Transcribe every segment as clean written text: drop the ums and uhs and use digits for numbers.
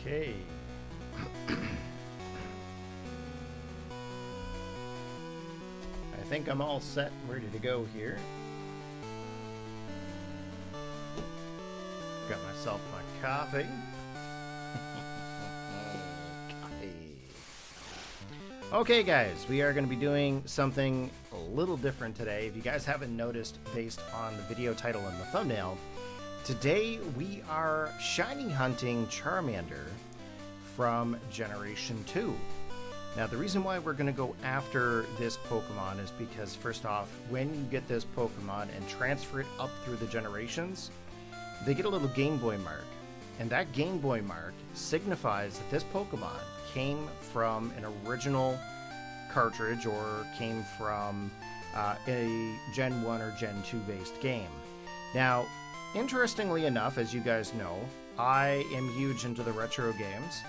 Okay. I think I'm all set and ready to go here. Got myself my coffee. Coffee. Okay, guys, we are going to be doing something a little different today. If you guys haven't noticed, based on the video title and the thumbnail, today we are shiny hunting Charmander from Generation 2. Now, the reason why we're going to go after this Pokemon is because, first off, when you get this Pokemon and transfer it up through the generations, they get a little Gameboy Mark. And that Gameboy Mark signifies that this Pokemon came from an original cartridge or came from a Gen 1 or Gen 2 based game. Now, interestingly enough, as you guys know, I am huge into the retro games.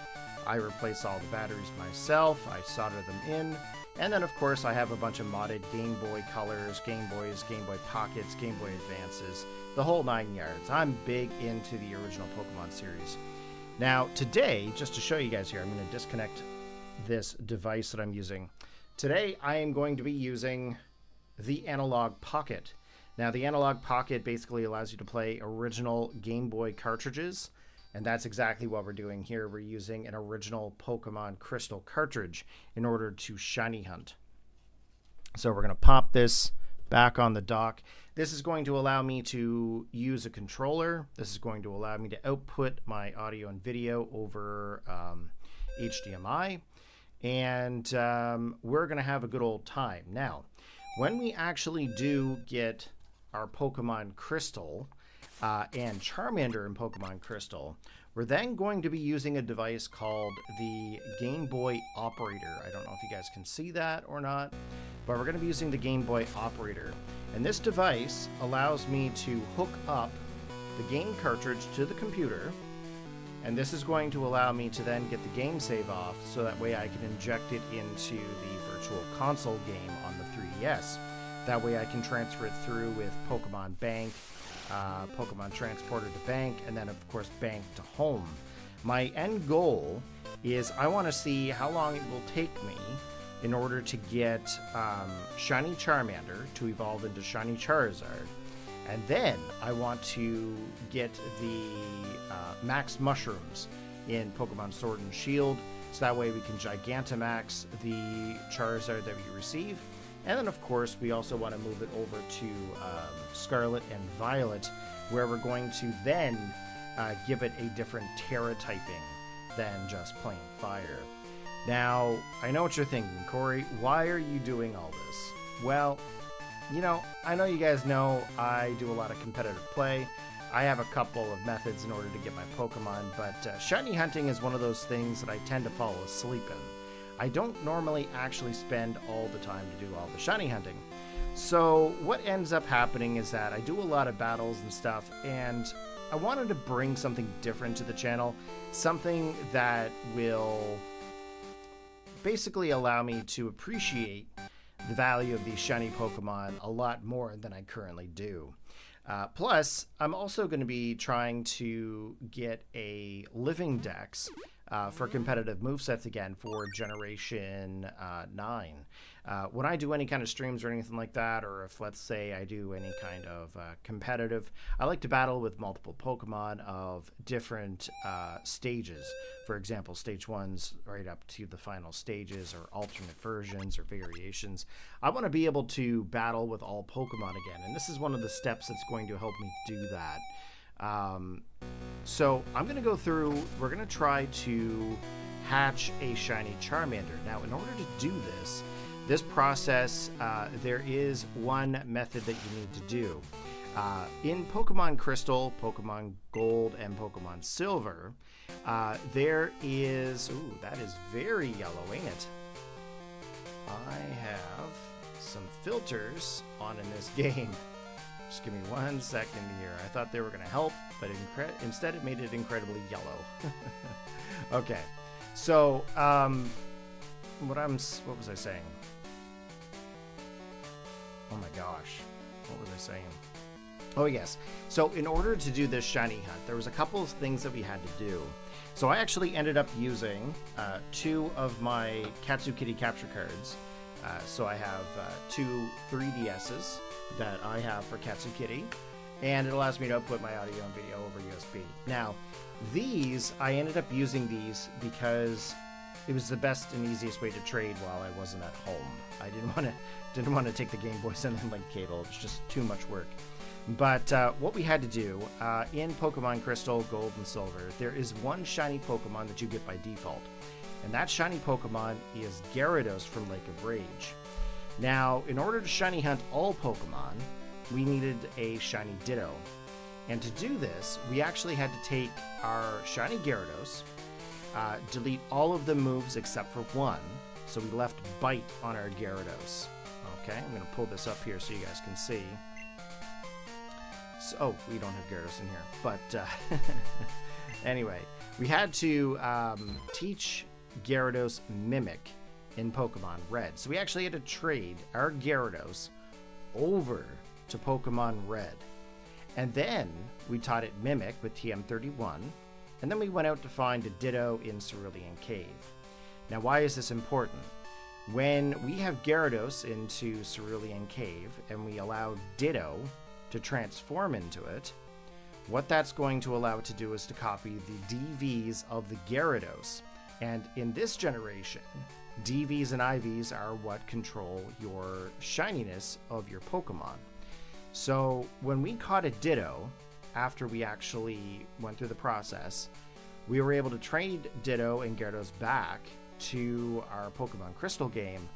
I replace all the batteries myself, I solder them in, and then of course I have a bunch of modded Game Boy Colors, Game Boys, Game Boy Pockets, Game Boy Advances, the whole 9 yards. I'm big into the original Pokemon series. Now today, just to show you guys here, I'm going to disconnect this device that I'm using. Today I am going to be using the Analog Pocket. Now the Analog Pocket basically allows you to play original Game Boy cartridges. And that's exactly what we're doing here. We're using an original Pokemon Crystal cartridge in order to shiny hunt. So we're going to pop this back on the dock. This is going to allow me to use a controller. This is going to allow me to output my audio and video over HDMI. And we're going to have a good old time. Now, when we actually do get our Pokemon Crystal, and Charmander in Pokemon Crystal, we're then going to be using a device called the Game Boy Operator. I don't know if you guys can see that or not, but we're going to be using the Game Boy Operator. And this device allows me to hook up the game cartridge to the computer, and this is going to allow me to then get the game save off, so that way I can inject it into the Virtual Console game on the 3DS. That way I can transfer it through with Pokemon Bank, Pokemon Transporter to Bank, and then of course Bank to Home. My end goal is I want to see how long it will take me in order to get Shiny Charmander to evolve into Shiny Charizard, and then I want to get the Max Mushrooms in Pokemon Sword and Shield, so that way we can Gigantamax the Charizard that we receive. And then, of course, we also want to move it over to Scarlet and Violet, where we're going to then give it a different Terra typing than just plain Fire. Now, I know what you're thinking, Corey. Why are you doing all this? Well, you know, I know you guys know I do a lot of competitive play. I have a couple of methods in order to get my Pokemon, but shiny hunting is one of those things that I tend to fall asleep in. I don't normally actually spend all the time to do all the shiny hunting. So what ends up happening is that I do a lot of battles and stuff, and I wanted to bring something different to the channel, something that will basically allow me to appreciate the value of these shiny Pokemon a lot more than I currently do. Plus, I'm also going to be trying to get a Living Dex for competitive movesets again for Generation 9. When I do any kind of streams or anything like that, or if, let's say, I do any kind of competitive, I like to battle with multiple Pokemon of different stages. For example, stage 1's right up to the final stages, or alternate versions or variations. I want to be able to battle with all Pokemon again, and this is one of the steps that's going to help me do that. So I'm going to go through, we're going to try to hatch a shiny Charmander. Now, in order to do this process, there is one method that you need to do. In Pokemon Crystal, Pokemon Gold, and Pokemon Silver, there is, ooh, that is very yellow, ain't it? I have some filters on in this game. Just give me 1 second here. I thought they were going to help, but instead it made it incredibly yellow. Okay, so what was I saying? Oh my gosh, what was I saying? Oh yes. So in order to do this shiny hunt, there was a couple of things that we had to do. So I actually ended up using 2 of my Katsukity capture cards. So I have 2 3DSs that I have for Katsukity, and it allows me to output my audio and video over USB. Now, these, I ended up using these because it was the best and easiest way to trade while I wasn't at home. I didn't want to take the Game Boys and then link cable. It's just too much work. But what we had to do in Pokemon Crystal, Gold, and Silver, there is one shiny Pokemon that you get by default. And that shiny Pokemon is Gyarados from Lake of Rage. Now, in order to shiny hunt all Pokemon, we needed a shiny Ditto. And to do this, we actually had to take our shiny Gyarados, delete all of the moves except for one. So we left Bite on our Gyarados. Okay, I'm going to pull this up here so you guys can see. So, oh, we don't have Gyarados in here. But anyway, we had to teach Gyarados Mimic in Pokemon Red. So we actually had to trade our Gyarados over to Pokemon Red. And then we taught it Mimic with TM31. And then we went out to find a Ditto in Cerulean Cave. Now, why is this important? When we have Gyarados into Cerulean Cave and we allow Ditto to transform into it, what that's going to allow it to do is to copy the DVs of the Gyarados. And in this generation, DVs and IVs are what control your shininess of your Pokemon. So when we caught a Ditto, after we actually went through the process, we were able to trade Ditto and Gyarados back to our Pokemon Crystal game,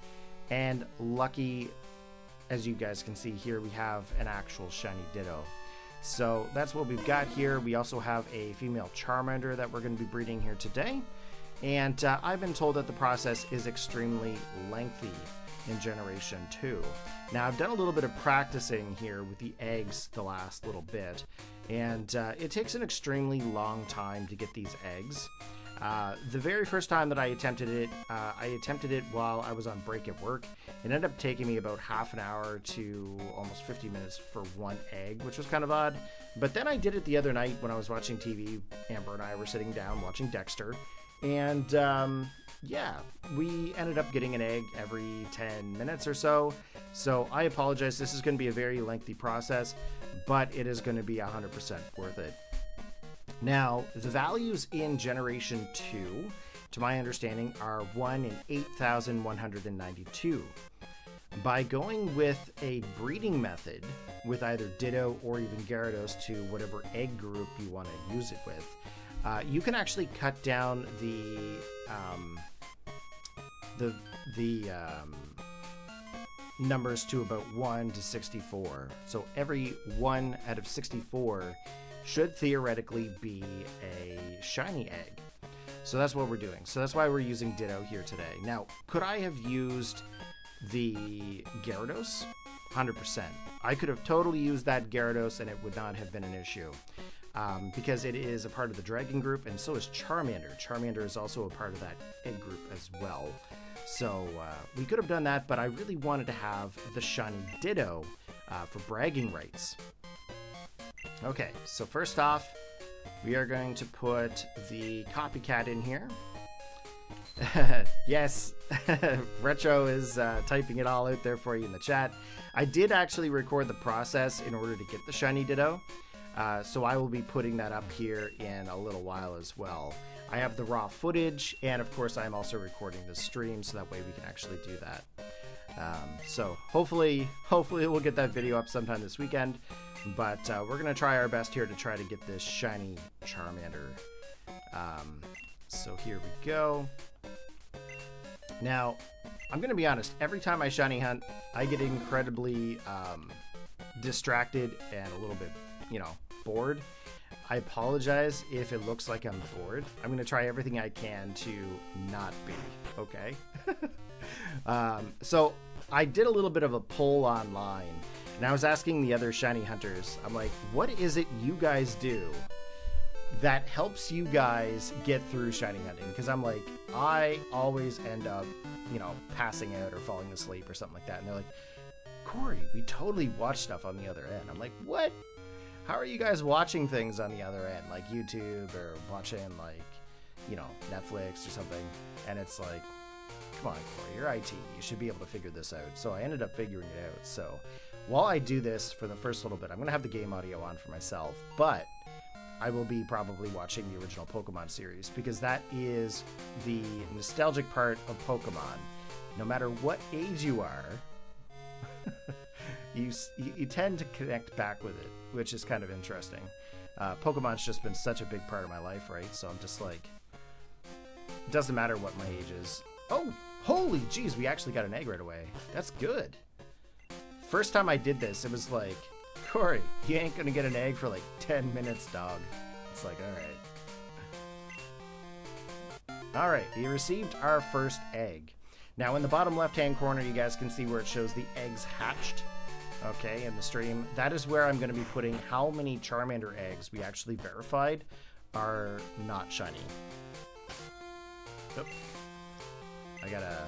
and lucky, as you guys can see here, we have an actual shiny Ditto. So that's what we've got here. We also have a female Charmander that we're going to be breeding here today, and I've been told that the process is extremely lengthy in Generation 2. Now, I've done a little bit of practicing here with the eggs the last little bit, and it takes an extremely long time to get these eggs. The very first time that I attempted it while I was on break at work. It ended up taking me about half an hour to almost 50 minutes for one egg, which was kind of odd. But then I did it the other night when I was watching TV. Amber and I were sitting down watching Dexter, and yeah, we ended up getting an egg every 10 minutes or so. So I apologize. This is going to be a very lengthy process, but it is going to be 100% worth it. Now, the values in Generation 2, to my understanding, are 1 in 8,192. By going with a breeding method with either Ditto or even Gyarados to whatever egg group you want to use it with, you can actually cut down the numbers to about 1 to 64. So every 1 out of 64 should theoretically be a shiny egg. So that's what we're doing. So that's why we're using Ditto here today. Now, could I have used the Gyarados? 100%. I could have totally used that Gyarados and it would not have been an issue. Because it is a part of the Dragon group, and so is Charmander. Charmander is also a part of that egg group as well. So we could have done that, but I really wanted to have the shiny Ditto for bragging rights. Okay, so first off, we are going to put the copycat in here. Yes, Retro is typing it all out there for you in the chat. I did actually record the process in order to get the shiny Ditto. So I will be putting that up here in a little while as well. I have the raw footage, and of course I'm also recording the stream, so that way we can actually do that. So hopefully we'll get that video up sometime this weekend, but we're gonna try our best here to try to get this shiny Charmander. So here we go. Now, I'm gonna be honest, every time I shiny hunt, I get incredibly distracted and a little bit, bored. I apologize if it looks like I'm bored. I'm going to try everything I can to not be, okay? So I did a little bit of a poll online, and I was asking the other shiny hunters, I'm like, what is it you guys do that helps you guys get through shiny hunting? Because I'm like, I always end up, passing out or falling asleep or something like that. And they're like, Corey, we totally watch stuff on the other end. I'm like, what? How are you guys watching things on the other end, like YouTube or watching, like, you know, Netflix or something? And it's like, come on, Corey, you're IT. You should be able to figure this out. So I ended up figuring it out. So while I do this for the first little bit, I'm going to have the game audio on for myself, but I will be probably watching the original Pokemon series because that is the nostalgic part of Pokemon. No matter what age you are, you tend to connect back with it, which is kind of interesting. Pokemon's just been such a big part of my life, right? So I'm just like, it doesn't matter what my age is. Oh, holy jeez, we actually got an egg right away. That's good. First time I did this, it was like, Corey, you ain't gonna get an egg for like 10 minutes, dog. It's like, all right, we received our first egg. Now in the bottom left-hand corner, you guys can see where it shows the eggs hatched. Okay, in the stream, that is where I'm going to be putting how many Charmander eggs we actually verified are not shiny. Oop. I gotta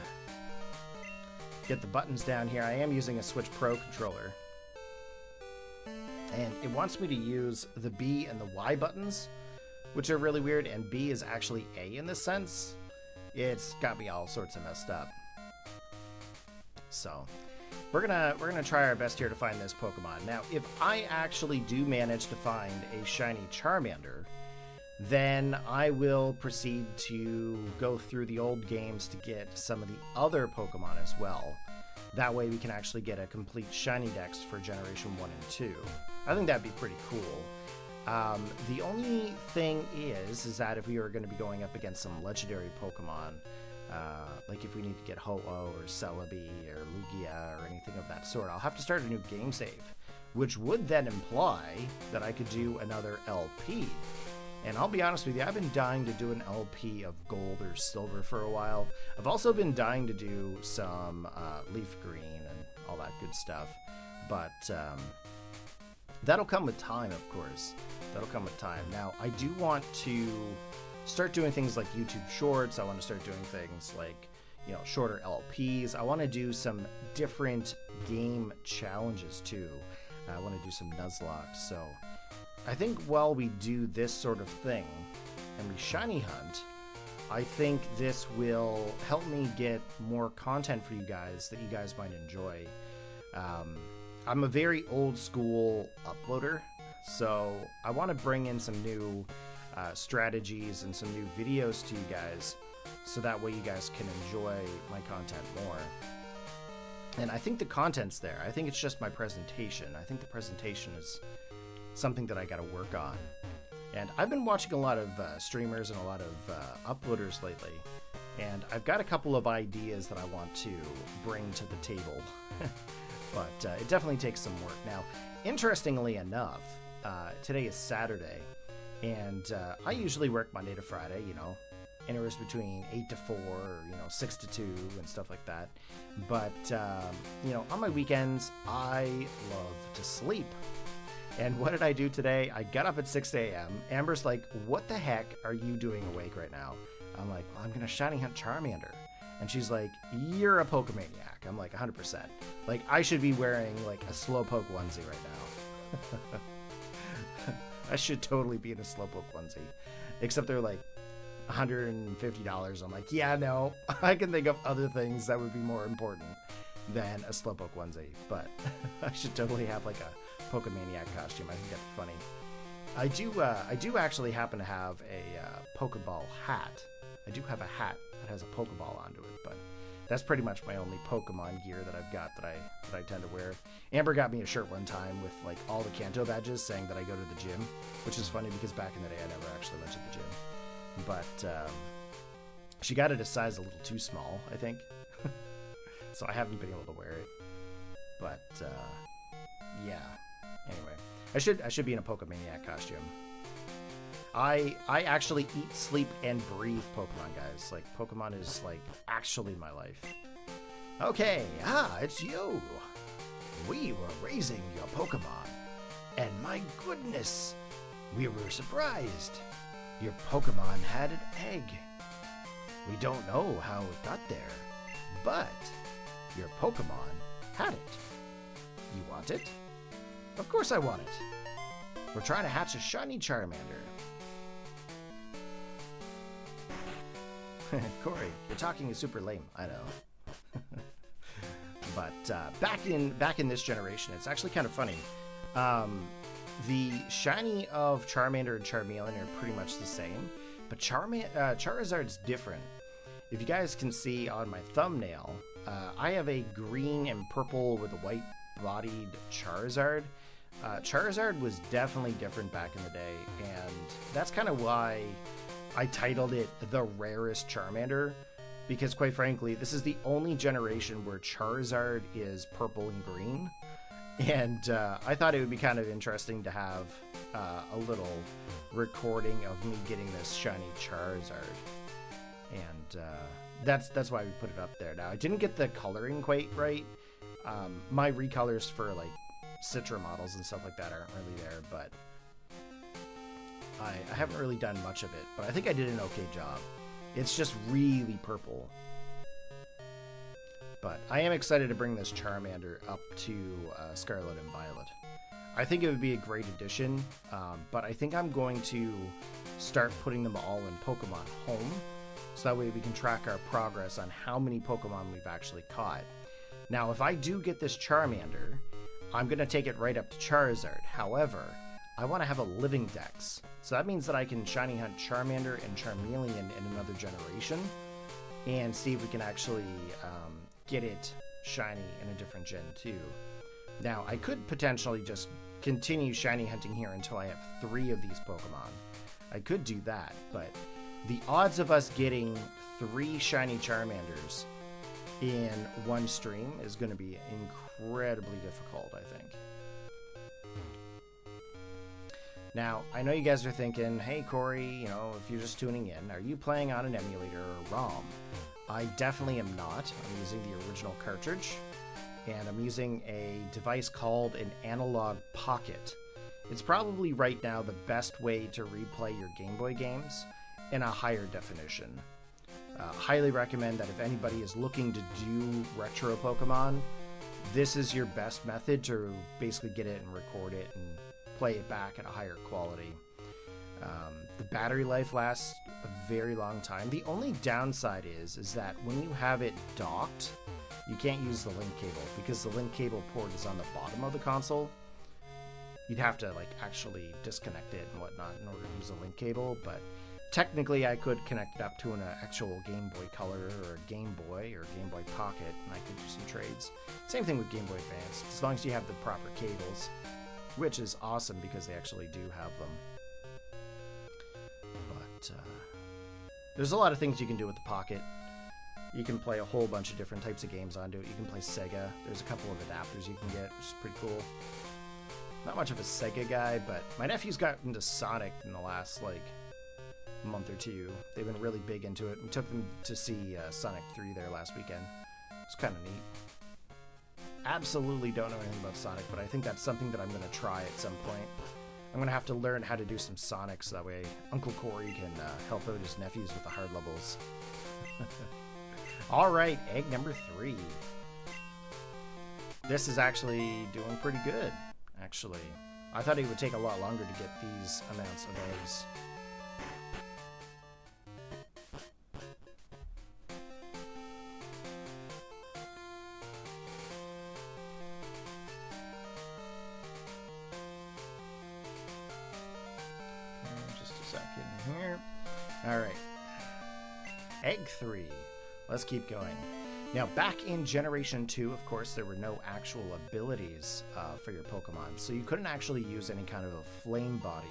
get the buttons down here. I am using a Switch Pro controller. And it wants me to use the B and the Y buttons, which are really weird, and B is actually A in this sense. It's got me all sorts of messed up. So we're gonna try our best here to find this Pokemon. Now, if I actually do manage to find a shiny Charmander, then I will proceed to go through the old games to get some of the other Pokemon as well. That way we can actually get a complete shiny dex for Generation 1 and 2. I think that'd be pretty cool. The only thing is that if we are going to be going up against some legendary Pokemon, like if we need to get Ho-Oh or Celebi or Lugia or anything of that sort, I'll have to start a new game save, which would then imply that I could do another LP. And I'll be honest with you, I've been dying to do an LP of gold or silver for a while. I've also been dying to do some leaf green and all that good stuff. But that'll come with time, of course. That'll come with time. Now, I do want to start doing things like YouTube Shorts. I want to start doing things like, you know, shorter LPs. I want to do some different game challenges too. I want to do some Nuzlocke. So I think while we do this sort of thing and we shiny hunt, I think this will help me get more content for you guys that you guys might enjoy. I'm a very old school uploader, so I want to bring in some new strategies and some new videos to you guys, so that way you guys can enjoy my content more. And I think the content's there. I think it's just my presentation. I think the presentation is something that I got to work on. And I've been watching a lot of streamers and a lot of uploaders lately, and I've got a couple of ideas that I want to bring to the table. But it definitely takes some work. Now, interestingly enough, today is Saturday, and I usually work Monday to Friday, you know, anywhere between 8 to 4, or, you know, 6 to 2 and stuff like that. But, you know, on my weekends, I love to sleep. And what did I do today? I got up at 6 a.m. Amber's like, what the heck are you doing awake right now? I'm like, well, I'm going to shiny hunt Charmander. And she's like, you're a Pokemaniac. I'm like, 100%. Like, I should be wearing, like, a Slowpoke onesie right now. I should totally be in a Slowpoke onesie. Except they're, like, $150. I'm like, yeah, no. I can think of other things that would be more important than a Slowpoke onesie. But I should totally have, like, a Pokemaniac costume. I think that'd be funny. I do actually happen to have a Pokeball hat. I do have a hat that has a Pokeball onto it, but that's pretty much my only Pokemon gear that I've got that I tend to wear. Amber got me a shirt one time with like all the Kanto badges saying that I go to the gym, which is funny because back in the day I never actually went to the gym. But she got it a size a little too small, I think. So I haven't been able to wear it. But yeah. Anyway, I should be in a Pokemaniac costume. I actually eat, sleep, and breathe Pokemon, guys. Like, Pokemon is, like, actually my life. Okay, it's you. We were raising your Pokemon, and my goodness, we were surprised. Your Pokemon had an egg. We don't know how it got there, but your Pokemon had it. You want it? Of course I want it. We're trying to hatch a shiny Charmander. Corey, your talking is super lame. I know. But back in this generation, it's actually kind of funny. The shiny of Charmander and Charmeleon are pretty much the same, but Charizard's different. If you guys can see on my thumbnail, I have a green and purple with a white-bodied Charizard. Charizard was definitely different back in the day, and that's kind of why I titled it the Rarest Charmander, because quite frankly, this is the only generation where Charizard is purple and green, and I thought it would be kind of interesting to have a little recording of me getting this shiny Charizard, and that's why we put it up there. Now, I didn't get the coloring quite right. My recolors for like Citra models and stuff like that aren't really there, but I haven't really done much of it, but I think I did an okay job. It's just really purple. But I am excited to bring this Charmander up to Scarlet and Violet. I think it would be a great addition, but I think I'm going to start putting them all in Pokemon Home, so that way we can track our progress on how many Pokemon we've actually caught. Now, if I do get this Charmander, I'm going to take it right up to Charizard. However, I want to have a Living Dex. So that means that I can shiny hunt Charmander and Charmeleon in another generation and see if we can actually get it shiny in a different gen too. Now, I could potentially just continue shiny hunting here until I have 3 of these Pokemon. I could do that, but the odds of us getting 3 shiny Charmanders in one stream is going to be incredibly difficult, I think. Now, I know you guys are thinking, hey Corey, you know, if you're just tuning in, are you playing on an emulator or ROM? I definitely am not. I'm using the original cartridge, and I'm using a device called an Analog Pocket. It's probably right now the best way to replay your Game Boy games in a higher definition. Highly recommend that if anybody is looking to do retro Pokemon, this is your best method to basically get it and record it and play it back at a higher quality. The battery life lasts a very long time. The only downside is that when you have it docked, you can't use the link cable because the link cable port is on the bottom of the console. You'd have to like actually disconnect it and whatnot in order to use a link cable, but technically I could connect it up to an actual Game Boy Color or a Game Boy or Game Boy Pocket, and I could do some trades. Same thing with Game Boy Advance, as long as you have the proper cables, which is awesome because they actually do have them. But there's a lot of things you can do with the Pocket. You can play a whole bunch of different types of games onto it. You can play Sega. There's a couple of adapters you can get, which is pretty cool. Not much of a Sega guy, but my nephew's got into Sonic in the last like month or two. They've been really big into it. We took them to see Sonic 3 there last weekend. It's kind of neat. Absolutely don't know anything about Sonic, but I think that's something that I'm going to try at some point. I'm going to have to learn how to do some Sonic so that way Uncle Corey can help out his nephews with the hard levels. Alright, egg number 3. This is actually doing pretty good, actually. I thought it would take a lot longer to get these amounts of eggs. Here. Alright. Egg 3. Let's keep going. Now, back in Generation 2, of course, there were no actual abilities for your Pokemon, so you couldn't actually use any kind of a flame body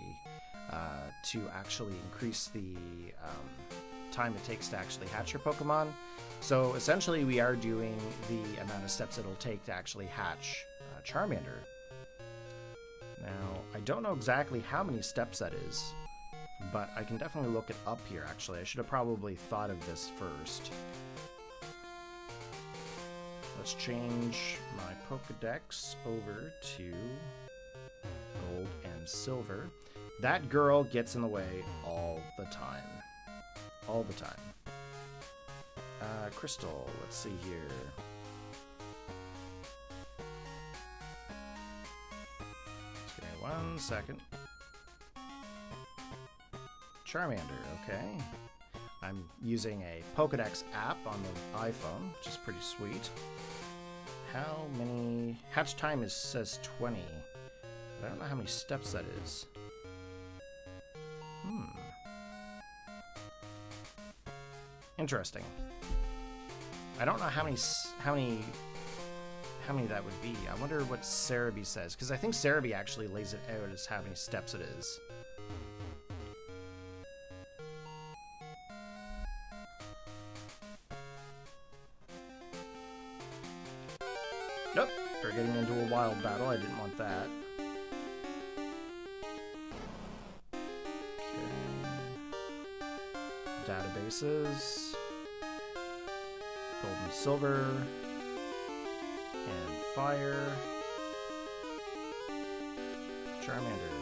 to actually increase the time it takes to actually hatch your Pokemon. So, essentially, we are doing the amount of steps it'll take to actually hatch Charmander. Now, I don't know exactly how many steps that is, but I can definitely look it up here, actually. I should have probably thought of this first. Let's change my Pokedex over to gold and silver. That girl gets in the way all the time. All the time. Crystal, let's see here. Just give me 1 second. Charmander, okay. I'm using a Pokedex app on the iPhone, which is pretty sweet. How many... Hatch time says 20. But I don't know how many steps that is. Interesting. I don't know how many that would be. I wonder what Cerebi says, because I think Cerebi actually lays it out as how many steps it is. Nope, we're getting into a wild battle. I didn't want that. Okay. Databases. Gold and silver. And fire. Charmander.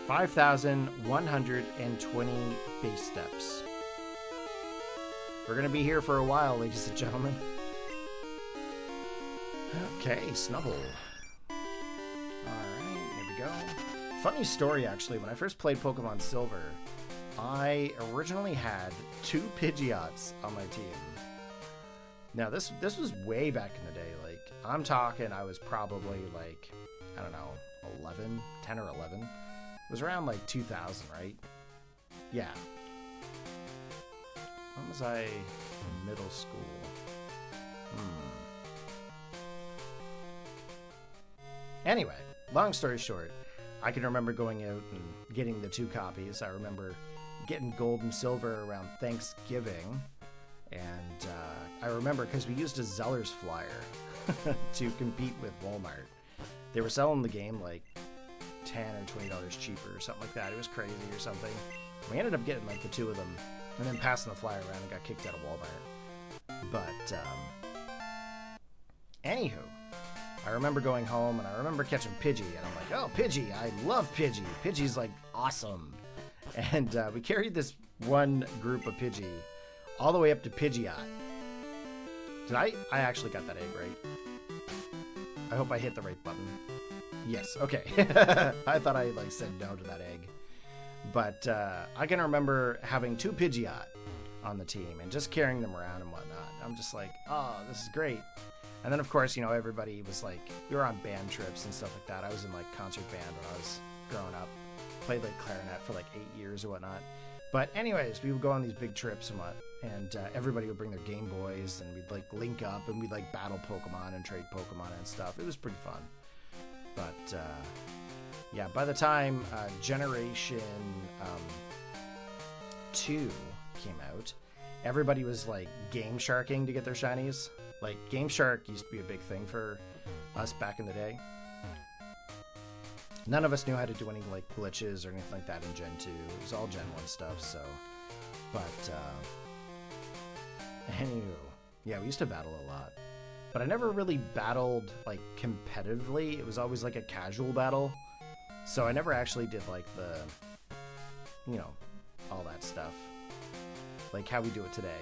5,120 base steps. We're going to be here for a while, ladies and gentlemen. Okay, Snubble. Alright, here we go. Funny story, actually. When I first played Pokemon Silver, I originally had 2 Pidgeots on my team. Now, this was way back in the day. Like, I'm talking, I was probably, like, I don't know, 11? 10 or 11? It was around, like, 2000, right? Yeah. When was I in middle school? Anyway, long story short, I can remember going out and getting the 2 copies. I remember getting gold and silver around Thanksgiving. And I remember because we used a Zeller's flyer to compete with Walmart. They were selling the game like $10 or $20 cheaper or something like that. It was crazy or something. We ended up getting like the 2 of them and then passing the flyer around and got kicked out of Walmart. But anywho, I remember going home and I remember catching Pidgey, and I'm like, oh, Pidgey, I love Pidgey. Pidgey's like awesome. And we carried this one group of Pidgey all the way up to Pidgeot. Did I actually got that egg right? I hope I hit the right button. Yes, okay. I thought I like said no to that egg. But I can remember having 2 Pidgeot on the team and just carrying them around and whatnot. I'm just like, oh, this is great. And then, of course, you know, everybody was like, we were on band trips and stuff like that. I was in, like, concert band when I was growing up. Played, like, clarinet for, like, 8 years or whatnot. But anyways, we would go on these big trips and what. And everybody would bring their Game Boys, and we'd, like, link up, and we'd, like, battle Pokemon and trade Pokemon and stuff. It was pretty fun. But, yeah, by the time Generation 2 came out, everybody was, like, game sharking to get their shinies. Like, Game Shark used to be a big thing for us back in the day. None of us knew how to do any, like, glitches or anything like that in Gen 2. It was all Gen 1 stuff, so... But, anywho. Yeah, we used to battle a lot. But I never really battled, like, competitively. It was always, like, a casual battle. So I never actually did, like, the... You know, all that stuff. Like, how we do it today.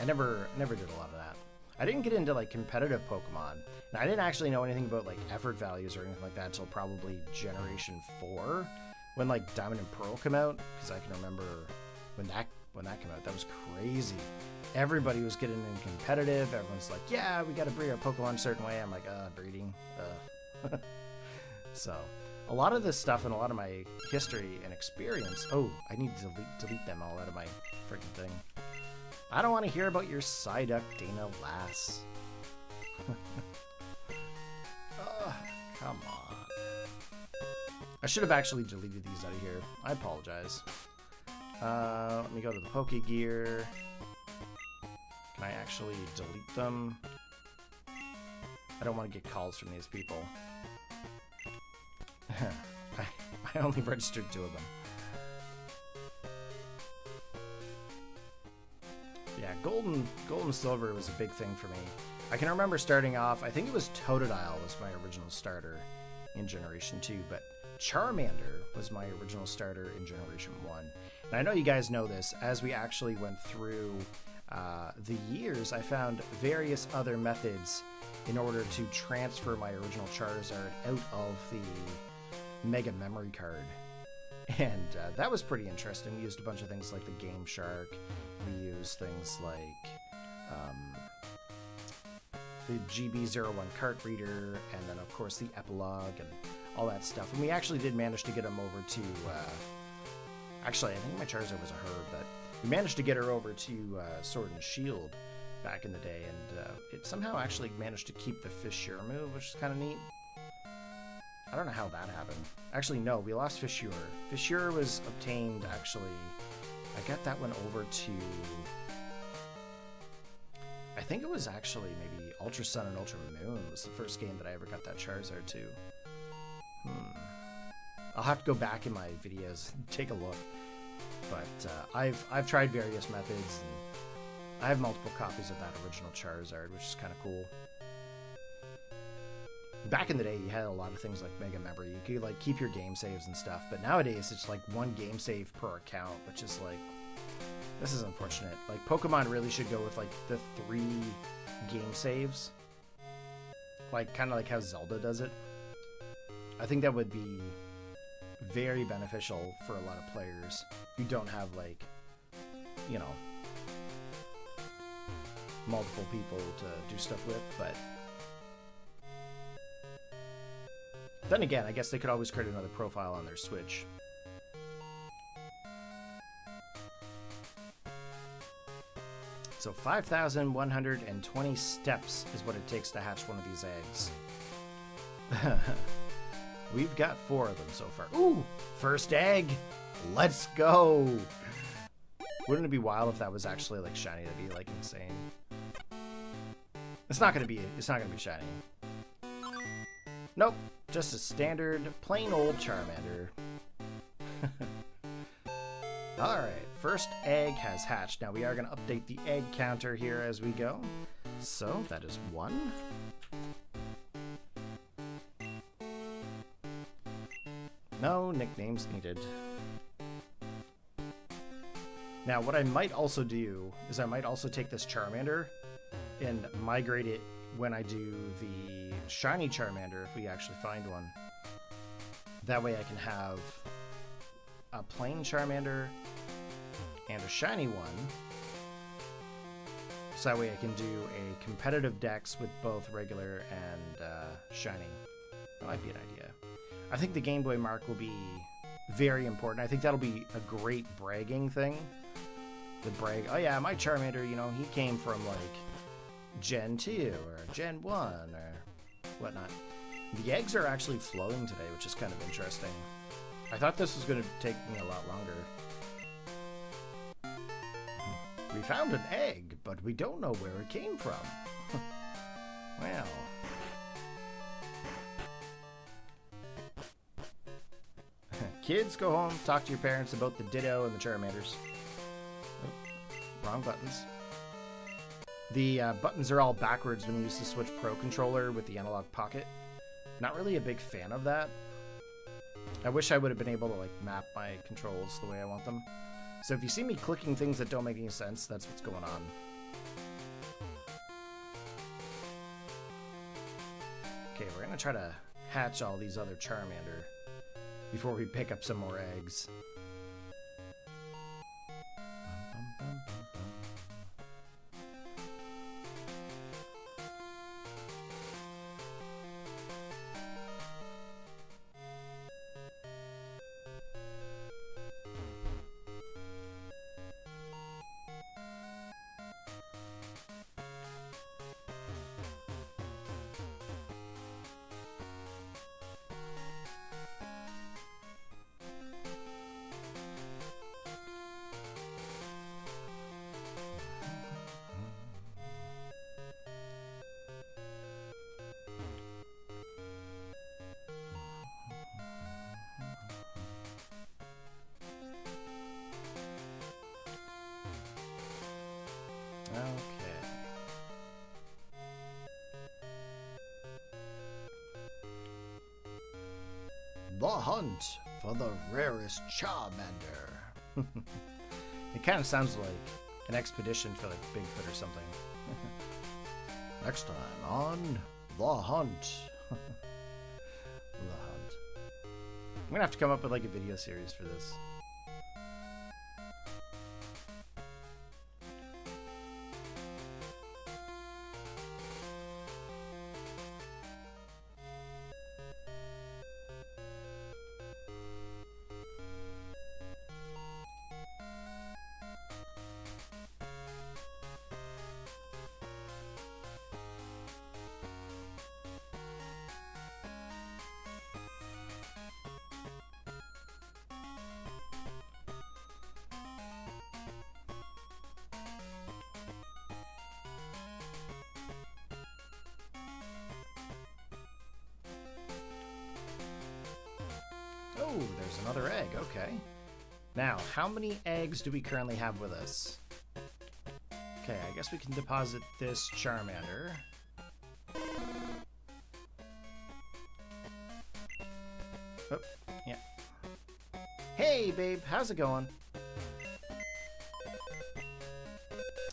I never did a lot of that. I didn't get into like competitive Pokemon, and I didn't actually know anything about like effort values or anything like that until probably Generation 4, when like Diamond and Pearl came out. Because I can remember when that came out, that was crazy. Everybody was getting in competitive. Everyone's like, yeah, we got to breed our Pokemon a certain way. I'm like, breeding. So a lot of this stuff and a lot of my history and experience. Oh, I need to delete them all out of my freaking thing. I don't want to hear about your Psyduck Dana Lass. Come on. I should have actually deleted these out of here. I apologize. Let me go to the Pokegear. Can I actually delete them? I don't want to get calls from these people. I only registered 2 of them. Yeah, gold and silver was a big thing for me. I can remember starting off, I think it was Totodile was my original starter in Generation 2, but Charmander was my original starter in Generation 1. And I know you guys know this, as we actually went through the years, I found various other methods in order to transfer my original Charizard out of Mega Memory Card. And that was pretty interesting. We used a bunch of things like the Game Shark. We used things like the GB01 cart reader, and then of course the epilogue and all that stuff. And we actually did manage to get them over to, actually I think my Charizard was a her, but we managed to get her over to Sword and Shield back in the day, and it somehow actually managed to keep the Fissure move, which is kind of neat. I don't know how that happened. Actually, no, we lost Fissure. Fissure was obtained, actually, I got that one over to, I think it was actually maybe Ultra Sun and Ultra Moon was the first game that I ever got that Charizard to. I'll have to go back in my videos and take a look. But I've tried various methods, and I have multiple copies of that original Charizard, which is kind of cool. Back in the day, you had a lot of things like Mega Memory. You could like keep your game saves and stuff, but nowadays it's like one game save per account, which is like, this is unfortunate. Like, Pokemon really should go with like the 3 game saves, like kind of like how Zelda does it. I think that would be very beneficial for a lot of players who don't have, like, you know, multiple people to do stuff with. But then again, I guess they could always create another profile on their Switch. So 5,120 steps is what it takes to hatch one of these eggs. We've got 4 of them so far. Ooh, first egg. Let's go. Wouldn't it be wild if that was actually like shiny? That'd be like insane. It's not gonna be shiny. Nope, just a standard plain old Charmander. Alright, first egg has hatched. Now we are going to update the egg counter here as we go. So that is 1. No nicknames needed. Now what I might also do is I might also take this Charmander and migrate it when I do the shiny Charmander, if we actually find one. That way I can have a plain Charmander and a shiny one. So that way I can do a competitive dex with both regular and shiny. That might be an idea. I think the Gameboy Mark will be very important. I think that'll be a great bragging thing. The brag, oh yeah, my Charmander, you know, he came from like Gen 2 or Gen 1 or whatnot. The eggs are actually flowing today, which is kind of interesting. I thought this was going to take me a lot longer. We found an egg, but we don't know where it came from. Well. Kids, go home, talk to your parents about the Ditto and the Charmanders. Oh, wrong buttons. The buttons are all backwards when you use the Switch Pro controller with the analog pocket. Not really a big fan of that. I wish I would have been able to like map my controls the way I want them. So if you see me clicking things that don't make any sense, that's what's going on. Okay, we're gonna try to hatch all these other Charmander before we pick up some more eggs. Okay. The hunt for the rarest Charmander. It kind of sounds like an expedition for like Bigfoot or something. Next time on The Hunt. The Hunt. gonna have to come up with like a video series for this. Oh, there's another egg. Okay. Now, how many eggs do we currently have with us? Okay, I guess we can deposit this Charmander. Oh, yeah. Hey, babe, how's it going?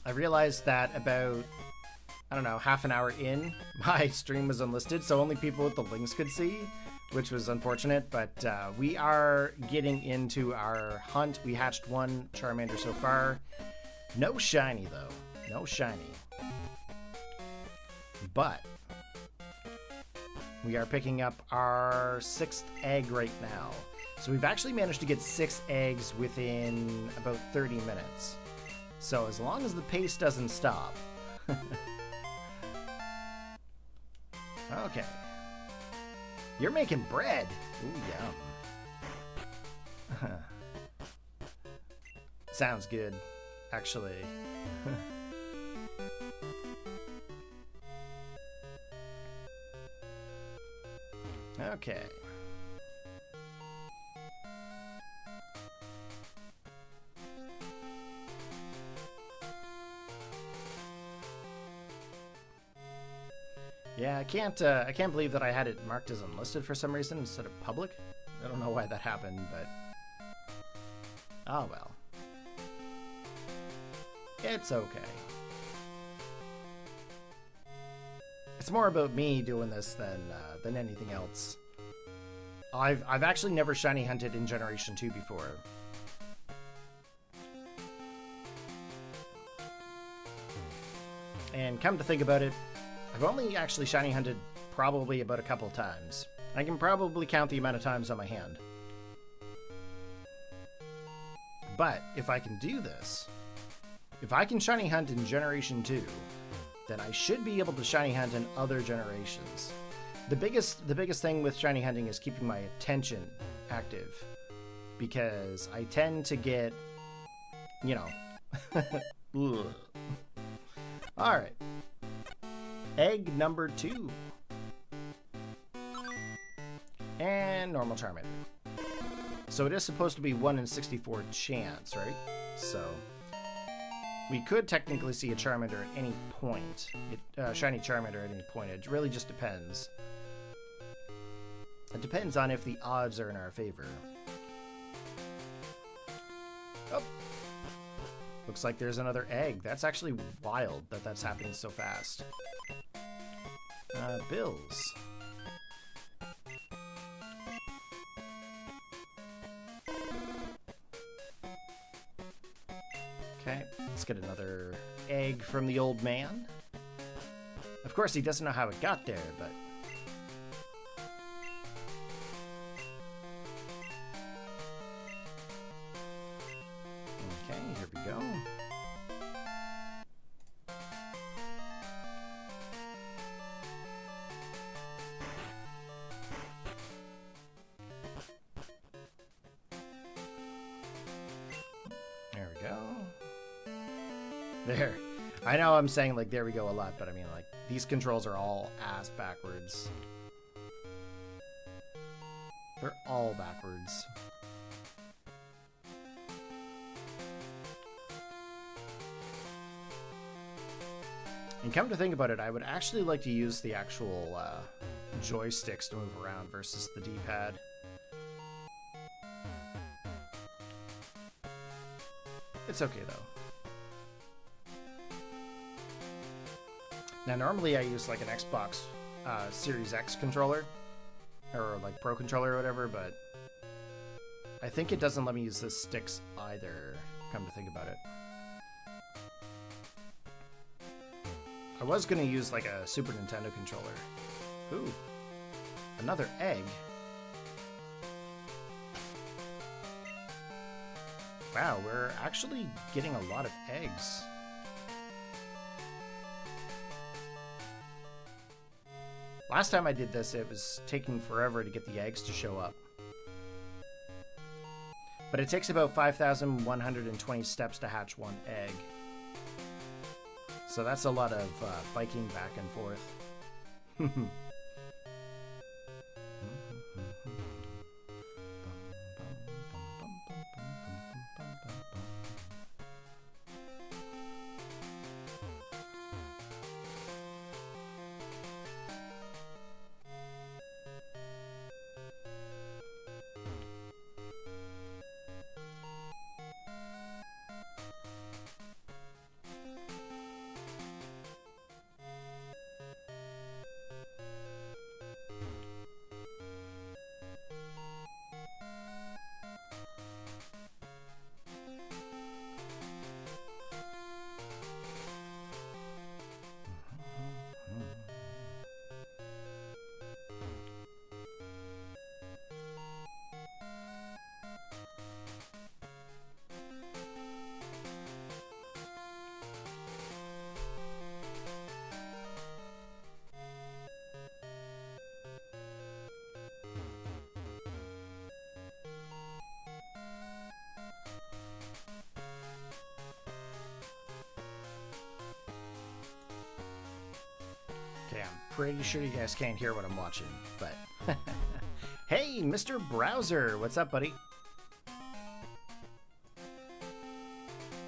I realized that about, I don't know, half an hour in, my stream was unlisted, so only people with the links could see, which was unfortunate, but we are getting into our hunt. We hatched one Charmander so far. No shiny, though. No shiny. But we are picking up our 6th egg right now. So we've actually managed to get 6 eggs within about 30 minutes. So as long as the pace doesn't stop. Okay. You're making bread. Ooh, yum. Sounds good, actually. Okay. Yeah, I can't believe that I had it marked as unlisted for some reason instead of public. I don't know why that happened, but oh well. It's okay. It's more about me doing this than anything else. I've actually never shiny hunted in Generation 2 before. And come to think about it, I've only actually shiny hunted probably about a couple times. I can probably count the amount of times on my hand. But if I can do this, if I can shiny hunt in Generation 2, then I should be able to shiny hunt in other generations. The biggest thing with shiny hunting is keeping my attention active, because I tend to get, you know. Alright. Egg number 2. And normal Charmander. So it is supposed to be 1 in 64 chance, right? So we could technically see a Charmander at any point. Shiny Charmander at any point. It really just depends. It depends on if the odds are in our favor. Oh! Looks like there's another egg. That's actually wild that that's happening so fast. Bills. Okay, let's get another egg from the old man. Of course, he doesn't know how it got there, but... Okay, here we go. There we go. There. I know I'm saying like there we go a lot, but I mean like these controls are all ass backwards. They're all backwards. And come to think about it, I would actually like to use the actual joysticks to move around versus the D-pad. It's okay though. Now normally I use like an Xbox Series X controller, or like Pro controller or whatever, but I think it doesn't let me use the sticks either, come to think about it. I was going to use like a Super Nintendo controller. Ooh, another egg. Wow, we're actually getting a lot of eggs. Last time I did this, it was taking forever to get the eggs to show up. But it takes about 5,120 steps to hatch one egg. So that's a lot of biking back and forth. Okay, I'm pretty sure you guys can't hear what I'm watching, but... Hey, Mr. Browser! What's up, buddy?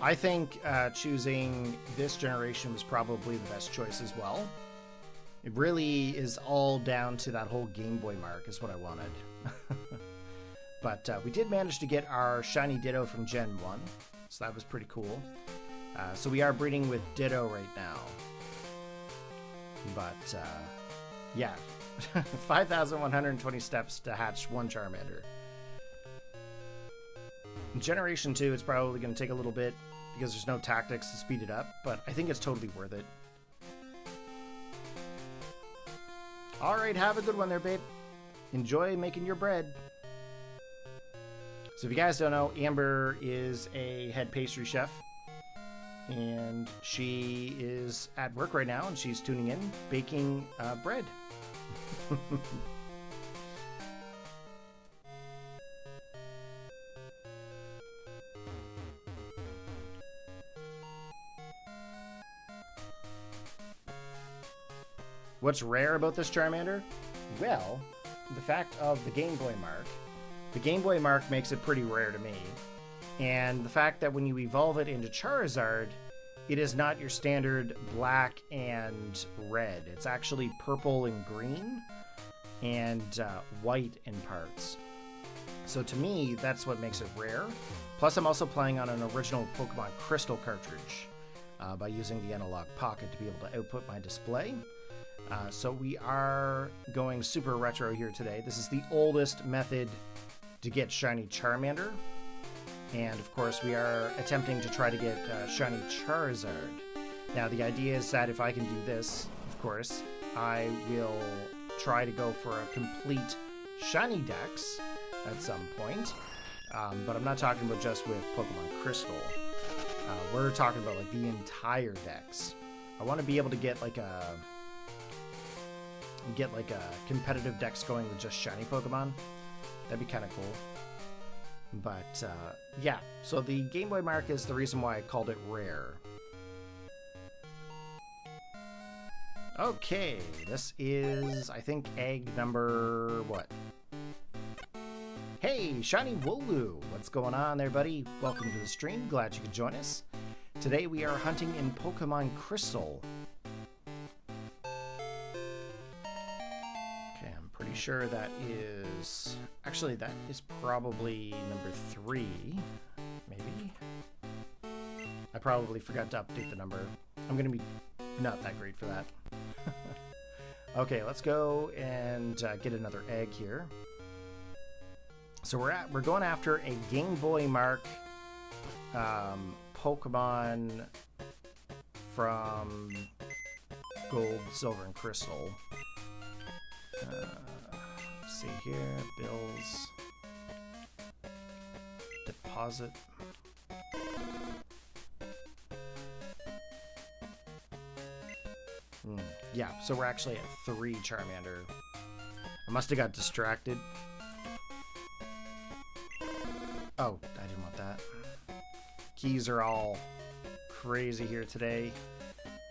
I think choosing this generation was probably the best choice as well. It really is all down to that whole Gameboy Mark is what I wanted. But we did manage to get our Shiny Ditto from Gen 1, so that was pretty cool. So we are breeding with Ditto right now. But, yeah. 5,120 steps to hatch one Charmander. In Generation 2, it's probably going to take a little bit because there's no tactics to speed it up, but I think it's totally worth it. Alright, have a good one there, babe. Enjoy making your bread. So if you guys don't know, Amber is a head pastry chef. And she is at work right now, and she's tuning in, baking bread. What's rare about this Charmander? Well, the fact of the Gameboy Mark. The Gameboy Mark makes it pretty rare to me. And the fact that when you evolve it into Charizard, it is not your standard black and red. It's actually purple and green and white in parts. So to me, that's what makes it rare. Plus, I'm also playing on an original Pokemon Crystal cartridge by using the Analog Pocket to be able to output my display. So we are going super retro here today. This is the oldest method to get Shiny Charmander. And of course, we are attempting to try to get Shiny Charizard. Now, the idea is that if I can do this, of course, I will try to go for a complete Shiny Dex at some point. But I'm not talking about just with Pokemon Crystal. We're talking about like the entire Dex. I want to be able to get like a competitive Dex going with just Shiny Pokemon. That'd be kind of cool. But, yeah, so the Gameboy Mark is the reason why I called it rare. Okay, this is, I think, egg number, what? Hey, Shiny Wooloo! What's going on there, buddy? Welcome to the stream. Glad you could join us. Today we are hunting in Pokemon Crystal. Pretty sure that is... Actually, that is probably number 3, maybe? I probably forgot to update the number. I'm going to be not that great for that. Okay, let's go and get another egg here. So we're going after a Gameboy Mark Pokemon from Gold, Silver, and Crystal. Let's see here, bills, deposit. Yeah, so we're actually at 3 Charmander. I must have got distracted. Oh, I didn't want that. Keys are all crazy here today.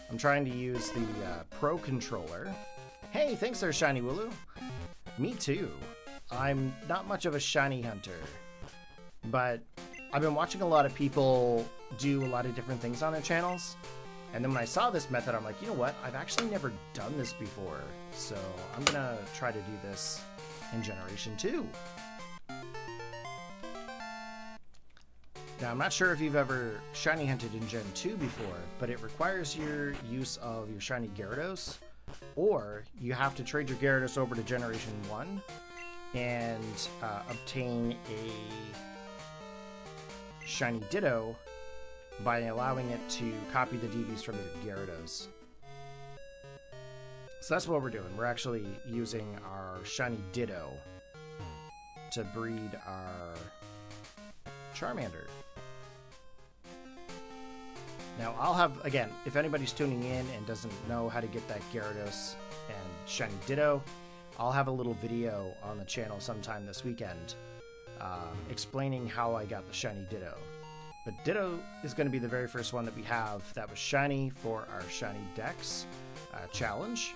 I'm trying to use the Pro Controller. Hey, thanks there, Shiny Wooloo. Me too. I'm not much of a shiny hunter, but I've been watching a lot of people do a lot of different things on their channels. And then when I saw this method, I'm like, you know what? I've actually never done this before. So I'm gonna try to do this in Generation 2. Now, I'm not sure if you've ever shiny hunted in Gen 2 before, but it requires your use of your shiny Gyarados, or you have to trade your Gyarados over to Generation 1 and obtain a shiny Ditto by allowing it to copy the DVs from your Gyarados. So that's what we're doing. We're actually using our shiny Ditto to breed our Charmander. Now, I'll have, again, if anybody's tuning in and doesn't know how to get that Gyarados and shiny Ditto, I'll have a little video on the channel sometime this weekend explaining how I got the shiny Ditto. But Ditto is going to be the very first one that we have that was shiny for our Shiny Dex challenge.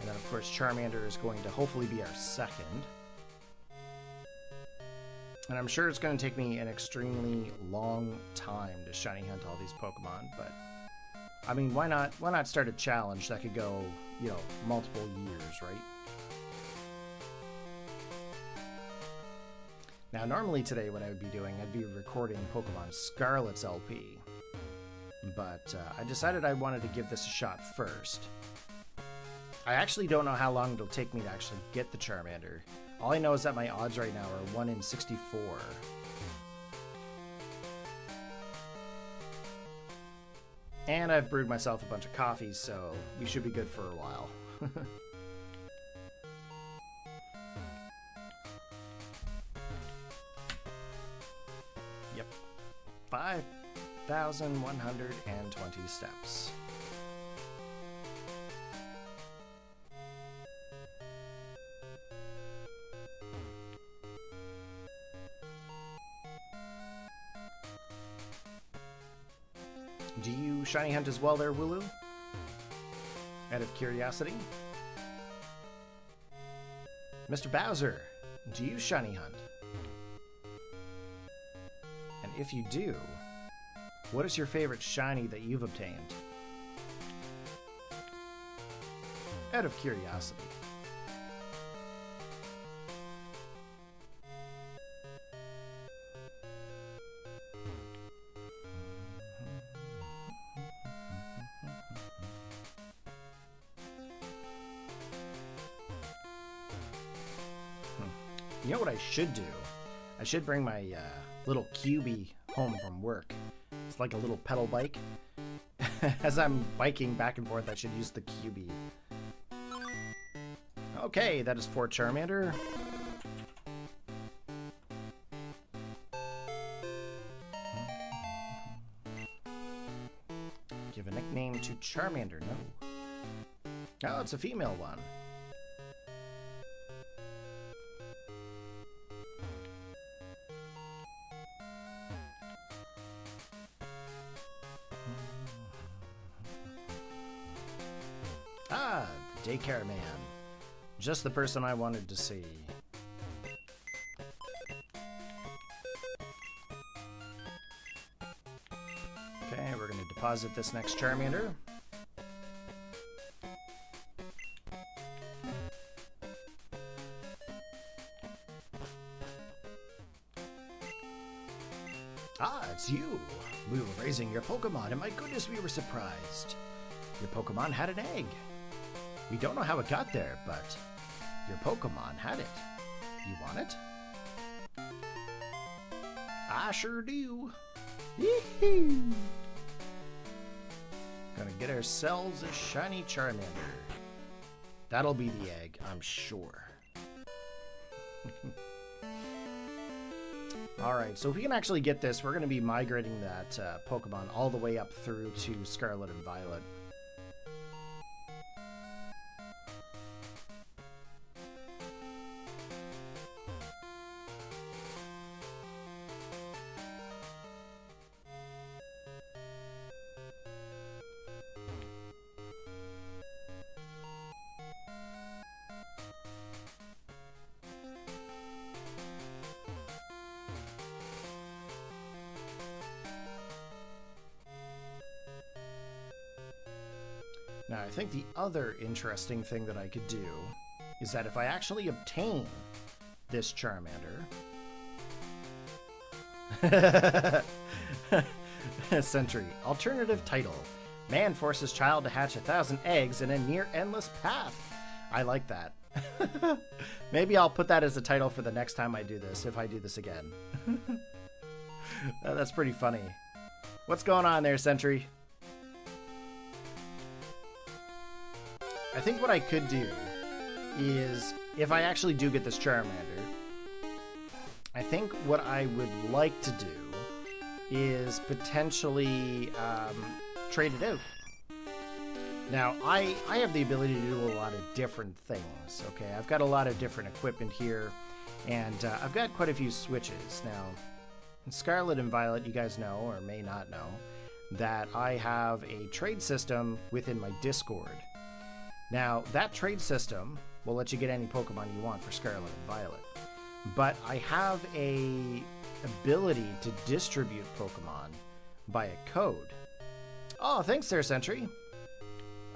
And then, of course, Charmander is going to hopefully be our second. And I'm sure it's going to take me an extremely long time to shiny hunt all these Pokemon, but I mean, why not start a challenge that could go, you know, multiple years, right? Now, normally today what I would be doing, I'd be recording Pokemon Scarlet's LP, but I decided I wanted to give this a shot first. I actually don't know how long it'll take me to actually get the Charmander. All I know is that my odds right now are 1 in 64. And I've brewed myself a bunch of coffees, so we should be good for a while. Yep. 5,120 steps. Do you shiny hunt as well there, Wooloo? Out of curiosity? Mr. Bowser, do you shiny hunt? And if you do, what is your favorite shiny that you've obtained? Out of curiosity. You know what I should do? I should bring my little QB home from work. It's like a little pedal bike. As I'm biking back and forth, I should use the QB. Okay, that is for Charmander. Give a nickname to Charmander, no. Oh, it's a female one. Ah, the daycare man. Just the person I wanted to see. Okay, we're going to deposit this next Charmander. Ah, it's you. We were raising your Pokemon, and my goodness, we were surprised. Your Pokemon had an egg. We don't know how it got there, but your Pokemon had it. You want it? I sure do. Yee-hoo. Gonna get ourselves a shiny Charmander. That'll be the egg, I'm sure. Alright, so if we can actually get this, we're going to be migrating that Pokemon all the way up through to Scarlet and Violet. Now, I think the other interesting thing that I could do is that if I actually obtain this Charmander... Sentry. Alternative title. Man forces child to hatch 1,000 eggs in a near-endless path. I like that. Maybe I'll put that as a title for the next time I do this, if I do this again. That's pretty funny. What's going on there, Sentry? I think what I could do is, if I actually do get this Charmander, I think what I would like to do is potentially trade it out. Now, I have the ability to do a lot of different things, okay? I've got a lot of different equipment here, and I've got quite a few switches. Now, in Scarlet and Violet, you guys know, or may not know, that I have a trade system within my Discord. Now, that trade system will let you get any Pokemon you want for Scarlet and Violet. But I have a ability to distribute Pokemon by a code. Oh, thanks there, Sentry.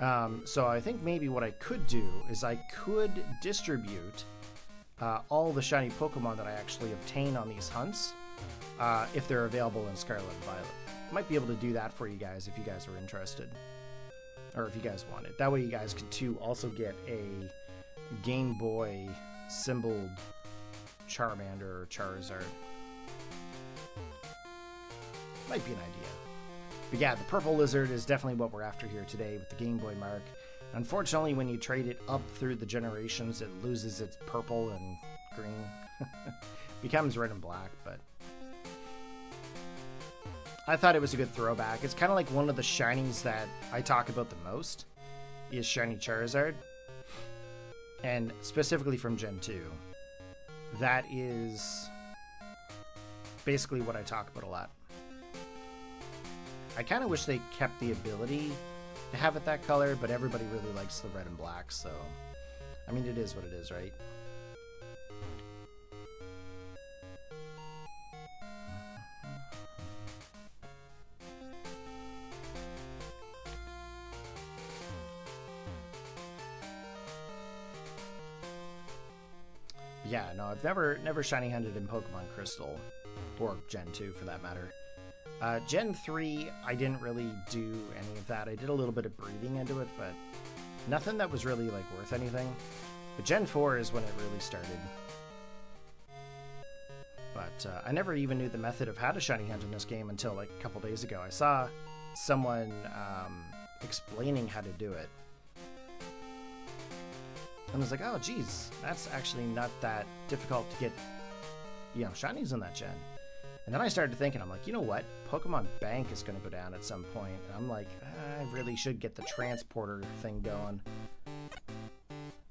So I think maybe what I could do is I could distribute all the shiny Pokemon that I actually obtain on these hunts if they're available in Scarlet and Violet. Might be able to do that for you guys if you guys are interested. Or if you guys want it. That way you guys could too also get a Game Boy symboled Charmander or Charizard. Might be an idea. But yeah, the purple lizard is definitely what we're after here today with the Gameboy Mark. Unfortunately, when you trade it up through the generations, it loses its purple and green. Becomes red and black, but I thought it was a good throwback. It's kind of like one of the shinies that I talk about the most is Shiny Charizard. And specifically from Gen 2. That is basically what I talk about a lot. I kind of wish they kept the ability to have it that color, but everybody really likes the red and black, so... I mean, it is what it is, right? Yeah, no, I've never shiny hunted in Pokemon Crystal, or Gen 2 for that matter. Gen 3, I didn't really do any of that. I did a little bit of breeding into it, but nothing that was really like worth anything. But Gen 4 is when it really started. But I never even knew the method of how to shiny hunt in this game until like a couple days ago. I saw someone explaining how to do it. And I was like, oh, geez, that's actually not that difficult to get, you know, shinies in that gen. And then I started thinking, I'm like, you know what? Pokemon Bank is going to go down at some point. And I'm like, I really should get the transporter thing going.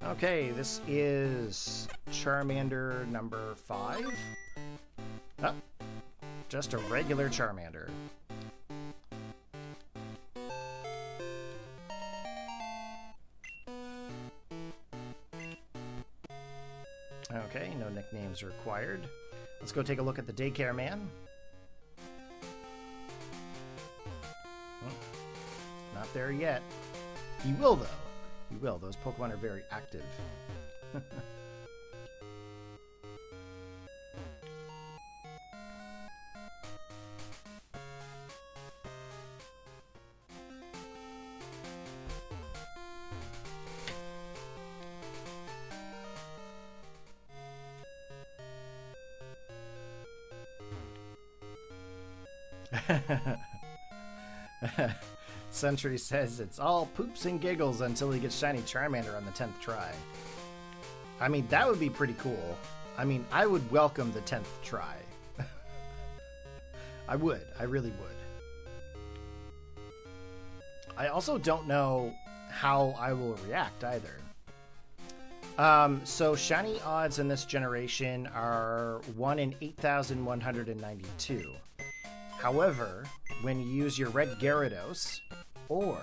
Okay, this is Charmander number 5. Oh, just a regular Charmander. Okay, no nicknames required. Let's go take a look at the daycare man. Not there yet. He will, though. He will. Those Pokemon are very active. Sentry says it's all poops and giggles until he gets shiny Charmander on the 10th try. I mean, that would be pretty cool. I mean, I would welcome the 10th try. I would. I really would. I also don't know how I will react either. So shiny odds in this generation are 1 in 8,192. However, when you use your red Gyarados, or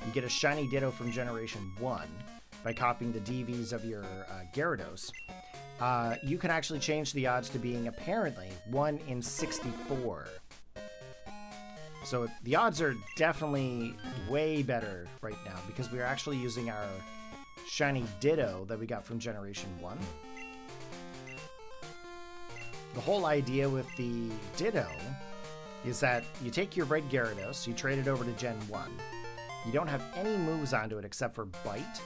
you get a shiny Ditto from Generation 1 by copying the DVs of your Gyarados, you can actually change the odds to being apparently 1 in 64. So the odds are definitely way better right now because we're actually using our shiny Ditto that we got from Generation 1. The whole idea with the Ditto is that you take your red Gyarados, you trade it over to Gen 1. You don't have any moves onto it except for Bite,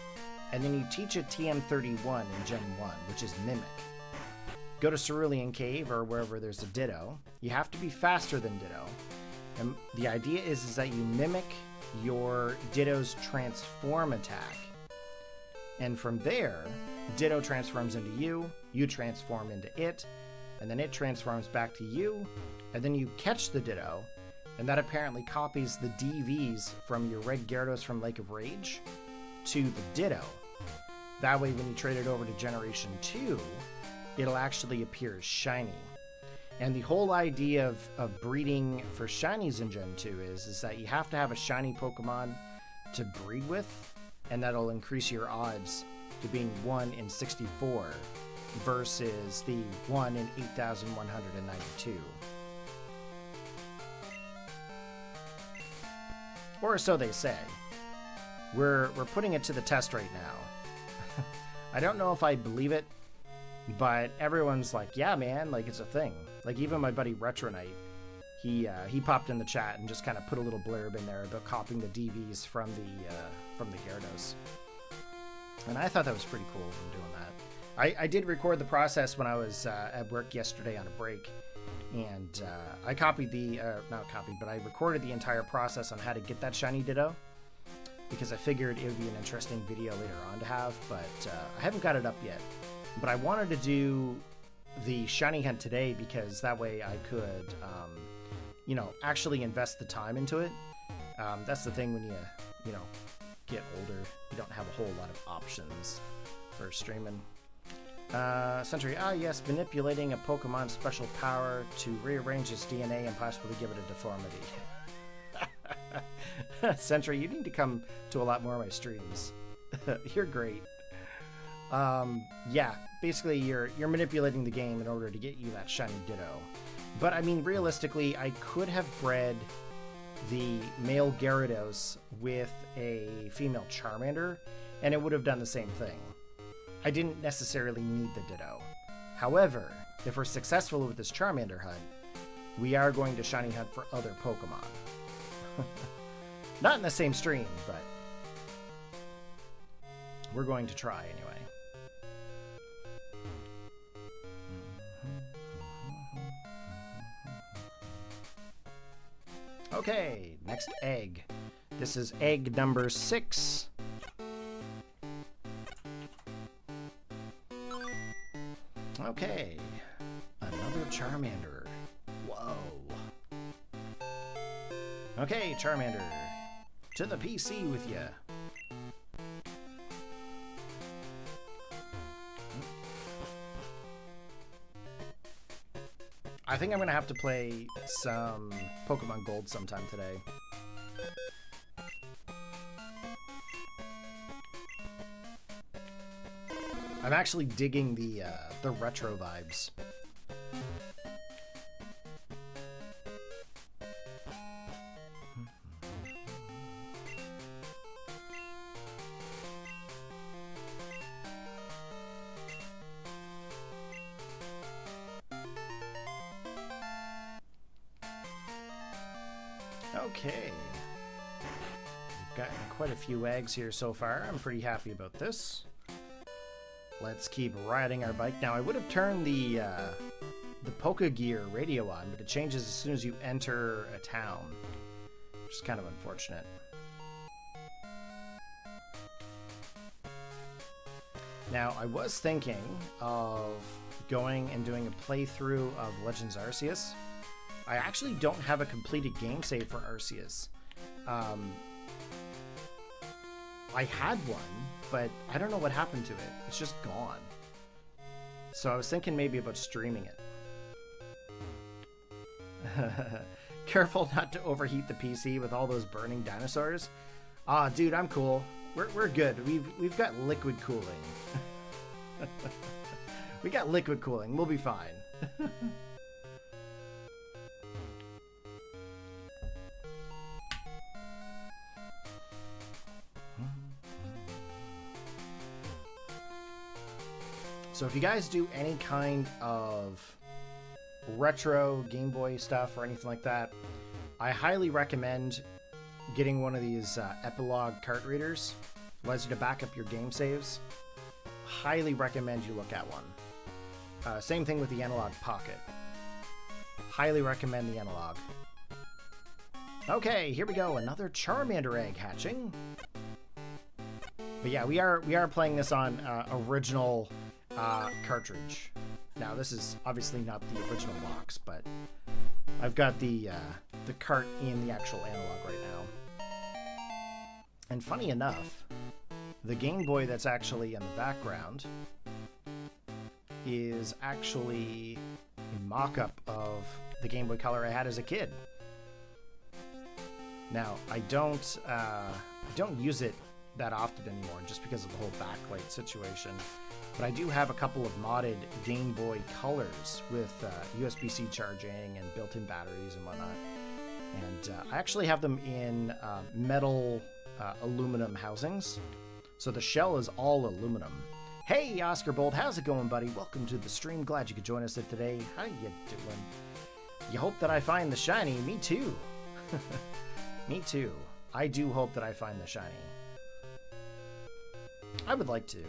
and then you teach it TM31 in Gen 1, which is Mimic. Go to Cerulean Cave or wherever there's a Ditto. You have to be faster than Ditto. And the idea is that you mimic your Ditto's transform attack. And from there, Ditto transforms into you, you transform into it, and then it transforms back to you, and then you catch the Ditto, and that apparently copies the DVs from your red Gyarados from Lake of Rage to the Ditto. That way, when you trade it over to Generation 2, it'll actually appear as shiny. And the whole idea of breeding for shinies in Gen 2 is that you have to have a shiny Pokemon to breed with, and that'll increase your odds to being 1 in 64 versus the 1 in 8,192. Or so they say. We're putting it to the test right now. I don't know if I believe it, but everyone's like, yeah, man, like it's a thing. Like even my buddy Retronite, he popped in the chat and just kind of put a little blurb in there about copying the DVs from the Gyarados. And I thought that was pretty cool from doing that. I did record the process when I was at work yesterday on a break, and I copied I recorded the entire process on how to get that shiny Ditto, because I figured it would be an interesting video later on to have, but I haven't got it up yet. But I wanted to do the shiny hunt today because that way I could, actually invest the time into it. That's the thing when you get older, you don't have a whole lot of options for streaming. Sentry, yes, manipulating a Pokemon's special power to rearrange its DNA and possibly give it a deformity. Sentry, you need to come to a lot more of my streams. You're great. Yeah, basically you're manipulating the game in order to get you that shiny Ditto. But I mean, realistically, I could have bred the male Gyarados with a female Charmander, and it would have done the same thing. I didn't necessarily need the Ditto. However, if we're successful with this Charmander hunt, we are going to shiny hunt for other Pokemon. Not in the same stream, but we're going to try anyway. Okay, next egg. This is egg number 6. Okay, another Charmander. Whoa. Okay, Charmander, to the PC with ya. I think I'm gonna have to play some Pokemon Gold sometime today. I'm actually digging the retro vibes. Okay. We've gotten quite a few eggs here so far. I'm pretty happy about this. Let's keep riding our bike. Now, I would have turned the the Pokegear radio on, but it changes as soon as you enter a town, which is kind of unfortunate. Now, I was thinking of going and doing a playthrough of Legends Arceus. I actually don't have a completed game save for Arceus. I had one, but I don't know what happened to it. It's just gone. So I was thinking maybe about streaming it. Careful not to overheat the PC with all those burning dinosaurs. Ah, dude, I'm cool. We're good. We've got liquid cooling. We got liquid cooling. We'll be fine. So if you guys do any kind of retro Game Boy stuff or anything like that, I highly recommend getting one of these Epilogue card readers. Allows you to back up your game saves. Highly recommend you look at one. Same thing with the Analog Pocket. Highly recommend the Analog. Okay, here we go. Another Charmander egg hatching. But yeah, we are playing this on original cartridge. Now this is obviously not the original box, but I've got the cart in the actual analog right now. And funny enough, the Game Boy that's actually in the background is actually a mock-up of the Game Boy Color I had as a kid. Now I don't use it that often anymore, just because of the whole backlight situation. But I do have a couple of modded Game Boy Colors with USB-C charging and built-in batteries and whatnot. And I actually have them in metal aluminum housings. So the shell is all aluminum. Hey, Oscar Bolt, how's it going, buddy? Welcome to the stream. Glad you could join us today. How you doing? You hope that I find the shiny? Me too. Me too. I do hope that I find the shiny. I would like to.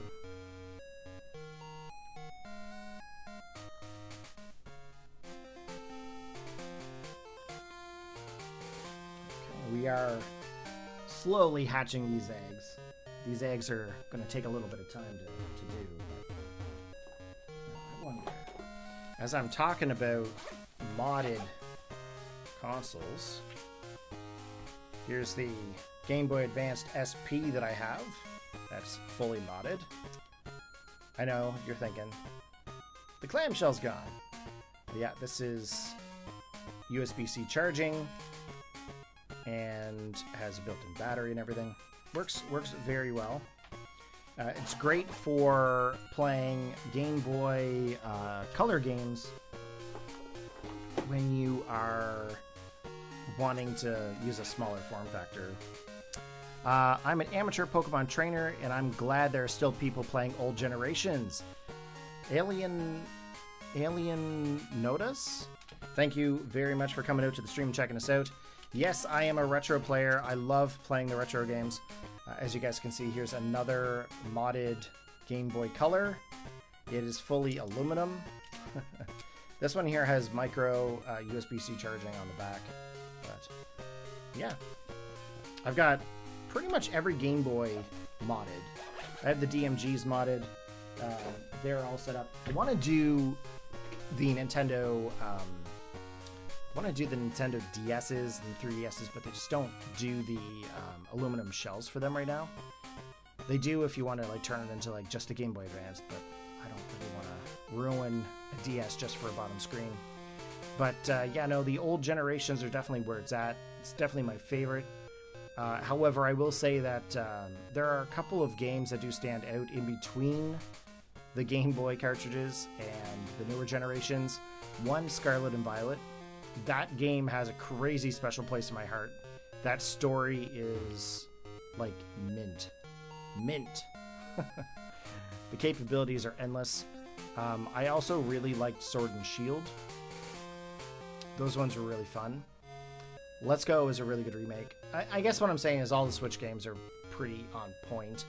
We are slowly hatching these eggs. These eggs are going to take a little bit of time to do. But I wonder, as I'm talking about modded consoles, here's the Game Boy Advanced SP that I have. That's fully modded. I know, you're thinking, the clamshell's gone. But yeah, this is USB-C charging and has a built-in battery and everything. Works very well. It's great for playing Game Boy Color games when you are wanting to use a smaller form factor. I'm an amateur Pokemon trainer, and I'm glad there are still people playing old generations. Alien Notice? Thank you very much for coming out to the stream and checking us out. Yes, I am a retro player. I love playing the retro games. As you guys can see, here's another modded Game Boy Color. It is fully aluminum. This one here has micro USB-C charging on the back. But yeah, I've got pretty much every Game Boy modded. I have the DMGs modded. They're all set up. I want to do the Nintendo DS's and 3DS's, but they just don't do the aluminum shells for them right now. They do if you want to like turn it into like just a Game Boy Advance, but I don't really want to ruin a DS just for a bottom screen. But yeah, no, the old generations are definitely where it's at. It's definitely my favorite. However, I will say that there are a couple of games that do stand out in between the Game Boy cartridges and the newer generations. One, Scarlet and Violet. That game has a crazy special place in my heart. That story is like mint. The capabilities are endless. I also really liked Sword and Shield. Those ones were really fun. Let's Go is a really good remake. I guess what I'm saying is all the Switch games are pretty on point.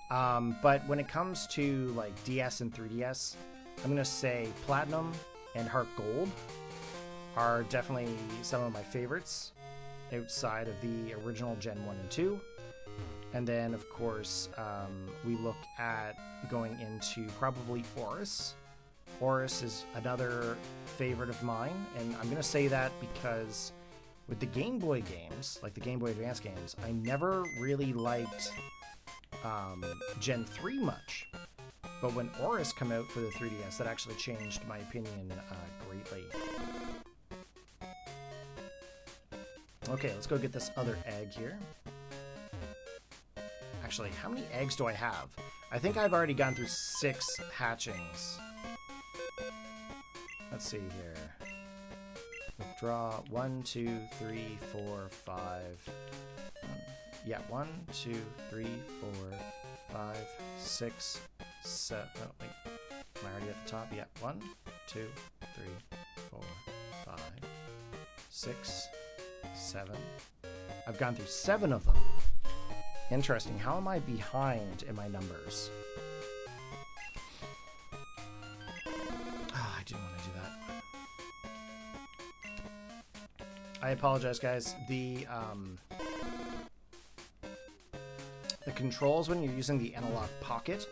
But when it comes to like DS and 3DS, I'm gonna say Platinum and Heart Gold are definitely some of my favorites outside of the original Gen 1 and 2. And then, of course, we look at going into probably Oris. Oris is another favorite of mine, and I'm going to say that because with the Game Boy games, like the Game Boy Advance games, I never really liked Gen 3 much. But when Oris came out for the 3DS, that actually changed my opinion greatly. Okay, let's go get this other egg here. Actually, how many eggs do I have? I think I've already gone through 6 hatchings. Let's see here. Withdraw 1, 2, 3, 4, 5. Yeah, 1, 2, 3, 4, 5, 6, 7. Oh, wait. Am I already at the top? Yeah. 1, 2, 3, 4, 5, 6, 7. I've gone through 7 of them. Interesting. How am I behind in my numbers? Oh, I didn't want to do that. I apologize, guys. The controls when you're using the analog pocket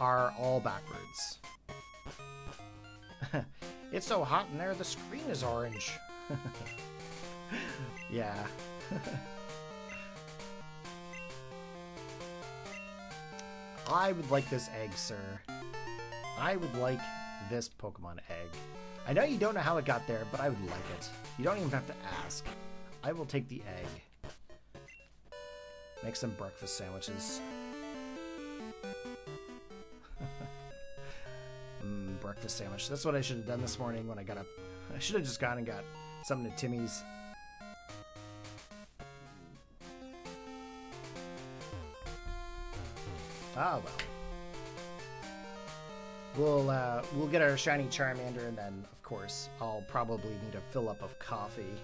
are all backwards. It's so hot in there, the screen is orange. Yeah. I would like this egg, sir. I would like this Pokemon egg. I know you don't know how it got there, but I would like it. You don't even have to ask. I will take the egg. Make some breakfast sandwiches. Breakfast sandwich. That's what I should have done this morning when I got up. I should have just gone and got something at Timmy's. Ah, well. We'll get our shiny Charmander, and then, of course, I'll probably need a fill up of coffee.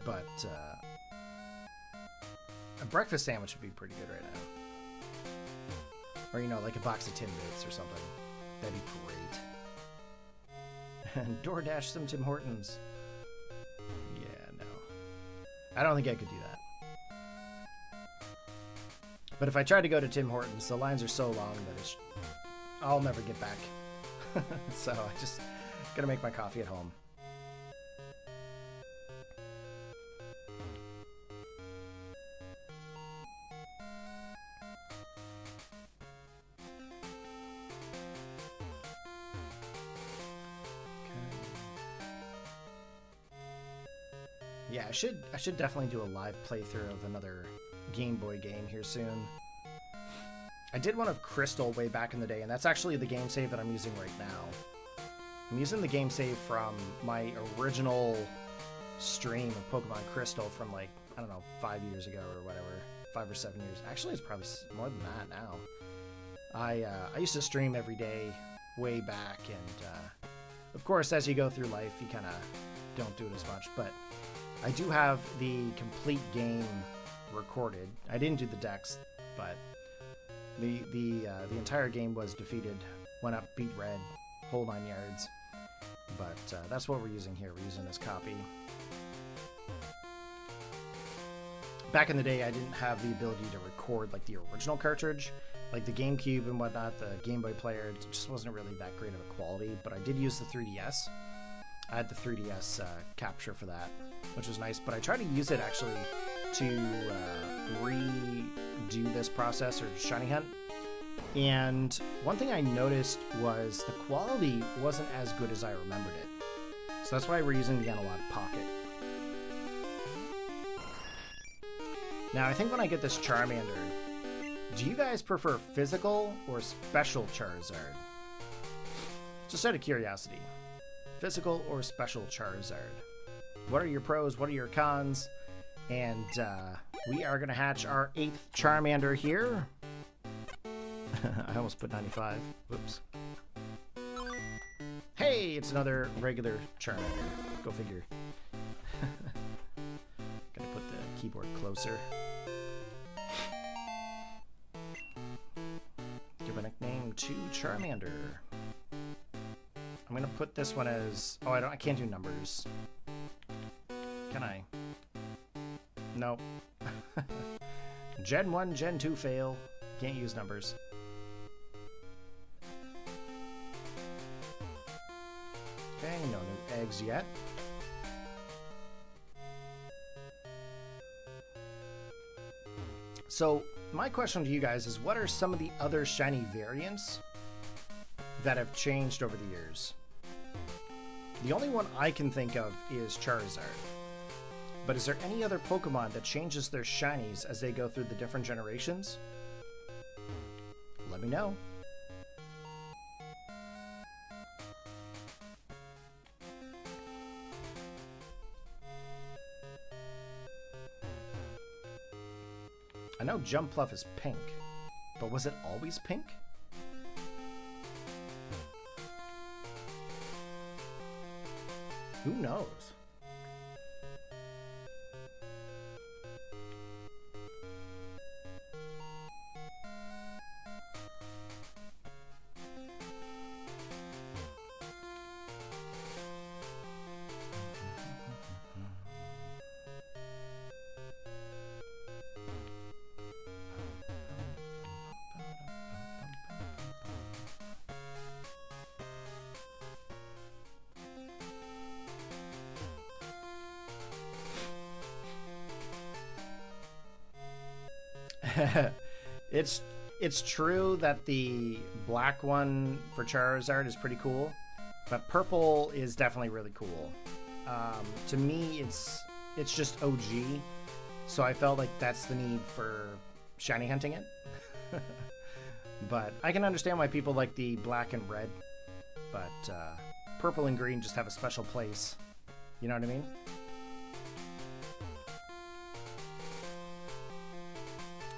But a breakfast sandwich would be pretty good right now. Or, you know, like a box of Timbits or something. That'd be great. And DoorDash some Tim Hortons. Yeah, no. I don't think I could do that. But if I try to go to Tim Hortons, the lines are so long that I'll never get back. So I just gotta make my coffee at home. Yeah, I should definitely do a live playthrough of another Game Boy game here soon. I did one of Crystal way back in the day, and that's actually the game save that I'm using right now. I'm using the game save from my original stream of Pokemon Crystal from, like, I don't know, 5 years ago or whatever. 5 or 7 years. Actually, it's probably more than that now. I used to stream every day way back, and of course, as you go through life, you kind of don't do it as much, but I do have the complete game recorded. I didn't do the Dex, but the entire game was defeated, went up, beat red, whole 9 yards. But that's what we're using here. We're using this copy. Back in the day, I didn't have the ability to record like the original cartridge, like the GameCube and whatnot. The Game Boy player, it just wasn't really that great of a quality. But I did use the 3DS. I had the 3DS capture for that, which was nice. But I tried to use it actually to redo this process or shiny hunt, and one thing I noticed was the quality wasn't as good as I remembered it, so that's why we're using the analog pocket. Now I think when I get this Charmander, do you guys prefer physical or special Charizard? Just out of curiosity, physical or special Charizard? What are your pros, what are your cons? And we are going to hatch our 8th Charmander here. I almost put 95. Whoops. Hey, it's another regular Charmander. Go figure. Gotta put the keyboard closer. Give a nickname to Charmander. I'm gonna put this one as... Oh, I can't do numbers. Can I? Nope. Gen 1, Gen 2 fail. Can't use numbers. Okay, no new eggs yet. So, my question to you guys is, what are some of the other shiny variants that have changed over the years? The only one I can think of is Charizard. But is there any other Pokemon that changes their shinies as they go through the different generations? Let me know. I know Jumpluff is pink, but was it always pink? Who knows? It's true that the black one for Charizard is pretty cool, but purple is definitely really cool. To me, it's just OG, so I felt like that's the need for shiny hunting it. But I can understand why people like the black and red, but purple and green just have a special place. You know what I mean?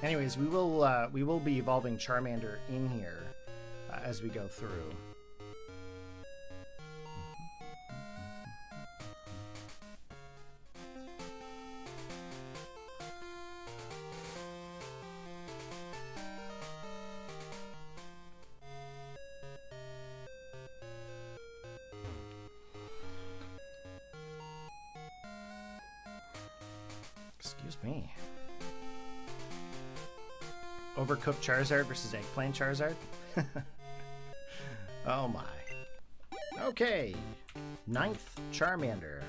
Anyways, we will be evolving Charmander in here as we go through. Excuse me. Overcooked Charizard versus Eggplant Charizard? Oh my. Okay. 9th Charmander.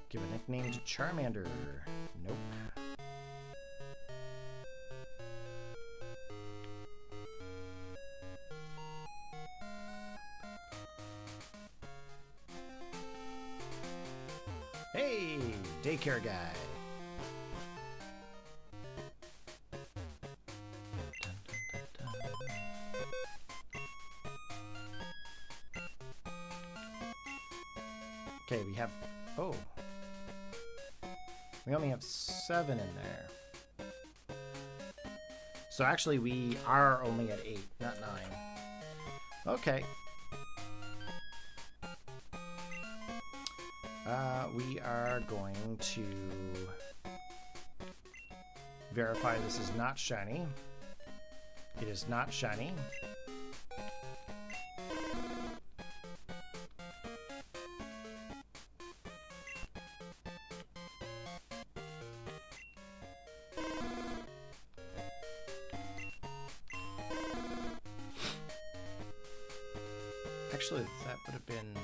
Give a nickname to Charmander. Nope. Hey, daycare guy. Okay, we have... Oh. We only have 7 in there. So actually we are only at 8, not 9. Okay. We are going to verify this is not shiny. It is not shiny. Actually, that would have been...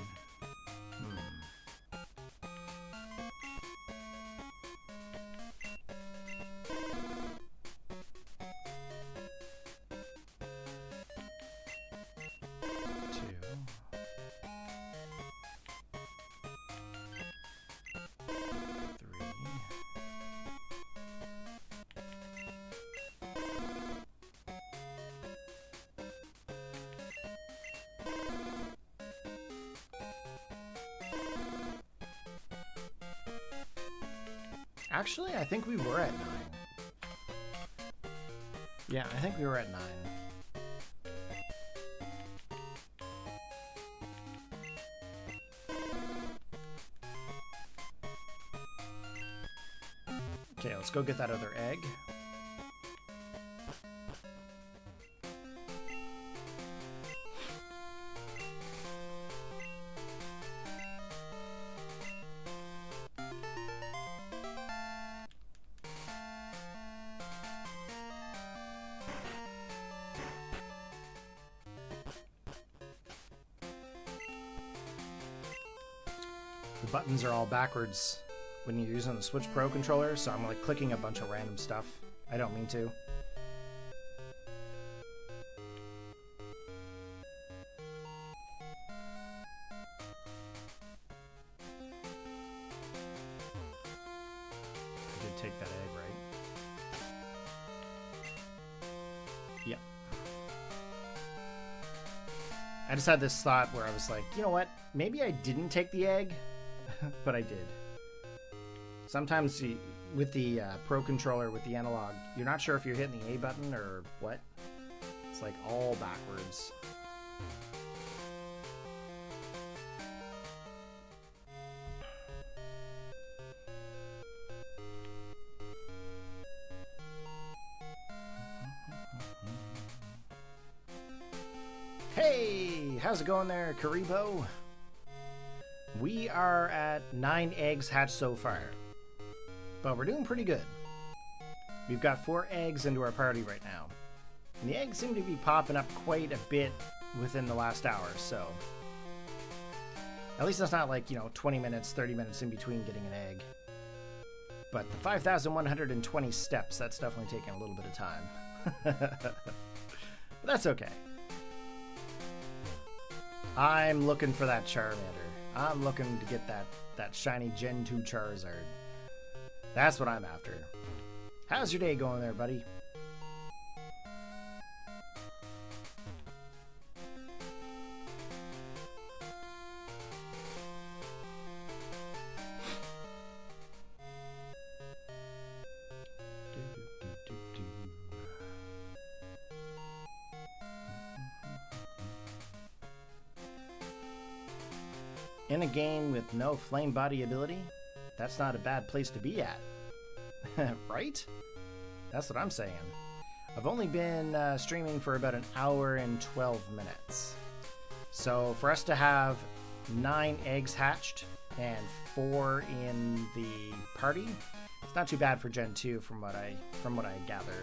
Actually, I think we were at 9. Yeah, I think we were at 9. Okay, let's go get that other egg. The buttons are all backwards when you're using the Switch Pro controller, so I'm like clicking a bunch of random stuff. I don't mean to. I did take that egg, right? Yep. I just had this thought where I was like, you know what? Maybe I didn't take the egg, but I did. Sometimes with the Pro controller, with the analog, you're not sure if you're hitting the A button or what. It's like all backwards. Hey, how's it going there, Karibo? We are at 9 eggs hatched so far, but we're doing pretty good. We've got 4 eggs into our party right now, and the eggs seem to be popping up quite a bit within the last hour, so at least it's not like, 20 minutes, 30 minutes in between getting an egg. But the 5,120 steps, that's definitely taking a little bit of time. But that's okay. I'm looking for that Charmander. I'm looking to get that shiny Gen 2 Charizard. That's what I'm after. How's your day going there, buddy? In a game with no flame body ability, that's not a bad place to be at. Right? That's what I'm saying. I've only been streaming for about an hour and 12 minutes. So for us to have 9 eggs hatched and 4 in the party, it's not too bad for Gen 2 from what I gather.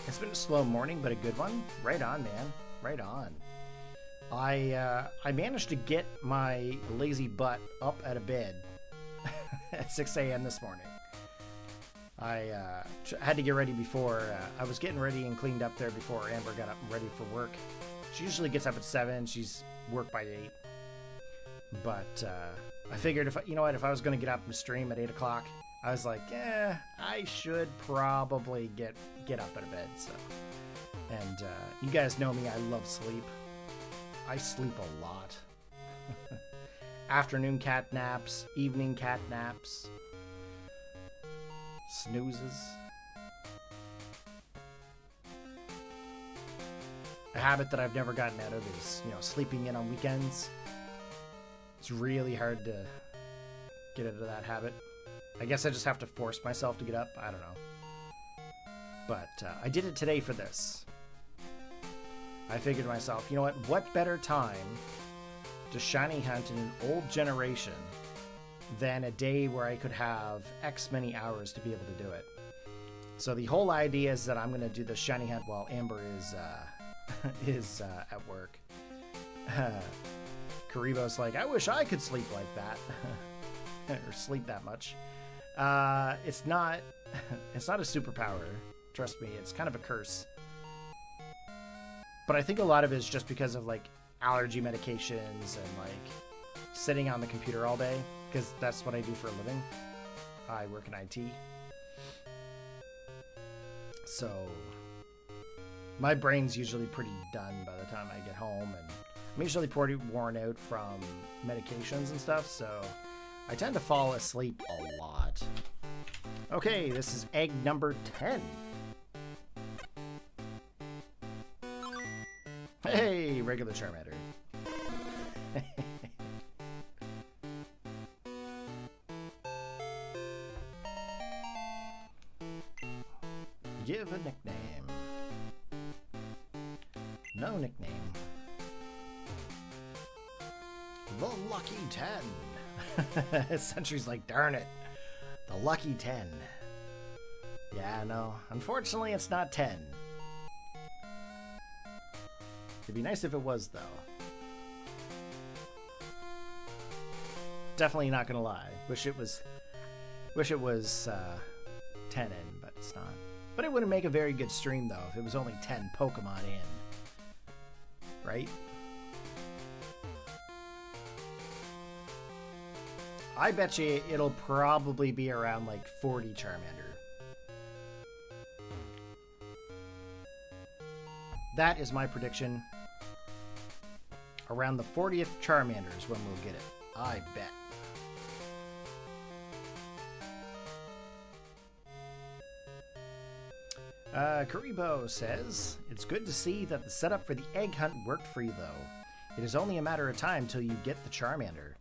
It's been a slow morning, but a good one. Right on, man. Right on. I managed to get my lazy butt up out of bed at 6 a.m. this morning. I had to get ready before, I was getting ready and cleaned up there before Amber got up and ready for work. She usually gets up at 7, she's worked by 8. But I figured if I was going to get up and stream at 8 o'clock, I was like, I should probably get up out of bed. So, and you guys know me, I love sleep. I sleep a lot. Afternoon cat naps, evening cat naps, snoozes. A habit that I've never gotten out of is, sleeping in on weekends. It's really hard to get out of that habit. I guess I just have to force myself to get up. I don't know. But I did it today for this. I figured to myself, you know what better time to shiny hunt in an old generation than a day where I could have X many hours to be able to do it. So the whole idea is that I'm going to do the shiny hunt while Amber is at work. Karibo's like, I wish I could sleep like that. Or sleep that much. It's not a superpower. Trust me, it's kind of a curse. But I think a lot of it is just because of allergy medications and sitting on the computer all day, because that's what I do for a living. I work in IT. So my brain's usually pretty done by the time I get home, and I'm usually pretty worn out from medications and stuff, so I tend to fall asleep a lot. Okay, this is egg number 10. Hey, regular Charmander. give a nickname? No nickname. The Lucky 10. Sentry's like, darn it. The Lucky 10. Yeah, no. Unfortunately, it's not 10. It'd be nice if it was, though. Definitely not gonna lie. Wish it was 10 in, but it's not. But it wouldn't make a very good stream, though, if it was only 10 Pokemon in. Right? I bet you it'll probably be around like 40 Charmander. That is my prediction. Around the 40th Charmander is when we'll get it. I bet. Karibo says, it's good to see that the setup for the egg hunt worked for you, though. It is only a matter of time till you get the Charmander.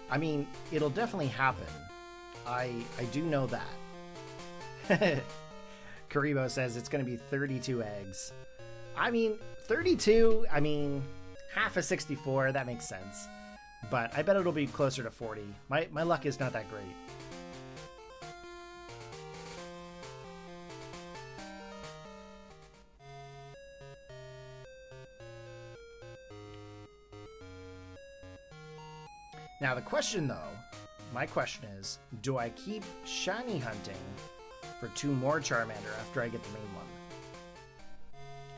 I mean, it'll definitely happen. I do know that. Karibo says it's going to be 32 eggs. I mean, 32, I mean, half of 64, that makes sense. But I bet it'll be closer to 40. My luck is not that great. Now the question, though, my question is, do I keep shiny hunting for 2 more Charmander after I get the main one?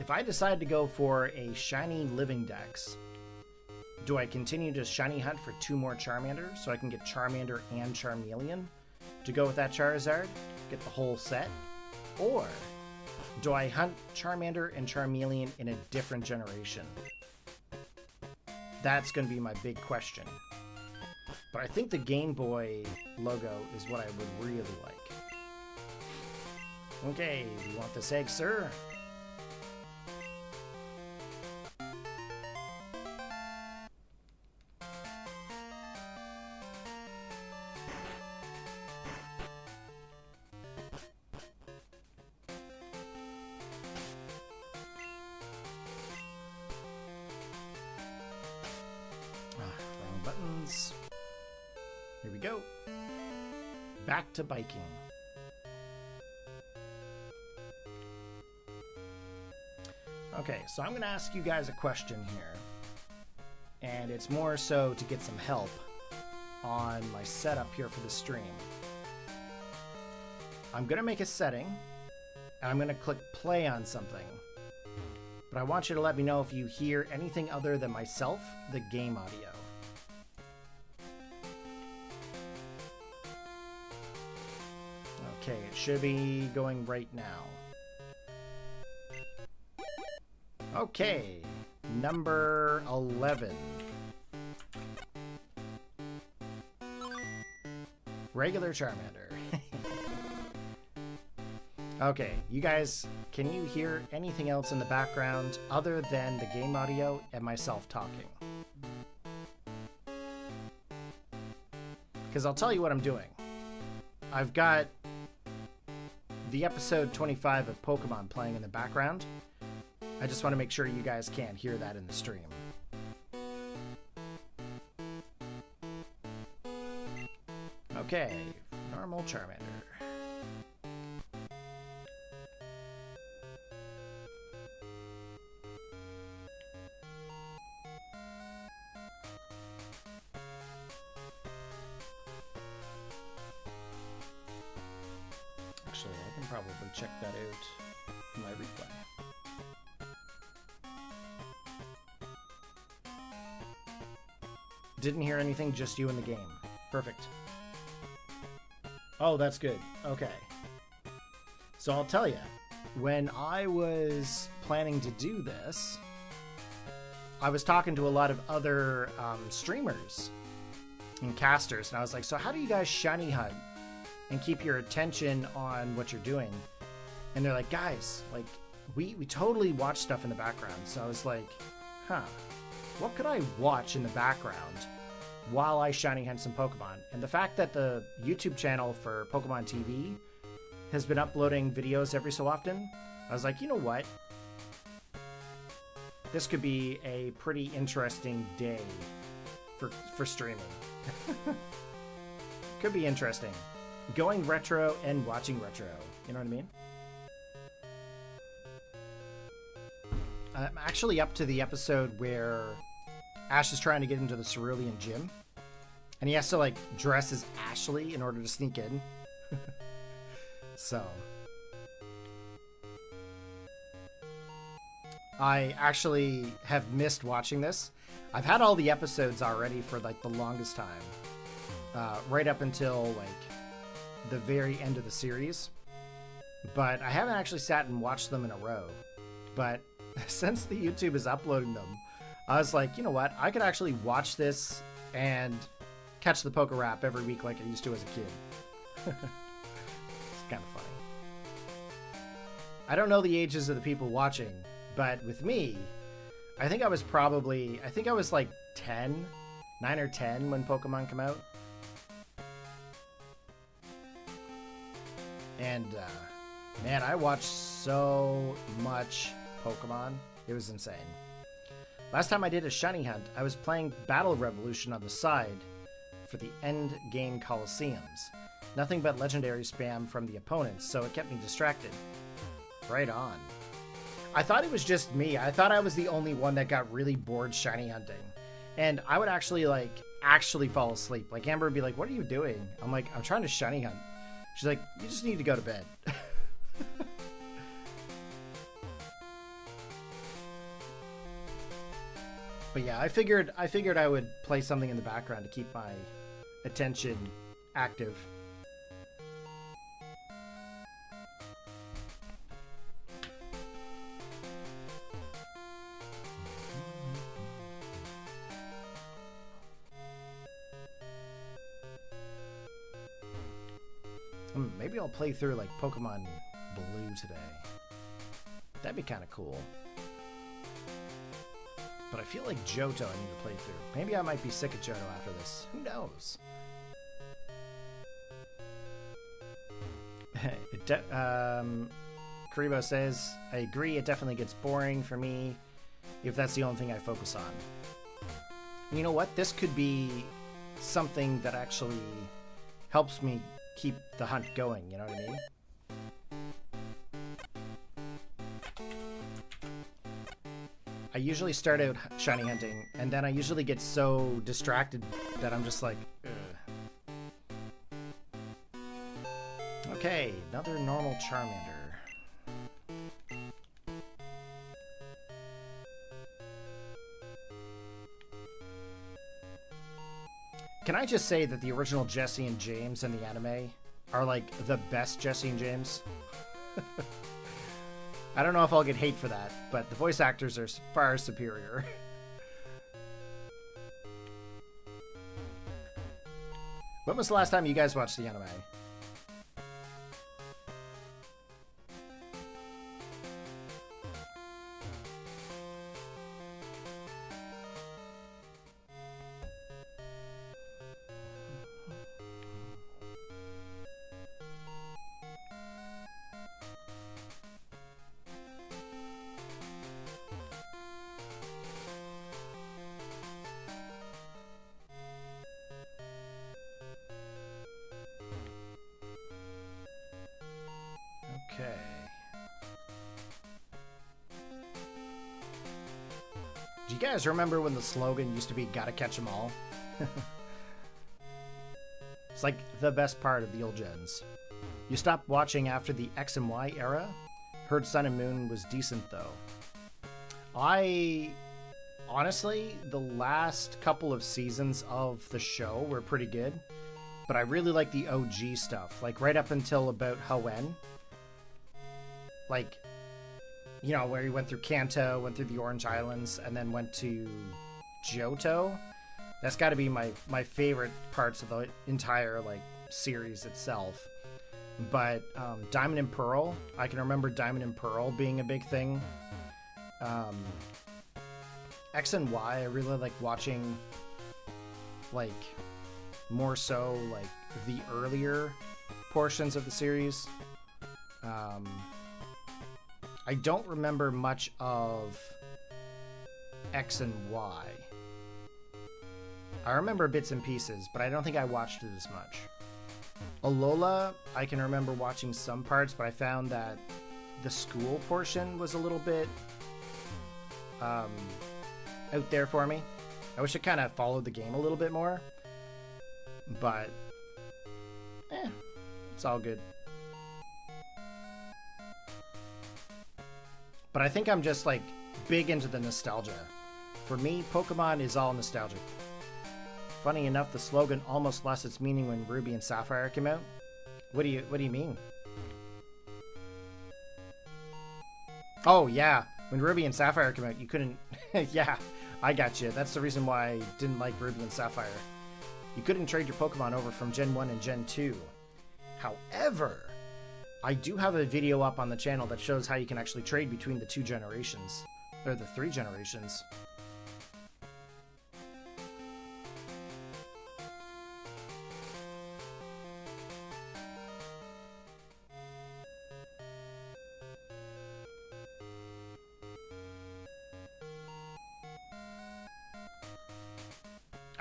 If I decide to go for a shiny Living Dex, do I continue to shiny hunt for 2 more Charmander so I can get Charmander and Charmeleon to go with that Charizard, get the whole set? Or do I hunt Charmander and Charmeleon in a different generation? That's going to be my big question. But I think the Game Boy logo is what I would really like. Okay, do you want this egg, sir? Wrong buttons. Here we go. Back to biking. Okay, so I'm going to ask you guys a question here. And it's more so to get some help on my setup here for the stream. I'm going to make a setting, and I'm going to click play on something. But I want you to let me know if you hear anything other than myself, the game audio. Okay, it should be going right now. Okay, number 11. Regular Charmander. Okay, you guys, can you hear anything else in the background other than the game audio and myself talking? Because I'll tell you what I'm doing. I've got the episode 25 of Pokemon playing in the background. I just want to make sure you guys can't hear that in the stream. Okay, normal Charmander. Actually, I can probably check that out in my replay. Didn't hear anything, just you in the game. Perfect. Oh, that's good. Okay. So I'll tell you, when I was planning to do this, I was talking to a lot of other streamers and casters, and I was like, so how do you guys shiny hunt and keep your attention on what you're doing? And they're like, guys, like, we totally watch stuff in the background. So I was like, huh, what could I watch in the background while I shiny hunt some Pokemon? And the fact that the YouTube channel for Pokemon TV has been uploading videos every so often, I was like, you know what? This could be a pretty interesting day for streaming. Could be interesting. Going retro and watching retro. You know what I mean? I'm actually up to the episode where Ash is trying to get into the Cerulean gym. And he has to, like, dress as Ashley in order to sneak in. So. I actually have missed watching this. I've had all the episodes already for, like, the longest time. Right up until, like, the very end of the series. But I haven't actually sat and watched them in a row. But since the YouTube is uploading them, I was like, you know what? I could actually watch this and catch the Poke Rap every week like I used to as a kid. It's kind of funny. I don't know the ages of the people watching, but with me, I think I was like 10, 9 or 10 when Pokemon came out. And, man, I watched so much Pokemon. It was insane. Last time I did a shiny hunt, I was playing Battle Revolution on the side for the end game Coliseums. Nothing but legendary spam from the opponents, so it kept me distracted. Right on. I thought it was just me. I thought I was the only one that got really bored shiny hunting. And I would actually fall asleep. Like, Amber would be like, what are you doing? I'm like, I'm trying to shiny hunt. She's like, you just need to go to bed. But yeah, I figured I would play something in the background to keep my attention active. Maybe I'll play through like Pokemon Blue today. That'd be kind of cool. But I feel like Johto I need to play through. Maybe I might be sick of Johto after this. Who knows? Karibo says, I agree, it definitely gets boring for me if that's the only thing I focus on. And you know what? This could be something that actually helps me keep the hunt going, you know what I mean? I usually start out shiny hunting, and then I usually get so distracted that I'm just like, ugh. Okay, another normal Charmander. Can I just say that the original Jesse and James in the anime are like the best Jesse and James? I don't know if I'll get hate for that, but the voice actors are far superior. When was the last time you guys watched the anime? Okay. Do you guys remember when the slogan used to be "Gotta catch 'em all"? It's like the best part of the old gens. You stopped watching after the X and Y era? Heard Sun and Moon was decent though. Honestly, the last couple of seasons of the show were pretty good, but I really like the OG stuff, like right up until about Hoenn. Like, you know, where he went through Kanto, went through the Orange Islands, and then went to Johto. That's got to be my favorite parts of the entire, like, series itself. But Diamond and Pearl, I can remember Diamond and Pearl being a big thing. X and Y, I really like watching, like, more so, like, the earlier portions of the series. I don't remember much of X and Y. I remember bits and pieces, but I don't think I watched it as much. Alola, I can remember watching some parts, but I found that the school portion was a little bit out there for me. I wish it kind of followed the game a little bit more, but it's all good. But I think I'm just like big into the nostalgia. For me, Pokemon is all nostalgic. Funny enough, the slogan almost lost its meaning when Ruby and Sapphire came out. What do you mean? Oh yeah, when Ruby and Sapphire came out, you couldn't. Yeah, I got you. That's the reason why I didn't like Ruby and Sapphire. You couldn't trade your Pokemon over from Gen 1 and Gen 2. However, I do have a video up on the channel that shows how you can actually trade between the 2 generations, or the 3 generations.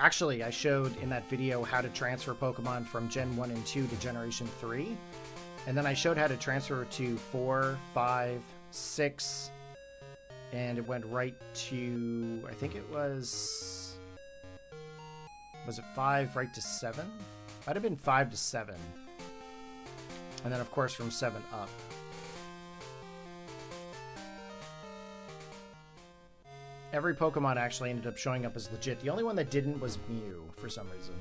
Actually, I showed in that video how to transfer Pokemon from Gen 1 and 2 to Generation 3. And then I showed how to transfer to 4, 5, 6. And it went right to, I think it was it 5 right to 7? Might have been 5 to 7. And then, of course, from 7 up. Every Pokemon actually ended up showing up as legit. The only one that didn't was Mew, for some reason.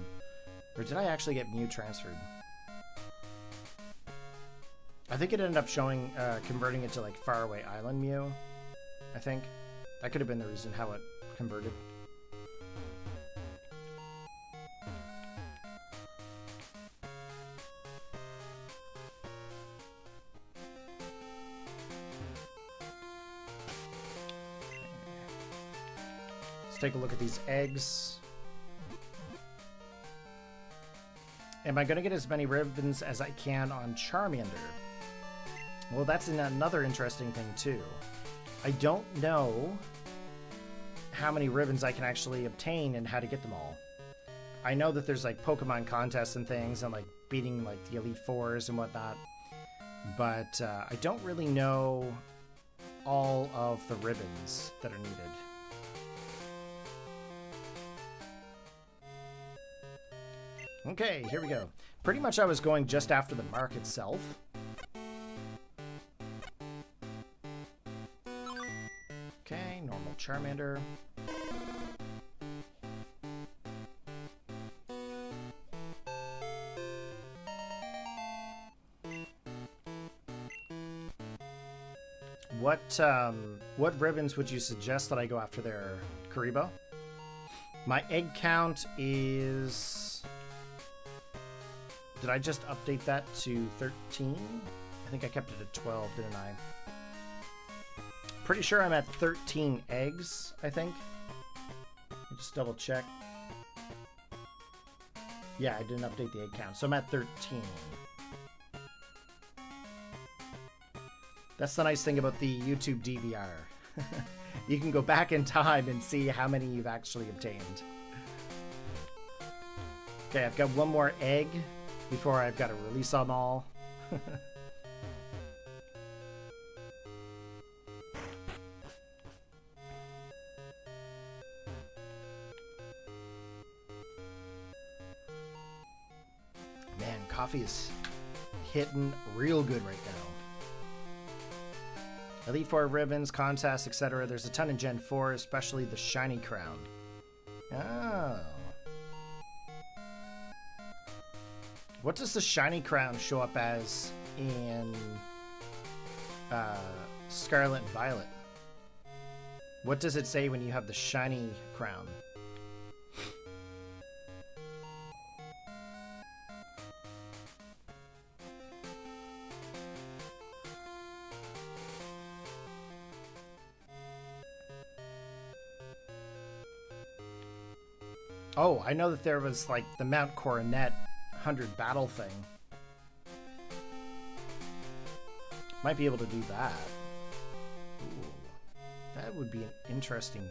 Or did I actually get Mew transferred? I think it ended up showing, converting it to, like, Faraway Island Mew, I think. That could have been the reason how it converted. Take a look at these eggs. Am I going to get as many ribbons as I can on Charmander? Well, that's another interesting thing too. I don't know how many ribbons I can actually obtain and how to get them all. I know that there's like Pokemon contests and things and like beating like the Elite Fours and whatnot, but I don't really know all of the ribbons that are needed. Okay, here we go. Pretty much I was going just after the mark itself. Okay, normal Charmander. What ribbons would you suggest that I go after there, Karibo? My egg count is... Did I just update that to 13? I think I kept it at 12, didn't I? Pretty sure I'm at 13 eggs, I think. Let me just double check. Yeah, I didn't update the egg count, so I'm at 13. That's the nice thing about the YouTube DVR. You can go back in time and see how many you've actually obtained. Okay, I've got one more egg before I've got to release them all. Man, coffee is hitting real good right now. Elite Four ribbons, contests, etc. There's a ton in Gen 4, especially the Shiny Crown. Oh. What does the Shiny Crown show up as in Scarlet and Violet? What does it say when you have the Shiny Crown? Oh, I know that there was like the Mount Coronet 100 battle thing. Might be able to do that. Ooh, that would be an interesting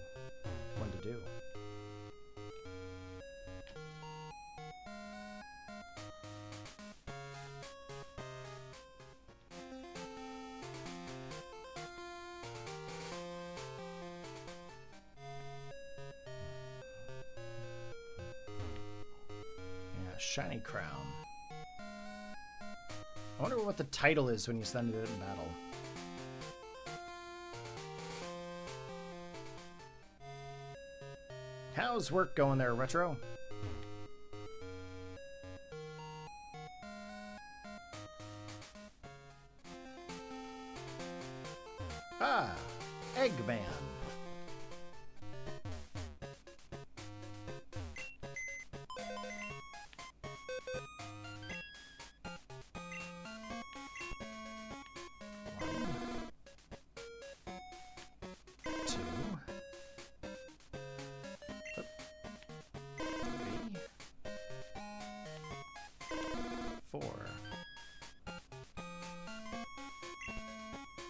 one to do. Shiny Crown. I wonder what the title is when you send it in battle. How's work going there, Retro? Ah, Eggman.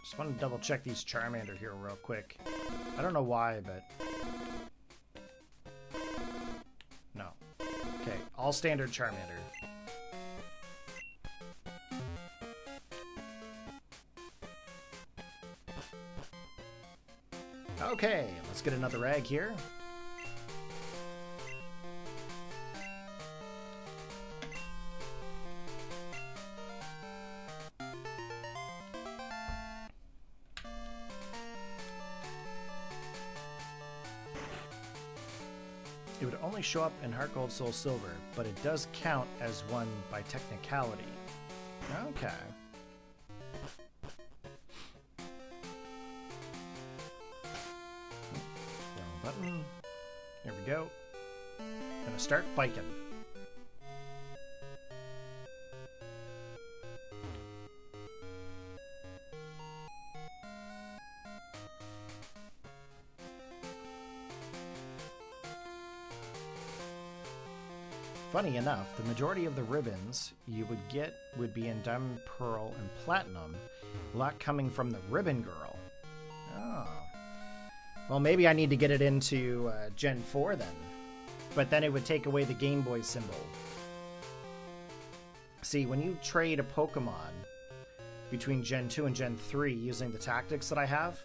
Just want to double check these Charmander here real quick. I don't know why, but... No. Okay, all standard Charmander. Okay, let's get another egg here. It would only show up in Heart Gold, Soul Silver, but it does count as one by technicality. Okay. Wrong button. There we go. Gonna start biking. Funny enough, the majority of the ribbons you would get would be in Diamond, Pearl, and Platinum, a lot coming from the Ribbon Girl. Oh. Well, maybe I need to get it into Gen 4 then. But then it would take away the Game Boy symbol. See, when you trade a Pokemon between Gen 2 and Gen 3 using the tactics that I have,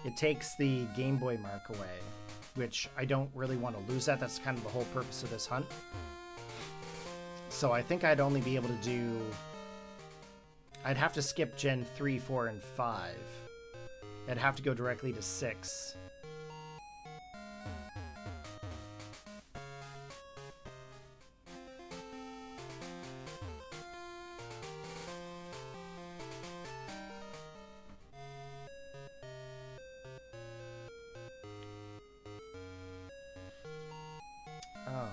it takes the Game Boy Mark away, which I don't really want to lose that. That's kind of the whole purpose of this hunt. So I think I'd only be able to do... I'd have to skip Gen 3, 4, and 5. I'd have to go directly to 6. Oh.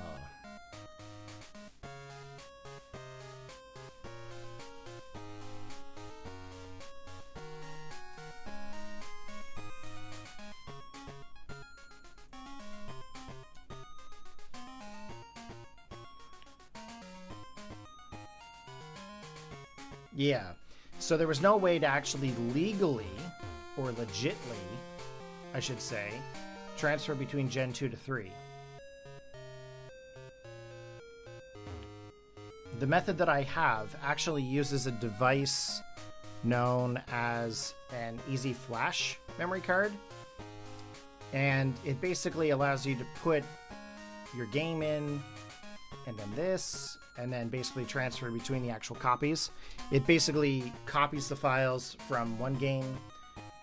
Yeah, so there was no way to actually legally, or legitly, I should say, transfer between Gen 2 to 3. The method that I have actually uses a device known as an Easy Flash memory card, and it basically allows you to put your game in, and then this, and then basically transfer between the actual copies. It basically copies the files from one game,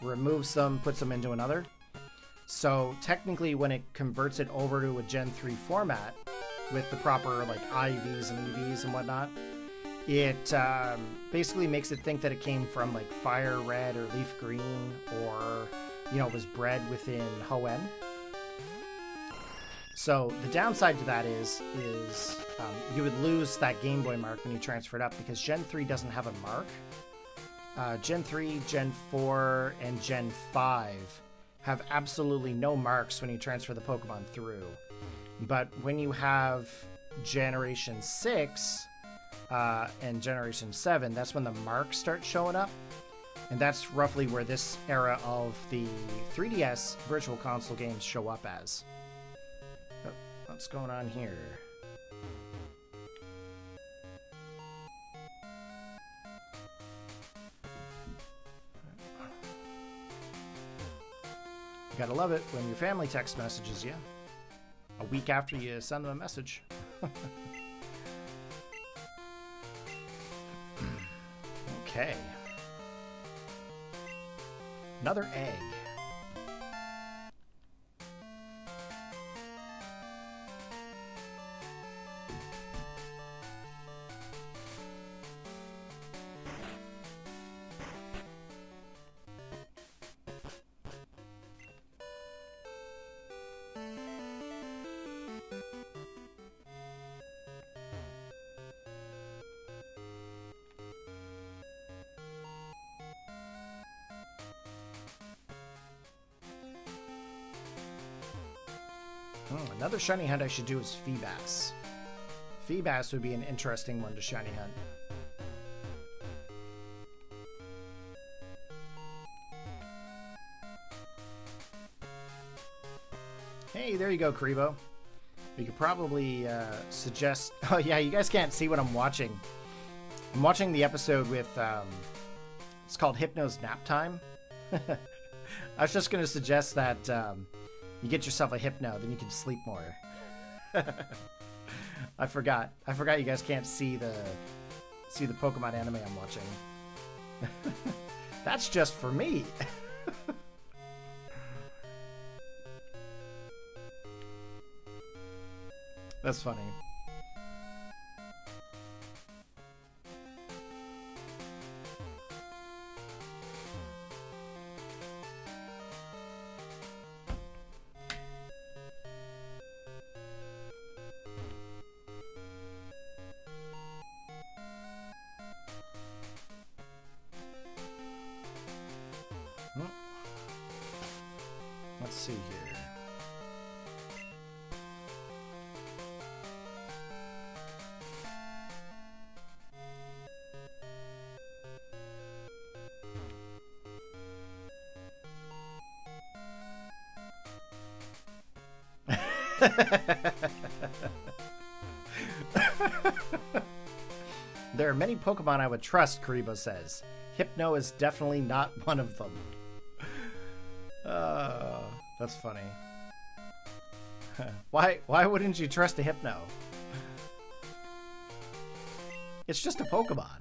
removes them, puts them into another. So technically when it converts it over to a Gen 3 format with the proper like IVs and EVs and whatnot, it basically makes it think that it came from like Fire Red or Leaf Green, or, you know, was bred within Hoenn. So the downside to that is you would lose that Game Boy Mark when you transfer it up, because Gen 3 doesn't have a mark. Gen 3, Gen 4, and Gen 5 have absolutely no marks when you transfer the Pokemon through. But when you have Generation 6 and Generation 7, that's when the marks start showing up. And that's roughly where this era of the 3DS Virtual Console games show up as. Oh, what's going on here? You gotta love it when your family text messages you a week after you send them a message. Okay. Another egg. Another shiny hunt I should do is Feebas. Feebas would be an interesting one to shiny hunt. Hey, there you go, Karibo. We could probably suggest... Oh yeah, you guys can't see what I'm watching. I'm watching the episode with... it's called Hypno's Nap Time. I was just going to suggest that... you get yourself a Hypno, then you can sleep more. I forgot you guys can't see the Pokemon anime I'm watching. That's just for me. That's funny. Let's see here. There are many Pokemon I would trust, Karibo says. Hypno is definitely not one of them. That's funny. Why wouldn't you trust a Hypno? It's just a Pokemon.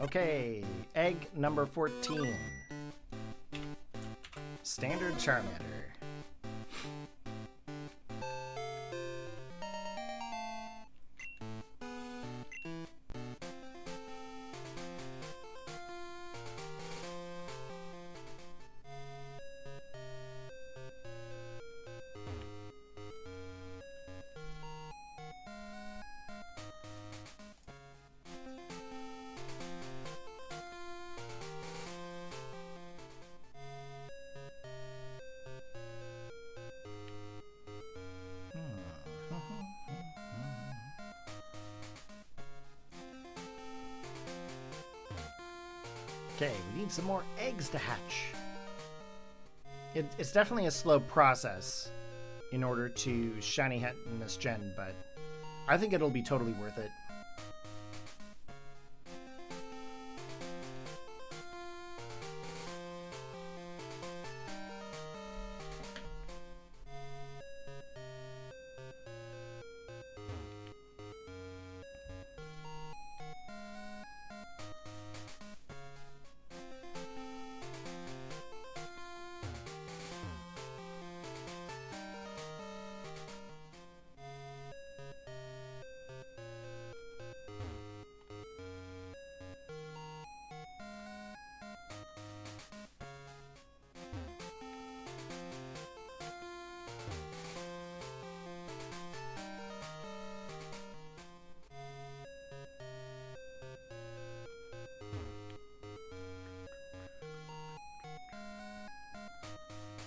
Okay, egg number 14. Standard Charmander. Okay, we need some more eggs to hatch. It's definitely a slow process in order to shiny hunt in this gen, but I think it'll be totally worth it.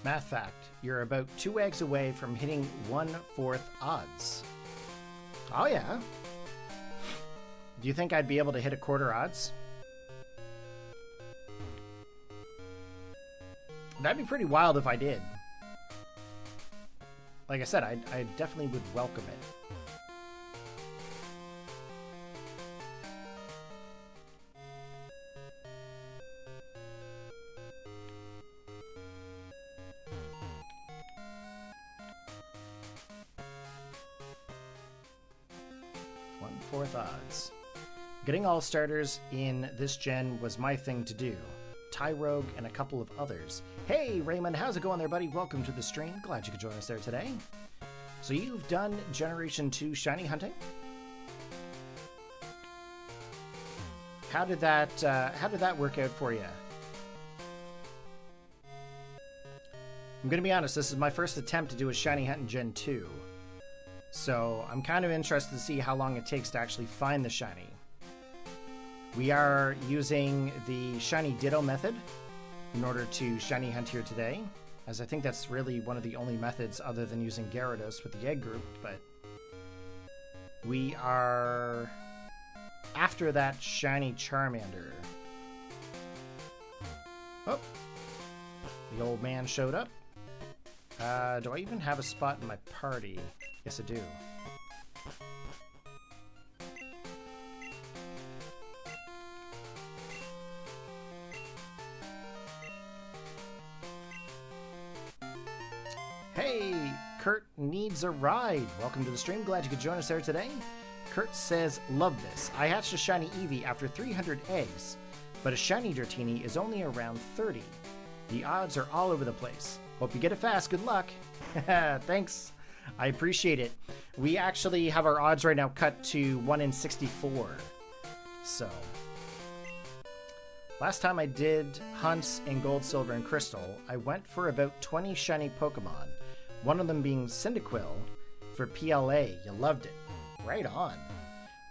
Math fact, you're about 2 eggs away from hitting 1/4 odds. Oh yeah. Do you think I'd be able to hit a quarter odds? That'd be pretty wild if I did. Like I said, I definitely would welcome it. One-fourth odds. Getting all starters in this gen was my thing to do. Tyrogue and a couple of others. Hey Raymond, how's it going there, buddy? Welcome to the stream. Glad you could join us there today. So you've done Generation 2 shiny hunting? How did that work out for you? I'm gonna be honest, this is my first attempt to do a shiny hunt in Gen 2. So I'm kind of interested to see how long it takes to actually find the shiny. We are using the Shiny Ditto method in order to shiny hunt here today, as I think that's really one of the only methods other than using Gyarados with the egg group, but we are after that shiny Charmander. Oh, the old man showed up. Do I even have a spot in my party? Yes, I do. Hey, Kurt needs a ride. Welcome to the stream. Glad you could join us there today. Kurt says, love this. I hatched a shiny Eevee after 300 eggs, but a shiny Dratini is only around 30. The odds are all over the place. Hope you get it fast. Good luck. Thanks. I appreciate it. We actually have our odds right now cut to 1 in 64. So, last time I did hunts in Gold, Silver, and Crystal, I went for about 20 shiny Pokemon. One of them being Cyndaquil for PLA. You loved it. Right on.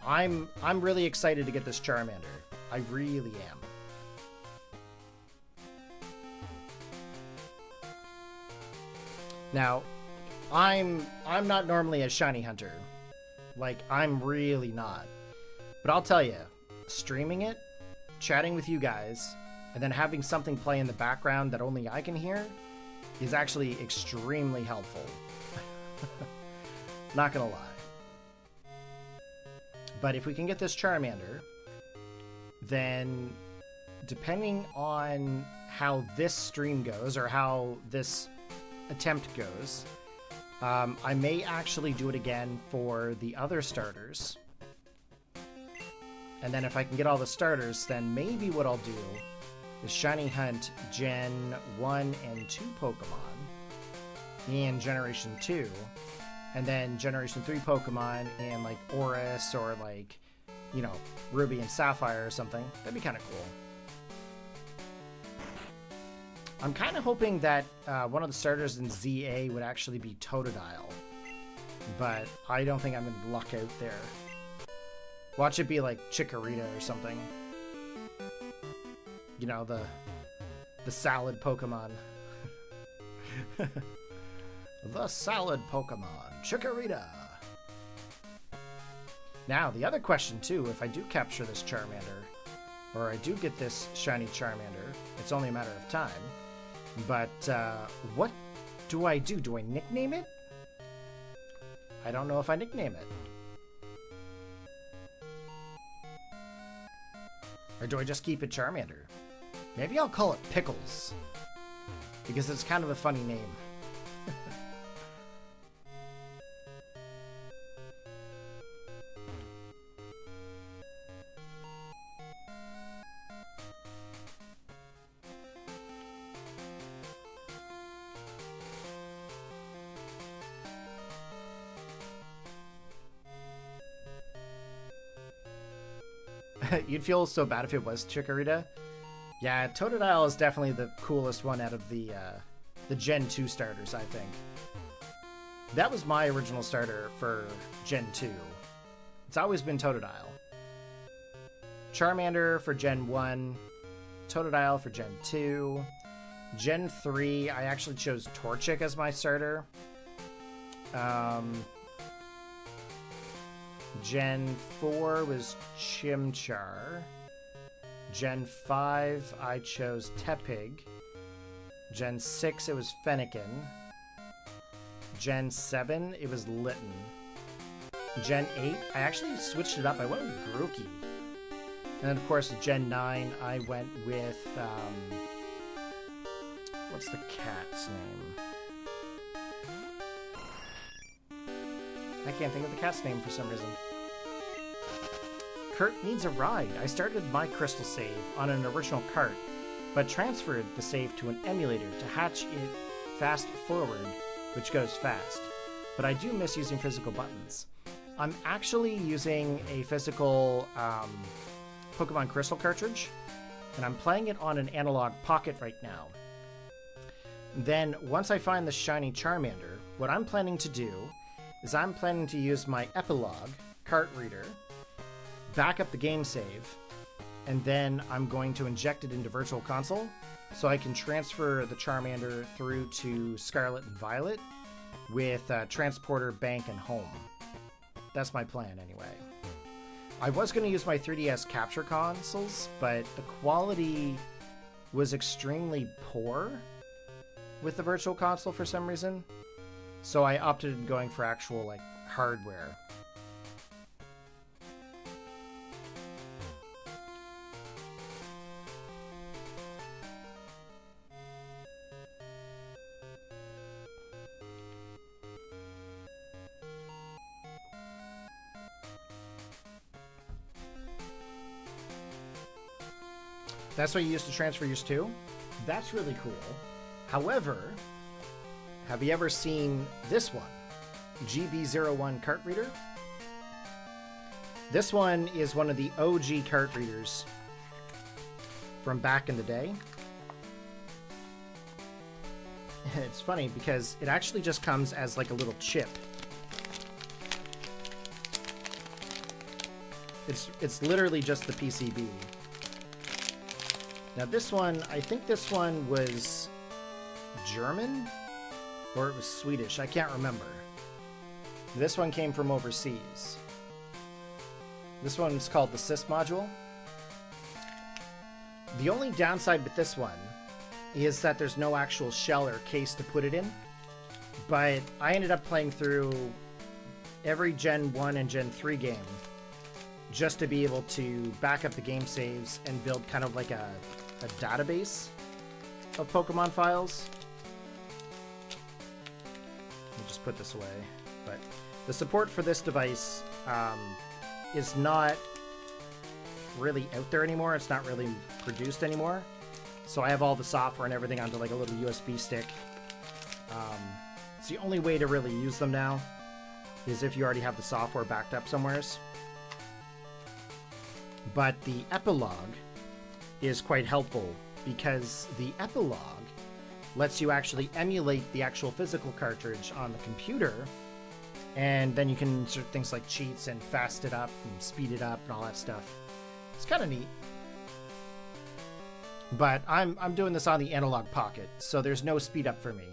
I'm really excited to get this Charmander. I really am. Now, I'm not normally a shiny hunter. Like, I'm really not. But I'll tell you, streaming it, chatting with you guys, and then having something play in the background that only I can hear is actually extremely helpful. Not gonna lie. But if we can get this Charmander, then depending on how this stream goes, or how this attempt goes, I may actually do it again for the other starters. And then if I can get all the starters, then maybe what I'll do is shiny hunt Gen 1 and 2 Pokemon in Generation 2. And then Generation 3 Pokemon in like Rarest or like, you know, Ruby and Sapphire or something. That'd be kind of cool. I'm kind of hoping that one of the starters in ZA would actually be Totodile. But I don't think I'm going to luck out there. Watch it be like Chikorita or something. You know, the salad Pokemon. The salad Pokemon, Chikorita. Now, the other question too, if I do capture this Charmander, or I do get this shiny Charmander, it's only a matter of time. But what do I do? Do I nickname it? I don't know if I nickname it. Or do I just keep it Charmander? Maybe I'll call it Pickles, because it's kind of a funny name. You'd feel so bad if it was Chikorita. Yeah, Totodile is definitely the coolest one out of the Gen 2 starters, I think. That was my original starter for Gen 2. It's always been Totodile. Charmander for Gen 1, Totodile for Gen 2. Gen 3, I actually chose Torchic as my starter. Gen 4 was Chimchar. Gen 5, I chose Tepig. Gen 6, it was Fennekin. Gen 7, it was Litten. Gen 8, I actually switched it up. I went with Grookey. And then, of course, Gen 9, I went with, what's the cat's name? I can't think of the cat's name for some reason. Kurt needs a ride. I started my crystal save on an original cart, but transferred the save to an emulator to hatch it fast forward, which goes fast. But I do miss using physical buttons. I'm actually using a physical Pokemon Crystal cartridge, and I'm playing it on an analog pocket right now. Then, once I find the shiny Charmander, what I'm planning to do is I'm planning to use my Epilogue cart reader, back up the game save, and then I'm going to inject it into Virtual Console so I can transfer the Charmander through to Scarlet and Violet with Transporter, Bank, and Home. That's my plan anyway. I was going to use my 3DS capture consoles, but the quality was extremely poor with the Virtual Console for some reason, so I opted in going for actual like hardware. That's what you used to transfer yours to? That's really cool. However, have you ever seen this one? GB01 cart reader? This one is one of the OG cart readers from back in the day. It's funny because it actually just comes as like a little chip. It's literally just the PCB. Now this one, I think this one was German or it was Swedish. I can't remember. This one came from overseas. This one's called the SYS module. The only downside with this one is that there's no actual shell or case to put it in. But I ended up playing through every Gen 1 and Gen 3 game just to be able to back up the game saves and build kind of like a database of Pokemon files. Let me just put this away. But the support for this device is not really out there anymore. It's not really produced anymore. So I have all the software and everything onto like a little USB stick. It's the only way to really use them now is if you already have the software backed up somewheres. But the Epilogue is quite helpful because the Epilogue lets you actually emulate the actual physical cartridge on the computer, and then you can insert things like cheats and fast it up and speed it up and all that stuff. It's kind of neat. But I'm doing this on the analog pocket, so there's no speed up for me.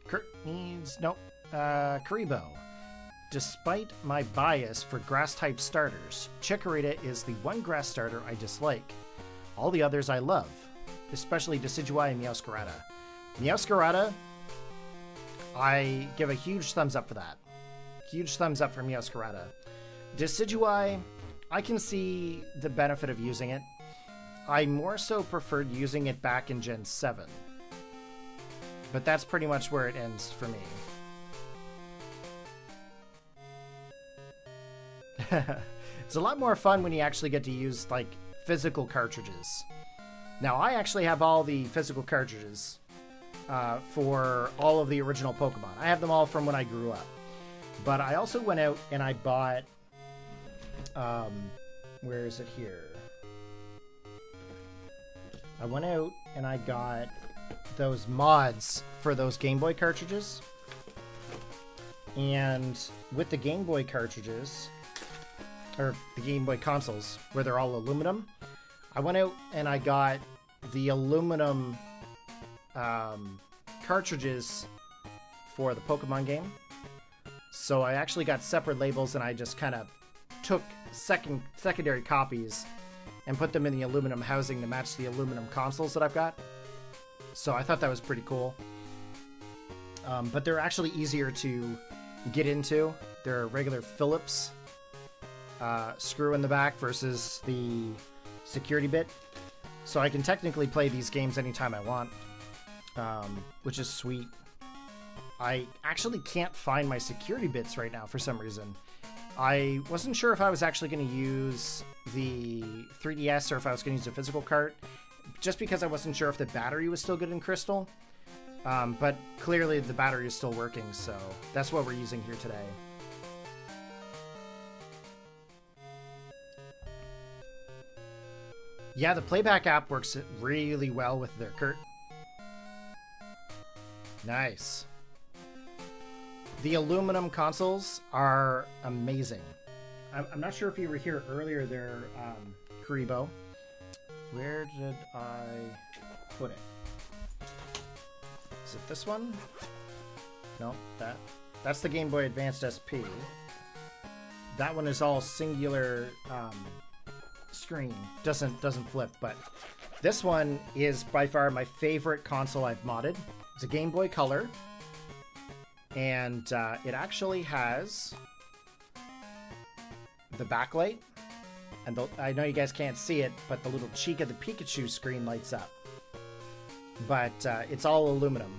Kurt needs... Nope. Karibo. Despite my bias for grass-type starters, Chikorita is the one grass starter I dislike. All the others I love, especially Decidueye and Meowscarada. Meowscarada, I give a huge thumbs up for that. Huge thumbs up for Meowscarada. Decidueye, I can see the benefit of using it. I more so preferred using it back in Gen 7. But that's pretty much where it ends for me. It's a lot more fun when you actually get to use, like, physical cartridges. Now, I actually have all the physical cartridges for all of the original Pokemon. I have them all from when I grew up. But I also went out and I bought... where is it here? I went out and I got those mods for those Game Boy cartridges. And with the Game Boy cartridges, or the Game Boy consoles, where they're all aluminum, I went out and I got the aluminum cartridges for the Pokemon game. So I actually got separate labels, and I just kind of took secondary copies and put them in the aluminum housing to match the aluminum consoles that I've got. So I thought that was pretty cool. But they're actually easier to get into. They're a regular Phillips screw in the back versus the security bit. So I can technically play these games anytime I want, which is sweet. I actually can't find my security bits right now for some reason. I wasn't sure if I was actually going to use the 3DS or if I was going to use a physical cart, just because I wasn't sure if the battery was still good in Crystal. But clearly the battery is still working, so that's what we're using here today. Yeah, the Playback app works really well with their cart. Nice. The aluminum consoles are amazing. I'm not sure if you were here earlier there, Karibo. Where did I put it? Is it this one? No, that's the Game Boy Advanced SP. That one is all singular screen. Doesn't flip, but this one is by far my favorite console I've modded. It's a Game Boy Color. And it actually has the backlight, and I know you guys can't see it, but the little cheek of the Pikachu screen lights up. But it's all aluminum.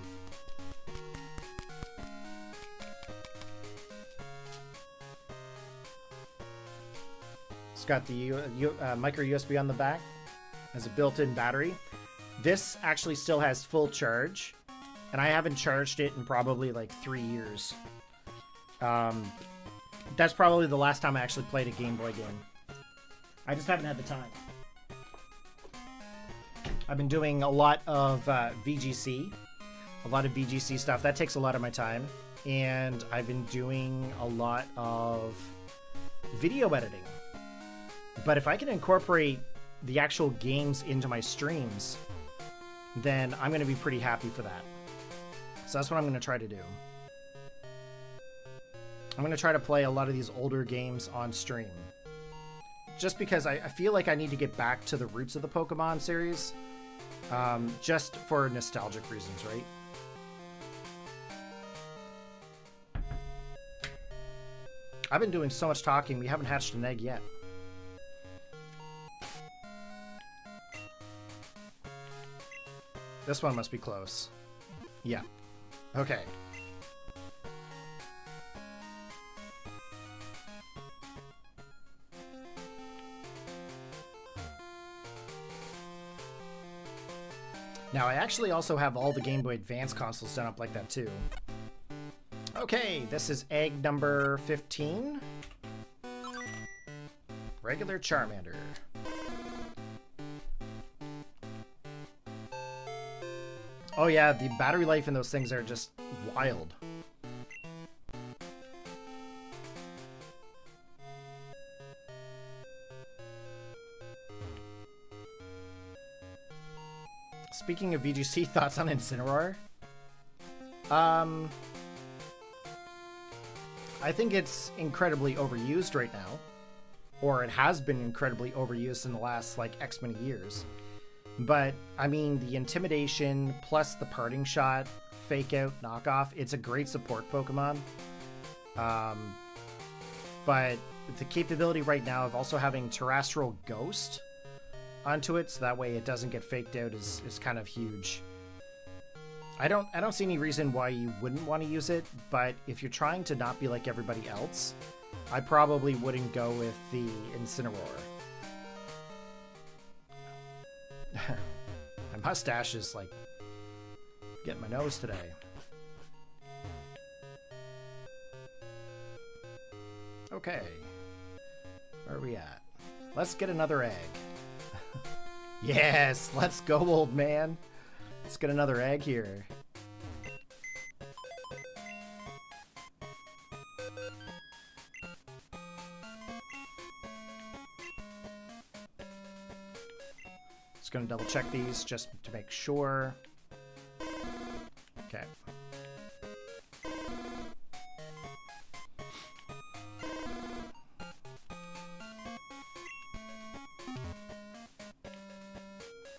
It's got the micro USB on the back, has a built-in battery. This actually still has full charge. And I haven't charged it in probably like 3 years. That's probably the last time I actually played a Game Boy game. I just haven't had the time. I've been doing a lot of VGC. A lot of VGC stuff. That takes a lot of my time. And I've been doing a lot of video editing. But if I can incorporate the actual games into my streams, then I'm going to be pretty happy for that. So that's what I'm going to try to do. I'm going to try to play a lot of these older games on stream. Just because I feel like I need to get back to the roots of the Pokemon series. Just for nostalgic reasons, right? I've been doing so much talking, we haven't hatched an egg yet. This one must be close. Yeah. Okay. Now, I actually also have all the Game Boy Advance consoles done up like that, too. Okay, this is egg number 15. Regular Charmander. Oh yeah, the battery life in those things are just wild. Speaking of VGC, thoughts on Incineroar? I think it's incredibly overused right now. Or it has been incredibly overused in the last, like, X many years. But, I mean, the Intimidation plus the Parting Shot, Fake Out, Knockoff, it's a great support Pokemon. But the capability right now of also having Terrestrial Ghost onto it, so that way it doesn't get faked out, is kind of huge. I don't see any reason why you wouldn't want to use it, but if you're trying to not be like everybody else, I probably wouldn't go with the Incineroar. My mustache is like getting my nose today. Okay, where are we at? Let's get another egg. Yes, let's go, old man. Let's get another egg here. Just going to double check these just to make sure. Okay.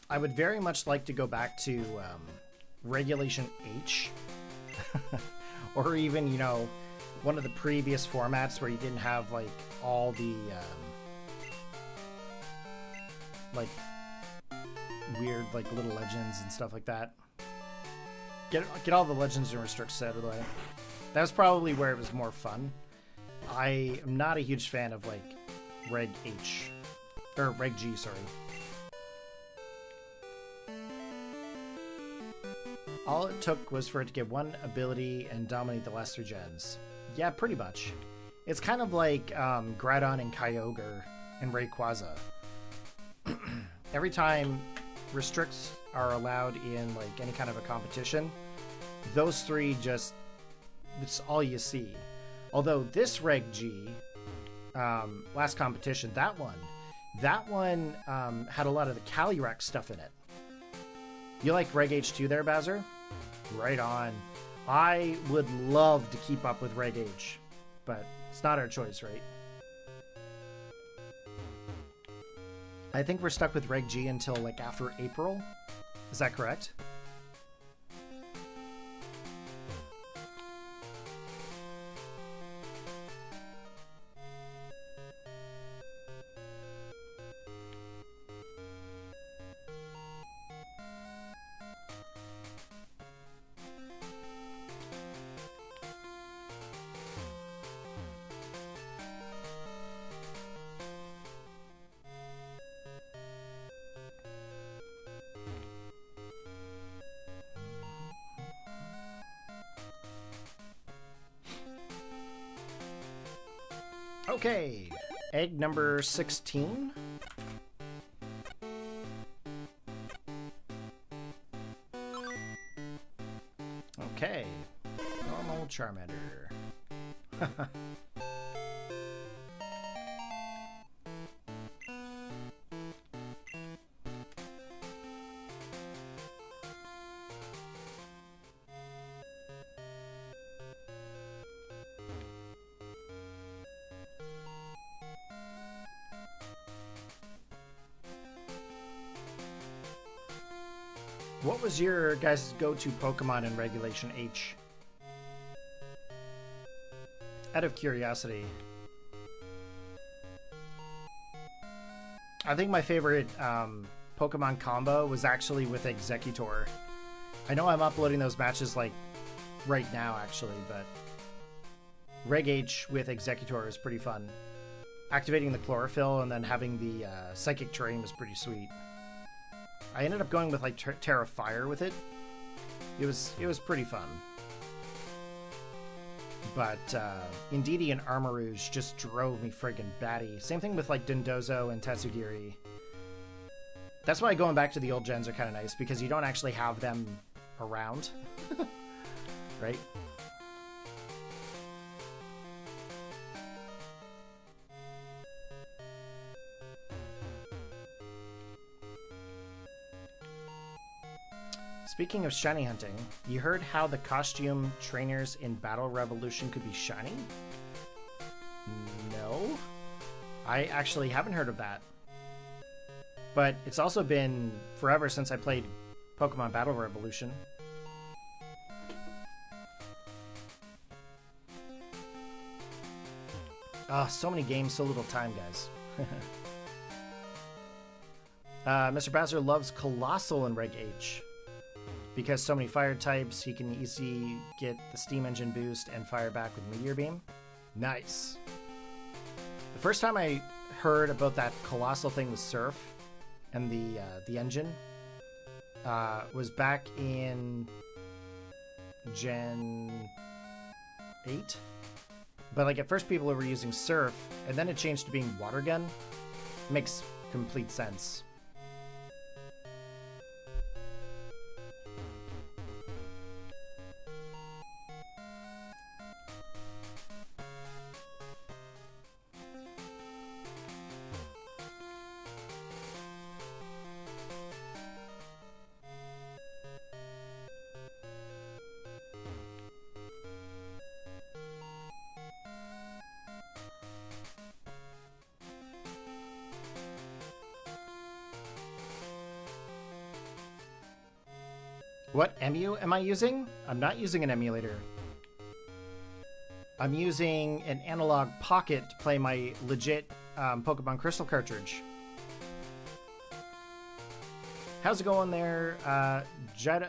I would very much like to go back to Regulation H. Or even, you know, one of the previous formats where you didn't have, like, all the, like, weird, like, little legends and stuff like that. Get all the legends and restricts out of the way. That was probably where it was more fun. I am not a huge fan of, like, Reg H. Or Reg G, sorry. All it took was for it to get one ability and dominate the last 3 gens. Yeah, pretty much. It's kind of like Groudon and Kyogre and Rayquaza. Every time restricts are allowed in like any kind of a competition, those 3 just, it's all you see. Although this Reg G, last competition, that one had a lot of the Calyrex stuff in it. You like Reg H2 there, Bowser? Right on. I would love to keep up with Reg H, but it's not our choice, right? I think we're stuck with Reg G until like after April. Is that correct? Okay, egg number 16. Okay, normal Charmander. What was your guys' go-to Pokemon in Regulation H? Out of curiosity. I think my favorite Pokemon combo was actually with Executor. I know I'm uploading those matches like right now actually, but Reg H with Executor is pretty fun. Activating the Chlorophyll and then having the Psychic Terrain was pretty sweet. I ended up going with like Terra Fire with it. It was pretty fun. But Indeedee and Armarouge just drove me friggin' batty. Same thing with like Dondozo and Tetsugiri. That's why going back to the old gens are kind of nice, because you don't actually have them around. Right? Speaking of shiny hunting, you heard how the costume trainers in Battle Revolution could be shiny? No? I actually haven't heard of that. But it's also been forever since I played Pokemon Battle Revolution. Ah, so many games, so little time, guys. Mr. Bowser loves Colossal in Reg H. Because so many fire types, he can easily get the Steam Engine boost and fire back with Meteor Beam. Nice. The first time I heard about that Colossal thing with Surf and the engine was back in Gen 8. But like at first people were using Surf, and then it changed to being Water Gun. Makes complete sense. What emu am I using? I'm not using an emulator. I'm using an analog pocket to play my legit Pokemon Crystal cartridge. How's it going there, Jide?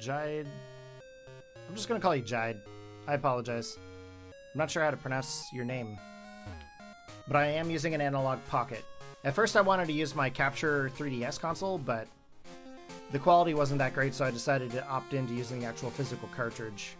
I'm just gonna call you Jide. I apologize. I'm not sure how to pronounce your name. But I am using an analog pocket. At first I wanted to use my Capture 3DS console, but the quality wasn't that great, so I decided to opt into using the actual physical cartridge.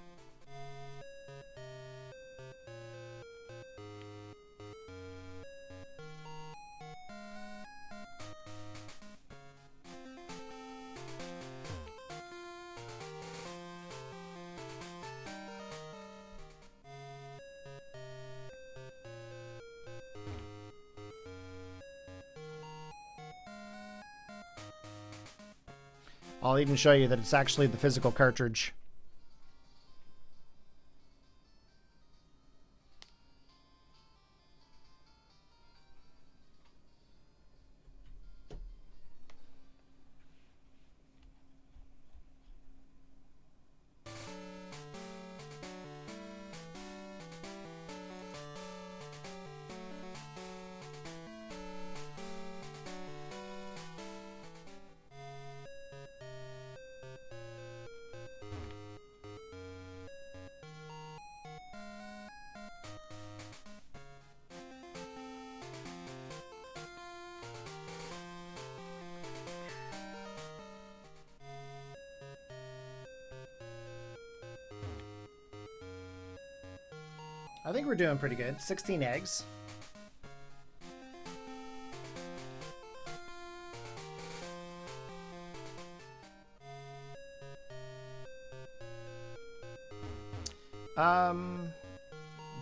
I'll even show you that it's actually the physical cartridge. I think we're doing pretty good. 16 eggs.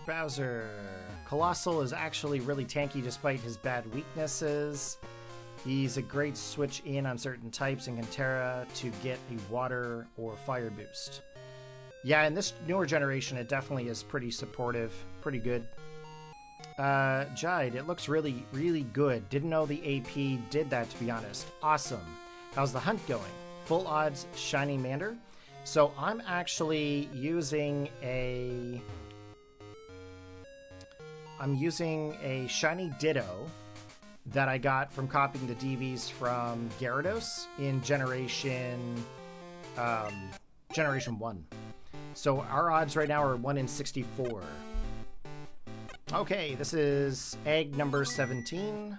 Bowser. Colossal is actually really tanky despite his bad weaknesses. He's a great switch in on certain types and can Terra to get a water or fire boost. Yeah, in this newer generation, it definitely is pretty supportive, pretty good. Jide, it looks really, really good. Didn't know the AP did that, to be honest. Awesome. How's the hunt going? Full odds, Shiny Mander. So I'm actually using a... I'm using a Shiny Ditto that I got from copying the DVs from Gyarados in Generation 1. So our odds right now are 1 in 64. Okay, this is egg number 17.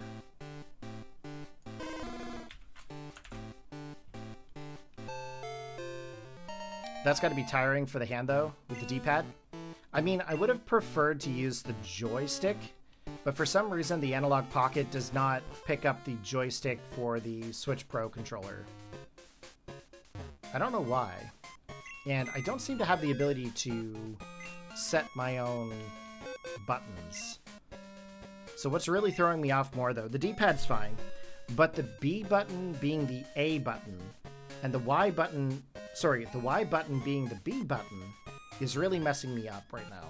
That's got to be tiring for the hand, though, with the D-pad. I mean, I would have preferred to use the joystick, but for some reason the analog pocket does not pick up the joystick for the Switch Pro controller. I don't know why. And I don't seem to have the ability to set my own buttons. So what's really throwing me off more, though, the D-pad's fine, but the B button being the A button and the Y button, sorry, the Y button being the B button is really messing me up right now.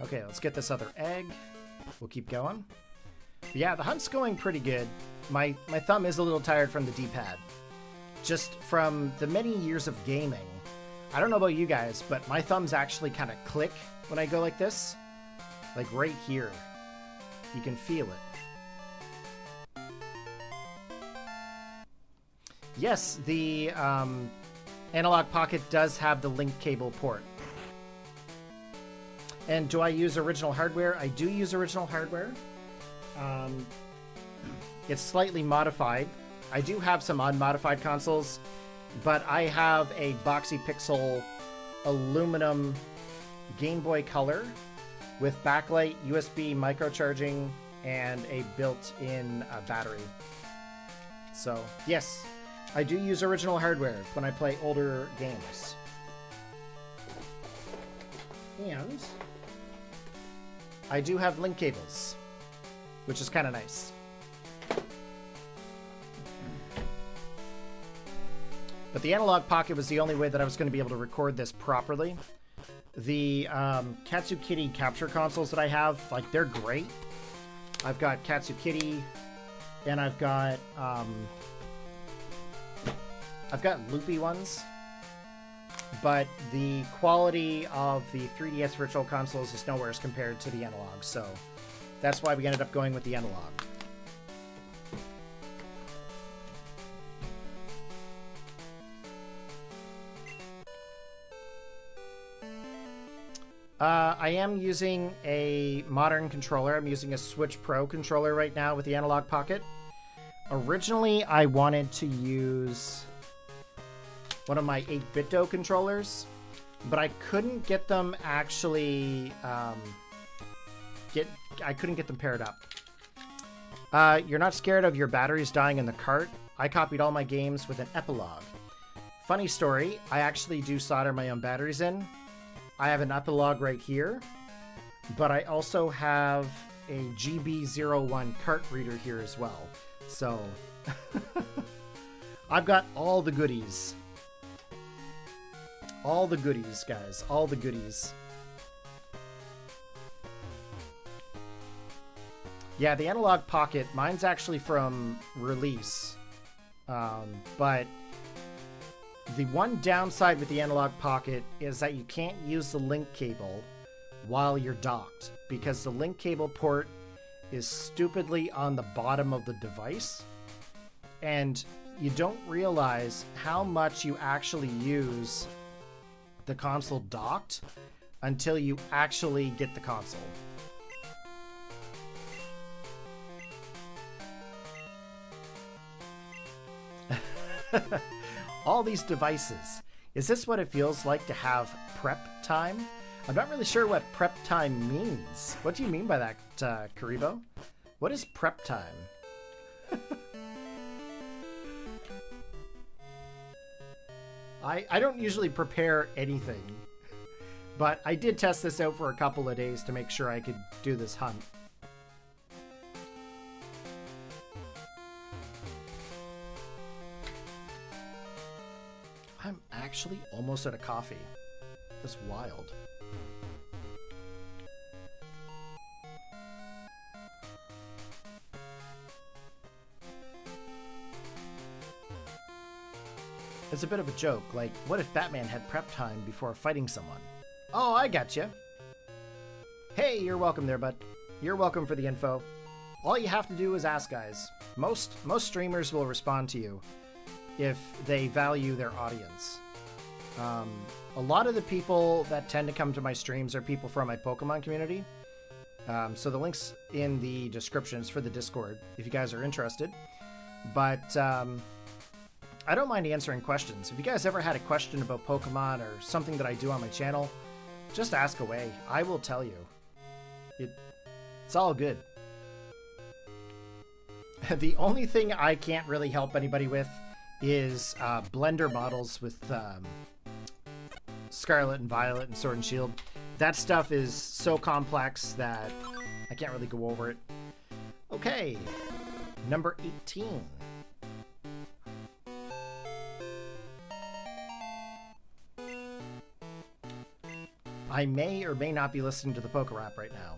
Okay, let's get this other egg. We'll keep going. But yeah, the hunt's going pretty good. My thumb is a little tired from the D-pad. Just from the many years of gaming. I don't know about you guys, but my thumbs actually kind of click when I go like this. Like right here. You can feel it. Yes, the analog pocket does have the link cable port. And do I use original hardware? I do use original hardware. It's slightly modified. I do have some unmodified consoles, but I have a Boxy Pixel aluminum Game Boy Color with backlight, USB microcharging, and a built-in battery. So, yes, I do use original hardware when I play older games. And I do have link cables, which is kind of nice. But the Analog Pocket was the only way that I was going to be able to record this properly. The Katsukitty capture consoles that I have, like, they're great. I've got Katsukitty, and I've got loopy ones. But the quality of the 3DS Virtual Consoles is nowhere as compared to the analog, so that's why we ended up going with the analog. I am using a modern controller. I'm using a Switch Pro controller right now with the Analog Pocket. Originally, I wanted to use one of my 8-bit Ditto controllers, but I couldn't get them actually I couldn't get them paired up. You're not scared of your batteries dying in the cart? I copied all my games with an epilogue. Funny story, I actually do solder my own batteries in. I have an epilogue right here, but I also have a GB01 cart reader here as well. So I've got all the goodies. All the goodies, guys. All the goodies. Yeah, the Analog Pocket, mine's actually from release. But the one downside with the Analog Pocket is that you can't use the link cable while you're docked, because the link cable port is stupidly on the bottom of the device, and you don't realize how much you actually use the console docked until you actually get the console. All these devices. Is this what it feels like to have prep time? I'm not really sure what prep time means. What do you mean by that, Karibo? What is prep time? I don't usually prepare anything, but I did test this out for a couple of days to make sure I could do this hunt. I'm actually almost out of coffee. That's wild. It's a bit of a joke, like, what if Batman had prep time before fighting someone? Oh, I gotcha. Hey, you're welcome there, bud. You're welcome for the info. All you have to do is ask, guys. Most streamers will respond to you if they value their audience. A lot of the people that tend to come to my streams are people from my Pokemon community. So the link's in the descriptions for the Discord if you guys are interested. But I don't mind answering questions. If you guys ever had a question about Pokemon or something that I do on my channel, just ask away. I will tell you. It's all good. The only thing I can't really help anybody with is Blender models with Scarlet and Violet and Sword and Shield. That stuff is so complex that I can't really go over it. Okay, number 18. I may or may not be listening to the Poke Rap right now.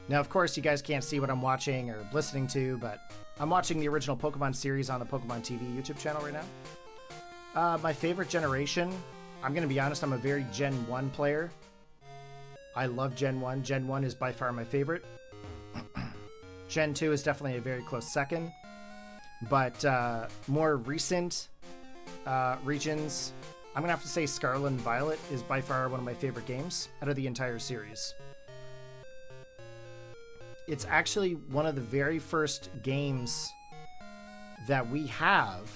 Now, of course, you guys can't see what I'm watching or listening to, but I'm watching the original Pokemon series on the Pokemon TV YouTube channel right now. My favorite generation, I'm going to be honest, I'm a very Gen 1 player. I love Gen 1. Gen 1 is by far my favorite. Gen 2 is definitely a very close second. But more recent regions, I'm going to have to say Scarlet and Violet is by far one of my favorite games out of the entire series. It's actually one of the very first games that we have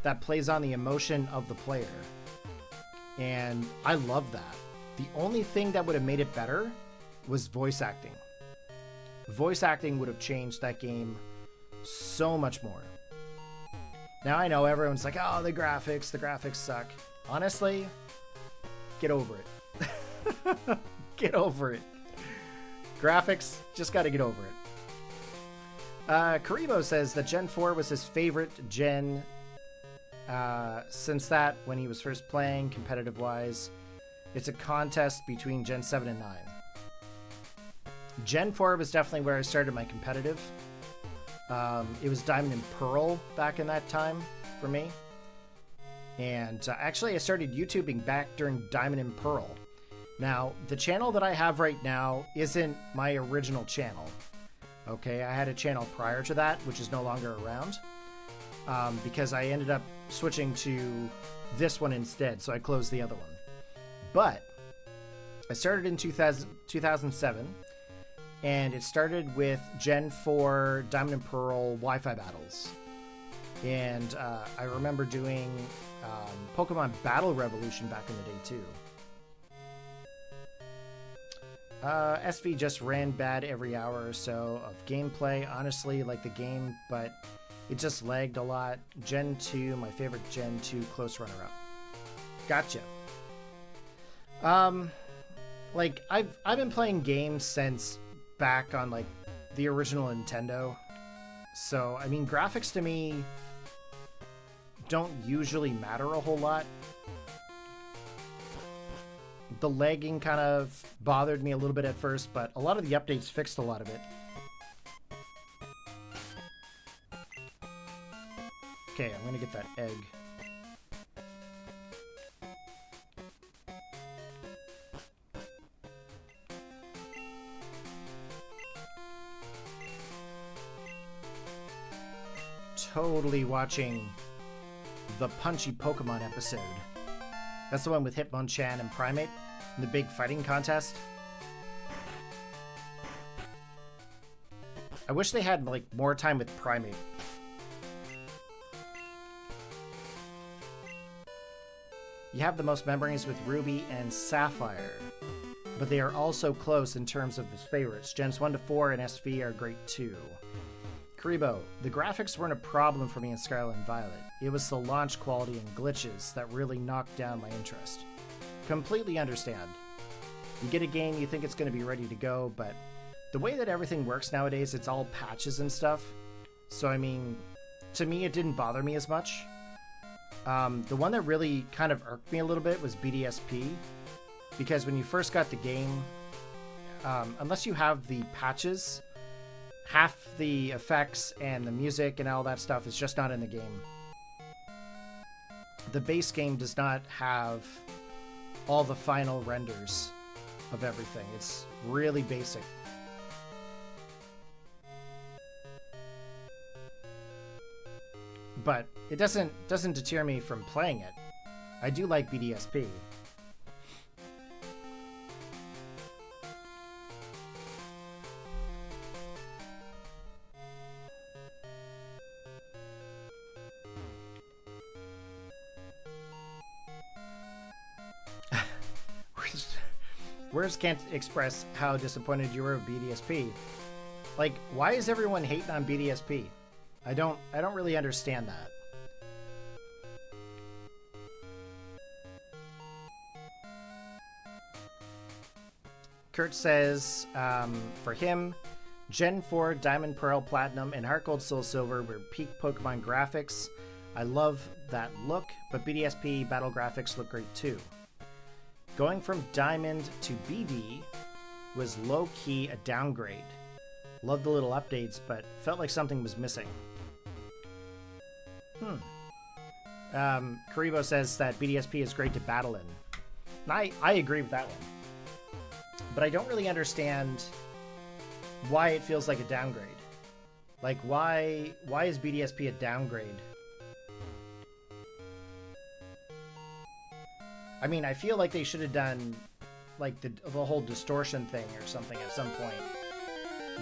that plays on the emotion of the player. And I love that. The only thing that would have made it better was voice acting. Voice acting would have changed that game so much more. Now I know everyone's like, oh, the graphics suck. Honestly, get over it. Get over it. Graphics, just got to get over it. Karibo says that Gen 4 was his favorite gen since that, when he was first playing competitive-wise. It's a contest between Gen 7 and 9. Gen 4 was definitely where I started my competitive. It was Diamond and Pearl back in that time for me. And actually, I started YouTubing back during Diamond and Pearl. Now, the channel that I have right now isn't my original channel. Okay, I had a channel prior to that, which is no longer around. Because I ended up switching to this one instead, so I closed the other one. But I started in 2007, and it started with Gen 4 Diamond and Pearl Wi-Fi battles. And I remember doing Pokemon Battle Revolution back in the day, too. SV just ran bad every hour or so of gameplay. Honestly, like the game, but it just lagged a lot. Gen 2, my favorite Gen 2 close runner-up. Gotcha. Like I've been playing games since back on like the original Nintendo. So, I mean, graphics to me don't usually matter a whole lot. The lagging kind of bothered me a little bit at first, but a lot of the updates fixed a lot of it. Okay, I'm gonna get that egg. Totally watching the Punchy Pokemon episode. That's the one with Hitmonchan and Primate in the big fighting contest. I wish they had like more time with Primate. You have the most memories with Ruby and Sapphire, but they are also close in terms of his favorites. Gens 1 to 4 and SV are great too. Karibo, the graphics weren't a problem for me in Scarlet and Violet. It was the launch quality and glitches that really knocked down my interest. Completely understand. You get a game, you think it's going to be ready to go, but the way that everything works nowadays, it's all patches and stuff. So, I mean, to me, it didn't bother me as much. The one that really kind of irked me a little bit was BDSP, because when you first got the game, unless you have the patches, half the effects and the music and all that stuff is just not in the game. The base game does not have all the final renders of everything. It's really basic. But it doesn't deter me from playing it. I do like BDSP. Words can't express how disappointed you were with BDSP. Like, why is everyone hating on BDSP? I don't really understand that. Kurt says, for him, Gen 4, Diamond, Pearl, Platinum, and Heart Gold, Soul Silver were peak Pokemon graphics. I love that look, but BDSP battle graphics look great too. Going from Diamond to BD was low-key a downgrade. Loved the little updates, but felt like something was missing. Karibo says that BDSP is great to battle in. And I agree with that one. But I don't really understand why it feels like a downgrade. Like, why is BDSP a downgrade? I mean, I feel like they should have done, like, the whole distortion thing or something at some point.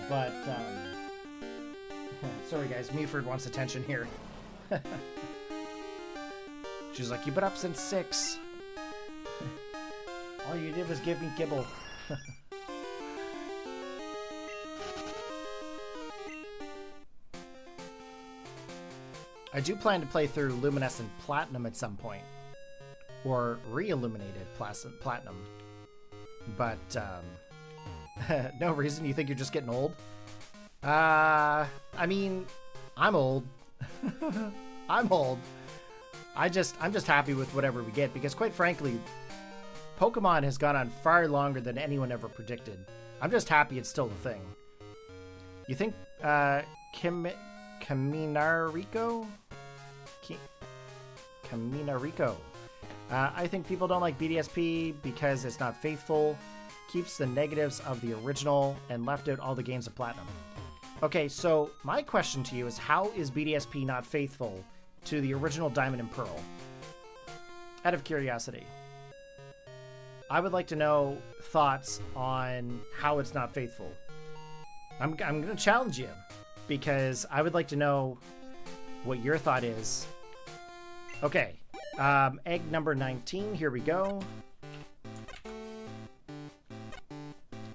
But, sorry guys, Meaford wants attention here. She's like, you've been up since 6. All you did was give me kibble. I do plan to play through Luminescent Platinum at some point. Or re-illuminated Platinum. but no reason. You think you're just getting old? I mean, I'm old. I'm old. I'm just happy with whatever we get, because quite frankly, Pokemon has gone on far longer than anyone ever predicted. I'm just happy it's still a thing. You think Caminarico? Caminarico. I think people don't like BDSP because it's not faithful, keeps the negatives of the original, and left out all the games of Platinum. Okay, so my question to you is, how is BDSP not faithful to the original Diamond and Pearl? Out of curiosity. I would like to know thoughts on how it's not faithful. I'm going to challenge you, because I would like to know what your thought is. Okay, egg number 19, here we go.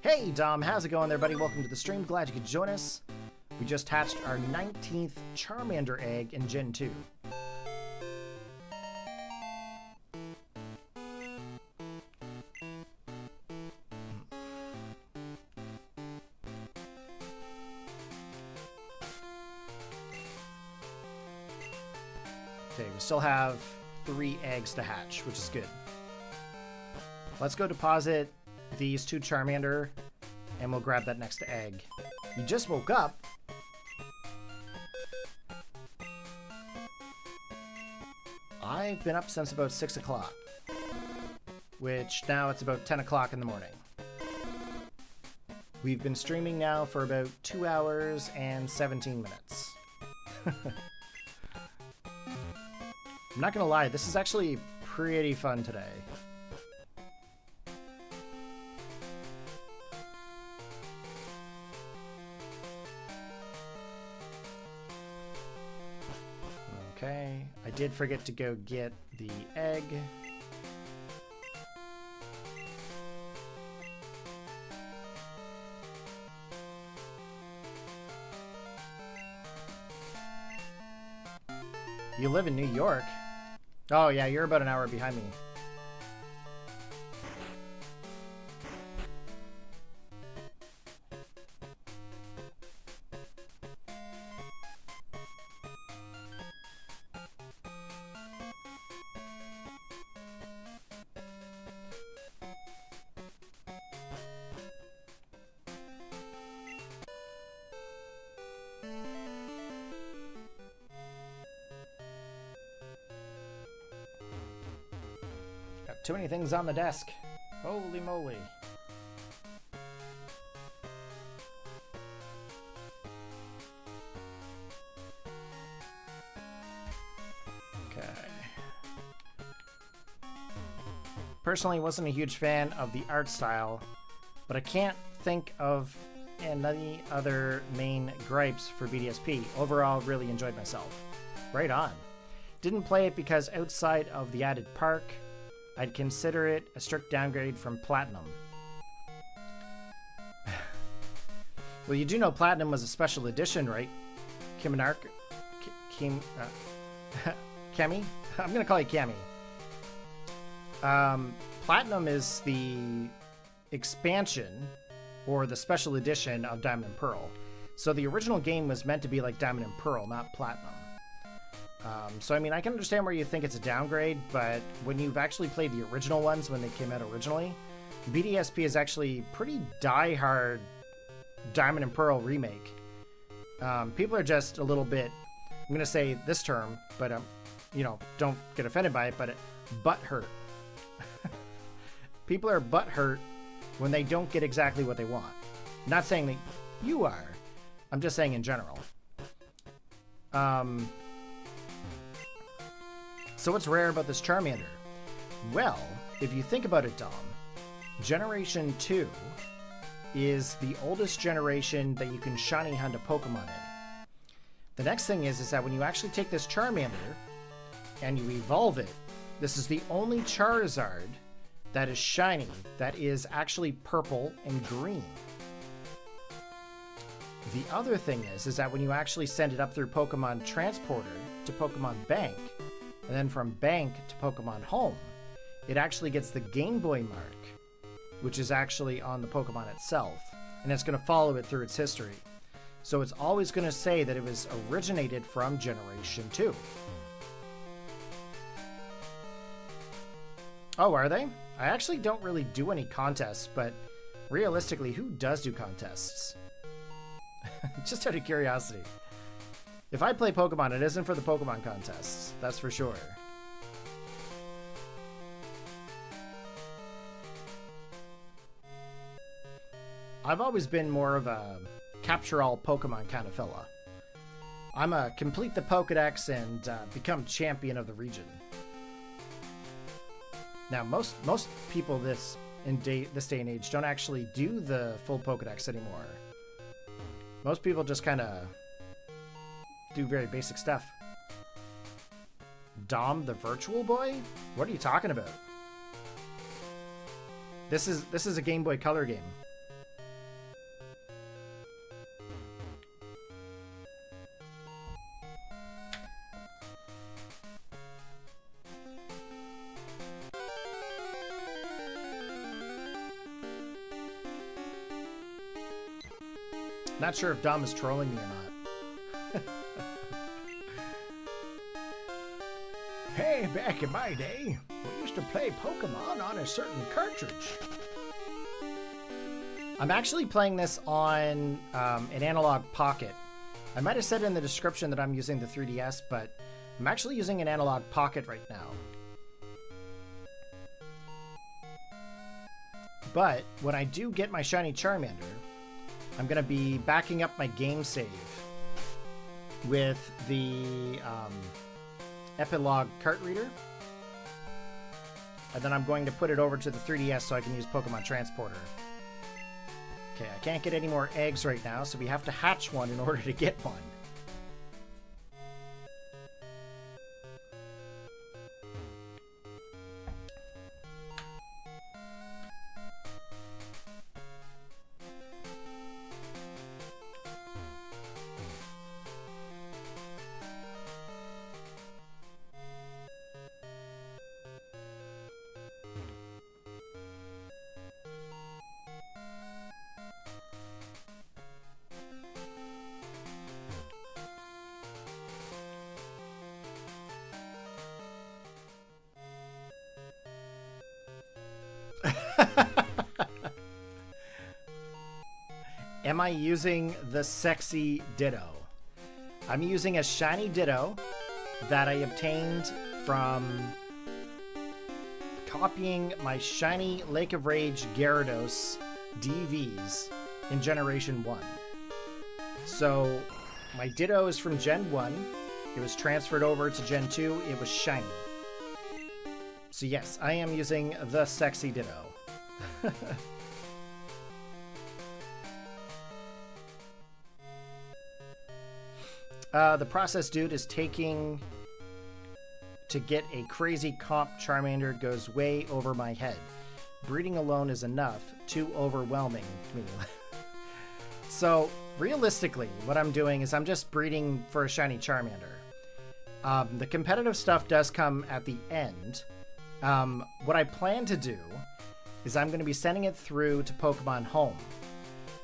Hey Dom, how's it going there, buddy? Welcome to the stream, glad you could join us. We just hatched our 19th Charmander egg in Gen 2. Okay, we still have 3 eggs to hatch, which is good. Let's go deposit these 2 Charmander, and we'll grab that next egg. You just woke up? I've been up since about 6 o'clock, which now it's about 10 o'clock in the morning. We've been streaming now for about 2 hours and 17 minutes. I'm not gonna lie, this is actually pretty fun today. Okay, I did forget to go get the egg. You live in New York? Oh yeah, you're about an hour behind me. Too many things on the desk. Holy moly. Okay. Personally, wasn't a huge fan of the art style, but I can't think of any other main gripes for BDSP. Overall, really enjoyed myself. Right on. Didn't play it because outside of the added park, I'd consider it a strict downgrade from Platinum. Well, you do know Platinum was a special edition, right? Kemi? I'm gonna call you Cami. Platinum is the expansion, or the special edition of Diamond and Pearl. So the original game was meant to be like Diamond and Pearl, not Platinum. So, I mean, I can understand where you think it's a downgrade, but when you've actually played the original ones when they came out originally, BDSP is actually pretty die-hard Diamond and Pearl remake. People are just a little bit, I'm going to say this term, but, you know, don't get offended by it, but butthurt. People are butthurt when they don't get exactly what they want. I'm not saying that you are. I'm just saying in general. So what's rare about this Charmander? Well, if you think about it, Dom, Generation 2 is the oldest generation that you can shiny hunt a Pokemon in. The next thing is that when you actually take this Charmander and you evolve it, this is the only Charizard that is shiny that is actually purple and green. The other thing is that when you actually send it up through Pokemon Transporter to Pokemon Bank, and then from Bank to Pokemon Home, it actually gets the Gameboy Mark. which is actually on the Pokemon itself, and it's going to follow it through its history. So it's always going to say that it was originated from Generation 2. Oh, are they? I actually don't really do any contests, but realistically, who does do contests? Just out of curiosity. If I play Pokemon, it isn't for the Pokemon contests, that's for sure. I've always been more of a capture all Pokemon kind of fella. I'm a complete the Pokedex and become champion of the region. Now, most people this day and age don't actually do the full Pokedex anymore. Most people just kind of do very basic stuff. Dom the Virtual Boy? What are you talking about? This is a Game Boy Color game. Not sure if Dom is trolling me or not. Hey, back in my day, we used to play Pokemon on a certain cartridge. I'm actually playing this on an analog pocket. I might have said in the description that I'm using the 3DS, but I'm actually using an analog pocket right now. But when I do get my shiny Charmander, I'm going to be backing up my game save with the Epilogue cart reader. And then I'm going to put it over to the 3DS so I can use Pokemon Transporter. Okay, I can't get any more eggs right now, so we have to hatch one in order to get one. Am I using the sexy Ditto? I'm using a shiny Ditto that I obtained from copying my shiny Lake of Rage Gyarados DVs in Generation 1. So my Ditto is from Gen 1. It was transferred over to Gen 2. It was shiny. So yes, I am using the sexy Ditto. The process dude is taking to get a crazy comp Charmander goes way over my head. Breeding alone is enough. Too overwhelming to me. So realistically, what I'm doing is I'm just breeding for a shiny Charmander. The competitive stuff does come at the end. What I plan to do is I'm going to be sending it through to Pokemon Home.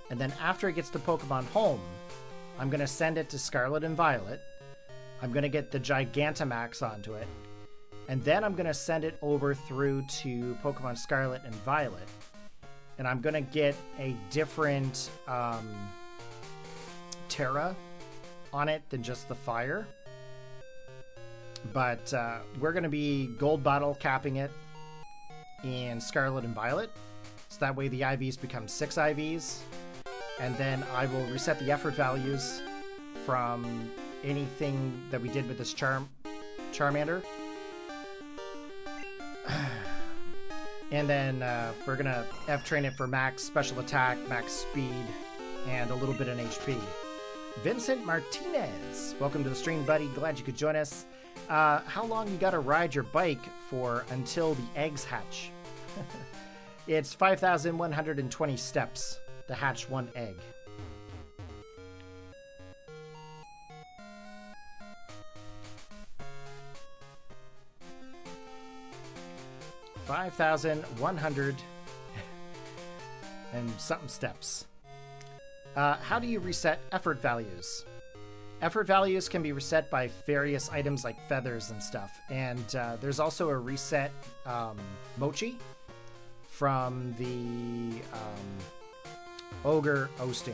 And then after it gets to Pokemon Home, I'm going to send it to Scarlet and Violet. I'm going to get the Gigantamax onto it. And then I'm going to send it over through to Pokemon Scarlet and Violet. And I'm going to get a different Terra on it than just the fire. But we're going to be gold bottle capping it in Scarlet and Violet. So that way the IVs become 6 IVs. And then I will reset the effort values from anything that we did with this Charmander. And then we're going to F-train it for max special attack, max speed, and a little bit in HP. Vincent Martinez, welcome to the stream, buddy. Glad you could join us. How long you got to ride your bike for until the eggs hatch? It's 5,120 steps to hatch one egg. and something steps. How do you reset effort values? Effort values can be reset by various items like feathers and stuff. And there's also a reset mochi from the Ogre Oasting.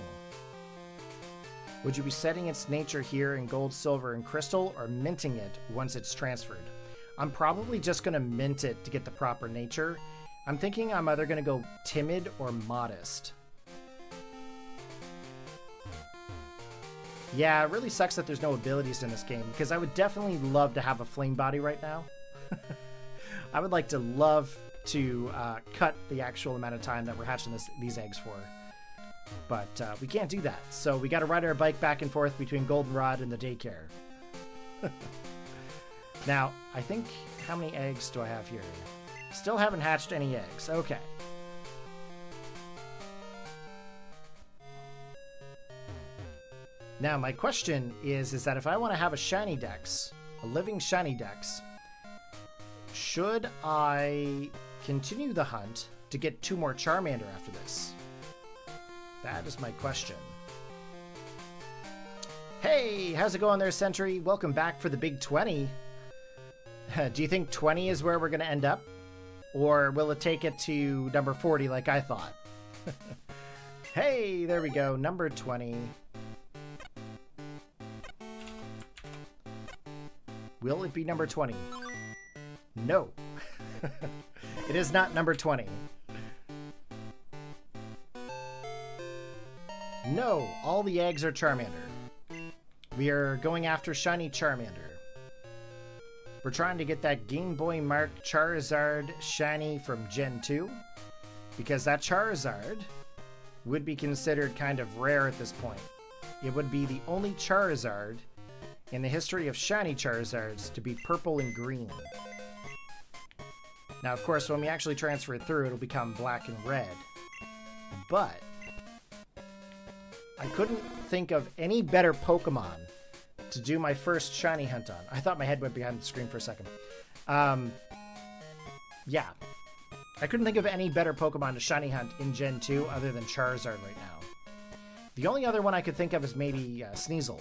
Would you be setting its nature here in gold, silver, and crystal, or minting it once it's transferred? I'm probably just going to mint it to get the proper nature. I'm thinking I'm either going to go timid or modest. Yeah, it really sucks that there's no abilities in this game, because I would definitely love to have a flame body right now. I would love to cut the actual amount of time that we're hatching these eggs for. But we can't do that, so we got to ride our bike back and forth between Goldenrod and the daycare. Now, I think, how many eggs do I have here? Still haven't hatched any eggs. Okay. Now, my question is that if I want to have a shiny dex, a living shiny dex, should I continue the hunt to get 2 more Charmander after this? That is my question. Hey, how's it going there, Sentry? Welcome back for the big 20. Do you think 20 is where we're going to end up? Or will it take it to number 40 like I thought? Hey, there we go, number 20. Will it be number 20? No. It is not number 20. No, all the eggs are Charmander. We are going after shiny Charmander. We're trying to get that Gameboy Mark Charizard shiny from Gen 2, because that Charizard would be considered kind of rare at this point. It would be the only Charizard in the history of shiny Charizards to be purple and green. Now, of course, when we actually transfer it through, it'll become black and red. But I couldn't think of any better Pokemon to do my first shiny hunt on. I thought my head went behind the screen for a second. Yeah. I couldn't think of any better Pokemon to shiny hunt in Gen 2 other than Charizard right now. The only other one I could think of is maybe Sneasel.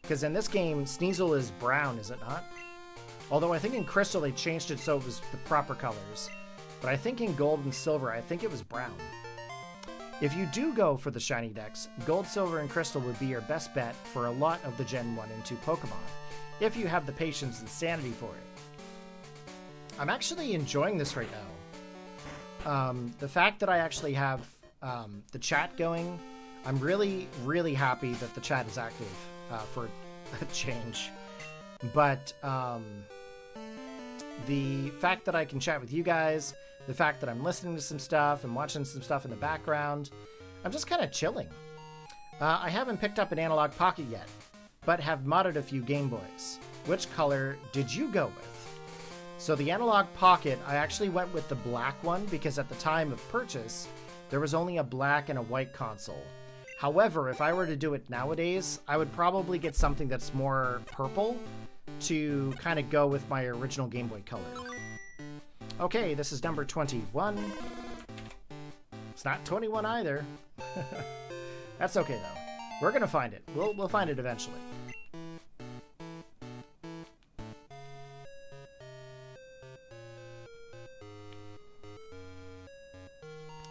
Because in this game, Sneasel is brown, is it not? Although I think in Crystal they changed it so it was the proper colors. But I think in Gold and Silver, I think it was brown. If you do go for the shiny dex, Gold, Silver, and Crystal would be your best bet for a lot of the Gen 1 and 2 Pokemon, if you have the patience and sanity for it. I'm actually enjoying this right now. The fact that I actually have the chat going, I'm really, really happy that the chat is active for a change. But the fact that I can chat with you guys, the fact that I'm listening to some stuff and watching some stuff in the background, I'm just kind of chilling. I haven't picked up an Analog Pocket yet, but have modded a few Game Boys. Which color did you go with? So the Analog Pocket, I actually went with the black one because at the time of purchase, there was only a black and a white console. However, if I were to do it nowadays, I would probably get something that's more purple to kind of go with my original Game Boy Color. Okay, this is number 21. It's not 21 either. That's okay though. We're gonna find it. We'll find it eventually.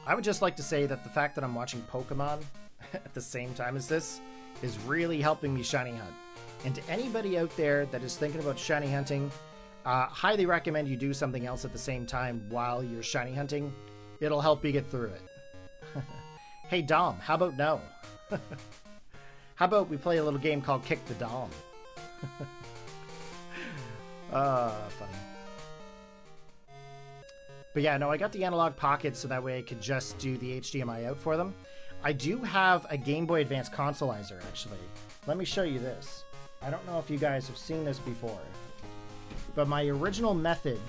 I would just like to say that the fact that I'm watching Pokemon at the same time as this is really helping me shiny hunt. And to anybody out there that is thinking about shiny hunting, highly recommend you do something else at the same time while you're shiny hunting. It'll help you get through it. Hey Dom, how about no? How about we play a little game called Kick the Dom? Funny. But yeah, no, I got the Analog Pocket so that way I could just do the HDMI out for them. I do have a Game Boy Advance consolizer, actually. Let me show you this. I don't know if you guys have seen this before, but my original method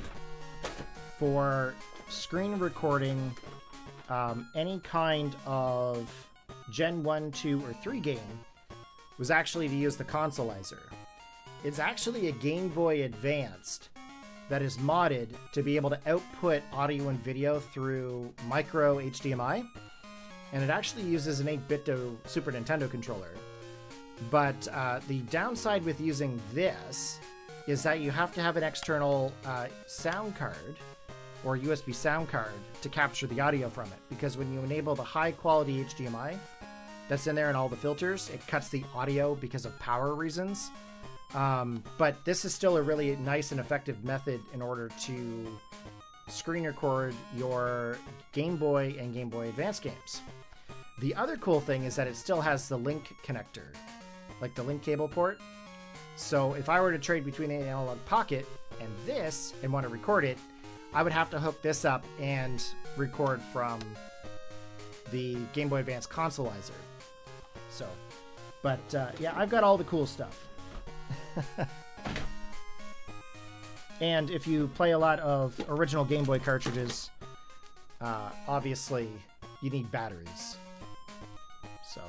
for screen recording any kind of Gen 1, 2, or 3 game was actually to use the consolizer. It's actually a Game Boy Advanced that is modded to be able to output audio and video through micro HDMI. and it actually uses an 8-bit Super Nintendo controller. But the downside with using this is that you have to have an external sound card or USB sound card to capture the audio from it, because when you enable the high quality HDMI that's in there and all the filters, it cuts the audio because of power reasons. But this is still a really nice and effective method in order to screen record your Game Boy and Game Boy Advance games. The other cool thing is that it still has the link connector, like the link cable port. So if I were to trade between the Analog Pocket and this and want to record it, I would have to hook this up and record from the Game Boy Advance consoleizer. So, but yeah, I've got all the cool stuff. And if you play a lot of original Game Boy cartridges, obviously you need batteries. So.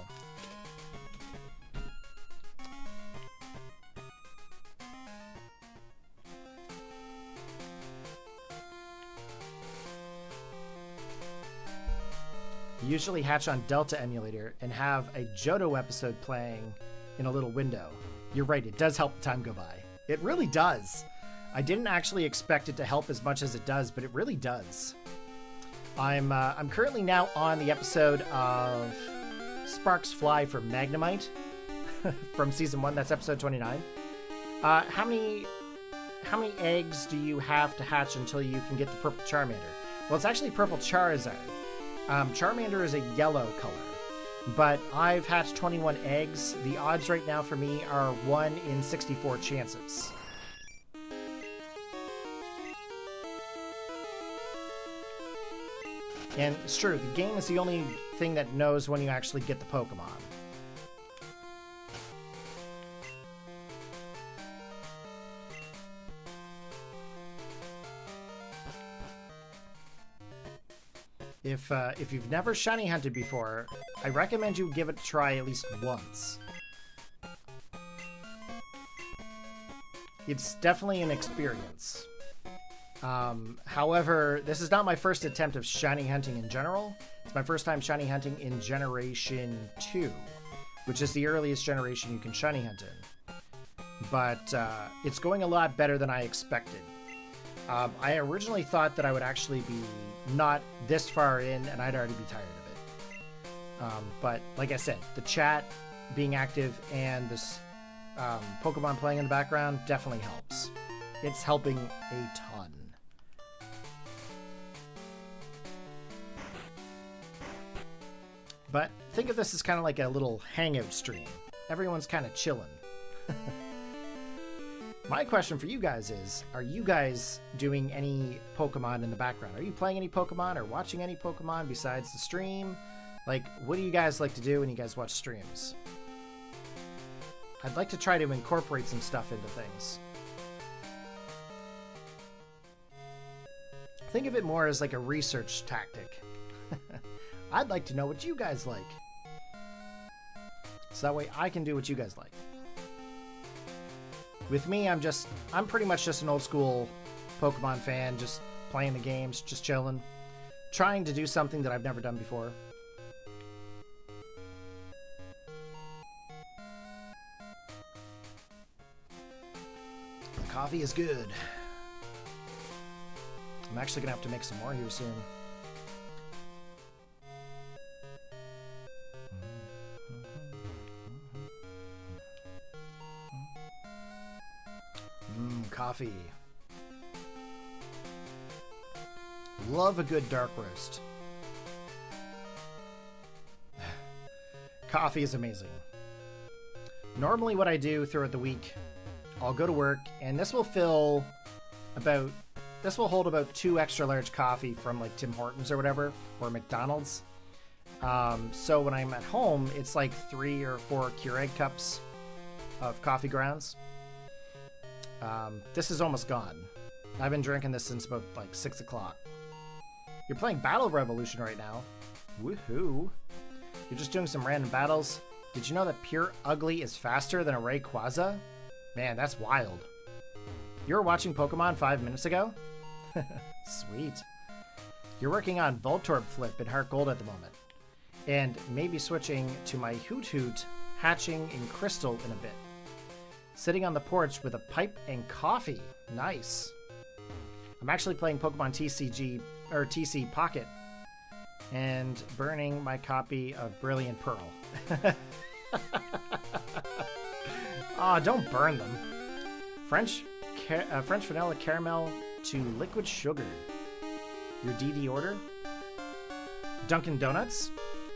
You usually hatch on Delta emulator and have a Johto episode playing in a little window. You're right, it does help the time go by. It really does. I didn't actually expect it to help as much as it does, but it really does. I'm currently now on the episode of Sparks Fly for Magnemite from season 1. That's episode 29. How many eggs do you have to hatch until you can get the purple Charmander? Well, it's actually purple Charizard. Charmander is a yellow color, but I've hatched 21 eggs. The odds right now for me are 1 in 64 chances. And it's true, the game is the only thing that knows when you actually get the Pokemon. If you've never shiny hunted before, I recommend you give it a try at least once. It's definitely an experience. However, this is not my first attempt of shiny hunting in general. It's my first time shiny hunting in Generation 2, which is the earliest generation you can shiny hunt in. But it's going a lot better than I expected. I originally thought that I would actually be not this far in and I'd already be tired of it. But like I said, the chat being active and this Pokemon playing in the background definitely helps. It's helping a ton. But think of this as kind of like a little hangout stream. Everyone's kind of chilling. My question for you guys is, are you guys doing any Pokemon in the background? Are you playing any Pokemon or watching any Pokemon besides the stream? Like, what do you guys like to do when you guys watch streams? I'd like to try to incorporate some stuff into things. Think of it more as like a research tactic. I'd like to know what you guys like, so that way I can do what you guys like. With me, I'm pretty much just an old school Pokemon fan, just playing the games, just chilling, trying to do something that I've never done before. The coffee is good. I'm actually gonna have to make some more here soon. Coffee. Love a good dark roast. Coffee is amazing. Normally what I do throughout the week, I'll go to work and this will hold about 2 extra large coffee from like Tim Hortons or whatever, or McDonald's. So when I'm at home, it's like 3 or 4 Keurig cups of coffee grounds. This is almost gone. I've been drinking this since about like 6 o'clock. You're playing Battle Revolution right now. Woohoo! You're just doing some random battles. Did you know that Pure Ugly is faster than a Rayquaza? Man, that's wild. You were watching Pokemon 5 minutes ago? Sweet. You're working on Voltorb Flip in Heart Gold at the moment. and maybe switching to my Hoot Hoot hatching in Crystal in a bit. Sitting on the porch with a pipe and coffee. Nice. I'm actually playing Pokemon TC Pocket and burning my copy of Brilliant Pearl. Aw, don't burn them. French vanilla caramel to liquid sugar. Your DD order? Dunkin' Donuts?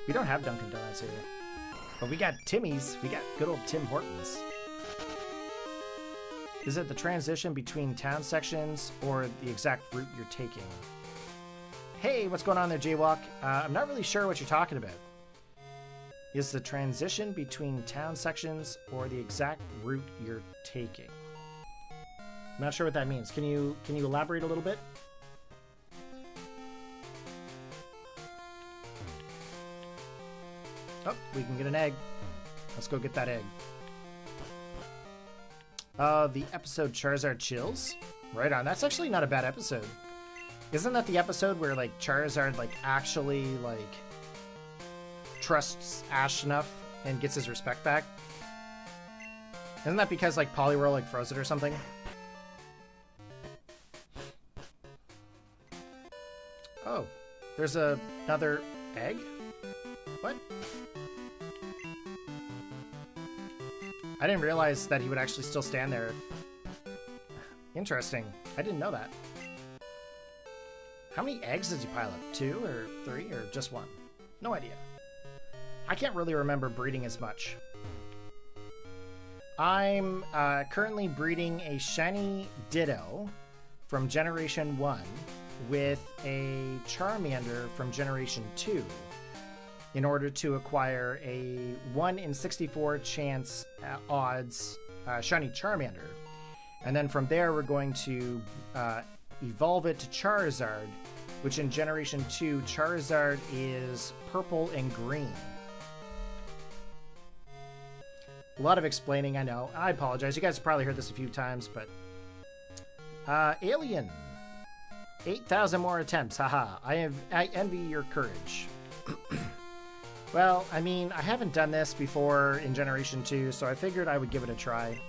We don't have Dunkin' Donuts here. But we got Timmy's. We got good old Tim Hortons. Is it the transition between town sections or the exact route you're taking? Hey, what's going on there, Jaywalk? I'm not really sure what you're talking about. Is the transition between town sections or the exact route you're taking? I'm not sure what that means. Can you elaborate a little bit? Oh, we can get an egg. Let's go get that egg. The episode Charizard Chills? Right on. That's actually not a bad episode. Isn't that the episode where, like, Charizard, like, actually, like, trusts Ash enough and gets his respect back? Isn't that because, like, Poliwhirl, like, froze it or something? Oh, there's another egg? What? I didn't realize that he would actually still stand there. Interesting. I didn't know that. How many eggs did you pile up? 2 or 3 or just 1? No idea. I can't really remember breeding as much. I'm currently breeding a Shiny Ditto from Generation 1 with a Charmander from Generation 2 in order to acquire a 1 in 64 chance odds Shiny Charmander. And then from there we're going to evolve it to Charizard, which in Generation 2, Charizard is purple and green. A lot of explaining, I know. I apologize. You guys have probably heard this a few times, but... Alien. 8,000 more attempts. Haha. I envy your courage. Well, I mean, I haven't done this before in Generation 2, so I figured I would give it a try.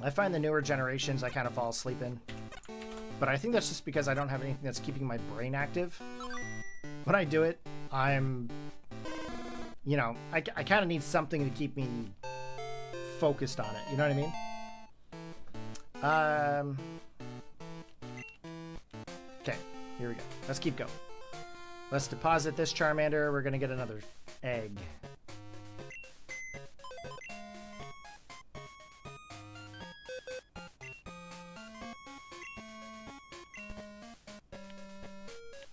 I find the newer generations I kind of fall asleep in. But I think that's just because I don't have anything that's keeping my brain active. When I do it, I'm... You know, I kind of need something to keep me focused on it. You know what I mean? Okay, here we go. Let's keep going. Let's deposit this Charmander. We're going to get another egg.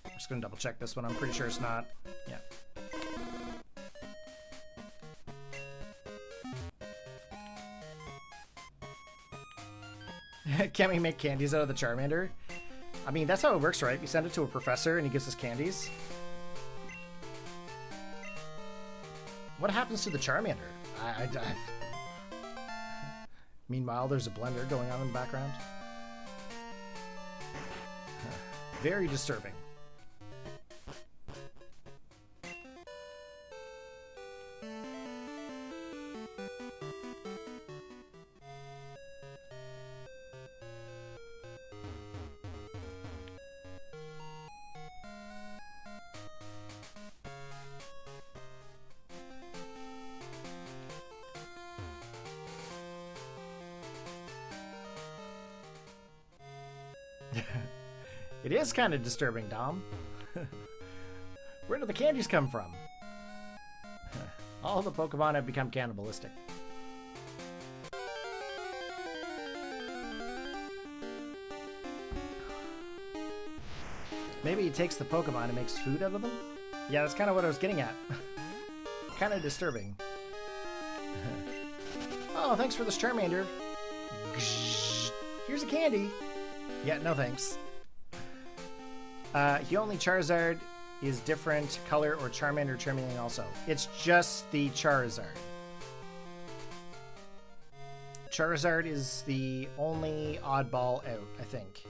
I'm just going to double check this one. I'm pretty sure it's not. Yeah. Can't we make candies out of the Charmander? I mean, that's how it works, right? We send it to a professor and he gives us candies. What happens to the Charmander? Meanwhile, there's a blender going on in the background. Very disturbing. It is kind of disturbing, Dom. Where do the candies come from? All the Pokemon have become cannibalistic. Maybe he takes the Pokemon and makes food out of them? Yeah, that's kind of what I was getting at. Kind of disturbing. Oh, thanks for this Charmander. Here's a candy. Yeah, no thanks. He only Charizard is different color or Charmander Charmeleon also. It's just the Charizard. Charizard is the only oddball out, I think.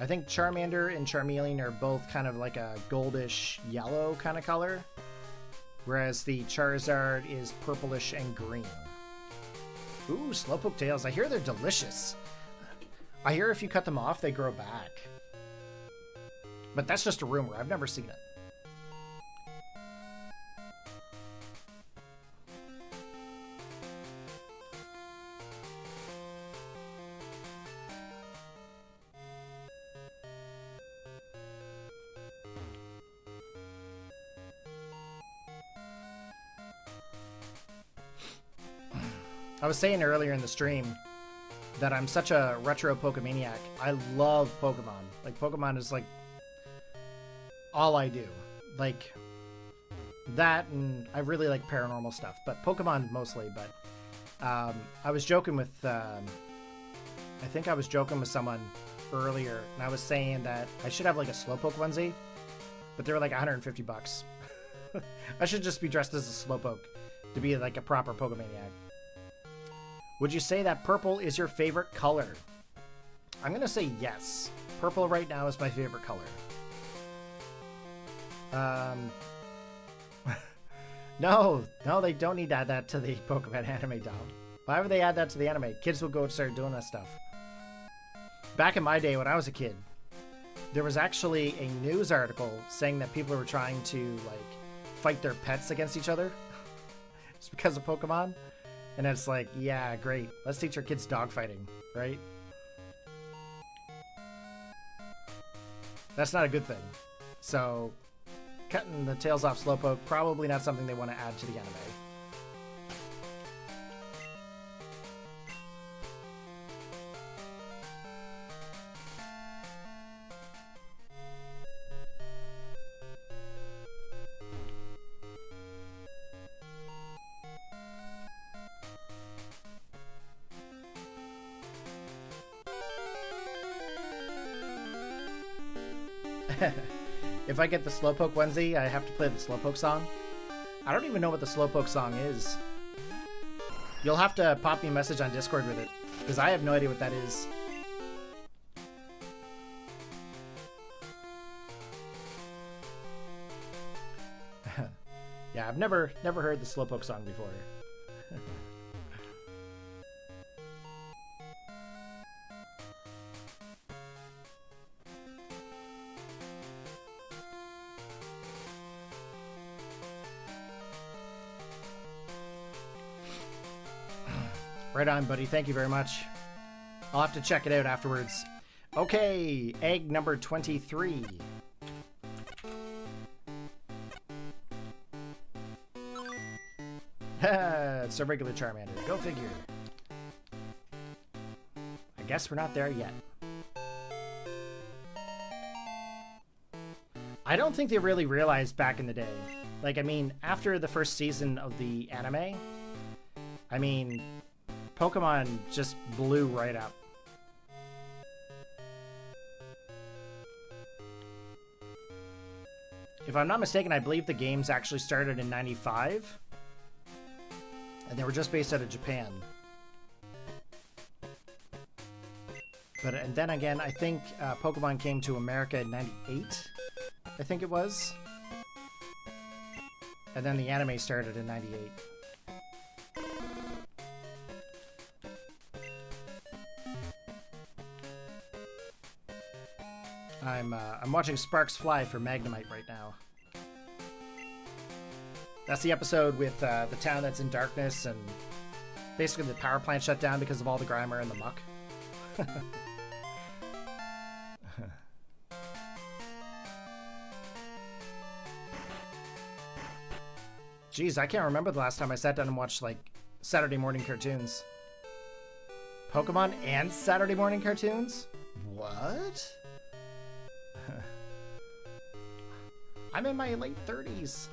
I think Charmander and Charmeleon are both kind of like a goldish yellow kind of color, whereas the Charizard is purplish and green. Ooh, Slowpoke tails. I hear they're delicious. I hear if you cut them off, they grow back. But that's just a rumor. I've never seen it. I was saying earlier in the stream that I'm such a retro Pokemaniac. I love Pokemon. Like, Pokemon is like all I do. Like that, and I really like paranormal stuff, but Pokemon mostly. But I was joking with I think I was joking with someone earlier, and I was saying that I should have like a Slowpoke onesie, but they were like $150. I should just be dressed as a Slowpoke to be like a proper Pokemaniac. Would you say that purple is your favorite color? I'm going to say yes. Purple right now is my favorite color. No, they don't need to add that to the Pokemon anime, Dom. Why would they add that to the anime? Kids will go and start doing that stuff. Back in my day when I was a kid, there was actually a news article saying that people were trying to like fight their pets against each other. It's because of Pokemon. And it's like, yeah, great. Let's teach our kids dogfighting, right? That's not a good thing. So, cutting the tails off Slowpoke, probably not something they want to add to the anime. If I get the Slowpoke onesie, I have to play the Slowpoke song. I don't even know what the Slowpoke song is. You'll have to pop me a message on Discord with it, because I have no idea what that is. Yeah, I've never heard the Slowpoke song before. Right on, buddy. Thank you very much. I'll have to check it out afterwards. Okay, egg number 23. It's a regular Charmander. Go figure. I guess we're not there yet. I don't think they really realized back in the day. Like, I mean, after the first season of the anime, I mean, Pokemon just blew right up. If I'm not mistaken, I believe the games actually started in '95, and they were just based out of Japan. But and then again, I think Pokemon came to America in '98. I think it was, and then the anime started in '98. I'm watching Sparks Fly for Magnemite right now. That's the episode with the town that's in darkness and basically the power plant shut down because of all the Grimer and the muck. Jeez, I can't remember the last time I sat down and watched like Saturday morning cartoons. Pokemon and Saturday morning cartoons? What? I'm in my late 30s.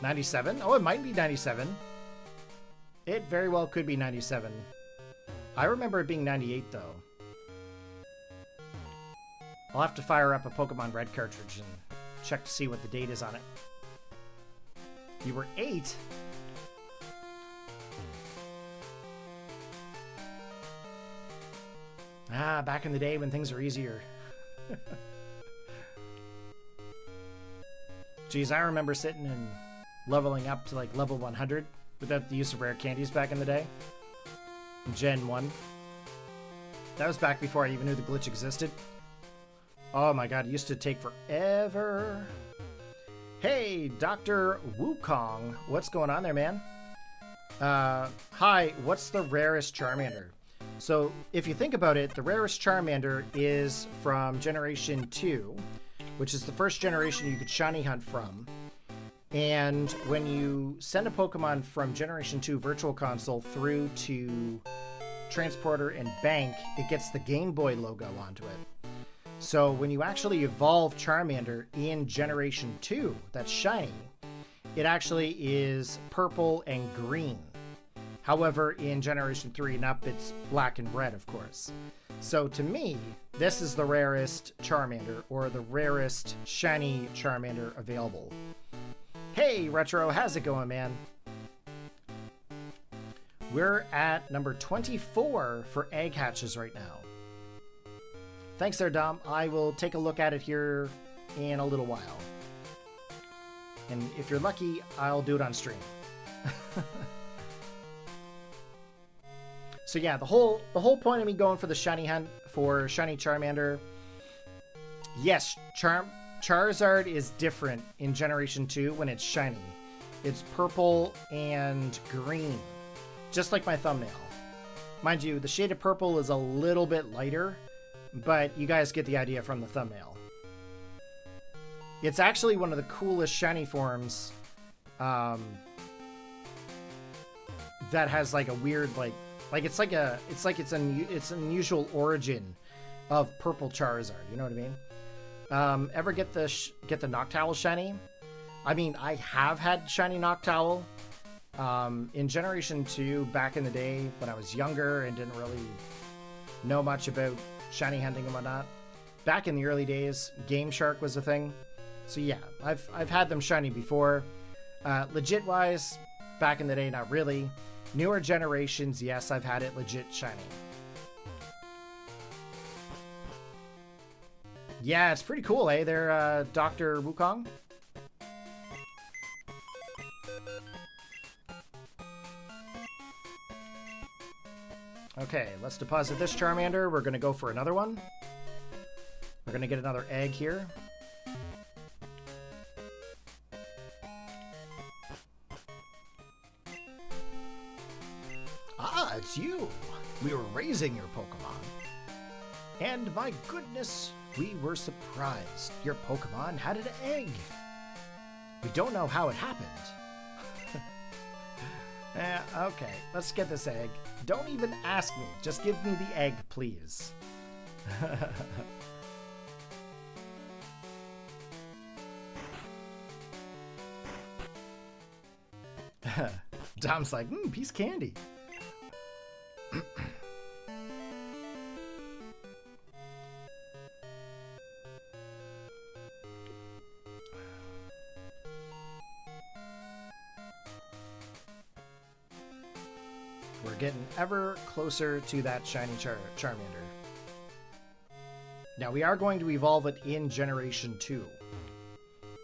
'97? Oh, it might be '97. It very well could be '97. I remember it being '98 though. I'll have to fire up a Pokemon Red cartridge and check to see what the date is on it. You were 8? Ah, back in the day when things were easier. Geez, I remember sitting and leveling up to like level 100 without the use of rare candies back in the day. Gen 1. That was back before I even knew the glitch existed. Oh my god, it used to take forever. Hey, Dr. Wukong. What's going on there, man? Hi, what's the rarest Charmander? So, if you think about it, the rarest Charmander is from Generation 2, which is the first generation you could shiny hunt from. And when you send a Pokemon from Generation 2 Virtual Console through to Transporter and Bank, it gets the Game Boy logo onto it. So when you actually evolve Charmander in Generation 2, that's shiny, it actually is purple and green. However, in Generation 3 and up, it's black and red, of course. So to me, this is the rarest Charmander, or the rarest shiny Charmander available. Hey, Retro, how's it going, man? We're at number 24 for egg hatches right now. Thanks there, Dom. I will take a look at it here in a little while. And if you're lucky, I'll do it on stream. So yeah, the whole point of me going for the shiny hunt for shiny Charmander, yes, Charizard is different in Generation 2 when it's shiny. It's purple and green, just like my thumbnail. Mind you, the shade of purple is a little bit lighter, but you guys get the idea from the thumbnail. It's actually one of the coolest shiny forms that has like a weird it's an unusual origin of purple Charizard. You know what I mean? Ever get the Noctowl shiny? I mean, I have had shiny Noctowl in Generation 2 back in the day when I was younger and didn't really know much about shiny hunting and whatnot. Back in the early days, Game Shark was a thing. So yeah, I've had them shiny before. Legit wise, back in the day, not really. Newer generations, yes, I've had it legit shiny. Yeah, it's pretty cool, eh? They're Dr. Wukong. Okay, let's deposit this Charmander. We're going to go for another one. We're going to get another egg here. Ah, it's you. We were raising your Pokemon. And my goodness, we were surprised. Your Pokemon had an egg. We don't know how it happened. Okay, let's get this egg. Don't even ask me. Just give me the egg, please. Dom's like, piece of candy. We're getting ever closer to that shiny Charmander. Now we are going to evolve it in Generation 2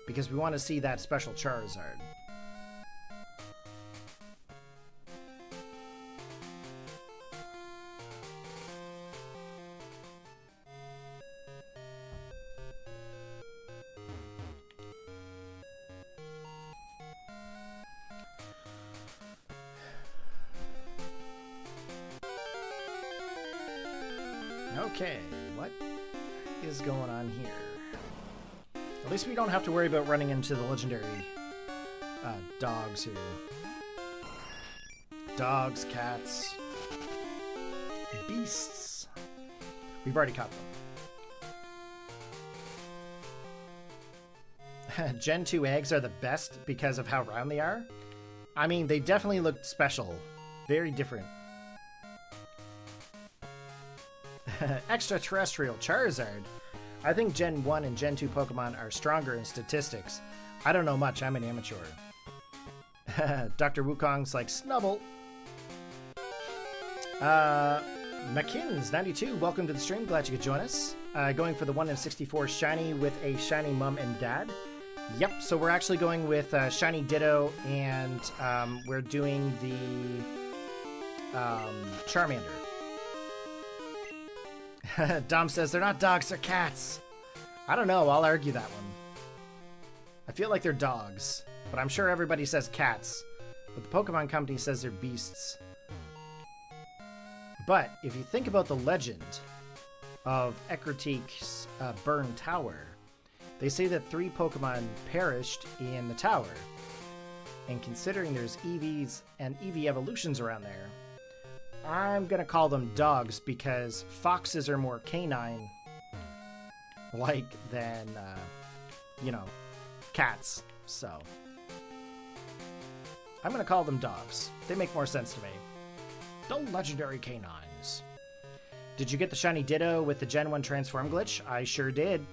because we want to see that special Charizard. Okay, what is going on here? At least we don't have to worry about running into the legendary dogs here. Dogs, cats, beasts. We've already caught them. Gen 2 eggs are the best because of how round they are. I mean, they definitely look special. Very different. Extraterrestrial Charizard. I think Gen 1 and Gen 2 Pokemon are stronger in statistics. I don't know much, I'm an amateur. Dr. Wukong's like, Snubble. Makins92, welcome to the stream. Glad you could join us. Going for the 1 in 64 shiny with a shiny mom and dad. Yep, so we're actually going with Shiny Ditto, and we're doing the Charmander. Dom says they're not dogs, they're cats. I don't know, I'll argue that one. I feel like they're dogs, but I'm sure everybody says cats. But the Pokemon Company says they're beasts. But if you think about the legend of Ekratique's burned tower, they say that 3 Pokemon perished in the tower. And considering there's EVs and EV evolutions around there, I'm going to call them dogs because foxes are more canine-like than, you know, cats. So, I'm going to call them dogs. They make more sense to me. The legendary canines. Did you get the Shiny Ditto with the Gen 1 Transform glitch? I sure did.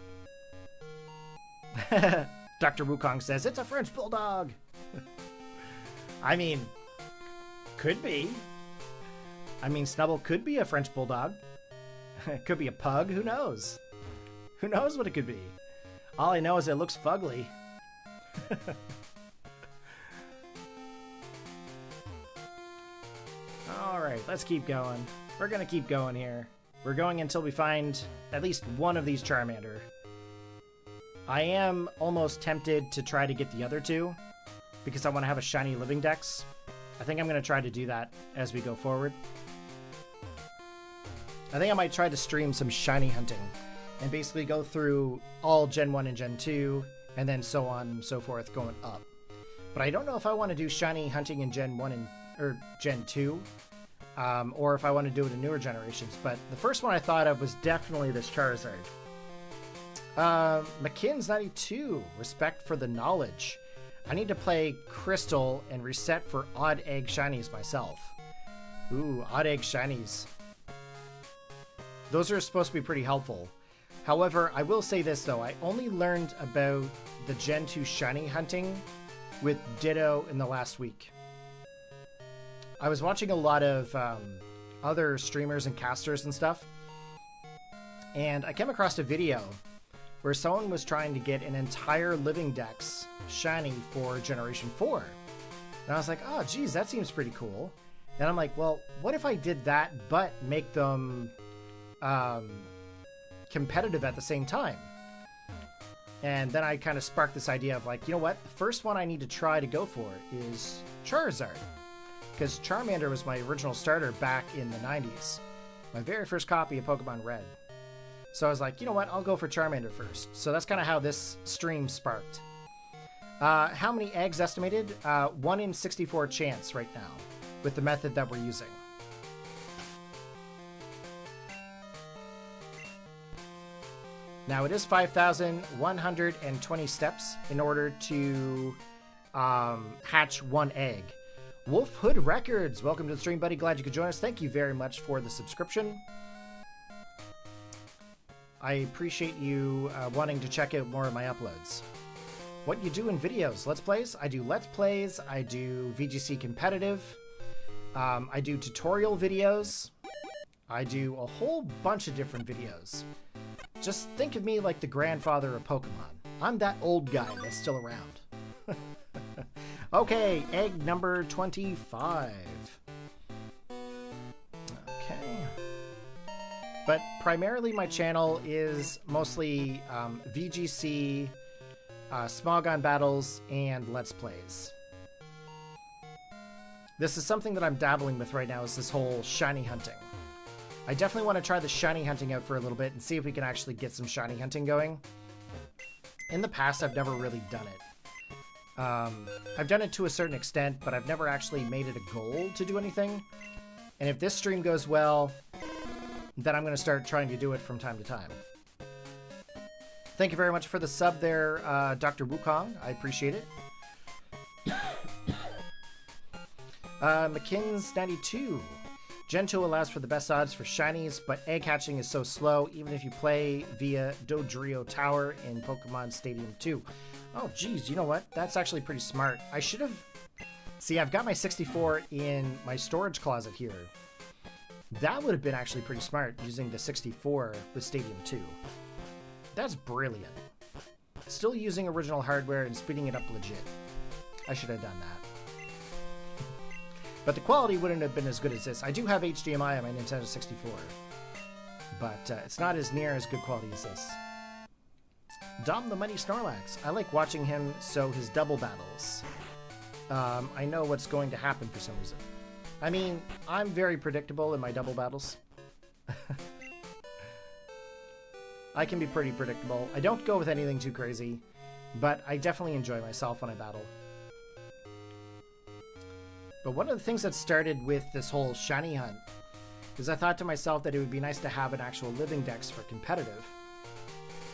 Dr. Wukong says, it's a French Bulldog. I mean, could be. I mean, Snubble could be a French Bulldog. It could be a pug. Who knows? Who knows what it could be? All I know is it looks fugly. Alright, let's keep going. We're gonna keep going here. We're going until we find at least one of these Charmander. I am almost tempted to try to get the other 2, because I want to have a shiny Living Dex. I think I'm going to try to do that as we go forward. I think I might try to stream some shiny hunting, and basically go through all Gen 1 and Gen 2, and then so on and so forth going up. But I don't know if I want to do shiny hunting in Gen 1 or Gen 2, or if I want to do it in newer generations. But the first one I thought of was definitely this Charizard. Makins92, respect for the knowledge. I need to play Crystal and reset for odd egg shinies myself. Ooh, odd egg shinies. Those are supposed to be pretty helpful. However, I will say this though, I only learned about the Gen 2 shiny hunting with Ditto in the last week. I was watching a lot of other streamers and casters and stuff, and I came across a video where someone was trying to get an entire Living Dex shiny for Generation 4. And I was like, oh, geez, that seems pretty cool. And I'm like, well, what if I did that, but make them competitive at the same time? And then I kind of sparked this idea of like, you know what? The first one I need to try to go for is Charizard. Because Charmander was my original starter back in the 90s. My very first copy of Pokemon Red. So I was like, you know what? I'll go for Charmander first. So that's kind of how this stream sparked. How many eggs estimated? 1 in 64 chance right now with the method that we're using. Now it is 5,120 steps in order to hatch 1 egg. Wolf Hood Records, welcome to the stream, buddy. Glad you could join us. Thank you very much for the subscription. I appreciate you wanting to check out more of my uploads. What you do in videos? Let's Plays? I do Let's Plays. I do VGC Competitive. I do tutorial videos. I do a whole bunch of different videos. Just think of me like the grandfather of Pokemon. I'm that old guy that's still around. Okay, egg number 25. But primarily my channel is mostly VGC, Smogon battles, and Let's Plays. This is something that I'm dabbling with right now, is this whole shiny hunting. I definitely want to try the shiny hunting out for a little bit and see if we can actually get some shiny hunting going. In the past, I've never really done it. I've done it to a certain extent, but I've never actually made it a goal to do anything. And if this stream goes well, then I'm going to start trying to do it from time to time. Thank you very much for the sub there, Dr. Wukong. I appreciate it. Makins92. Gen 2 allows for the best odds for shinies, but egg hatching is so slow, even if you play via Dodrio Tower in Pokemon Stadium 2. Oh, geez, you know what? That's actually pretty smart. I should have See, I've got my 64 in my storage closet here. That would have been actually pretty smart, using the 64 with Stadium 2. That's brilliant. Still using original hardware and speeding it up legit. I should have done that. But the quality wouldn't have been as good as this. I do have HDMI on my Nintendo 64. But it's not as near as good quality as this. Dom the Mighty Snorlax. I like watching him sow his double battles. I know what's going to happen for some reason. I mean, I'm very predictable in my double battles. I can be pretty predictable. I don't go with anything too crazy, but I definitely enjoy myself when I battle. But one of the things that started with this whole shiny hunt is I thought to myself that it would be nice to have an actual living dex for competitive.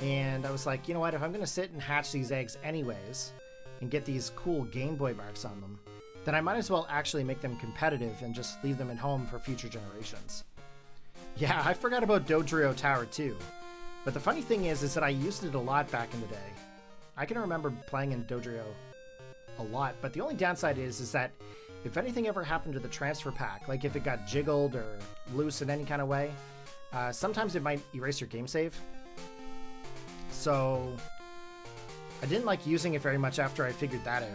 And I was like, you know what, if I'm going to sit and hatch these eggs anyways and get these cool Gameboy marks on them, then I might as well actually make them competitive and just leave them at home for future generations. Yeah, I forgot about Dodrio Tower too. But the funny thing is that I used it a lot back in the day. I can remember playing in Dodrio a lot, but the only downside is that if anything ever happened to the transfer pack, like if it got jiggled or loose in any kind of way, sometimes it might erase your game save. So I didn't like using it very much after I figured that out.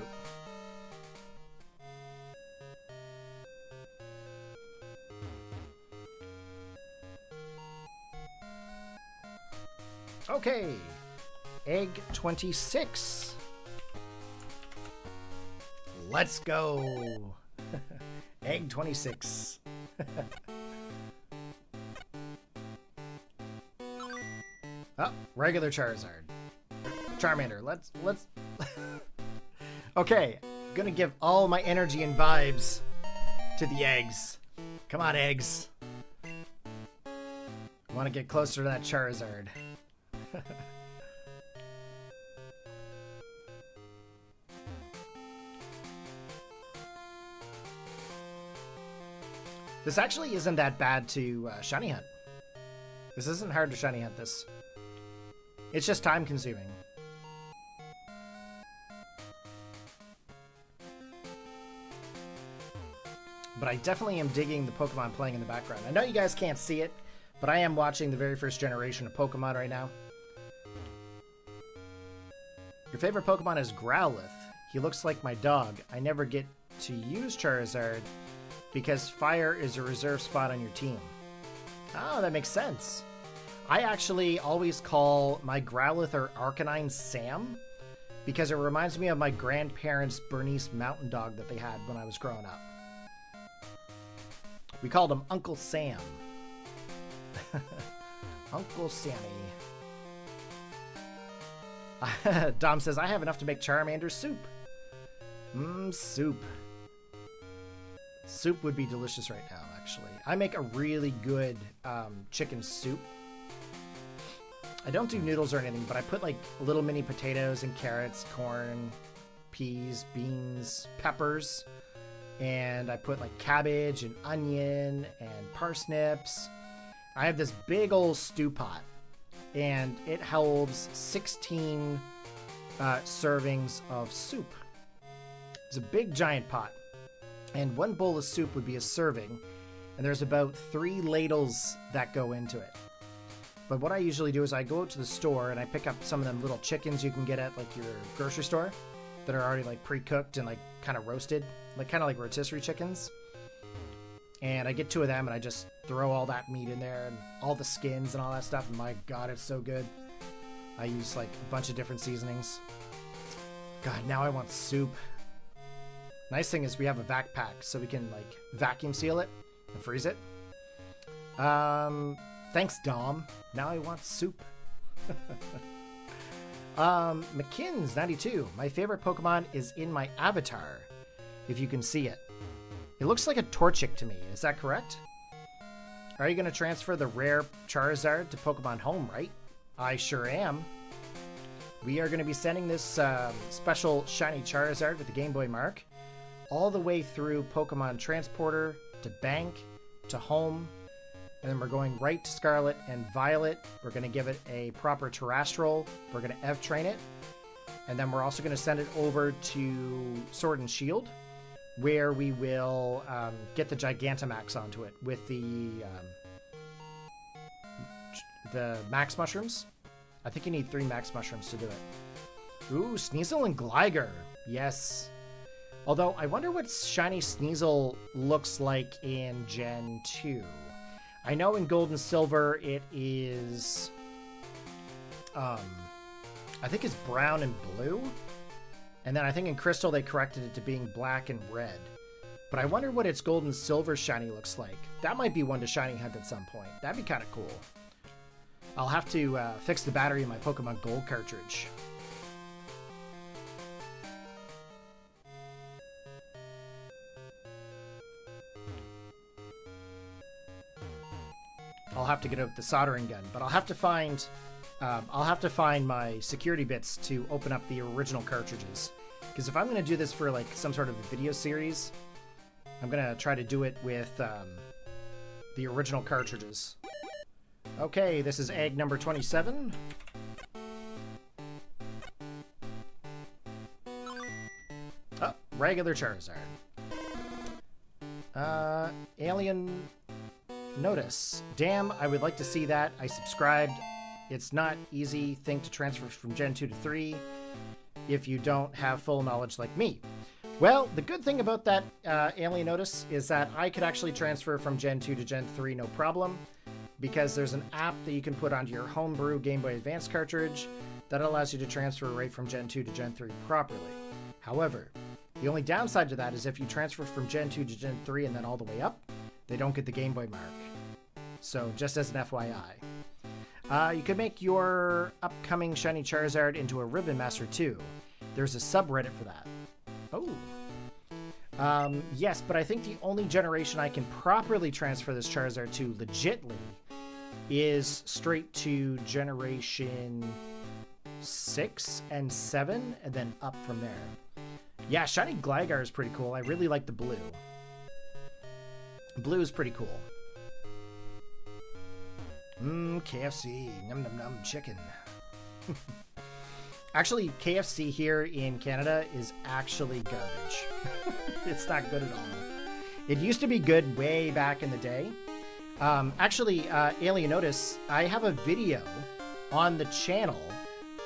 Okay, egg 26. Let's go. Egg 26. Oh, regular Charizard. Charmander, let's Okay, gonna give all my energy and vibes to the eggs. Come on, eggs. I want to get closer to that Charizard. This actually isn't that bad to shiny hunt. This isn't hard to shiny hunt this. It's just time consuming. But I definitely am digging the Pokemon playing in the background. I know you guys can't see it, but I am watching the very first generation of Pokemon right now. Your favorite Pokemon is Growlithe. He looks like my dog. I never get to use Charizard because fire is a reserve spot on your team. Oh, that makes sense. I actually always call my Growlithe or Arcanine Sam because it reminds me of my grandparents' Bernese mountain dog that they had when I was growing up. We called him Uncle Sam. Uncle Sammy. Dom says, I have enough to make Charmander soup. Soup. Soup would be delicious right now, actually. I make a really good chicken soup. I don't do noodles or anything, but I put like little mini potatoes and carrots, corn, peas, beans, peppers, and I put like cabbage and onion and parsnips. I have this big old stew pot, and it holds 16 servings of soup. It's a big giant pot, and one bowl of soup would be a serving, and there's about 3 ladles that go into it. But what I usually do is I go out to the store and I pick up some of them little chickens you can get at like your grocery store that are already like pre-cooked and like kind of roasted, like kind of like rotisserie chickens. And I get 2 of them and I just throw all that meat in there and all the skins and all that stuff. And my God, it's so good. I use like a bunch of different seasonings. God, now I want soup. Nice thing is we have a vac pack, so we can like vacuum seal it and freeze it. Thanks, Dom. Now I want soup. McKins 92. My favorite Pokemon is in my avatar, if you can see it. It looks like a Torchic to me. Is that correct? Are you going to transfer the rare Charizard to Pokemon Home, right? I sure am. We are going to be sending this special shiny Charizard with the Gameboy Mark all the way through Pokemon Transporter to Bank to Home. And then we're going right to Scarlet and Violet. We're going to give it a proper terrestrial. We're going to EV train it. And then we're also going to send it over to Sword and Shield, where we will get the Gigantamax onto it with the Max Mushrooms. I think you need 3 Max Mushrooms to do it. Ooh, Sneasel and Gligar. Yes. Although, I wonder what Shiny Sneasel looks like in Gen 2. I know in Gold and Silver it is... I think it's brown and blue. And then I think in Crystal they corrected it to being black and red. But I wonder what its Gold and Silver Shiny looks like. That might be one to Shiny Hunt at some point. That'd be kind of cool. I'll have to fix the battery in my Pokemon Gold cartridge. I'll have to get out the soldering gun, but I'll have to find my security bits to open up the original cartridges. Because if I'm going to do this for like some sort of a video series, I'm going to try to do it with the original cartridges. Okay, this is egg number 27. Oh, regular Charizard. Alien Notice. Damn, I would like to see that. I subscribed. It's not easy thing to transfer from Gen 2 to 3 if you don't have full knowledge like me. Well, the good thing about that Alien Notice is that I could actually transfer from Gen 2 to Gen 3 no problem, because there's an app that you can put onto your homebrew Game Boy Advance cartridge that allows you to transfer right from Gen 2 to Gen 3 properly. However, the only downside to that is if you transfer from Gen 2 to Gen 3 and then all the way up, they don't get the Game Boy Mark. So, just as an FYI. You could make your upcoming Shiny Charizard into a Ribbon Master too. There's a subreddit for that. Oh. Yes, but I think the only generation I can properly transfer this Charizard to legitly is straight to Generation 6 and 7, and then up from there. Yeah, Shiny Gligar is pretty cool. I really like the blue. Blue is pretty cool. KFC. Num num num chicken. Actually, KFC here in Canada is actually garbage. It's not good at all. It used to be good way back in the day. Actually, Alien Notice, I have a video on the channel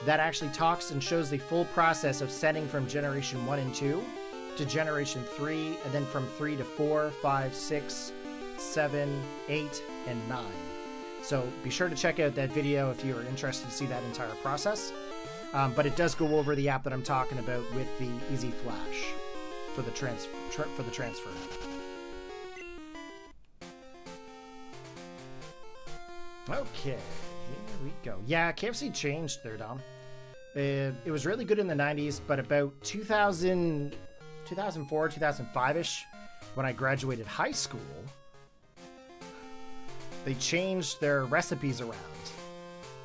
that actually talks and shows the full process of setting from Generation 1 and 2 to Generation 3, and then from 3 to 4, 5, 6, 7, 8, and 9. So be sure to check out that video if you are interested to see that entire process. But it does go over the app that I'm talking about with the Easy Flash for the transfer. Okay, here we go. Yeah, KFC changed there, Dom. It was really good in the 90s, but about 2004, 2005-ish, when I graduated high school, they changed their recipes around.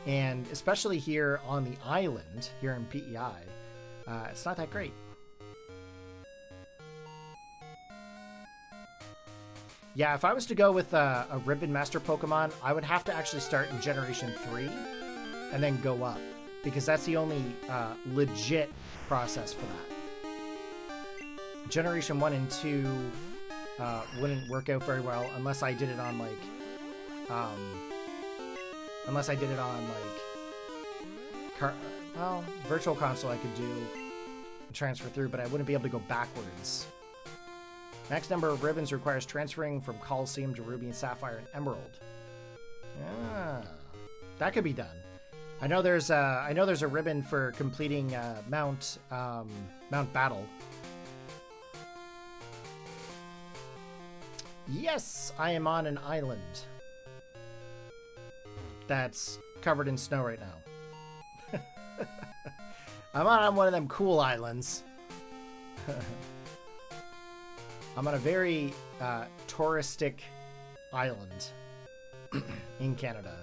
And especially here on the island, here in PEI, it's not that great. Yeah, if I was to go with a Ribbon Master Pokemon, I would have to actually start in Generation 3 and then go up, because that's the only legit process for that. Generation 1 and 2 wouldn't work out very well unless I did it on like Virtual Console I could do and transfer through, but I wouldn't be able to go backwards. Max number of ribbons requires transferring from Coliseum to Ruby and Sapphire and Emerald. Ah, that could be done. I know there's a ribbon for completing Mount Battle. Yes, I am on an island that's covered in snow right now. I'm on one of them cool islands. I'm on a very touristic island in Canada.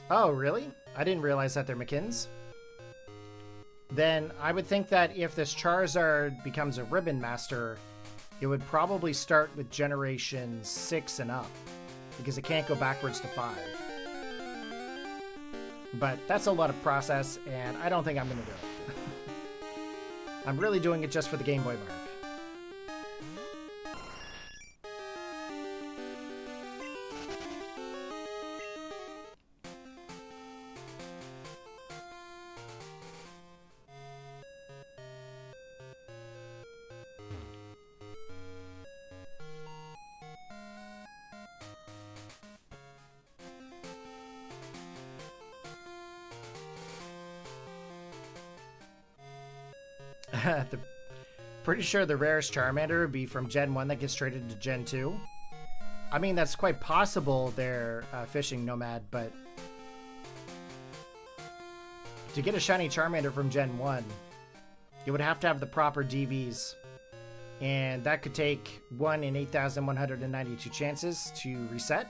Oh, really? I didn't realize that they're McKins. Then I would think that if this Charizard becomes a Ribbon Master, it would probably start with Generation 6 and up, because it can't go backwards to 5. But that's a lot of process, and I don't think I'm going to do it. I'm really doing it just for the Gameboy Mark. Pretty sure the rarest Charmander would be from Gen 1 that gets traded to Gen 2. I mean, that's quite possible they're fishing Nomad, but to get a shiny Charmander from Gen 1, you would have to have the proper DVs, and that could take 1 in 8,192 chances to reset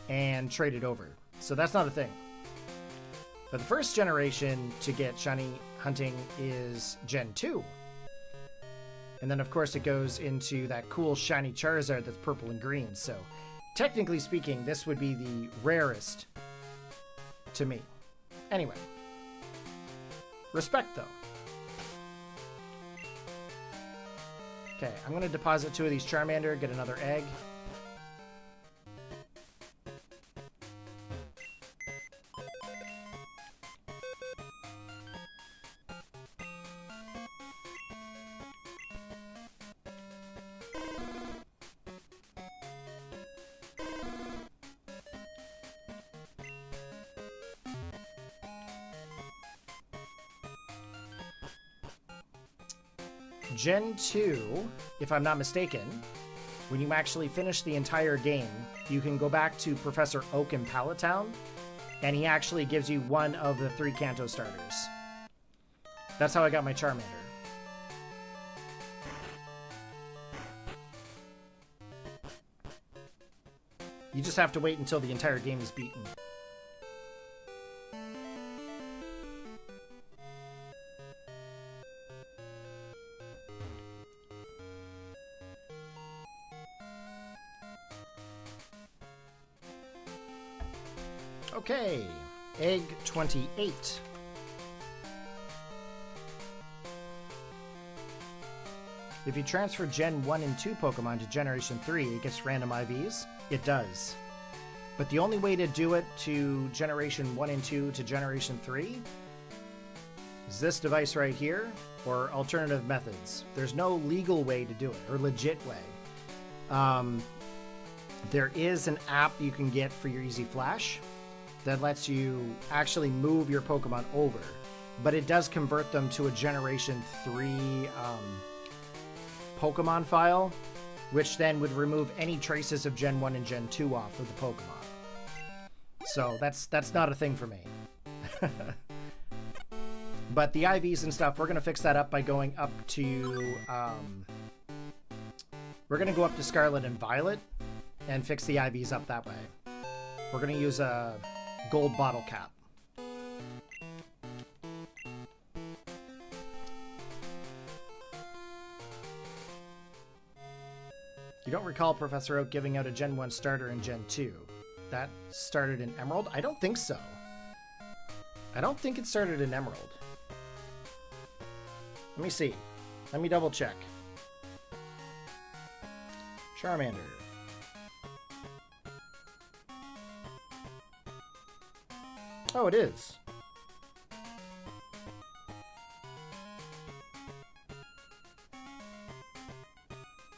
and trade it over. So that's not a thing. But the first generation to get shiny hunting is Gen 2. And then, of course, it goes into that cool shiny Charizard that's purple and green. So, technically speaking, this would be the rarest to me. Anyway. Respect, though. Okay, I'm going to deposit 2 of these Charmander, get another egg. Gen 2, if I'm not mistaken, when you actually finish the entire game, you can go back to Professor Oak in Pallet Town, and he actually gives you 1 of the 3 Kanto starters. That's how I got my Charmander. You just have to wait until the entire game is beaten. Okay, Egg 28. If you transfer Gen 1 and 2 Pokemon to Generation 3, it gets random IVs? It does. But the only way to do it to Generation 1 and 2 to Generation 3 is this device right here, or alternative methods. There's no legal way to do it, or legit way. There is an app you can get for your Easy Flash that lets you actually move your Pokemon over, but it does convert them to a Generation 3 Pokemon file, which then would remove any traces of Gen 1 and Gen 2 off of the Pokemon. So that's not a thing for me. But the IVs and stuff, we're going to fix that up by going up to... we're going to go up to Scarlet and Violet and fix the IVs up that way. We're going to use a gold bottle cap. You don't recall Professor Oak giving out a Gen 1 starter in Gen 2. That started in Emerald? I don't think so. I don't think it started in Emerald. Let me see. Let me double check. Charmander. Oh, it is.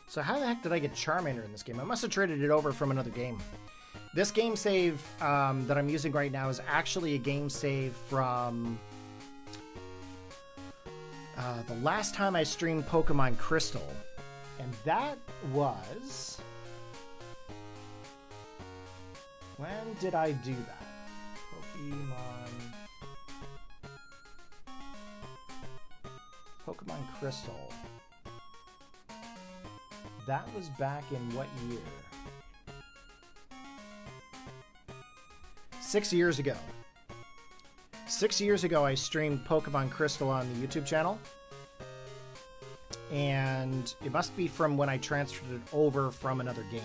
So how the heck did I get Charmander in this game? I must have traded it over from another game. This game save that I'm using right now is actually a game save from the last time I streamed Pokemon Crystal. And that was... when did I do that? Pokemon Crystal. That was back in what year? 6 years ago. 6 years ago, I streamed Pokemon Crystal on the YouTube channel. And it must be from when I transferred it over from another game.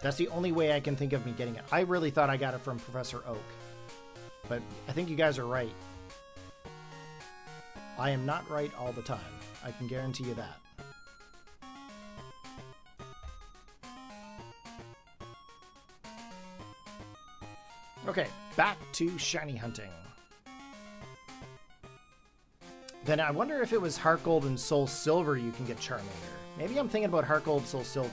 That's the only way I can think of me getting it. I really thought I got it from Professor Oak. But I think you guys are right. I am not right all the time. I can guarantee you that. Okay, back to shiny hunting. Then I wonder if it was Heart Gold and Soul Silver you can get Charmander. Maybe I'm thinking about Heart Gold, Soul Silver.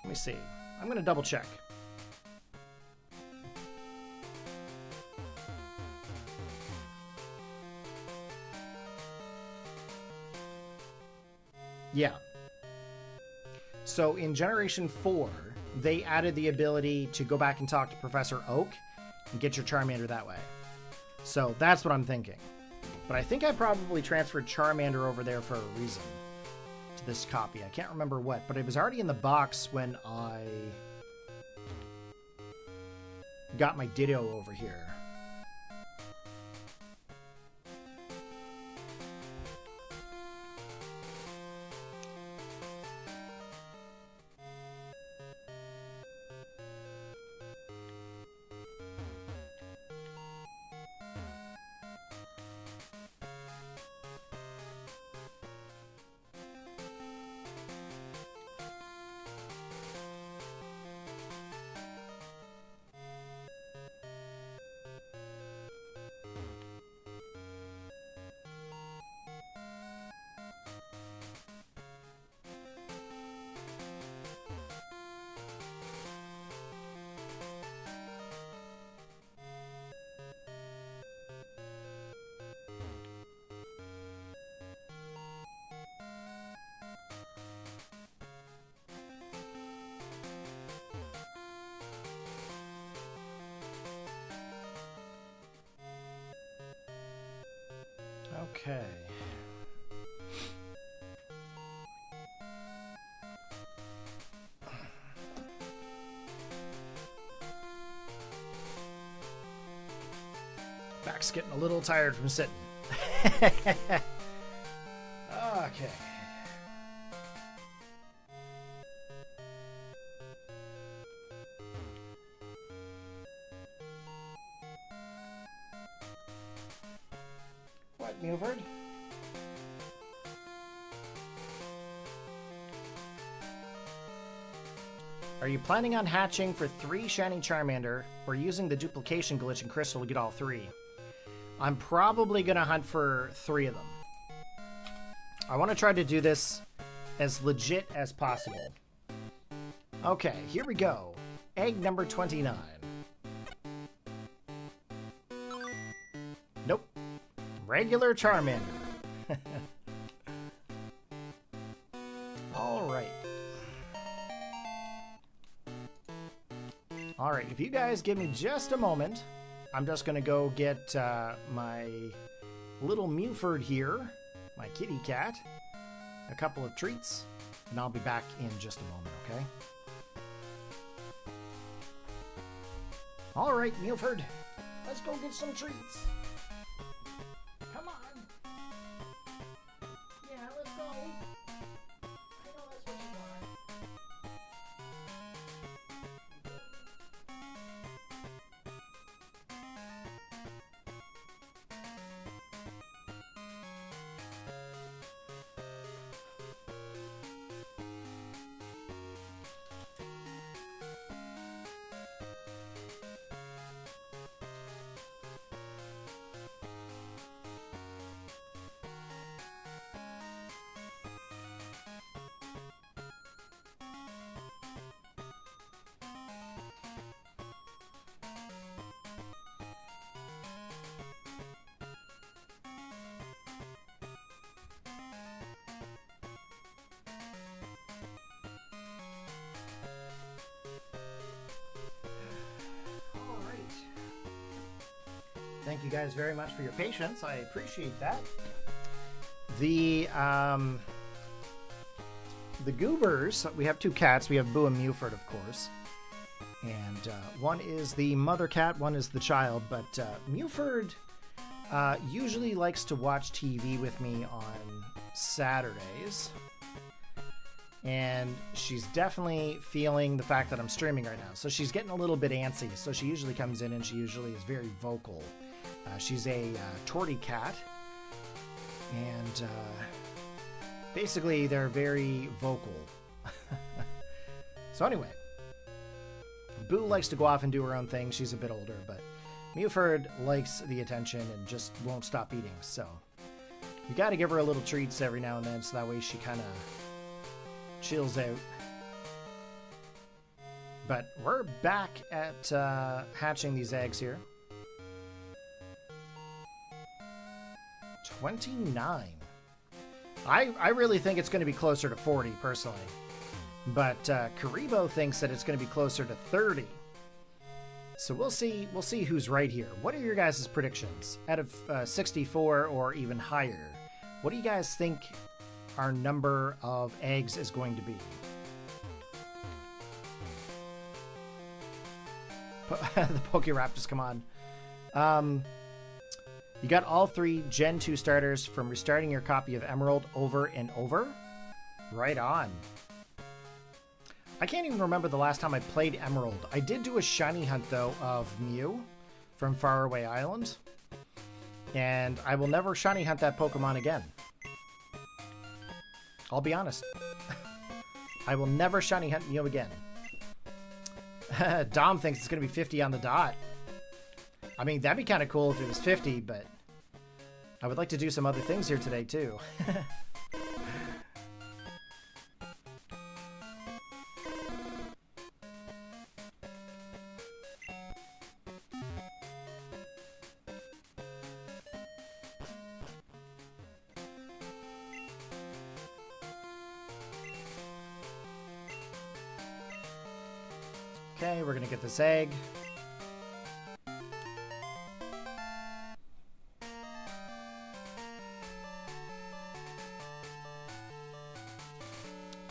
Let me see. I'm going to double check. Yeah. So in Generation 4, they added the ability to go back and talk to Professor Oak and get your Charmander that way. So that's what I'm thinking. But I think I probably transferred Charmander over there for a reason to this copy. I can't remember what, but it was already in the box when I got my Ditto over here. Okay. Back's getting a little tired from sitting. Okay. What, Milford? Are you planning on hatching for 3 shiny Charmander or using the duplication glitch in Crystal to get all 3? I'm probably going to hunt for 3 of them. I want to try to do this as legit as possible. Okay, here we go. Egg number 29. Nope. Regular Charmander. Alright. Alright, if you guys give me just a moment, I'm just going to go get my little Mewford here, my kitty cat, a couple of treats, and I'll be back in just a moment, okay? Alright, Mewford, let's go get some treats. Come on. Yeah, let's go. I know that's what you want. Thank you guys very much for your patience. I appreciate that. The goobers, we have 2 cats. We have Boo and Mewford, of course. And one is the mother cat, one is the child, but Mewford usually likes to watch TV with me on Saturdays. And she's definitely feeling the fact that I'm streaming right now. So she's getting a little bit antsy. So she usually comes in and she usually is very vocal. She's a tortie cat. And basically they're very vocal. So anyway, Boo likes to go off and do her own thing. She's a bit older, but Mewford likes the attention and just won't stop eating. So you got to give her a little treats every now and then so that way she kind of chills out. But we're back at hatching these eggs here. 29. I really think it's going to be closer to 40 personally. But Karibo thinks that it's going to be closer to 30. So we'll see who's right here. What are your guys' predictions? Out of 64 or even higher, what do you guys think our number of eggs is going to be? The Pokéraptors, come on. You got all 3 Gen 2 starters from restarting your copy of Emerald over and over? Right on. I can't even remember the last time I played Emerald. I did do a shiny hunt, though, of Mew from Faraway Island. And I will never shiny hunt that Pokemon again. I'll be honest. I will never shiny hunt Mew again. Dom thinks it's going to be 50 on the dot. I mean, that'd be kind of cool if it was 50, but I would like to do some other things here today, too. Okay, we're gonna get this egg.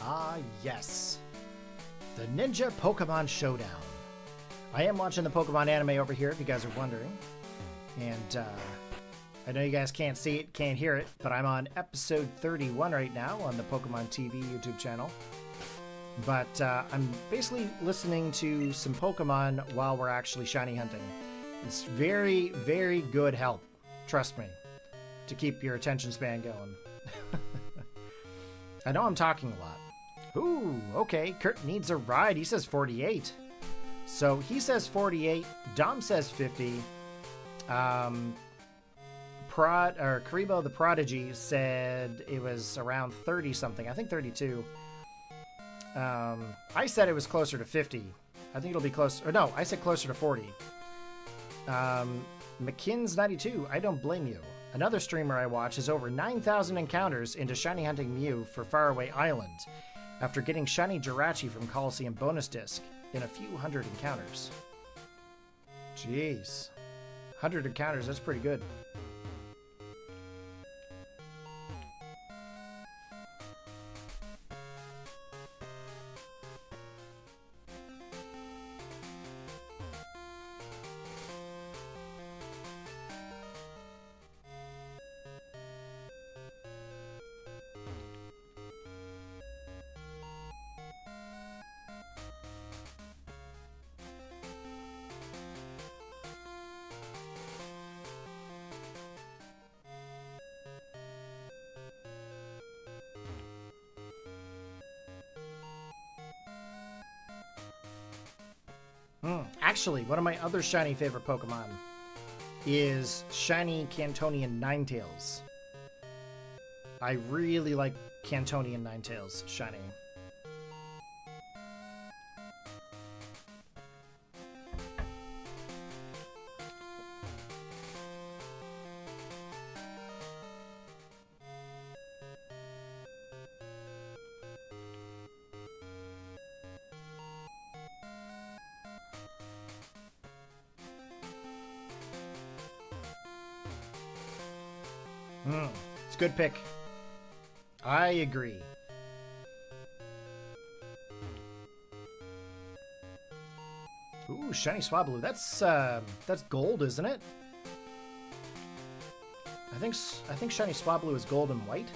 Ah, yes. The Ninja Pokemon Showdown. I am watching the Pokemon anime over here, if you guys are wondering. And I know you guys can't see it, can't hear it, but I'm on episode 31 right now on the Pokemon TV YouTube channel. But I'm basically listening to some Pokemon while we're actually shiny hunting. It's very, very good help, trust me, to keep your attention span going. I know I'm talking a lot. Ooh, okay, Kurt needs a ride. He says 48. So he says 48. Dom says 50. Karibo the Prodigy said it was around 30 something. I think 32. I said it was closer to 50. I think it'll be close. Or no, I said closer to 40. McKins92, I don't blame you. Another streamer I watch has over 9,000 encounters into shiny hunting Mew for Faraway Island after getting shiny Jirachi from Coliseum bonus disc in a few hundred encounters. Jeez. 100 encounters, that's pretty good. Actually, one of my other shiny favorite Pokemon is shiny Cantonian Ninetales. I really like Cantonian Ninetales shiny. It's a good pick. I agree. Ooh, shiny Swablu. That's gold, isn't it? I think shiny Swablu is gold and white.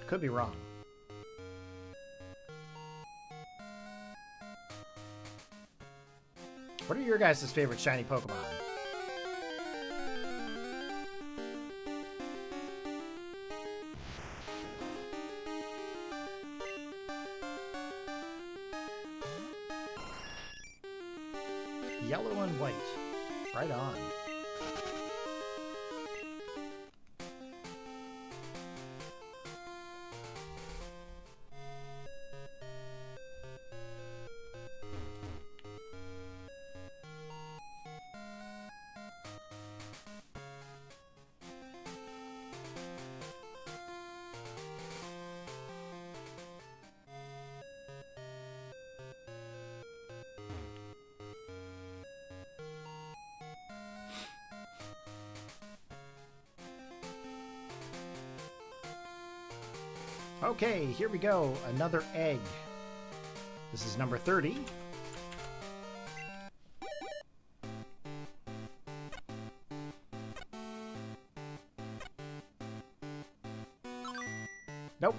Could be wrong. What are your guys' favorite shiny Pokemon? Yellow and white. Right on. Okay, here we go. Another egg. This is number 30. Nope.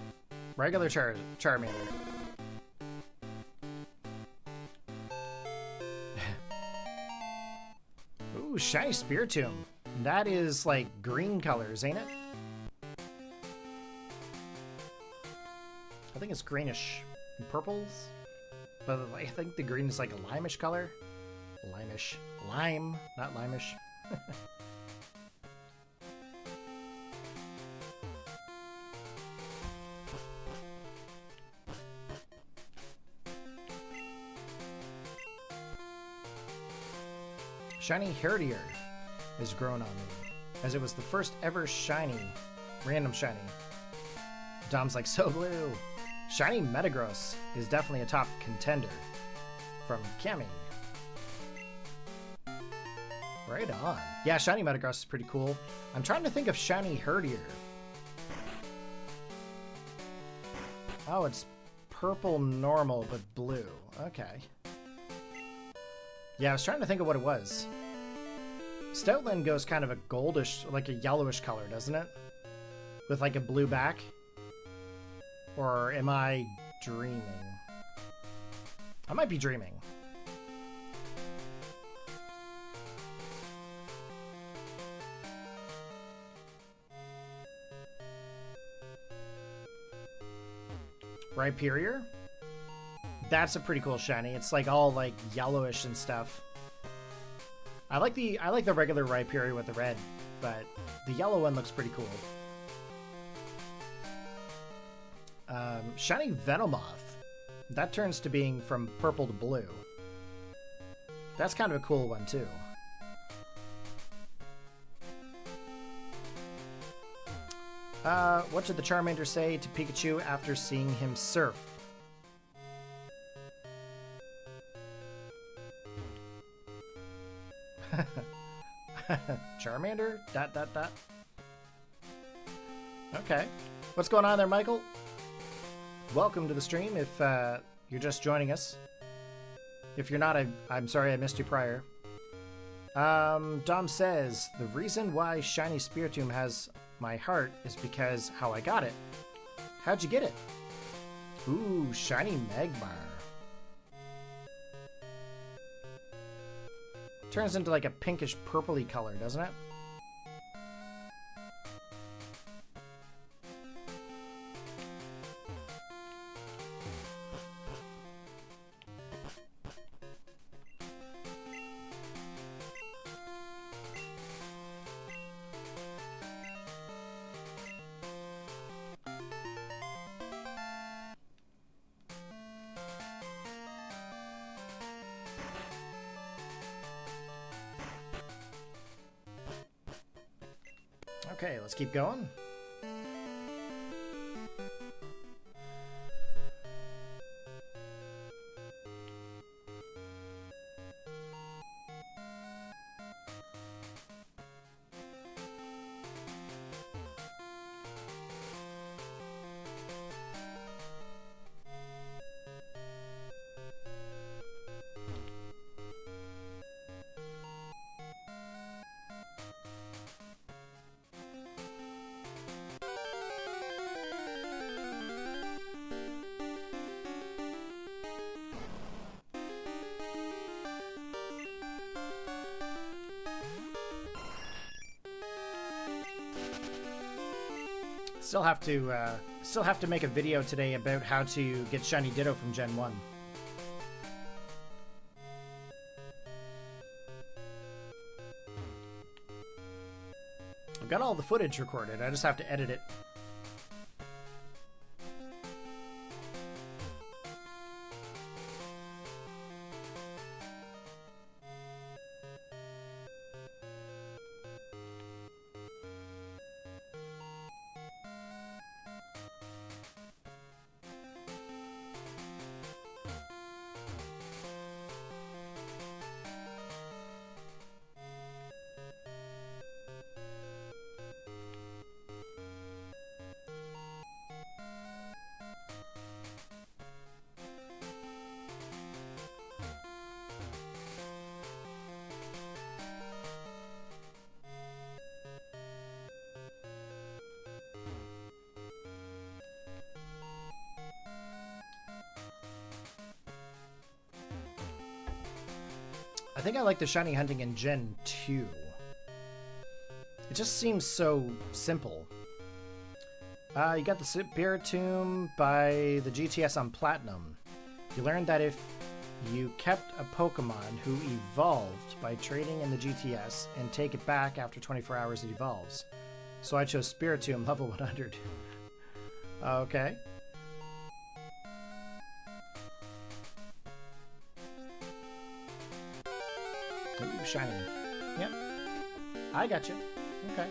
Regular Charmander. Ooh, shiny Spiritomb. That is like green colors, ain't it? I think it's greenish and purples, but I think the green is like a limeish color. Limeish. Lime, not limeish. Shiny Herdier is grown on me, as it was the first ever shiny, random shiny. Dom's like, so blue. Shiny Metagross is definitely a top contender from Cami. Right on. Yeah, shiny Metagross is pretty cool. I'm trying to think of shiny Herdier. Oh, it's purple normal, but blue. Okay. Yeah, I was trying to think of what it was. Stoutland goes kind of a goldish, like a yellowish color, doesn't it? With like a blue back. Or am I dreaming? I might be dreaming. Rhyperior? That's a pretty cool shiny. It's like all like yellowish and stuff. I like the regular Rhyperior with the red, but the yellow one looks pretty cool. Shiny Venomoth. That turns to being from purple to blue. That's kind of a cool one too. What did the Charmander say to Pikachu after seeing him surf? Charmander? ... Okay. What's going on there, Michael? Welcome to the stream if you're just joining us. If you're not, I'm sorry I missed you prior. Dom says, the reason why shiny Spiritomb has my heart is because how I got it. How'd you get it? Ooh, shiny Magmar. Turns into like a pinkish purpley color, doesn't it? Okay, let's keep going. Still have to make a video today about how to get Shiny Ditto from Gen 1. I've got all the footage recorded, I just have to edit it. I think I like the shiny hunting in Gen 2. It just seems so simple. You got the Spiritomb by the GTS on Platinum. You learned that if you kept a Pokemon who evolved by trading in the GTS and take it back after 24 hours it evolves. So I chose Spiritomb level 100. Okay. Ooh, shiny. Yep. I got you. Okay.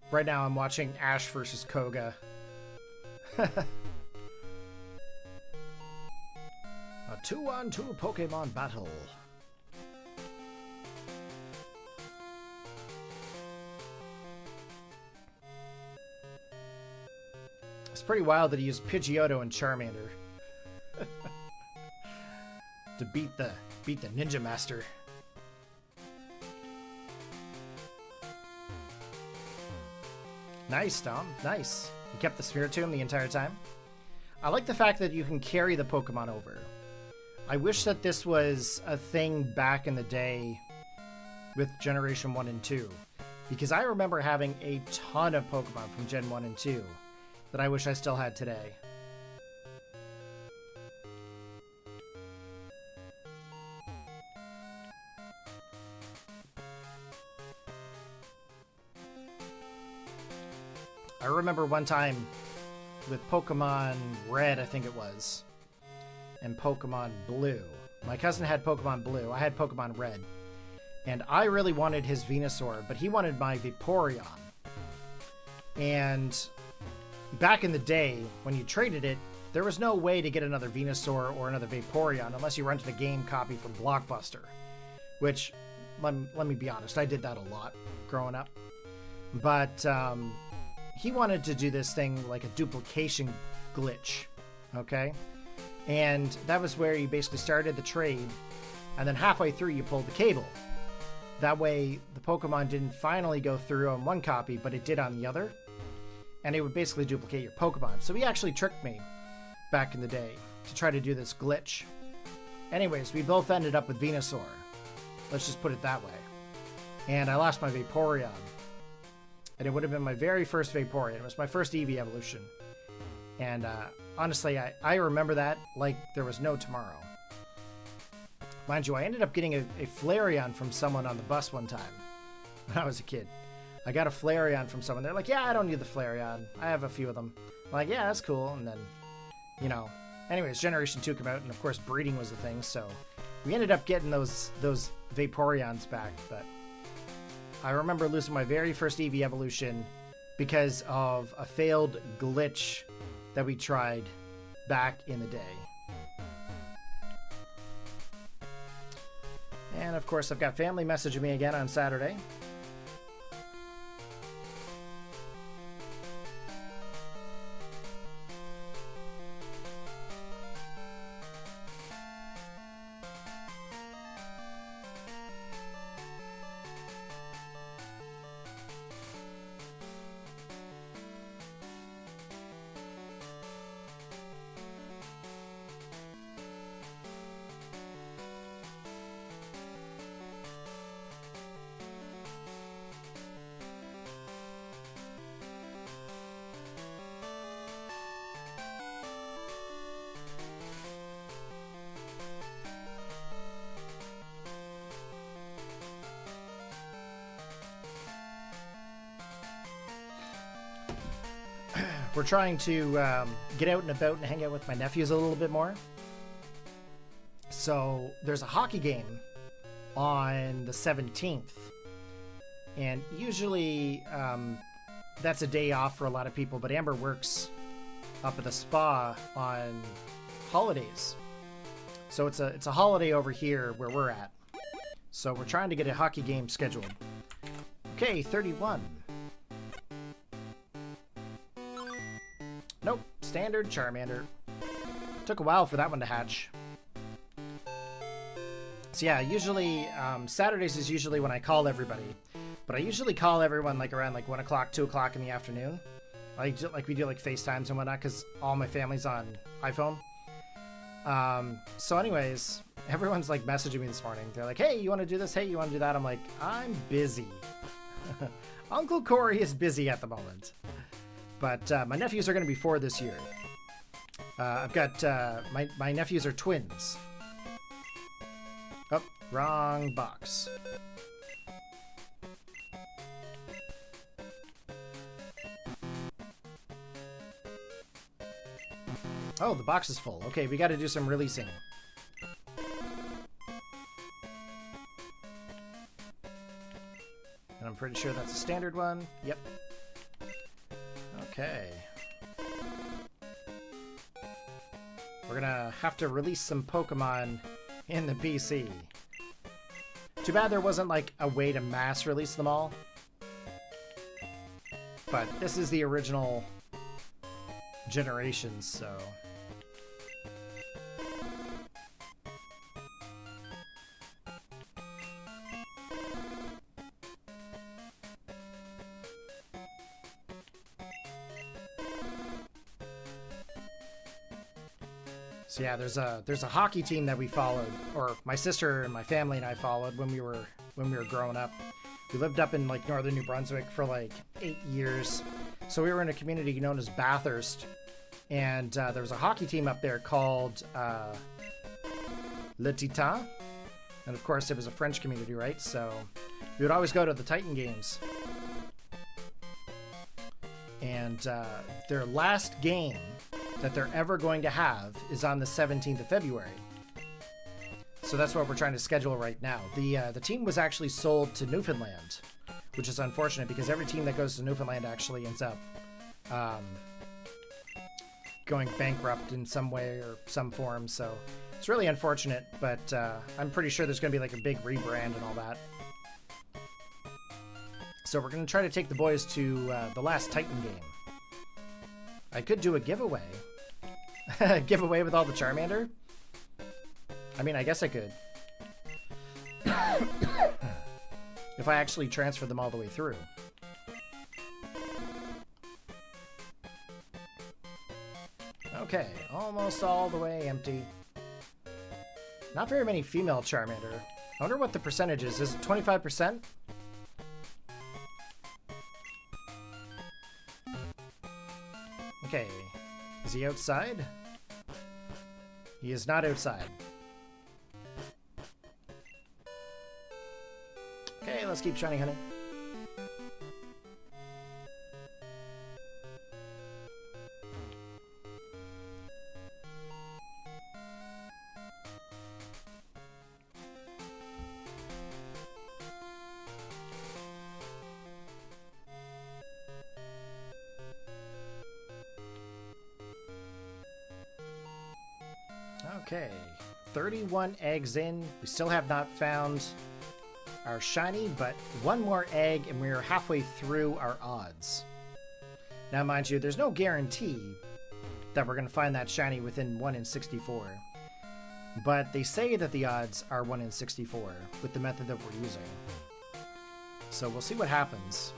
Right now I'm watching Ash versus Koga. A 2-on-2 Pokemon battle. It's pretty wild that he used Pidgeotto and Charmander to beat the Ninja Master. Nice, Tom. Nice. You kept the Spiritomb the entire time. I like the fact that you can carry the Pokemon over. I wish that this was a thing back in the day with Generation 1 and 2. Because I remember having a ton of Pokemon from Gen 1 and 2 that I wish I still had today. I remember one time with Pokemon Red, I think it was, and Pokemon Blue. My cousin had Pokemon Blue, I had Pokemon Red. And I really wanted his Venusaur, but he wanted my Vaporeon. And back in the day, when you traded it, there was no way to get another Venusaur or another Vaporeon unless you rented a game copy from Blockbuster. Which, let me be honest, I did that a lot growing up. But, he wanted to do this thing like a duplication glitch, okay? And that was where you basically started the trade, and then halfway through you pulled the cable. That way the Pokemon didn't finally go through on one copy, but it did on the other, and it would basically duplicate your Pokemon. So he actually tricked me back in the day to try to do this glitch. Anyways, we both ended up with Venusaur. Let's just put it that way. And I lost my Vaporeon. And it would have been my very first Vaporeon. It was my first Eevee evolution. And honestly, I remember that like there was no tomorrow. Mind you, I ended up getting a Flareon from someone on the bus one time when I was a kid. I got a Flareon from someone. They're like, yeah, I don't need the Flareon. I have a few of them. I'm like, yeah, that's cool. And then, you know, anyways, Generation 2 came out, and of course breeding was the thing. So we ended up getting those Vaporeons back, but I remember losing my very first Eevee evolution because of a failed glitch that we tried back in the day. And of course, I've got family messaging me again on Saturday. we're trying to get out and about and hang out with my nephews a little bit more. So there's a hockey game on the 17th. And usually that's a day off for a lot of people, but Amber works up at the spa on holidays. So it's a holiday over here where we're at. So we're trying to get a hockey game scheduled. Okay, 31. Nope, standard Charmander. Took a while for that one to hatch. So yeah, usually Saturdays is usually when I call everybody. But I usually call everyone like around like 1 o'clock, 2 o'clock in the afternoon. Like we do like FaceTimes and whatnot because all my family's on iPhone. So anyways, everyone's like messaging me this morning. They're like, hey, you want to do this? Hey, you want to do that? I'm like, I'm busy. Uncle Corey is busy at the moment. But my nephews are going to be 4 this year. I've got my nephews are twins. Oh, wrong box. Oh, the box is full. Okay, we got to do some releasing. And I'm pretty sure that's a standard one. Yep. Okay. We're gonna have to release some Pokemon in the BC. Too bad there wasn't like a way to mass release them all. But this is the original generations, so... So yeah, there's a hockey team that we followed, or my sister and my family and I followed when we were growing up. We lived up in like northern New Brunswick for like 8 years. So we were in a community known as Bathurst, and there was a hockey team up there called Le Titan, and of course it was a French community, right? So we would always go to the Titan games. And their last game that they're ever going to have is on the 17th of February. So that's what we're trying to schedule right now. The team was actually sold to Newfoundland, which is unfortunate because every team that goes to Newfoundland actually ends up going bankrupt in some way or some form. So it's really unfortunate, but I'm pretty sure there's going to be like a big rebrand and all that. So we're going to try to take the boys to the last Titan game. I could do a giveaway. Giveaway with all the Charmander? I mean, I guess I could. If I actually transfer them all the way through. Okay, almost all the way empty. Not very many female Charmander. I wonder what the percentage is. Is it 25%? Okay, is he outside? He is not outside. Okay, let's keep shiny hunting. Okay, 31 eggs in. We still have not found our shiny, but one more egg and we're halfway through our odds. Now, mind you, there's no guarantee that we're going to find that shiny within 1 in 64. But they say that the odds are 1 in 64 with the method that we're using. So we'll see what happens.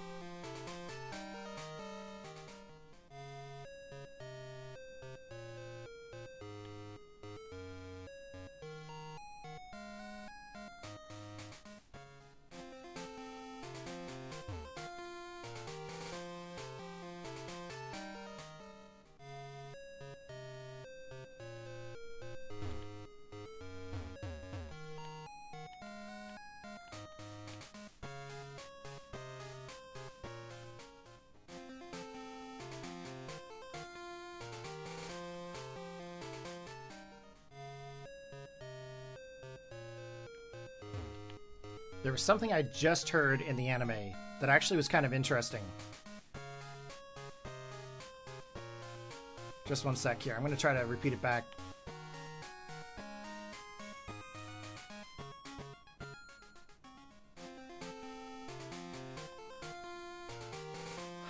There was something I just heard in the anime that actually was kind of interesting. Just one sec here. I'm going to try to repeat it back.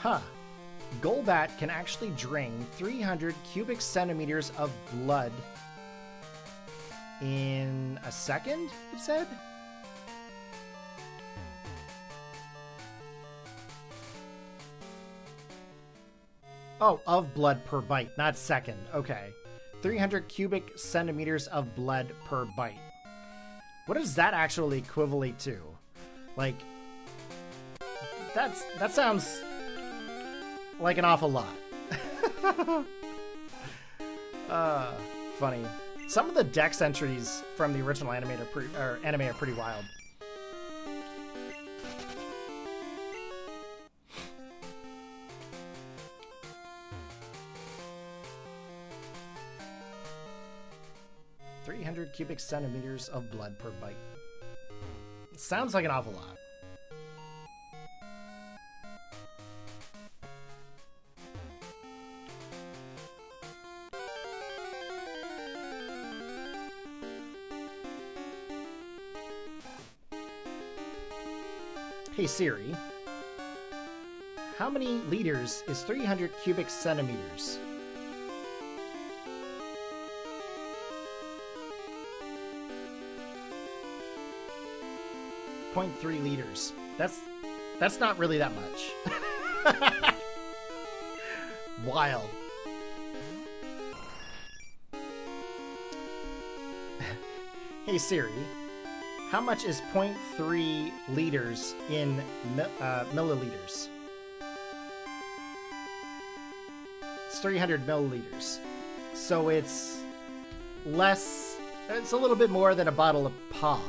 Huh. Golbat can actually drain 300 cubic centimeters of blood in a second, it said? Oh, of blood per bite, not second. Okay. 300 cubic centimeters of blood per bite. What does that actually equivalent to? Like, that sounds like an awful lot. Funny. Some of the Dex entries from the original anime are pretty wild. Cubic centimeters of blood per bite. Sounds like an awful lot. Hey Siri, how many liters is 300 cubic centimeters? 0.3 liters. That's not really that much. Wild. Hey Siri, how much is 0.3 liters in milliliters? It's 300 milliliters. So it's less, it's a little bit more than a bottle of pop.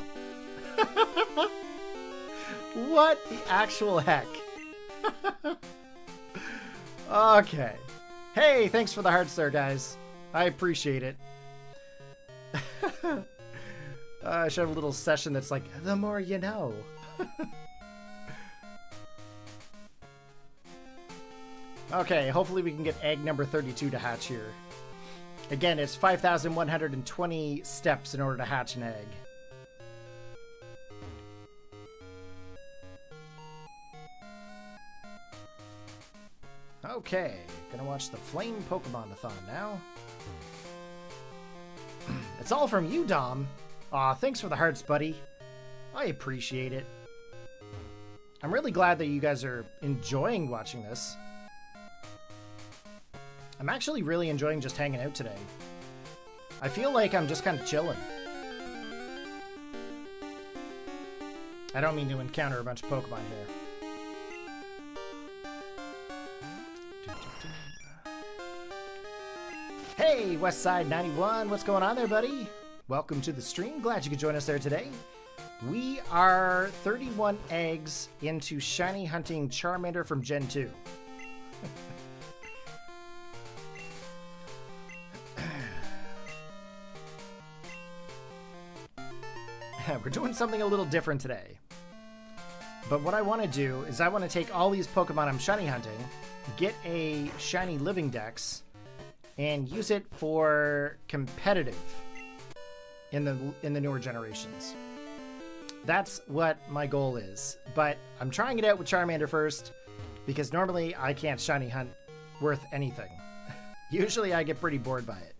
What the actual heck? Okay. Hey, thanks for the hearts there, guys. I appreciate it. I should have a little session that's like, the more you know. Okay, hopefully we can get egg number 32 to hatch here. Again, it's 5,120 steps in order to hatch an egg. Okay, gonna watch the Flame Pokemon-a-thon now. It's all from you, Dom. Aw, thanks for the hearts, buddy. I appreciate it. I'm really glad that you guys are enjoying watching this. I'm actually really enjoying just hanging out today. I feel like I'm just kind of chilling. I don't mean to encounter a bunch of Pokemon here. Hey, Westside 91, what's going on there, buddy? Welcome to the stream. Glad you could join us there today. We are 31 eggs into shiny hunting Charmander from Gen 2. We're doing something a little different today. But what I want to do is I want to take all these Pokemon I'm shiny hunting, get a shiny Living Dex, and use it for competitive in the newer generations. That's what my goal is. But I'm trying it out with Charmander first, because normally I can't shiny hunt worth anything. Usually I get pretty bored by it.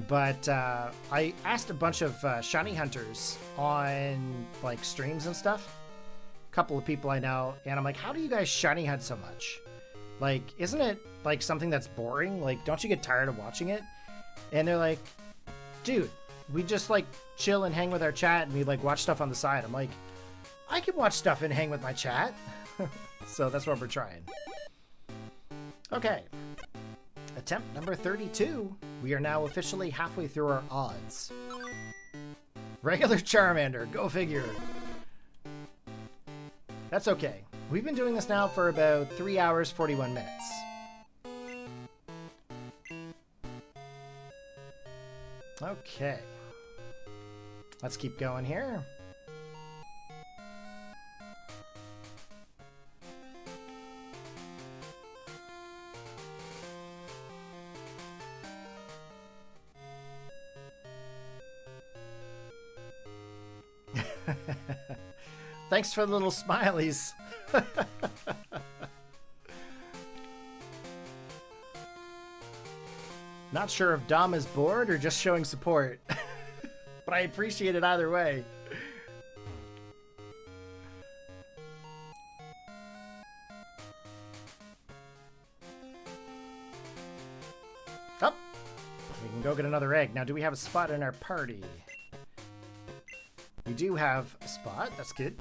But I asked a bunch of shiny hunters on like streams and stuff. A couple of people I know, and I'm like, how do you guys shiny hunt so much? Like, isn't it like something that's boring? Like, don't you get tired of watching it? And they're like, dude, we just like chill and hang with our chat, and we like watch stuff on the side. I'm like, I can watch stuff and hang with my chat. So that's what we're trying. Okay. Attempt number 32. We are now officially halfway through our odds. Regular Charmander, go figure. That's okay. We've been doing this now for about 3 hours, 41 minutes. Okay. Let's keep going here. Thanks for the little smileys. Not sure if Dom is bored or just showing support, but I appreciate it either way. Up. We can go get another egg. Now, do we have a spot in our party? We do have a spot. That's good.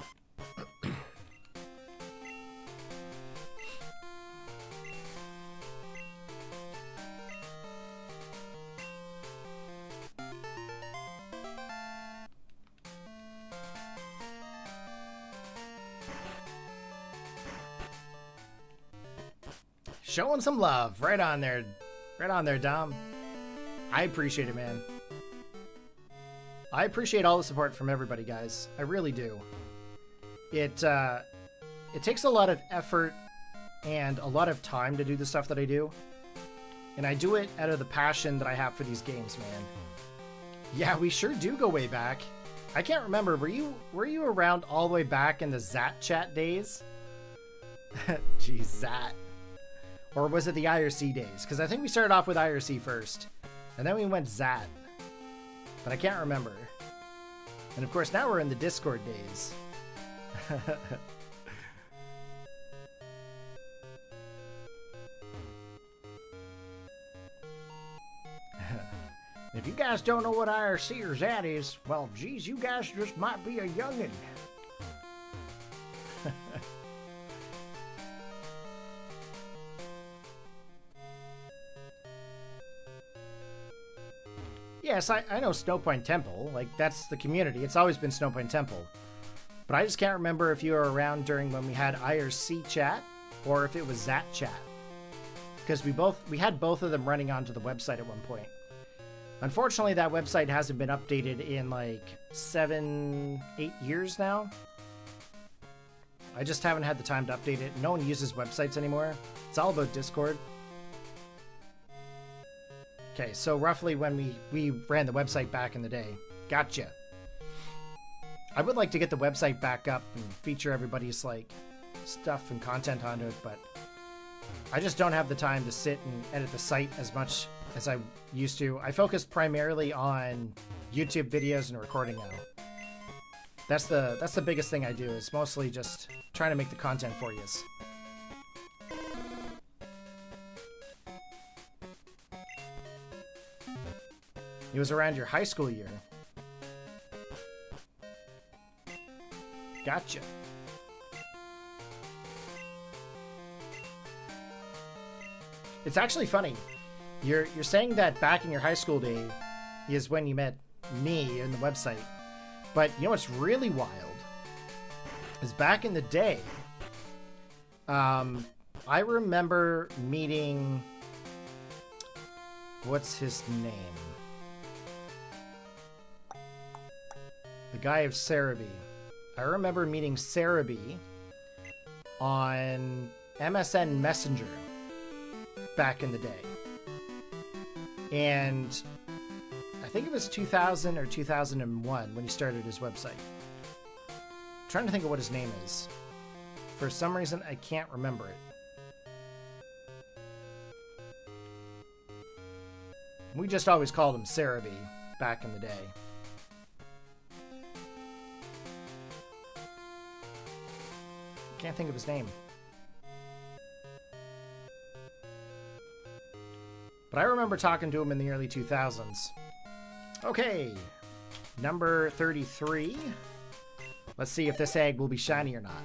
Showing some love. Right on there. Right on there, Dom. I appreciate it, man. I appreciate all the support from everybody, guys. I really do. It takes a lot of effort and a lot of time to do the stuff that I do. And I do it out of the passion that I have for these games, man. Yeah, we sure do go way back. I can't remember. Were you around all the way back in the Zat chat days? Jeez, Zat. Or was it the IRC days? Because I think we started off with IRC first. And then we went Zat. But I can't remember. And of course, now we're in the Discord days. If you guys don't know what IRC or Zat is, well, geez, you guys just might be a youngin'. Yes, I know Snowpoint Temple. Like, that's the community. It's always been Snowpoint Temple. But I just can't remember if you were around during when we had IRC chat or if it was Zat chat. Because we had both of them running onto the website at one point. Unfortunately, that website hasn't been updated in like 7-8 years now. I just haven't had the time to update it. No one uses websites anymore. It's all about Discord. Okay, so roughly when we ran the website back in the day. Gotcha. I would like to get the website back up and feature everybody's like stuff and content onto it, but I just don't have the time to sit and edit the site as much as I used to. I focus primarily on YouTube videos and recording now. That's the biggest thing I do, is mostly just trying to make the content for you. It was around your high school year. Gotcha. It's actually funny. You're saying that back in your high school day is when you met me in the website. But you know what's really wild is back in the day, I remember meeting, what's his name? The guy of Cerebi. I remember meeting Cerebi on MSN Messenger back in the day. And I think it was 2000 or 2001 when he started his website. I'm trying to think of what his name is. For some reason, I can't remember it. We just always called him Cerebi back in the day. Can't think of his name. But I remember talking to him in the early 2000s. Okay, number 33. Let's see if this egg will be shiny or not.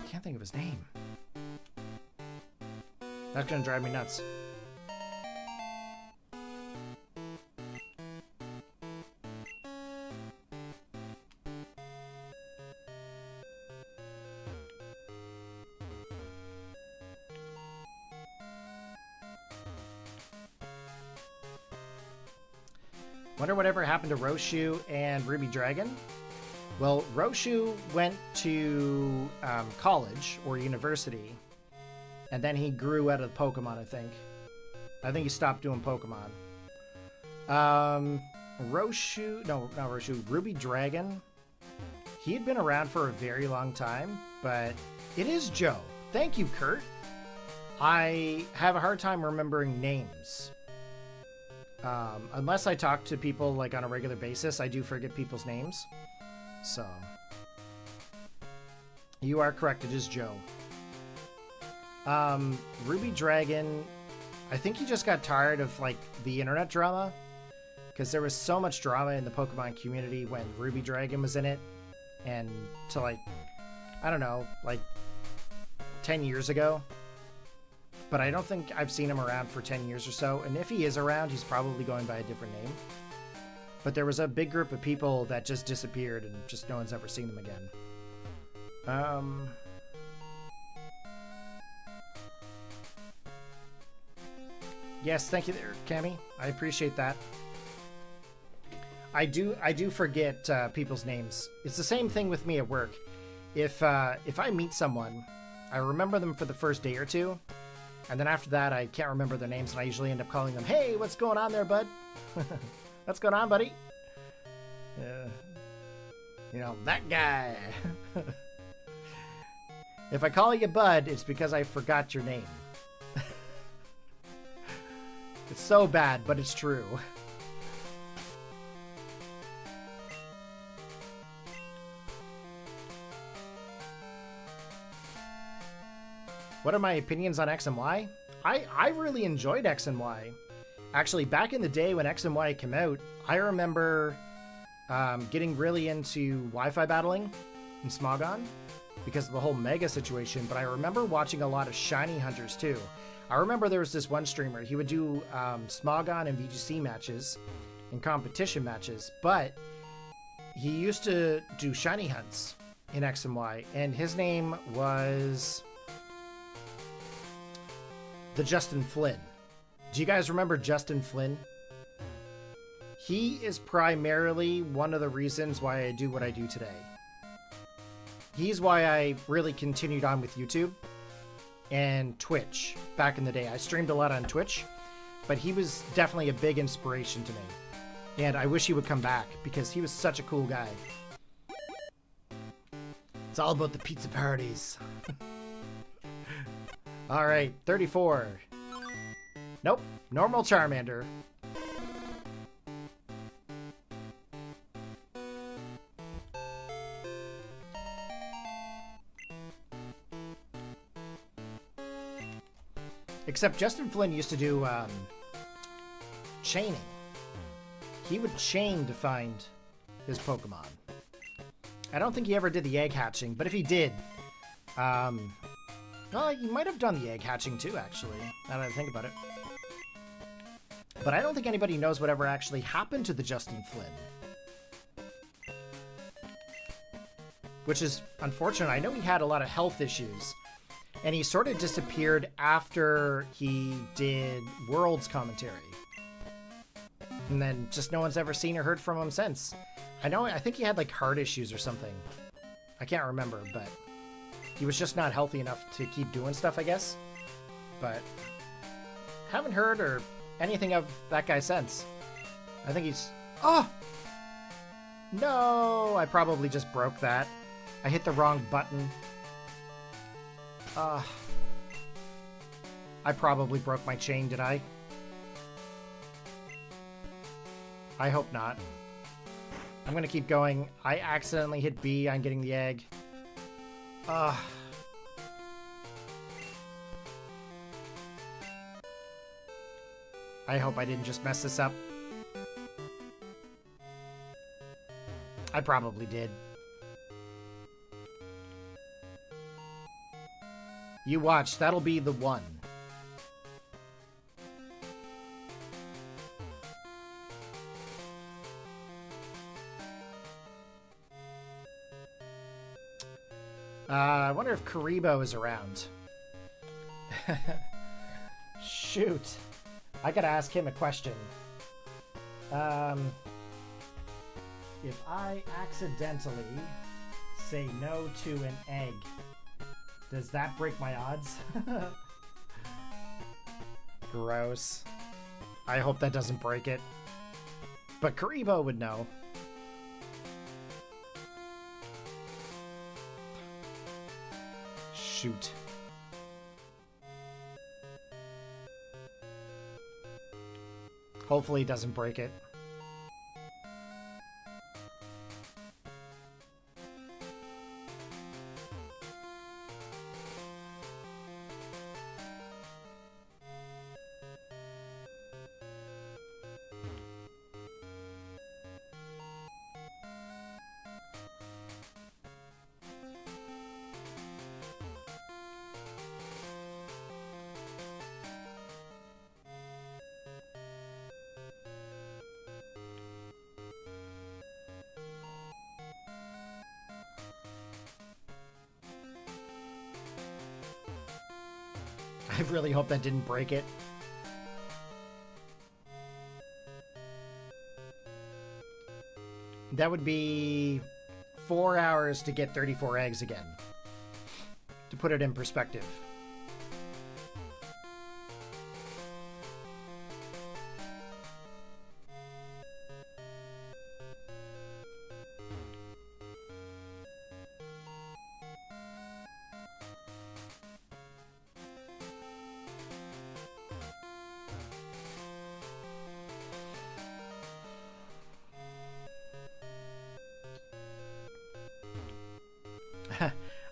Can't think of his name. That's gonna drive me nuts. Wonder whatever happened to Roshu and Ruby Dragon? Well, Roshu went to college or university, And then he grew out of Pokemon, I think. I think he stopped doing Pokemon. Roshu... No, not Roshu. Ruby Dragon. He had been around for a very long time, but it is Joe. Thank you, Kurt. I have a hard time remembering names. Unless I talk to people like on a regular basis, I do forget people's names. So, you are correct. It is Joe. Ruby Dragon, I think he just got tired of like the internet drama, because there was so much drama in the Pokemon community when Ruby Dragon was in it, and to like, I don't know, like 10 years ago. But I don't think I've seen him around for 10 years or so. And if he is around, he's probably going by a different name. But there was a big group of people that just disappeared and just no one's ever seen them again. Yes, thank you there, Cammy. I appreciate that. I do forget people's names. It's the same thing with me at work. If I meet someone, I remember them for the first day or two. And then after that, I can't remember their names, and I usually end up calling them, "Hey, what's going on there, bud? What's going on, buddy?" You know, that guy. If I call you bud, it's because I forgot your name. It's so bad, but it's true. What are my opinions on X and Y? I really enjoyed X and Y. Actually, back in the day when X and Y came out, I remember getting really into Wi-Fi battling in Smogon because of the whole Mega situation, but I remember watching a lot of Shiny Hunters too. I remember there was this one streamer, he would do Smogon and VGC matches and competition matches, but he used to do Shiny Hunts in X and Y, and his name was... the Justin Flynn. Do you guys remember Justin Flynn? He is primarily one of the reasons why I do what I do today. He's why I really continued on with YouTube and Twitch back in the day. I streamed a lot on Twitch, but he was definitely a big inspiration to me. And I wish he would come back because he was such a cool guy. It's all about the pizza parties. Alright, 34. Nope, normal Charmander. Except Justin Flynn used to do chaining. He would chain to find his Pokemon. I don't think he ever did the egg hatching, but if he did, well, you might have done the egg hatching too, actually, now that I think about it. But I don't think anybody knows whatever actually happened to the Justin Flynn. Which is unfortunate. I know he had a lot of health issues. And he sort of disappeared after he did Worlds commentary. And then just no one's ever seen or heard from him since. I think he had like heart issues or something. I can't remember, but... he was just not healthy enough to keep doing stuff, I guess. But haven't heard or anything of that guy since. I think he's... Oh! No! I probably just broke that. I hit the wrong button. I probably broke my chain, did I? I hope not. I'm gonna keep going. I accidentally hit B on getting the egg. I hope I didn't just mess this up. I probably did. You watch, that'll be the one. I wonder if Karibo is around. Shoot. I gotta ask him a question. If I accidentally say no to an egg, does that break my odds? Gross. I hope that doesn't break it. But Karibo would know. Shoot. Hopefully it doesn't break it. I really hope that didn't break it. That would be 4 hours to get 34 eggs again. To put it in perspective.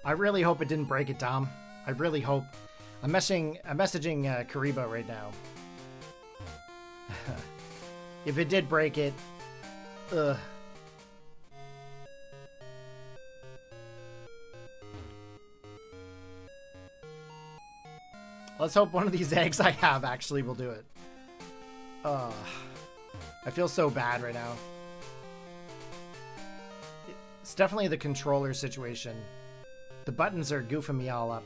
I really hope it didn't break it, Dom. I really hope. I'm messaging Karibo right now. If it did break it, ugh. Let's hope one of these eggs I have actually will do it. I feel so bad right now. It's definitely the controller situation. The buttons are goofing me all up.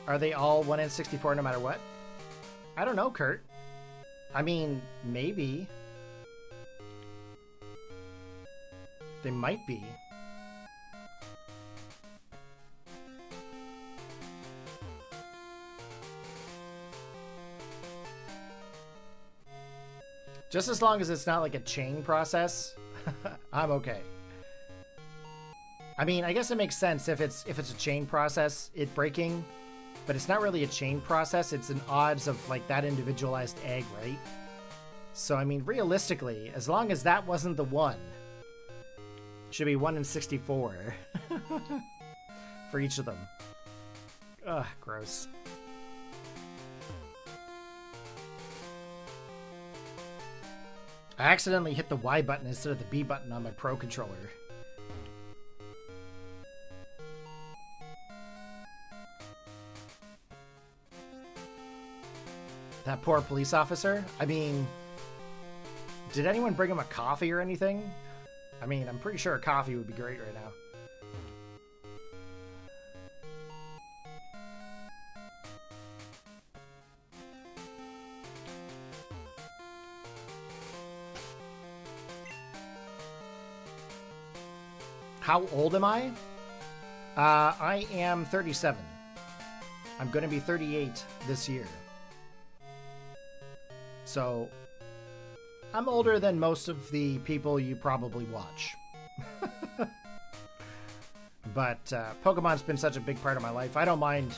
Are they all 1 in 64 no matter what? I don't know, Kurt. I mean, maybe. They might be. Just as long as it's not like a chain process, I'm okay. I mean, I guess it makes sense if it's a chain process, it breaking, but it's not really a chain process. It's an odds of like that individualized egg, right? So, I mean, realistically, as long as that wasn't the one, should be 1 in 64 for each of them. Ugh, gross. I accidentally hit the Y button instead of the B button on my Pro controller. That poor police officer? I mean, did anyone bring him a coffee or anything? I mean, I'm pretty sure a coffee would be great right now. How old am I? I am 37. I'm going to be 38 this year. So, I'm older than most of the people you probably watch. But Pokemon's been such a big part of my life. I don't mind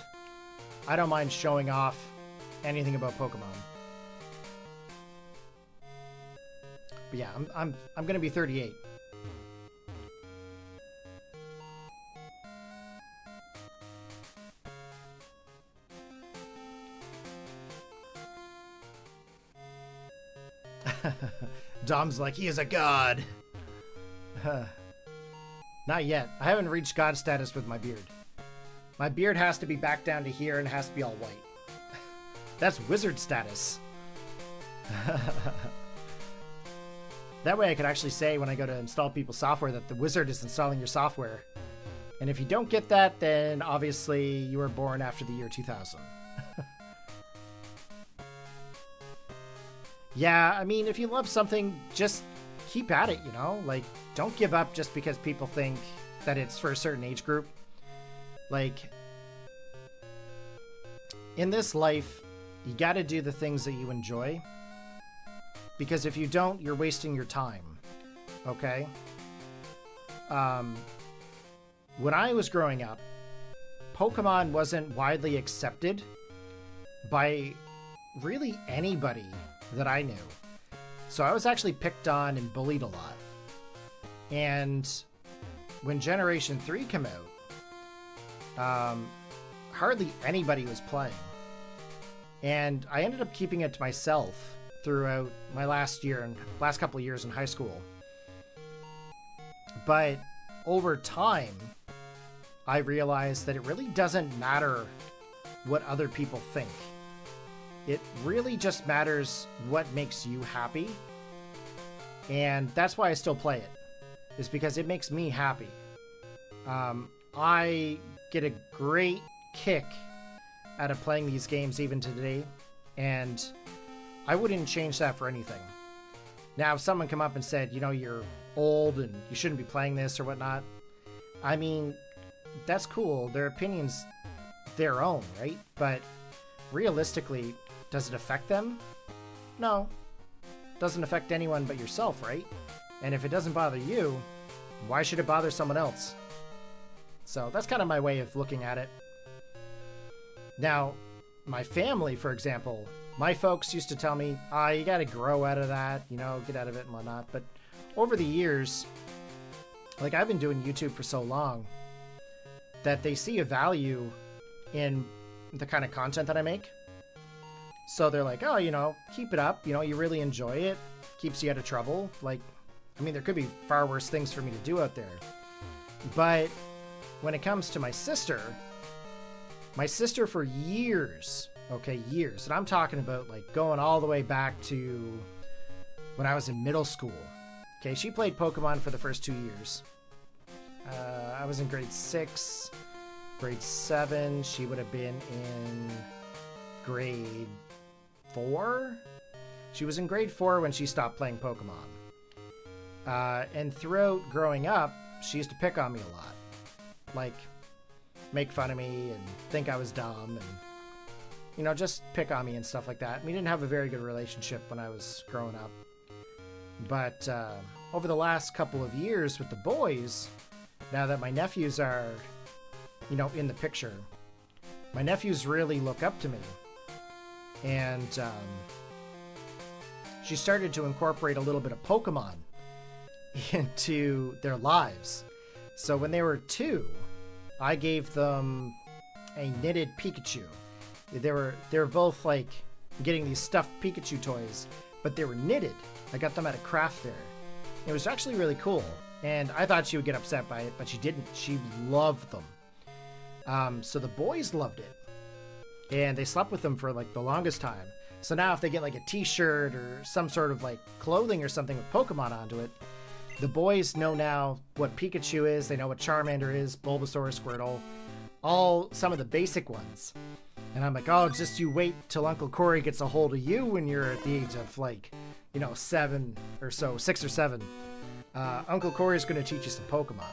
showing off anything about Pokemon. But yeah, I'm going to be 38. Dom's like, he is a god. Not yet. I haven't reached god status with my beard. My beard has to be back down to here and it has to be all white. That's wizard status. That way I could actually say when I go to install people's software that the wizard is installing your software. And if you don't get that, then obviously you were born after the year 2000. Yeah, I mean, if you love something, just keep at it, you know? Like, don't give up just because people think that it's for a certain age group. Like, in this life, you got to do the things that you enjoy. Because if you don't, you're wasting your time. Okay? When I was growing up, Pokemon wasn't widely accepted by really anybody that I knew. So I was actually picked on and bullied a lot. And when Generation 3 came out, hardly anybody was playing. And I ended up keeping it to myself throughout my last couple of years in high school. But over time, I realized that it really doesn't matter what other people think. It really just matters what makes you happy. And that's why I still play it, is because it makes me happy. I get a great kick out of playing these games even today, and I wouldn't change that for anything. Now, if someone come up and said, you know, you're old and you shouldn't be playing this or whatnot, I mean, that's cool. Their opinion's their own, right? But realistically, does it affect them? No. Doesn't affect anyone but yourself, right? And if it doesn't bother you, why should it bother someone else? So that's kind of my way of looking at it. Now, my family, for example, my folks used to tell me, you got to grow out of that, you know, get out of it and whatnot. But over the years, like, I've been doing YouTube for so long that they see a value in the kind of content that I make. So they're like, oh, you know, keep it up. You know, you really enjoy it. Keeps you out of trouble. Like, I mean, there could be far worse things for me to do out there. But when it comes to my sister for years, okay, years, and I'm talking about like going all the way back to when I was in middle school. Okay, she played Pokemon for the first 2 years. I was in grade 6, grade 7. She would have been in grade 4. She was in grade 4 when she stopped playing Pokemon. And throughout growing up, she used to pick on me a lot. Like, make fun of me and think I was dumb and, you know, just pick on me and stuff like that. We didn't have a very good relationship when I was growing up. But over the last couple of years with the boys, now that my nephews are, you know, in the picture, my nephews really look up to me. And she started to incorporate a little bit of Pokemon into their lives. So when they were 2, I gave them a knitted Pikachu. They were both like getting these stuffed Pikachu toys, but they were knitted. I got them at a craft fair. It was actually really cool, and I thought she would get upset by it, but she didn't. She loved them. So the boys loved it, and they slept with them for like the longest time. So now if they get like a t-shirt or some sort of like clothing or something with Pokemon onto it, the boys know now what Pikachu is. They know what Charmander is, Bulbasaur, Squirtle, some of the basic ones. And I'm like, oh, just you wait till Uncle Corey gets a hold of you when you're at the age of like, you know, 7 or so, 6 or 7. Uncle Corey's going to teach you some Pokemon.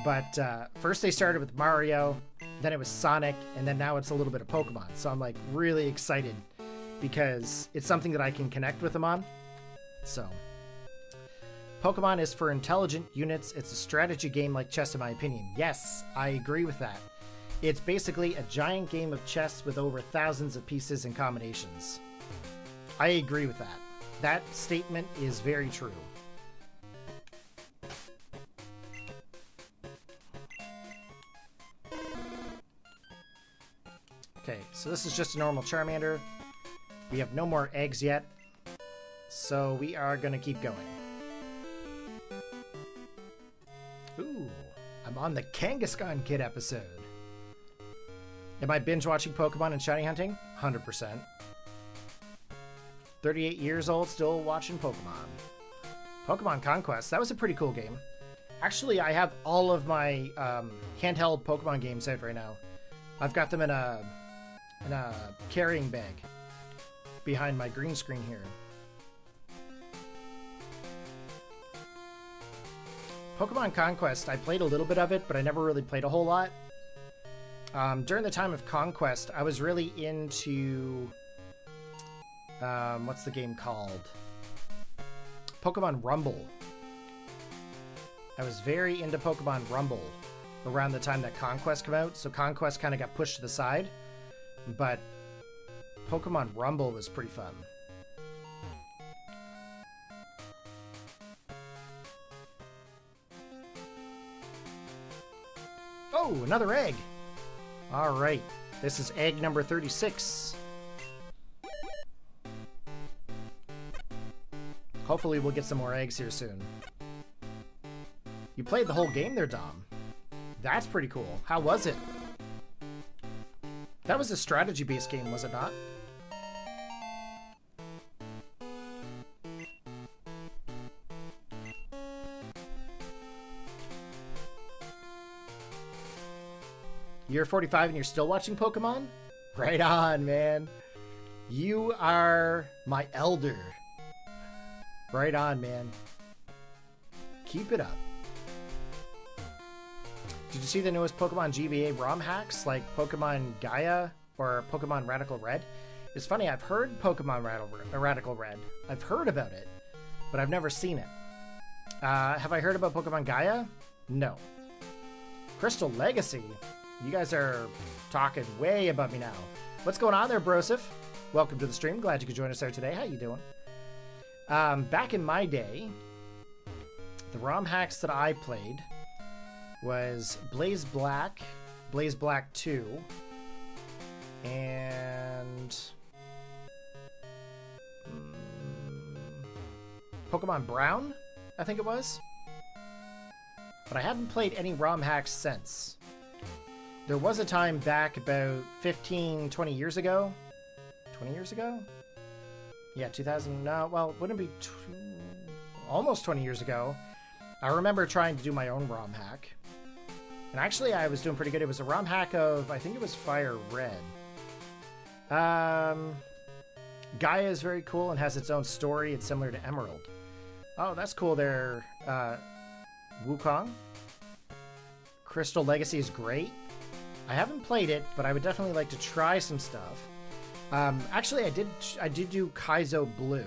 But first they started with Mario, then it was Sonic, and then now it's a little bit of Pokemon. So I'm like really excited because it's something that I can connect with them on. So Pokemon is for intelligent units. It's a strategy game like chess, in my opinion. Yes, I agree with that. It's basically a giant game of chess with over thousands of pieces and combinations. I agree with that. That statement is very true. Okay, so this is just a normal Charmander. We have no more eggs yet, so we are going to keep going. Ooh, I'm on the Kangaskhan Kid episode. Am I binge watching Pokemon and shiny hunting? 100%. 38 years old, still watching Pokemon. Pokemon Conquest, that was a pretty cool game. Actually, I have all of my handheld Pokemon games out right now. I've got them in a carrying bag behind my green screen here. Pokemon Conquest, I played a little bit of it, but I never really played a whole lot. During the time of Conquest, I was really into... what's the game called? Pokemon Rumble. I was very into Pokemon Rumble around the time that Conquest came out, so Conquest kind of got pushed to the side. But Pokemon Rumble was pretty fun. Oh, another egg! Alright, this is egg number 36. Hopefully we'll get some more eggs here soon. You played the whole game there, Dom. That's pretty cool. How was it? That was a strategy-based game, was it not? You're 45 and you're still watching Pokemon? Right on, man. You are my elder. Right on, man. Keep it up. Did you see the newest Pokemon GBA ROM hacks like Pokemon Gaia or Pokemon Radical Red? It's funny, I've heard Pokemon Radical Red. I've heard about it, but I've never seen it. Have I heard about Pokemon Gaia? No. Crystal Legacy? You guys are talking way above me now. What's going on there, Brosif? Welcome to the stream. Glad you could join us there today. How you doing? Back in my day, the ROM hacks that I played was Blaze Black, Blaze Black 2, and Pokemon Brown, I think it was. But I haven't played any ROM hacks since. There was a time back about 15, 20 years ago. 20 years ago? Yeah, 2000, well, wouldn't it be almost 20 years ago. I remember trying to do my own ROM hack. And actually, I was doing pretty good. It was a ROM hack of, I think it was Fire Red. Gaia is very cool and has its own story. It's similar to Emerald. Oh, that's cool there, Wukong. Crystal Legacy is great. I haven't played it, but I would definitely like to try some stuff. Actually, I did do Kaizo Blue.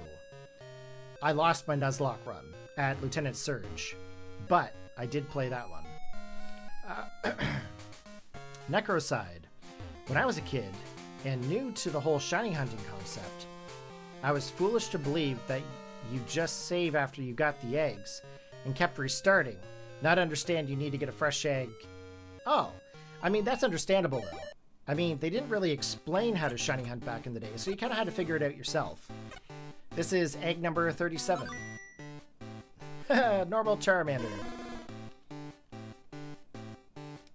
I lost my Nuzlocke run at Lieutenant Surge, but I did play that one. Necroside. When I was a kid and new to the whole shiny hunting concept, I was foolish to believe that you just save after you got the eggs and kept restarting, not understand you need to get a fresh egg. Oh, I mean, that's understandable though. I mean, they didn't really explain how to shiny hunt back in the day, so you kind of had to figure it out yourself. This is egg number 37. Normal Charmander.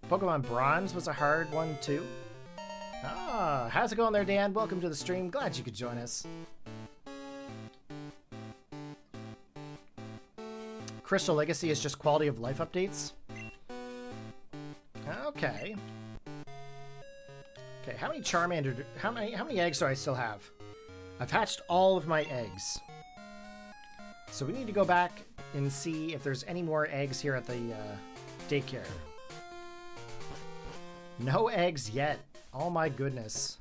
Pokemon Bronze was a hard one too. Ah, how's it going there, Dan? Welcome to the stream. Glad you could join us. Crystal Legacy is just quality of life updates. Okay. Okay, how many Charmander? How many eggs do I still have? I've hatched all of my eggs. So we need to go back and see if there's any more eggs here at the daycare. No eggs yet. Oh my goodness.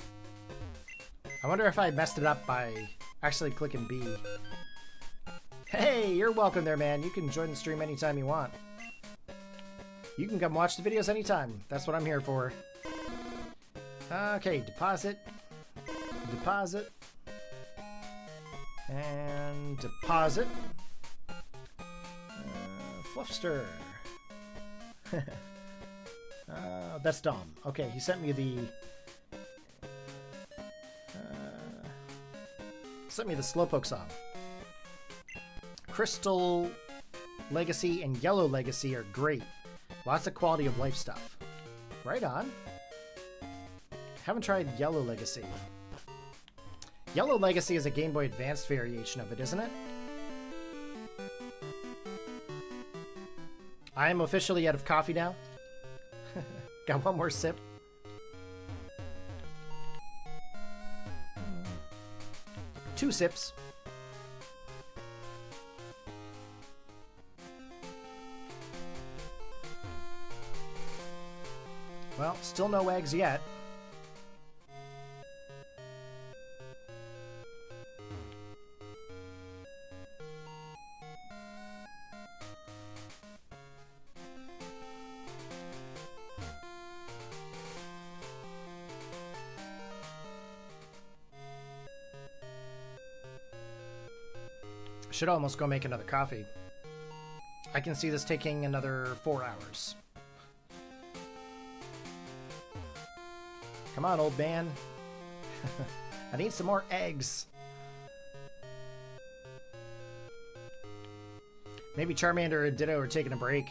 I wonder if I messed it up by actually clicking B. Hey, you're welcome there, man. You can join the stream anytime you want. You can come watch the videos anytime. That's what I'm here for. Okay, deposit. Deposit. And deposit. Fluffster. That's Dom. Okay, he sent me the... Slowpoke song. Crystal Legacy and Yellow Legacy are great. Lots of quality of life stuff. Right on. Haven't tried Yellow Legacy. Yellow Legacy is a Game Boy Advanced variation of it, isn't it? I am officially out of coffee now. Got one more sip. Two sips. Well, still no eggs yet. Should almost go make another coffee. I can see this taking another 4 hours. Come on, old man. I need some more eggs. Maybe Charmander and Ditto are taking a break.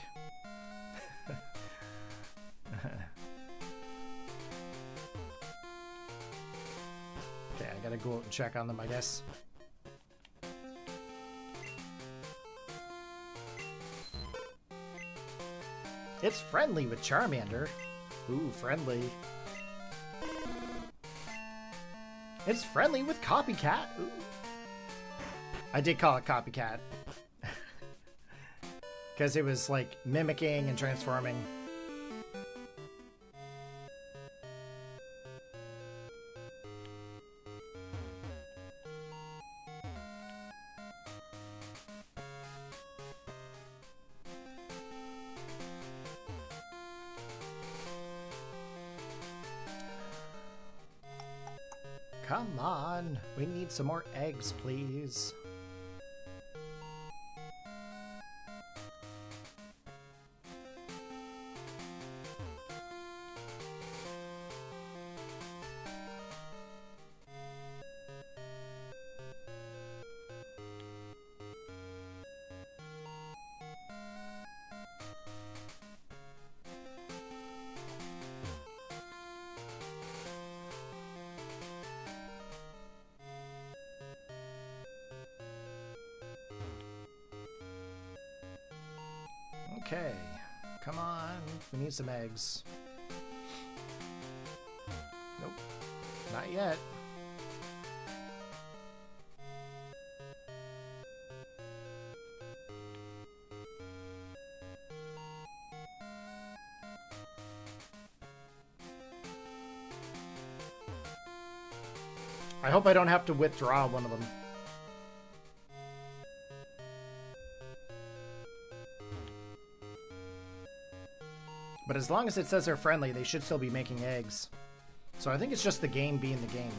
Okay, I gotta go out and check on them, I guess. It's friendly with Charmander. Ooh, friendly. It's friendly with Copycat. Ooh. I did call it Copycat. Because it was like mimicking and transforming. Come on, we need some more eggs, please. Okay, come on, we need some eggs. Nope, not yet. I hope I don't have to withdraw one of them. But as long as it says they're friendly, they should still be making eggs. So I think it's just the game being the game.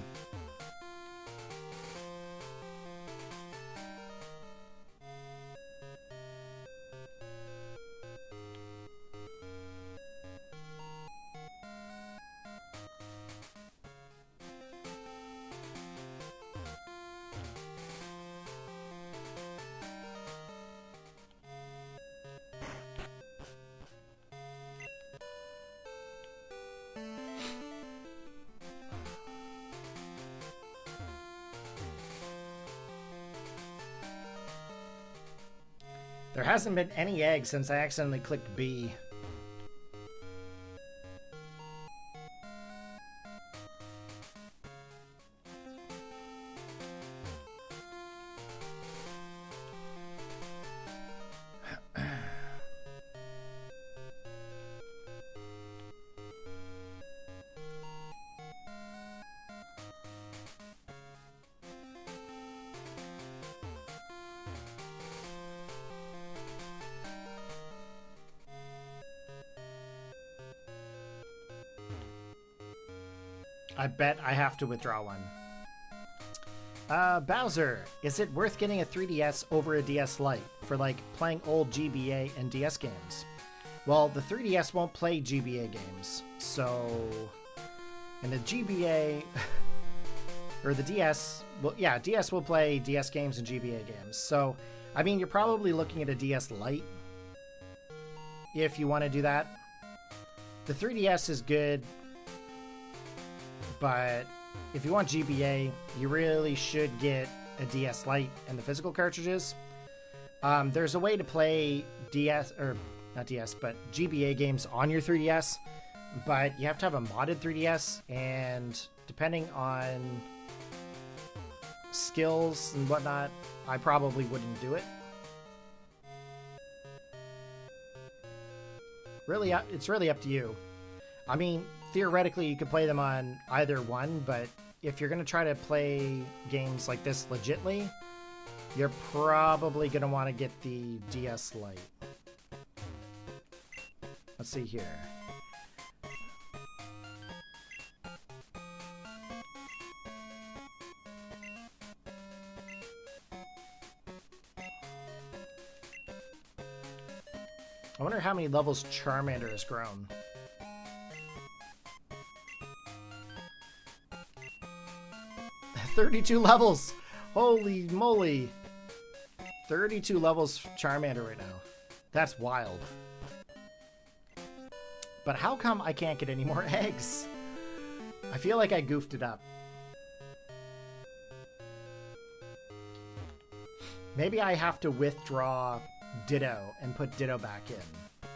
There hasn't been any eggs since I accidentally clicked B. I bet I have to withdraw one. Bowser, is it worth getting a 3DS over a DS Lite for like playing old GBA and DS games? Well, the 3DS won't play GBA games, so... And the GBA... or the DS... Well, yeah, DS will play DS games and GBA games. So, I mean, you're probably looking at a DS Lite if you want to do that. The 3DS is good, but if you want GBA, you really should get a DS Lite and the physical cartridges. There's a way to play DS, or not DS, but GBA games on your 3DS, but you have to have a modded 3DS, and depending on skills and whatnot, I probably wouldn't do it. Really, it's really up to you. I mean, theoretically, you could play them on either one, but if you're going to try to play games like this legitly, you're probably going to want to get the DS Lite. Let's see here. I wonder how many levels Charmander has grown. $32 levels! Holy moly! 32 levels Charmander right now. That's wild. But how come I can't get any more eggs? I feel like I goofed it up. Maybe I have to withdraw Ditto and put Ditto back in.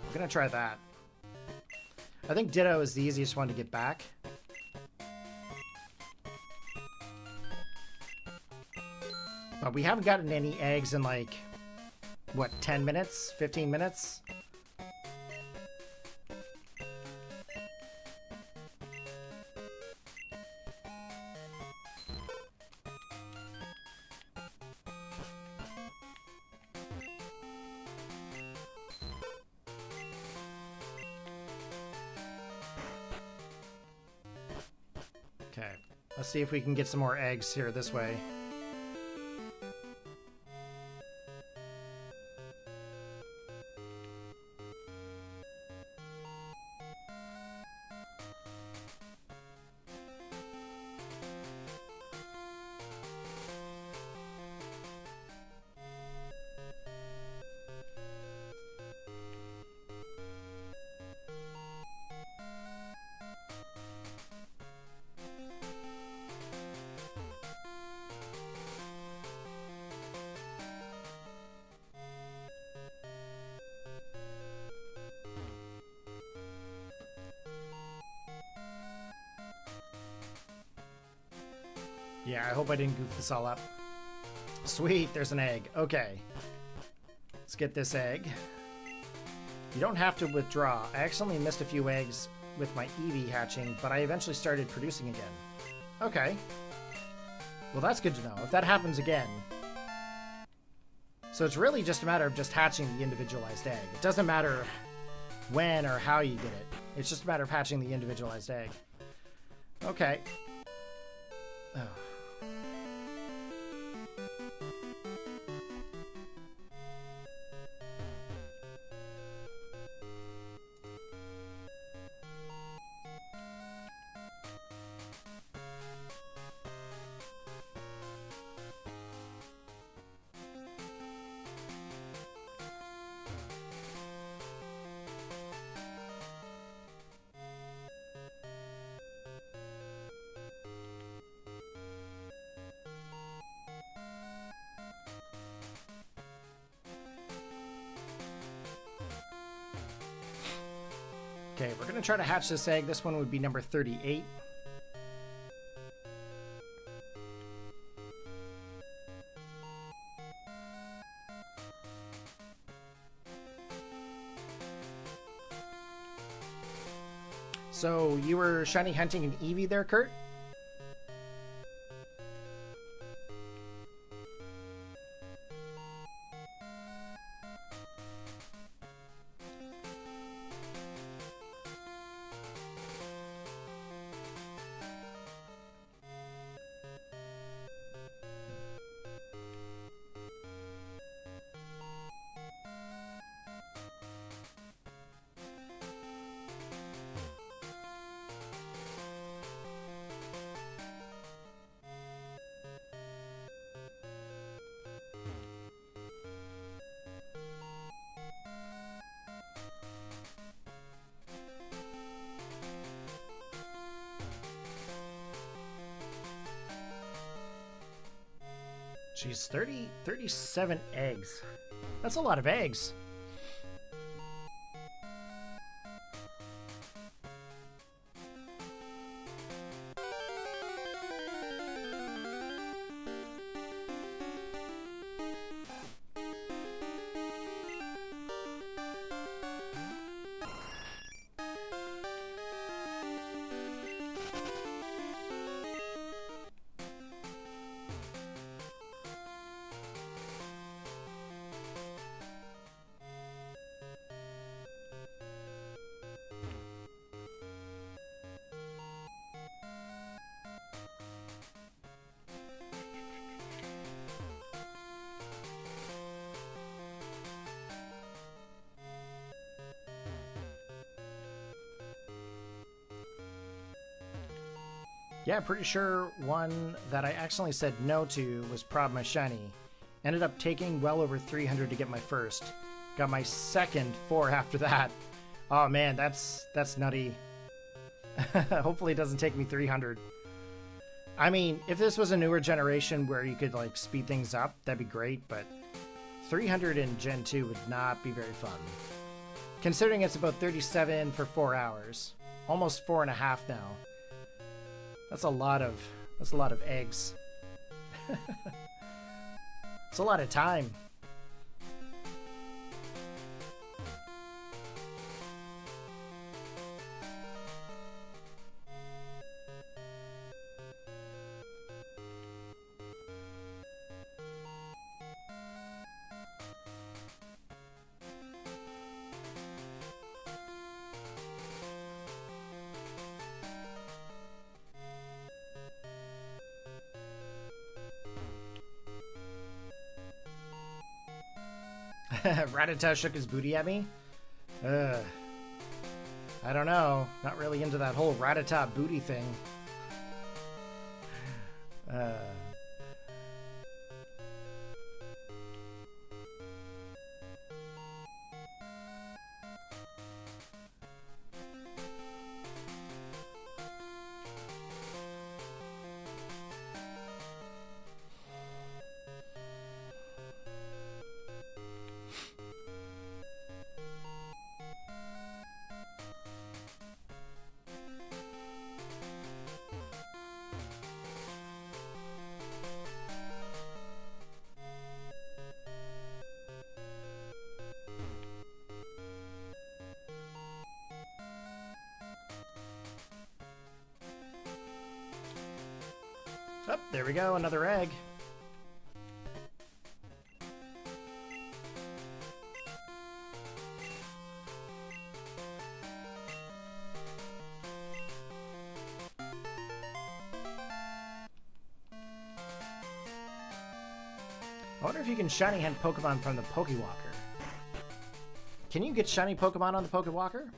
I'm gonna try that. I think Ditto is the easiest one to get back. But we haven't gotten any eggs in like, what, 10 minutes? 15 minutes? Okay, let's see if we can get some more eggs here this way. Yeah, I hope I didn't goof this all up. Sweet, there's an egg. Okay. Let's get this egg. You don't have to withdraw. I accidentally missed a few eggs with my Eevee hatching, but I eventually started producing again. Okay. Well, that's good to know. If that happens again... So it's really just a matter of just hatching the individualized egg. It doesn't matter when or how you get it. It's just a matter of hatching the individualized egg. Okay. Oh. Okay, we're going to try to hatch this egg. This one would be number 38. So, you were shiny hunting an Eevee there, Kurt? Jeez, 37 eggs. That's a lot of eggs. Yeah, pretty sure one that I accidentally said no to was Prob My Shiny. Ended up taking well over 300 to get my first. Got my second 4 after that. Oh man, that's nutty. Hopefully it doesn't take me 300. I mean, if this was a newer generation where you could like speed things up, that'd be great, but 300 in Gen 2 would not be very fun. Considering it's about 37 for 4 hours. Almost 4.5 now. That's a lot of eggs. It's a lot of time. Rattata shook his booty at me? I don't know. Not really into that whole Rattata booty thing. Oh, there we go, another egg. I wonder if you can shiny hunt Pokemon from the Pokewalker. Can you get shiny Pokemon on the Pokewalker?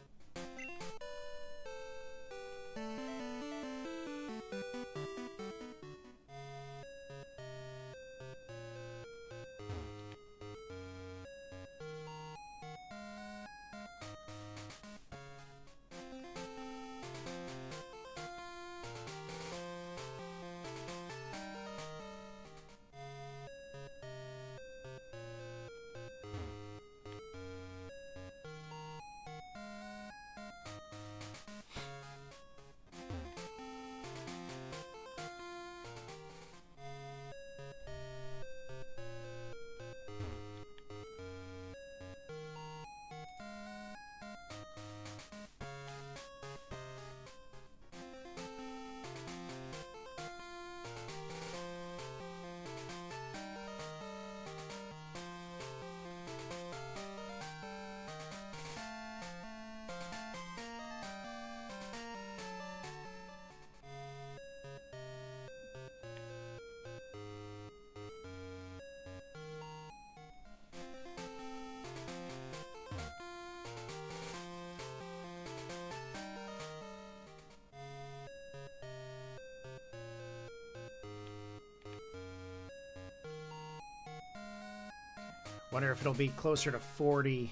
Wonder if it'll be closer to 40.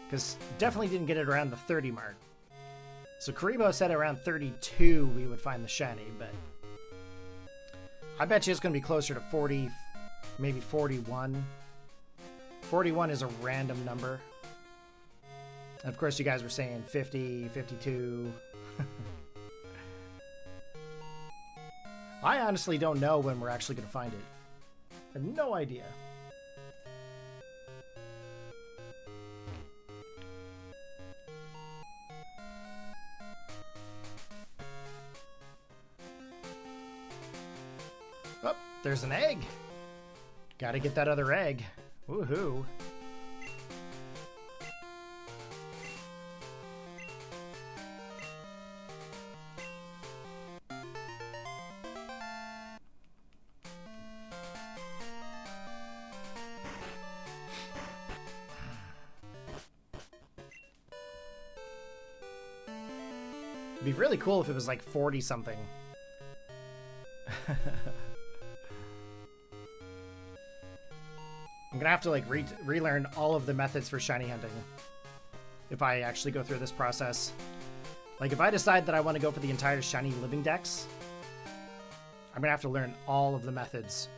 Because definitely didn't get it around the 30 mark. So Karibo said around 32 we would find the shiny, but I bet you it's going to be closer to 40, maybe 41. 41 is a random number. And of course you guys were saying 50, 52. I honestly don't know when we're actually going to find it. I have no idea. Oh, there's an egg. Gotta get that other egg. Woohoo. It'd be really cool if it was like 40 something. I'm gonna have to like relearn all of the methods for shiny hunting if I actually go through this process. Like if I decide that I want to go for the entire shiny living dex, I'm gonna have to learn all of the methods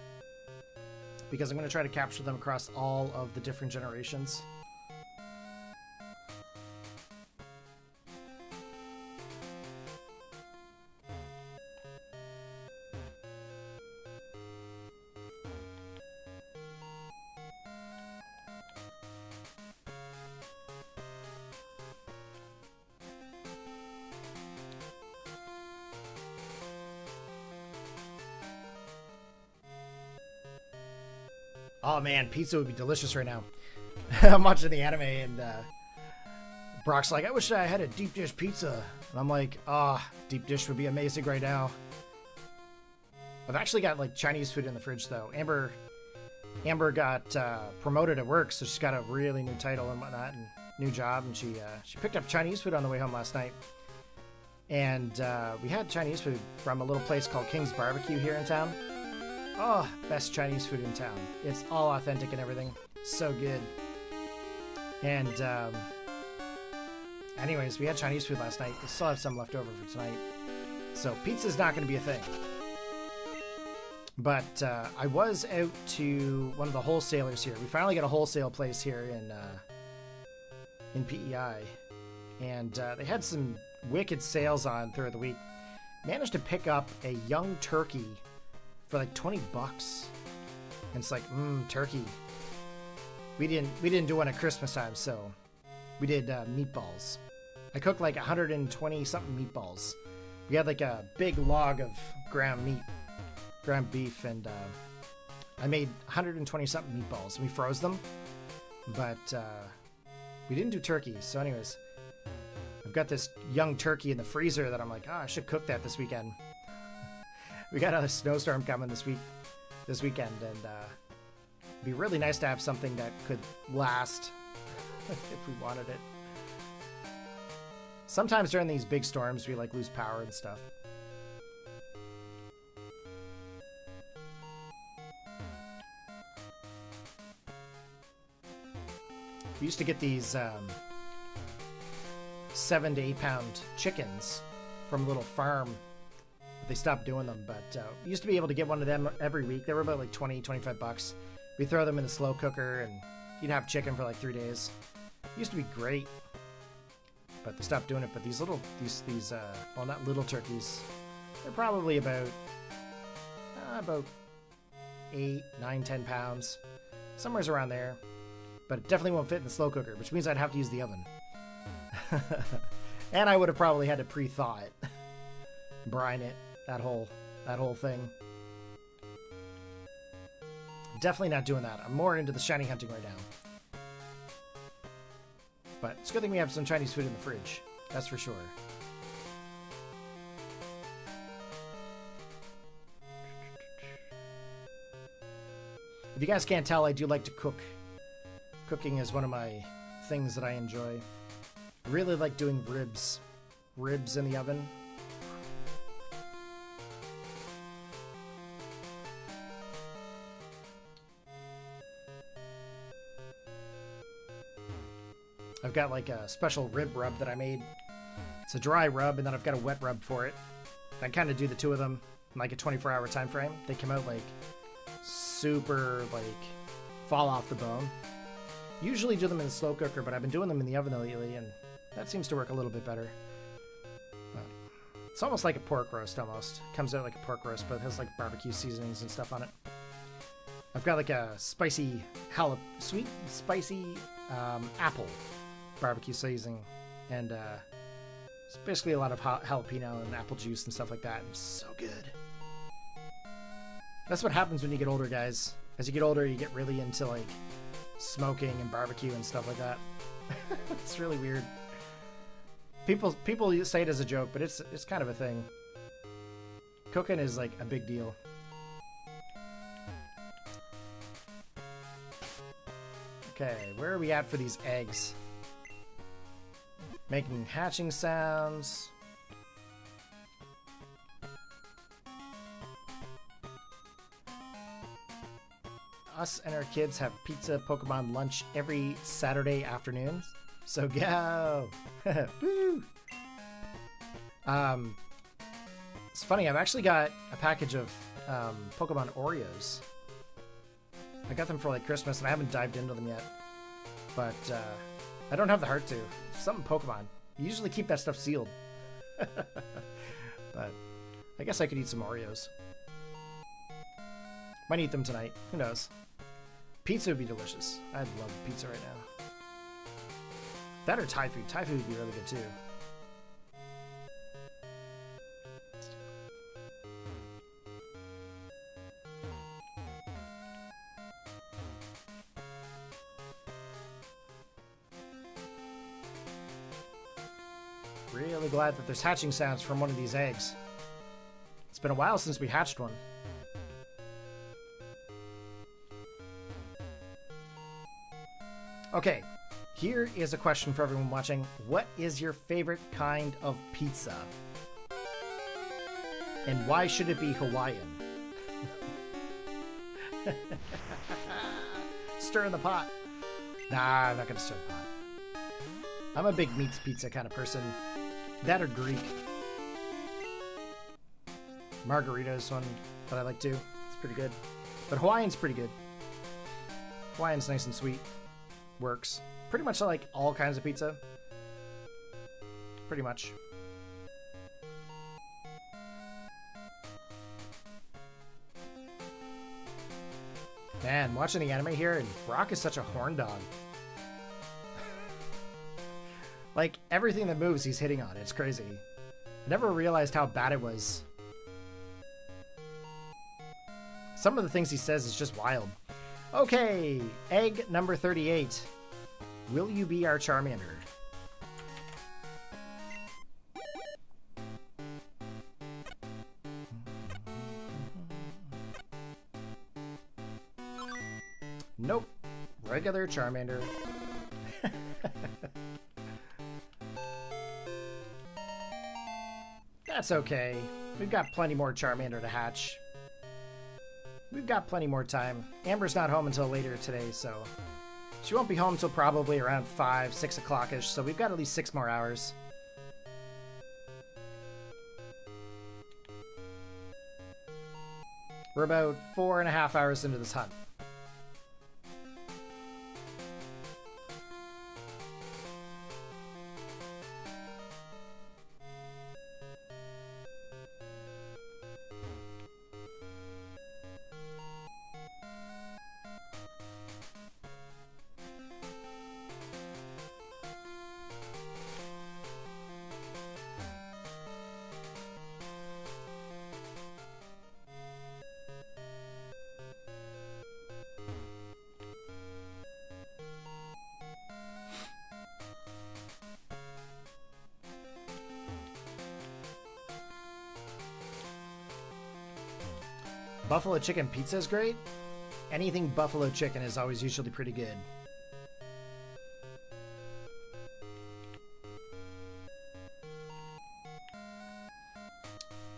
because I'm gonna try to capture them across all of the different generations. Oh man, pizza would be delicious right now. I'm watching the anime and Brock's like, I wish I had a deep dish pizza. And I'm like, deep dish would be amazing right now. I've actually got like Chinese food in the fridge though. Amber got promoted at work, so she's got a really new title and whatnot and new job. And she picked up Chinese food on the way home last night. And we had Chinese food from a little place called King's Barbecue here in town. Oh, best Chinese food in town. It's all authentic and everything. So good. And anyways, we had Chinese food last night. We still have some left over for tonight. So pizza's not going to be a thing. But I was out to one of the wholesalers here. We finally got a wholesale place here in PEI. And they had some wicked sales on throughout the week. Managed to pick up a young turkey for like 20 bucks. And it's like, turkey. We didn't do one at Christmas time, so we did meatballs. I cooked like 120 something meatballs. We had like a big log of ground beef, and I made 120 something meatballs. And we froze them, but we didn't do turkey. So anyways, I've got this young turkey in the freezer that I'm like, I should cook that this weekend. We got a snowstorm coming this weekend, and it'd be really nice to have something that could last if we wanted it. Sometimes during these big storms, we like lose power and stuff. We used to get these 7 to 8 pound chickens from a little farm. They stopped doing them, but we used to be able to get one of them every week. They were about like 20, 25 bucks. We throw them in the slow cooker and you'd have chicken for like 3 days. It used to be great, but they stopped doing it. But these well, not little turkeys. They're probably about 8, 9, 10 pounds. Somewhere's around there, but it definitely won't fit in the slow cooker, which means I'd have to use the oven. And I would have probably had to pre-thaw it, brine it. That whole thing. Definitely not doing that. I'm more into the shiny hunting right now. But it's a good thing we have some Chinese food in the fridge. That's for sure. If you guys can't tell, I do like to cook. Cooking is one of my things that I enjoy. I really like doing ribs. Ribs in the oven. I've got like a special rib rub that I made. It's a dry rub, and then I've got a wet rub for it. I kind of do the two of them in like a 24-hour time frame. They come out like super like fall off the bone. Usually do them in the slow cooker, but I've been doing them in the oven lately, and that seems to work a little bit better. But it's almost like a pork roast almost. It comes out like a pork roast, but it has like barbecue seasonings and stuff on it. I've got like a spicy sweet spicy apple barbecue seasoning, and it's basically a lot of jalapeno and apple juice and stuff like that. It's so good. That's what happens when you get older, guys. As you get older, you get really into like smoking and barbecue and stuff like that. It's really weird. People say it as a joke, but it's kind of a thing. Cooking is like a big deal. Okay, where are we at for these eggs? Making hatching sounds. us and our kids have pizza Pokemon lunch every Saturday afternoons. So go! Woo! It's funny, I've actually got a package of Pokemon Oreos. I got them for like Christmas and I haven't dived into them yet. But I don't have the heart to. Something Pokemon. You usually keep that stuff sealed. But I guess I could eat some Oreos. Might eat them tonight. Who knows? Pizza would be delicious. I'd love pizza right now. That or Thai food. Thai food would be really good too. Really glad that there's hatching sounds from one of these eggs. It's been a while since we hatched one. Okay, here is a question for everyone watching. What is your favorite kind of pizza? And why should it be Hawaiian? Stir in the pot. Nah, I'm not gonna stir the pot. I'm a big meats pizza kind of person. That or Greek. Margarita's one that I like too. It's pretty good. But Hawaiian's pretty good. Hawaiian's nice and sweet. Works. Pretty much like all kinds of pizza. Pretty much. Man, watching the anime here, and Brock is such a horn dog. Like, everything that moves, he's hitting on. It's crazy. I never realized how bad it was. Some of the things he says is just wild. Okay, egg number 38. Will you be our Charmander? Nope. Regular Charmander. That's okay. We've got plenty more Charmander to hatch. We've got plenty more time. Amber's not home until later today, so she won't be home until probably around 5, 6 o'clock-ish, so we've got at least 6 more hours. We're about 4.5 hours into this hunt. Buffalo chicken pizza is great. Anything buffalo chicken is always usually pretty good.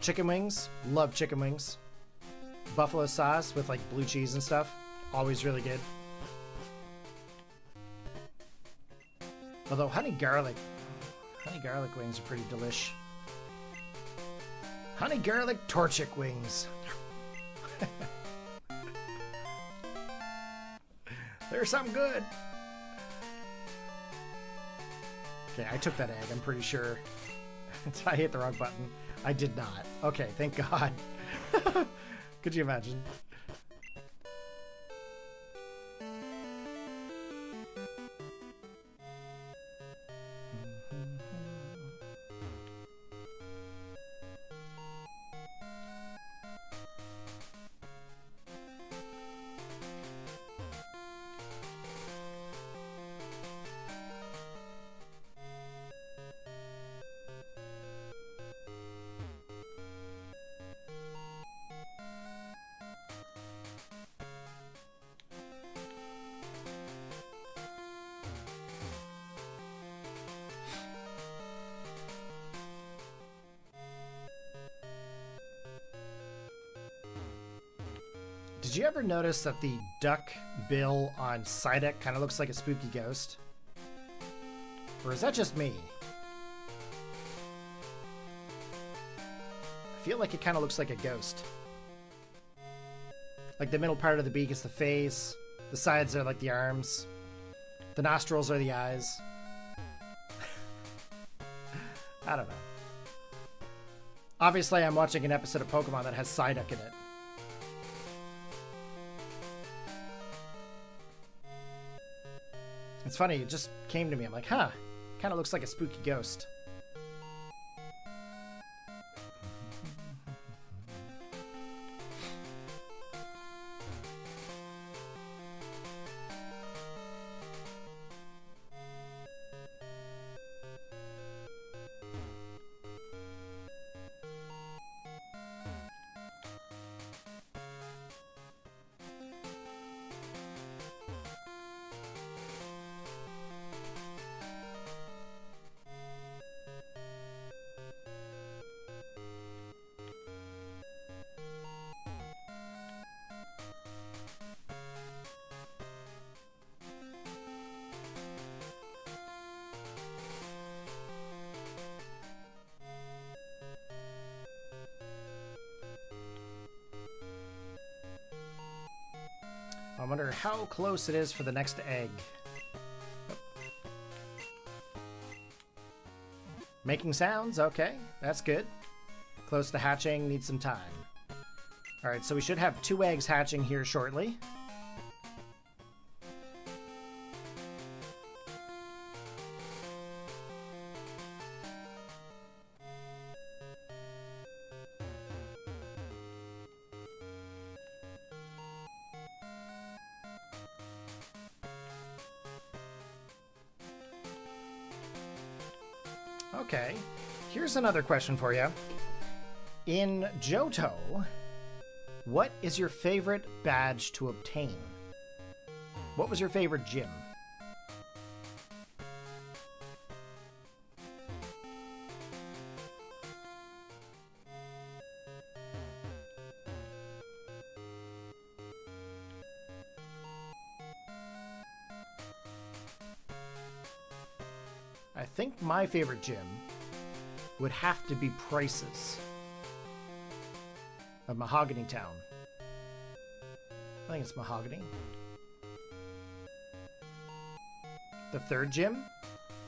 Chicken wings. Love chicken wings. Buffalo sauce with like blue cheese and stuff. Always really good. Although honey garlic wings are pretty delish. Honey garlic Torchic wings. There's something good. Okay, I took that egg, I'm pretty sure. I hit the wrong button. I did not. Okay, thank God. Could you imagine? Did you ever notice that the duck bill on Psyduck kind of looks like a spooky ghost? Or is that just me? I feel like it kind of looks like a ghost. Like the middle part of the beak is the face, the sides are like the arms, the nostrils are the eyes. I don't know. Obviously, I'm watching an episode of Pokemon that has Psyduck in it. It's funny, it just came to me. I'm like, huh, kind of looks like a spooky ghost. I wonder how close it is for the next egg. Oh. Making sounds, okay, that's good. Close to hatching, needs some time. Alright, so we should have 2 eggs hatching here shortly. Okay, here's another question for you. In Johto, what is your favorite badge to obtain? What was your favorite gym? I think my favorite gym would have to be Price's of Mahogany Town. I think it's Mahogany. The third gym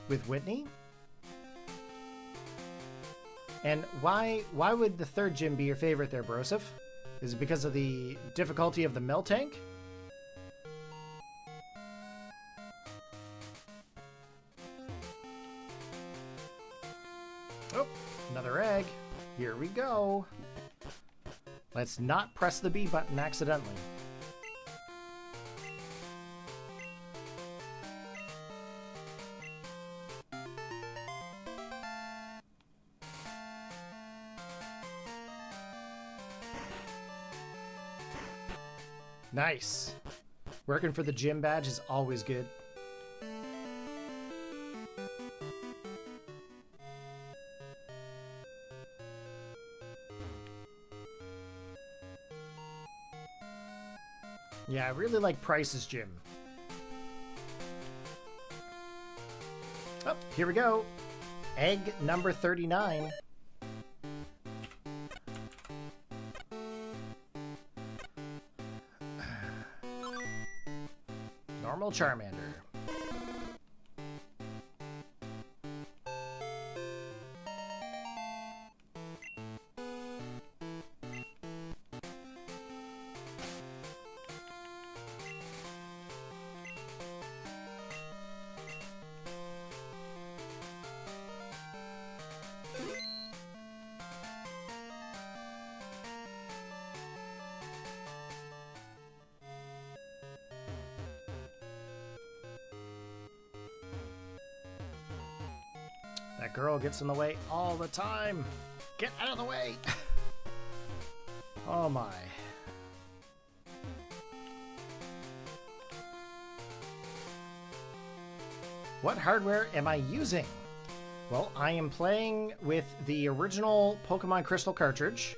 with Whitney. And why would the third gym be your favorite there, Broseph? Is it because of the difficulty of the Miltank? Oh, another egg. Here we go. Let's not press the B button accidentally. Nice. Working for the gym badge is always good. Yeah, I really like Price's gym. Oh, here we go. Egg number 39. Normal Charmander. That girl gets in the way all the time. Get out of the way. Oh my. What hardware am I using? Well, I am playing with the original Pokemon Crystal cartridge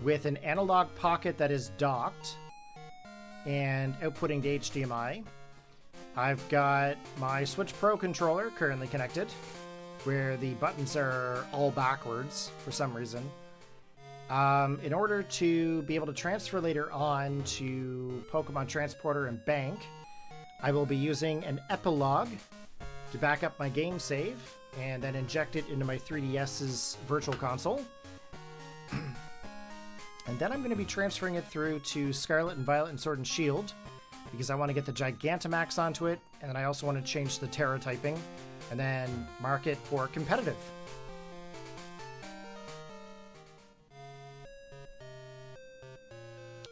with an analog pocket that is docked and outputting to HDMI. I've got my Switch Pro controller currently connected, where the buttons are all backwards for some reason. In order to be able to transfer later on to Pokemon Transporter and Bank, I will be using an epilogue to back up my game save and then inject it into my 3DS's Virtual Console. And then I'm going to be transferring it through to Scarlet and Violet and Sword and Shield, because I want to get the Gigantimax onto it, and then I also want to change the Terra typing, and then mark it for competitive.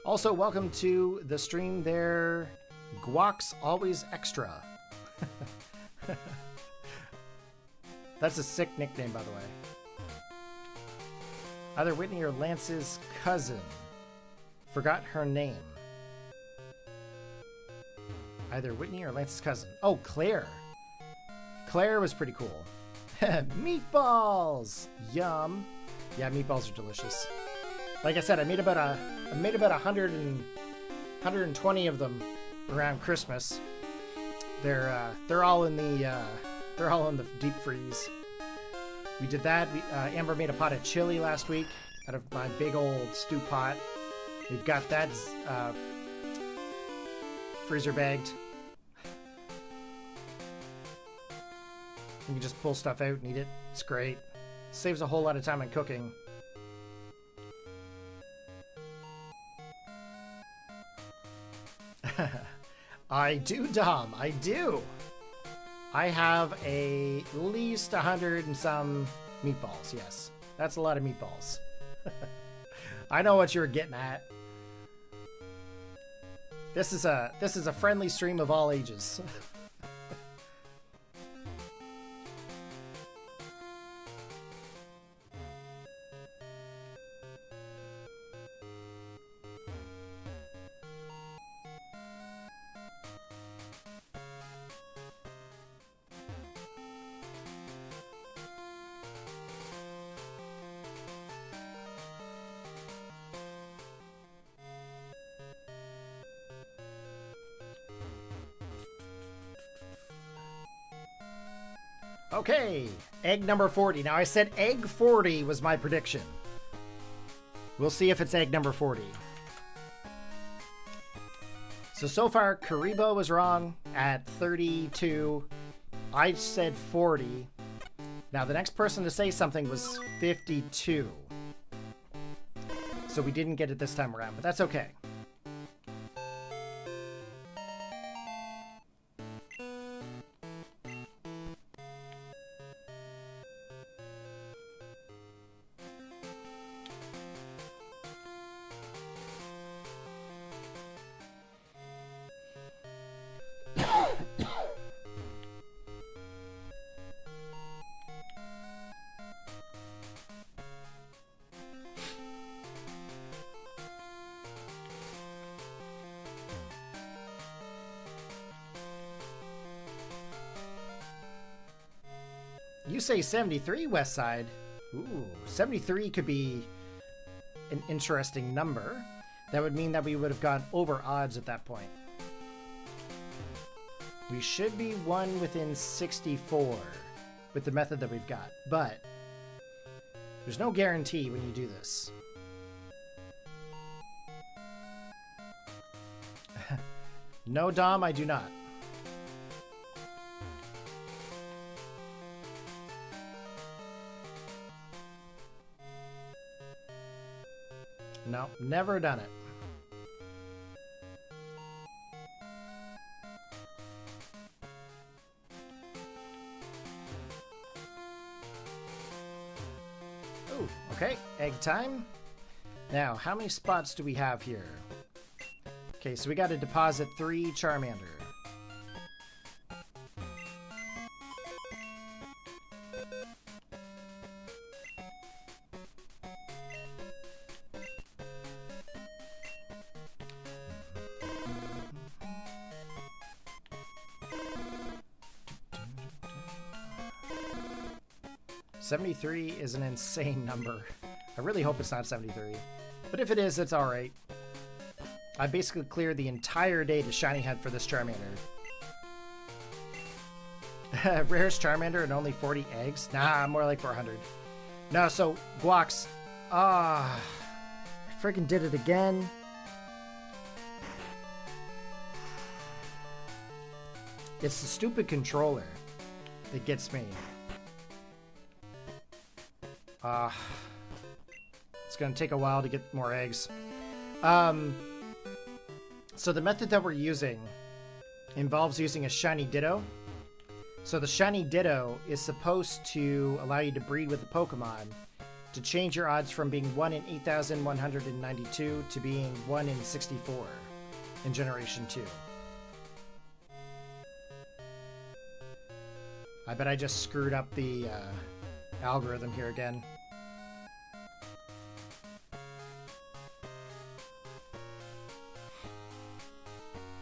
Also, welcome to the stream there, Guac's Always Extra. That's a sick nickname, by the way. Either Whitney or Lance's cousin. Forgot her name. Either Whitney or Lance's cousin. Oh, Claire. Claire was pretty cool. Meatballs! Yum. Yeah, meatballs are delicious. Like I said, I made about 120 of them around Christmas. They're all in the deep freeze. We did that. Amber made a pot of chili last week out of my big old stew pot. We've got that freezer bagged. You can just pull stuff out and eat it. It's great. Saves a whole lot of time on cooking. I do, Dom. I do. I have at least 100 and some meatballs. Yes, that's a lot of meatballs. I know what you're getting at. This is a friendly stream of all ages. Okay, egg number 40. Now, I said egg 40 was my prediction. We'll see if it's egg number 40. So far, Karibo was wrong at 32. I said 40. Now, the next person to say something was 52. So we didn't get it this time around, but that's okay. You say 73, Westside. Ooh, 73 could be an interesting number. That would mean that we would have gone over odds at that point. We should be one within 64 with the method that we've got, but there's no guarantee when you do this. No, Dom, I do not. No, never done it. Ooh, okay, egg time. Now, how many spots do we have here? Okay, so we got to deposit 3 Charmander. $73 is an insane number. I really hope it's not 73. But if it is, it's alright. I basically cleared the entire day to shiny hunt for this Charmander. Rarest Charmander and only 40 eggs? Nah, more like 400. No, so, Guax. I freaking did it again. It's the stupid controller that gets me. It's gonna take a while to get more eggs. So the method that we're using involves using a Shiny Ditto. So the Shiny Ditto is supposed to allow you to breed with the Pokemon to change your odds from being 1 in 8,192 to being 1 in 64 in Generation 2. I bet I just screwed up the algorithm here again.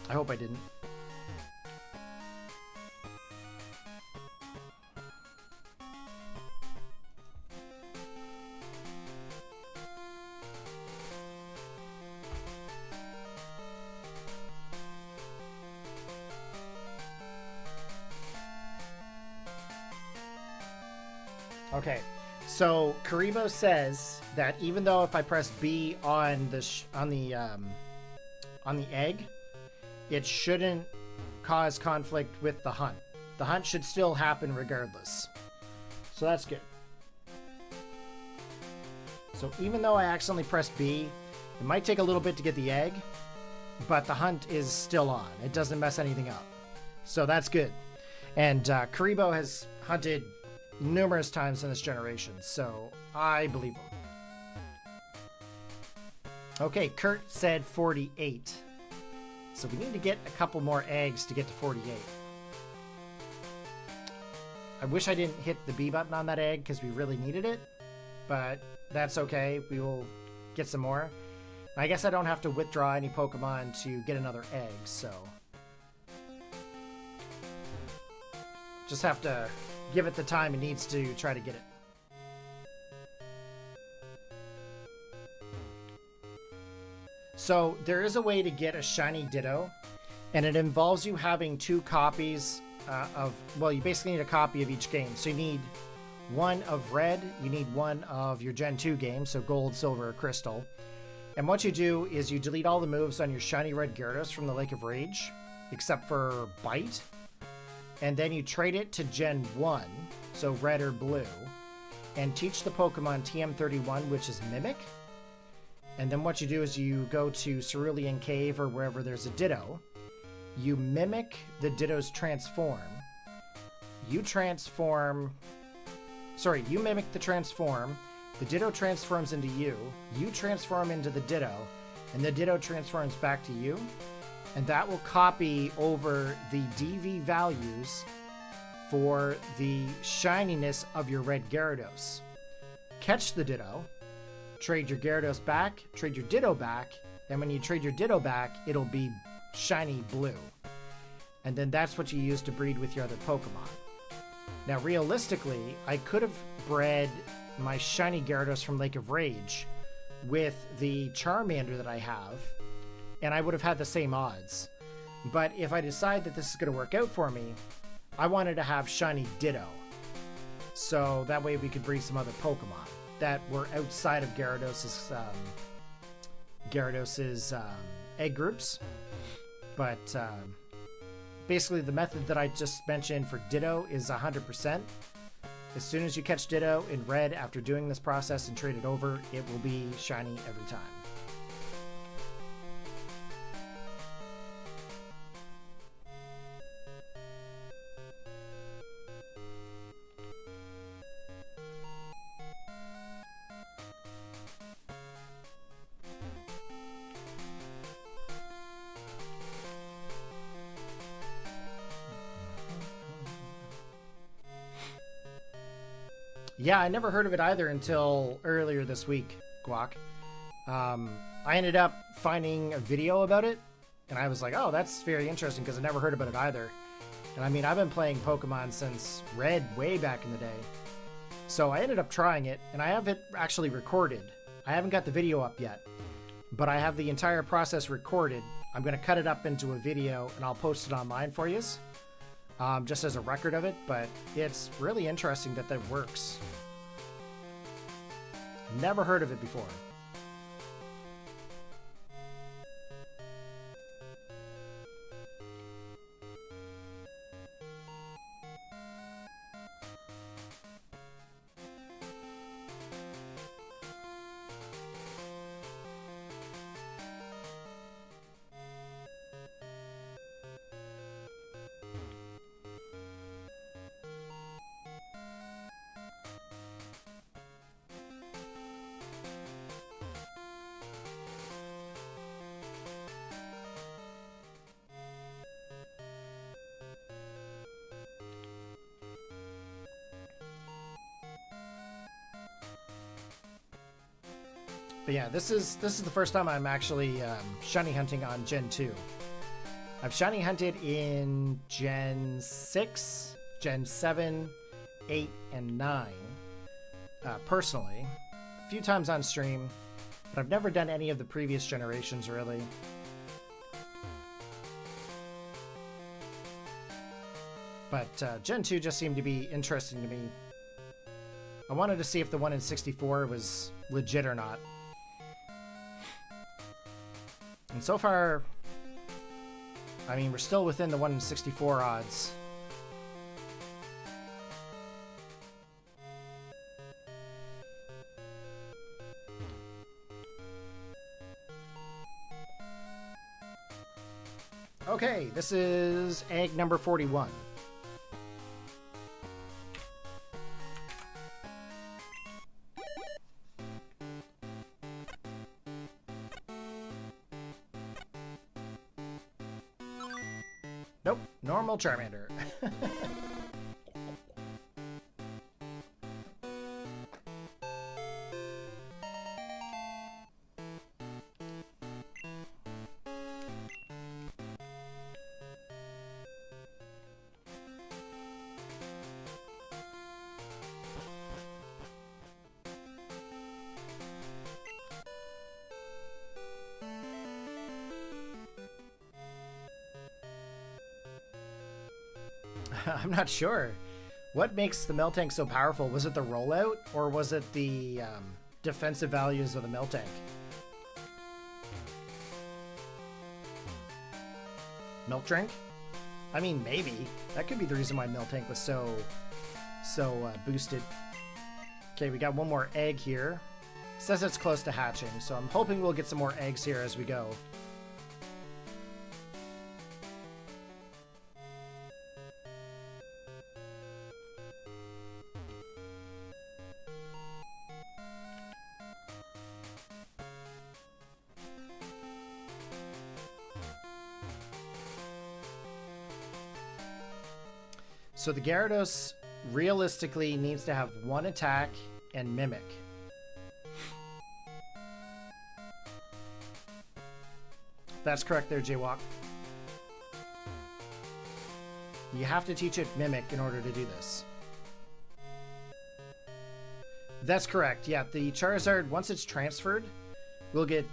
I hope I didn't. Okay, so Karibo says that even though if I press B on the egg, it shouldn't cause conflict with the hunt. The hunt should still happen regardless. So that's good. So even though I accidentally pressed B, it might take a little bit to get the egg, but the hunt is still on. It doesn't mess anything up. So that's good. And Karibo has hunted numerous times in this generation, so I believe him. Okay, Kurt said 48. So we need to get a couple more eggs to get to 48. I wish I didn't hit the B button on that egg because we really needed it, but that's okay. We will get some more. I guess I don't have to withdraw any Pokemon to get another egg, so just have to give it the time it needs to try to get it. So there is a way to get a Shiny Ditto, and it involves you having 2 copies well, you basically need a copy of each game. So you need one of red, you need one of your Gen 2 game, so gold, silver, or crystal. And what you do is you delete all the moves on your Shiny Red Gyarados from the Lake of Rage, except for Bite. And then you trade it to Gen 1, so red or blue, and teach the Pokemon TM31, which is Mimic. And then what you do is you go to Cerulean Cave or wherever there's a Ditto. You mimic the Ditto's transform. You mimic the transform. The Ditto transforms into you. You transform into the Ditto, and the Ditto transforms back to you. And that will copy over the DV values for the shininess of your red Gyarados. Catch the Ditto, trade your Gyarados back, trade your Ditto back, and when you trade your Ditto back, it'll be shiny blue. And then that's what you use to breed with your other Pokemon. Now, realistically, I could have bred my shiny Gyarados from Lake of Rage with the Charmander that I have, and I would have had the same odds. But if I decide that this is going to work out for me, I wanted to have Shiny Ditto. So that way we could breed some other Pokemon that were outside of Gyarados' egg groups. But basically the method that I just mentioned for Ditto is 100%. As soon as you catch Ditto in red after doing this process and trade it over, it will be shiny every time. Yeah, I never heard of it either until earlier this week, Guac. I ended up finding a video about it, and I was like, oh, that's very interesting, because I never heard about it either. And I mean, I've been playing Pokemon since Red way back in the day. So I ended up trying it, and I have it actually recorded. I haven't got the video up yet. but I have the entire process recorded. I'm going to cut it up into a video and I'll post it online for you, just as a record of it, but it's really interesting that that works. Never heard of it before. But yeah, this is the first time I'm actually shiny hunting on Gen 2. I've shiny hunted in Gen 6, Gen 7, 8, and 9, personally. A few times on stream, but I've never done any of the previous generations, really. But Gen 2 just seemed to be interesting to me. I wanted to see if the one in 64 was legit or not. And so far, I mean, we're still within the 1 in 64 odds. Okay, this is egg number 41. Nope, normal Charmander. I'm not sure. What makes the Miltank so powerful? Was it the rollout, or was it the defensive values of the Miltank? Milk drink? I mean, maybe. That could be the reason why Miltank was so boosted. Okay, we got one more egg here. It says it's close to hatching, so I'm hoping we'll get some more eggs here as we go. So the Gyarados realistically needs to have one attack and Mimic. That's correct there, Jaywalk. You have to teach it Mimic in order to do this. That's correct. Yeah, the Charizard, once it's transferred, will get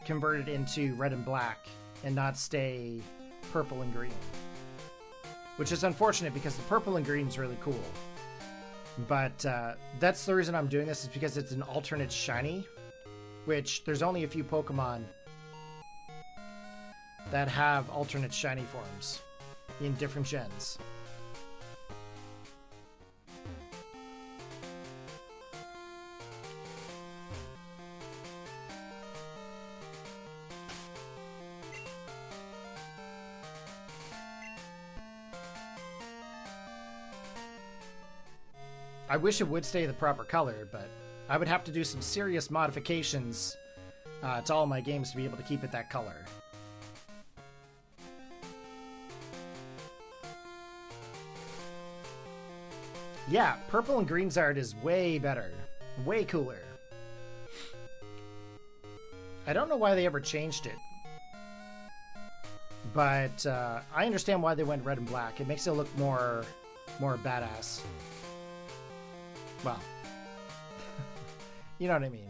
converted into red and black and not stay purple and green. Which is unfortunate because the purple and green is really cool. But that's the reason I'm doing this, is because it's an alternate shiny, which there's only a few Pokemon that have alternate shiny forms in different gens. I wish it would stay the proper color, but I would have to do some serious modifications to all my games to be able to keep it that color. Yeah, purple and green Zard is way better. Way cooler. I don't know why they ever changed it. But I understand why they went red and black. It makes it look more badass. Well, you know what I mean.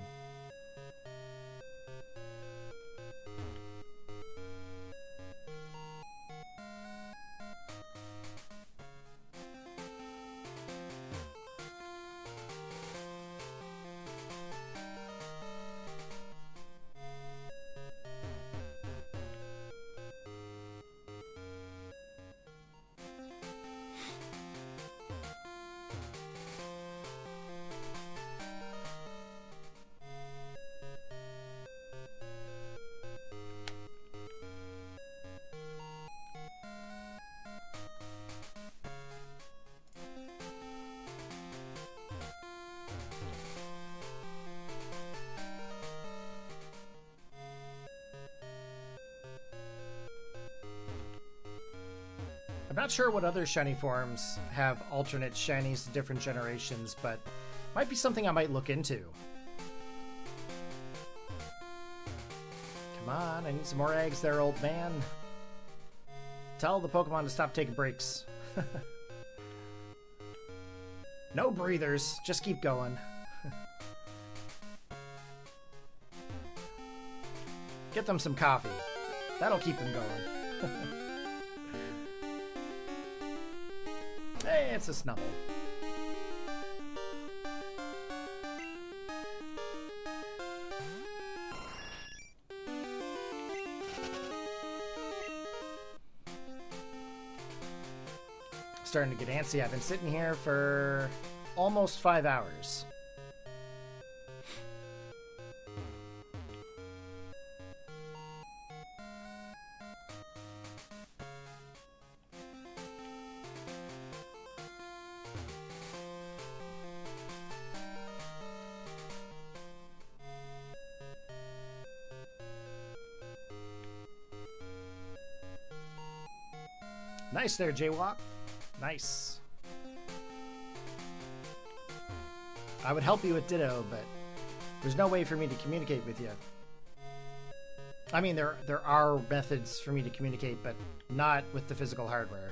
I'm not sure what other shiny forms have alternate shinies to different generations, but might be something I might look into. Come on, I need some more eggs there, old man. Tell the Pokemon to stop taking breaks. No breathers, just keep going. Get them some coffee. That'll keep them going. Hey, it's a Snubble. Starting to get antsy. I've been sitting here for almost 5 hours. Nice there, Jaywalk. Nice. I would help you with Ditto, but there's no way for me to communicate with you. I mean, there are methods for me to communicate, but not with the physical hardware.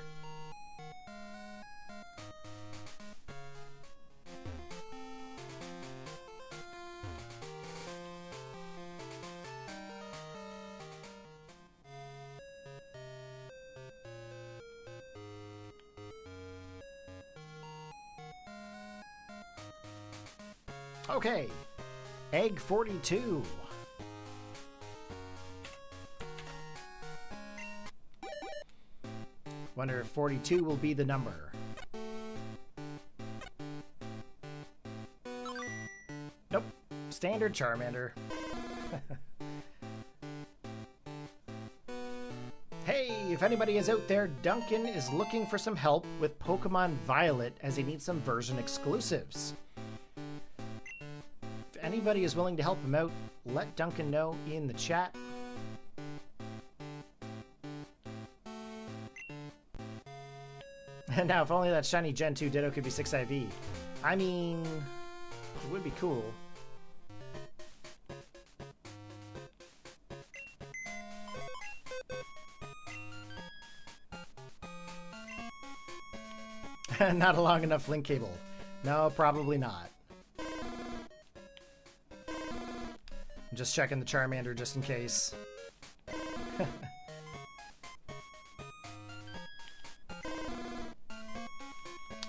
Okay, egg 42. Wonder if 42 will be the number. Nope, standard Charmander. Hey, if anybody is out there, Duncan is looking for some help with Pokemon Violet as he needs some version exclusives. Anybody is willing to help him out, let Duncan know in the chat. And now, if only that shiny Gen 2 Ditto could be 6 IV. I mean, it would be cool. Not a long enough link cable. No, probably not. I'm just checking the Charmander just in case.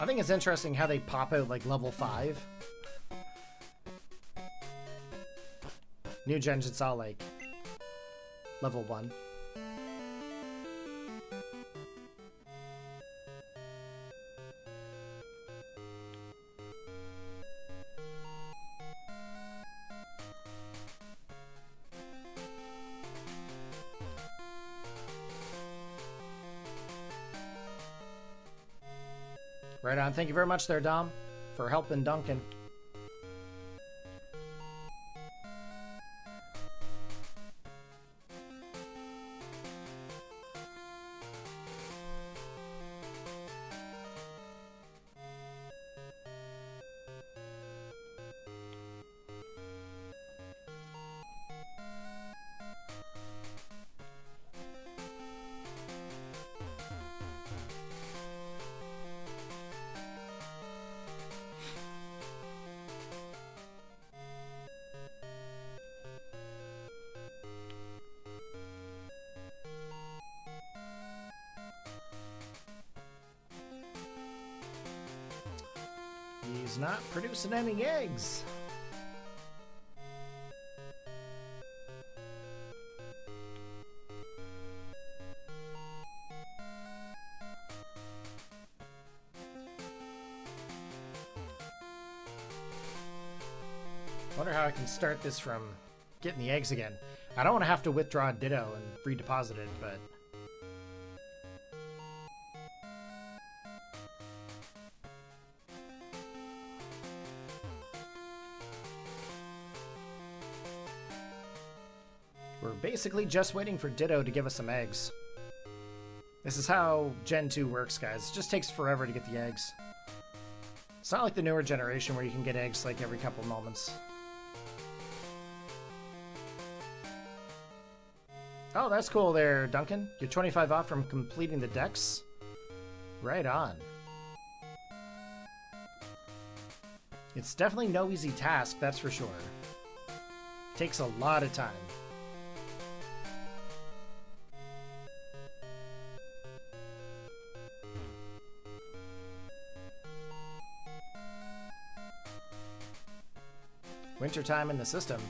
I think it's interesting how they pop out like level 5. New gens, it's all like level 1. Right on. Thank you very much there, Dom, for helping Duncan. He's not producing any eggs. Wonder how I can start this from getting the eggs again. I don't want to have to withdraw Ditto and redeposit it, but... we're basically just waiting for Ditto to give us some eggs. This is how Gen 2 works, guys. It just takes forever to get the eggs. It's not like the newer generation where you can get eggs like every couple moments. Oh, that's cool there, Duncan. You're 25 off from completing the Dex. Right on. It's definitely no easy task, that's for sure. Takes a lot of time. Wintertime in the system.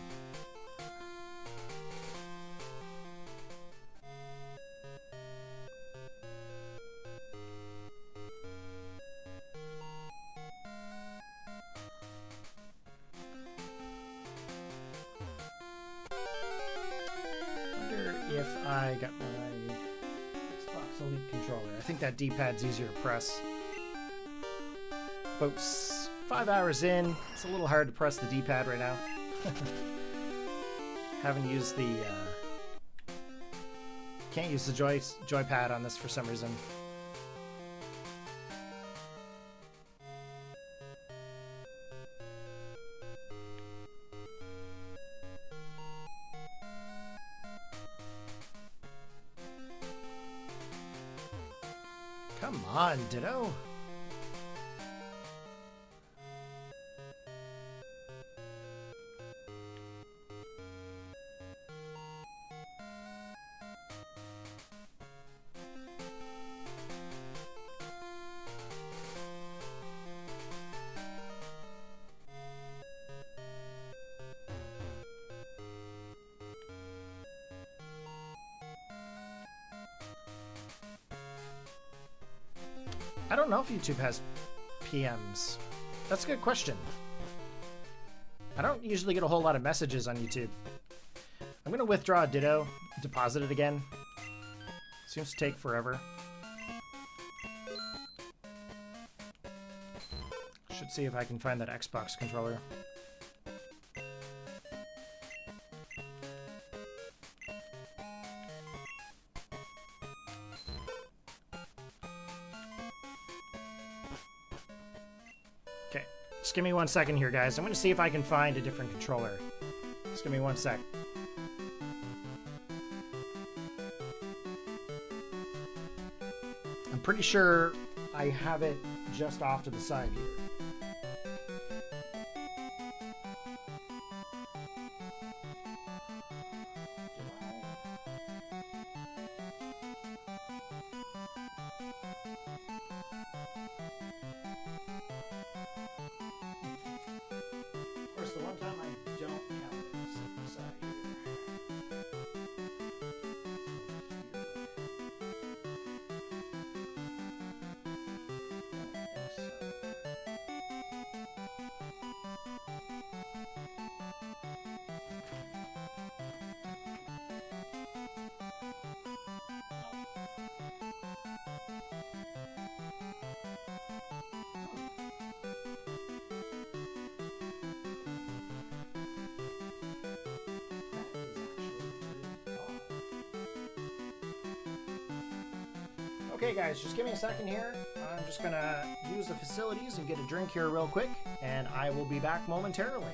Wonder if I got my Xbox Elite controller. I think that D-pad's easier to press. About 5 hours in, it's a little hard to press the D-pad right now. Haven't used the can't use the joypad on this for some reason. Come on, Ditto. I don't know if YouTube has PMs. That's a good question. I don't usually get a whole lot of messages on YouTube. I'm going to withdraw a Ditto, deposit it again. Seems to take forever. Should see if I can find that Xbox controller. Okay, just give me 1 second here, guys. I'm going to see if I can find a different controller. Just give me 1 sec. I'm pretty sure I have it just off to the side here. Of course, the one time I don't have it is at the side here. Okay guys, just give me a second here. I'm just gonna use the facilities and get a drink here real quick, and I will be back momentarily.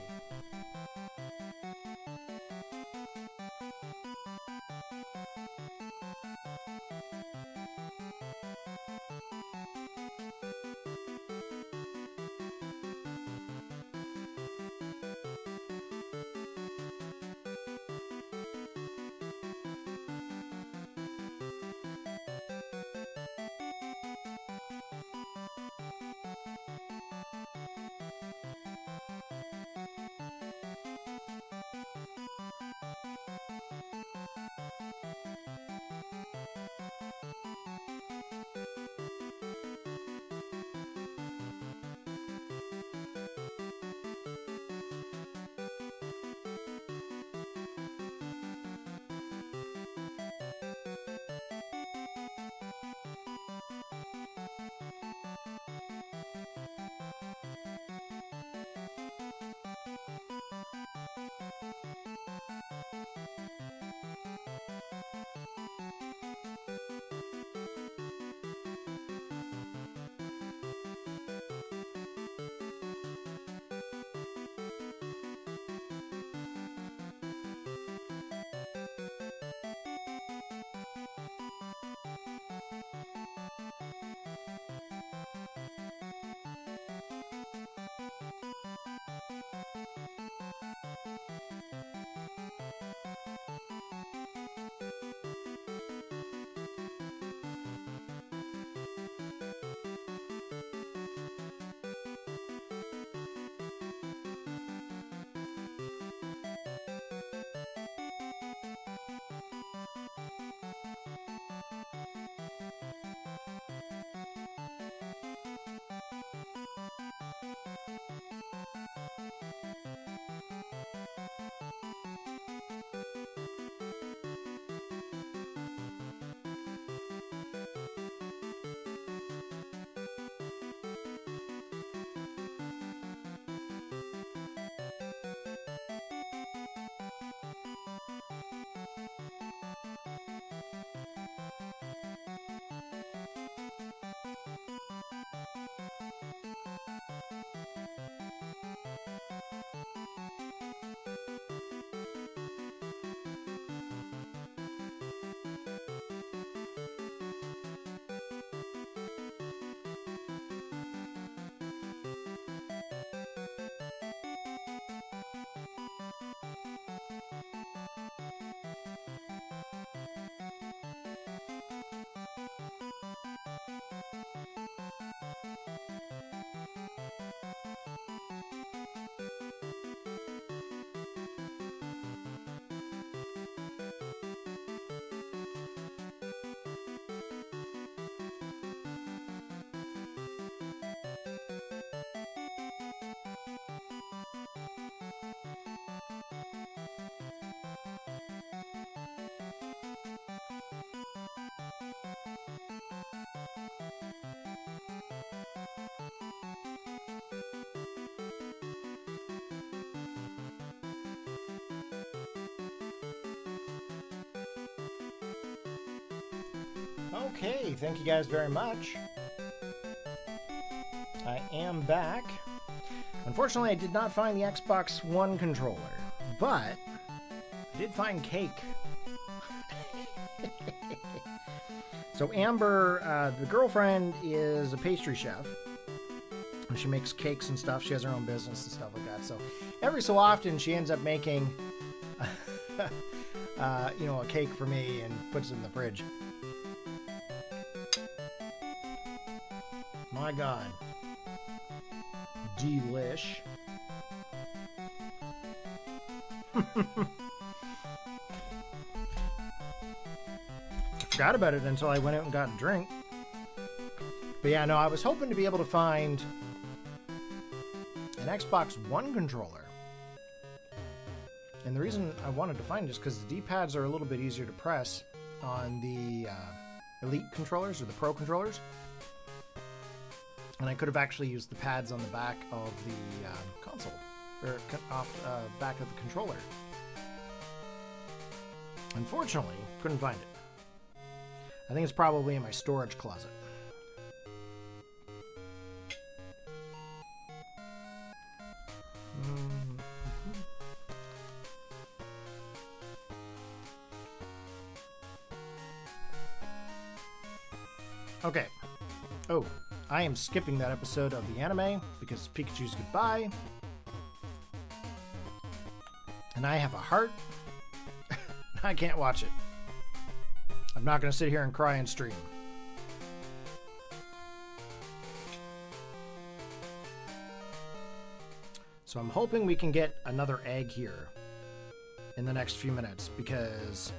Okay, thank you guys very much. I am back. Unfortunately, I did not find the Xbox One controller, but I did find cake. So Amber, the girlfriend, is a pastry chef. And she makes cakes and stuff. She has her own business and stuff like that. So every so often, she ends up making, you know, a cake for me and puts it in the fridge. My God. Delish. I forgot about it until I went out and got a drink. But yeah, no, I was hoping to be able to find an Xbox One controller. And the reason I wanted to find it is because the D-pads are a little bit easier to press on the Elite controllers or the Pro controllers. And I could have actually used the pads on the back of the console, or off back of the controller. Unfortunately, couldn't find it. I think it's probably in my storage closet. Okay. Oh. I am skipping that episode of the anime because Pikachu's goodbye. And I have a heart. I can't watch it. I'm not going to sit here and cry and stream. So I'm hoping we can get another egg here in the next few minutes because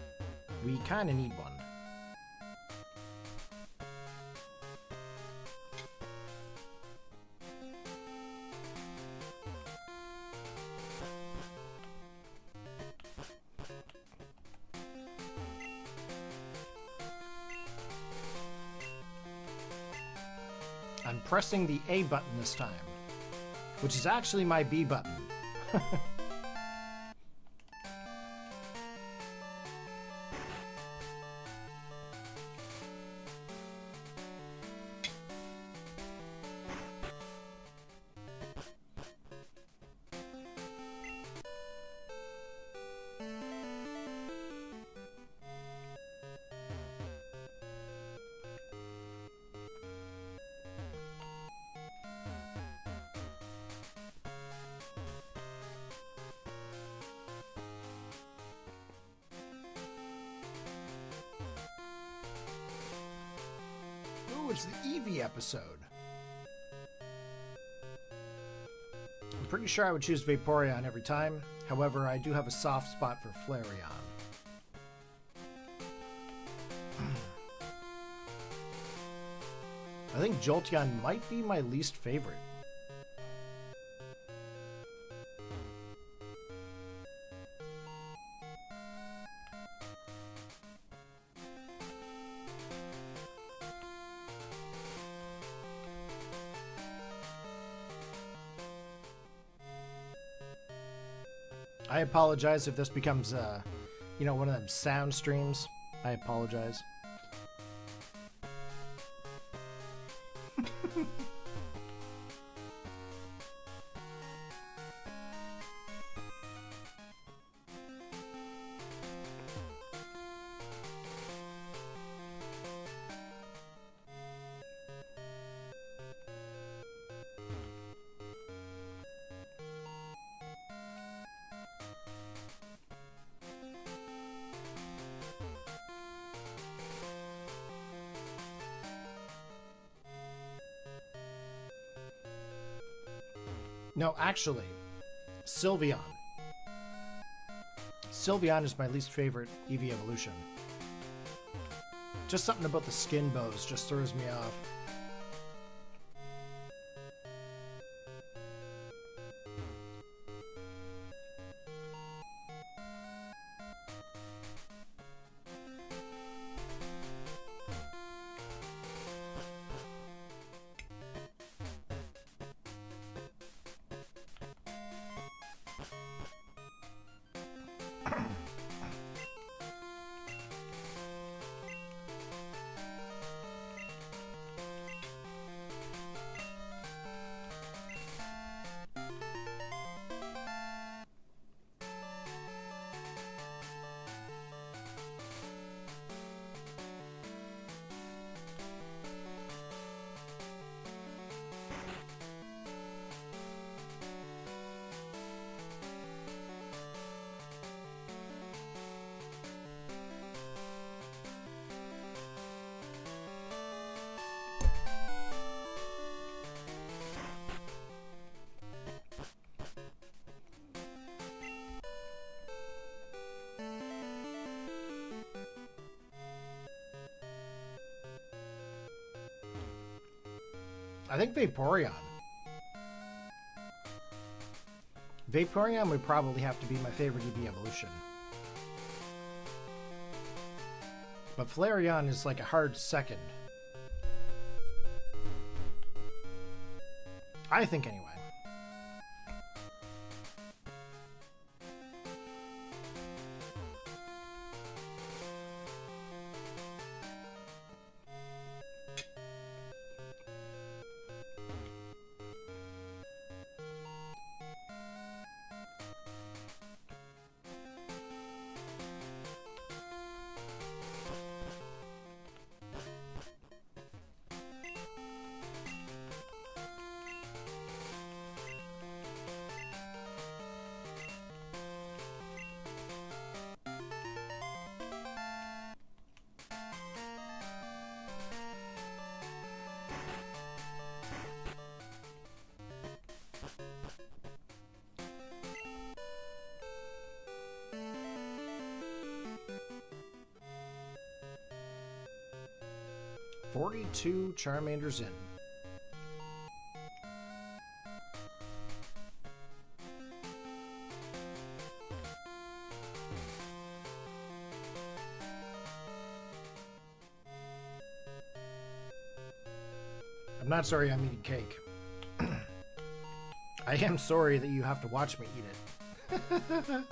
we kind of need one. I'm pressing the A button this time, which is actually my B button. It's the Eevee episode. I'm pretty sure I would choose Vaporeon every time. However, I do have a soft spot for Flareon. I think Jolteon might be my least favorite. I apologize if this becomes, you know, one of them sound streams. I apologize. No, actually, Sylveon. Sylveon is my least favorite EV evolution. Just something about the skin bows just throws me off. I think Vaporeon. Vaporeon would probably have to be my favorite EV evolution. But Flareon is like a hard second. I think anyway. "42 Charmanders in." I'm not sorry I'm eating cake. I am sorry that you have to watch me eat it.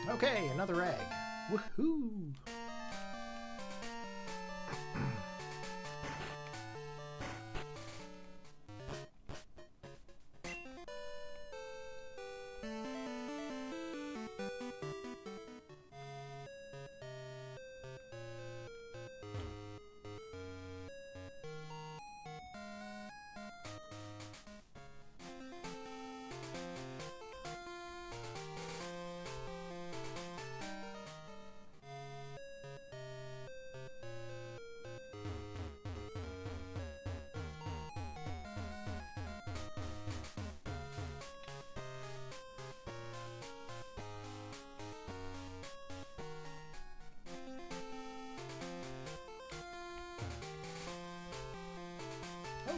Okay, another egg. Woohoo!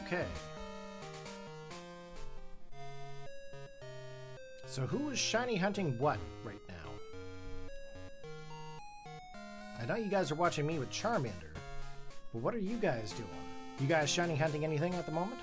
Okay. So who is shiny hunting what right now? I know you guys are watching me with Charmander, but what are you guys doing? You guys shiny hunting anything at the moment?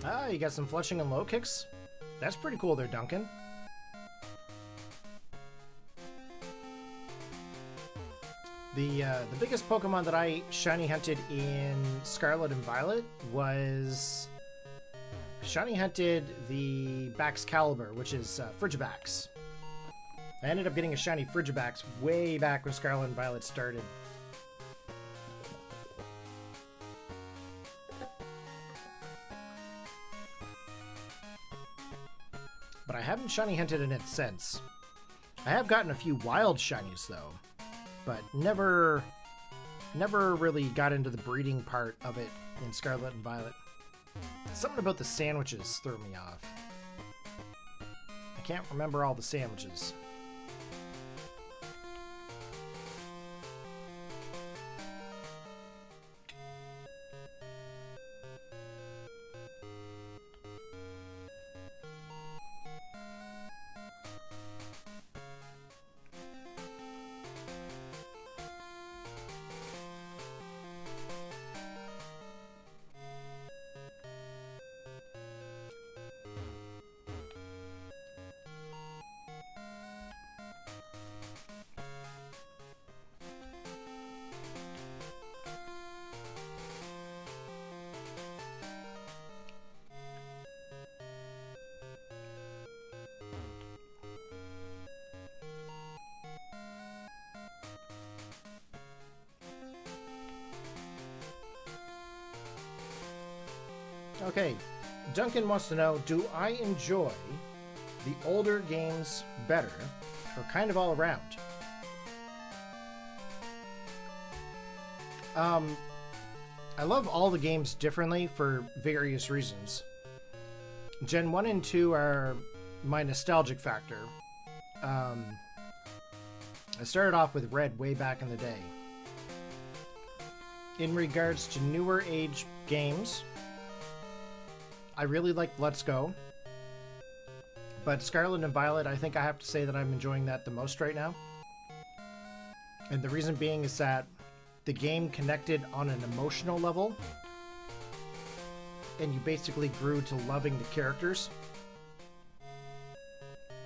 Ah, you got some fletching and low kicks? That's pretty cool there, Duncan. The biggest Pokemon that I shiny hunted in Scarlet and Violet was shiny hunted the Baxcalibur, which is Frigibax. I ended up getting a shiny Frigibax way back when Scarlet and Violet started. But I haven't shiny hunted in it since. I have gotten a few wild shinies though, but never really got into the breeding part of it in Scarlet and Violet. Something about the sandwiches threw me off. I can't remember all the sandwiches. Okay, Duncan wants to know, do I enjoy the older games better or kind of all around? I love all the games differently for various reasons. Gen 1 and 2 are my nostalgic factor. I started off with Red way back in the day. In regards to newer age games, I really like Let's Go, but Scarlet and Violet, I think I have to say that I'm enjoying that the most right now. And the reason being is that the game connected on an emotional level, and you basically grew to loving the characters.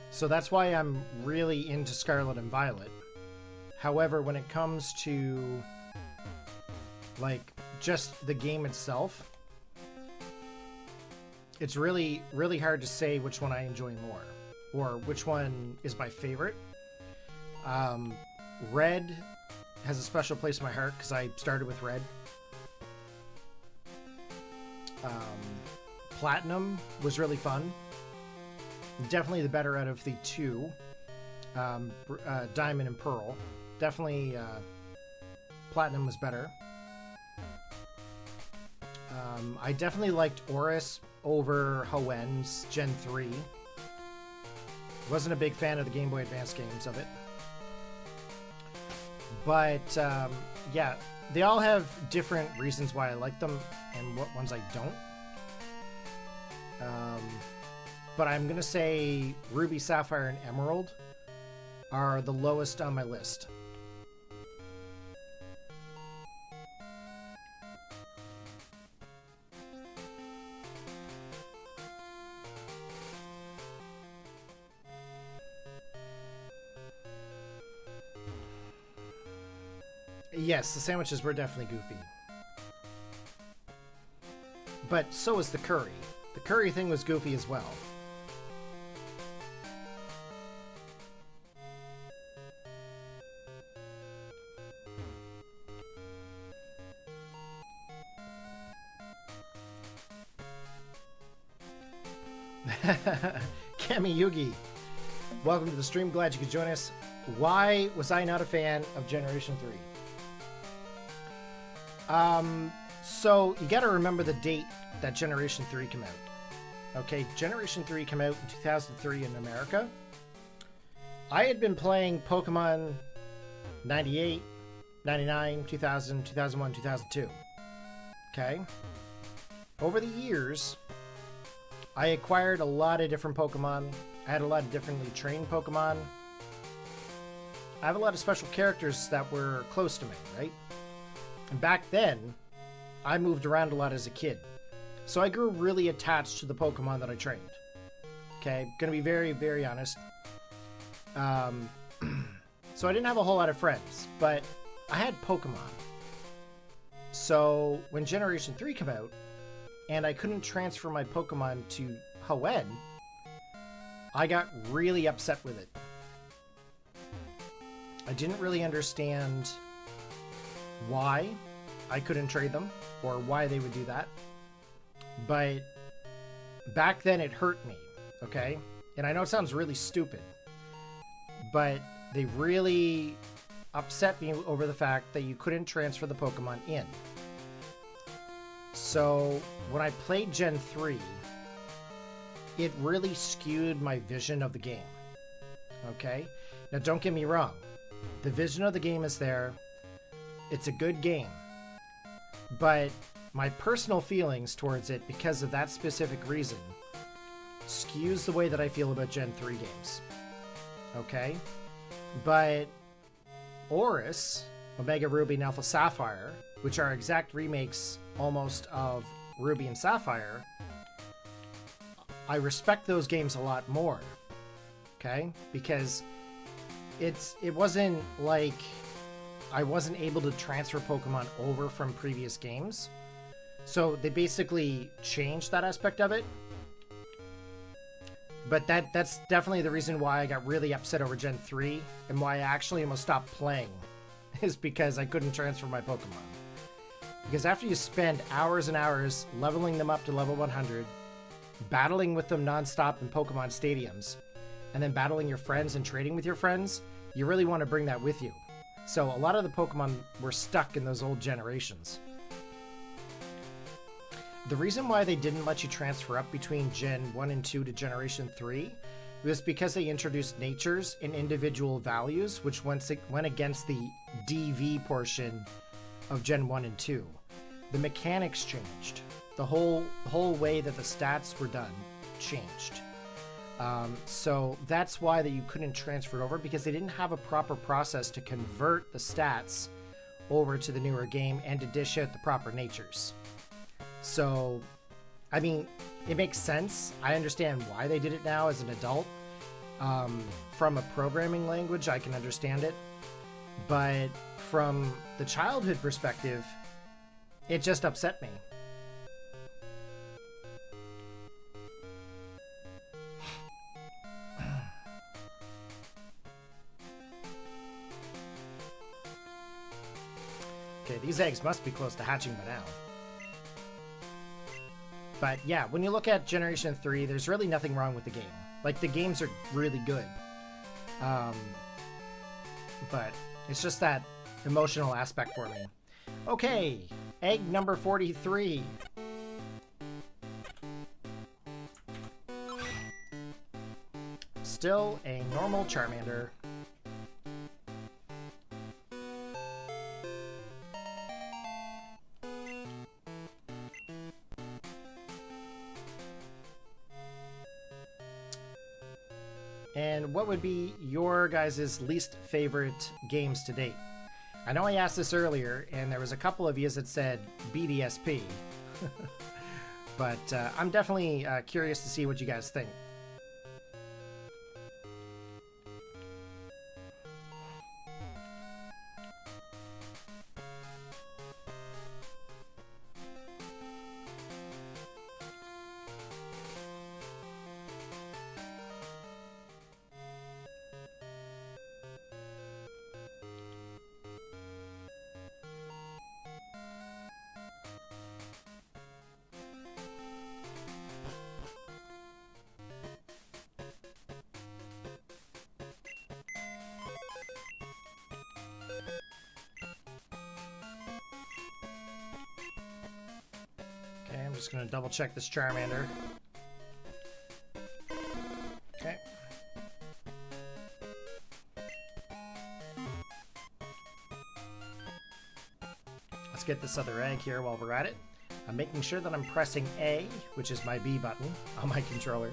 So that's why I'm really into Scarlet and Violet. However, when it comes to like just the game itself, it's really, really hard to say which one I enjoy more, or which one is my favorite. Red has a special place in my heart because I started with Red. Platinum was really fun. Definitely the better out of the two. Diamond and Pearl. Definitely Platinum was better. I definitely liked Oris over Hoenn's Gen 3. Wasn't a big fan of the Game Boy Advance games of it. But, yeah, they all have different reasons why I like them and what ones I don't. But I'm going to say Ruby, Sapphire, and Emerald are the lowest on my list. Yes, the sandwiches were definitely goofy. But so was the curry. The curry thing was goofy as well. Kami Yugi, welcome to the stream. Glad you could join us. Why was I not a fan of Generation 3? So you got to remember the date that Generation 3 came out. Okay, Generation 3 came out in 2003 in America. I had been playing Pokemon 98, 99, 2000, 2001, 2002. Okay? Over the years, I acquired a lot of different Pokemon. I had a lot of differently trained Pokemon. I have a lot of special characters that were close to me, right? And back then, I moved around a lot as a kid. So I grew really attached to the Pokemon that I trained. Okay, gonna be very, very honest. So I didn't have a whole lot of friends, but I had Pokemon. So when Generation 3 came out, and I couldn't transfer my Pokemon to Hoenn, I got really upset with it. I didn't really understand why I couldn't trade them, or why they would do that. But back then it hurt me, okay? And I know it sounds really stupid, but they really upset me over the fact that you couldn't transfer the Pokemon in. So when I played Gen 3, it really skewed my vision of the game, okay? Now don't get me wrong, the vision of the game is there, it's a good game, but my personal feelings towards it, because of that specific reason, skews the way that I feel about Gen 3 games. Okay? But Oris, Omega Ruby and Alpha Sapphire, which are exact remakes almost of Ruby and Sapphire, I respect those games a lot more. Okay? Because it wasn't like I wasn't able to transfer Pokemon over from previous games. So they basically changed that aspect of it. But that's definitely the reason why I got really upset over Gen 3 and why I actually almost stopped playing is because I couldn't transfer my Pokemon. Because after you spend hours and hours leveling them up to level 100, battling with them nonstop in Pokemon stadiums, and then battling your friends and trading with your friends, you really want to bring that with you. So a lot of the Pokemon were stuck in those old generations. The reason why they didn't let you transfer up between Gen 1 and 2 to Generation 3 was because they introduced natures and individual values, which went against the DV portion of Gen 1 and 2. The mechanics changed. The whole way that the stats were done changed. So that's why that you couldn't transfer it over, because they didn't have a proper process to convert the stats over to the newer game and to dish out the proper natures. So, I mean, it makes sense. I understand why they did it now as an adult. From a programming language, I can understand it. But from the childhood perspective, it just upset me. Okay, these eggs must be close to hatching by now. But yeah, when you look at Generation 3, there's really nothing wrong with the game. Like, the games are really good. But it's just that emotional aspect for me. Okay, egg number 43. Still a normal Charmander. And what would be your guys' least favorite games to date? I know I asked this earlier, and there was a couple of you that said BDSP. But I'm definitely curious to see what you guys think. just going to double check this Charmander. Okay. Let's get this other egg here while we're at it. I'm making sure that I'm pressing A, which is my B button on my controller.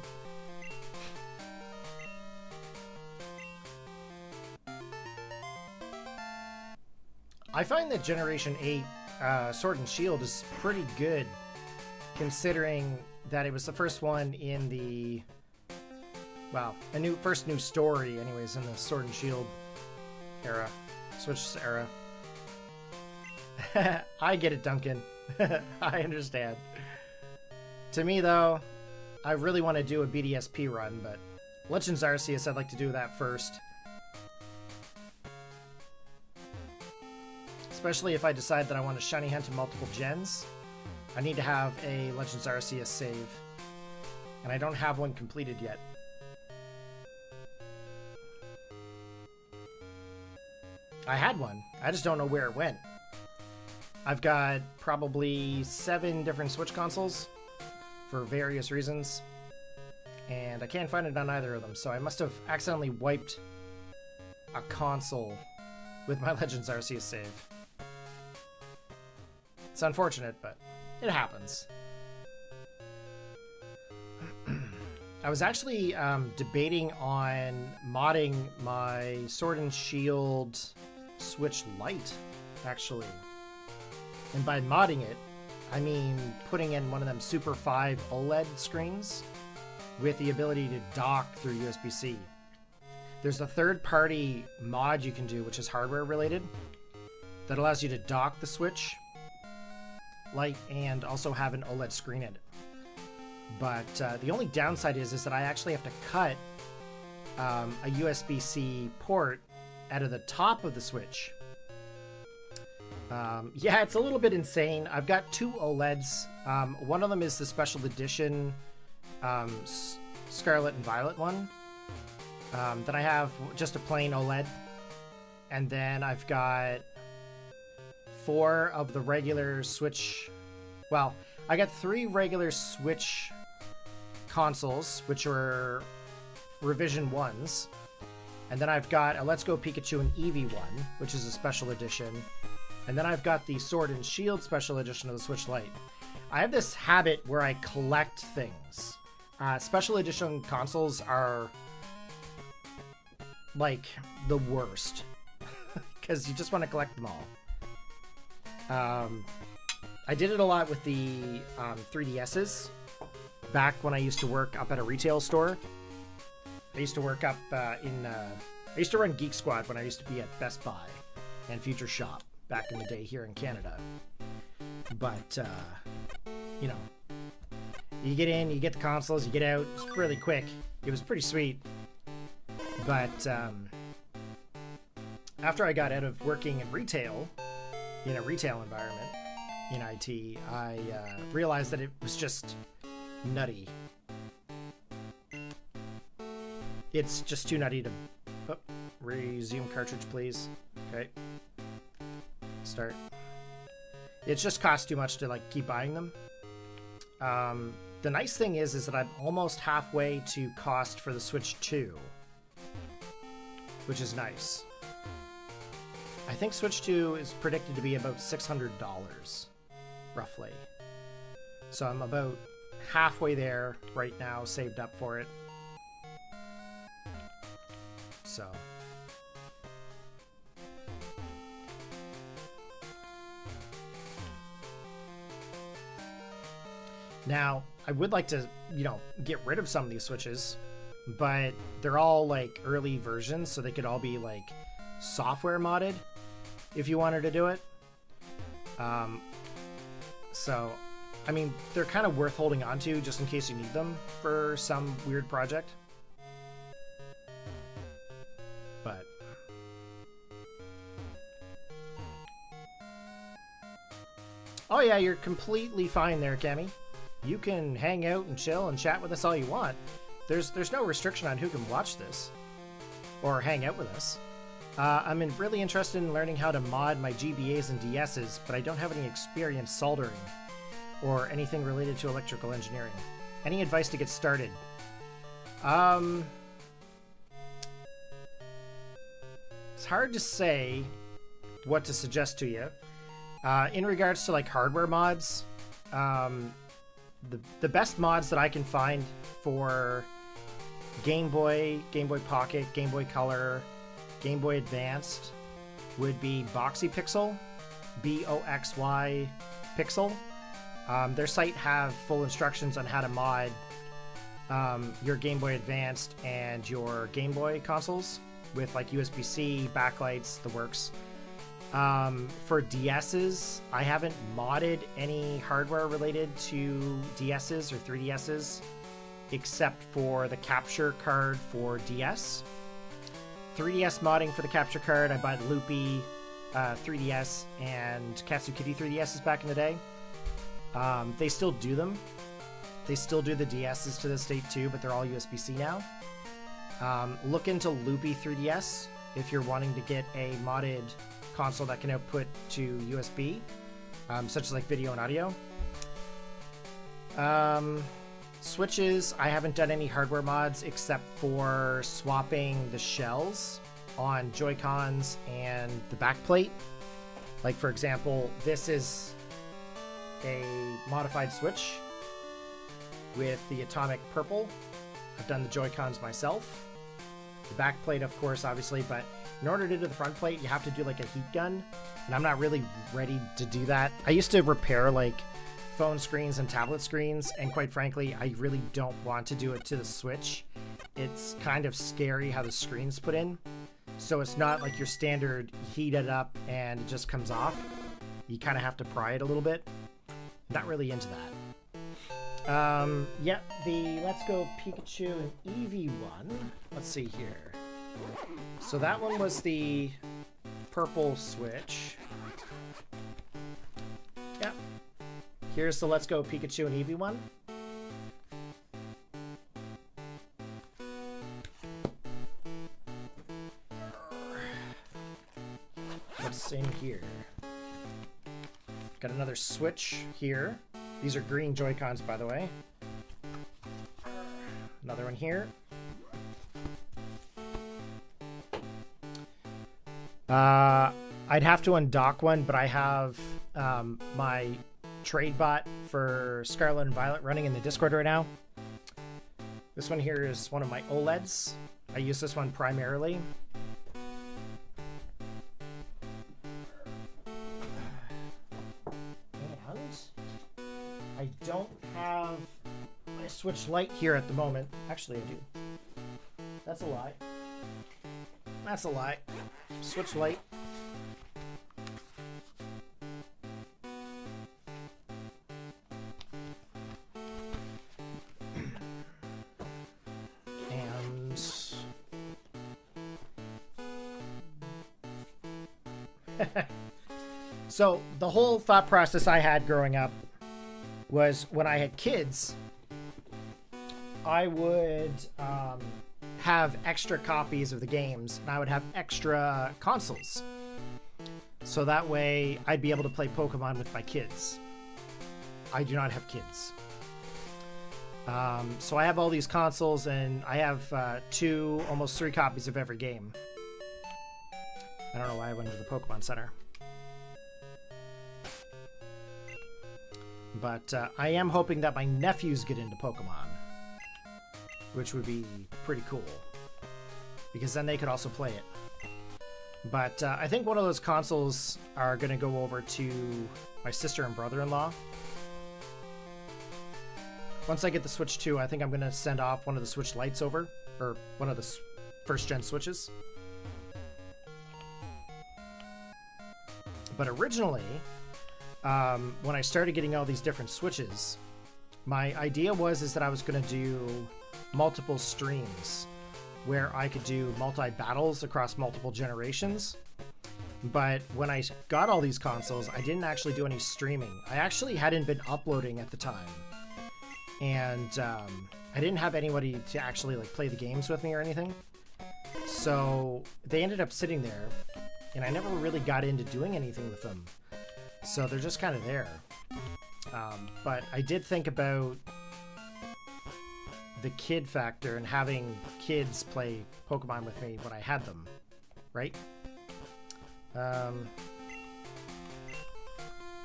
I find that Generation 8 Sword and Shield is pretty good, considering that it was the first one in the, well, first new story anyways in the Sword and Shield era, Switch era. I get it, Duncan. I understand. To me, though, I really want to do a BDSP run, but Legends Arceus, I'd like to do that first. Especially if I decide that I want to shiny hunt in multiple gens. I need to have a Legends Arceus save. And I don't have one completed yet. I had one. I just don't know where it went. I've got probably 7 different Switch consoles for various reasons. And I can't find it on either of them. So I must have accidentally wiped a console with my Legends Arceus save. It's unfortunate, but it happens. I was actually debating on modding my Sword and Shield Switch Lite, actually. And by modding it, I mean putting in one of them Super 5 OLED screens with the ability to dock through USB-C. There's a third-party mod you can do, which is hardware-related, that allows you to dock the Switch Lite and also have an OLED screen in it. But the only downside is that I actually have to cut a USB-C port out of the top of the Switch. Yeah, it's a little bit insane. I've got 2 OLEDs. One of them is the special edition Scarlet and Violet one. Then I have just a plain OLED. And then I've got 4 of the regular Switch. Well, I got 3 regular Switch consoles, which are revision 1s. And then I've got a Let's Go Pikachu and Eevee one, which is a special edition. And then I've got the Sword and Shield special edition of the Switch Lite. I have this habit where I collect things. Special edition consoles are like the worst because you just want to collect them all. I did it a lot with the 3DSs back when I used to work up at a retail store. I used to work up I used to run Geek Squad when I used to be at Best Buy and Future Shop back in the day here in Canada. But, you know, you get in, you get the consoles, you get out. It's really quick. It was pretty sweet. But after I got out of working in retail, in a retail environment in IT, I realized that it was just nutty. It's just too nutty to... Oh, resume cartridge, please. Okay. Start. It just costs too much to like keep buying them. The nice thing is that I'm almost halfway to cost for the Switch 2, which is nice. I think Switch 2 is predicted to be about $600, roughly. So I'm about halfway there right now, saved up for it. So... Now, I would like to, you know, get rid of some of these Switches, but they're all, like, early versions, so they could all be, like, software modded if you wanted to do it. So, I mean, they're kind of worth holding on to just in case you need them for some weird project. But... Oh yeah, you're completely fine there, Cammy. You can hang out and chill and chat with us all you want. There's no restriction on who can watch this or hang out with us. I'm really interested in learning how to mod my GBAs and DSs, but I don't have any experience soldering or anything related to electrical engineering. Any advice to get started? It's hard to say what to suggest to you. In regards to like hardware mods, the best mods that I can find for Game Boy, Game Boy Pocket, Game Boy Color, Game Boy Advanced would be Boxy Pixel, BOXY Pixel. Their site have full instructions on how to mod your Game Boy Advanced and your Game Boy consoles with like USB-C, backlights, the works. For DSs, I haven't modded any hardware related to DSs or 3DSs except for the capture card for DS. 3DS modding for the capture card, I bought Loopy 3DS and Katsukity 3DSs back in the day. They still do them. They still do the DSs to this date too, but they're all USB-C now. Look into Loopy 3DS if you're wanting to get a modded console that can output to USB, such as like video and audio. Switches, I haven't done any hardware mods except for swapping the shells on Joy-Cons and the backplate. Like for example, this is a modified Switch with the atomic purple. I've done the Joy-Cons myself. The backplate, of course, obviously, but in order to do the front plate, you have to do like a heat gun, and I'm not really ready to do that. I used to repair like phone screens and tablet screens, and quite frankly, I really don't want to do it to the Switch. It's kind of scary how the screen's put in, so it's not like your standard heat it up and it just comes off. You kind of have to pry it a little bit. Not really into that. Yeah, the Let's Go Pikachu and Eevee one. Let's see here. So that one was the purple Switch. Yep. Here's the Let's Go Pikachu and Eevee one. What's in here? Got another Switch here. These are green Joy-Cons, by the way. Another one here. I'd have to undock one, but I have my trade bot for Scarlet and Violet running in the Discord right now. This one here is one of my OLEDs. I use this one primarily. I don't have my Switch Lite here at the moment. Actually, I do. That's a lie. That's a lie. Switch Lite. And so the whole thought process I had growing up was when I had kids, I would have extra copies of the games, and I would have extra consoles. So that way I'd be able to play Pokemon with my kids. I do not have kids. So I have all these consoles, and I have 2, almost 3 copies of every game. I don't know why I went to the Pokemon Center. But I am hoping that my nephews get into Pokemon, which would be pretty cool, because then they could also play it. But I think one of those consoles are going to go over to my sister and brother-in-law. Once I get the Switch 2, I think I'm going to send off one of the Switch Lites over, or one of the first-gen Switches. But originally, when I started getting all these different Switches, my idea was that I was going to do multiple streams where I could do multi-battles across multiple generations. But when I got all these consoles, I didn't actually do any streaming. I actually hadn't been uploading at the time, and I didn't have anybody to actually like play the games with me or anything. So they ended up sitting there, and I never really got into doing anything with them. So they're just kind of there. But I did think about the kid factor and having kids play Pokemon with me when I had them, right?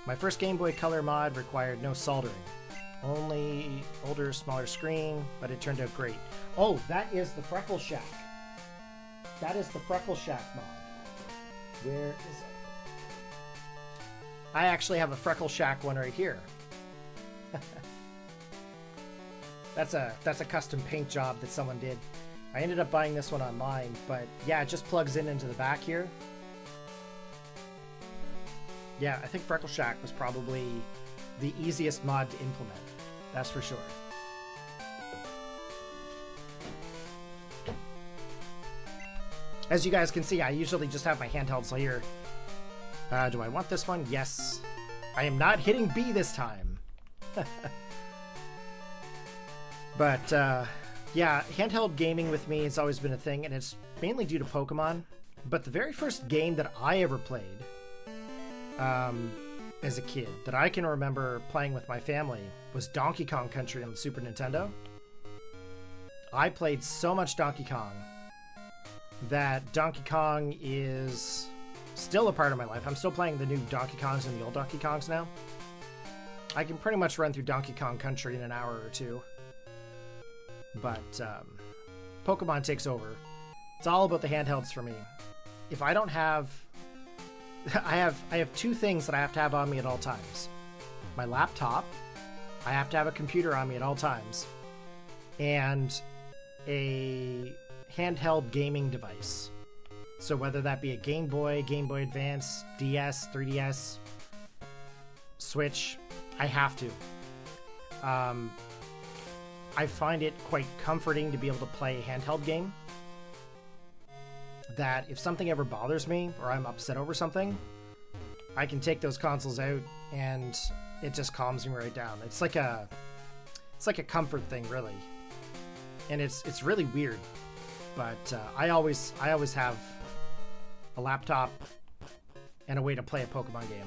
My first Game Boy Color mod required no soldering. Only older, smaller screen, but it turned out great. Oh, that is the Freckle Shack. That is the Freckle Shack mod. Where is it? I actually have a Freckle Shack one right here. That's a custom paint job that someone did. I ended up buying this one online, but yeah, it just plugs in into the back here. Yeah, I think Freckle Shack was probably the easiest mod to implement. That's for sure. As you guys can see, I usually just have my handhelds here. Do I want this one? Yes. I am not hitting B this time. But, yeah, handheld gaming with me has always been a thing, and it's mainly due to Pokemon. But the very first game that I ever played as a kid, that I can remember playing with my family, was Donkey Kong Country on the Super Nintendo. I played so much Donkey Kong that Donkey Kong is still a part of my life. I'm still playing the new Donkey Kongs and the old Donkey Kongs now. I can pretty much run through Donkey Kong Country in an hour or two. But Pokemon takes over. It's all about the handhelds for me. If I don't have... I have two things that I have to have on me at all times. My laptop. I have to have a computer on me at all times. And a handheld gaming device. So whether that be a Game Boy, Game Boy Advance, DS, 3DS, Switch, I have to. I find it quite comforting to be able to play a handheld game. That if something ever bothers me or I'm upset over something, I can take those consoles out and it just calms me right down. It's like a comfort thing, really. And it's really weird. But I always have a laptop and a way to play a Pokemon game.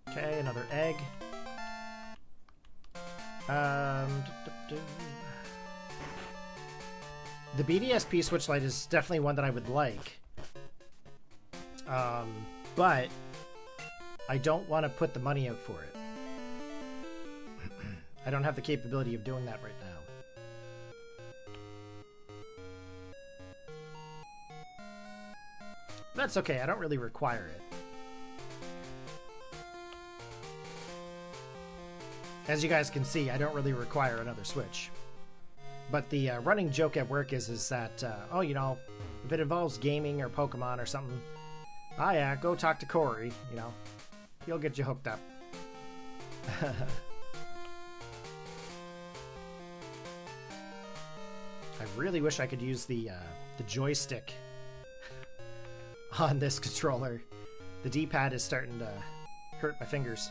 Okay, another egg. The BDSP Switch Lite is definitely one that I would like. But I don't want to put the money out for it. I don't have the capability of doing that right now. That's okay, I don't really require it. As you guys can see, I don't really require another Switch. But the running joke at work is that, oh, you know, if it involves gaming or Pokemon or something, oh yeah, go talk to Corey, you know. He'll get you hooked up. I really wish I could use the joystick on this controller. The D-pad is starting to hurt my fingers.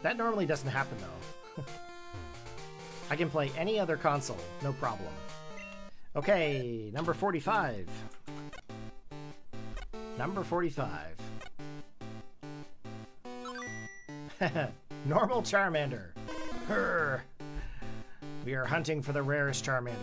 That normally doesn't happen, though. I can play any other console, no problem. Okay, number 45. Number 45. Normal Charmander. Hurr. We are hunting for the rarest Charmander.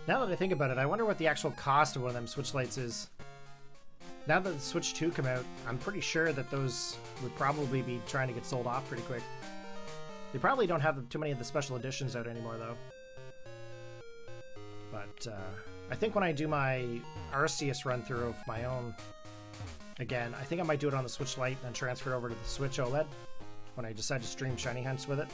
Now that I think about it, I wonder what the actual cost of one of them Switch Lights is. now that the Switch 2 come out, I'm pretty sure that those would probably be trying to get sold off pretty quick. They probably don't have too many of the special editions out anymore, though. But I think when I do my Arceus run-through of my own, again, I think I might do it on the Switch Lite and then transfer over to the Switch OLED when I decide to stream Shiny Hunts with it.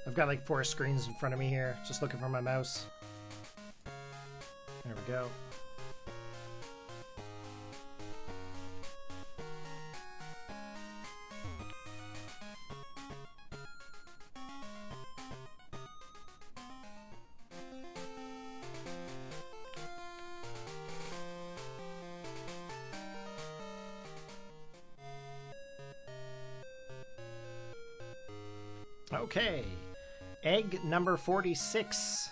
I've got like 4 screens in front of me here, just looking for my mouse. There we go. Okay. Egg number 46.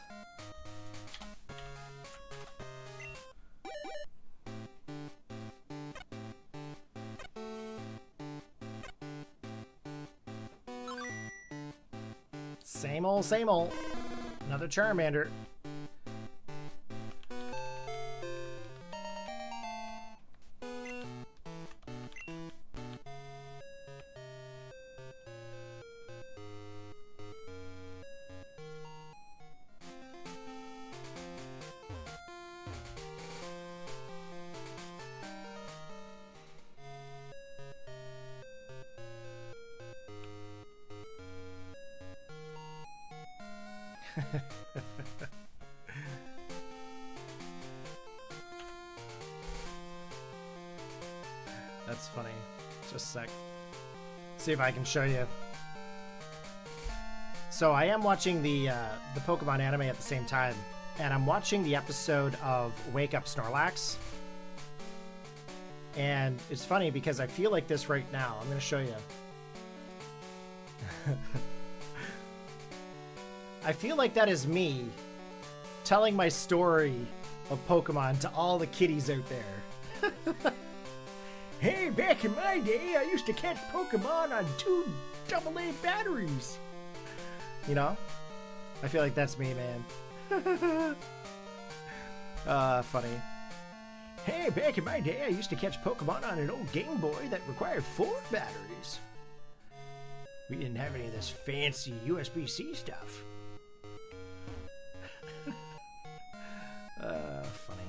Same old, same old. Another Charmander. That's funny. Just a sec. See if I can show you. So I am watching the Pokemon anime at the same time, and I'm watching the episode of Wake Up Snorlax. And it's funny because I feel like this right now. I'm going to show you. I feel like that is me telling my story of Pokemon to all the kiddies out there. Hey, back in my day, I used to catch Pokemon on 2 AA batteries. You know? I feel like that's me, man. Funny. Hey, back in my day, I used to catch Pokemon on an old Game Boy that required 4 batteries. We didn't have any of this fancy USB-C stuff. Funny.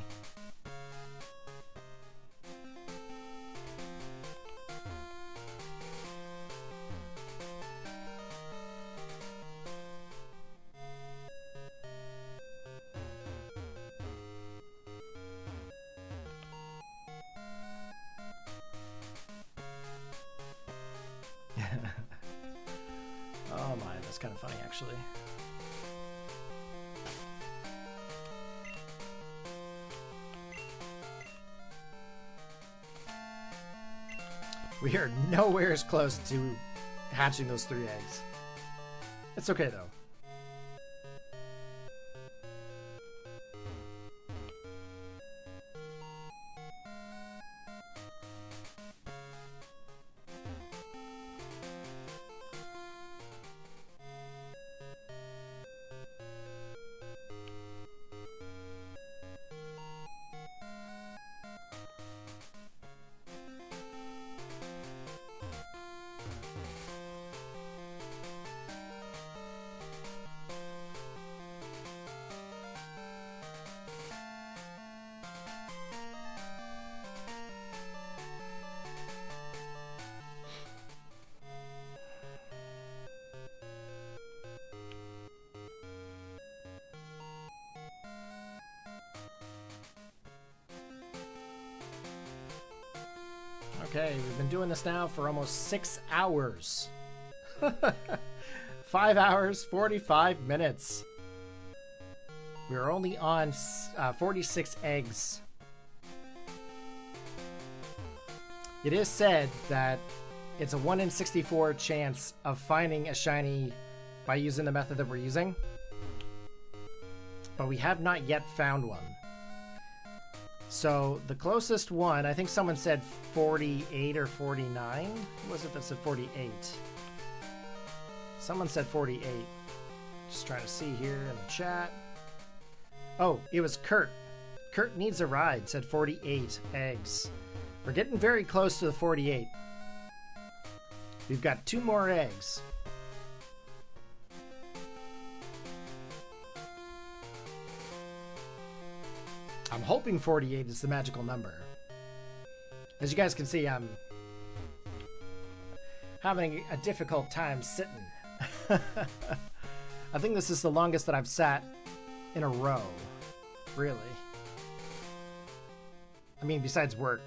Oh my, that's kind of funny actually. We are nowhere as close to hatching those 3 eggs. It's okay though. Okay, we've been doing this now for almost 6 hours. 5 hours, 45 minutes. We're only on 46 eggs. It is said that it's a 1 in 64 chance of finding a shiny by using the method that we're using. But we have not yet found one. So the closest one, I think someone said 48 or 49. Who was it that said 48? Someone said 48. Just trying to see here in the chat. Oh, it was Kurt. Kurt needs a ride, said 48 eggs. We're getting very close to the 48. We've got 2 more eggs. I'm hoping 48 is the magical number. As you guys can see, I'm having a difficult time sitting. I think this is the longest that I've sat in a row. Really. I mean, besides work.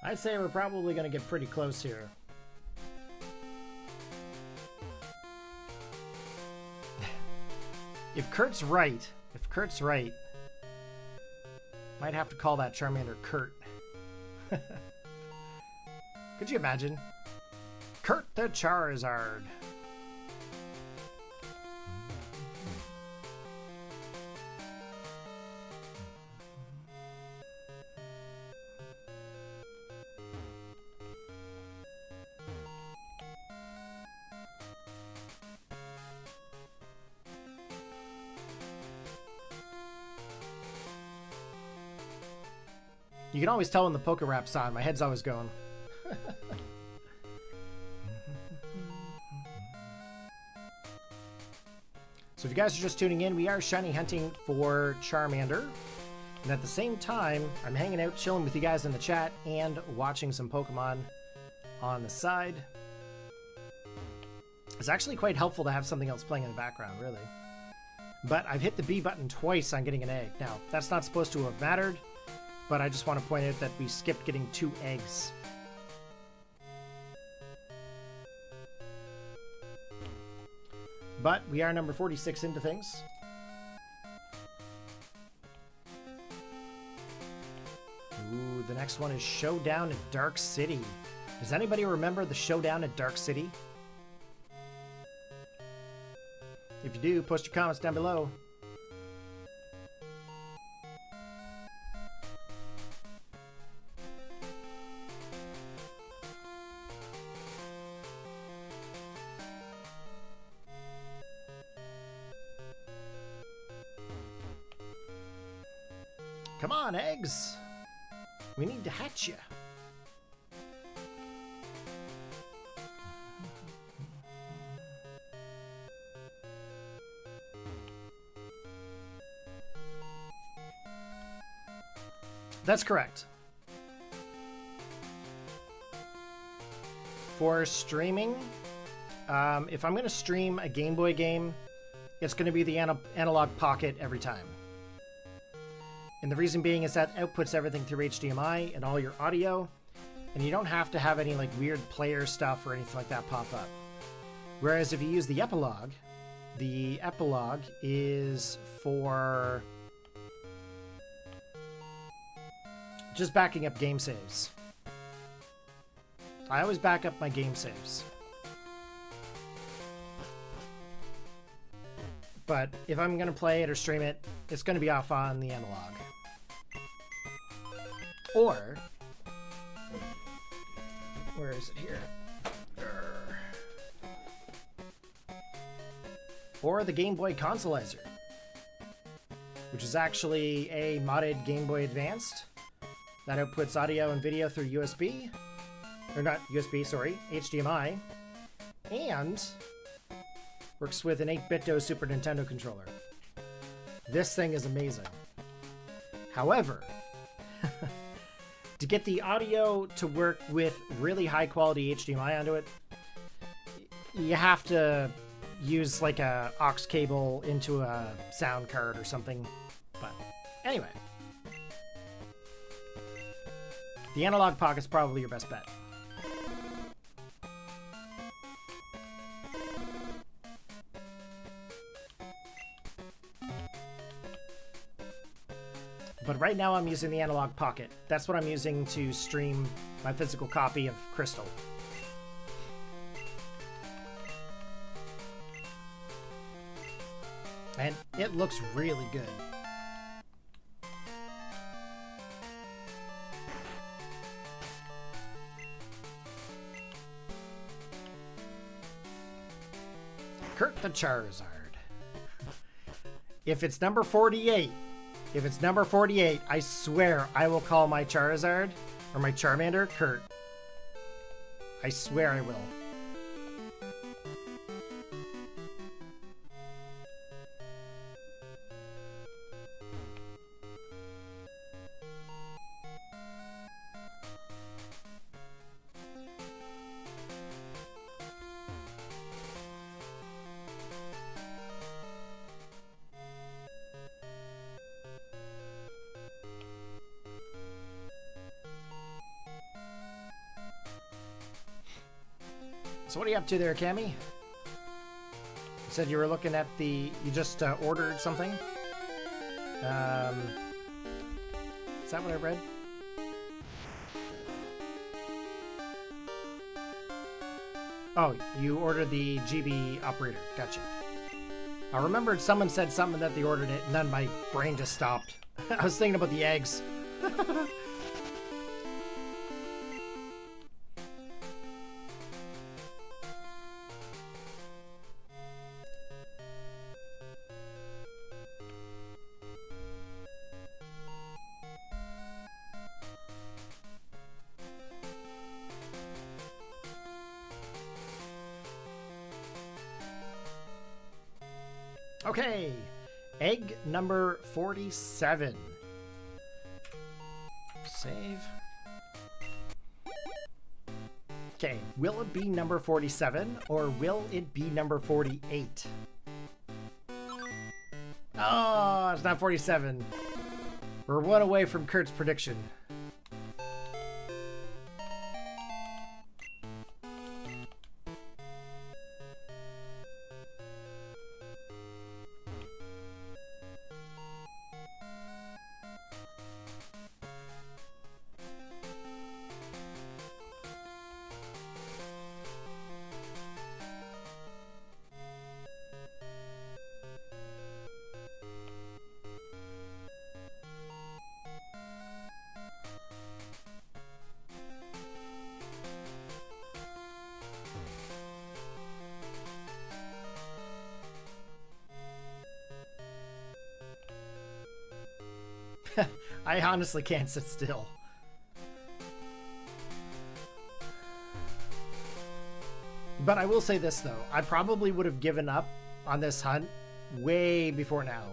I'd say we're probably going to get pretty close here. If Kurt's right, might have to call that Charmander Kurt. Could you imagine? Kurt the Charizard. You can always tell when the poker rap's on. My head's always going. So if you guys are just tuning in, we are shiny hunting for Charmander. And at the same time, I'm hanging out, chilling with you guys in the chat, and watching some Pokemon on the side. It's actually quite helpful to have something else playing in the background, really. But I've hit the B button twice on getting an egg. Now, that's not supposed to have mattered. But I just want to point out that we skipped getting 2 eggs. But we are number 46 into things. Ooh, the next one is Showdown at Dark City. Does anybody remember the Showdown at Dark City? If you do, post your comments down below. Come on, eggs! We need to hatch you. That's correct. For streaming, if I'm going to stream a Game Boy game, it's going to be the analog pocket every time. And the reason being is that outputs everything through HDMI and all your audio, and you don't have to have any like weird player stuff or anything like that pop up. Whereas if you use the epilogue is for just backing up game saves. I always back up my game saves. But if I'm going to play it or stream it, it's going to be off on the analog. Or, where is it here? or the Game Boy Consolizer, which is actually a modded Game Boy Advanced that outputs audio and video through USB, or not USB, sorry, HDMI, and works with an 8-bit Super Nintendo controller. This thing is amazing. However, to get the audio to work with really high quality HDMI onto it, you have to use like a aux cable into a sound card or something. But anyway, the analog pocket's probably your best bet. But right now I'm using the analog pocket. That's what I'm using to stream my physical copy of Crystal. And it looks really good. Kurt the Charizard. If it's number 48, I swear I will call my Charizard, or my Charmander, Kurt. I swear I will. So what are you up to there, Cammy? You said you were looking at the... You just ordered something? Is that what I read? Oh, you ordered the GB operator. Gotcha. I remembered someone said something that they ordered it, and then my brain just stopped. I was thinking about the eggs. Okay, egg number 47. Save. Okay, will it be number 47 or will it be number 48? Oh, it's not 47. We're one away from Kurt's prediction. I honestly can't sit still. But I will say this though, I probably would have given up on this hunt way before now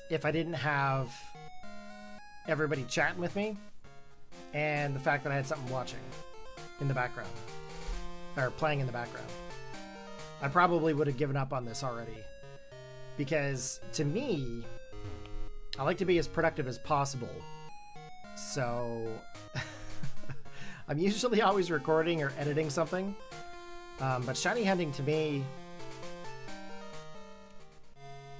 if I didn't have everybody chatting with me and the fact that I had something watching in the background, or playing in the background. I probably would have given up on this already, because to me, I like to be as productive as possible. So I'm usually always recording or editing something, but shiny hunting to me,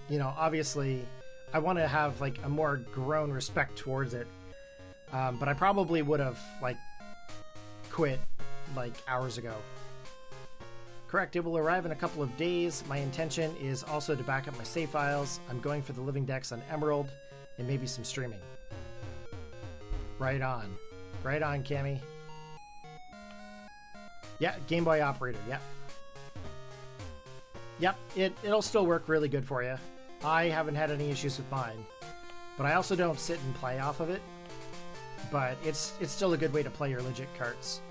you know, obviously I want to have like a more grown respect towards it, but I probably would have like quit like hours ago. Correct, it will arrive in a couple of days. My intention is also to back up my save files. I'm going for the Living Dex on Emerald and maybe some streaming. Right on. Right on, Cammy. Yeah, Game Boy operator, yeah. Yep, it'll still work really good for you. I haven't had any issues with mine, but I also don't sit and play off of it. But it's still a good way to play your legit carts.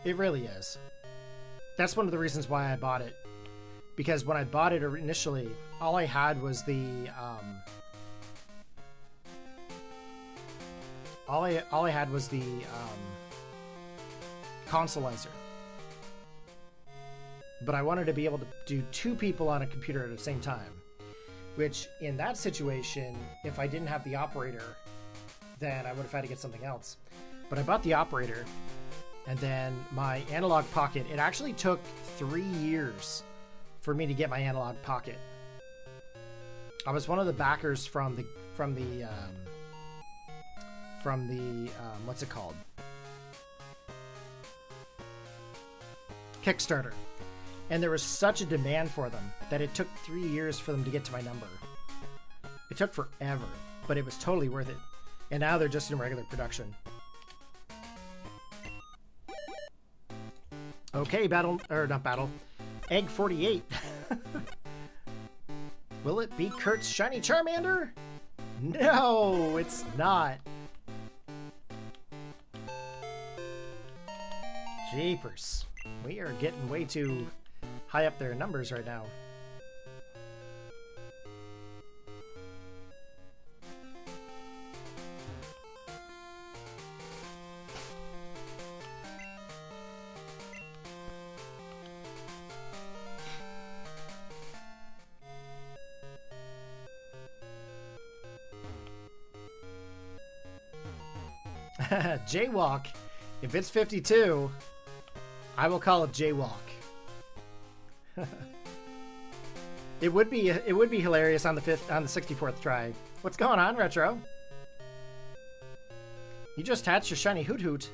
It really is. That's one of the reasons why I bought it. Because when I bought it initially, all I had was the all I had was the consolizer. But I wanted to be able to do 2 people on a computer at the same time. Which, in that situation, if I didn't have the operator, then I would have had to get something else. But I bought the operator, and then my analog pocket, it actually took 3 years for me to get my analog pocket. I was one of the backers from the what's it called? Kickstarter. And there was such a demand for them that it took 3 years for them to get to my number. It took forever, but it was totally worth it. And now they're just in regular production. Okay, Egg 48. Will it be Kurt's shiny Charmander? No, it's not. Jeepers. We are getting way too high up there in numbers right now. Jaywalk. If it's 52, I will call it Jaywalk. It would be hilarious on the 64th try. What's going on, Retro? You just hatched your shiny Hoot Hoot.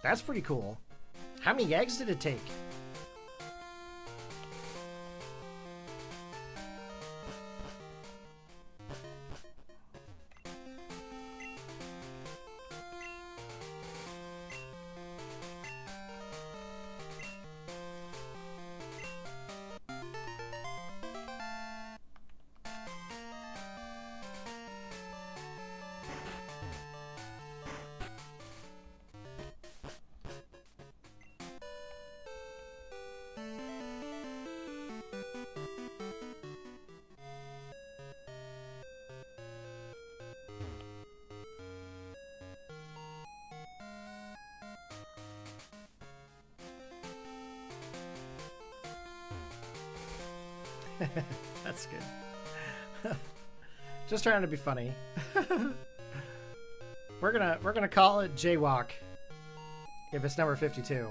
That's pretty cool. How many eggs did it take? That's good. Just trying to be funny. We're gonna call it Jaywalk if it's number 52.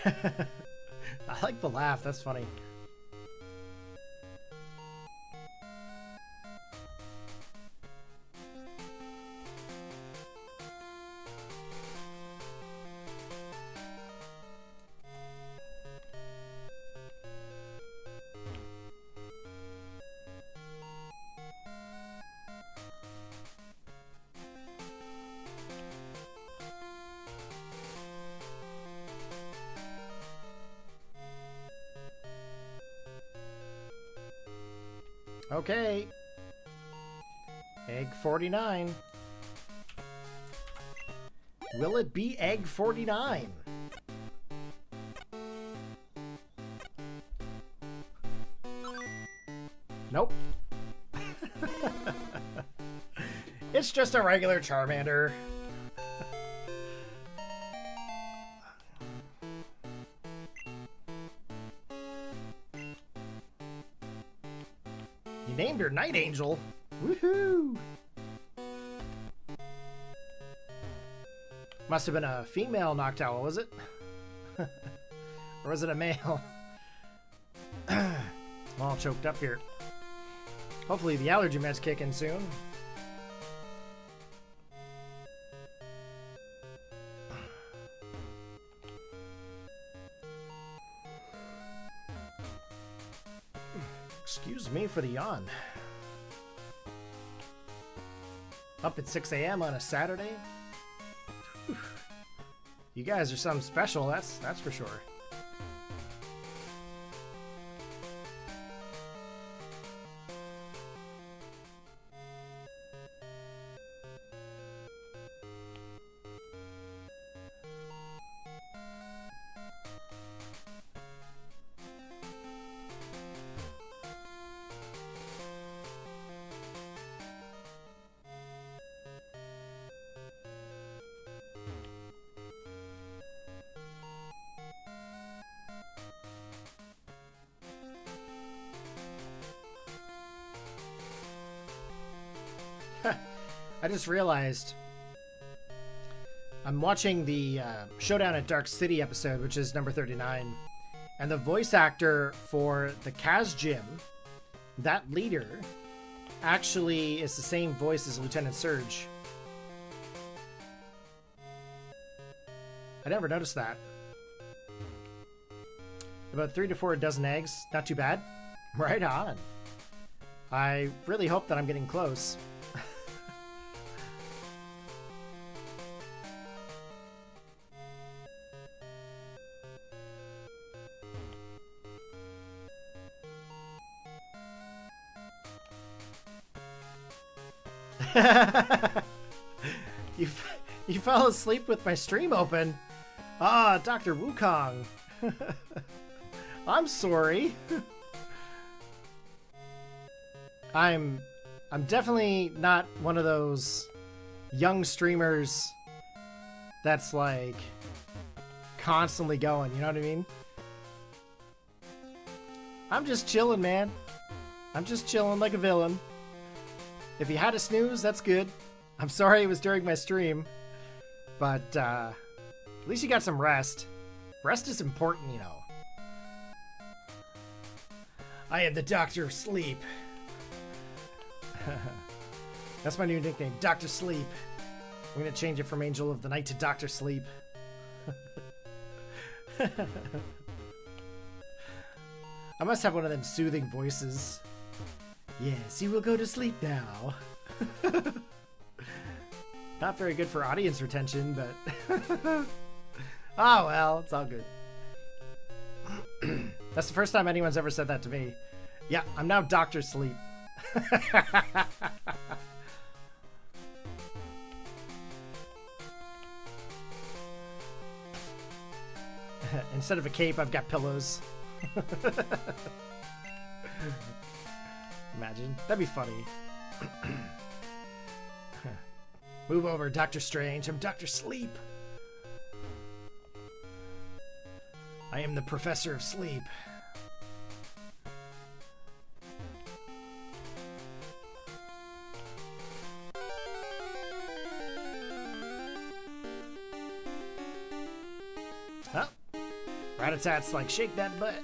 I like the laugh. That's funny. Okay. Egg 49. Will it be Egg 49? Nope. It's just a regular Charmander. You named her Night Angel. Woohoo! Must have been a female Noctowl, was it? Or was it a male? I'm all choked up here. Hopefully the allergy meds kick in soon. Excuse me for the yawn. Up at 6 a.m. on a Saturday? Whew. You guys are something special, that's for sure. I just realized I'm watching the Showdown at Dark City episode, which is number 39, and the voice actor for the Kaz Gym, that leader, actually is the same voice as Lieutenant Surge. I never noticed that. About 3 to 4 dozen eggs, not too bad. Right on. I really hope that I'm getting close. You fell asleep with my stream open. Ah, Dr. Wukong. I'm sorry. I'm definitely not one of those young streamers that's like constantly going, you know what I mean? I'm just chilling, man. I'm just chilling like a villain. If you had a snooze, that's good. I'm sorry it was during my stream, but at least you got some rest. Rest is important, you know. I am the Doctor of Sleep. That's my new nickname, Dr. Sleep. I'm gonna change it from Angel of the Night to Dr. Sleep. I must have one of them soothing voices. Yes, you will go to sleep now. Not very good for audience retention, but... oh, well, it's all good. That's the first time anyone's ever said that to me. Yeah, I'm now Dr. Sleep. Instead of a cape, I've got pillows. Imagine. That'd be funny. Move over, Dr. Strange. I'm Dr. Sleep. I am the Professor of Sleep. Oh. Rat-a-tat's like, shake that butt.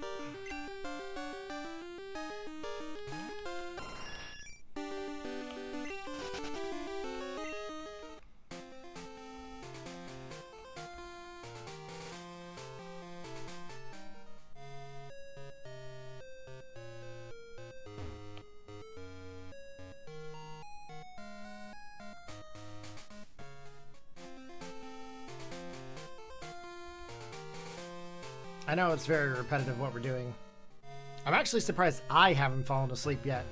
I know it's very repetitive what we're doing. I'm actually surprised I haven't fallen asleep yet.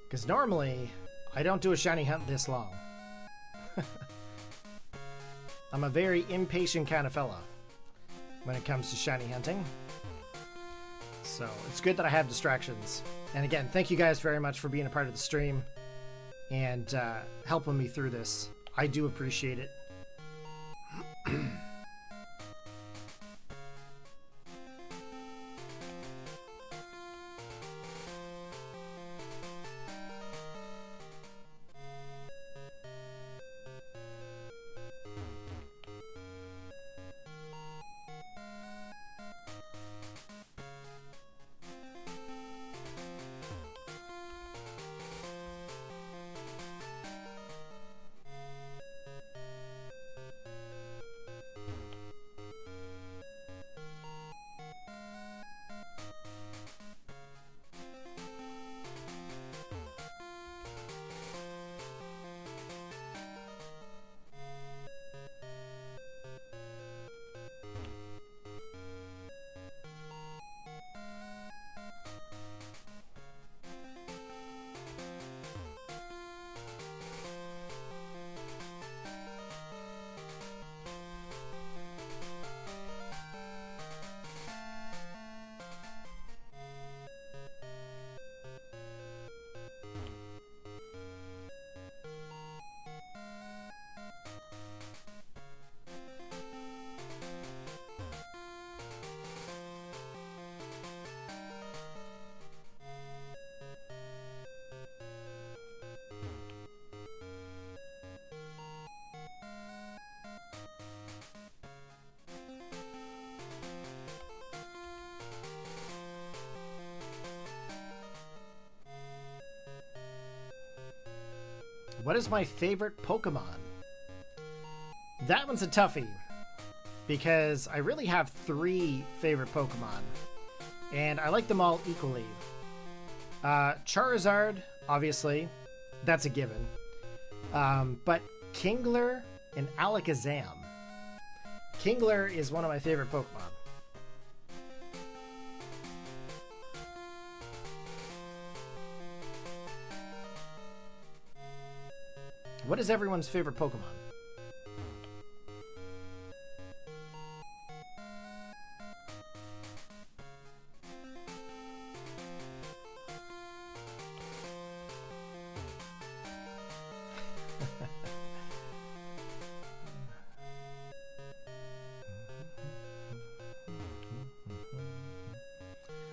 Because normally, I don't do a shiny hunt this long. I'm a very impatient kind of fella when it comes to shiny hunting. So it's good that I have distractions. And again, thank you guys very much for being a part of the stream and helping me through this. I do appreciate it. What is my favorite Pokemon? That one's a toughie, because I really have 3 favorite Pokemon, and I like them all equally. Charizard, obviously, that's a given. But Kingler and Alakazam. Kingler is one of my favorite Pokemon. What is everyone's favorite Pokemon?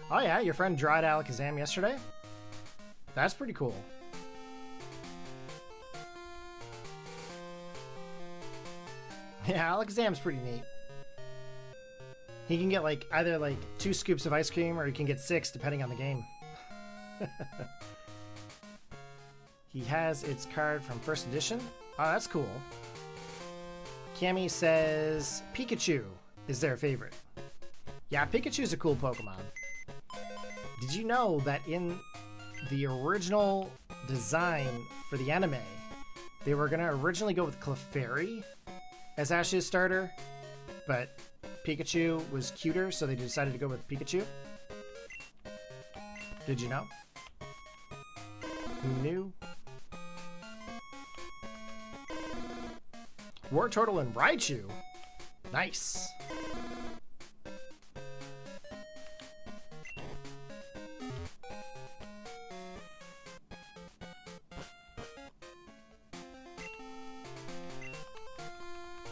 Oh yeah, your friend dried Alakazam yesterday? That's pretty cool. Yeah, Alakazam's pretty neat. He can get like either like 2 scoops of ice cream, or he can get 6 depending on the game. He has its card from first edition. Oh, that's cool. Cammy says Pikachu is their favorite. Yeah, Pikachu's a cool Pokemon. Did you know that in the original design for the anime, they were going to originally go with Clefairy as Ash's starter, but Pikachu was cuter, so they decided to go with Pikachu? Did you know? Who knew? Wartortle and Raichu. Nice.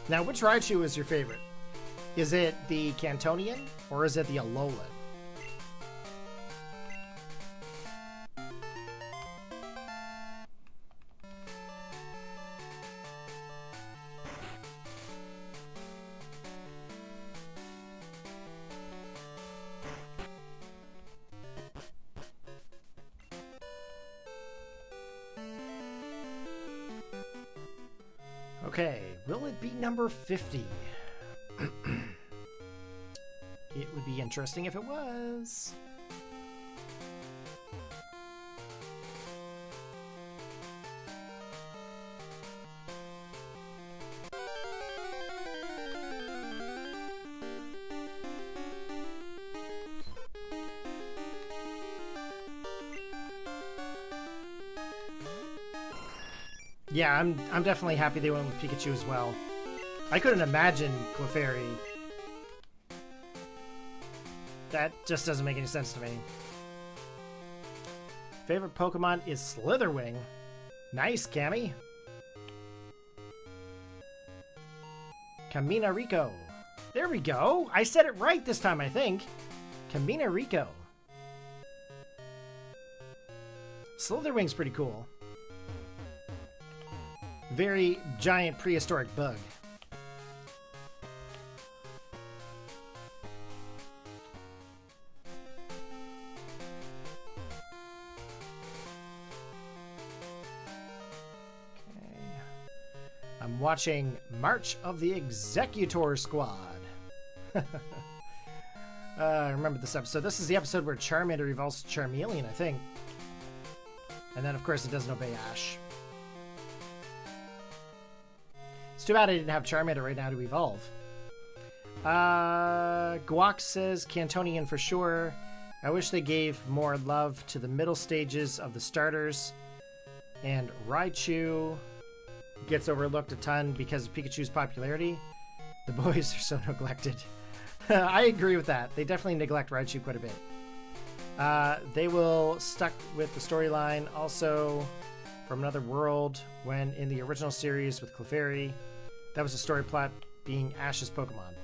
Now, which Raichu is your favorite? Is it the Cantonian or is it the Alolan? Okay, will it be number 50? It would be interesting if it was. Yeah, I'm definitely happy they went with Pikachu as well. I couldn't imagine Clefairy. That just doesn't make any sense to me. Favorite Pokemon is Slitherwing. Nice, Cammy. Kamina Rico. There we go. I said it right this time, I think. Kamina Rico. Slitherwing's pretty cool. Very giant prehistoric bug. Okay. I'm watching March of the Executor Squad. I remember this episode. This is the episode where Charmander evolves to Charmeleon, I think. And then, of course, it doesn't obey Ash. It's too bad I didn't have Charmander right now to evolve. Guac says Cantonian for sure. I wish they gave more love to the middle stages of the starters. And Raichu gets overlooked a ton because of Pikachu's popularity. The boys are so neglected. I agree with that. They definitely neglect Raichu quite a bit. They will stuck with the storyline also from another world when in the original series with Clefairy. That was the story plot being Ash's Pokemon.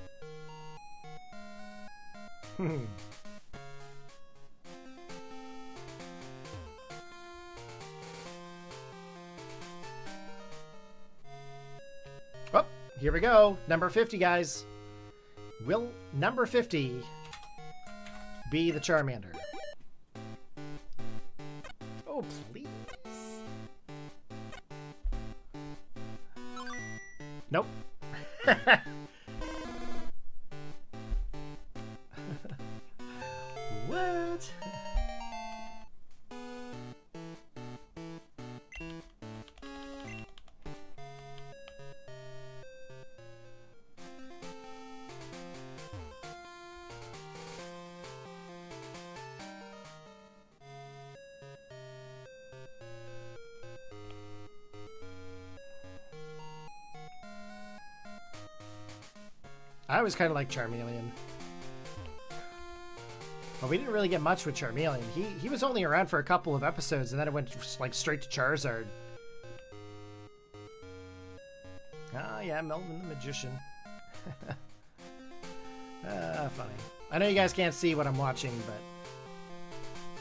Oh, here we go. Number 50, guys. Will number 50 be the Charmander? Oh, please. Nope. What? I always kind of like Charmeleon. Well, we didn't really get much with Charmeleon. He was only around for a couple of episodes, and then it went like straight to Charizard. Ah, yeah, Melvin the Magician. Funny. I know you guys can't see what I'm watching, but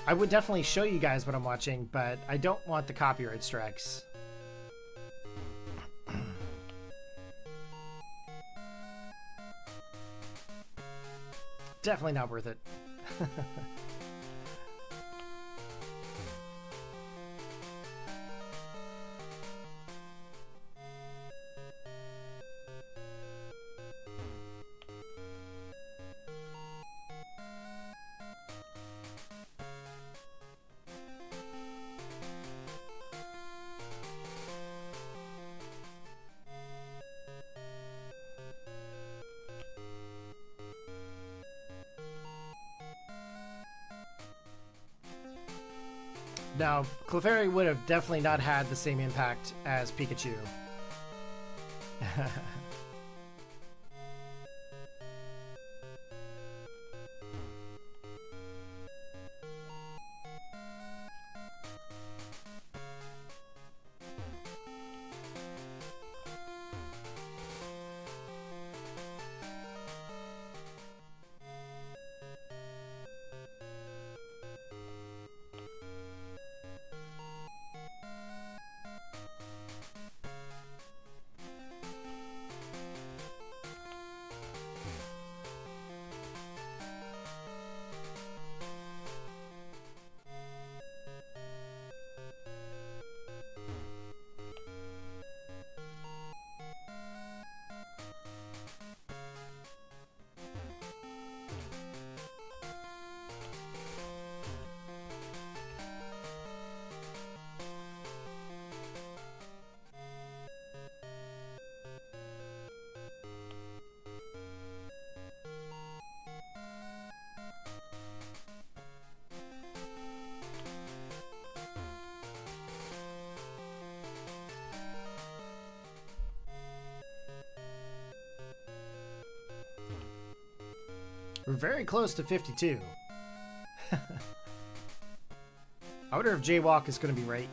I would definitely show you guys what I'm watching, but I don't want the copyright strikes. Definitely not worth it. Now, Clefairy would have definitely not had the same impact as Pikachu. We're very close to 52. I wonder if Jaywalk is going to be right.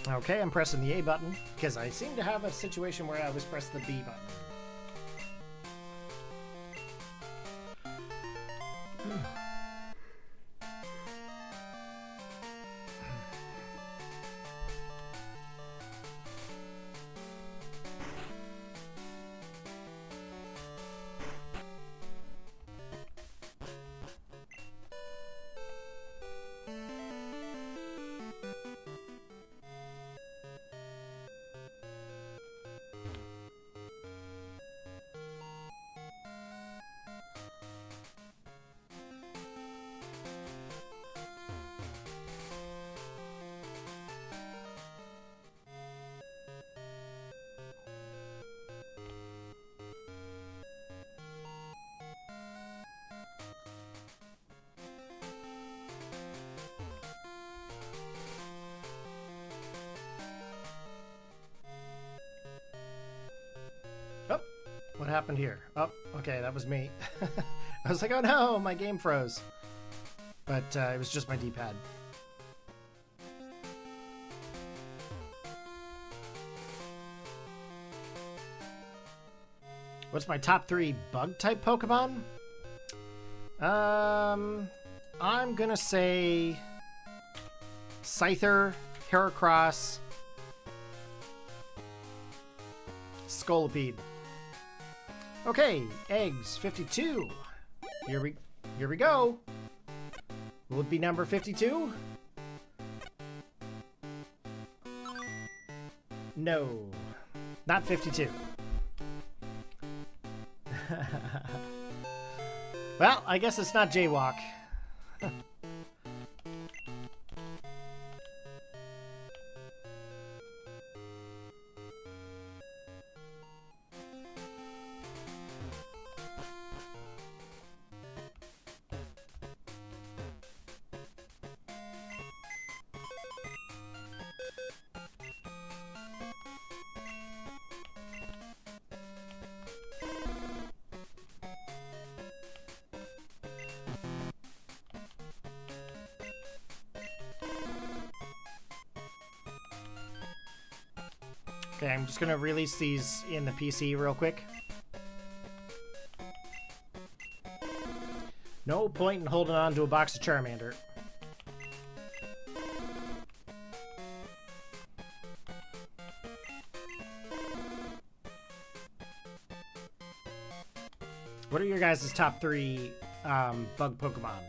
Okay, I'm pressing the A button because I seem to have a situation where I always press the B button. What happened here? Oh, okay, that was me. I was like, oh no, my game froze. But it was just my D-pad. What's my top 3 bug-type Pokemon? I'm gonna say Scyther, Heracross, Scolipede. Okay, eggs, 52. Here we go. Will it be number 52? No, not 52. Well, I guess it's not Jaywalk. Okay, I'm just gonna release these in the PC real quick. No point in holding on to a box of Charmander. What are your guys' top 3 bug Pokemon?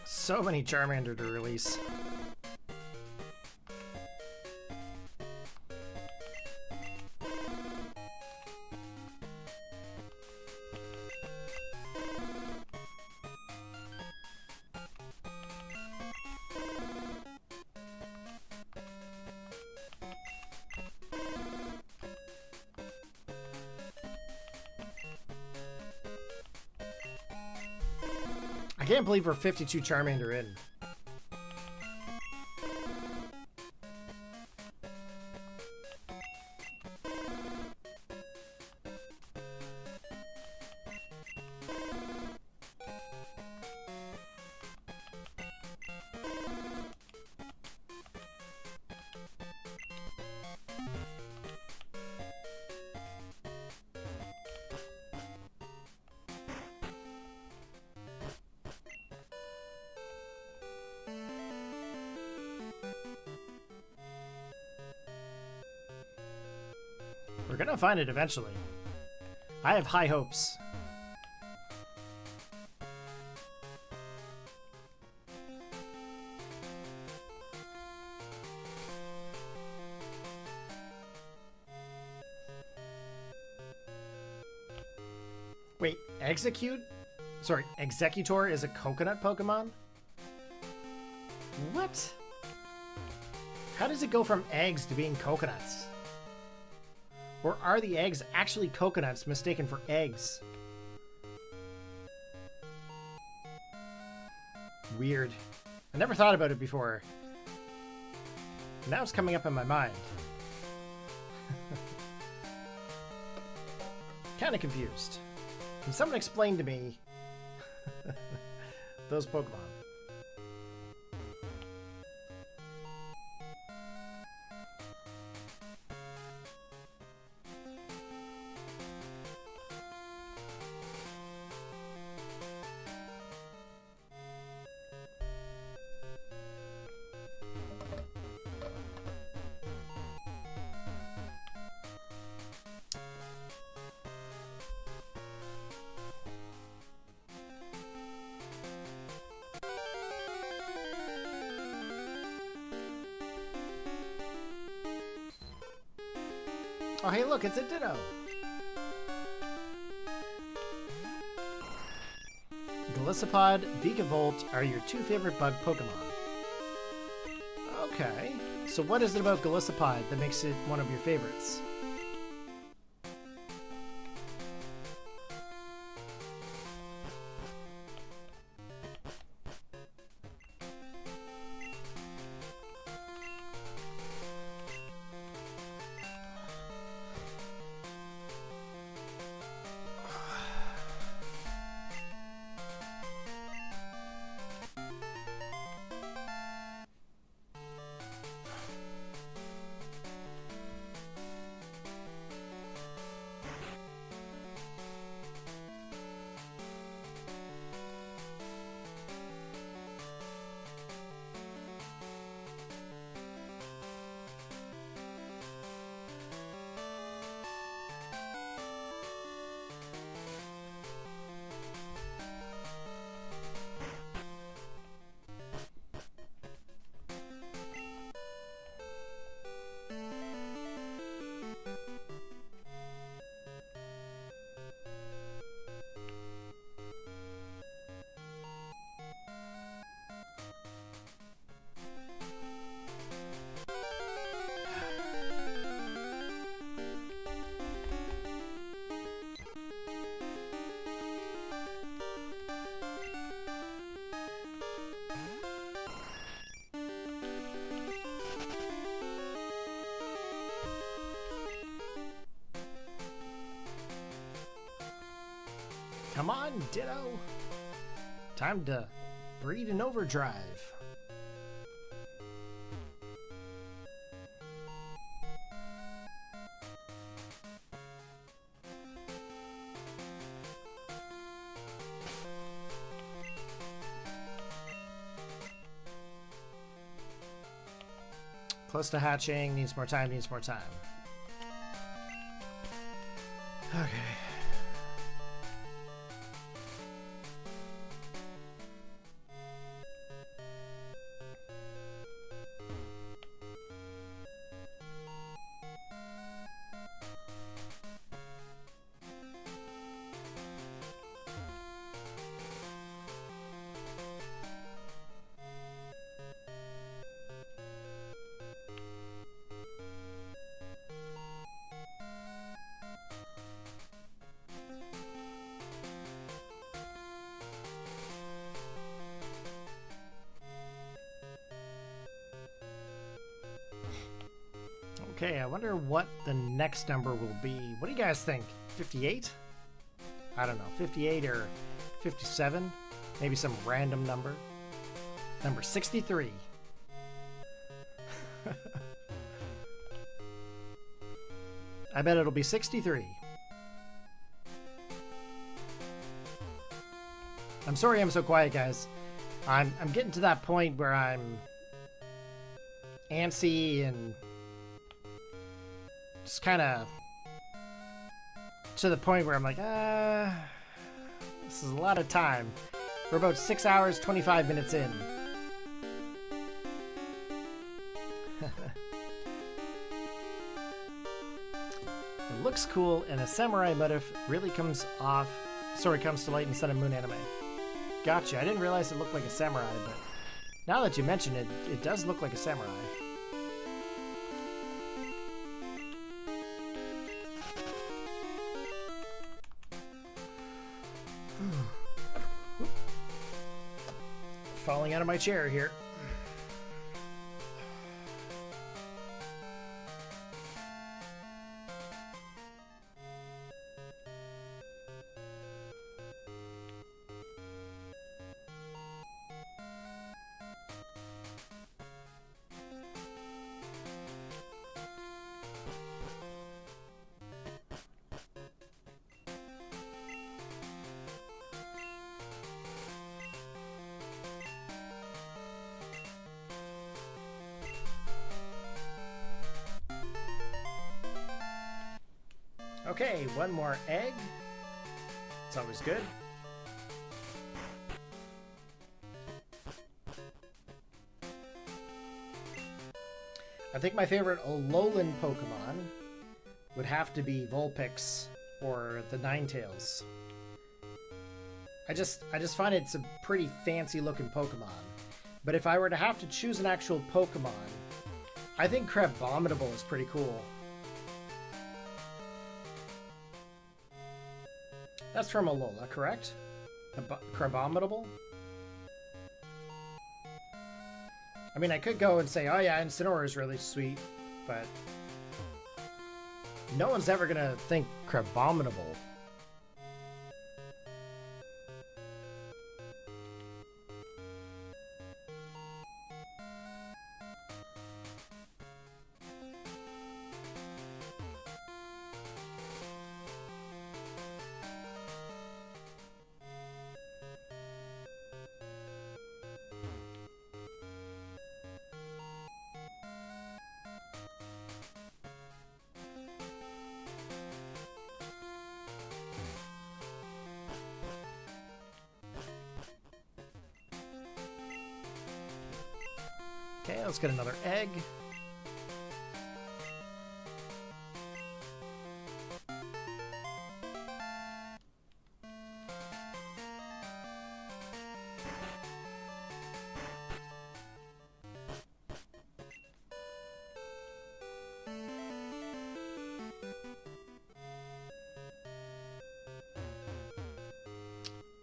So many Charmander to release. I can't believe we're 52 Charmander in. We're gonna find it eventually. I have high hopes. Wait, Executor is a coconut Pokemon? What? How does it go from eggs to being coconuts? Or are the eggs actually coconuts mistaken for eggs? Weird. I never thought about it before. Now it's coming up in my mind. Kinda confused. Can someone explain to me those Pokemon? Oh, hey, look, it's a Ditto. Golisopod, Vikavolt are your 2 favorite bug Pokemon. Okay, so what is it about Golisopod that makes it one of your favorites? Come on, Ditto. Time to breed in overdrive. Close to hatching, needs more time, needs more time. Okay. Okay, I wonder what the next number will be. What do you guys think? 58? I don't know, 58 or 57? Maybe some random number. Number 63. I bet it'll be 63. I'm sorry I'm so quiet, guys. I'm getting to that point where I'm antsy and just kind of to the point where I'm like, this is a lot of time. We're about 6 hours, 25 minutes in. It looks cool, and a samurai motif really comes to light in Sun and Moon anime. Gotcha, I didn't realize it looked like a samurai, but now that you mention it, it does look like a samurai. Falling out of my chair here. Okay, one more egg. It's always good. I think my favorite Alolan Pokemon would have to be Vulpix or the Ninetales. I just find it's a pretty fancy looking Pokemon. But if I were to have to choose an actual Pokemon, I think Crabominable is pretty cool. That's from Alola, correct? Crabominable? I mean, I could go and say, oh yeah, Incineroar is really sweet, but no one's ever gonna think Crabominable. Okay, let's get another egg.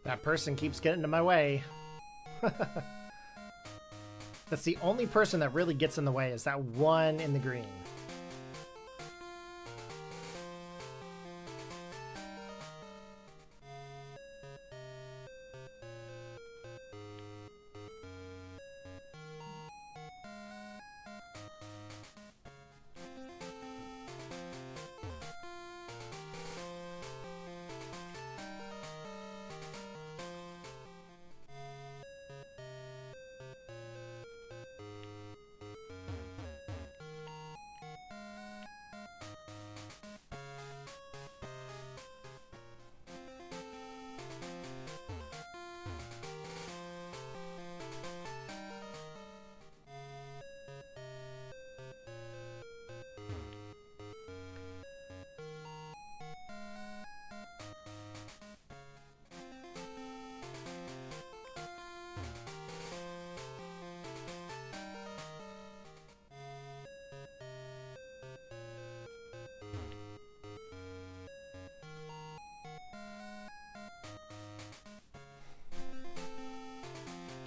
That person keeps getting in my way. That's the only person that really gets in the way, is that one in the green.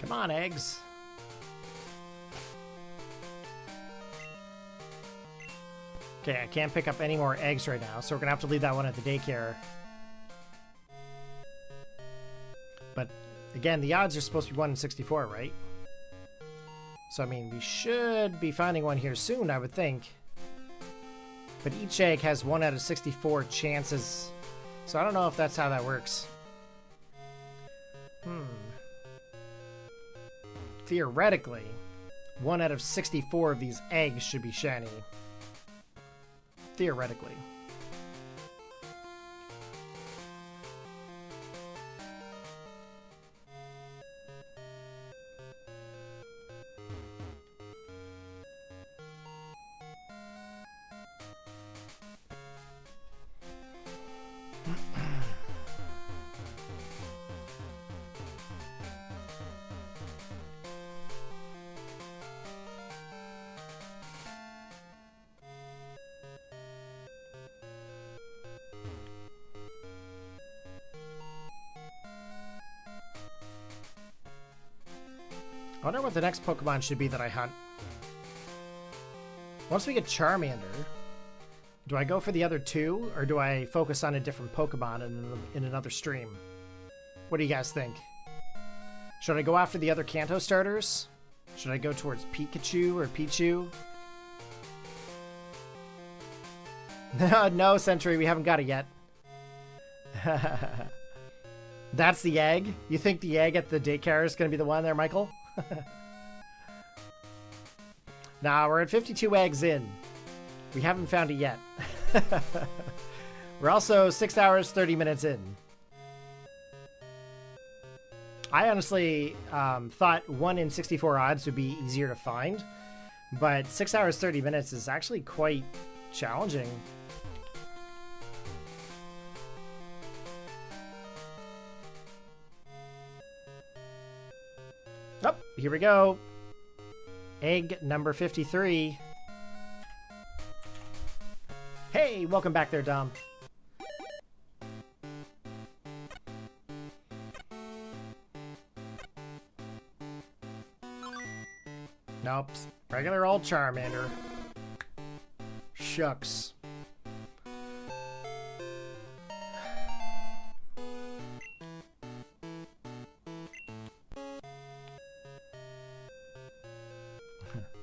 Come on, eggs. Okay, I can't pick up any more eggs right now, so we're gonna have to leave that one at the daycare. But again, the odds are supposed to be 1 in 64, right? So, I mean, we should be finding one here soon, I would think. But each egg has 1 out of 64 chances. So I don't know if that's how that works. Theoretically, 1 out of 64 of these eggs should be shiny. Theoretically. I wonder what the next Pokemon should be that I hunt. Once we get Charmander, do I go for the other two, or do I focus on a different Pokemon in another stream? What do you guys think? Should I go after the other Kanto starters? Should I go towards Pikachu or Pichu? No, Sentry, we haven't got it yet. That's the egg? You think the egg at the daycare is going to be the one there, Michael? Nah, we're at 52 eggs in. We haven't found it yet. We're also 6 hours, 30 minutes in. I honestly thought 1 in 64 odds would be easier to find, but 6 hours, 30 minutes is actually quite challenging. Oh, here we go. Egg number 53. Hey, welcome back there, Dom. Nope, regular old Charmander. Shucks.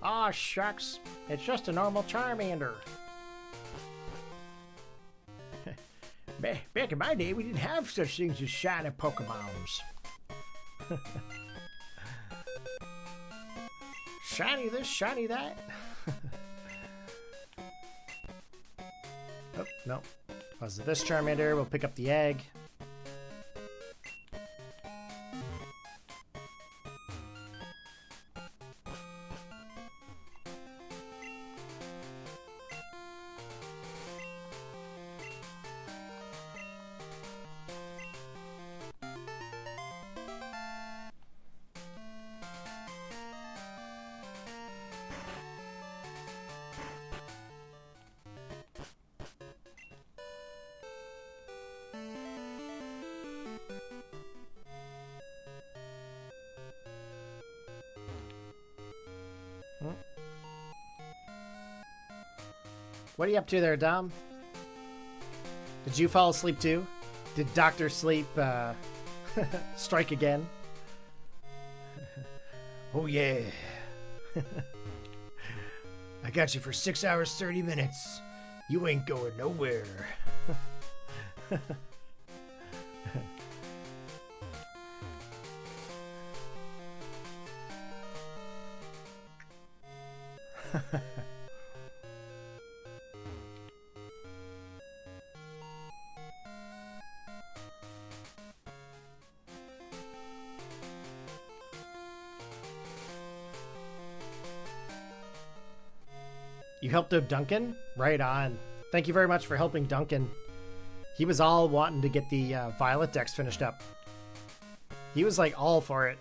Aw, shucks. It's just a normal Charmander. Back in my day, we didn't have such things as shiny Pokemons. Shiny this, shiny that. Oh, no. Was it this Charmander? We'll pick up the egg. What are you up to there, Dom? Did you fall asleep too? Did Dr. Sleep strike again? Oh yeah. I got you for 6 hours, 30 minutes. You ain't going nowhere. You helped out Duncan? Right on. Thank you very much for helping Duncan. He was all wanting to get the Violet Dex finished up. He was like all for it.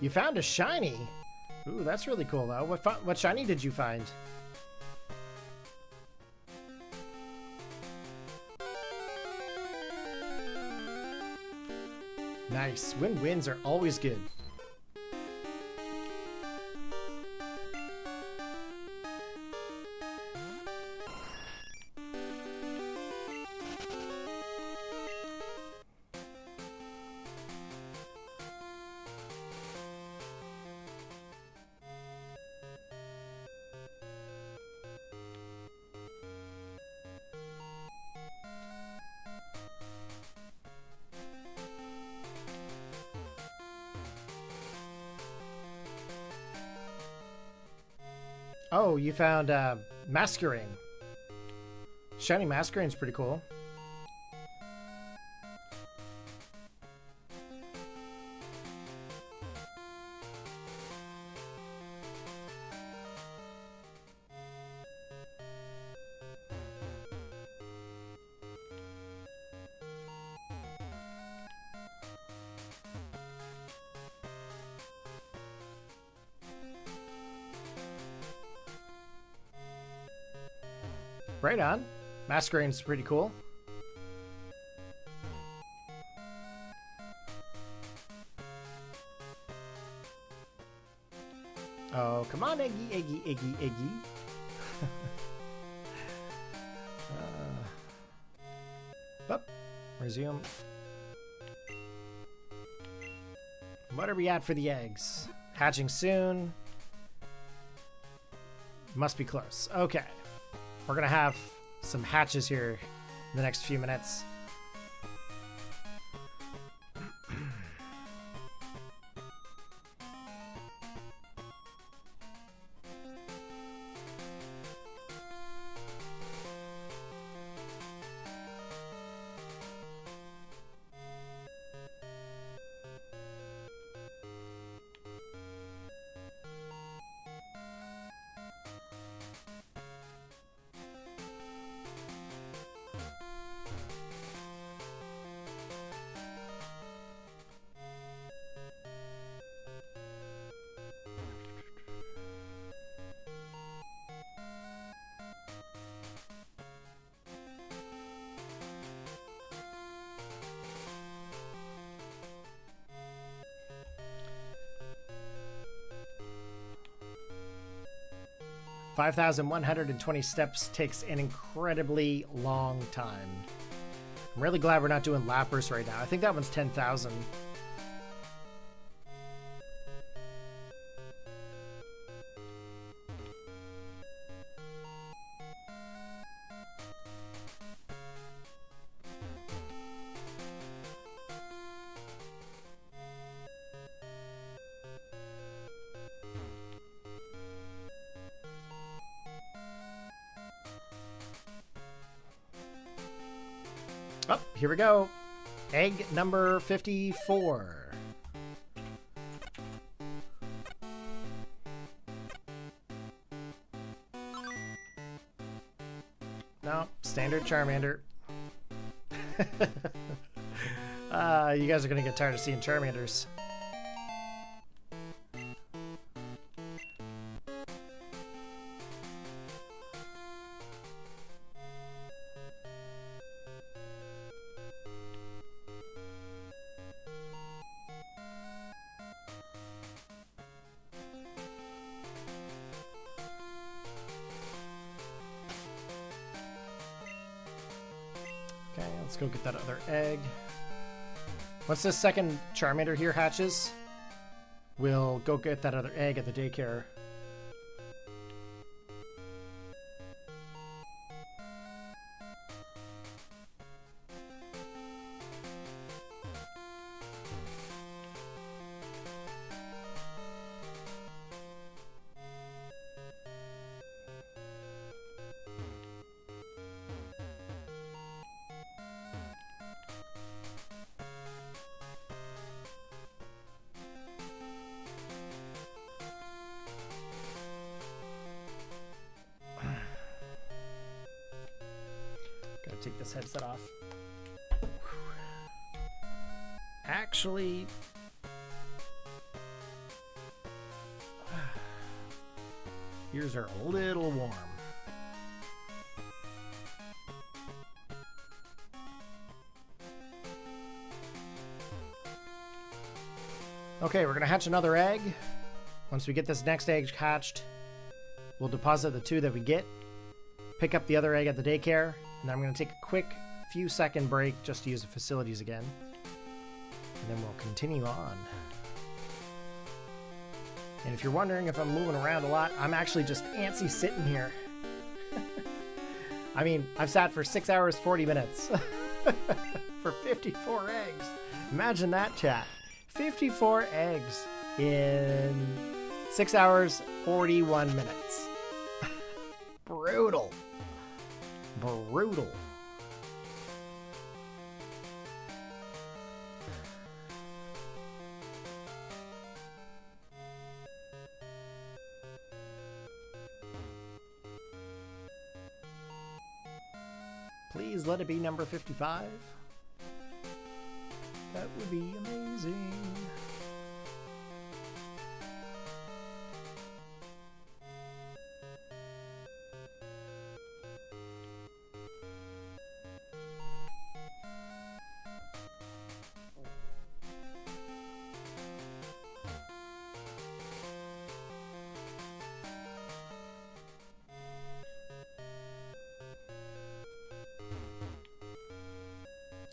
You found a shiny. Ooh, that's really cool though. What shiny did you find? Nice. Win-wins are always good. Oh, you found Masquerain. Shiny Masquerain's pretty cool. Right on. Masquerain's pretty cool. Oh, come on, Eggy, Eggy, Eggy, Eggy. Up. Resume. What are we at for the eggs? Hatching soon. Must be close. Okay. We're going to have some hatches here in the next few minutes. $5,120 steps takes an incredibly long time. I'm really glad we're not doing Lapras right now. I think that one's 10,000. Oh, here we go. Egg number 54. No, standard Charmander. You guys are going to get tired of seeing Charmanders. Okay, let's go get that other egg. Once this second Charmander here hatches, we'll go get that other egg at the daycare. Take this headset off. Actually, Ears are a little warm. Okay, we're gonna hatch another egg. Once we get this next egg hatched, we'll deposit the 2 that we get, pick up the other egg at the daycare, and then I'm gonna take a quick few second break just to use the facilities again. And then we'll continue on. And if you're wondering if I'm moving around a lot, I'm actually just antsy sitting here. I mean, I've sat for 6 hours, 40 minutes for 54 eggs. Imagine that, chat. 54 eggs in 6 hours, 41 minutes. Brutal. Brutal. Please let it be number 55. That would be amazing.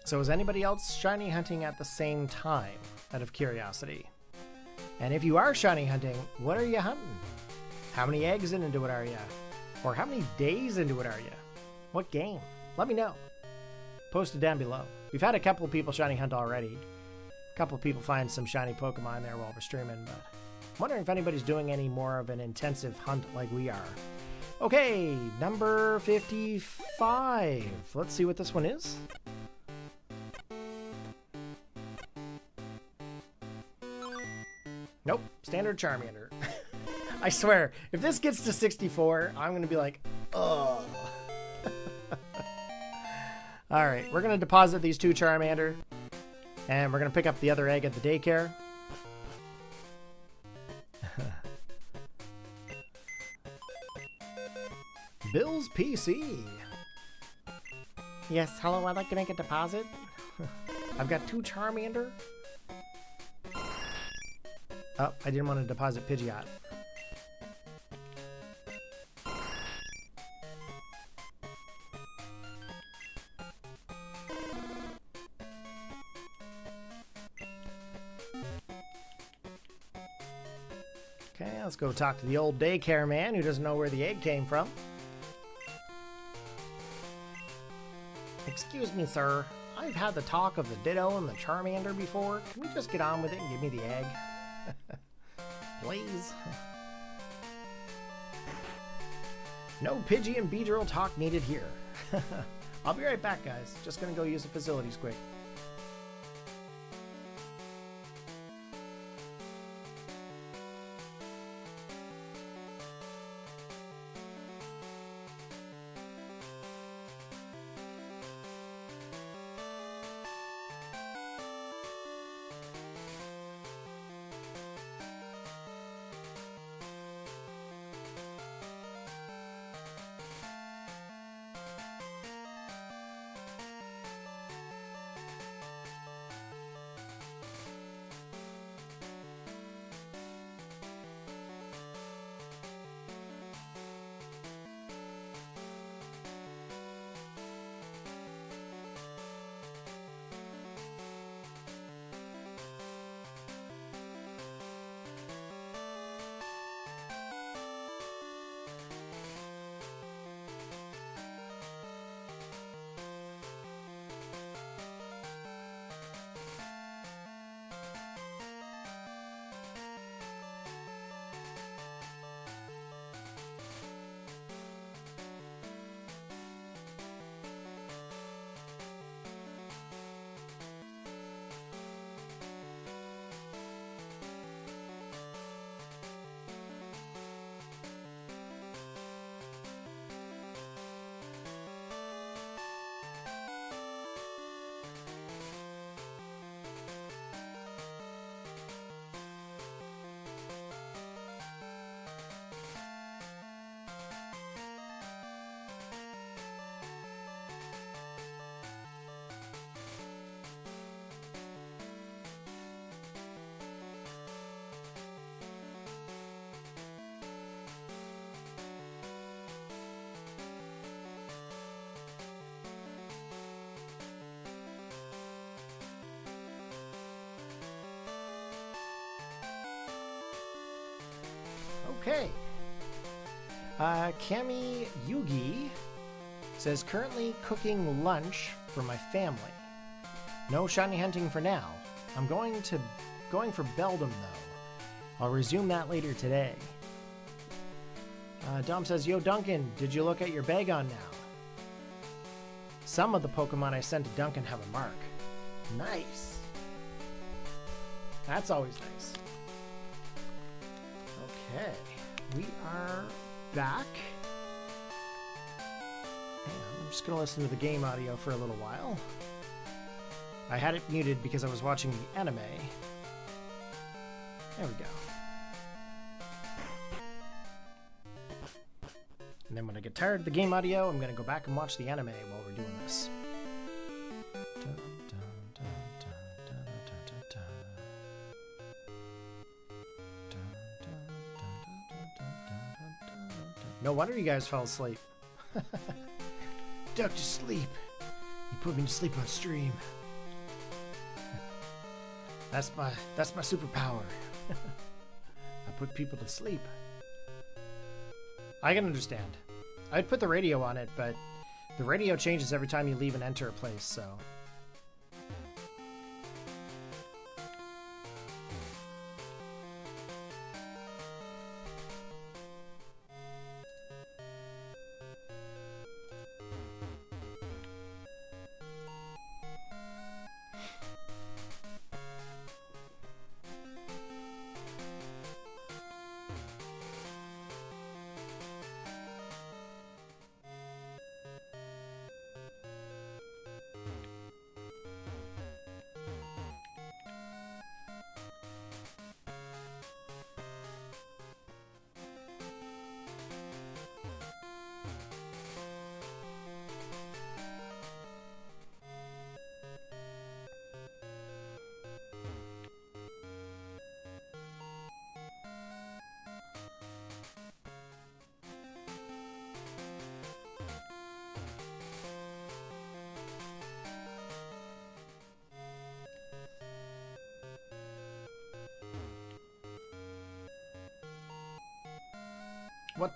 So is anybody else shiny hunting at the same time, out of curiosity? And if you are shiny hunting, what are you hunting? How many eggs into it are you? Or how many days into it are you? What game? Let me know. Post it down below. We've had a couple of people shiny hunt already. A couple of people find some shiny Pokemon there while we're streaming, but I'm wondering if anybody's doing any more of an intensive hunt like we are. Okay, number 55. Let's see what this one is. Nope, standard Charmander. I swear, if this gets to 64, I'm going to be like, ugh. Alright, we're going to deposit these 2 Charmander, and we're going to pick up the other egg at the daycare. Bill's PC. Yes, hello, I'd like to make a deposit. I've got 2 Charmander. Oh, I didn't want to deposit Pidgeot. Okay, let's go talk to the old daycare man who doesn't know where the egg came from. Excuse me, sir. I've had the talk of the Ditto and the Charmander before. Can we just get on with it and give me the egg? Please. No Pidgey and Beedrill talk needed here. I'll be right back, guys. Just gonna go use the facilities quick. Okay. Kami Yugi says, currently cooking lunch for my family. No shiny hunting for now. I'm going for Beldum though. I'll resume that later today. Dom says, yo Duncan, did you look at your Bagon now? Some of the Pokemon I sent to Duncan have a mark. Nice. That's always nice. Okay, we are back. I'm just gonna listen to the game audio for a little while. I had it muted because I was watching the anime. There we go. And then when I get tired of the game audio, I'm gonna go back and watch the anime while we're doing this. No wonder you guys fell asleep. Duck to sleep. You put me to sleep on stream. That's my superpower. I put people to sleep. I can understand. I'd put the radio on it, but the radio changes every time you leave and enter a place, so.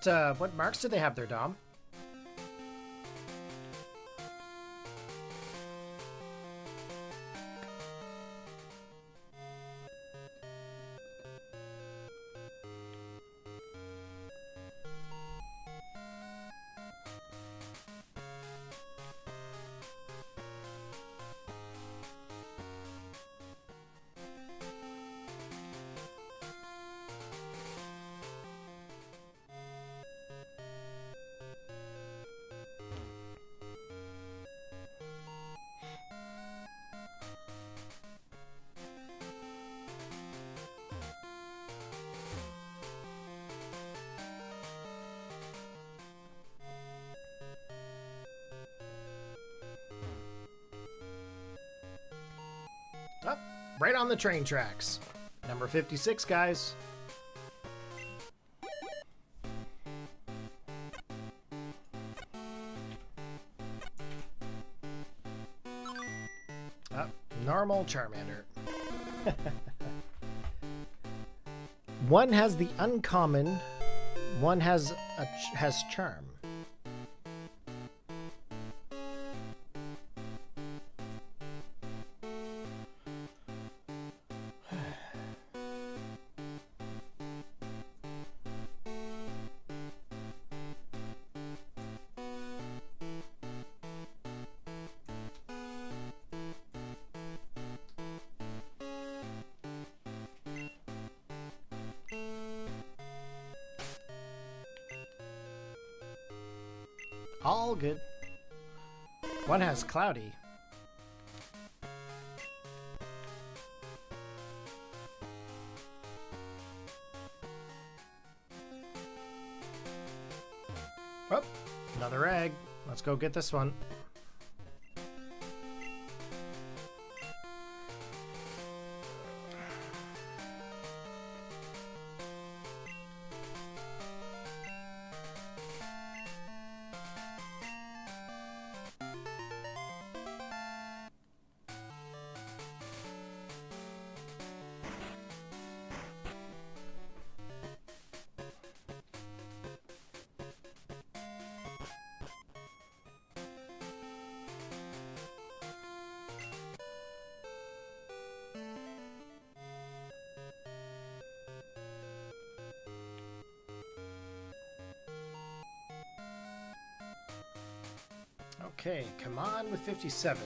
What marks do they have there, Dom? Oh, right on the train tracks. Number 56, guys. Oh, normal Charmander. One has the uncommon, one has charm. All good. One has cloudy. Oh, another egg. Let's go get this one. Okay, come on with 57.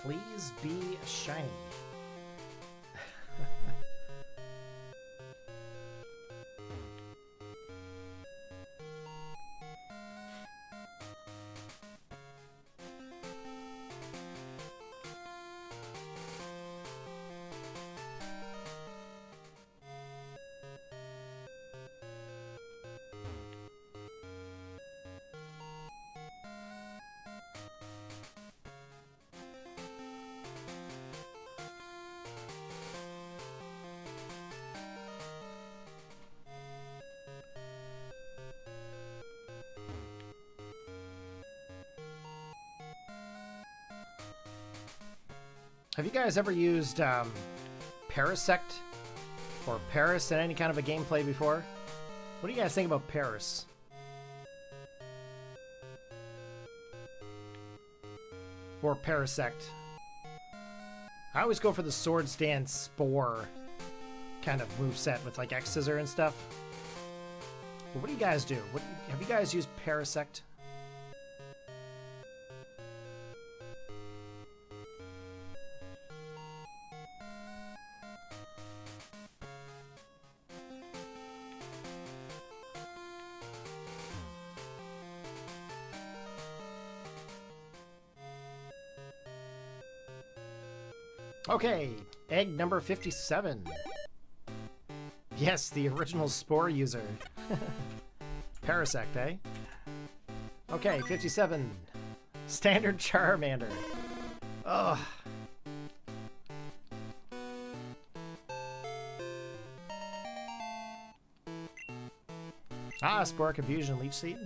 Please be shiny. Have you guys ever used Parasect or Paris in any kind of a gameplay before? What do you guys think about Paris? Or Parasect? I always go for the Swords Dance Spore kind of moveset with like X Scissor and stuff. But what do you guys do? Have you guys used Parasect? Okay, egg number 57. Yes, the original Spore user. Parasect, eh? Okay, 57. Standard Charmander. Ugh. Ah, Spore Confusion, Leech Seed.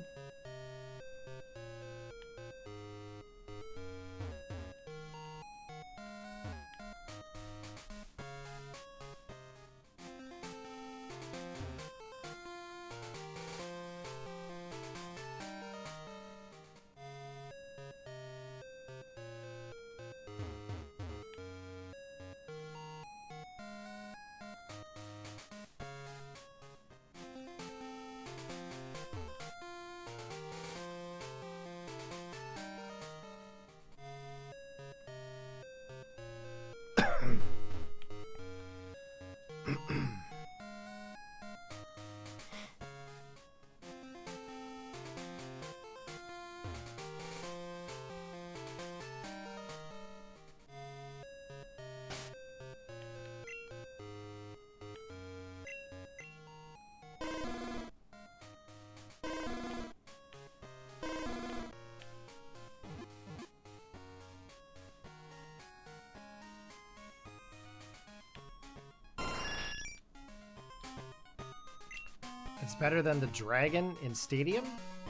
It's better than the dragon in Stadium?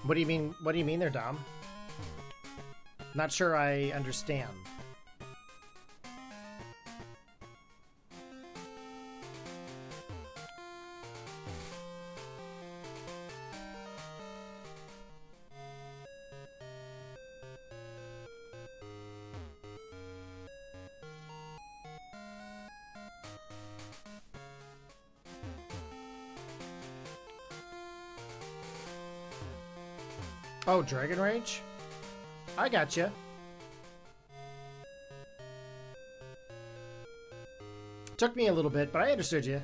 What do you mean? What do you mean there, Dom? Not sure I understand. Oh, Dragon Rage? I gotcha. Took me a little bit, but I understood you.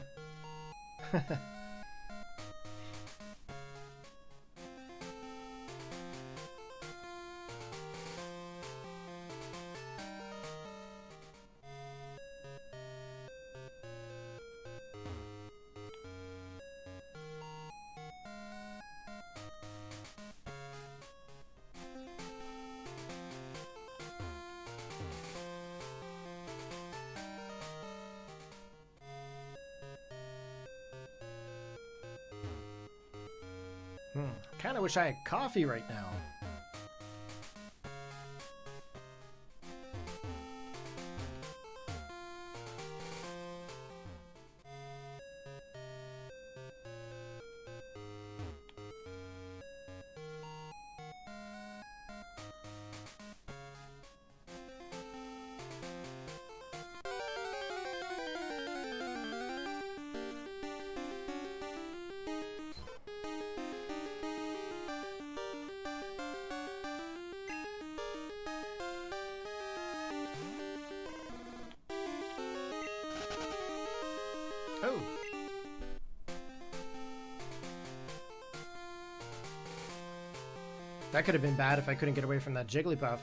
Kind of wish I had coffee right now. Oh. That could have been bad if I couldn't get away from that Jigglypuff.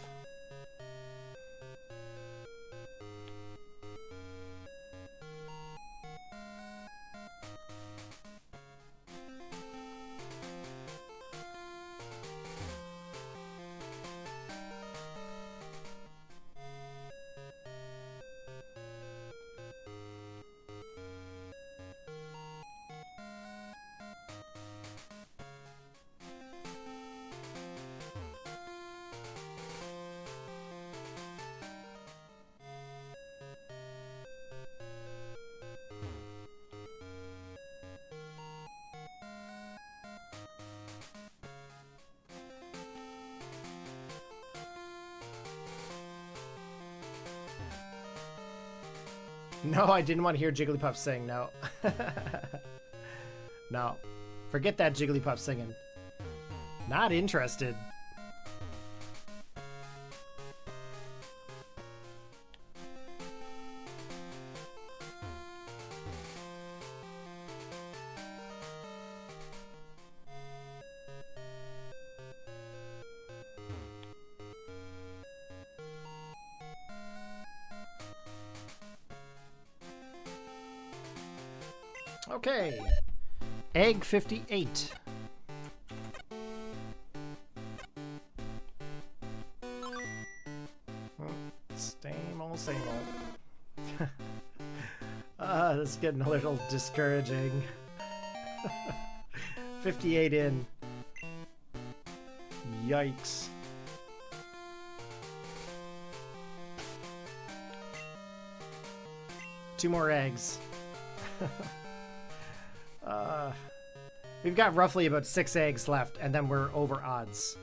No, I didn't want to hear Jigglypuff sing, no. No. Forget that Jigglypuff singing. Not interested. Okay, egg 58. Same old, same old. This is getting a little discouraging. 58 in. Yikes. Two more eggs. We've got roughly about 6 eggs left, and then we're over odds.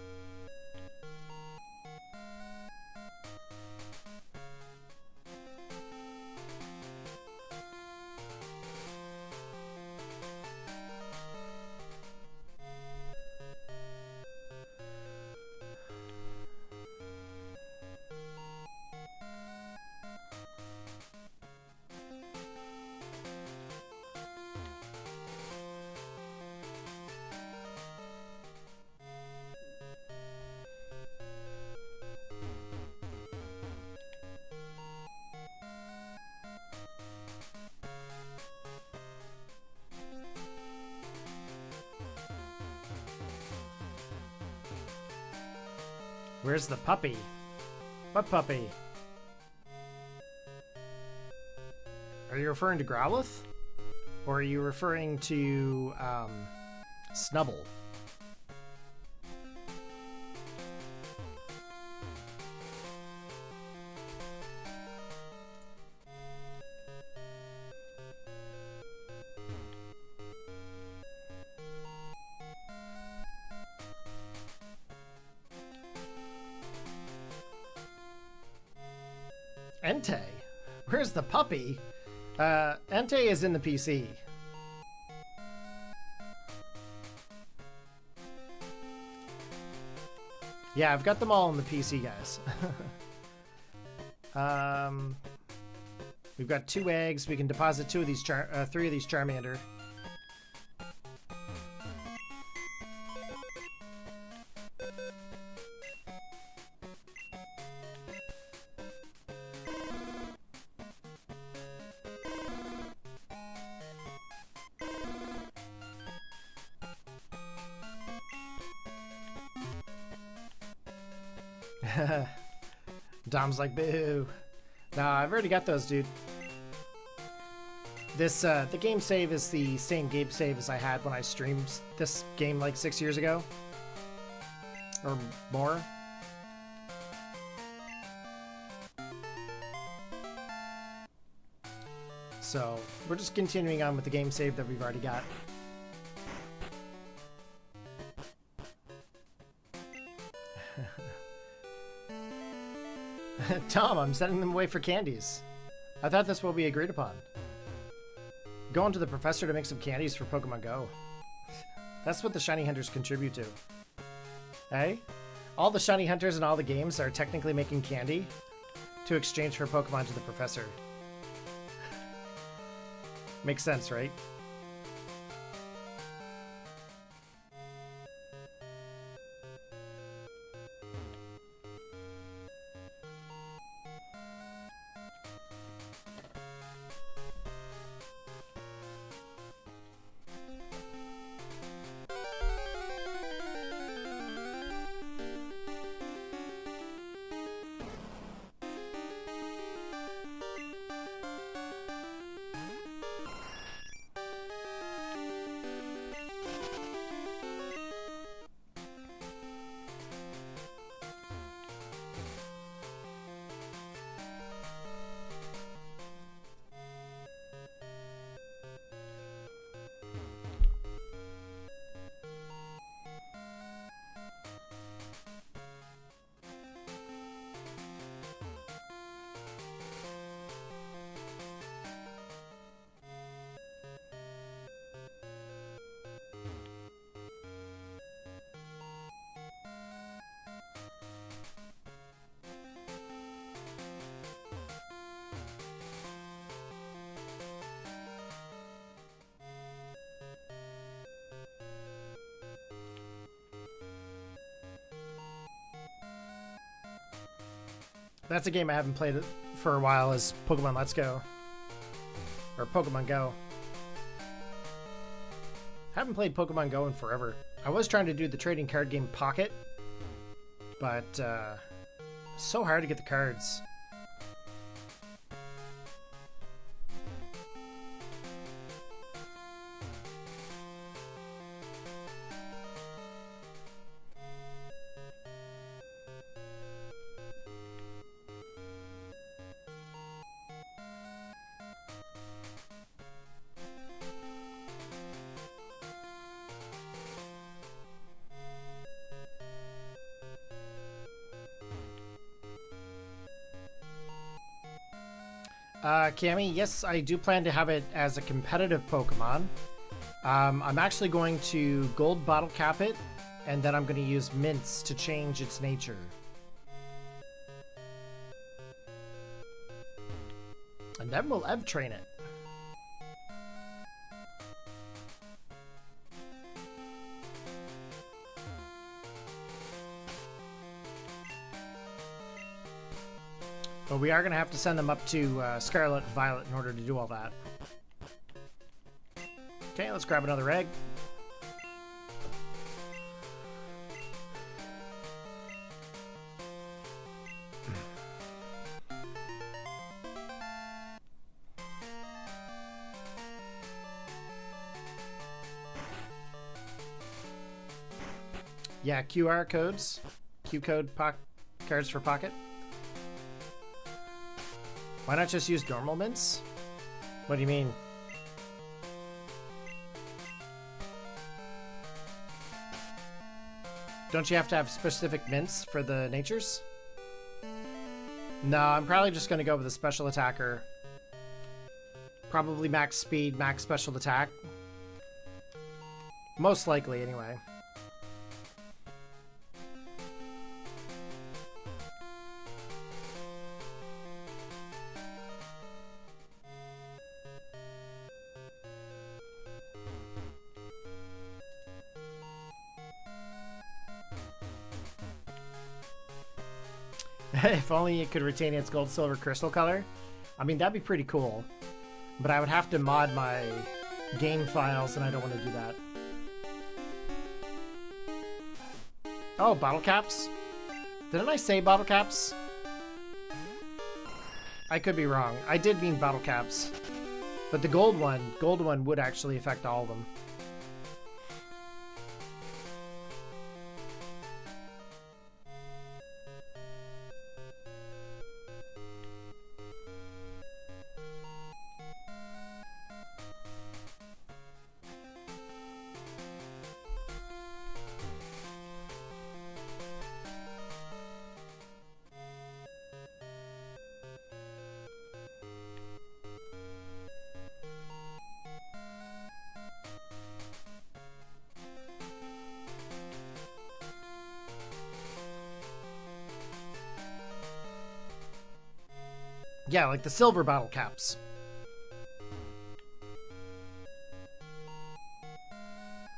Where's the puppy? What puppy? Are you referring to Growlithe? Or are you referring to, Snubble? Entei? Where's the puppy? Entei is in the PC. Yeah, I've got them all in the PC, guys. We've got 2 eggs. We can deposit 3 of these Charmander. Dom's like, boo. Nah, I've already got those, dude. This, the game save is the same game save as I had when I streamed this game like 6 years ago. Or more. So, we're just continuing on with the game save that we've already got. Tom, I'm sending them away for candies. I thought that's what we agreed upon. Going to the professor to make some candies for Pokemon Go. That's what the shiny hunters contribute to. Hey? All the shiny hunters in all the games are technically making candy to exchange for Pokemon to the professor. Makes sense, right? That's a game I haven't played for a while, is Pokemon Let's Go. Or Pokemon Go. Haven't played Pokemon Go in forever. I was trying to do the trading card game Pocket, but so hard to get the cards. Cammy, yes, I do plan to have it as a competitive Pokemon. I'm actually going to gold bottle cap it, and then I'm going to use mints to change its nature. And then we'll EV train it. But we are going to have to send them up to Scarlet and Violet in order to do all that. Okay, let's grab another egg. Yeah, QR codes. Q-code cards for Pocket. Why not just use normal mints? What do you mean? Don't you have to have specific mints for the natures? No, I'm probably just going to go with a special attacker. Probably max speed, max special attack. Most likely, anyway. If only it could retain its gold, silver, crystal color. I mean, that'd be pretty cool. But I would have to mod my game files, and I don't want to do that. Oh, bottle caps? Didn't I say bottle caps? I could be wrong. I did mean bottle caps. But the gold one would actually affect all of them. Yeah, like the silver bottle caps.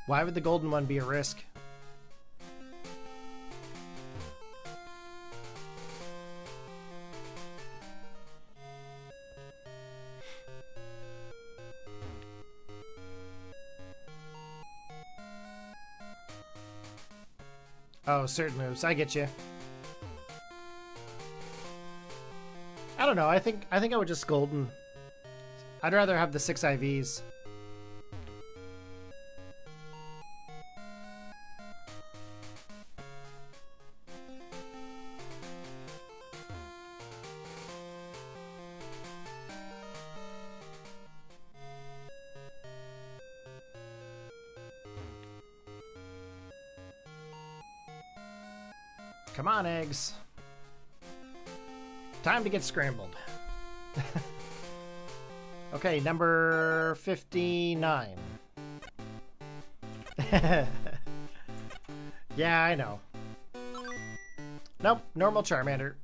Why would the golden one be a risk? Oh, certain moves. I get you. I don't know. I think I would just golden. I'd rather have the 6 IVs. Come on, eggs. Time to get scrambled. Okay, number 59. Yeah, I know. Nope, normal Charmander.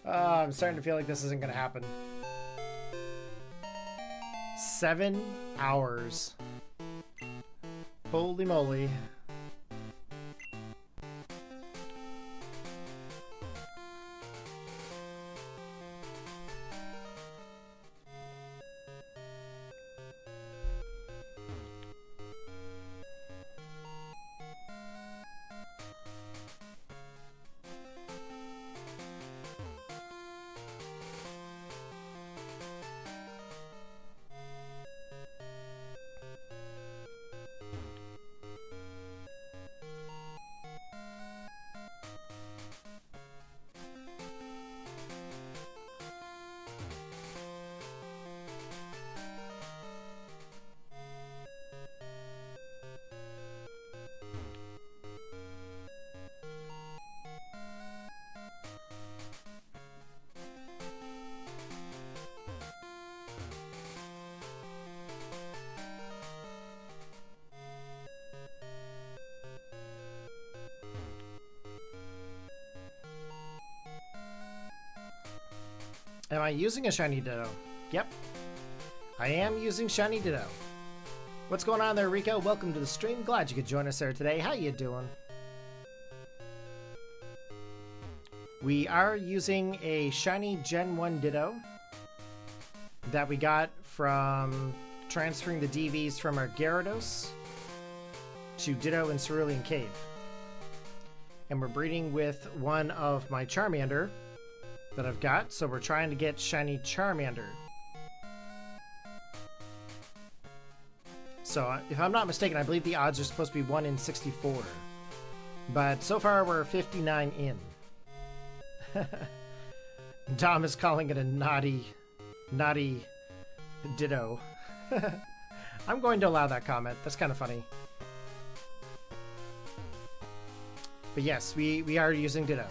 I'm starting to feel like this isn't going to happen. 7 hours. Holy moly. Am I using a Shiny Ditto? Yep. I am using Shiny Ditto. What's going on there, Rico? Welcome to the stream. Glad you could join us there today. How you doing? We are using a Shiny Gen 1 Ditto that we got from transferring the DVs from our Gyarados to Ditto in Cerulean Cave. And we're breeding with one of my Charmander that I've got, so we're trying to get Shiny Charmander. So if I'm not mistaken, I believe the odds are supposed to be 1 in 64. But so far we're 59 in. Dom is calling it a naughty Ditto. I'm going to allow that comment. That's kind of funny. But yes, we are using Ditto.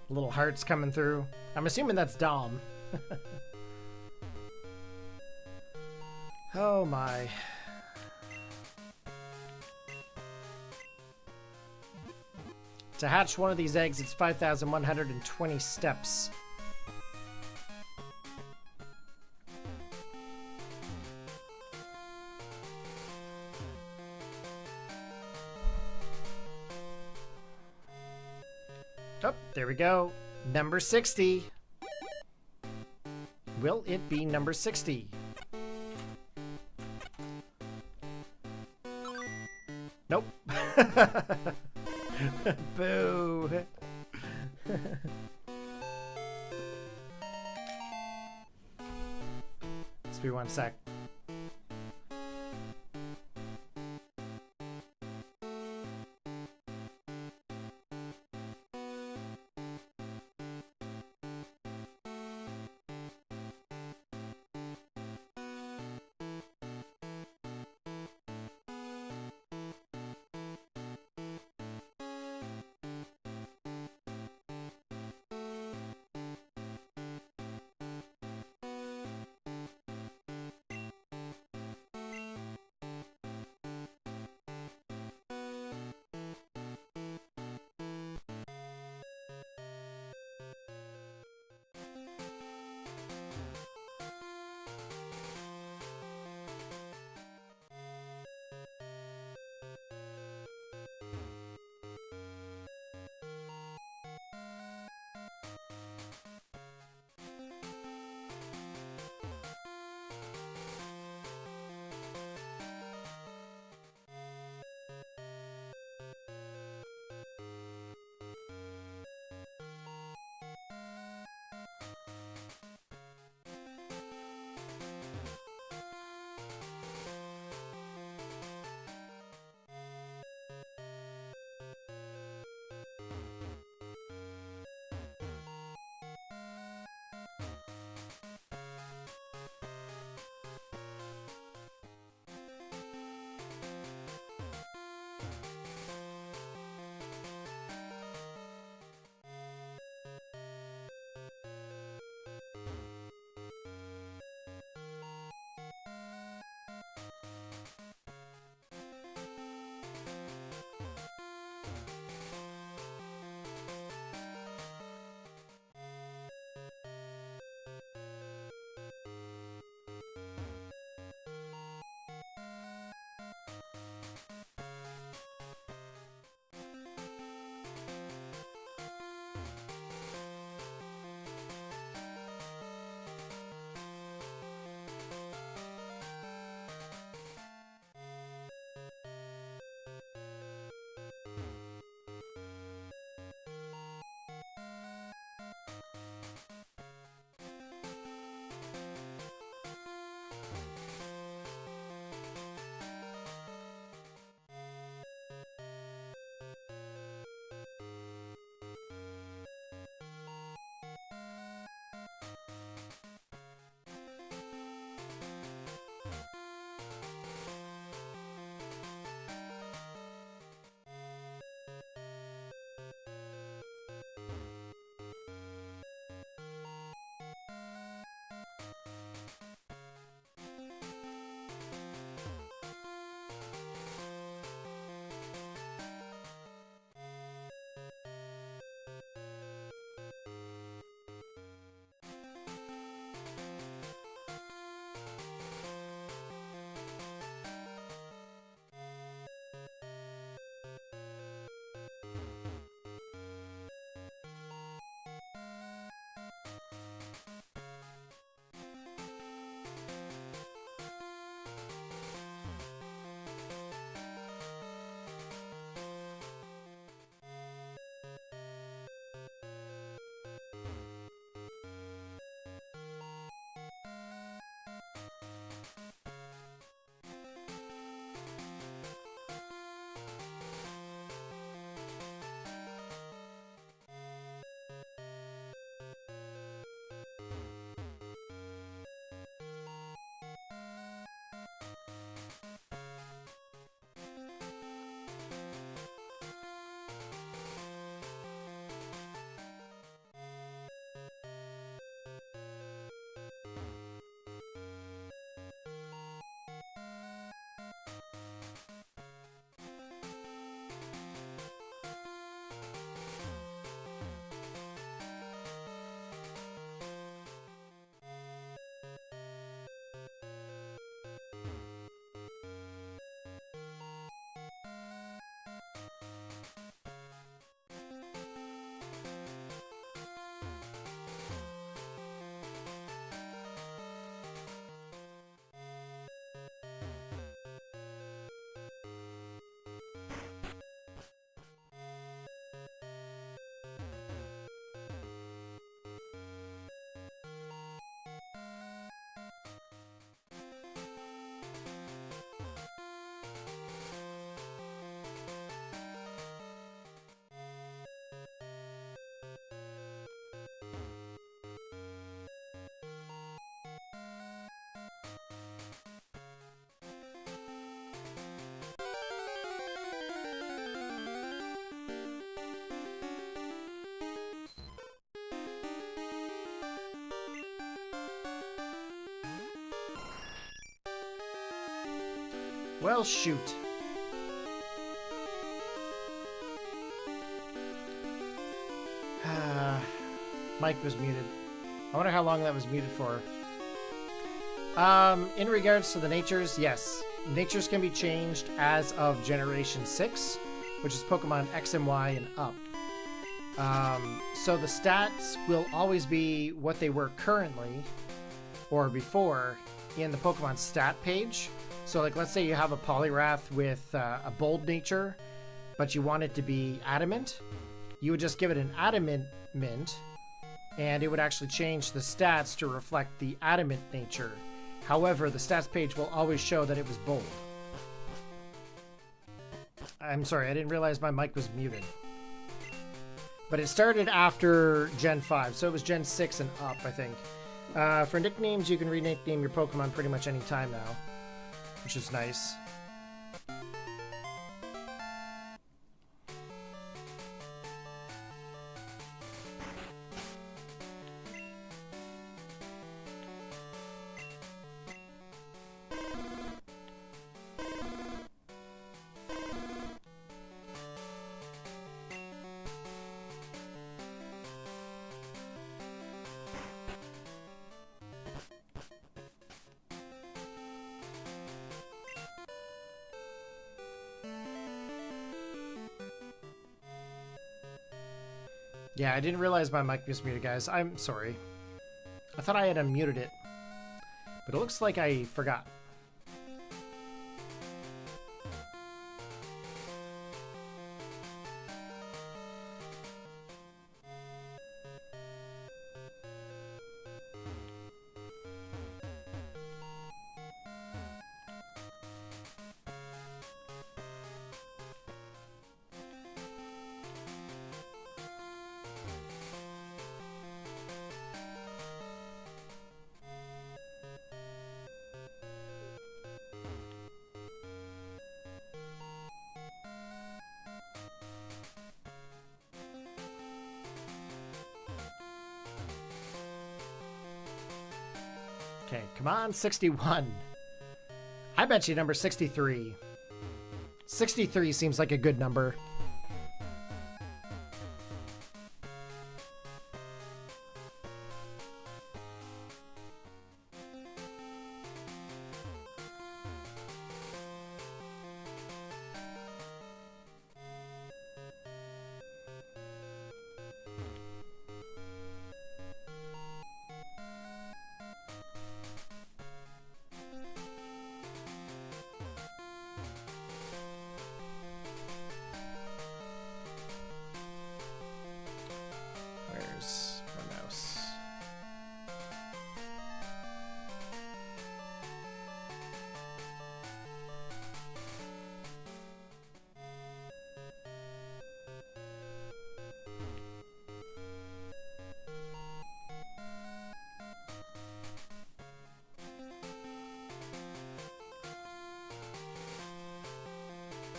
Little hearts coming through. I'm assuming that's Dom. Oh my. To hatch one of these eggs, it's 5,120 steps. Oh, there we go. Number 60. Will it be number 60? Nope. Boo. Just be one sec. Well, shoot. Mike was muted. I wonder how long that was muted for. In regards to the natures, yes. Natures can be changed as of Generation 6, which is Pokemon X and Y and up. So the stats will always be what they were currently, or before, in the Pokemon stat page. So like, let's say you have a Poliwrath with a bold nature, but you want it to be adamant. You would just give it an adamant mint, and it would actually change the stats to reflect the adamant nature. However, the stats page will always show that it was bold. I'm sorry, I didn't realize my mic was muted. But it started after Gen 5, so it was Gen 6 and up, I think. For nicknames, you can re-nickname your Pokemon pretty much any time now, which is nice. Yeah, I didn't realize my mic was muted, guys. I'm sorry. I thought I had unmuted it, but it looks like I forgot. Okay, come on, 61. I bet you number 63. 63 seems like a good number. Where's my mouse?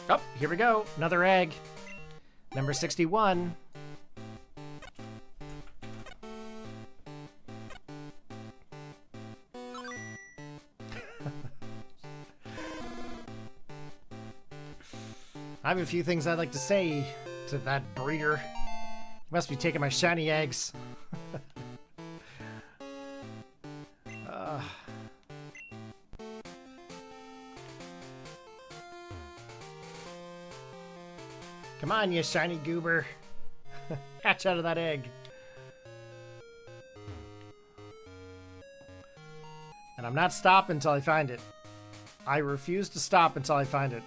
Oh, here we go. Another egg. Number 61. I have a few things I'd like to say to that breeder. He must be taking my shiny eggs. Come on, you shiny goober. Hatch out of that egg. And I'm not stopping until I find it. I refuse to stop until I find it.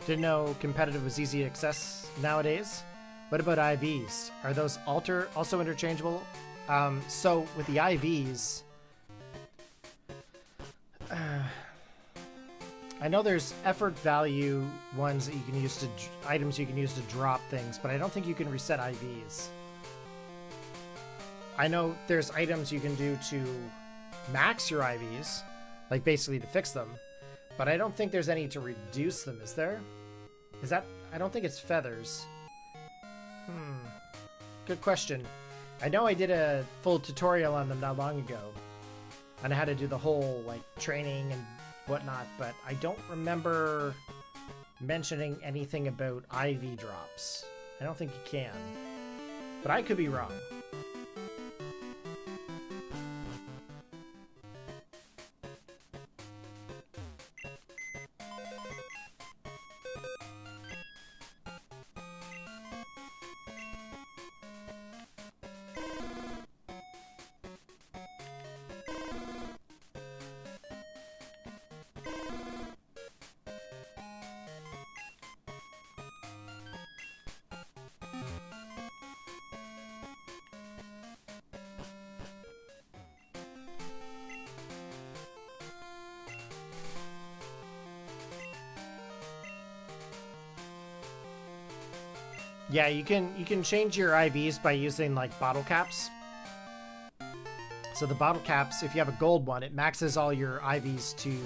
Didn't know competitive was easy access nowadays. What about IVs? Are those also interchangeable? So with the IVs, I know there's effort value ones that you can use to items you can use to drop things, but I don't think you can reset IVs. I know there's items you can do to max your IVs, like basically to fix them, but I don't think there's any to reduce them, is there? Is that... I don't think it's feathers. Good question. I know I did a full tutorial on them not long ago on how to do the whole, like, training and whatnot, but I don't remember mentioning anything about IV drops. I don't think you can, but I could be wrong. Yeah, you can change your IVs by using like bottle caps. So the bottle caps, if you have a gold one, it maxes all your IVs to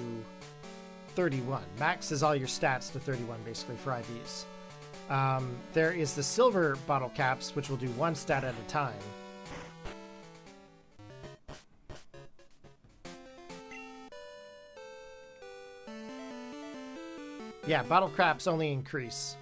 31. Maxes all your stats to 31 basically for IVs. There is the silver bottle caps, which will do one stat at a time. Yeah, bottle caps only increase.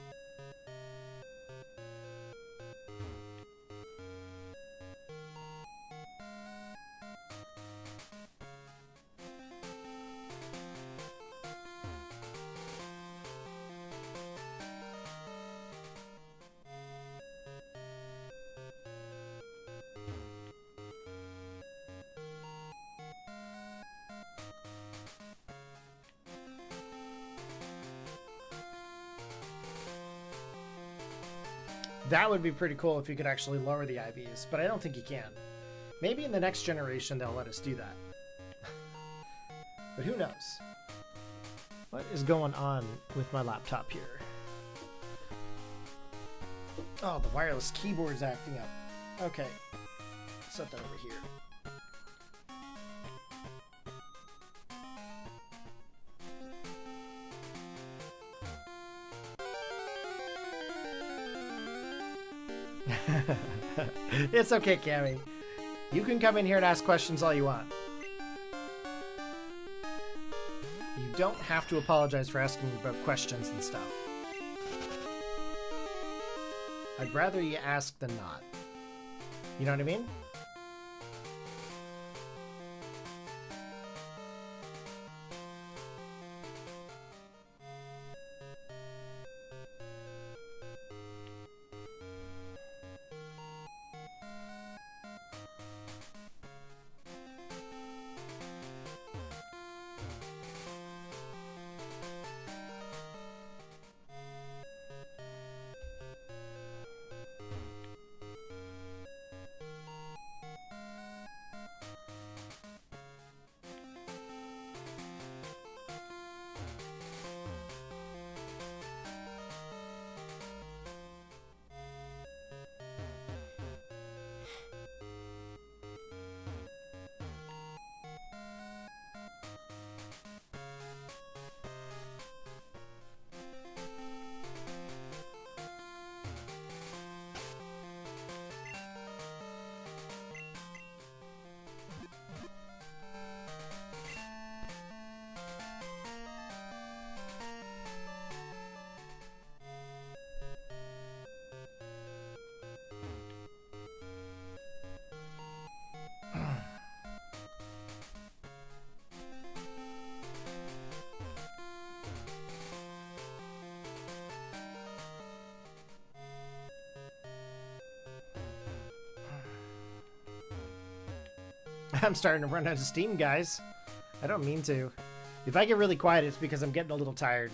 That would be pretty cool if you could actually lower the IVs, but I don't think you can. Maybe in the next generation they'll let us do that. But who knows? What is going on with my laptop here? Oh, the wireless keyboard's acting up. Okay. Set that over here. It's okay, Cammy. You can come in here and ask questions all you want. You don't have to apologize for asking about questions and stuff. I'd rather you ask than not. You know what I mean? I'm starting to run out of steam, guys. I don't mean to. If I get really quiet, it's because I'm getting a little tired.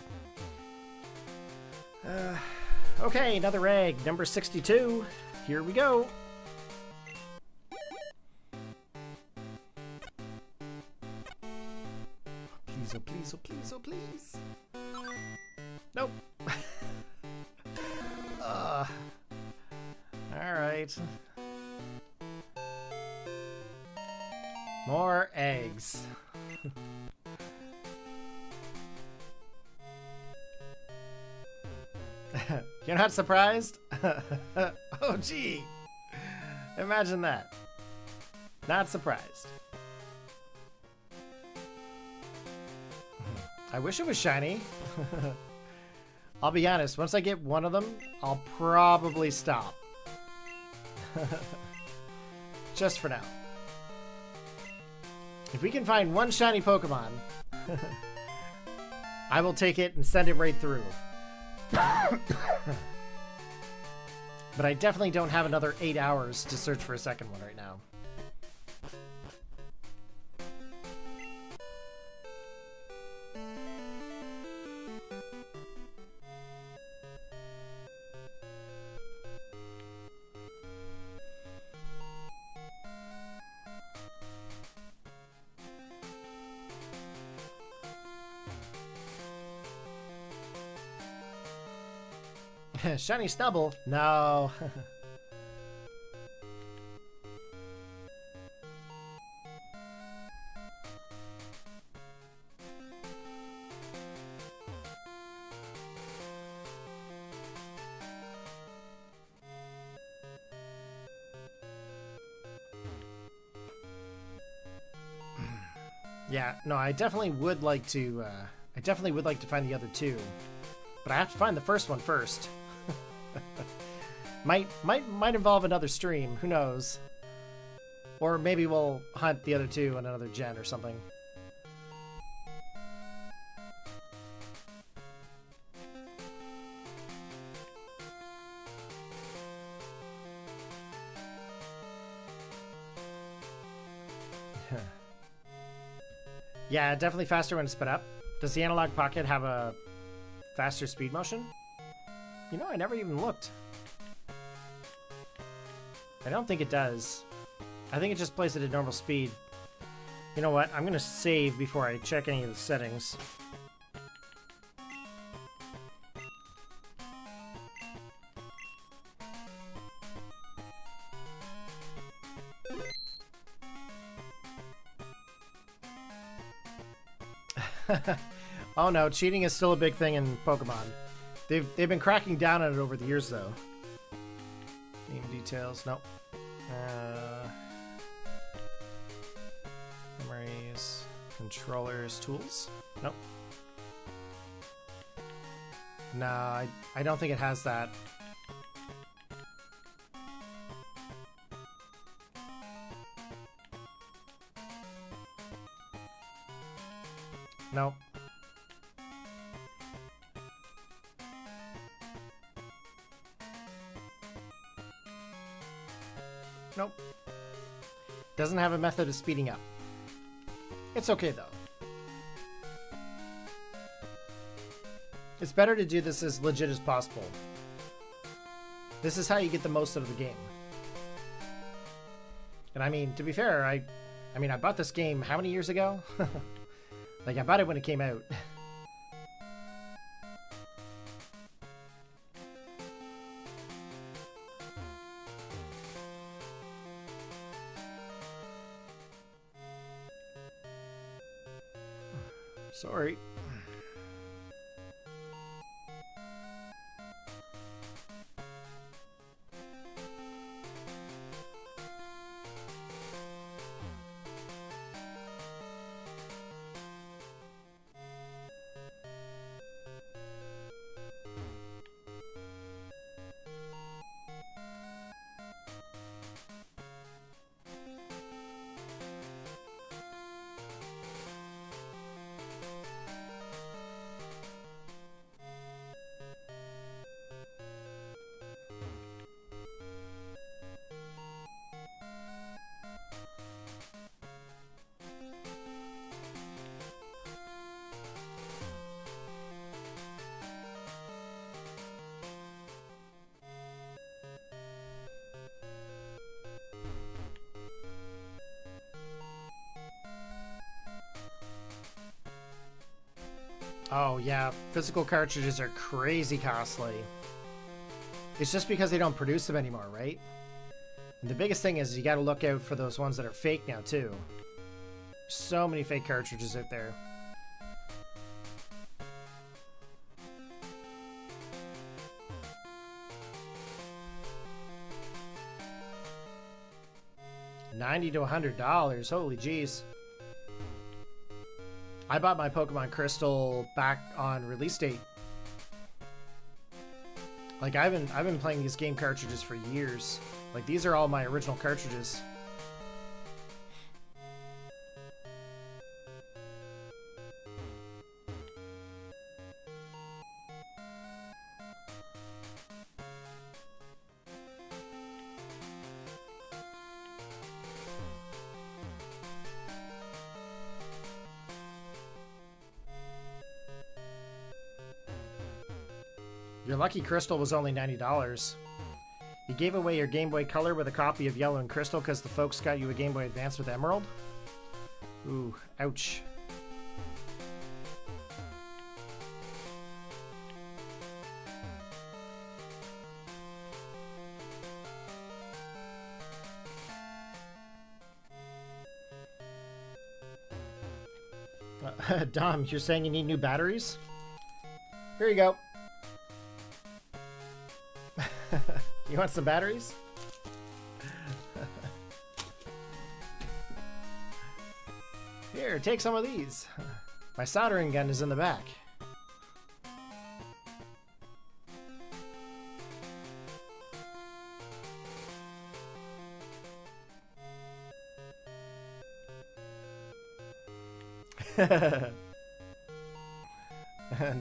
Okay, another egg. Number 62. Here we go. Please, oh please, oh please, oh please. right. More eggs. You're not surprised? Oh, gee. Imagine that. Not surprised. I wish it was shiny. I'll be honest, once I get one of them, I'll probably stop. Just for now. If we can find one shiny Pokemon, I will take it and send it right through. But I definitely don't have another 8 hours to search for a second one right now. Shiny Snubble? No. Yeah, no, I definitely would like to find the other two. But I have to find the first one first. might involve another stream, who knows? Or maybe we'll hunt the other two in another gen or something. Yeah, definitely faster when it's sped up. Does the Analog Pocket have a faster speed motion? You know, I never even looked. I don't think it does. I think it just plays it at normal speed. You know what? I'm gonna save before I check any of the settings. Oh no, cheating is still a big thing in Pokemon. They've been cracking down on it over the years, though. Game details, nope. Memories, controllers, tools, nope. No, I don't think it has that. Nope. Nope. Doesn't have a method of speeding up. It's okay, though. It's better to do this as legit as possible. This is how you get the most out of the game. And I mean, to be fair, I bought this game how many years ago? Like, I bought it when it came out. Sorry. Oh yeah, physical cartridges are crazy costly. It's just because they don't produce them anymore, right? And the biggest thing is you got to look out for those ones that are fake now too. So many fake cartridges out there. $90 to $100. Holy jeez. I bought my Pokemon Crystal back on release date. Like I've been playing these game cartridges for years. Like these are all my original cartridges. Your lucky crystal was only $90. You gave away your Game Boy Color with a copy of Yellow and Crystal because the folks got you a Game Boy Advance with Emerald? Ooh, ouch. Dom, you're saying you need new batteries? Here you go. You want some batteries? Here, take some of these. My soldering gun is in the back.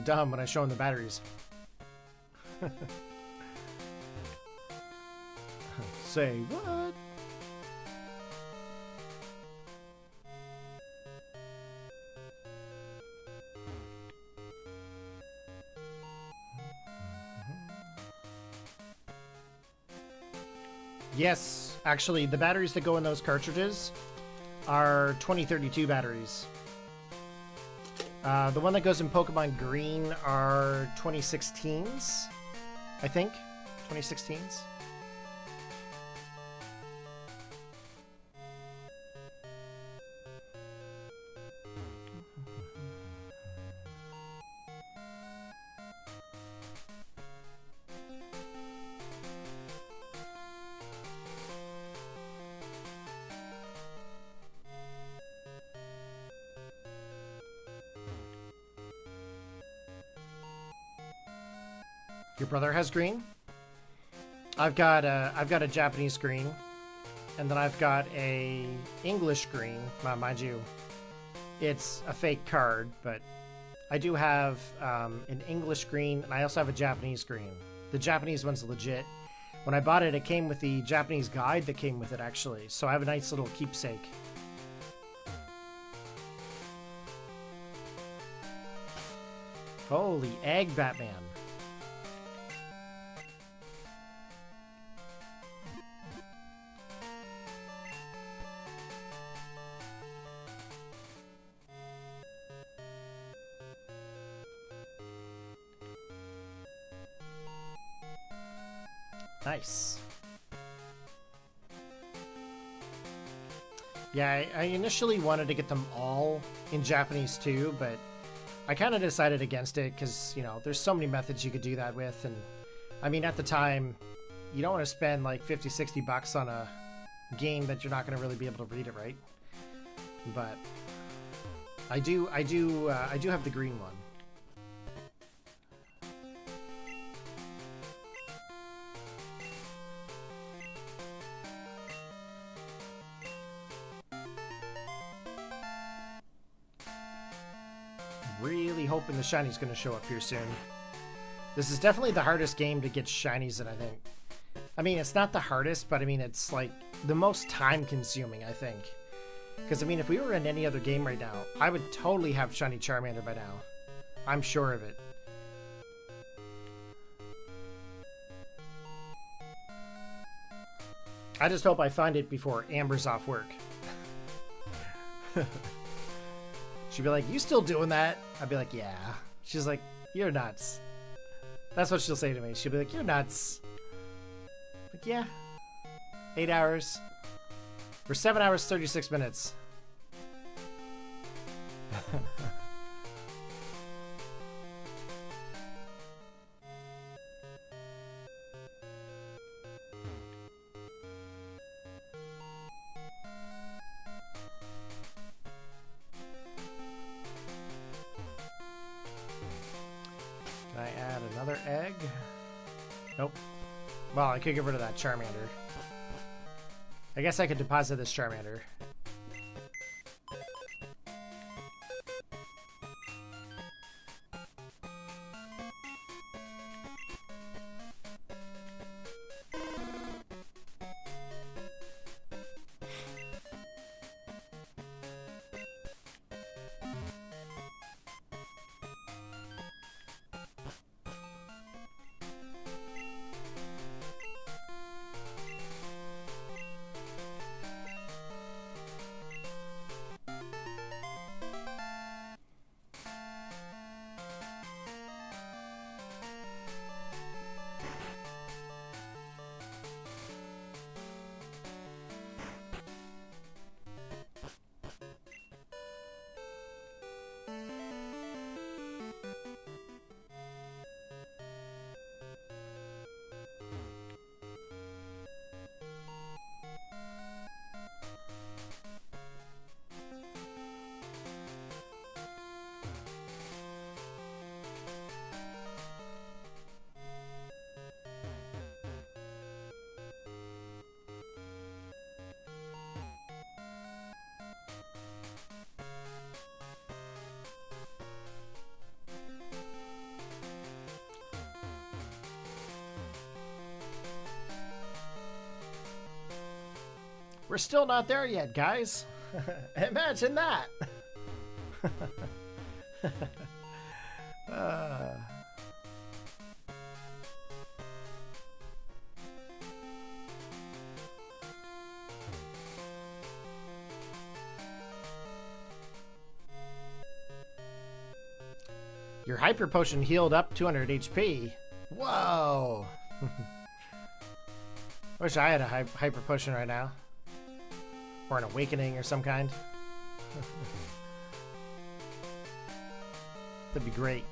Dumb when I show him the batteries. Say what? Yes, actually, the batteries that go in those cartridges are 2032 batteries. The one that goes in Pokemon Green are 2016s, I think. 2016s. Your brother has green? I've got a Japanese green, and then I've got a English green. Mind you, it's a fake card, but I do have an English green, and I also have a Japanese green. The Japanese one's legit. When I bought it, it came with the Japanese guide that came with it, actually. So I have a nice little keepsake. Holy egg, Batman. Nice. Yeah, I initially wanted to get them all in Japanese too, but I kind of decided against it because, you know, there's so many methods you could do that with. And I mean, at the time, you don't want to spend like 50, 60 bucks on a game that you're not going to really be able to read it, right? But I do have the green one. Really hoping the shini's going to show up here soon. This is definitely the hardest game to get shinies in, I think. I mean, it's not the hardest, but I mean, it's like the most time consuming, I think. Because, I mean, if we were in any other game right now, I would totally have shiny Charmander by now. I'm sure of it. I just hope I find it before Amber's off work. She'd be like, "You still doing that?" I'd be like, "Yeah." She's like, "You're nuts." That's what she'll say to me. She'll be like, "You're nuts." Like, yeah. 8 hours. For 7 hours, 36 minutes. Can I add another egg? Nope. Well, I could get rid of that Charmander. I guess I could deposit this Charmander. We're still not there yet, guys. Imagine that. Your Hyper Potion healed up 200 HP. Whoa. I wish I had a Hyper Potion right now. Or an Awakening or some kind. That'd be great.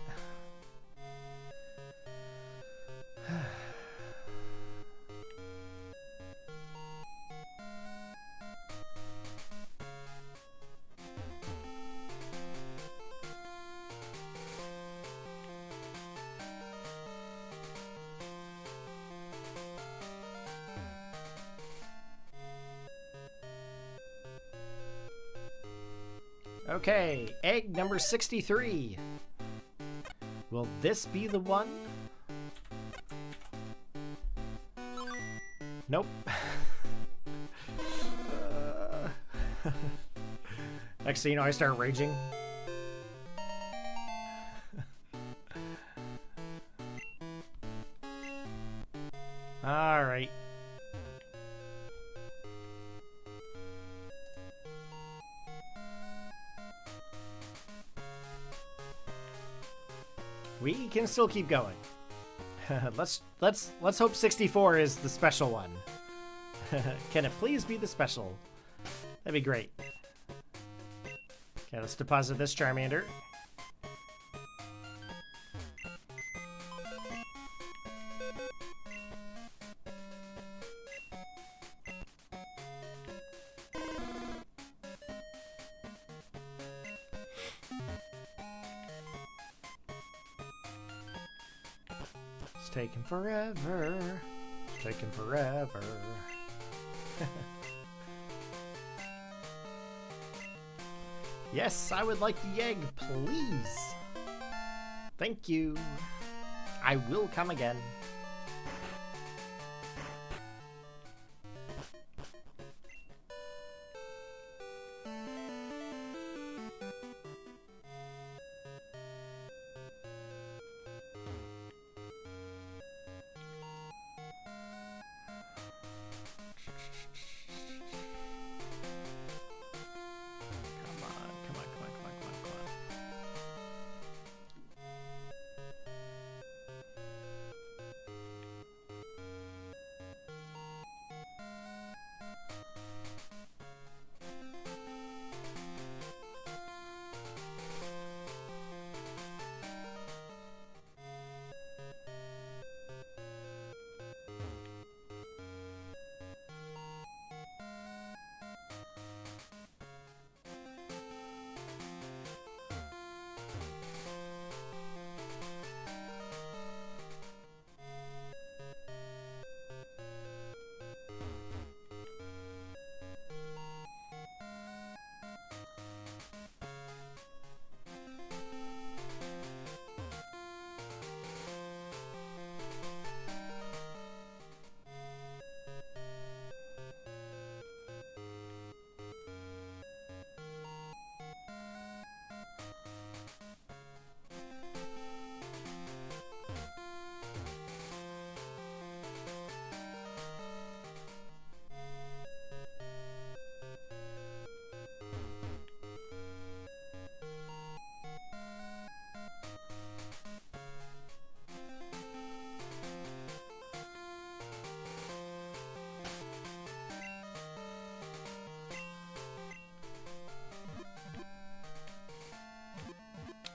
Okay, egg number 63. Will this be the one? Nope. Next thing you know, I start raging. All right. We can still keep going. let's hope 64 is the special one. Can it please be the special? That'd be great. Okay, let's deposit this Charmander. It's taking forever. It's taking forever. Yes, I would like the egg, please. Thank you. I will come again.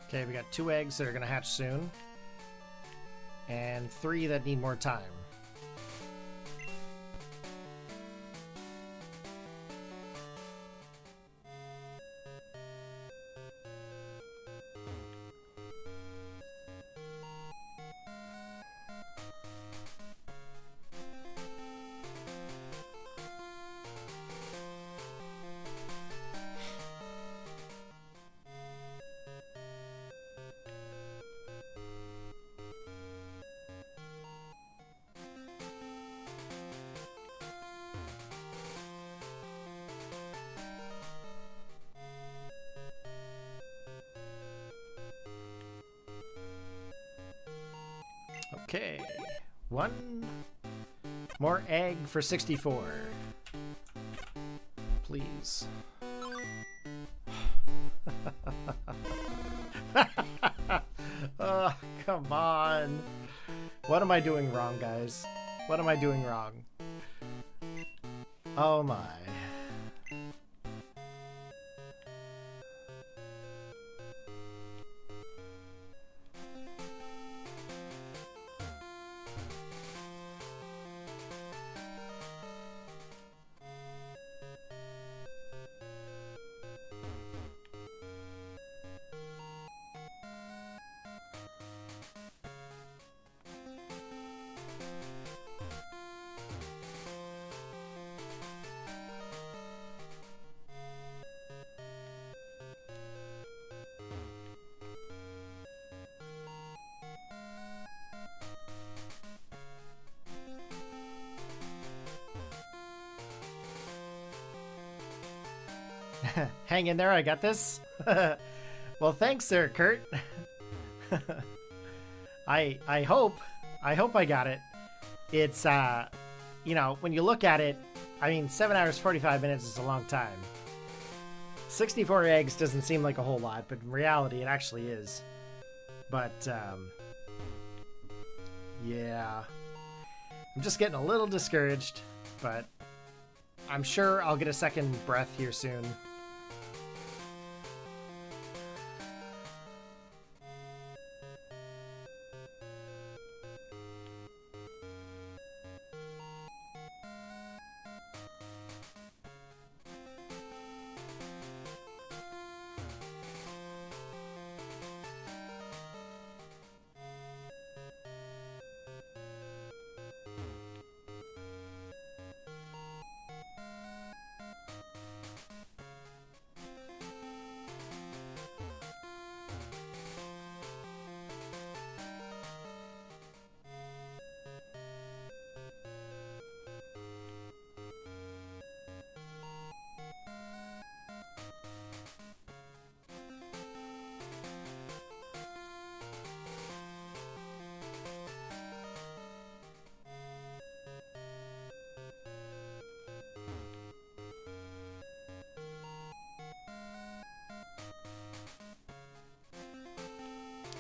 Okay, we got 2 eggs that are going to hatch soon. And 3 that need more time. Okay, 1 more egg for 64. Please. Oh, come on. What am I doing wrong, guys? What am I doing wrong? Oh my. Hang in there, I got this. Well, thanks there, Kurt. I hope I got it. It's you know, when you look at it, I mean, 7 hours 45 minutes is a long time. 64 eggs doesn't seem like a whole lot, but in reality it actually is. But yeah, I'm just getting a little discouraged, but I'm sure I'll get a second breath here soon.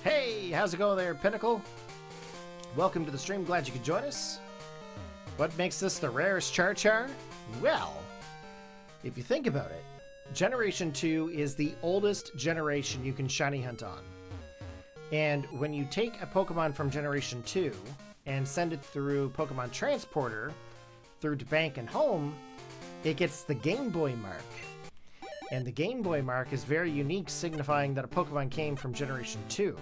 Hey, how's it going there, Pinnacle? Welcome to the stream, glad you could join us. What makes this the rarest Char? Well, if you think about it, Generation 2 is the oldest generation you can shiny hunt on. And when you take a Pokemon from Generation 2 and send it through Pokemon Transporter, through to Bank and Home, it gets the Gameboy Mark. And the Gameboy Mark is very unique, signifying that a Pokemon came from Generation 2.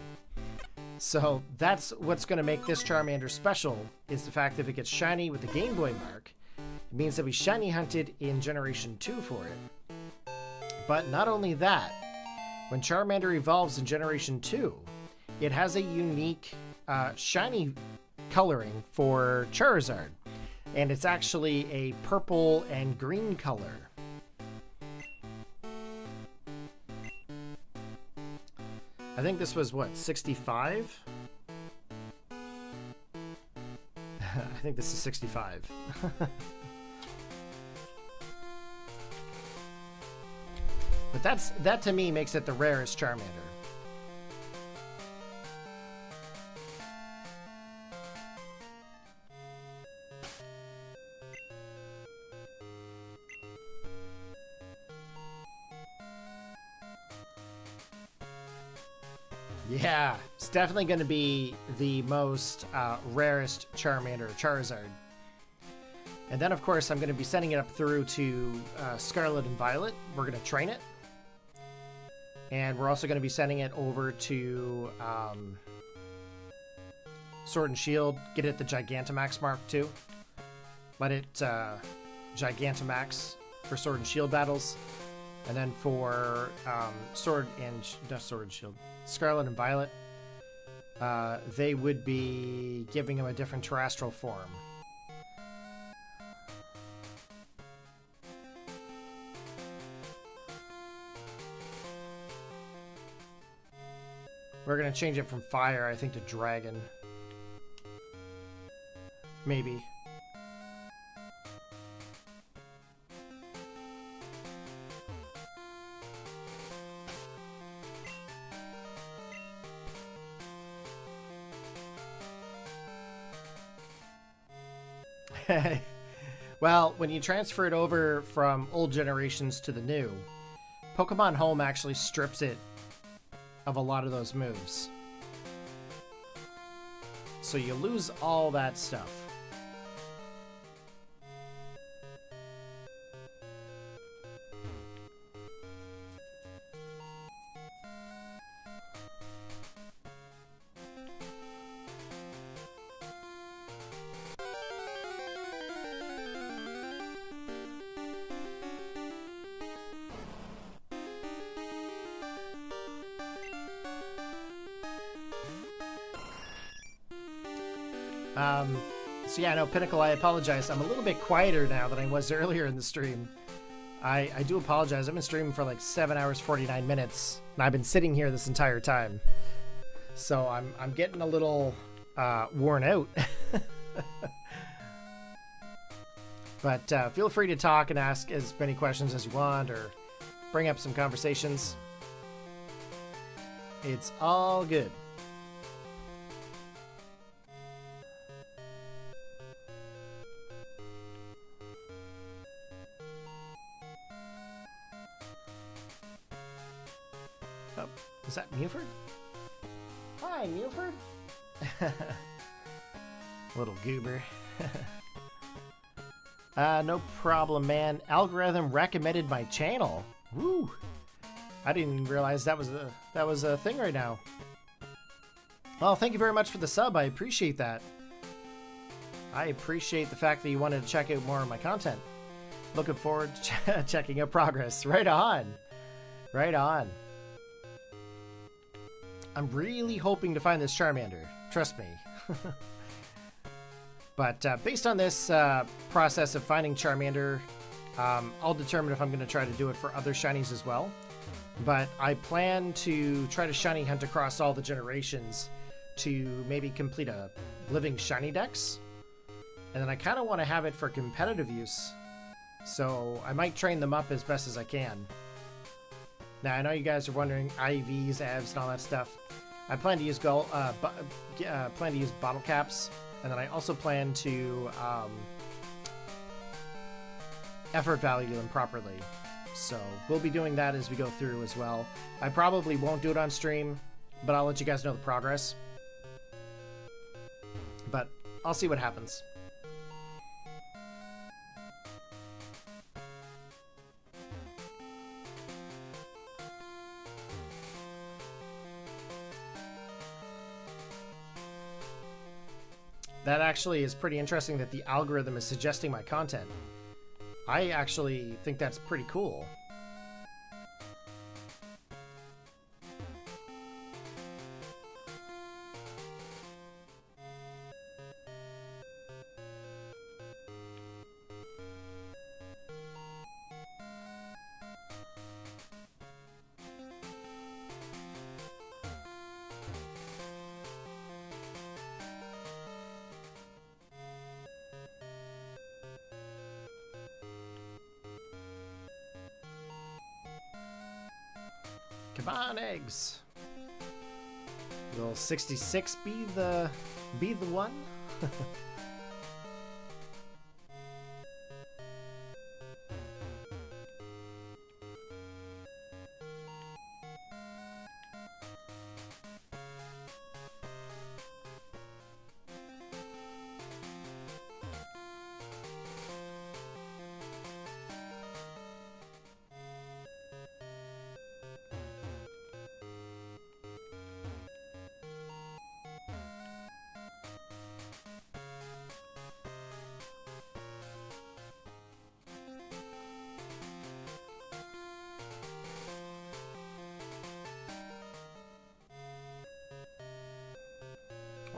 So that's what's going to make this Charmander special, is the fact that if it gets shiny with the Gameboy Mark, it means that we shiny hunted in Generation 2 for it. But not only that, when Charmander evolves in Generation 2, it has a unique shiny coloring for Charizard. And it's actually a purple and green color. I think this was, what, 65? I think this is 65. But that to me makes it the rarest Charmander. Yeah, it's definitely going to be the most rarest Charmander Charizard. And then, of course, I'm going to be sending it up through to Scarlet and Violet. We're going to train it. And we're also going to be sending it over to Sword and Shield. Get it the Gigantamax Mark too. Let it Gigantamax for Sword and Shield battles. And then for Scarlet and Violet, they would be giving him a different terrestrial form. We're going to change it from fire, I think, to dragon. Maybe. Well, when you transfer it over from old generations to the new, Pokemon Home actually strips it of a lot of those moves. So you lose all that stuff. So yeah, no, Pinnacle, I apologize. I'm a little bit quieter now than I was earlier in the stream. I do apologize. I've been streaming for like 7 hours, 49 minutes, and I've been sitting here this entire time. So I'm getting a little worn out. But feel free to talk and ask as many questions as you want, or bring up some conversations. It's all good. Oh, is that Mewford? Hi, Mewford. Little goober. No problem, man. Algorithm recommended my channel. Woo! I didn't even realize that was a thing right now. Well, thank you very much for the sub. I appreciate that. I appreciate the fact that you wanted to check out more of my content. Looking forward to checking out progress. Right on. Right on. I'm really hoping to find this Charmander. Trust me. But based on this process of finding Charmander, I'll determine if I'm going to try to do it for other shinies as well. But I plan to try to shiny hunt across all the generations to maybe complete a Living Shiny Dex. And then I kind of want to have it for competitive use. So I might train them up as best as I can. Now, I know you guys are wondering IVs, EVs, and all that stuff. I plan to use bottle caps, and then I also plan to effort value them properly. So we'll be doing that as we go through as well. I probably won't do it on stream, but I'll let you guys know the progress. But I'll see what happens. That actually is pretty interesting that the algorithm is suggesting my content. I actually think that's pretty cool. Come on, eggs. Will 66 be the one?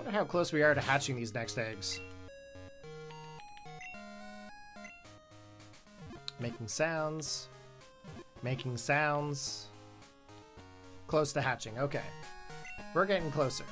wonder how close we are to hatching these next eggs. Making sounds. Making sounds. Close to hatching. Okay. We're getting closer.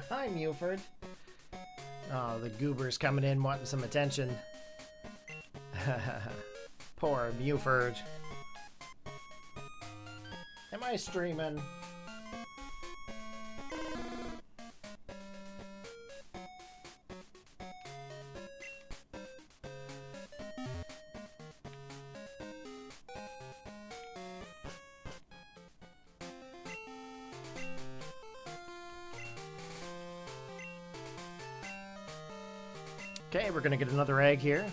Hi, Mewford. Oh, the goober's coming in wanting some attention. Poor Mewford. Am I streaming? Okay, we're gonna get another egg here.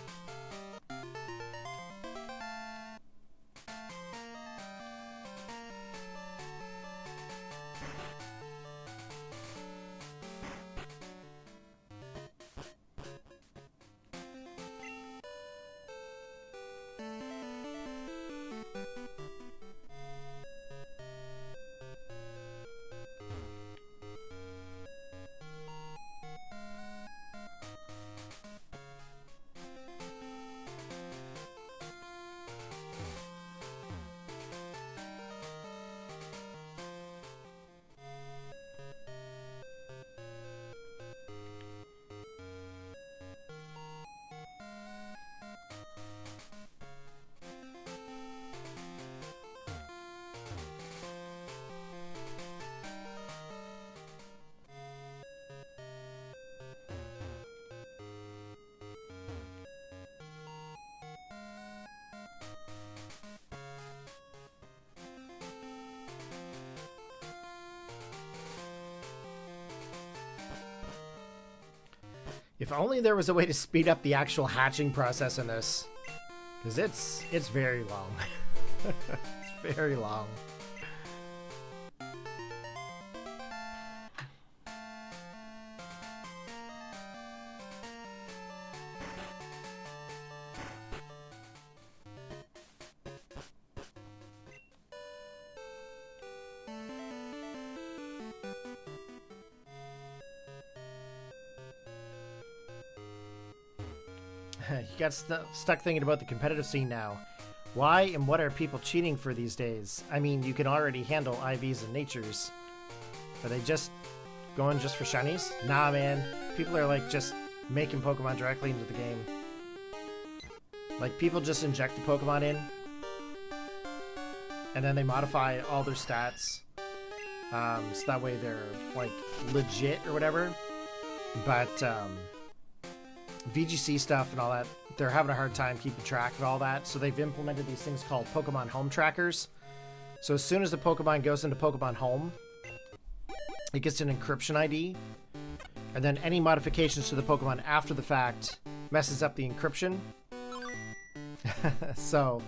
If only there was a way to speed up the actual hatching process in this. Because it's very long. It's very long. You got stuck thinking about the competitive scene now. Why and what are people cheating for these days? I mean, you can already handle IVs and natures. Are they just going just for shinies? Nah, man. People are like just making Pokemon directly into the game. Like, people just inject the Pokemon in. And then they modify all their stats. So that way they're, like, legit or whatever. But, VGC stuff and all that, they're having a hard time keeping track of all that, so they've implemented these things called Pokemon Home Trackers. So as soon as the Pokemon goes into Pokemon Home, it gets an encryption ID, and then any modifications to the Pokemon after the fact messes up the encryption. So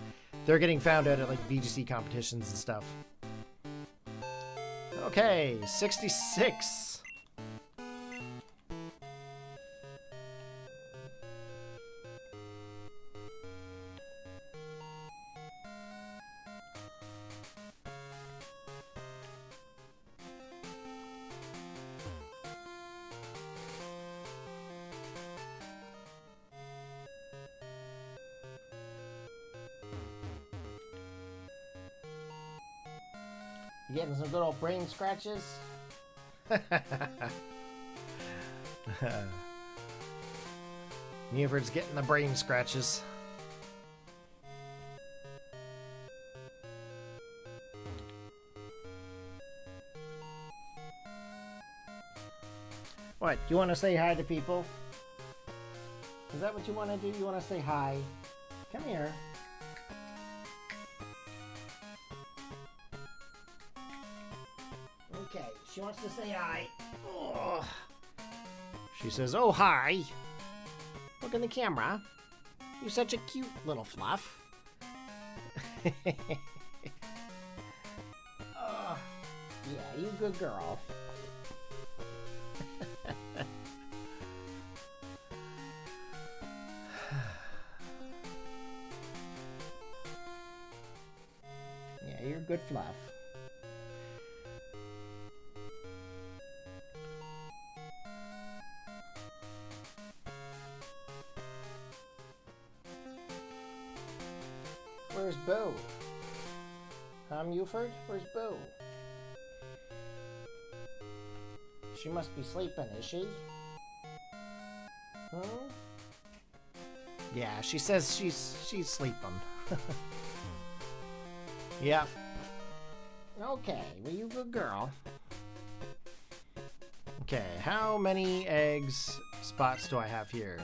they're getting found out at like VGC competitions and stuff. Okay, 66. You getting some good old brain scratches? Mewford's getting the brain scratches. What, you want to say hi to people? Is that what you want to do? You want to say hi? Come here. Okay, she wants to say hi. Oh. She says, "Oh, hi. Look in the camera. You're such a cute little fluff." Yeah, you good girl. Yeah, you're good fluff. Where's Boo? Huh, Mewford? Where's Boo? She must be sleeping, is she? Hmm? Yeah, she says she's sleeping. Yep. Okay, well, you good girl. Okay, how many eggs spots do I have here?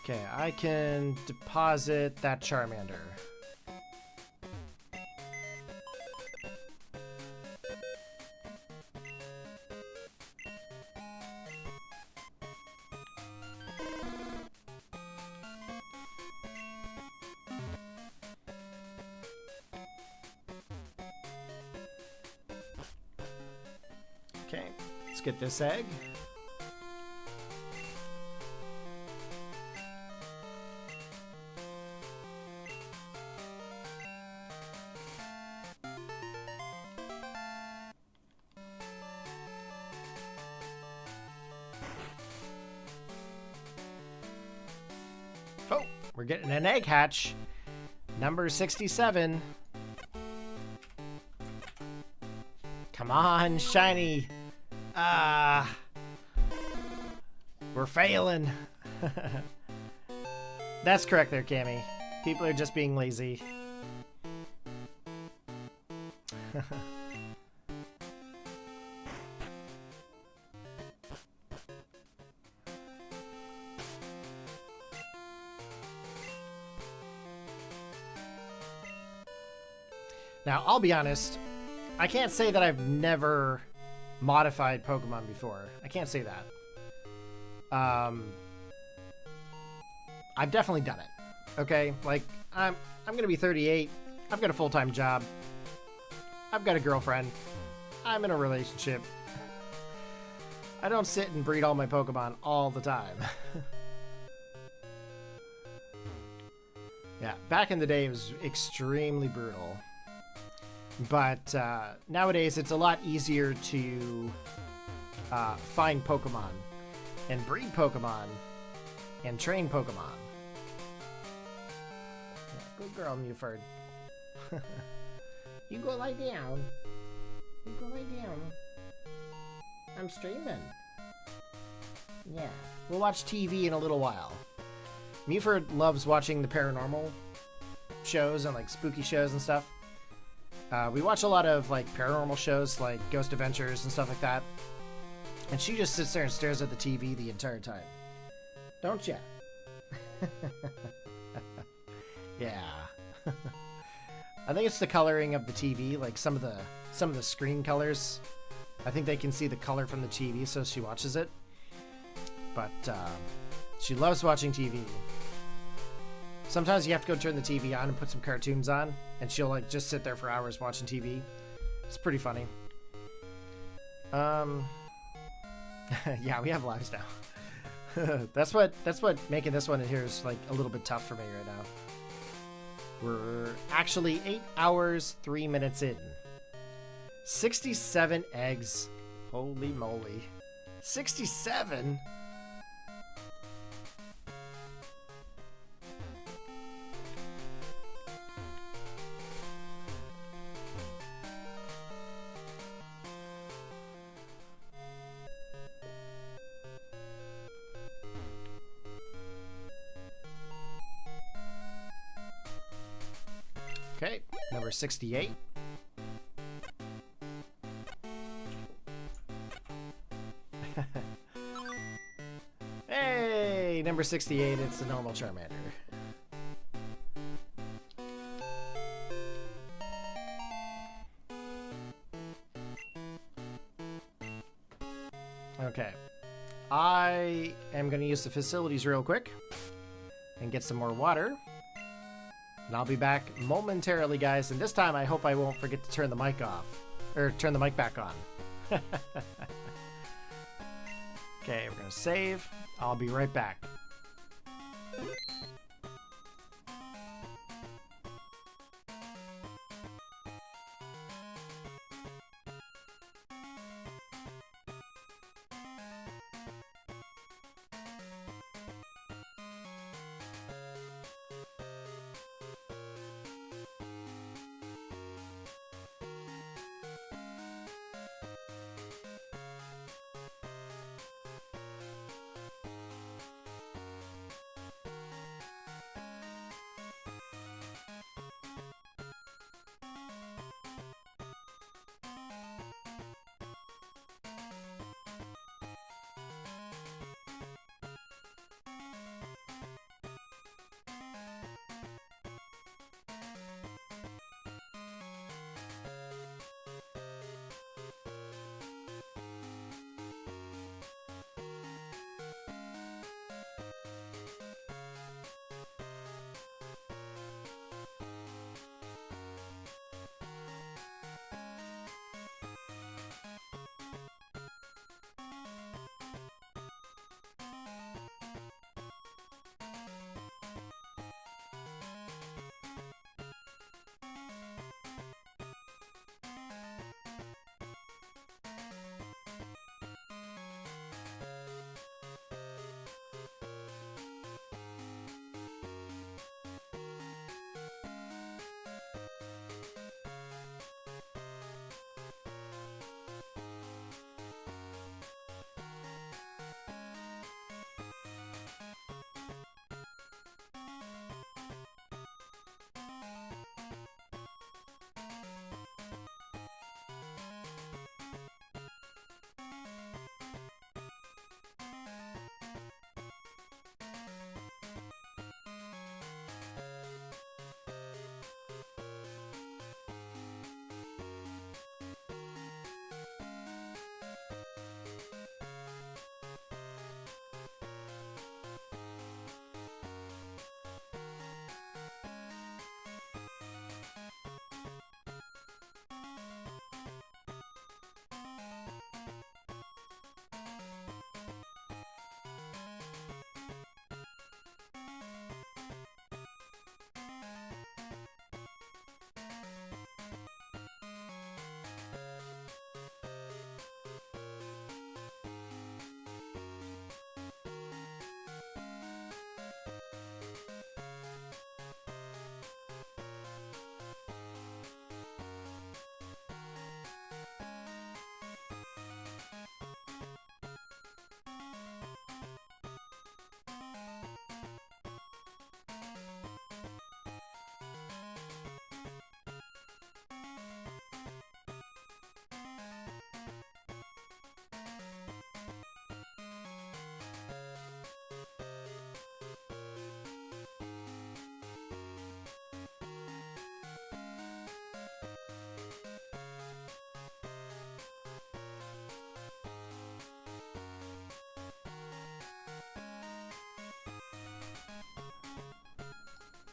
Okay, I can deposit that Charmander. Okay, let's get this egg. Oh, we're getting an egg hatch. Number 67. Come on, shiny. We're failing. That's correct there, Cammy. People are just being lazy. Now, I'll be honest, I can't say that I've never modified Pokemon before. I can't say that. I've definitely done it. Okay? Like, I'm gonna be 38. I've got a full-time job. I've got a girlfriend. I'm in a relationship. I don't sit and breed all my Pokemon all the time. Yeah, back in the day it was extremely brutal. But nowadays it's a lot easier to find Pokemon and breed Pokemon and train Pokemon. Yeah, good girl, Mewford. You go lie down. You go lie down. I'm streaming. Yeah, we'll watch TV in a little while. Mewford loves watching the paranormal shows and like spooky shows and stuff. We watch a lot of like paranormal shows like Ghost Adventures and stuff like that. And she just sits there and stares at the TV the entire time. Don't ya? Yeah. I think it's the coloring of the TV, like some of the screen colors. I think they can see the color from the TV, so she watches it. But she loves watching TV. Sometimes you have to go turn the TV on and put some cartoons on, and she'll like just sit there for hours watching TV. It's pretty funny. Yeah, we have lives now. that's what making this one in here is like a little bit tough for me right now. We're actually 8 hours, 3 minutes in. 67 eggs. Holy moly. 67? Okay, number 68. Hey, number 68, it's the normal Charmander. Okay. I am going to use the facilities real quick and get some more water. And I'll be back momentarily, guys. And this time, I hope I won't forget to turn the mic off. Or turn the mic back on. Okay, we're going to save. I'll be right back.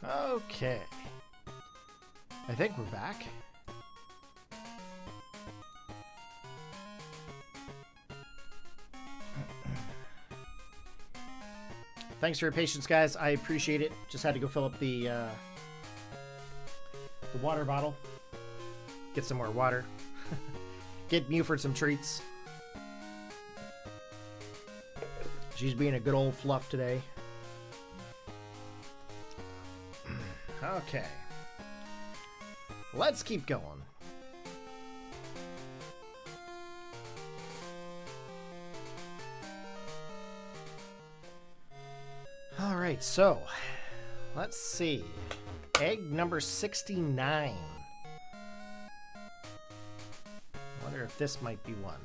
Okay. I think we're back. Thanks for your patience, guys. I appreciate it. Just had to go fill up the water bottle. Get some more water. Get Muford some treats. She's being a good old fluff today. Okay. Let's keep going. Alright, so let's see. egg number 69. I wonder if this might be one.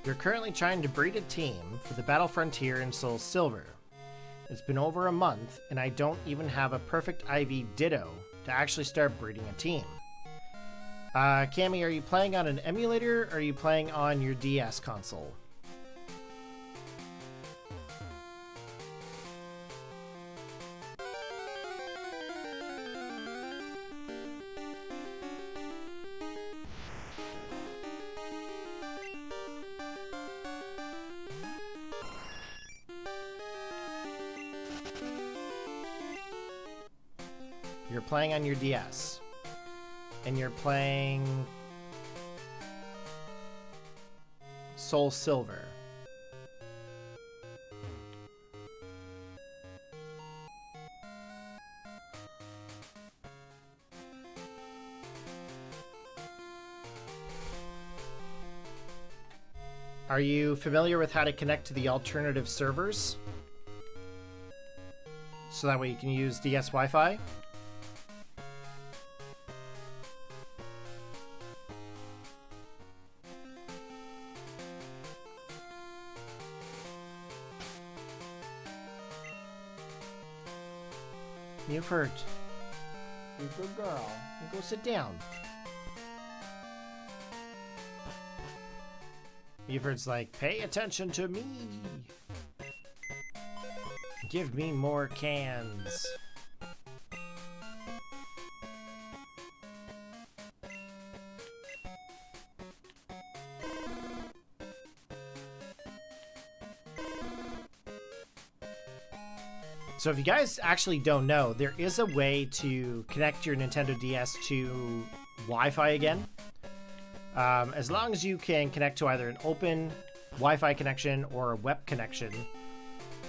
You're currently trying to breed a team for the Battle Frontier in Soul Silver. It's been over a month, and I don't even have a perfect IV Ditto to actually start breeding a team. Cammy, are you playing on an emulator, or are you playing on your DS console? You're playing on your DS. And you're playing Soul Silver. Are you familiar with how to connect to the alternative servers? So that way you can use DS Wi-Fi? Buford, you good girl. You go sit down. Buford's like, pay attention to me. Give me more cans. So if you guys actually don't know, there is a way to connect your Nintendo DS to Wi-Fi again. As long as you can connect to either an open Wi-Fi connection or a web connection,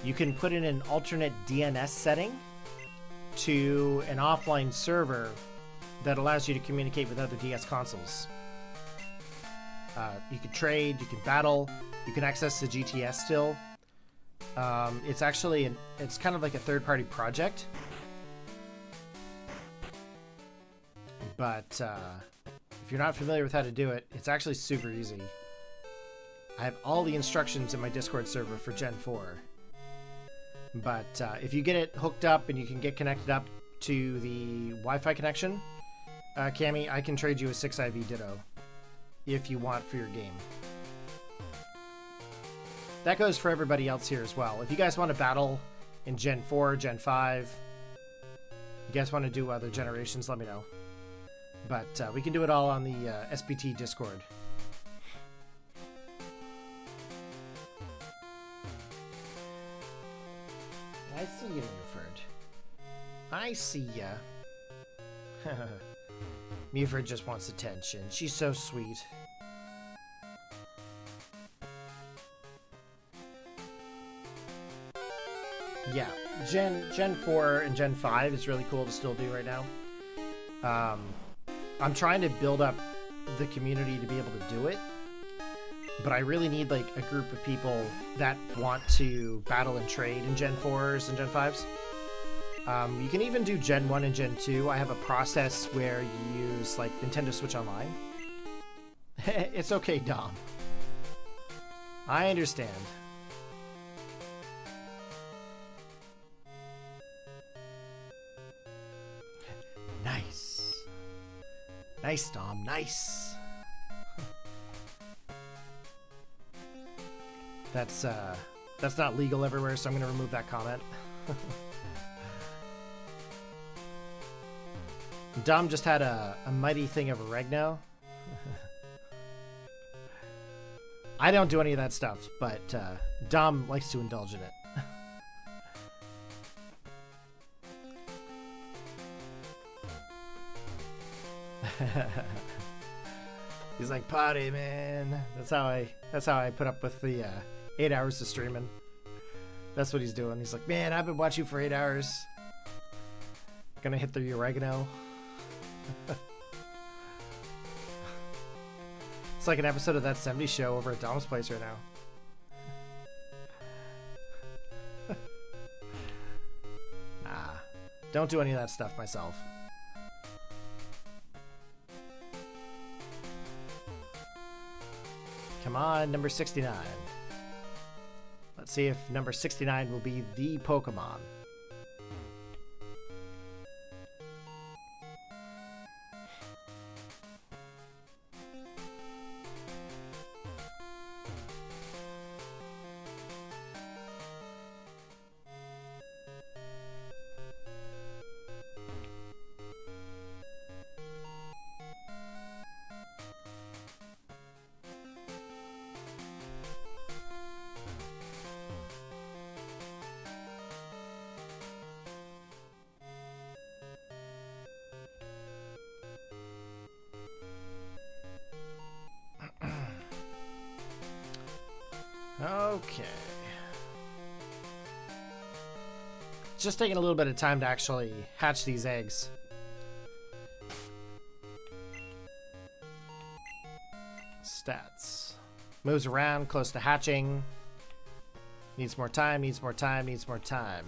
you can put in an alternate DNS setting to an offline server that allows you to communicate with other DS consoles. You can trade, you can battle, you can access the GTS still. It's actually it's kind of like a third-party project, but if you're not familiar with how to do it, it's actually super easy. I have all the instructions in my Discord server for Gen 4, but if you get it hooked up and you can get connected up to the Wi-Fi connection, Cammy, I can trade you a 6 IV Ditto if you want for your game. That goes for everybody else here as well. If you guys want to battle in Gen 4, Gen 5, you guys want to do other generations, let me know. But we can do it all on the SPT Discord. I see you, Muford. I see ya. Muford just wants attention. She's so sweet. Yeah, Gen 4 and Gen 5 is really cool to still do right now. I'm trying to build up the community to be able to do it, but I really need like a group of people that want to battle and trade in Gen 4s and Gen 5s. You can even do Gen 1 and Gen 2. I have a process where you use like Nintendo Switch Online. It's okay, Dom. I understand. Nice. Nice, Dom. Nice. That's not legal everywhere, so I'm going to remove that comment. Dom just had a mighty thing of oregano. I don't do any of that stuff, but Dom likes to indulge in it. He's like, potty, man. That's how I put up with the 8 hours of streaming. That's what he's doing. He's like, man, I've been watching you for 8 hours. Gonna hit the oregano. It's like an episode of That 70s Show over at Dom's place right now. Nah, don't do any of that stuff myself. Come on, number 69. Let's see if number 69 will be the Pokemon. Okay. It's just taking a little bit of time to actually hatch these eggs. Stats. Moves around, close to hatching. Needs more time, needs more time, needs more time.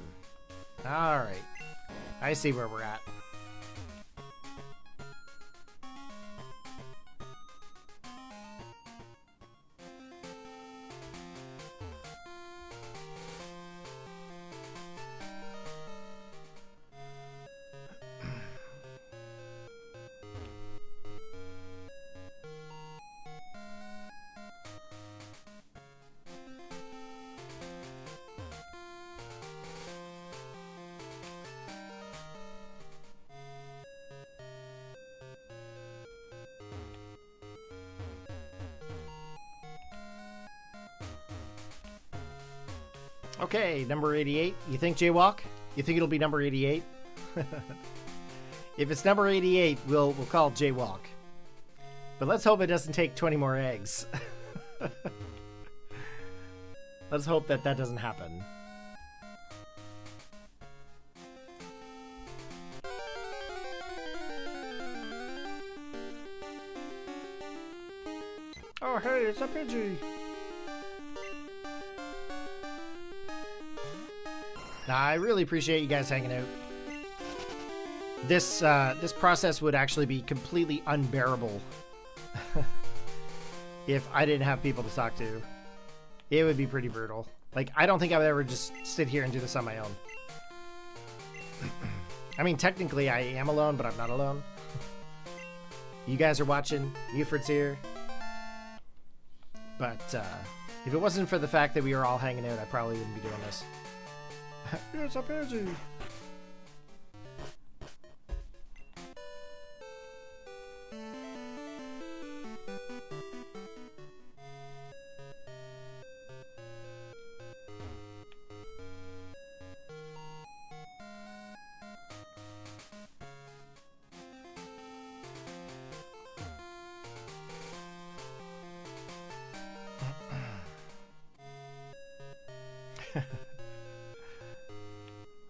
Alright. I see where we're at. Okay, number 88. You think Jaywalk? You think it'll be number 88? If it's number 88, we'll call it Jaywalk. But let's hope it doesn't take 20 more eggs. Let's hope that doesn't happen. Oh, hey, it's a Pidgey. Nah, I really appreciate you guys hanging out. This process would actually be completely unbearable if I didn't have people to talk to. It would be pretty brutal. Like, I don't think I would ever just sit here and do this on my own. I mean, technically I am alone, but I'm not alone. You guys are watching. Buford's here. But if it wasn't for the fact that we were all hanging out, I probably wouldn't be doing this. It's a Pidgey.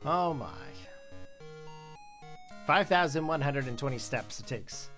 Oh my. 5,120 steps it takes.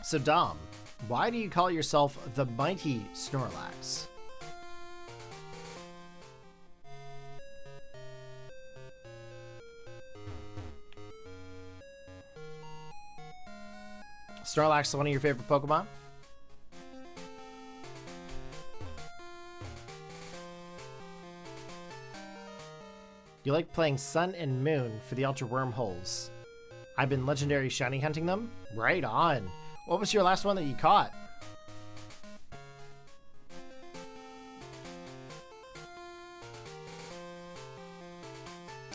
So Dom, why do you call yourself the Mighty Snorlax? Snorlax is one of your favorite Pokemon? You like playing Sun and Moon for the Ultra Wormholes. I've been legendary shiny hunting them? Right on. What was your last one that you caught?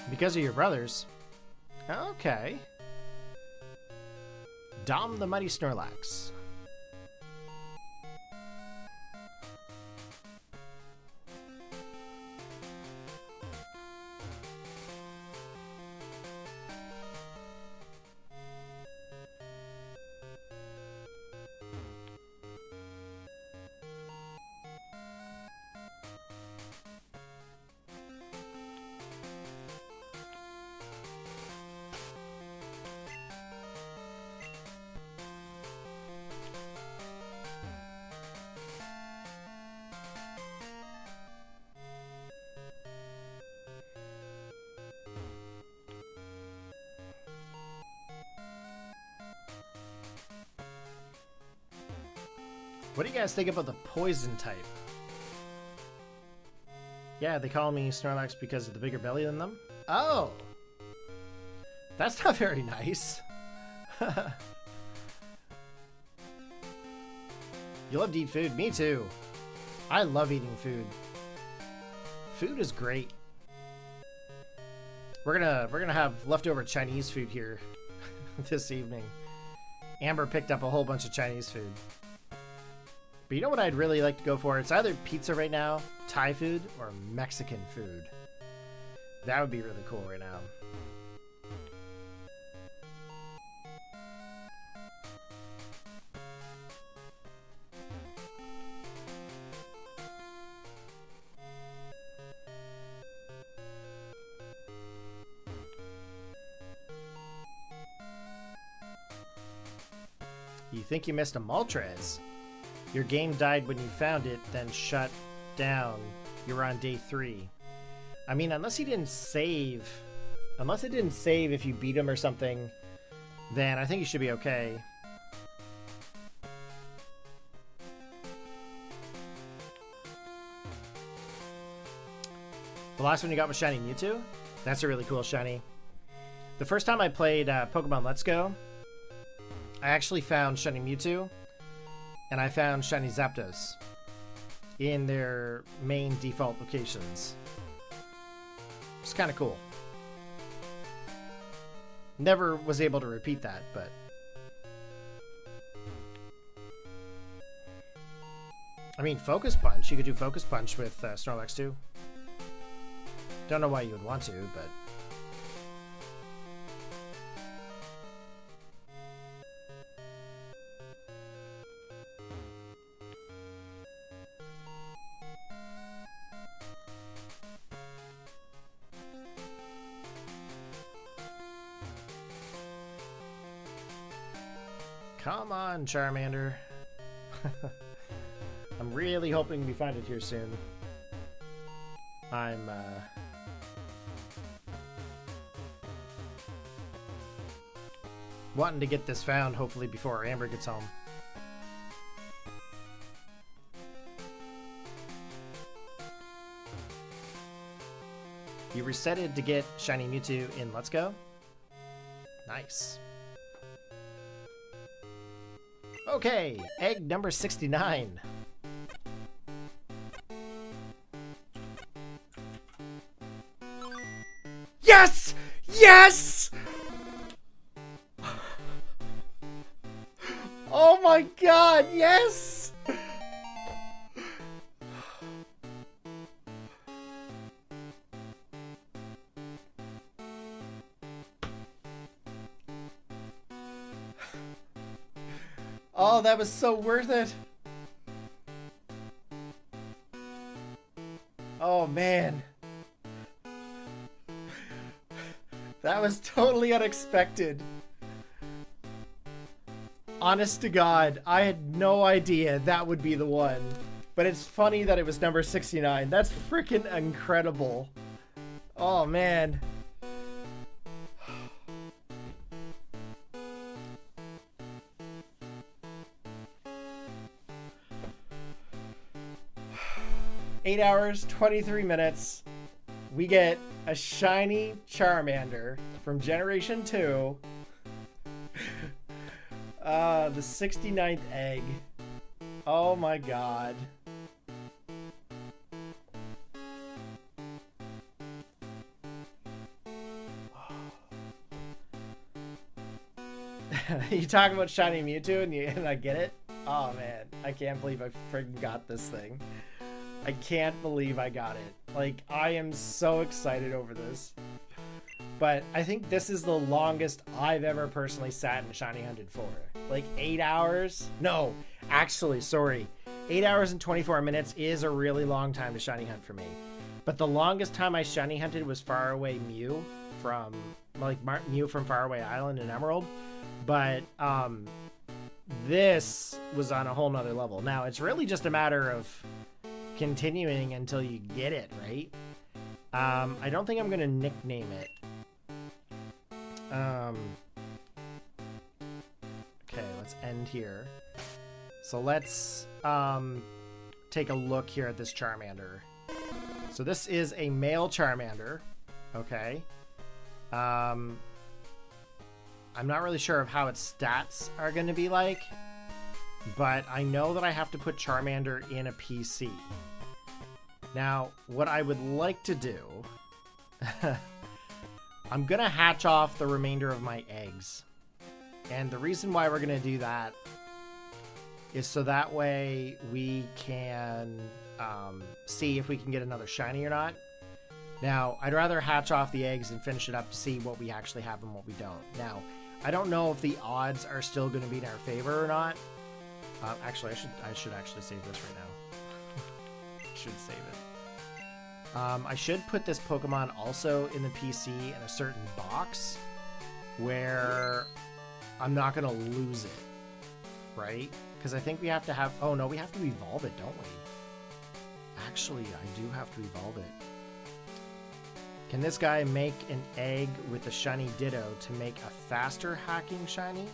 Because of your brothers. Okay. Dom the Mighty Snorlax. What do you guys think about the poison type? Yeah, they call me Snorlax because of the bigger belly than them. Oh! That's not very nice. You love to eat food? Me too. I love eating food. Food is great. We're gonna have leftover Chinese food here this evening. Amber picked up a whole bunch of Chinese food. But you know what I'd really like to go for? It's either pizza right now, Thai food, or Mexican food. That would be really cool right now. You think you missed a Moltres? Your game died when you found it, then shut down. You're on day 3. I mean, unless he didn't save. Unless it didn't save if you beat him or something, then I think you should be okay. The last one you got was Shiny Mewtwo? That's a really cool shiny. The first time I played Pokemon Let's Go, I actually found Shiny Mewtwo. And I found Shiny Zapdos in their main default locations. It's kind of cool. Never was able to repeat that, but... I mean, Focus Punch. You could do Focus Punch with Snorlax too. Don't know why you would want to, but... Come on, Charmander. I'm really hoping we find it here soon. I'm, wanting to get this found, hopefully, before Amber gets home. You resetted to get Shiny Mewtwo in Let's Go? Nice. Okay, egg number 69. Yes! Yes! Oh my god, yes! Oh, that was so worth it. Oh, man. That was totally unexpected. Honest to God, I had no idea that would be the one. But it's funny that it was number 69. That's freaking incredible. Oh, man. Eight hours, 23 minutes. We get a shiny Charmander from Generation 2. The 69th egg. Oh my god. You talk about shiny Mewtwo and I get it? Oh man, I can't believe I friggin' got this thing. I can't believe I got it. Like, I am so excited over this. But I think this is the longest I've ever personally sat and shiny hunted for. Like 8 hours? No, actually, sorry. 8 hours and 24 minutes is a really long time to shiny hunt for me. But the longest time I shiny hunted was Faraway Mew from, like, Mew from Faraway Island in Emerald. But this was on a whole nother level. Now, it's really just a matter of continuing until you get it, right? I don't think I'm going to nickname it. Okay, let's end here. So let's take a look here at this Charmander. So this is a male Charmander. Okay. I'm not really sure of how its stats are going to be like, but I know that I have to put Charmander in a PC. Now, what I would like to do, I'm going to hatch off the remainder of my eggs. And the reason why we're going to do that is so that way we can see if we can get another shiny or not. Now, I'd rather hatch off the eggs and finish it up to see what we actually have and what we don't. Now, I don't know if the odds are still going to be in our favor or not. Actually, I should actually save this right now. Should save it. I should put this Pokemon also in the PC in a certain box where I'm not going to lose it, right? Because I think we have to have... Oh, no, we have to evolve it, don't we? Actually, I do have to evolve it. Can this guy make an egg with a shiny Ditto to make a faster hacking shiny?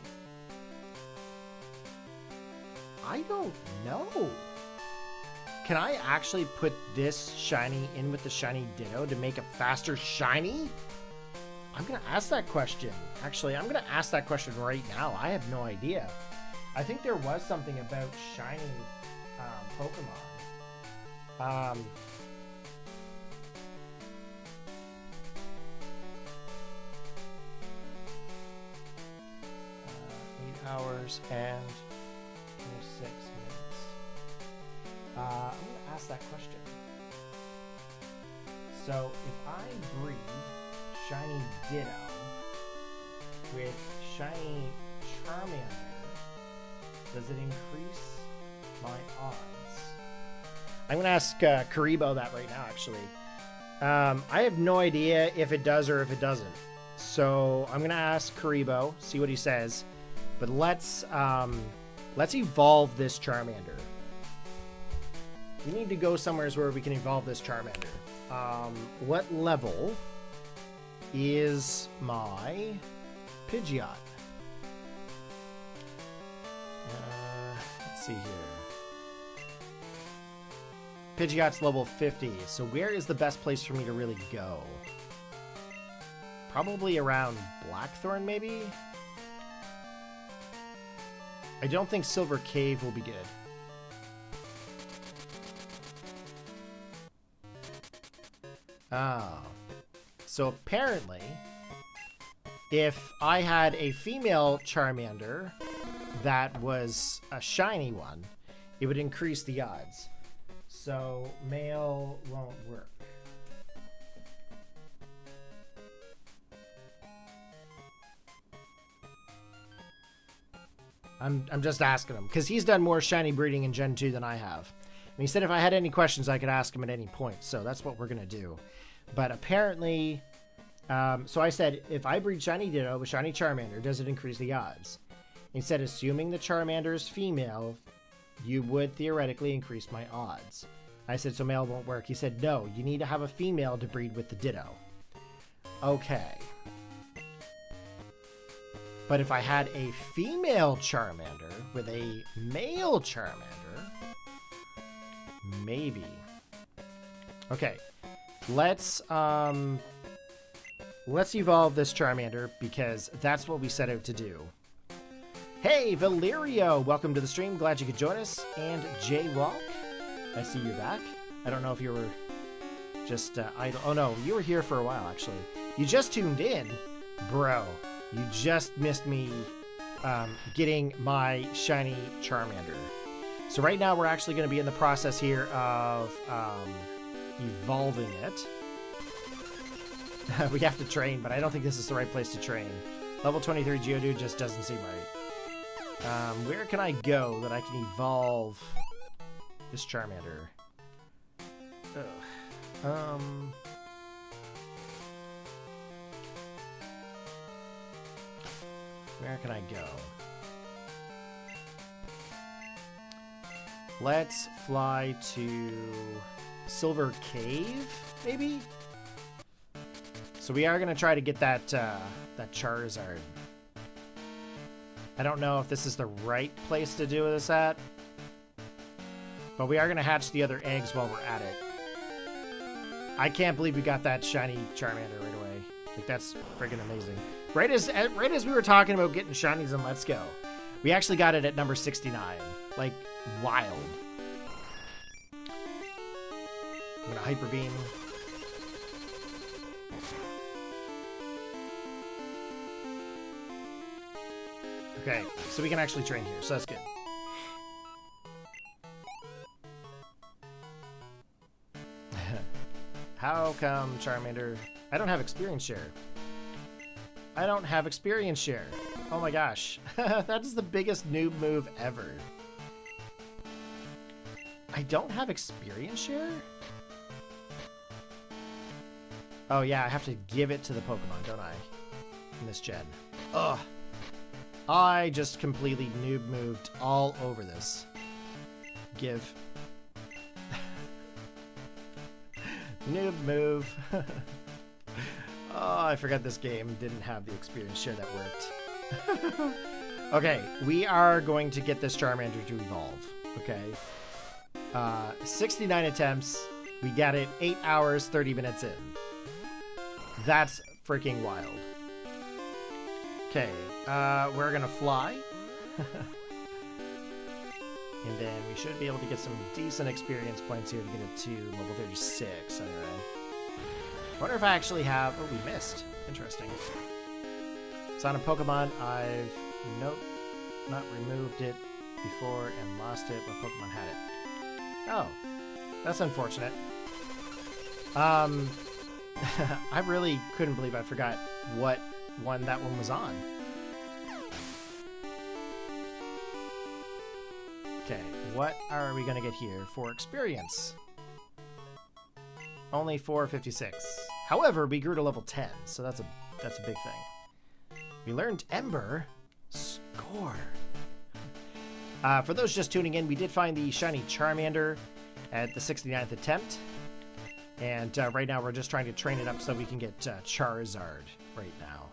I don't know. Can I actually put this shiny in with the shiny Ditto to make a faster shiny? I'm going to ask that question. Actually, I'm going to ask that question right now. I have no idea. I think there was something about shiny Pokemon. 8 hours and 26 minutes. I'm going to ask that question. So, if I breed shiny Ditto with shiny Charmander, does it increase my odds? I'm going to ask Karibo that right now, actually. I have no idea if it does or if it doesn't. So I'm going to ask Karibo, see what he says. But let's evolve this Charmander. We need to go somewhere where we can evolve this Charmander. What level is my Pidgeot? Let's see here. Pidgeot's level 50, so where is the best place for me to really go? Probably around Blackthorn, maybe? I don't think Silver Cave will be good. Oh. So apparently, if I had a female Charmander that was a shiny one, it would increase the odds. So male won't work. I'm just asking him because he's done more shiny breeding in Gen 2 than I have. And he said if I had any questions, I could ask him at any point. So that's what we're going to do. But apparently, so I said, if I breed shiny Ditto with shiny Charmander, does it increase the odds? He said, assuming the Charmander is female, you would theoretically increase my odds. I said, so male won't work. He said, no, you need to have a female to breed with the Ditto. Okay. But if I had a female Charmander with a male Charmander, maybe. Okay, let's evolve this Charmander because that's what we set out to do. Hey, Valerio, welcome to the stream. Glad you could join us. And Jaywalk, I see you back. I don't know if you were just idle. Oh no, you were here for a while actually. You just tuned in, bro. You just missed me getting my shiny Charmander. So right now we're actually going to be in the process here of evolving it. We have to train, but I don't think this is the right place to train. Level 23 Geodude just doesn't seem right. Where can I go that I can evolve this Charmander? Ugh. Where can I go? Let's fly to Silver Cave, maybe? So we are going to try to get that that Charizard. I don't know if this is the right place to do this at, but we are going to hatch the other eggs while we're at it. I can't believe we got that shiny Charmander right away. Like, that's friggin' amazing. Right as we were talking about getting shinies in Let's Go, we actually got it at number 69. Like, wild. I'm gonna Hyper Beam. Okay, so we can actually train here, so that's good. How come, Charmander? I don't have experience share. I don't have experience share. Oh my gosh. That is the biggest noob move ever. I don't have experience share? Oh yeah, I have to give it to the Pokemon, don't I? In this gen. Ugh. I just completely noob moved all over this. Give. Noob move. Oh, I forgot this game didn't have the experience share that worked. Okay, we are going to get this Charmander to evolve. Okay. 69 attempts. We got it 8 hours, 30 minutes in. That's freaking wild. Okay, we're gonna fly. And then we should be able to get some decent experience points here to get it to level 36 anyway. Wonder if I actually have... Oh, we missed. Interesting. It's on a Pokemon. I've not removed it before and lost it when Pokemon had it. Oh, that's unfortunate. I really couldn't believe I forgot what one that one was on. Okay, what are we gonna get here for experience? Only 456. However, we grew to level 10, so that's a big thing. We learned Ember. Score. For those just tuning in, we did find the shiny Charmander at the 69th attempt. And right now we're just trying to train it up so we can get Charizard right now.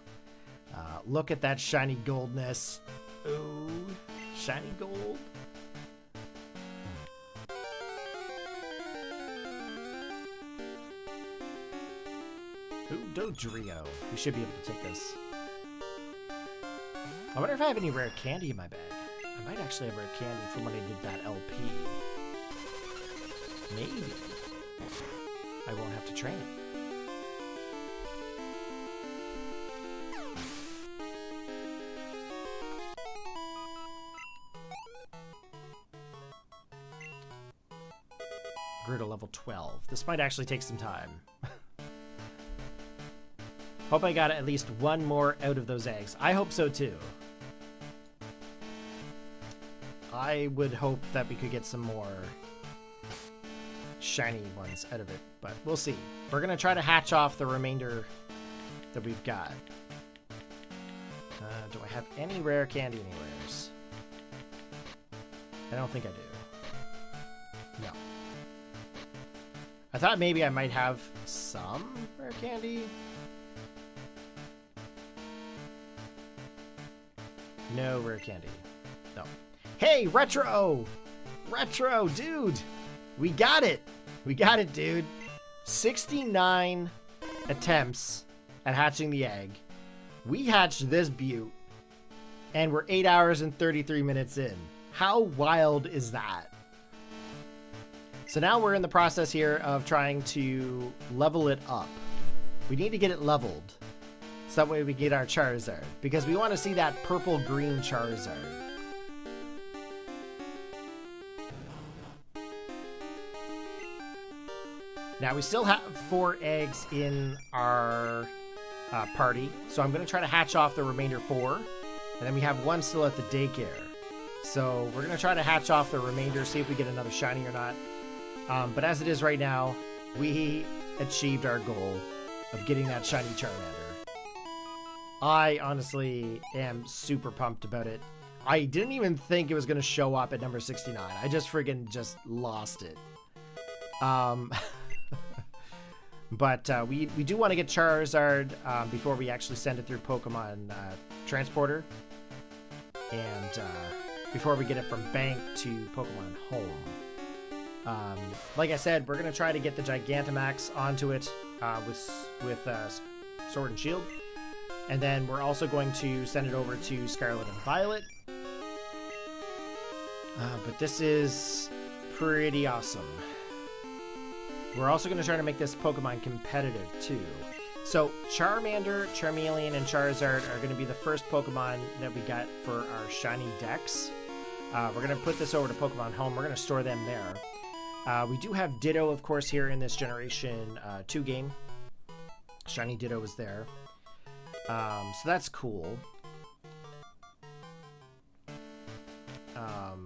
Look at that shiny goldness. Ooh, shiny gold. Ooh, Dodrio. We should be able to take this. I wonder if I have any rare candy in my bag. I might actually have rare candy from when I did that LP. Maybe. I won't have to train it. Grew to level 12. This might actually take some time. Hope I got at least one more out of those eggs. I hope so too. I would hope that we could get some more shiny ones out of it, but we'll see. We're gonna try to hatch off the remainder that we've got. Do I have any rare candy anywheres? I don't think I do. No. I thought maybe I might have some rare candy. No rare candy. No. Hey, Retro! Retro, dude! We got it! We got it, dude. 69 attempts at hatching the egg. We hatched this beaut, and we're 8 hours and 33 minutes in. How wild is that? So now we're in the process here of trying to level it up. We need to get it leveled so So that way we get our Charizard. Because we want to see that purple-green Charizard. Now, we still have 4 eggs in our party. So I'm going to try to hatch off the remainder 4. And then we have 1 still at the daycare. So we're going to try to hatch off the remainder, see if we get another shiny or not. But as it is right now, we achieved our goal of getting that shiny Charmander. I honestly am super pumped about it. I didn't even think it was going to show up at number 69. I just friggin' just lost it. But we do want to get Charizard before we actually send it through Pokemon Transporter. And before we get it from Bank to Pokemon Home. Like I said, we're going to try to get the Gigantamax onto it with Sword and Shield. And then we're also going to send it over to Scarlet and Violet. But this is pretty awesome. We're also going to try to make this Pokemon competitive too. So Charmander, Charmeleon, and Charizard are going to be the first Pokemon that we got for our Shiny Dex. We're going to put this over to Pokemon Home. We're going to store them there. We do have Ditto, of course, here in this Generation 2 game. Shiny Ditto is there. So that's cool. But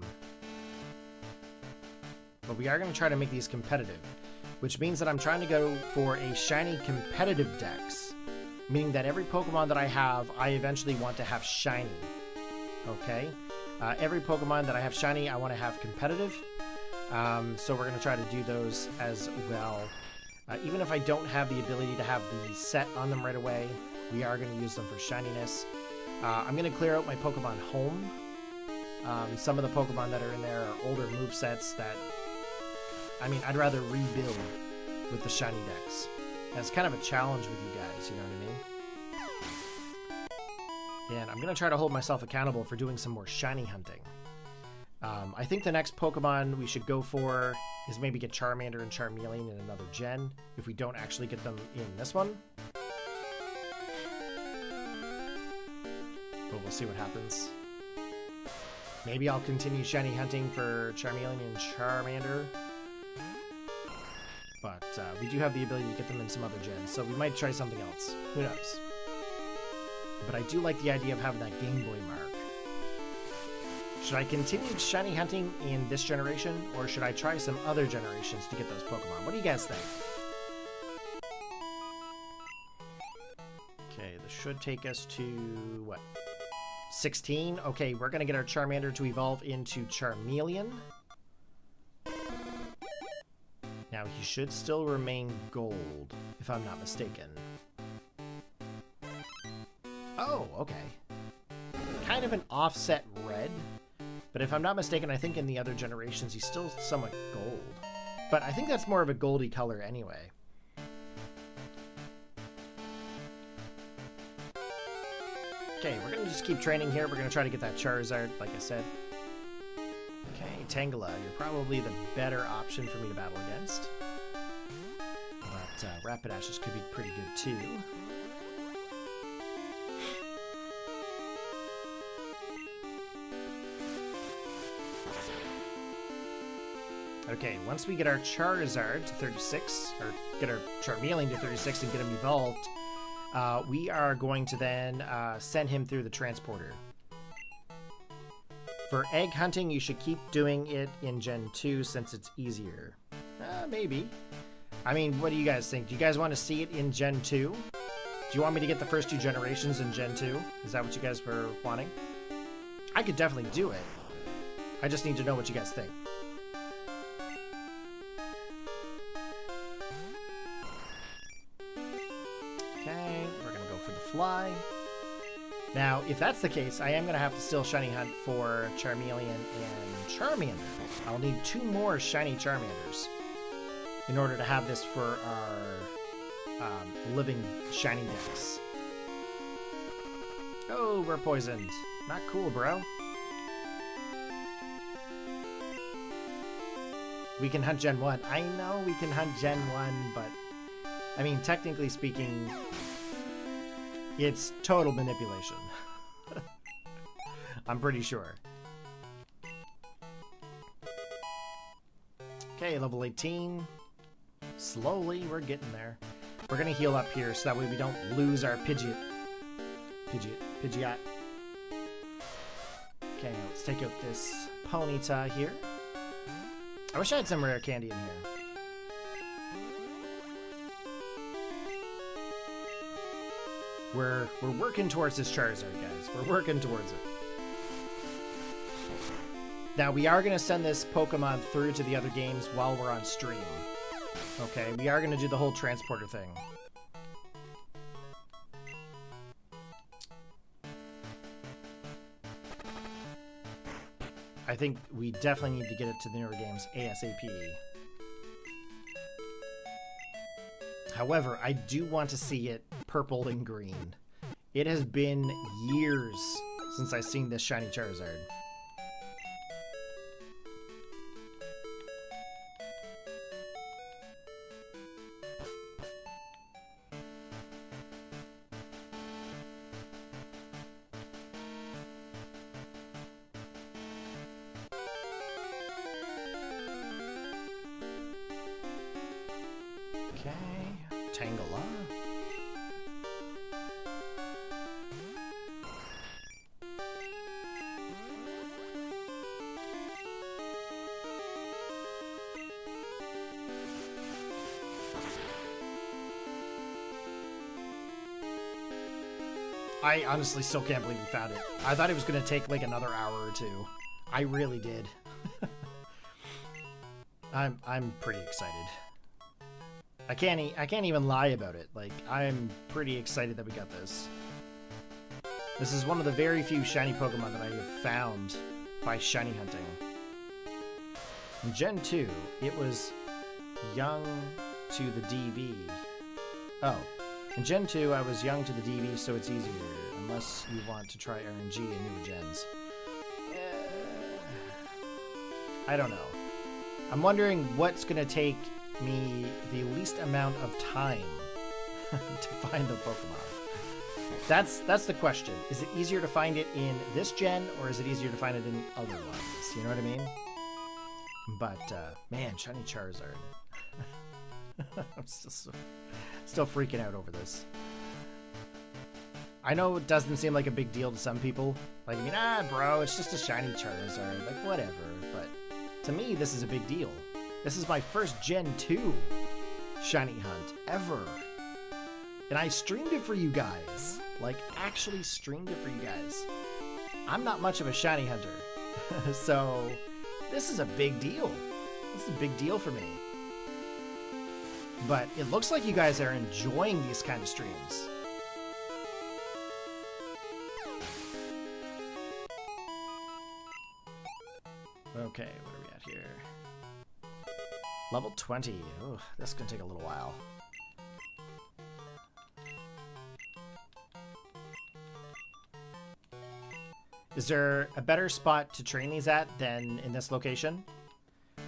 we are going to try to make these competitive, which means that I'm trying to go for a Shiny Competitive Dex, meaning that every Pokemon that I have, I eventually want to have Shiny. Okay? Every Pokemon that I have Shiny, I want to have competitive. So we're going to try to do those as well. Even if I don't have the ability to have the set on them right away, we are going to use them for shininess. I'm going to clear out my Pokemon Home. Some of the Pokemon that are in there are older movesets that, I mean, I'd rather rebuild with the Shiny Dex. That's kind of a challenge with you guys, you know what I mean? And I'm going to try to hold myself accountable for doing some more shiny hunting. I think the next Pokemon we should go for is maybe get Charmander and Charmeleon in another gen, if we don't actually get them in this one. But we'll see what happens. Maybe I'll continue shiny hunting for Charmeleon and Charmander. But we do have the ability to get them in some other gens, so we might try something else. Who knows? But I do like the idea of having that Gameboy Mark. Should I continue shiny hunting in this generation, or should I try some other generations to get those Pokemon? What do you guys think? Okay, this should take us to, what, 16? Okay, we're going to get our Charmander to evolve into Charmeleon. Now, he should still remain gold, if I'm not mistaken. Oh, okay. Kind of an offset red. But if I'm not mistaken, I think in the other generations he's still somewhat gold. But I think that's more of a goldy color anyway. Okay, we're going to just keep training here. We're going to try to get that Charizard, like I said. Okay, Tangela, you're probably the better option for me to battle against. But Rapidash could be pretty good too. Okay, once we get our Charizard to 36, or get our Charmeleon to 36 and get him evolved, we are going to then send him through the transporter. For egg hunting, you should keep doing it in Gen 2 since it's easier. Maybe. I mean, what do you guys think? Do you guys want to see it in Gen 2? Do you want me to get the first 2 generations in Gen 2? Is that what you guys were wanting? I could definitely do it. I just need to know what you guys think. Okay, we're going to go for the fly. Now, if that's the case, I am going to have to still shiny hunt for Charmeleon and Charmander. I'll need 2 more shiny Charmanders in order to have this for our Living Shiny Dex. Oh, we're poisoned. Not cool, bro. We can hunt Gen 1. I know we can hunt Gen 1, but I mean, technically speaking, It's total manipulation. I'm pretty sure. Okay, level 18. Slowly, we're getting there. We're gonna heal up here so that way we don't lose our Pidgeot. Pidgeot. Okay, let's take out this Ponyta here. I wish I had some rare candy in here. We're working towards this Charizard, guys. We're working towards it. Now, we are going to send this Pokemon through to the other games while we're on stream. Okay, we are going to do the whole transporter thing. I think we definitely need to get it to the newer games ASAP. However, I do want to see it purple and green. It has been years since I've seen this shiny Charizard. I honestly still can't believe we found it. I thought it was going to take like another hour or two. I really did. I'm pretty excited. I can't even lie about it. Like, I'm pretty excited that we got this. This is one of the very few shiny Pokemon that I have found by shiny hunting. In Gen 2, it was young to the DV. Oh. In Gen 2, I was young to the DV, so it's easier, unless you want to try RNG in newer gens. I don't know. I'm wondering what's going to take me the least amount of time to find the Pokemon. That's the question. Is it easier to find it in this gen, or is it easier to find it in other ones? You know what I mean? But, man, shiny Charizard. I'm still freaking out over this. I know it doesn't seem like a big deal to some people. Like, I mean, bro, it's just a shiny Charizard. Like, whatever. But to me, this is a big deal. This is my first Gen 2 shiny hunt ever. And I streamed it for you guys. Like, actually streamed it for you guys. I'm not much of a shiny hunter. So, this is a big deal. This is a big deal for me. But it looks like you guys are enjoying these kind of streams. Okay, what are we at here? Level 20. Oh, this is going to take a little while. Is there a better spot to train these at than in this location?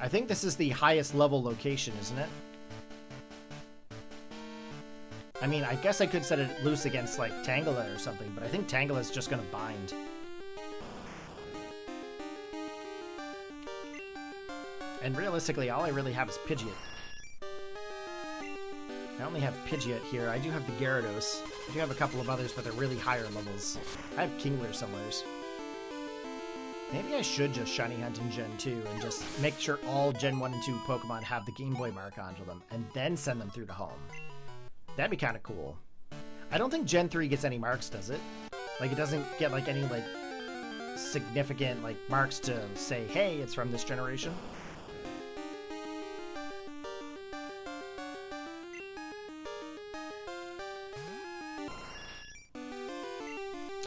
I think this is the highest level location, isn't it? I mean, I guess I could set it loose against, like, Tangela or something, but I think Tangela's just gonna bind. And realistically, all I really have is Pidgeot. I only have Pidgeot here. I do have the Gyarados. I do have a couple of others, but they're really higher levels. I have Kingler somewheres. Maybe I should just shiny hunt in Gen 2 and just make sure all Gen 1 and 2 Pokemon have the Gameboy Mark onto them, and then send them through to home. That'd be kind of cool. I don't think Gen 3 gets any marks, does it? Like, it doesn't get, like, any, like, significant, like, marks to say, hey, it's from this generation?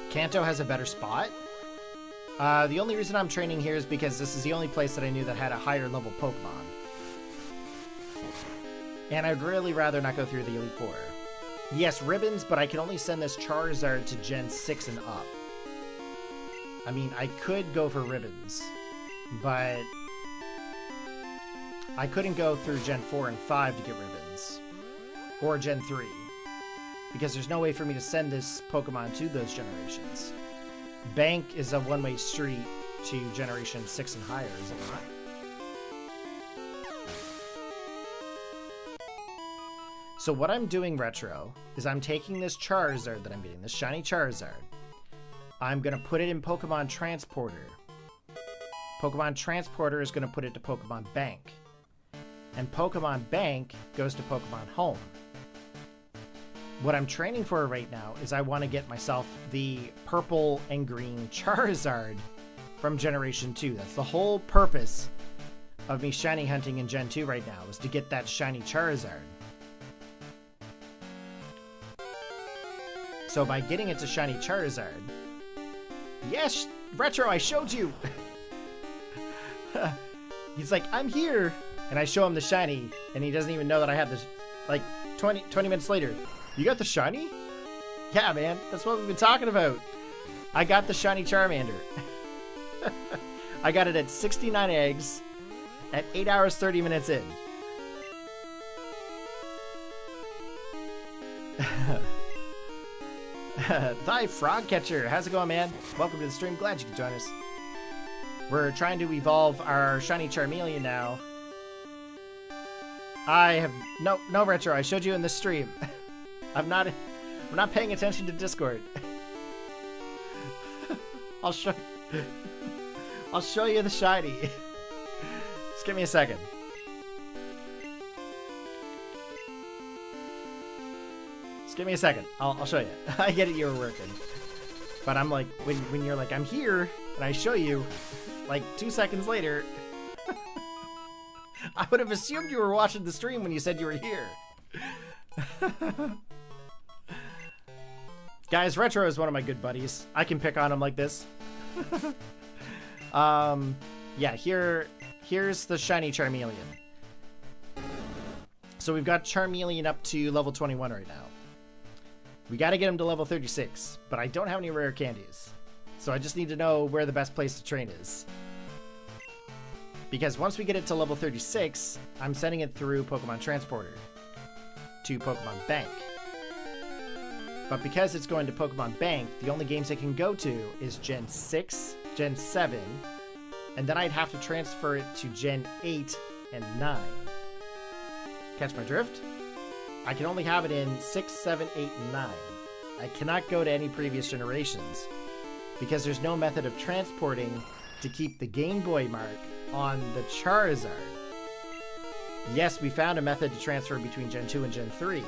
Kanto has a better spot? The only reason I'm training here is because this is the only place that I knew that had a higher level Pokemon. And I'd really rather not go through the Elite Four. Yes, ribbons, but I can only send this Charizard to Gen 6 and up. I mean, I could go for ribbons, but I couldn't go through Gen 4 and 5 to get ribbons. Or Gen 3. because there's no way for me to send this Pokemon to those generations. Bank is a one-way street to generation 6 and higher, is it not? So what I'm doing, Retro, is I'm taking this Charizard that I'm getting, this shiny Charizard. I'm going to put it in Pokemon Transporter. Pokemon Transporter is going to put it to Pokemon Bank. And Pokemon Bank goes to Pokemon Home. What I'm training for right now is I want to get myself the purple and green Charizard from Generation 2. That's the whole purpose of me shiny hunting in Gen 2 right now, is to get that shiny Charizard. So by getting it to shiny Charizard... Yes, Retro, I showed you! He's like, I'm here! And I show him the shiny, and he doesn't even know that I have this... Like, 20 minutes later, you got the shiny? Yeah, man, that's what we've been talking about. I got the shiny Charmander. I got it at 69 eggs at 8 hours 30 minutes in. Thy Frog Catcher, how's it going, man? Welcome to the stream, glad you could join us. We're trying to evolve our shiny Charmeleon now. I have no Retro, I showed you in the stream. we're not paying attention to Discord. I'll show you the shiny. Just give me a second. Give me a second. I'll show you. I get it, you were working. But I'm like, when you're like, I'm here, and I show you, like 2 seconds later, I would have assumed you were watching the stream when you said you were here. Guys, Retro is one of my good buddies. I can pick on him like this. Yeah, here's the shiny Charmeleon. So we've got Charmeleon up to level 21 right now. We gotta get him to level 36, but I don't have any rare candies. So I just need to know where the best place to train is. Because once we get it to level 36, I'm sending it through Pokemon Transporter to Pokemon Bank. But because it's going to Pokemon Bank, the only games it can go to is Gen 6, Gen 7, and then I'd have to transfer it to Gen 8 and 9. Catch my drift? I can only have it in 6, 7, 8, and 9. I cannot go to any previous generations because there's no method of transporting to keep the Gameboy Mark on the Charizard. Yes, we found a method to transfer between Gen 2 and Gen 3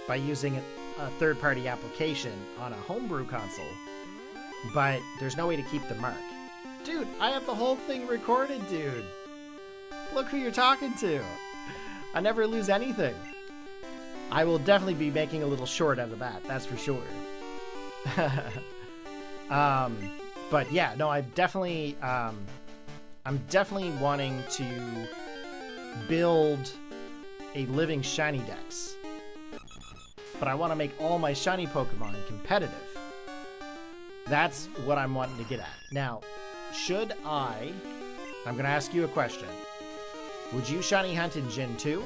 by using a third-party application on a homebrew console, but there's no way to keep the mark. Dude, I have the whole thing recorded, dude. Look who you're talking to. I never lose anything. I will definitely be making a little short out of that, that's for sure. But yeah, no, I'm definitely wanting to build a Living Shiny Dex. But I want to make all my shiny Pokemon competitive. That's what I'm wanting to get at. Now, I'm going to ask you a question. Would you shiny hunt in Gen 2?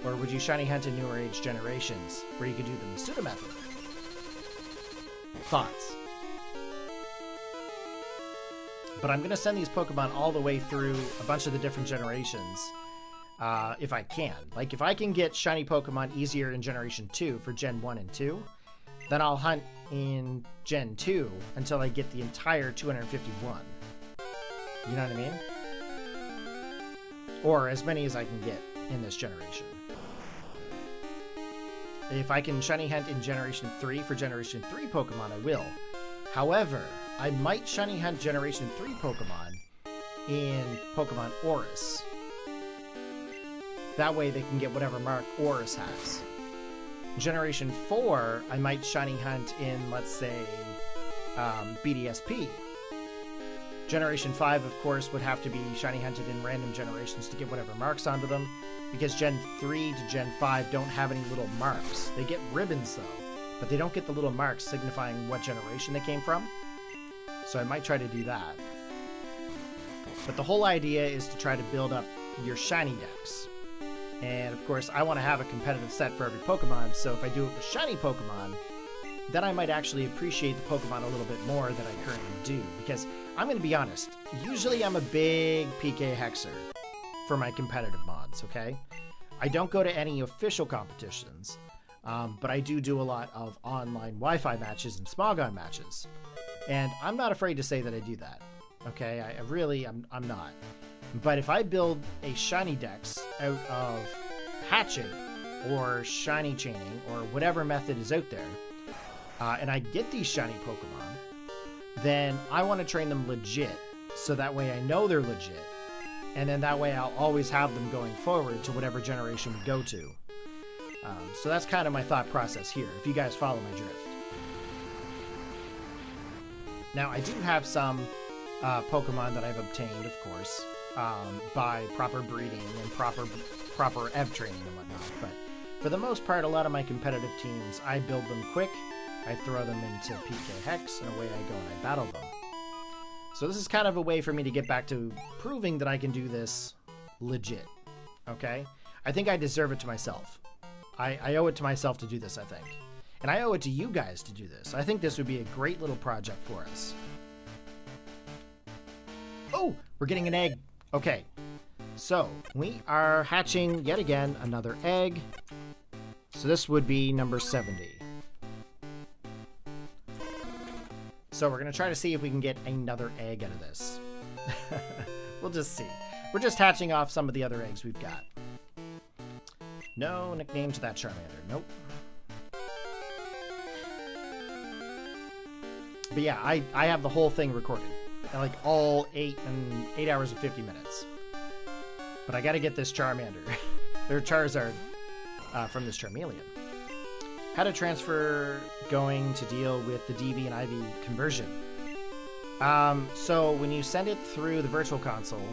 Or would you shiny hunt in newer age generations, where you could do the Masuda method? Thoughts? But I'm going to send these Pokemon all the way through a bunch of the different generations, if I can. Like, if I can get shiny Pokemon easier in Generation 2 for Gen 1 and 2, then I'll hunt in Gen 2 until I get the entire 251. You know what I mean? Or as many as I can get in this generation. If I can shiny hunt in Generation 3 for Generation 3 Pokemon, I will. However, I might shiny hunt Generation 3 Pokemon in Pokemon Oris. That way they can get whatever mark Oris has. Generation 4, I might shiny hunt in, let's say, BDSP. Generation 5, of course, would have to be shiny hunted in random generations to get whatever marks onto them, because Gen 3 to Gen 5 don't have any little marks. They get ribbons, though, but they don't get the little marks signifying what generation they came from. So I might try to do that. But the whole idea is to try to build up your shiny Dex. And of course, I want to have a competitive set for every Pokemon, so if I do it with shiny Pokemon, then I might actually appreciate the Pokemon a little bit more than I currently do. Because I'm going to be honest, usually I'm a big PK hexer for my competitive mods, okay? I don't go to any official competitions, but I do a lot of online Wi-Fi matches and Smogon matches. And I'm not afraid to say that I do that, okay? I'm not. But if I build a shiny dex out of hatching or shiny chaining or whatever method is out there, and I get these shiny Pokemon, then I want to train them legit, so that way I know they're legit, and then that way I'll always have them going forward to whatever generation we go to. So that's kind of my thought process here, if you guys follow my drift. Now, I do have some Pokemon that I've obtained, of course, by proper breeding and proper EV training and whatnot, but for the most part, a lot of my competitive teams, I build them quick, I throw them into PK Hex, and away I go and I battle them. So this is kind of a way for me to get back to proving that I can do this legit, okay? I think I deserve it to myself. I owe it to myself to do this, I think. And I owe it to you guys to do this. I think this would be a great little project for us. Oh, we're getting an egg. Okay, so we are hatching yet again another egg. So this would be number 70. So we're going to try to see if we can get another egg out of this. We'll just see. We're just hatching off some of the other eggs we've got. No nickname to that Charmander. Nope. But yeah, I have the whole thing recorded. Like all 8 hours and 50 minutes. But I got to get this Charmander. or Charizard from this Charmeleon. How to transfer going to deal with the DV and IV conversion. So when you send it through the Virtual Console,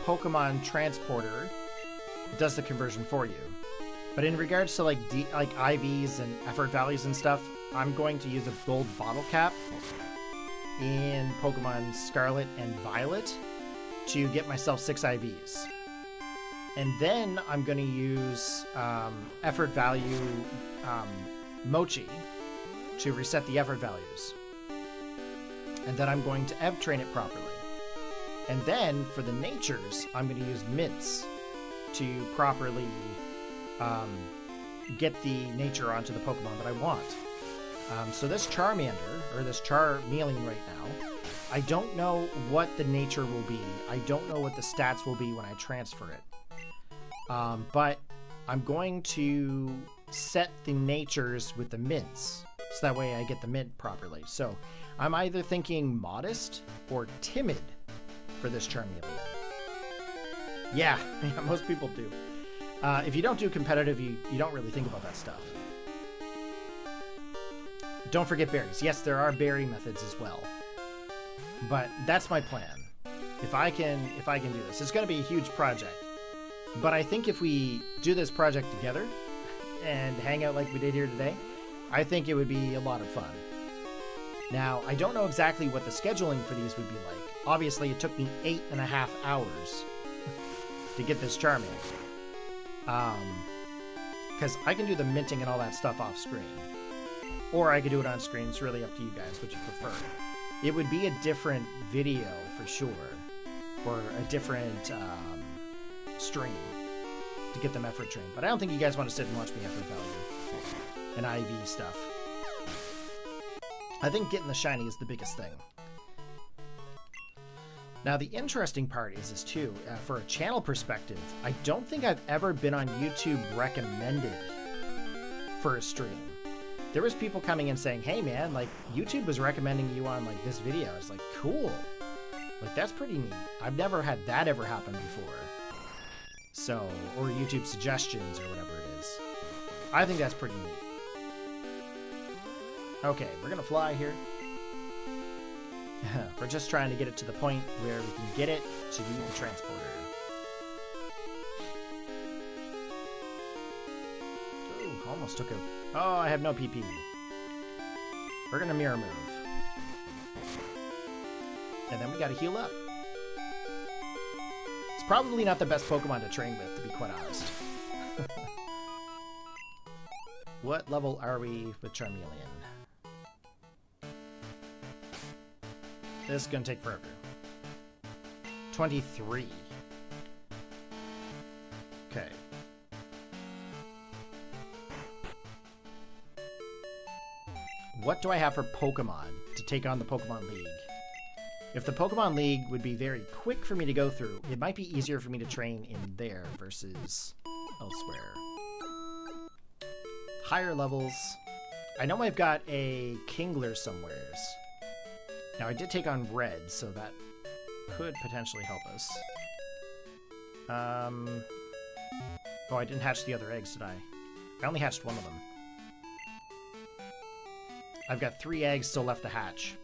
Pokemon Transporter does the conversion for you. But in regards to like IVs and effort values and stuff, I'm going to use a gold bottle cap in Pokemon Scarlet and Violet to get myself 6 IVs. And then I'm going to use effort value Mochi to reset the effort values. And then I'm going to EV train it properly. And then for the natures, I'm going to use Mints to properly get the nature onto the Pokemon that I want. So this Charmander, or this Charmeleon right now, I don't know what the nature will be. I don't know what the stats will be when I transfer it. But I'm going to set the natures with the mints, so that way I get the mint properly. So I'm either thinking modest or timid for this Charmeleon. Yeah, most people do. If you don't do competitive, you don't really think about that stuff. Don't forget berries. Yes, there are berry methods as well. But that's my plan. If I can do this, it's going to be a huge project. But I think if we do this project together and hang out like we did here today, I think it would be a lot of fun. Now, I don't know exactly what the scheduling for these would be like. Obviously, it took me 8.5 hours to get this Charmander. Because I can do the minting and all that stuff off screen. Or I could do it on screen. It's really up to you guys, what you prefer. It would be a different video for sure. Or a different stream to get them effort trained. But I don't think you guys want to sit and watch me effort value and IV stuff. I think getting the shiny is the biggest thing. Now the interesting part is this too, for a channel perspective, I don't think I've ever been on YouTube recommended for a stream. There was people coming in saying, hey man, like YouTube was recommending you on like this video. I was like, cool. Like that's pretty neat. I've never had that ever happen before. So, or YouTube suggestions or whatever it is. I think that's pretty neat. Okay, we're gonna fly here. We're just trying to get it to the point where we can get it to the transporter. Ooh, almost took a... Oh, I have no PP. We're gonna mirror move. And then we gotta heal up. This Probably not the best Pokemon to train with, to be quite honest. What level are we with Charmeleon? This is going to take forever. 23. Okay. What do I have for Pokemon to take on the Pokemon League? If the Pokemon League would be very quick for me to go through, it might be easier for me to train in there versus elsewhere. Higher levels. I know I've got a Kingler somewheres. Now, I did take on Red, so that could potentially help us. Oh, I didn't hatch the other eggs, did I? I only hatched one of them. I've got 3 eggs still left to hatch.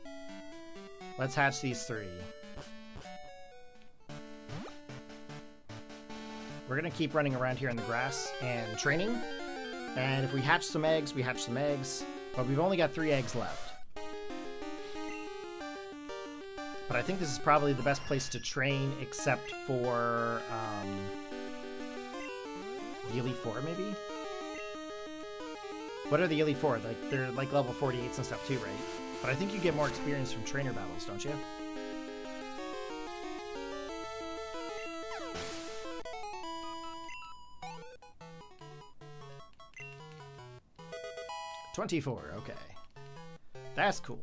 Let's hatch these 3. We're going to keep running around here in the grass and training. And if we hatch some eggs, we hatch some eggs. But we've only got 3 eggs left. But I think this is probably the best place to train, except for the Elite Four, maybe? What are the Elite Four? Like, they're like level 48s and stuff too, right? But I think you get more experience from trainer battles, don't you? $24, okay. That's cool.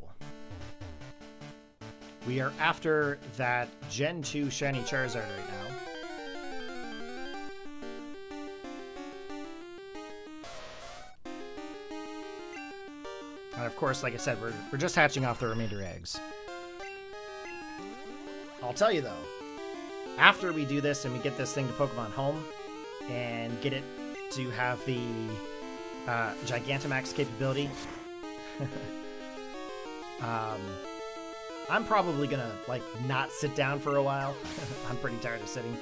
We are after that Gen 2 Shiny Charizard right now. And of course, like I said, we're just hatching off the remainder eggs. I'll tell you though, after we do this and we get this thing to Pokemon Home and get it to have the Gigantimax capability, I'm probably gonna like not sit down for a while. I'm pretty tired of sitting.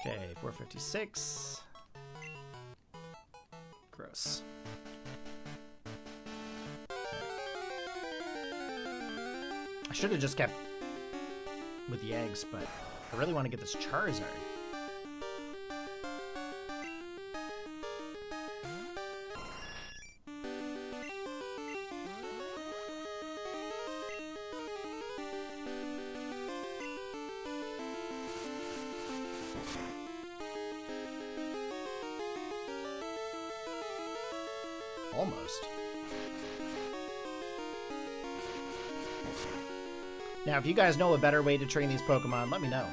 Okay, 456. Gross. I should have just kept with the eggs, but I really want to get this Charizard. Almost. Now, if you guys know a better way to train these Pokemon, let me know.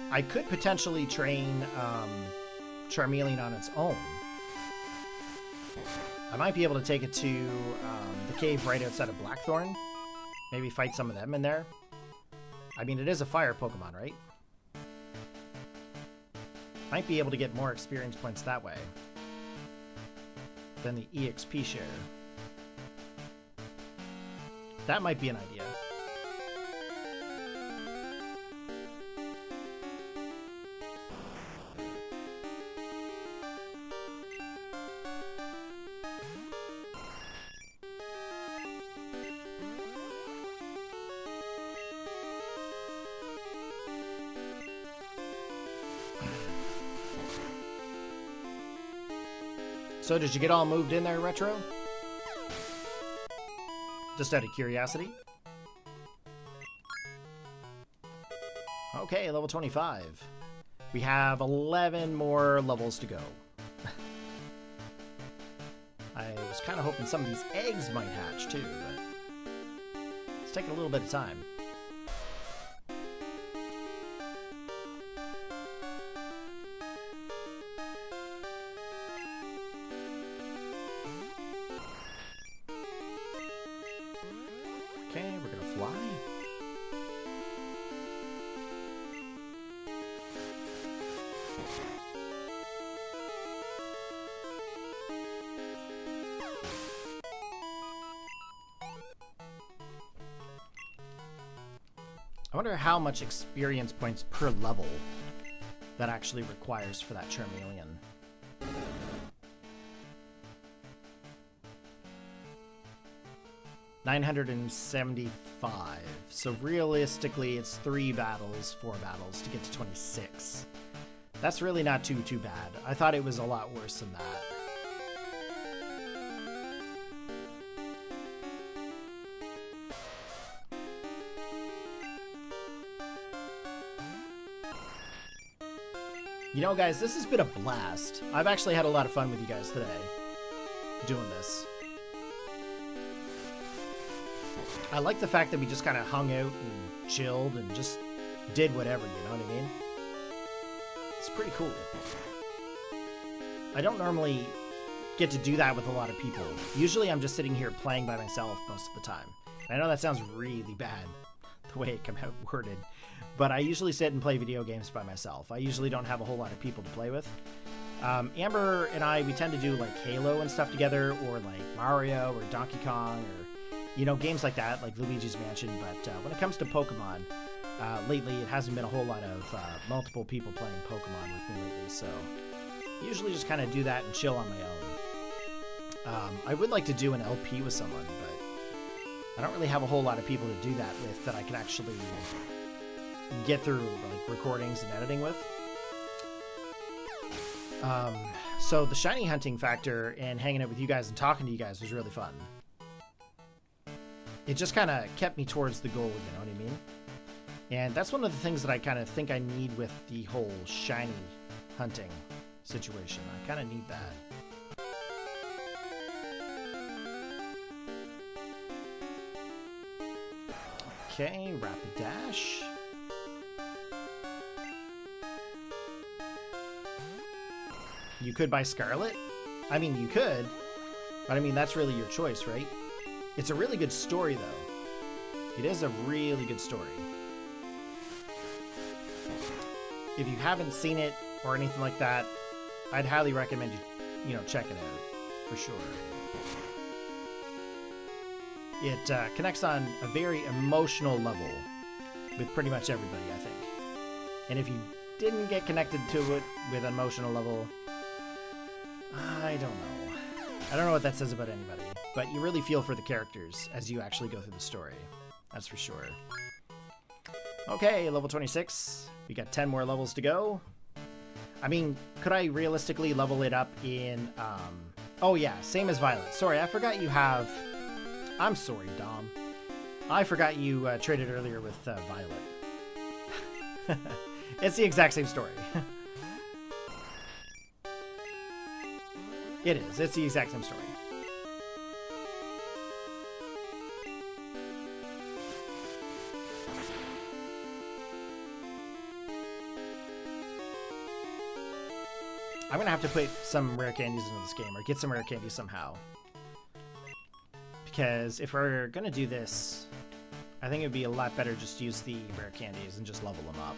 I could potentially train Charmeleon on its own. I might be able to take it to the cave right outside of Blackthorn. Maybe fight some of them in there. I mean, it is a fire Pokemon, right? Might be able to get more experience points that way than the EXP share. That might be an idea. So did you get all moved in there, Retro? Just out of curiosity. Okay, level 25. We have 11 more levels to go. I was kind of hoping some of these eggs might hatch too, but it's taking a little bit of time. Okay, we're gonna fly. I wonder how much experience points per level that actually requires for that Charmeleon. 975. So realistically, it's 3 battles, 4 battles to get to 26. That's really not too bad. I thought it was a lot worse than that. You know, guys, this has been a blast. I've actually had a lot of fun with you guys today doing this. I like the fact that we just kind of hung out and chilled and just did whatever, you know what I mean? It's pretty cool. I don't normally get to do that with a lot of people. Usually I'm just sitting here playing by myself most of the time. I know that sounds really bad, the way it came out worded, but I usually sit and play video games by myself. I usually don't have a whole lot of people to play with. Amber and I, we tend to do like Halo and stuff together, or like Mario or Donkey Kong, or, you know, games like that, like Luigi's Mansion. But when it comes to Pokemon, lately it hasn't been a whole lot of multiple people playing Pokemon with me lately, so I usually just kind of do that and chill on my own. I would like to do an LP with someone, but I don't really have a whole lot of people to do that with that I can actually get through like recordings and editing with. So the shiny hunting factor and hanging out with you guys and talking to you guys was really fun. It just kind of kept me towards the goal, you know what I mean? And that's one of the things that I kind of think I need with the whole shiny hunting situation. I kind of need that. Okay, rapid dash. You could buy Scarlet. I mean, you could, but I mean, that's really your choice, right? It's a really good story, though. It is a really good story. If you haven't seen it or anything like that, I'd highly recommend you check it out, for sure. It connects on a very emotional level with pretty much everybody, I think. And if you didn't get connected to it with an emotional level, I don't know. I don't know what that says about anybody, but you really feel for the characters as you actually go through the story. That's for sure. Okay, level 26. We got 10 more levels to go. I mean, could I realistically level it up in... Oh yeah, same as Violet. Sorry, I forgot you have... I'm sorry, Dom. I forgot you traded earlier with Violet. It's the exact same story. It is. It's the exact same story. I'm going to have to put some rare candies into this game, or get some rare candies somehow. Because if we're going to do this, I think it would be a lot better just to use the rare candies and just level them up.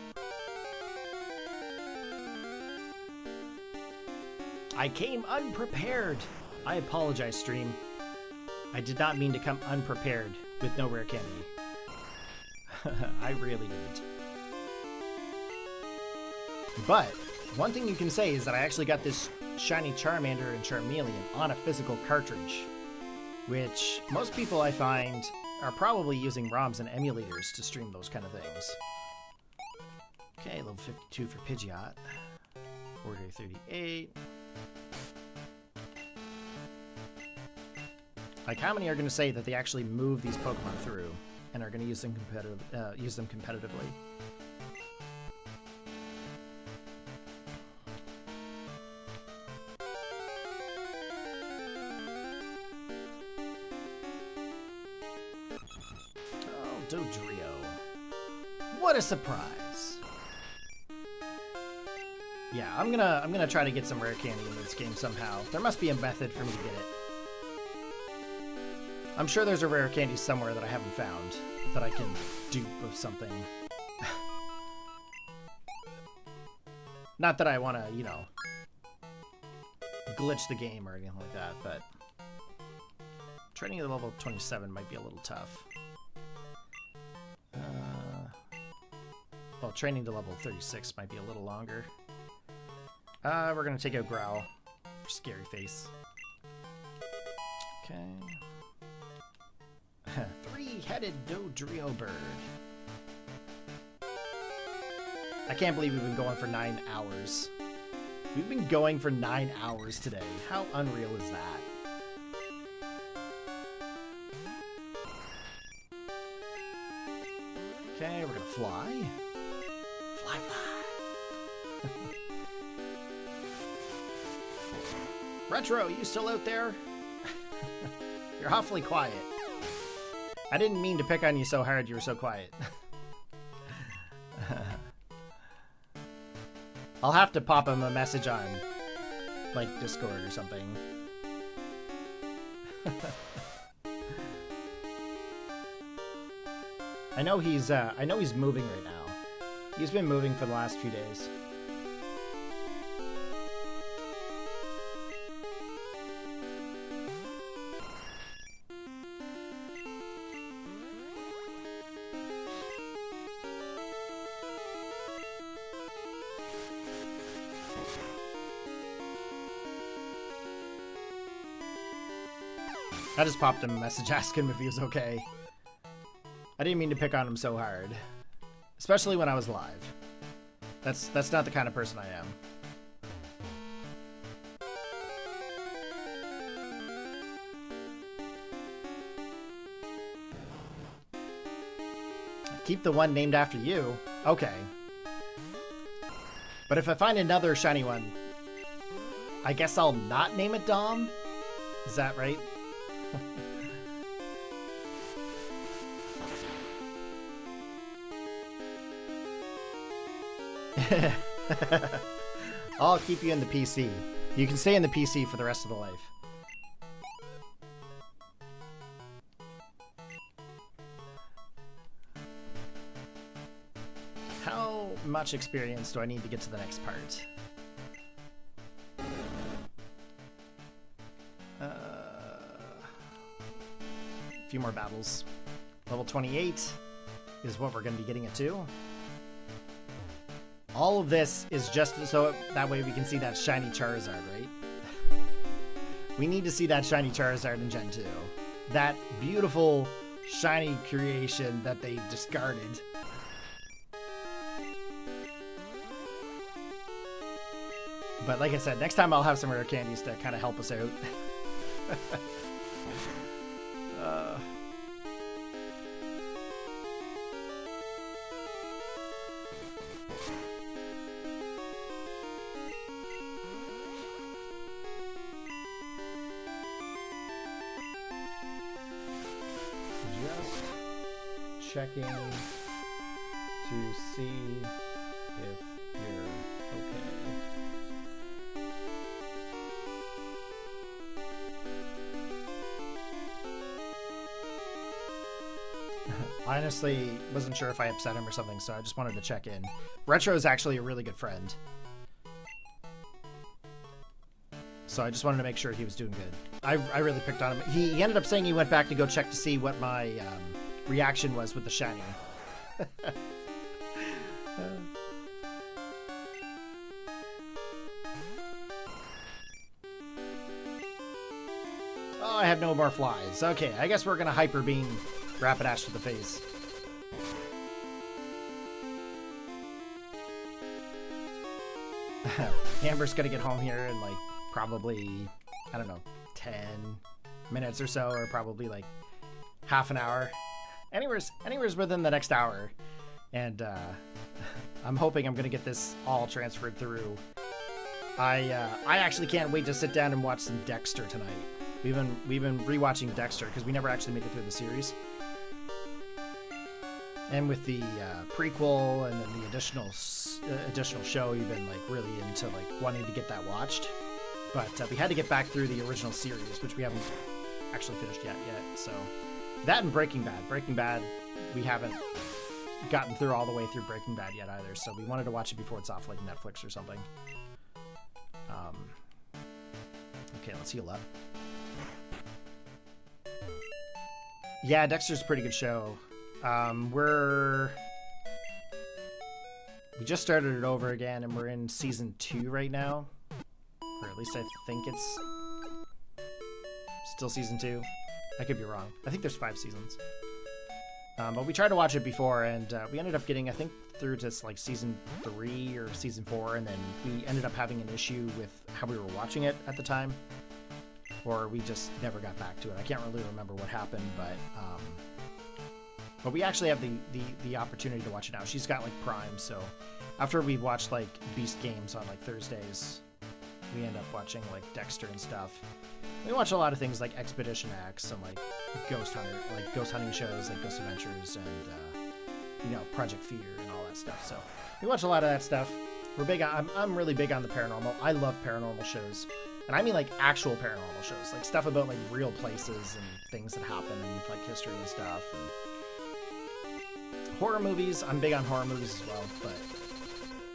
I came unprepared. I apologize, stream. I did not mean to come unprepared with no rare candy. I really didn't. But one thing you can say is that I actually got this shiny Charmander and Charmeleon on a physical cartridge, which most people I find are probably using ROMs and emulators to stream those kind of things. Okay, level 52 for Pidgeot. Order 38. Like, how many are going to say that they actually move these Pokemon through and are going to use them competitively? Oh, Dodrio. What a surprise! Yeah, I'm gonna try to get some rare candy in this game somehow. There must be a method for me to get it. I'm sure there's a rare candy somewhere that I haven't found that I can dupe with something. Not that I want to, you know, glitch the game or anything like that, but training at level 27 might be a little tough. Well, training to level 36 might be a little longer. We're going to take out Growl for Scary Face. Okay. Three-headed Dodrio bird. I can't believe we've been going for 9 hours. We've been going for 9 hours today. How unreal is that? Okay, we're gonna fly. Fly, fly. Retro, you still out there? You're awfully quiet. I didn't mean to pick on you so hard, you were so quiet. I'll have to pop him a message on, like, Discord or something. I know he's moving right now. He's been moving for the last few days. I just popped him a message asking him if he was okay. I didn't mean to pick on him so hard. Especially when I was live. That's not the kind of person I am. Keep the one named after you. Okay. But if I find another shiny one, I guess I'll not name it Dom? Is that right? I'll keep you in the PC. You can stay in the PC for the rest of the life. How much experience do I need to get to the next part? A few more battles. Level 28 is what we're going to be getting it to. All of this is just so that way we can see that shiny Charizard, right? We need to see that shiny Charizard in Gen 2. That beautiful shiny creation that they discarded. But like I said, next time I'll have some rare candies to kind of help us out. Checking to see if you're okay. I honestly wasn't sure if I upset him or something, so I just wanted to check in. Retro is actually a really good friend. So I just wanted to make sure he was doing good. I really picked on him. He ended up saying he went back to go check to see what my reaction was with the shiny. Oh, I have no more flies. Okay, I guess we're gonna Hyper Beam Rapidash to the face. Amber's gonna get home here in like probably, I don't know, 10 minutes or so, or probably like half an hour. Anywhere's within the next hour. And I'm hoping I'm gonna get this all transferred through. I actually can't wait to sit down and watch some Dexter tonight. We've been rewatching Dexter because we never actually made it through the series. And with the prequel and then the additional show, you've been like really into like wanting to get that watched. But we had to get back through the original series, which we haven't actually finished yet. So that and Breaking Bad. Breaking Bad, we haven't gotten through all the way through Breaking Bad yet either. So we wanted to watch it before it's off like Netflix or something. Okay, let's heal up. Yeah, Dexter's a pretty good show. We just started it over again, and we're in season 2 right now. Or at least I think it's still season 2. I could be wrong. I think there's 5 seasons. But we tried to watch it before, and we ended up getting, I think, through to like season 3 or season 4, and then we ended up having an issue with how we were watching it at the time, or we just never got back to it. I can't really remember what happened, but we actually have the opportunity to watch it now. She's got like Prime, so after we watch like Beast games on like Thursdays, we end up watching like Dexter and stuff. We watch a lot of things like Expedition X and like ghost hunting shows like Ghost Adventures and Project Fear and all that stuff. So we watch a lot of that stuff. We're big on, I'm really big on the paranormal. I love paranormal shows, and I mean like actual paranormal shows, like stuff about like real places and things that happen and like history and stuff. And horror movies, I'm big on horror movies as well, but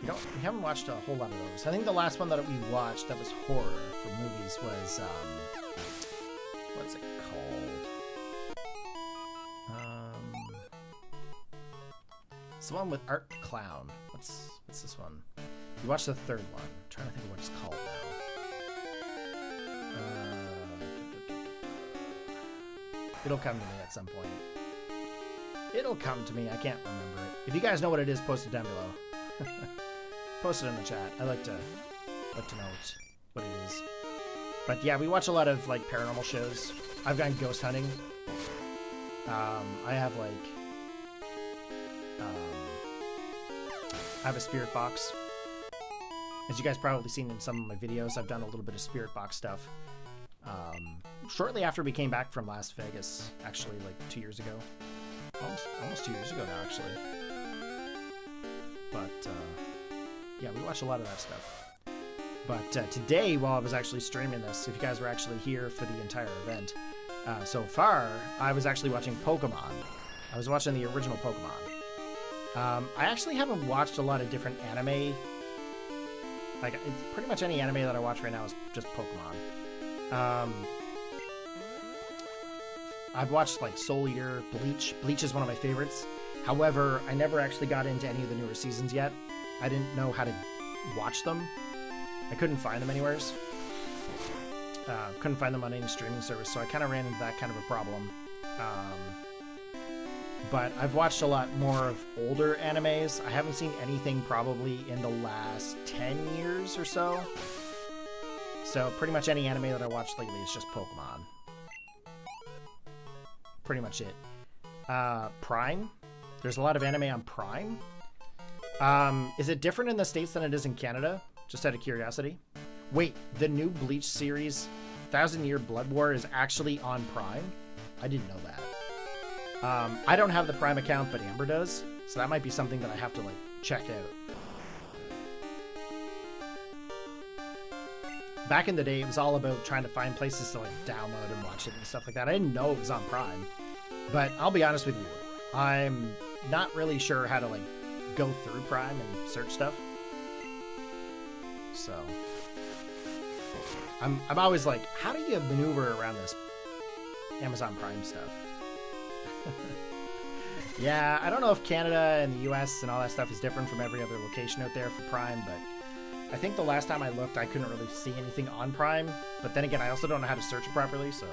we haven't watched a whole lot of those. I think the last one that we watched that was horror for movies was what's it called? It's the one with Art the Clown. What's this one? We watched the third one. I'm trying to think of what it's called now. It'll come to me at some point. It'll come to me. I can't remember it. If you guys know what it is, post it down below. Post it in the chat. I like to know what it is. But yeah, we watch a lot of like paranormal shows. I've gone ghost hunting. I have like I have a spirit box. As you guys probably seen in some of my videos, I've done a little bit of spirit box stuff. Shortly after we came back from Las Vegas, actually like 2 years ago. Almost 2 years ago now, actually. But yeah, we watch a lot of that stuff. But today, while I was actually streaming this, if you guys were actually here for the entire event, so far, I was actually watching Pokemon. I was watching the original Pokemon. I actually haven't watched a lot of different anime. Like, it's pretty much any anime that I watch right now is just Pokemon. I've watched, like, Soul Eater, Bleach. Bleach is one of my favorites. However, I never actually got into any of the newer seasons yet. I didn't know how to watch them. I couldn't find them anywhere. Couldn't find them on any streaming service, so I kind of ran into that kind of a problem. But I've watched a lot more of older animes. I haven't seen anything probably in the last 10 years or so. So pretty much any anime that I watched lately is just Pokemon. Pretty much it. Prime. There's a lot of anime on Prime. Is it different in the States than it is in Canada? Just out of curiosity. Wait, the new Bleach series, 1,000 Year Blood War, is actually on Prime? I didn't know that. I don't have the Prime account, but Amber does, so that might be something that I have to, like, check out. Back in the day, it was all about trying to find places to, like, download and watch it and stuff like that. I didn't know it was on Prime, but I'll be honest with you. I'm not really sure how to, like, go through Prime and search stuff. So I'm always like, how do you maneuver around this Amazon Prime stuff? Yeah, I don't know if Canada and the US and all that stuff is different from every other location out there for Prime, but I think the last time I looked, I couldn't really see anything on Prime. But then again, I also don't know how to search it properly, so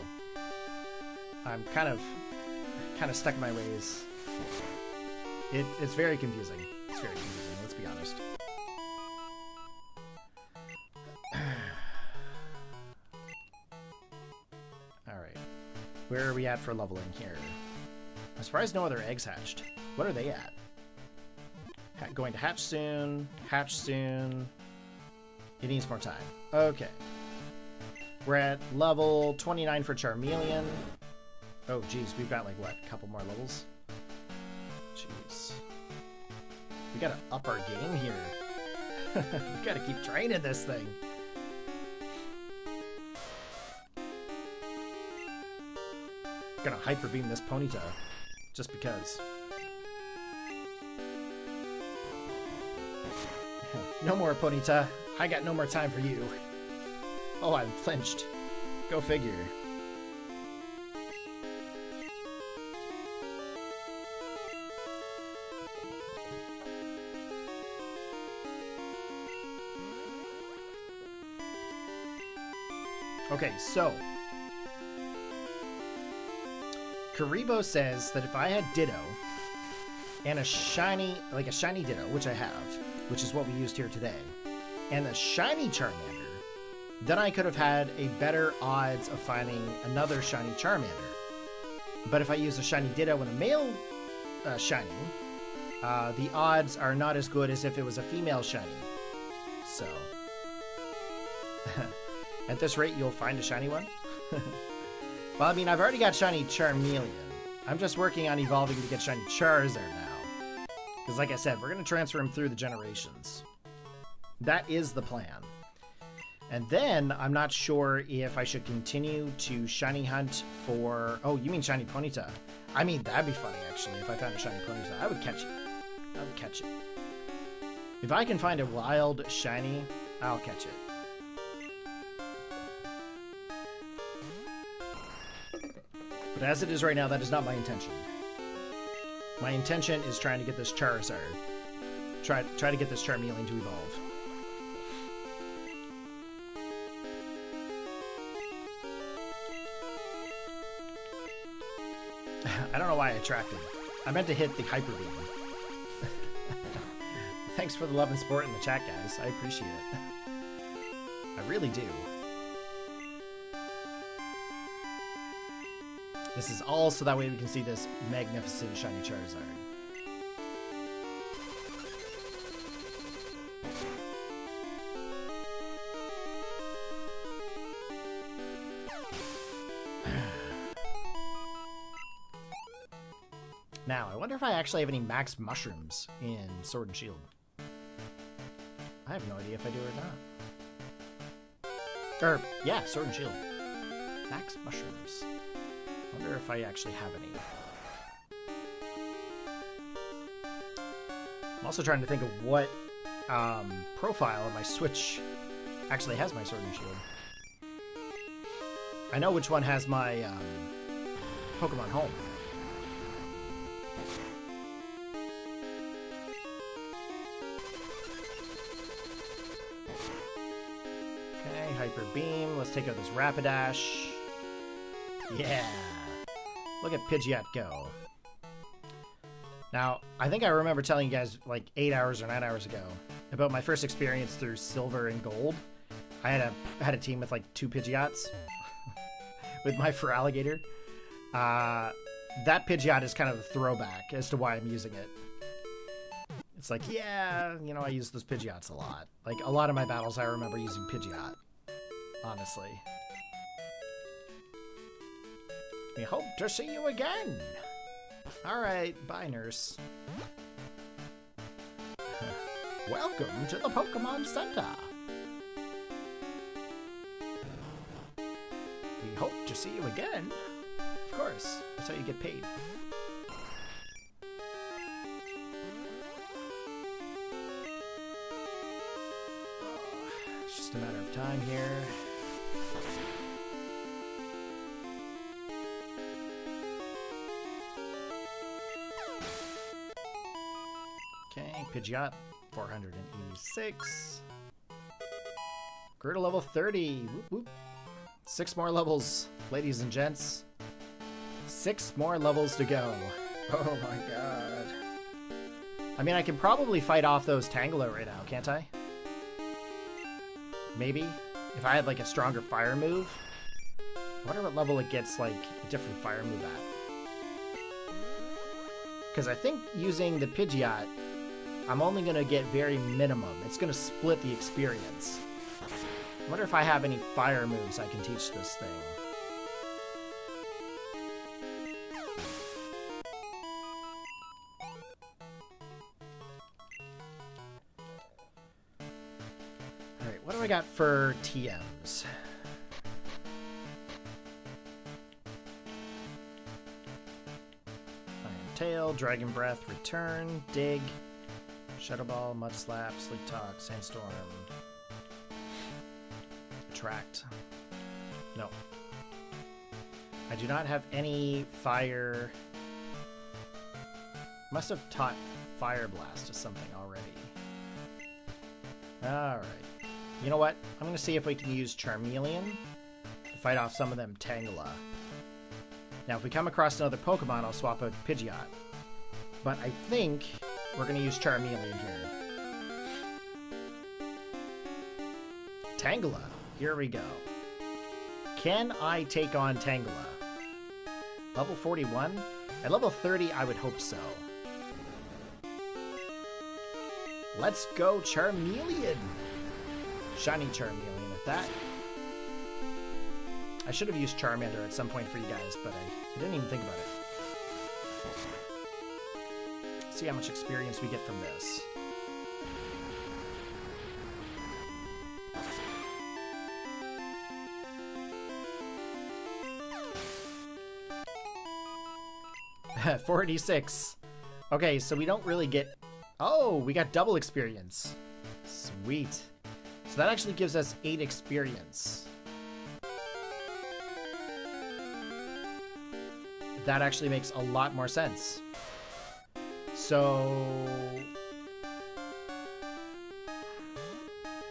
I'm kind of stuck in my ways. It's very confusing. It's very confusing, let's be honest. Alright. Where are we at for leveling here? I'm surprised no other eggs hatched. What are they at? Going to hatch soon. Hatch soon. It needs more time. Okay. We're at level 29 for Charmeleon. Oh, geez. We've got, like, what? A couple more levels? Jeez. We gotta up our game here. We gotta keep training this thing. Gonna Hyper Beam this Ponyta. Just because. No more, Ponyta. I got no more time for you. Oh, I'm flinched. Go figure. Okay, so Karibo says that if I had Ditto and a shiny Ditto, which I have, which is what we used here today, and a shiny Charmander, then I could have had a better odds of finding another shiny Charmander. But if I use a shiny Ditto and a male shiny, the odds are not as good as if it was a female shiny. So, at this rate, you'll find a shiny one. Well, I mean, I've already got shiny Charmeleon. I'm just working on evolving to get shiny Charizard now. Because like I said, we're going to transfer him through the generations. That is the plan. And then, I'm not sure if I should continue to shiny hunt for... Oh, you mean shiny Ponyta. I mean, that'd be funny, actually, if I found a shiny Ponyta. I would catch it. I would catch it. If I can find a wild shiny, I'll catch it. But as it is right now, that is not my intention. My intention is trying to get this Charizard. Try to get this Charmeleon to evolve. I don't know why I attracted. I meant to hit the Hyper Beam. Thanks for the love and support in the chat, guys. I appreciate it. I really do. This is all so that way we can see this magnificent shiny Charizard. Now, I wonder if I actually have any max mushrooms in Sword and Shield. I have no idea if I do or not. Yeah, Sword and Shield. Max mushrooms. I wonder if I actually have any. I'm also trying to think of what profile of my Switch actually has my Sword and Shield. I know which one has my Pokemon Home. Okay, Hyper Beam. Let's take out this Rapidash. Yeah! Look at Pidgeot go. Now, I think I remember telling you guys like 8 hours or 9 hours ago about my first experience through Silver and Gold. I had a team with like 2 Pidgeots with my Feraligatr. That Pidgeot is kind of a throwback as to why I'm using it. It's like, yeah, you know, I use those Pidgeots a lot. Like, a lot of my battles I remember using Pidgeot. Honestly. We hope to see you again! Alright, bye, nurse. Welcome to the Pokemon Center! We hope to see you again. Of course, that's how you get paid. It's just a matter of time here. Okay, Pidgeot, 486. Grew to level 30. Whoop, whoop. 6 more levels, ladies and gents. 6 more levels to go. Oh my god. I mean, I can probably fight off those Tangela right now, can't I? Maybe? If I had like a stronger fire move? I wonder what level it gets like a different fire move at. Because I think using the Pidgeot, I'm only going to get very minimum. It's going to split the experience. I wonder if I have any fire moves I can teach this thing. Alright, what do I got for TMs? Iron Tail, Dragon Breath, Return, Dig, Shadow Ball, Mud Slap, Sleep Talk, Sandstorm, Attract. No. I do not have any fire. Must have taught Fire Blast to something already. Alright. You know what? I'm going to see if we can use Charmeleon to fight off some of them Tangela. Now, if we come across another Pokemon, I'll swap out Pidgeot. But I think we're going to use Charmeleon here. Tangela. Here we go. Can I take on Tangela? Level 41? At level 30, I would hope so. Let's go Charmeleon! Shiny Charmeleon at that. I should have used Charmander at some point for you guys, but I didn't even think about it. See how much experience we get from this. $46. Okay, so we don't really get... Oh, we got double experience. Sweet. So that actually gives us 8 experience. That actually makes a lot more sense. So...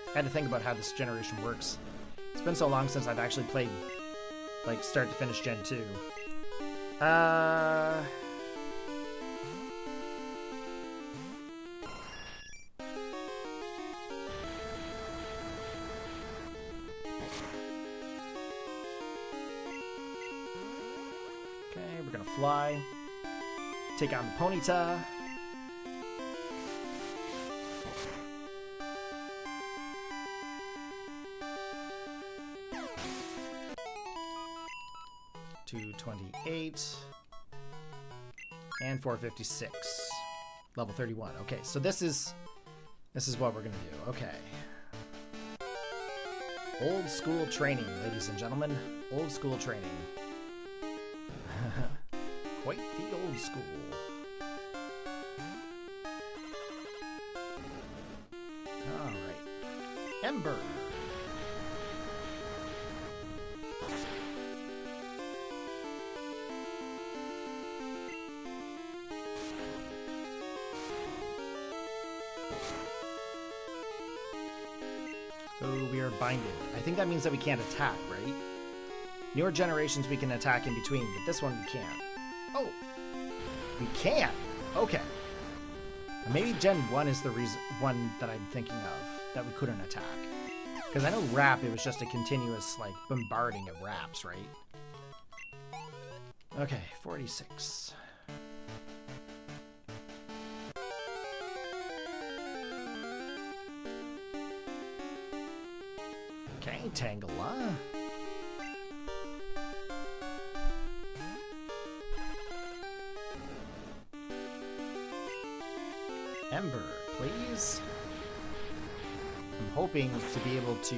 I had to think about how this generation works. It's been so long since I've actually played, like, start to finish Gen 2. Okay, we're gonna fly. Take on the Ponyta. $228 and $456. Level 31. Okay, so this is what we're gonna do. Okay. Old school training, ladies and gentlemen. Old school training. Quite the old school. All right. Ember. Oh, we are binded. I think that means that we can't attack, right? Newer generations we can attack in between, but this one we can't. Oh! We can! Okay. Maybe Gen 1 is the one that I'm thinking of, that we couldn't attack. Because I know Rap, it was just a continuous, like, bombarding of Raps, right? Okay, 46. Okay, Tangela. Ember, please. I'm hoping to be able to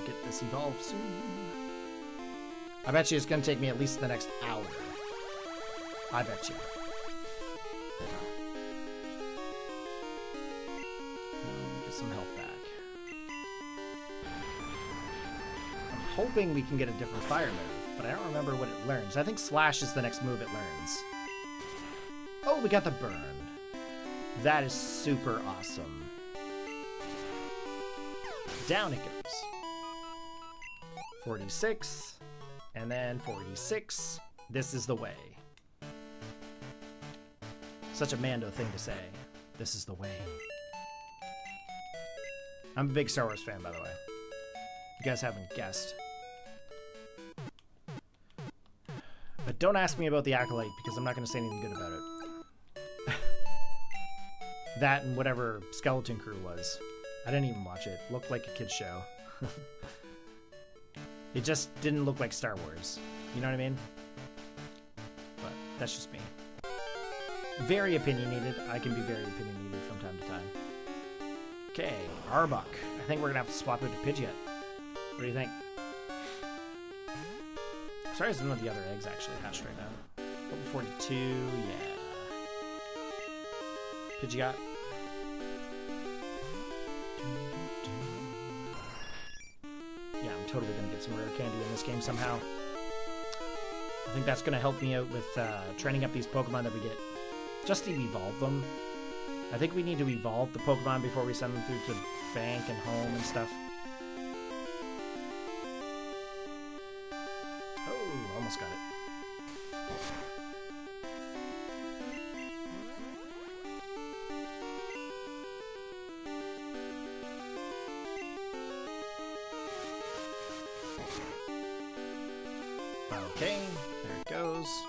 get this evolved soon. I bet you it's going to take me at least the next hour. I bet you. Get some health back. I'm hoping we can get a different fire move, but I don't remember what it learns. I think Slash is the next move it learns. Oh, we got the burn. That is super awesome. Down it goes. 46, and then 46. This is the way. Such a Mando thing to say. This is the way. I'm a big Star Wars fan, by the way. You guys haven't guessed. But don't ask me about the Acolyte, because I'm not going to say anything good about it. That and whatever Skeleton Crew was. I didn't even watch it. Looked like a kid's show. It just didn't look like Star Wars. You know what I mean? But that's just me. Very opinionated. I can be very opinionated from time to time. Okay, Arbok. I think we're going to have to swap it to Pidgeot. What do you think? I'm sorry, none of the other eggs actually hatched right now. Level 42, yeah. Pidgeot. Yeah, I'm totally going to get some rare candy in this game somehow. I think that's going to help me out with training up these Pokemon that we get. Just to evolve them. I think we need to evolve the Pokemon before we send them through to bank and home and stuff. Oh, almost got it. those.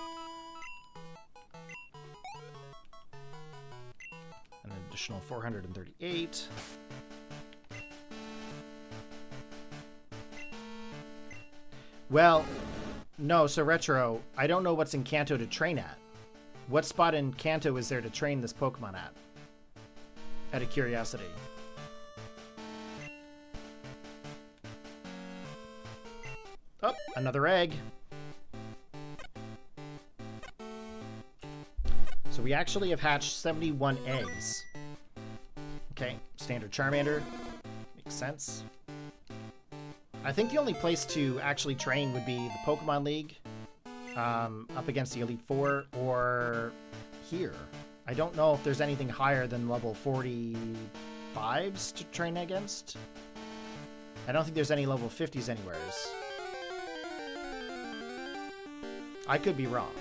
An additional 438. Well, no, so Retro, I don't know what's in Kanto to train at. What spot in Kanto is there to train this Pokemon at? Out of curiosity. Oh, another egg. So we actually have hatched 71 eggs. Okay, standard Charmander. Makes sense. I think the only place to actually train would be the Pokemon League, up against the Elite Four, or here. I don't know if there's anything higher than level 45s to train against. I don't think there's any level 50s anywheres. I could be wrong.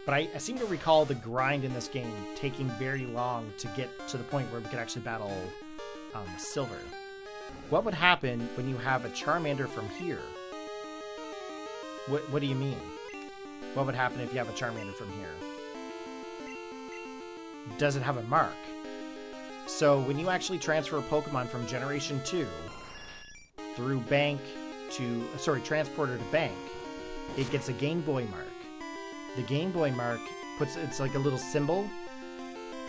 But I seem to recall the grind in this game taking very long to get to the point where we could actually battle Silver. What would happen when you have a Charmander from here? What do you mean? What would happen if you have a Charmander from here? Does it have a mark? So when you actually transfer a Pokemon from Generation 2 through Bank to... Transporter to Bank, it gets a Gameboy Mark. The Gameboy Mark it's like a little symbol.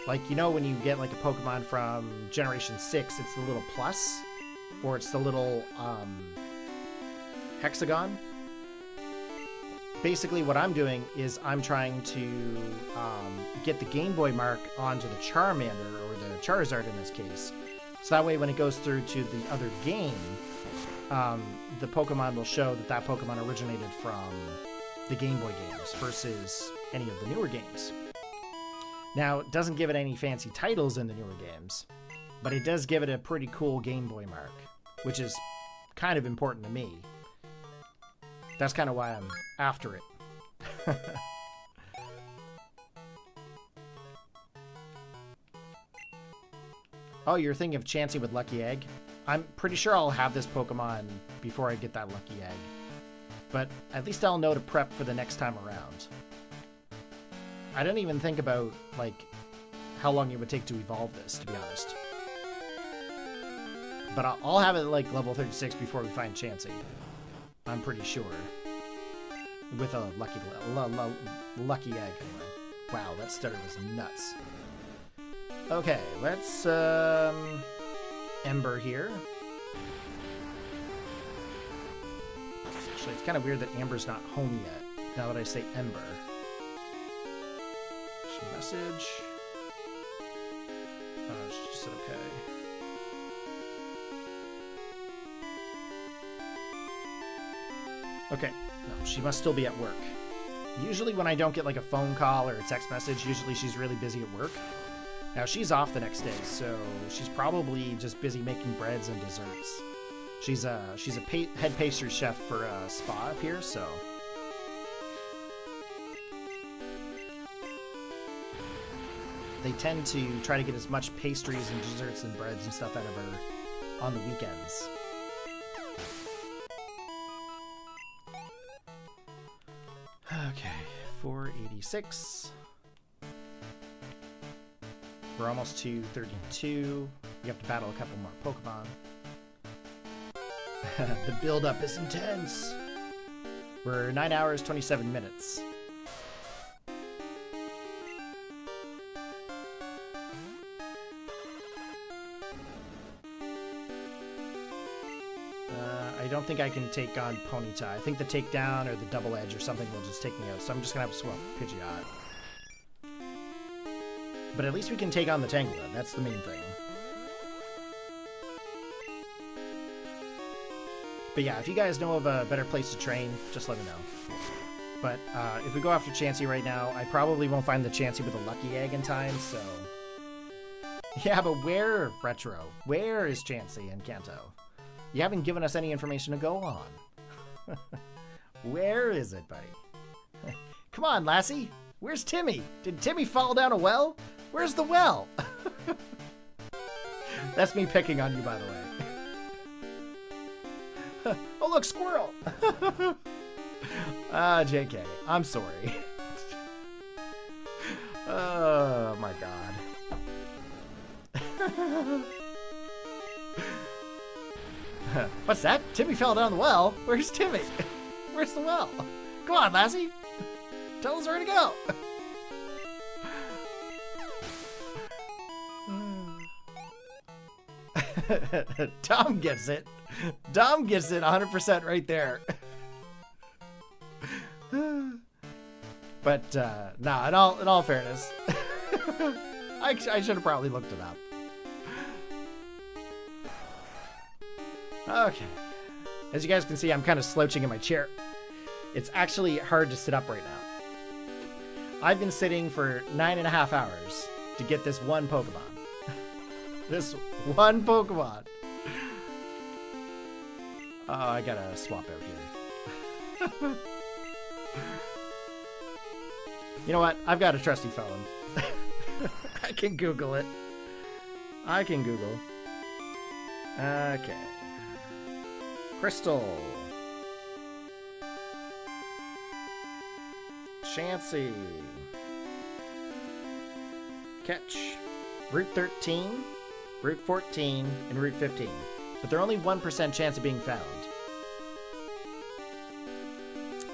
Like, you know when you get like a Pokemon from Generation 6, it's the little plus? Or it's the little hexagon. Basically what I'm doing is I'm trying to get the Game Boy Mark onto the Charmander, or the Charizard in this case. So that way when it goes through to the other game, the Pokemon will show that that Pokemon originated from the Game Boy games versus any of the newer games. Now, it doesn't give it any fancy titles in the newer games, but it does give it a pretty cool Game Boy Mark, which is kind of important to me. That's kind of why I'm after it. Oh, you're thinking of Chansey with Lucky Egg? I'm pretty sure I'll have this Pokemon before I get that Lucky Egg. But at least I'll know to prep for the next time around. I didn't even think about, like, how long it would take to evolve this, to be honest. But I'll have it at, like, level 36 before we find Chansey. I'm pretty sure. With a lucky egg, anyway. Wow, that stutter was nuts. Okay, let's, Ember here. Actually, it's kind of weird that Amber's not home yet, now that I say Ember. Message. Oh, she just said okay. Okay, no, she must still be at work. Usually when I don't get like a phone call or a text message, usually she's really busy at work. Now she's off the next day, so she's probably just busy making breads and desserts. She's a head pastry chef for a spa up here, so... They tend to try to get as much pastries and desserts and breads and stuff out of her on the weekends. Okay, 486. We're almost to 32. We have to battle a couple more Pokemon. The build-up is intense. We're 9 hours, 27 minutes. I don't think I can take on Ponyta. I think the takedown or the double edge or something will just take me out, so I'm just gonna have to swap Pidgeot. But at least we can take on the Tangela. That's the main thing. But yeah, if you guys know of a better place to train, just let me know. But if we go after Chansey right now, I probably won't find the Chansey with a Lucky Egg in time, so... Yeah, but where, Retro? Where is Chansey in Kanto? You haven't given us any information to go on. Where is it, buddy? Come on, Lassie. Where's Timmy? Did Timmy fall down a well? Where's the well? That's me picking on you, by the way. Oh, look, squirrel. JK, I'm sorry. Oh my god. What's that? Timmy fell down the well? Where's Timmy? Where's the well? Come on, Lassie. Tell us where to go. Dom gets it. Dom gets it 100% right there. But, nah, in all fairness, I should have probably looked it up. Okay. As you guys can see, I'm kind of slouching in my chair. It's actually hard to sit up right now. I've been sitting for 9.5 hours to get this one Pokemon. This one Pokemon. Oh, I gotta swap out here. You know what? I've got a trusty phone. I can Google it. I can Google. Okay. Crystal. Chansey. Catch. Route 13, Route 14, and Route 15. But they're only 1% chance of being found.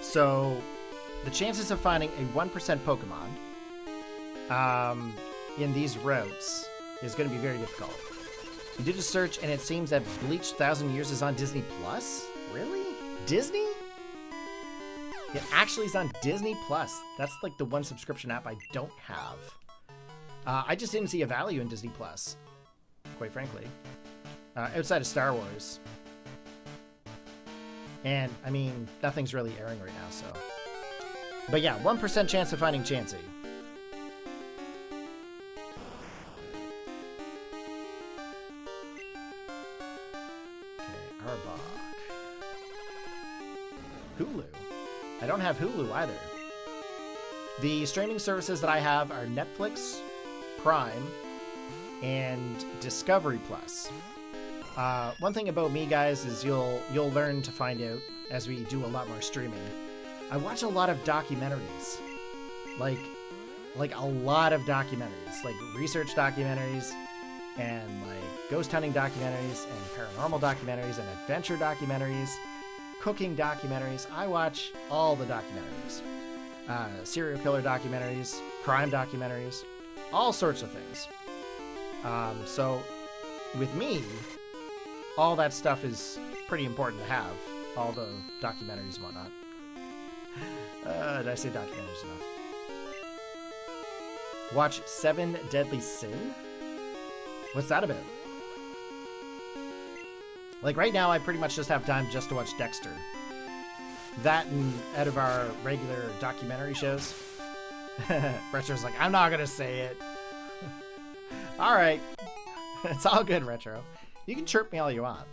So, the chances of finding a 1% Pokemon in these routes is going to be very difficult. You did a search, and it seems that Bleach 1000 Years is on Disney Plus? Really? Disney? It actually is on Disney Plus. That's like the one subscription app I don't have. I just didn't see a value in Disney Plus, quite frankly, outside of Star Wars. And, I mean, nothing's really airing right now, so. But yeah, 1% chance of finding Chansey. Hulu. I don't have Hulu either. The streaming services that I have are Netflix, Prime, and Discovery Plus. One thing about me, guys, is you'll learn to find out as we do a lot more streaming. I watch a lot of documentaries, like a lot of documentaries, like research documentaries, and like ghost hunting documentaries, and paranormal documentaries, and adventure documentaries. Cooking documentaries. I watch all the documentaries. Serial killer documentaries, crime documentaries, all sorts of things. So with me, all that stuff is pretty important to have. All the documentaries and whatnot. Did I say documentaries enough? Watch 7 Deadly Sin? What's that about? Like right now, I pretty much just have time just to watch Dexter. That and out of our regular documentary shows. Retro's like, I'm not gonna say it. Alright. It's all good, Retro. You can chirp me all you want.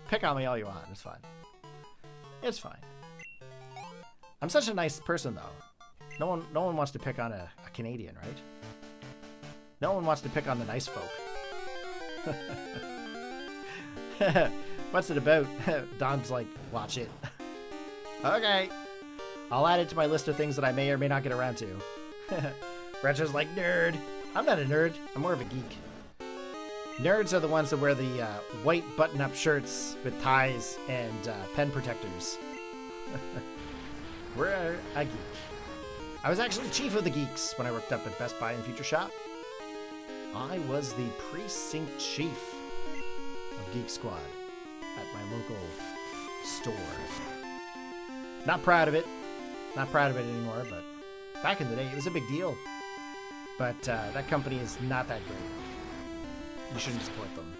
Pick on me all you want. It's fine. It's fine. I'm such a nice person, though. No one wants to pick on a Canadian, right? No one wants to pick on the nice folk. What's it about? Don's like, watch it. Okay. I'll add it to my list of things that I may or may not get around to. Retro's like, nerd. I'm not a nerd. I'm more of a geek. Nerds are the ones that wear the white button-up shirts with ties and pen protectors. We're a geek. I was actually chief of the geeks when I worked up at Best Buy and Future Shop. I was the precinct chief of Geek Squad at my local store. Not proud of it. Not proud of it anymore, but back in the day, it was a big deal. But that company is not that great. You shouldn't support them.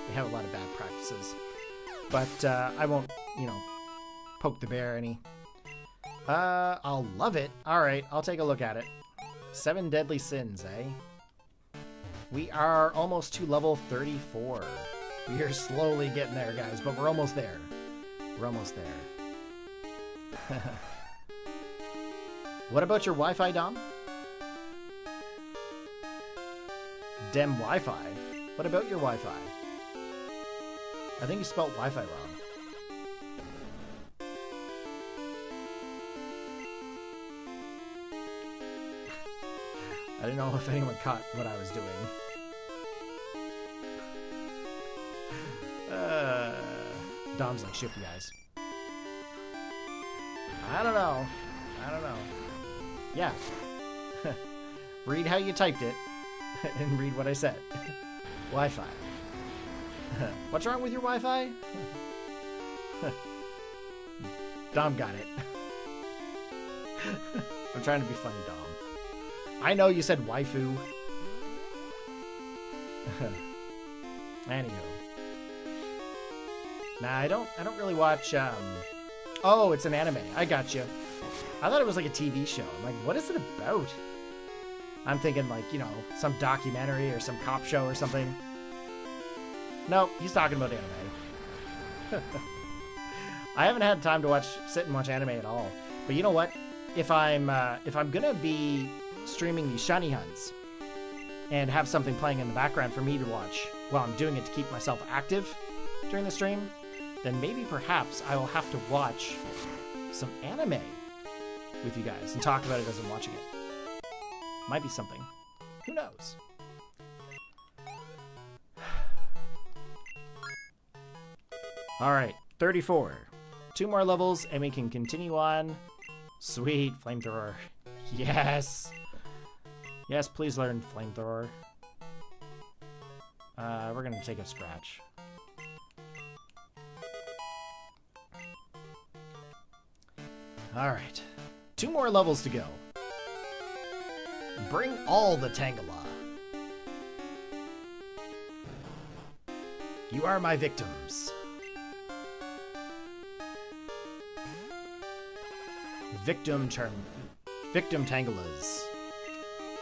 They have a lot of bad practices. But I won't, poke the bear any. I'll love it. All right, I'll take a look at it. 7 Deadly Sins, eh? We are almost to level 34. We are slowly getting there, guys, but we're almost there. We're almost there. What about your Wi-Fi, Dom? Dem Wi-Fi? What about your Wi-Fi? I think you spelled Wi-Fi wrong. I didn't know if anyone caught what I was doing. Dom's like shifty eyes. I don't know. Yeah. Read how you typed it and read what I said. Wi-Fi. What's wrong with your Wi-Fi? Dom got it. I'm trying to be funny, Dom. I know you said waifu. Anywho. Nah, I don't really watch, Oh, it's an anime. I got you. I thought it was like a TV show. I'm like, what is it about? I'm thinking like, you know, some documentary or some cop show or something. Nope, he's talking about anime. I haven't had time to sit and watch anime at all. But you know what? If I'm gonna be streaming these shiny hunts and have something playing in the background for me to watch while I'm doing it to keep myself active during the stream, then maybe perhaps I will have to watch some anime with you guys and talk about it as I'm watching it. Might be something. Who knows? Alright, 34. 2 more levels and we can continue on. Sweet, flamethrower. Yes! Yes, please learn flamethrower. We're gonna take a scratch. Alright. 2 more levels to go. Bring all the Tangela. You are my victims. Victim Tangelas.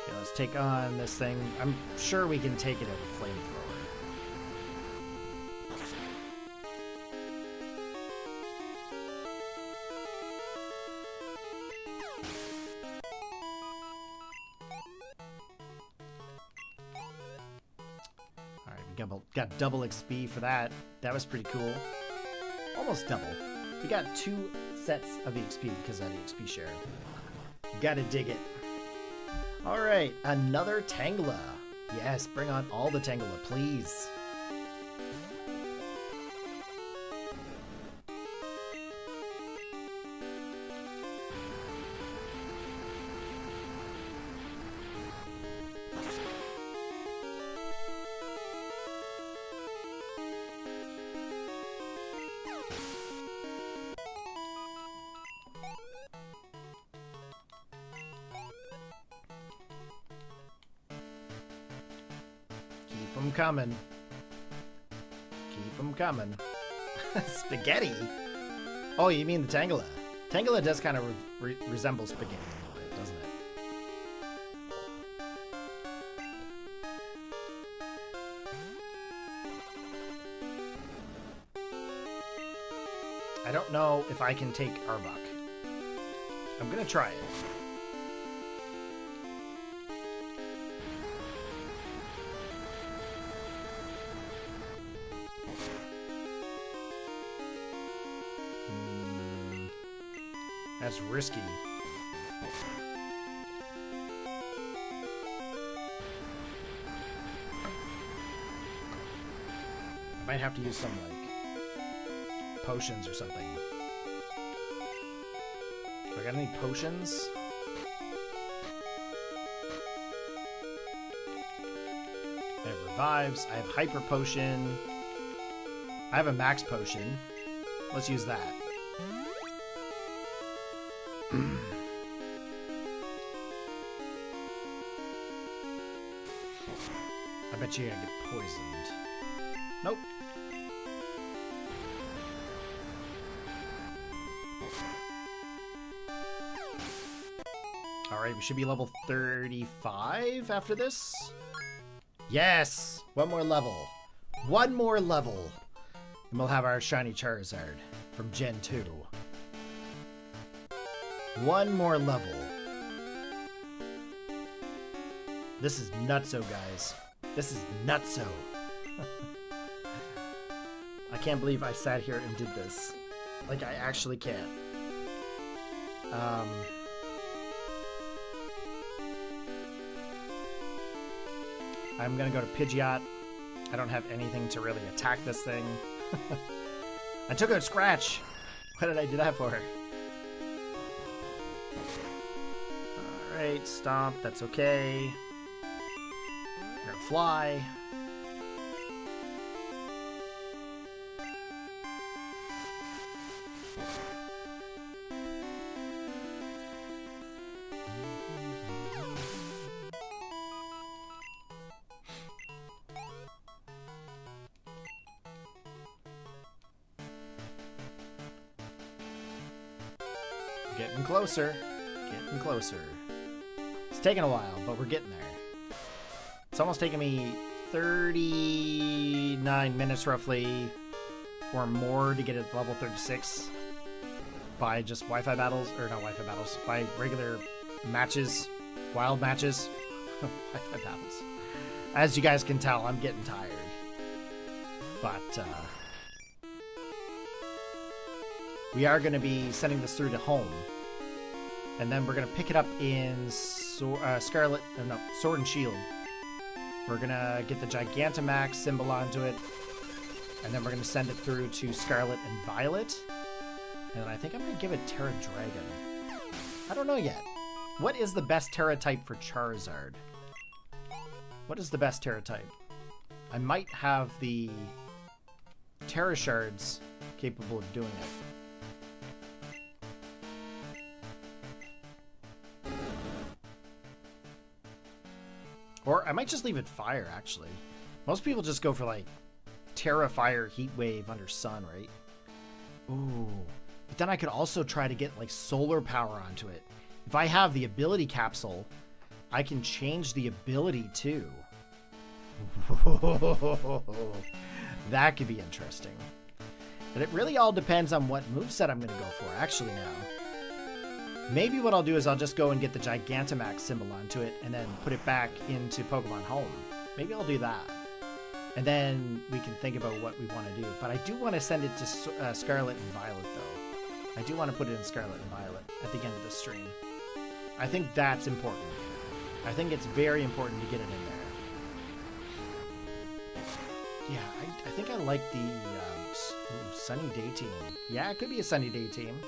Okay, let's take on this thing. I'm sure we can take it at a flamethrower. Got double XP for that. That was pretty cool. Almost double. We got 2 sets of XP because of that XP share. Gotta dig it. Alright, another Tangela. Yes, bring on all the Tangela, please. Keep them coming. Keep them coming. Spaghetti? Oh, you mean the Tangela. Tangela does kind of resemble spaghetti a little bit, doesn't it? I don't know if I can take Arbok. I'm gonna try it. That's risky. I might have to use some, like, potions or something. Do I got any potions? I have revives. I have hyper potion. I have a max potion. Let's use that. I bet you're gonna get poisoned. Nope. Alright, we should be level 35 after this. Yes! One more level. One more level. And we'll have our shiny Charizard from Gen 2. One more level. This is nutso, guys. This is nutso. I can't believe I sat here and did this. Like, I actually can't. I'm going to go to Pidgeot. I don't have anything to really attack this thing. I took a scratch. What did I do that for? Alright, stomp. That's okay. I'm going to fly. Getting closer. Getting closer. It's taking a while, but we're getting there. It's almost taken me 39 minutes roughly or more to get it level 36 by just Wi-Fi battles, or not Wi-Fi battles, by regular matches, wild matches. Wi-Fi battles. As you guys can tell, I'm getting tired. But, we are going to be sending this through to home. And then we're going to pick it up in Sword and Shield. We're going to get the Gigantamax symbol onto it. And then we're going to send it through to Scarlet and Violet. And then I think I'm going to give it Terra Dragon. I don't know yet. What is the best Terra type for Charizard? What is the best Terra type? I might have the Terra Shards capable of doing it. Or I might just leave it Fire, actually. Most people just go for, like, Terra, Fire, Heat Wave under Sun, right? Ooh. But then I could also try to get, like, Solar Power onto it. If I have the Ability Capsule, I can change the ability, too. That could be interesting. But it really all depends on what moveset I'm going to go for, actually, now. Maybe what I'll do is I'll just go and get the Gigantamax symbol onto it and then put it back into Pokemon Home. Maybe I'll do that. And then we can think about what we want to do. But I do want to send it to Scarlet and Violet, though. I do want to put it in Scarlet and Violet at the end of the stream. I think that's important. I think it's very important to get it in there. Yeah, I think I like the Sunny Day Team. Yeah, it could be a Sunny Day Team.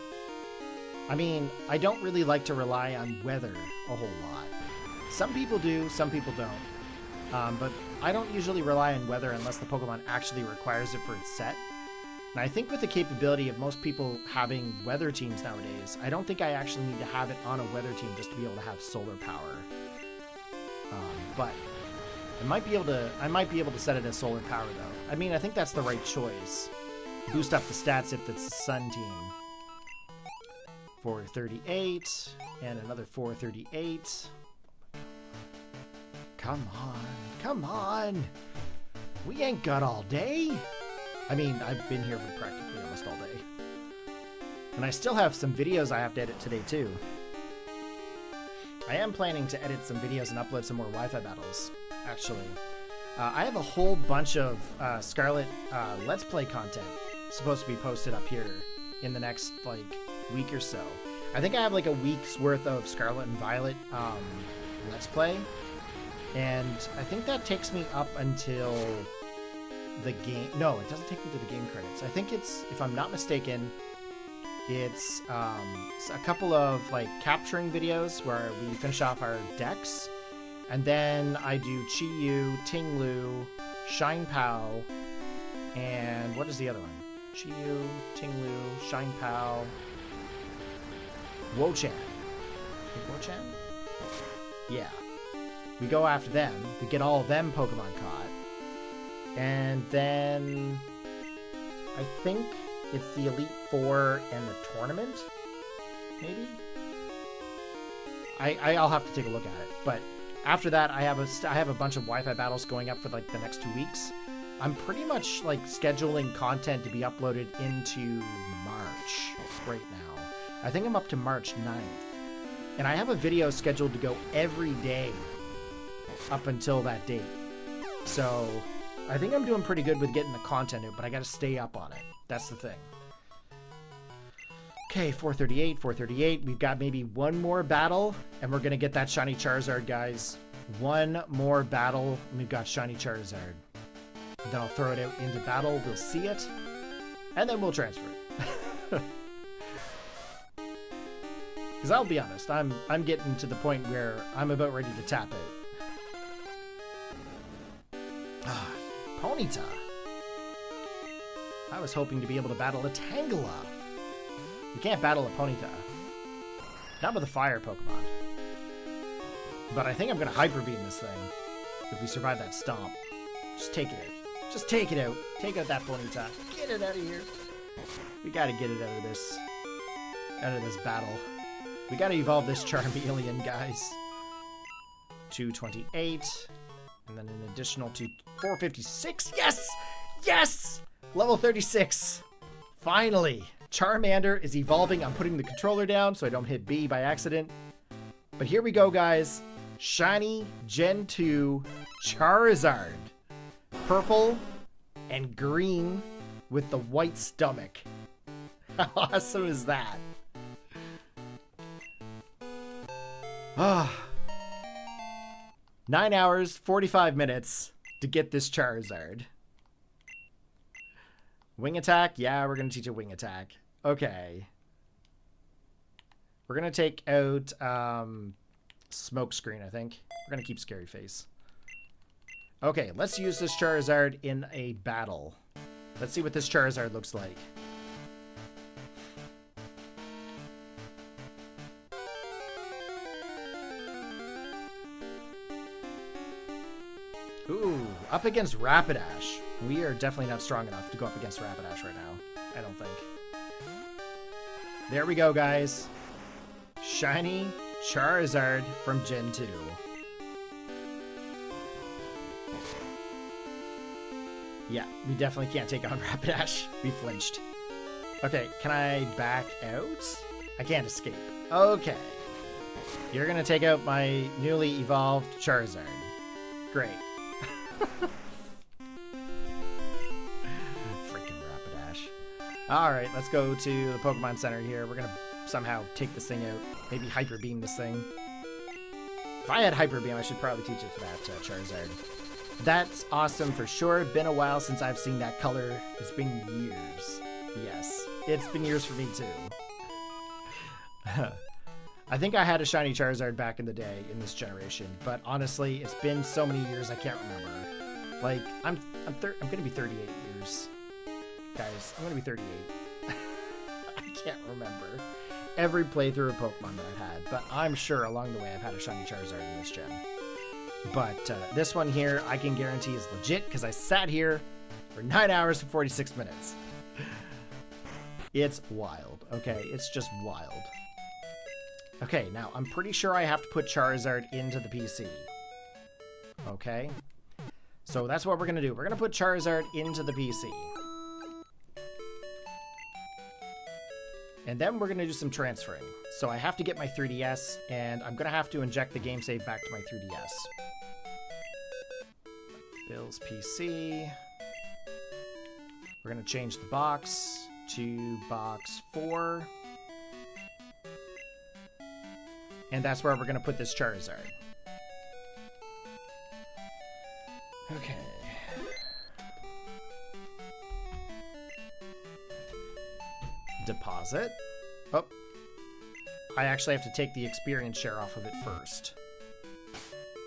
I mean, I don't really like to rely on weather a whole lot. Some people do, some people don't. But I don't usually rely on weather unless the Pokemon actually requires it for its set. And I think with the capability of most people having weather teams nowadays, I don't think I actually need to have it on a weather team just to be able to have solar power. But I might be able to set it as solar power though. I mean, I think that's the right choice. Boost up the stats if it's a Sun team. 438 and another 438. Come on, come on. We ain't got all day. I mean, I've been here for practically almost all day. And I still have some videos I have to edit today too. I am planning to edit some videos and upload some more Wi-Fi battles, actually. I have a whole bunch of Scarlet Let's Play content supposed to be posted up here in the next, like, week or so. I think I have, like, a week's worth of Scarlet and Violet Let's Play. And I think that takes me up until the game... No, it doesn't take me to the game credits. I think it's, if I'm not mistaken, it's a couple of, like, capturing videos where we finish off our decks. And then I do Chi-Yu, Ting-Lu, Shine-Pow, and what is the other one? Chi-Yu, Ting-Lu, Shine-Pow, Wo-Chan. Wo-Chan? Yeah. We go after them. We get all of them Pokemon caught. And then I think it's the Elite Four and the tournament, maybe? I'll have to take a look at it. But after that, I have a bunch of Wi-Fi battles going up for like the next 2 weeks. I'm pretty much like scheduling content to be uploaded into March right now. I think I'm up to March 9th. And I have a video scheduled to go every day up until that date. So I think I'm doing pretty good with getting the content out, but I got to stay up on it. That's the thing. Okay, 438, 438. We've got maybe one more battle, and we're going to get that Shiny Charizard, guys. one more battle, and we've got Shiny Charizard. Then I'll throw it out into battle, we'll see it, and then we'll transfer it. Because I'll be honest, I'm getting to the point where I'm about ready to tap out. Ponyta. I was hoping to be able to battle a Tangela. You can't battle a Ponyta. Not with a fire Pokemon. But I think I'm going to Hyper Beam this thing. If we survive that stomp. Just take it out. Just take it out. Take out that Ponyta. Get it out of here. We got to get it out of this battle. We got to evolve this Charmeleon, guys. 228. And then an additional 456. Yes! Yes! Level 36. Finally. Charmander is evolving. I'm putting the controller down so I don't hit B by accident. But here we go, guys. Shiny Gen 2 Charizard. Purple and green with the white stomach. How awesome is that? 9 hours, 45 minutes to get this Charizard. Wing attack? Yeah, we're going to teach a wing attack. Okay. We're going to take out Smoke Screen, I think. We're going to keep Scary Face. Okay, let's use this Charizard in a battle. Let's see what this Charizard looks like. Ooh, up against Rapidash. We are definitely not strong enough to go up against Rapidash right now. I don't think. There we go, guys. Shiny Charizard from Gen 2. Yeah, we definitely can't take on Rapidash. We flinched. Okay, can I back out? I can't escape. Okay. You're gonna take out my newly evolved Charizard. Great. Freaking Rapidash. Alright, let's go to the Pokemon Center here. We're gonna somehow take this thing out. Maybe Hyper Beam this thing. If I had Hyper Beam, I should probably teach it to that Charizard. That's awesome for sure. Been a while since I've seen that color. It's been years. Yes, it's been years for me too. I think I had a shiny Charizard back in the day in this generation, but honestly, it's been so many years I can't remember. Like, I'm gonna be 38 years, guys. I'm gonna be 38. I can't remember every playthrough of Pokemon that I've had, but I'm sure along the way I've had a shiny Charizard in this gen. But this one here, I can guarantee is legit because I sat here for 9 hours and 46 minutes. It's wild. Okay, it's just wild. Okay, now I'm pretty sure I have to put Charizard into the PC. Okay, so that's what we're gonna do. We're gonna put Charizard into the PC. And then we're gonna do some transferring. So I have to get my 3DS, and I'm gonna have to inject the game save back to my 3DS. Bill's PC. We're gonna change the box to box 4. And that's where we're gonna put this Charizard. Okay. Deposit. Oh. I actually have to take the experience share off of it first.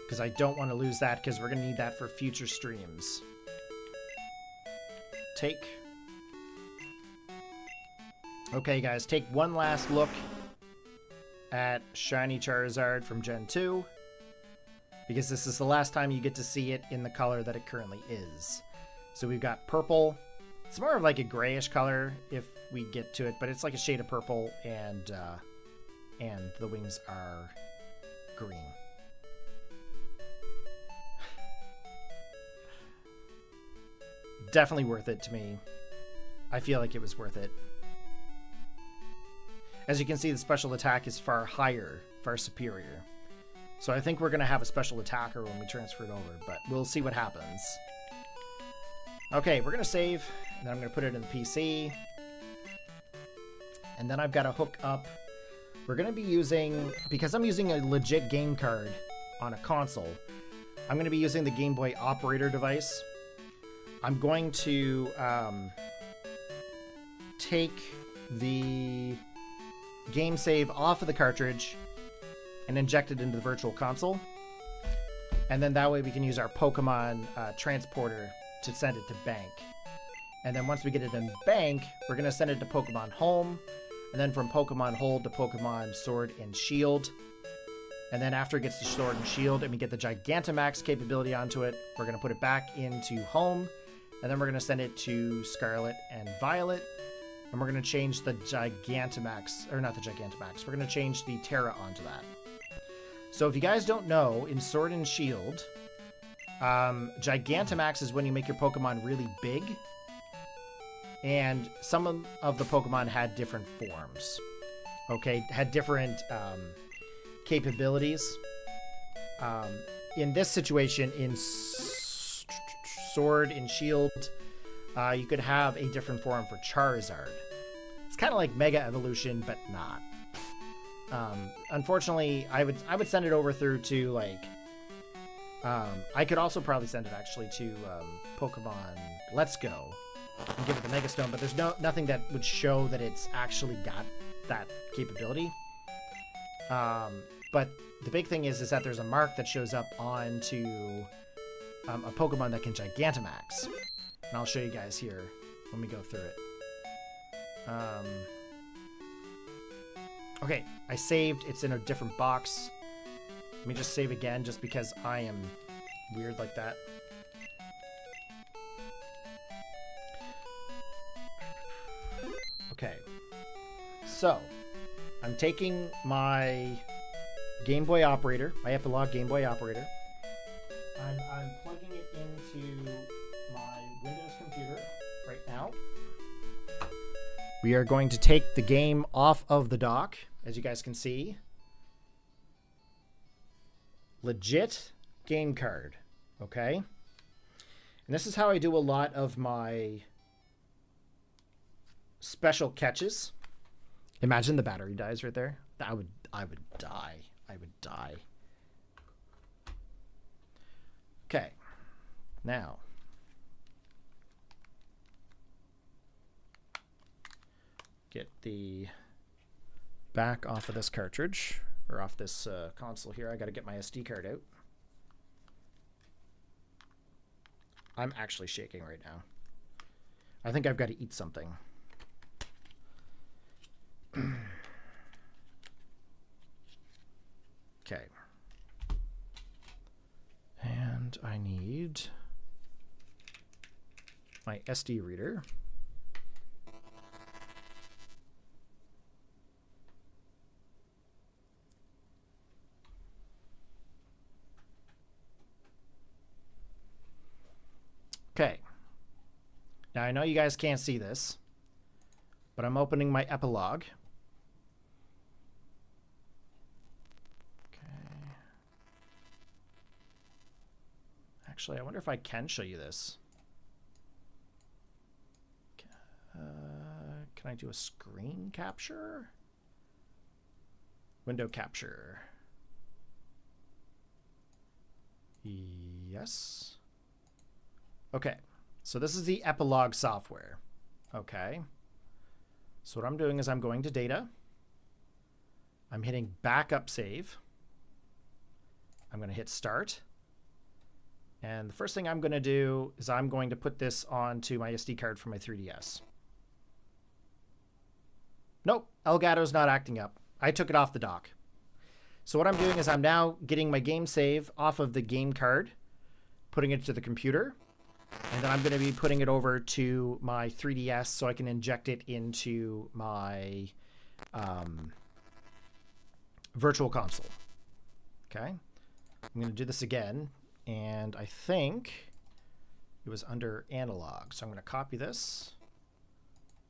Because I don't want to lose that, because we're going to need that for future streams. Take. Okay, guys, take one last look at Shiny Charizard from Gen 2. Because this is the last time you get to see it in the color that it currently is. So we've got purple. It's more of like a grayish color if we get to it, but it's like a shade of purple, and the wings are green. Definitely worth it to me. I feel like it was worth it. As you can see, the special attack is far higher, far superior. So I think we're going to have a special attacker when we transfer it over, but we'll see what happens. Okay, we're going to save, and then I'm going to put it in the PC. And then I've got to hook up. We're going to be using, because I'm using a legit game card on a console, I'm going to be using the Game Boy operator device. I'm going to take the game save off of the cartridge and inject it into the virtual console. And then that way we can use our Pokemon transporter to send it to bank. And then once we get it in bank, we're going to send it to Pokemon Home. And then from Pokemon Hold to Pokemon Sword and Shield. And then after it gets to Sword and Shield and we get the Gigantamax capability onto it, we're going to put it back into Home. And then we're going to send it to Scarlet and Violet. And we're going to change the Gigantamax, or not the Gigantamax, we're going to change the Terra onto that. So if you guys don't know, in Sword and Shield, Gigantamax is when you make your Pokemon really big. And some of the Pokemon had different forms. Okay, had different capabilities. In this situation, in Sword and Shield, you could have a different form for Charizard. It's kind of like Mega Evolution, but not. Unfortunately, I would send it over through to like. I could also probably send it actually to Pokemon Let's Go and give it the Mega Stone, but there's nothing that would show that it's actually got that capability. But the big thing is that there's a mark that shows up onto a Pokemon that can Gigantamax. And I'll show you guys here when we go through it. Okay, I saved. It's in a different box. Let me just save again, just because I am weird like that. Okay, so I'm taking my Game Boy operator, my Epilogue Game Boy operator. I'm plugging it into my Windows computer right now. We are going to take the game off of the dock, as you guys can see. Legit game card, okay? And this is how I do a lot of my special catches. Imagine the battery dies right there. I would die. I would die. Okay. Now, get the back off of this cartridge, or off this console here. I got to get my SD card out. I'm actually shaking right now. I think I've got to eat something. Okay. And I need my SD reader. Okay. Now I know you guys can't see this, but I'm opening my Epilogue. Actually, I wonder if I can show you this. Can I do a screen capture? Window capture. Yes. Okay. So this is the Epilogue software. Okay. So what I'm doing is I'm going to data. I'm hitting backup save. I'm going to hit start. And the first thing I'm going to do is I'm going to put this onto my SD card for my 3DS. Nope, Elgato's not acting up. I took it off the dock. So what I'm doing is I'm now getting my game save off of the game card, putting it to the computer, and then I'm going to be putting it over to my 3DS so I can inject it into my virtual console. Okay, I'm going to do this again. And I think it was under analog. So I'm going to copy this,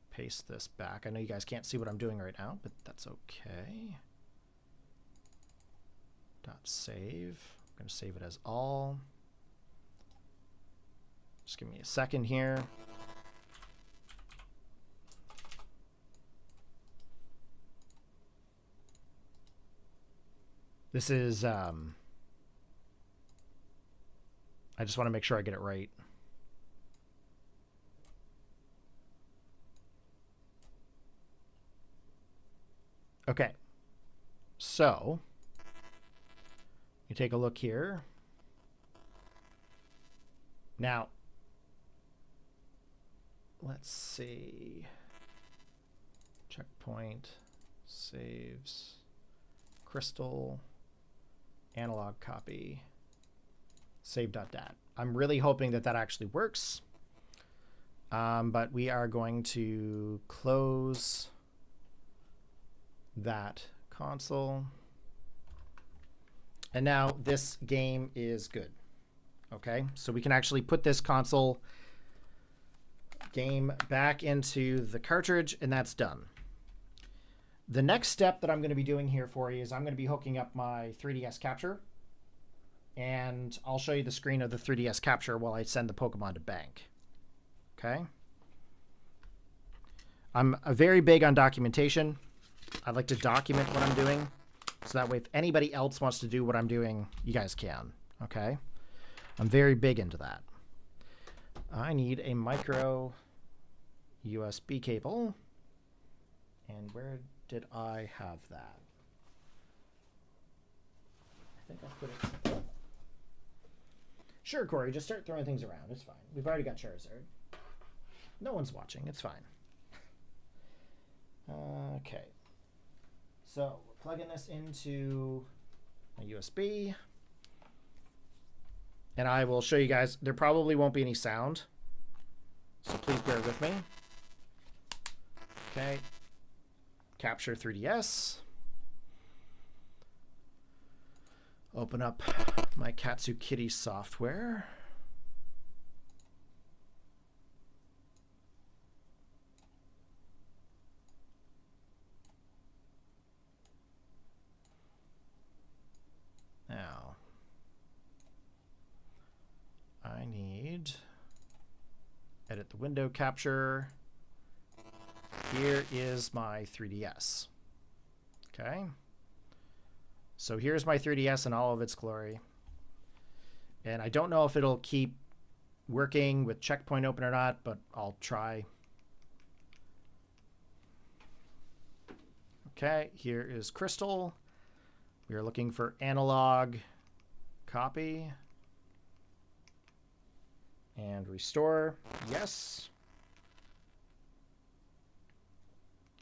paste this back. I know you guys can't see what I'm doing right now, but that's okay. .save. I'm going to save it as all. Just give me a second here. This is I just want to make sure I get it right. Okay. So, you take a look here. Now, let's see. Checkpoint, saves, crystal, analog copy, save.dat. I'm really hoping that that actually works. But we are going to close that console. And now this game is good. Okay, so we can actually put this console game back into the cartridge, and that's done. The next step that I'm going to be doing here for you is I'm going to be hooking up my 3DS capture, and I'll show you the screen of the 3DS capture while I send the Pokemon to bank. Okay. I'm very big on documentation. I like to document what I'm doing, so that way if anybody else wants to do what I'm doing, you guys can. Okay. I'm very big into that. I need a micro USB cable. And where did I have that? I think I put it... Sure, Corey, just start throwing things around. It's fine. We've already got Charizard. No one's watching. It's fine. Okay. So, we're plugging this into a USB. And I will show you guys. There probably won't be any sound, so please bear with me. Okay. Capture 3DS. Open up my Katsu Kitty software. Now, I need edit the window capture. Here is my 3DS. Okay. So here's my 3DS in all of its glory. And I don't know if it'll keep working with checkpoint open or not, but I'll try. Okay, here is Crystal. We are looking for analog copy. And restore. Yes.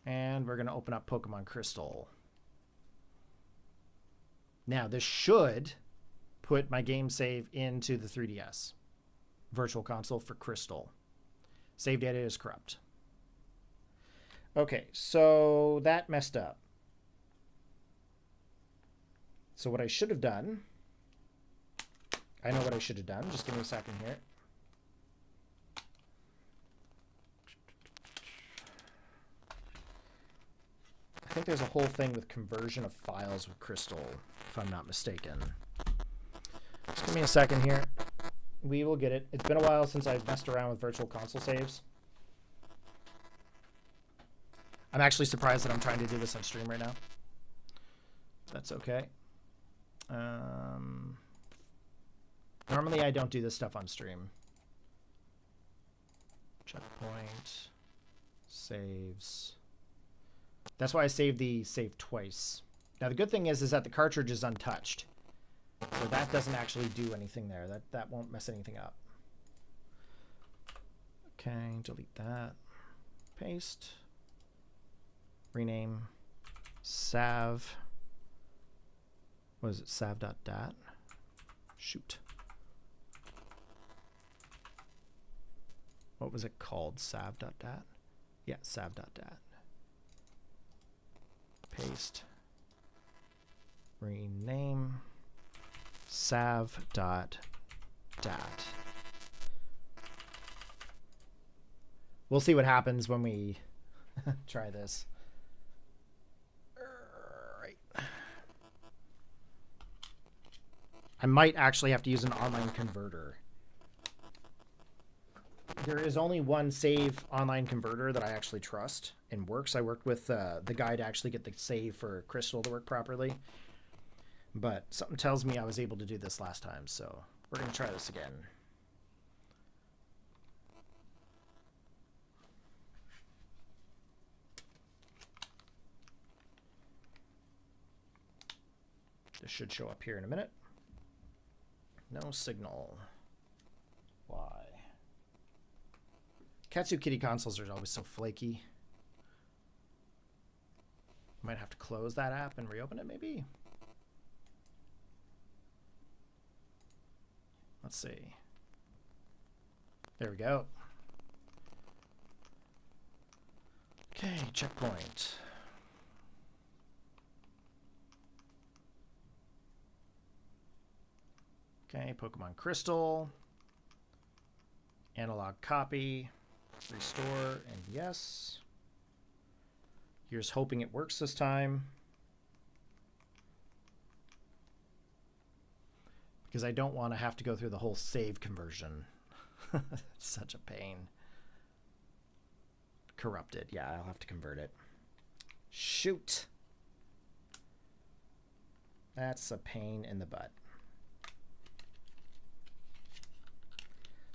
And we're going to open up Pokemon Crystal. Now, this should put my game save into the 3DS. Virtual Console for Crystal. Save data is corrupt. Okay, so that messed up. So what I should have done... I know what I should have done. Just give me a second here. I think there's a whole thing with conversion of files with Crystal, if I'm not mistaken. Just give me a second here. We will get it. It's been a while since I've messed around with Virtual Console saves. I'm actually surprised that I'm trying to do this on stream right now. That's okay. Normally I don't do this stuff on stream. Checkpoint. Saves. That's why I saved the save twice. Now the good thing is that the cartridge is untouched. So that doesn't actually do anything there. That won't mess anything up. Okay, delete that. Paste. Rename. Sav. What is it? Sav.dat. Shoot. What was it called? Sav.dat? Yeah, sav.dat. Paste. Rename. Sav.dat. We'll see what happens when we try this. Right. I might actually have to use an online converter. There is only one save online converter that I actually trust and works. I worked with the guy to actually get the save for Crystal to work properly. But something tells me I was able to do this last time, so We're going to try this again. This should show up here in a minute. No signal. Why? Katsu Kitty consoles are always so flaky. Might have to close that app and reopen it, maybe? Let's see. There we go. Okay, checkpoint. Okay, Pokemon Crystal. Analog copy. Restore, and yes. Here's hoping it works this time. Because I don't want to have to go through the whole save conversion. It's such a pain. Corrupted. Yeah, I'll have to convert it. Shoot. That's a pain in the butt.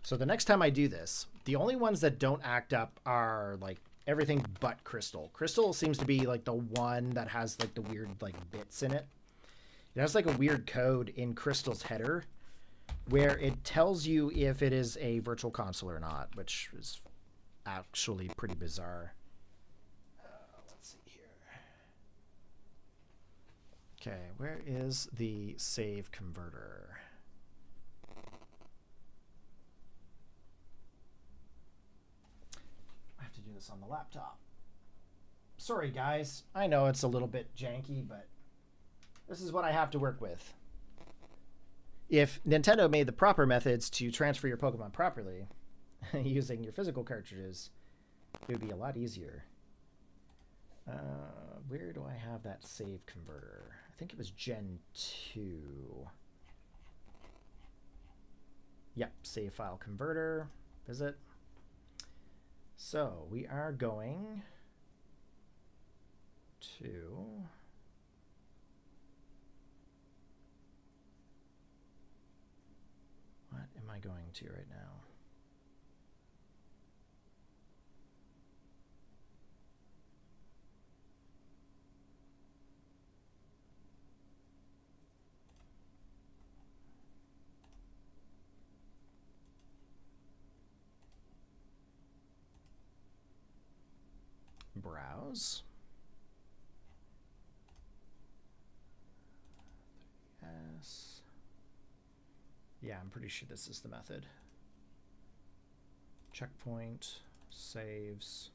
So the next time I do this, the only ones that don't act up are like everything but Crystal. Crystal seems to be like the one that has like the weird like bits in it. It has like a weird code in Crystal's header where it tells you if it is a virtual console or not, which is actually pretty bizarre. Let's see here. Okay, where is the save converter? I have to do this on the laptop. Sorry, guys. I know it's a little bit janky, but this is what I have to work with. If Nintendo made the proper methods to transfer your Pokemon properly using your physical cartridges, it would be a lot easier. Where do I have that save converter? I think it was Gen 2. Yep, save file converter. Is it? So we are going to... What am I going to right now? Browse. Yes. Yeah, I'm pretty sure this is the method. Checkpoint, saves,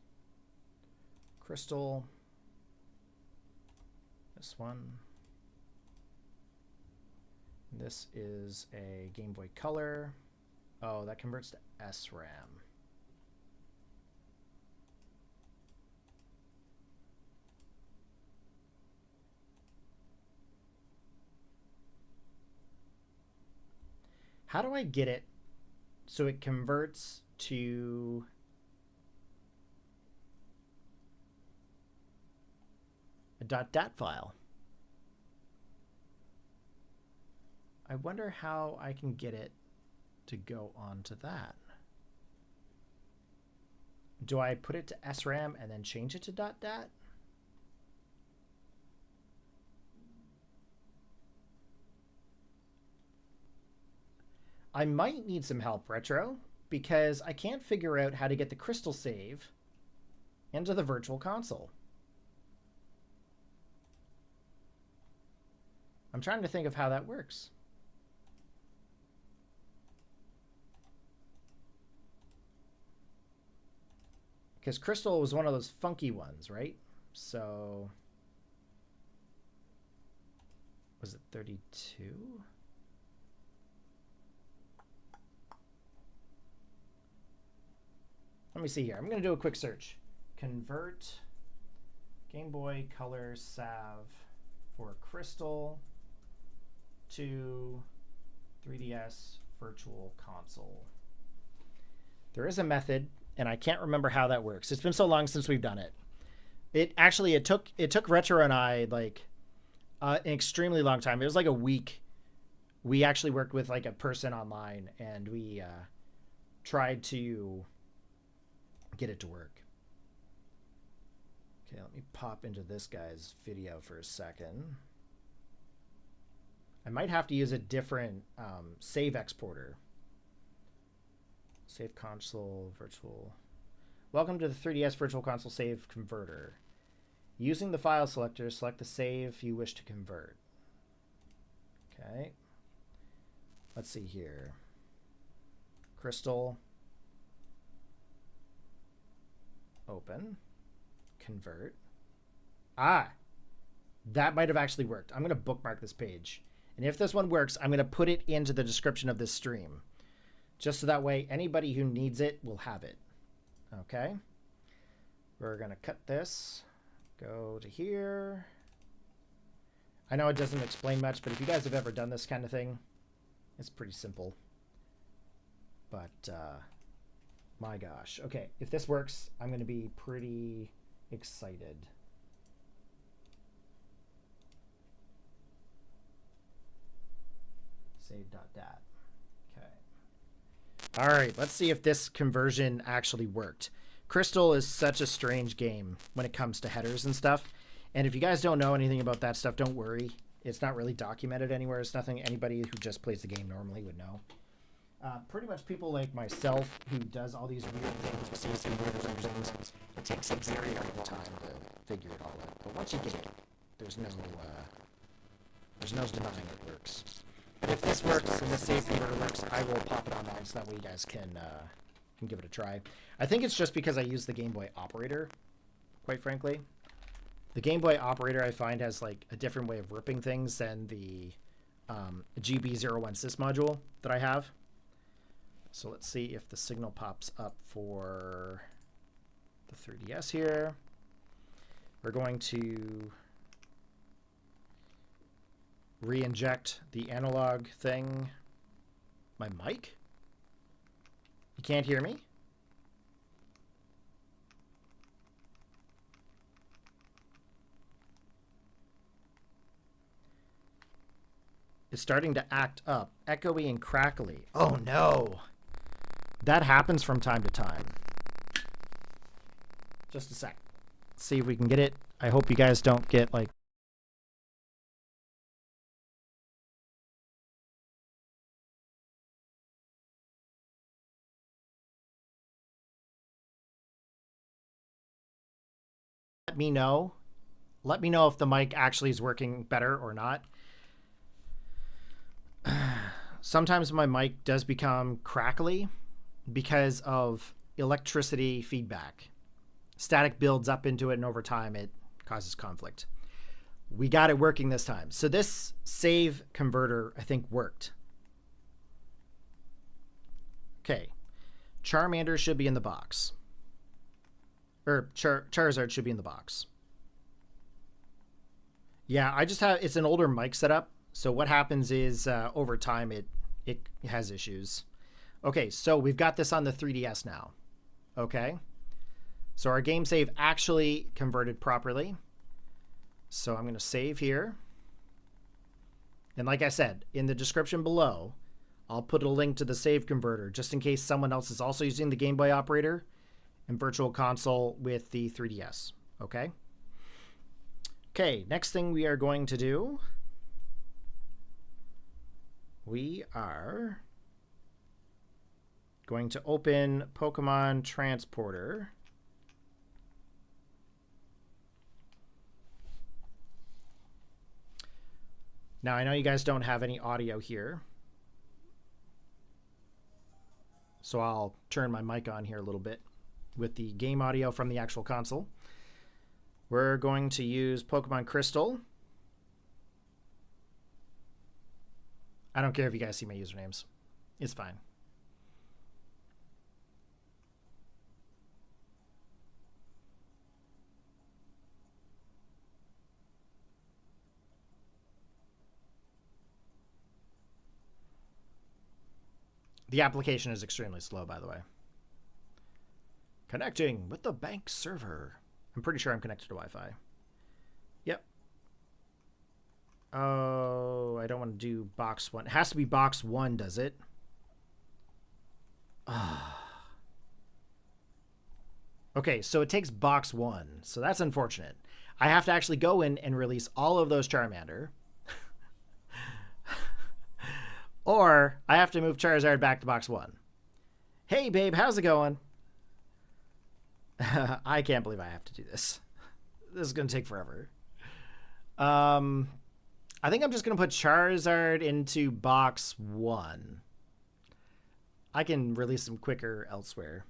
Crystal, this one. This is a Gameboy Color. Oh, that converts to SRAM. How do I get it so it converts to a .dat file? I wonder how I can get it to go onto that. Do I put it to SRAM and then change it to .dat? I might need some help, Retro, because I can't figure out how to get the Crystal save into the Virtual Console. I'm trying to think of how that works. Because Crystal was one of those funky ones, right? So, was it 32? Let me see here. I'm going to do a quick search. Convert Gameboy Color salve for Crystal to 3DS Virtual Console. There is a method, and I can't remember how that works. It's been so long since we've done it. It took Retro and I like an extremely long time. It was like a week we actually worked with like a person online, and we tried to get it to work. Okay, let me pop into this guy's video for a second. I might have to use a different save exporter. Save console virtual. Welcome to the 3DS Virtual Console Save Converter. Using the file selector, select the save you wish to convert. Okay. Let's see here. Crystal. Open. Convert. Ah! That might have actually worked. I'm going to bookmark this page. And if this one works, I'm going to put it into the description of this stream. Just so that way anybody who needs it will have it. Okay. We're going to cut this. Go to here. I know it doesn't explain much, but if you guys have ever done this kind of thing, it's pretty simple. But, my gosh. Okay, if this works, I'm going to be pretty excited. Save.dat. Okay. All right, let's see if this conversion actually worked. Crystal is such a strange game when it comes to headers and stuff. And if you guys don't know anything about that stuff, don't worry. It's not really documented anywhere. It's nothing anybody who just plays the game normally would know. Pretty much people like myself who does all these weird things, it takes a very long time to figure it all out. But once you get it, there's no denying it works. But if this works and the save converter works, I will pop it online so that way you guys can give it a try. I think it's just because I use the Game Boy operator, quite frankly. The Game Boy operator I find has like a different way of ripping things than the GB01 sys module that I have. So let's see if the signal pops up for the 3DS here. We're going to re-inject the analog thing. My mic? You can't hear me? It's starting to act up. Echoey and crackly. Oh no! That happens from time to time. Just a sec. Let's see if we can get it. I hope you guys don't get like... Let me know. Let me know if the mic actually is working better or not. Sometimes my mic does become crackly because of electricity feedback. Static builds up into it, and over time it causes conflict. We got it working this time. So this save converter, I think, worked. Okay. Charmander should be in the box. Or Charizard should be in the box. Yeah, I just have... It's an older mic setup. So what happens is over time it has issues. Okay, so we've got this on the 3DS now. Okay. So our game save actually converted properly. So I'm going to save here. And like I said, in the description below, I'll put a link to the save converter just in case someone else is also using the Game Boy operator and Virtual Console with the 3DS. Okay. Okay, next thing we are going to do, we are going to open Pokemon Transporter. Now, I know you guys don't have any audio here, so I'll turn my mic on here a little bit with the game audio from the actual console. We're going to use Pokemon Crystal. I don't care if you guys see my usernames. It's fine. The application is extremely slow, by the way. Connecting with the bank server. I'm pretty sure I'm connected to Wi-Fi. Yep. Oh, I don't want to do box 1. It has to be box 1, does it? Okay, so it takes box 1. So that's unfortunate. I have to actually go in and release all of those Charmander. Or I have to move Charizard back to box 1. Hey, babe, how's it going? I can't believe I have to do this. This is going to take forever. I think I'm just going to put Charizard into box 1. I can release them quicker elsewhere.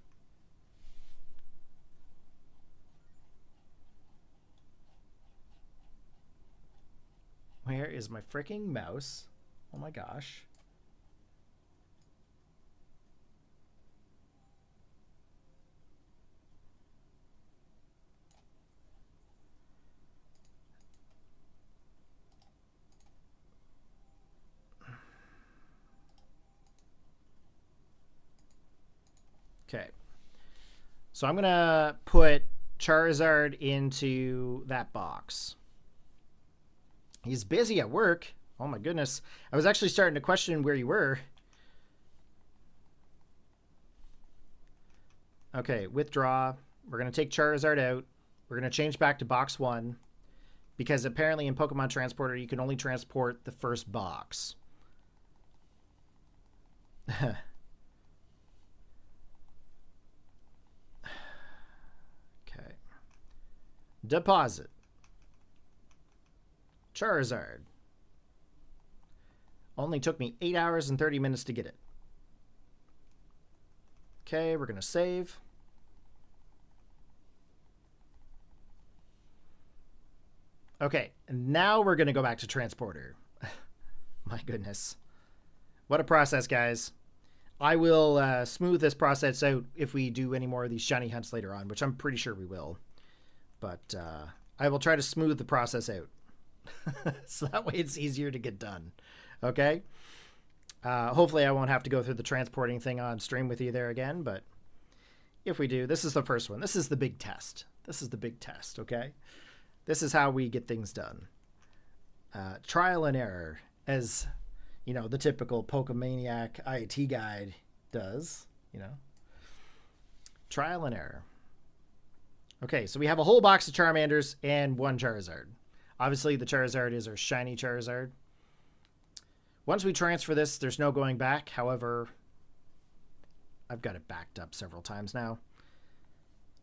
Where is my freaking mouse? Oh my gosh. Okay. So I'm going to put Charizard into that box. He's busy at work. Oh my goodness. I was actually starting to question where you were. Okay, withdraw. We're going to take Charizard out. We're going to change back to box 1. Because apparently in Pokemon Transporter, you can only transport the first box. Okay. Deposit. Charizard. Only took me 8 hours and 30 minutes to get it. Okay, we're going to save. Okay, and now we're going to go back to Transporter. My goodness. What a process, guys. I will smooth this process out if we do any more of these shiny hunts later on, which I'm pretty sure we will. But I will try to smooth the process out. So that way it's easier to get done. Okay? Hopefully I won't have to go through the transporting thing on stream with you there again, but if we do, this is the first one. This is the big test. This is the big test, okay? This is how we get things done. Trial and error, as, you know, the typical Pokemaniac IT guide does, you know. Trial and error. Okay, so we have a whole box of Charmanders and 1 Charizard. Obviously, the Charizard is our shiny Charizard. Once we transfer this, there's no going back. However, I've got it backed up several times now.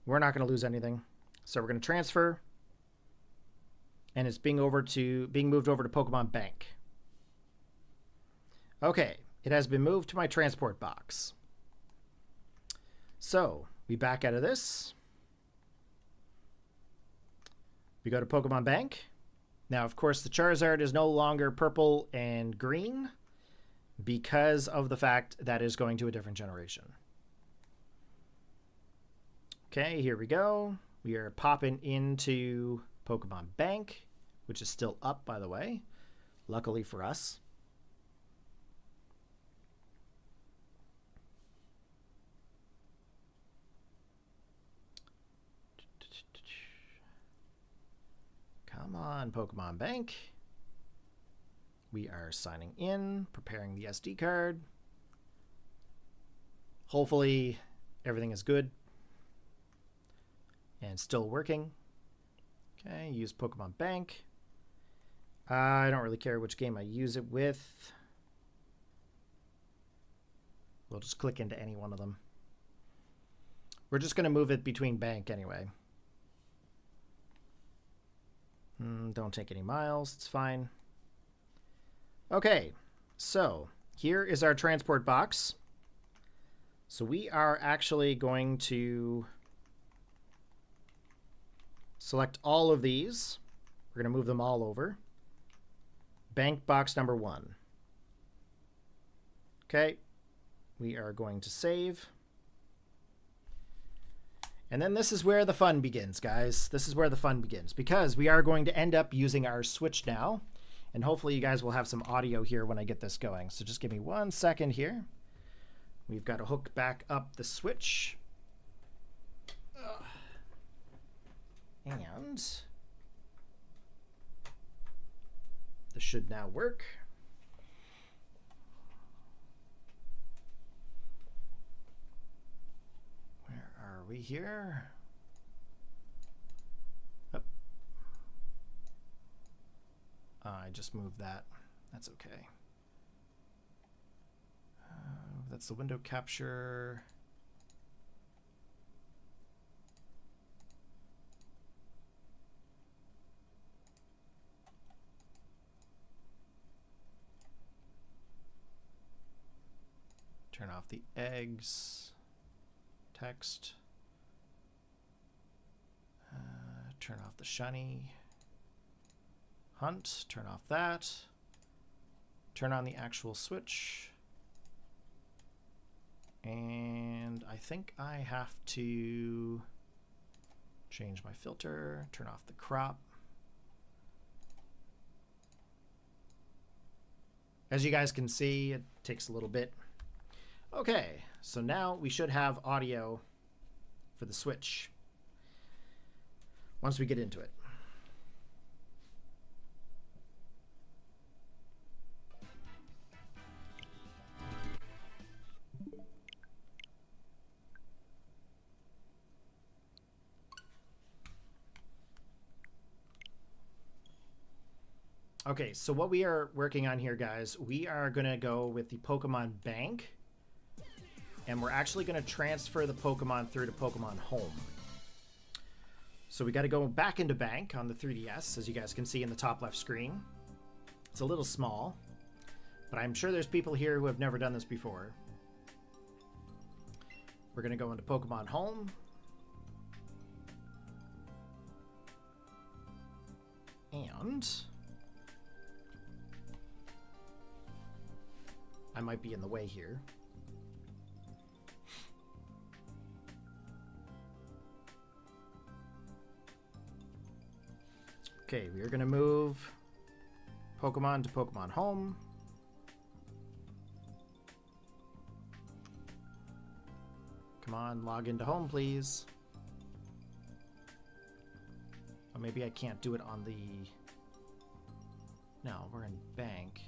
We're not going to lose anything. So we're going to transfer. And it's being moved over to Pokemon Bank. Okay, it has been moved to my transport box. So we back out of this. We go to Pokemon Bank. Now, of course, the Charizard is no longer purple and green because of the fact that is going to a different generation. Okay, here we go. We are popping into Pokemon Bank, which is still up, by the way, luckily for us. Come on, Pokemon Bank. We are signing in, preparing the SD card. Hopefully everything is good and still working. Okay, use Pokemon Bank. I don't really care which game I use it with. We'll just click into any one of them. We're just going to move it between bank anyway. Don't take any miles. It's fine. Okay, so here is our transport box. So we are actually going to select all of these. We're going to move them all over. Bank box number 1. Okay, we are going to save. And then this is where the fun begins, guys. This is where the fun begins because we are going to end up using our Switch now. And hopefully you guys will have some audio here when I get this going. So just give me 1 second here. We've got to hook back up the Switch. And This should now work. Where are we here? Oh. I just moved that. That's okay. That's the window capture. Turn off the eggs. Text. Turn off the shiny. Hunt. Turn off that. Turn on the actual switch. And I think I have to change my filter, turn off the crop. As you guys can see, it takes a little bit. Okay, so now we should have audio for the Switch once we get into it. Okay, so what we are working on here, guys, we are going to go with the Pokemon Bank, and we're actually going to transfer the Pokemon through to Pokemon Home. So we got to go back into Bank on the 3DS, as you guys can see in the top left screen. It's a little small, but I'm sure there's people here who have never done this before. We're going to go into Pokemon Home. And I might be in the way here. Okay, we are going to move Pokemon to Pokemon Home. Come on, log into Home, please. Oh, maybe I can't do it on the... No, we're in Bank.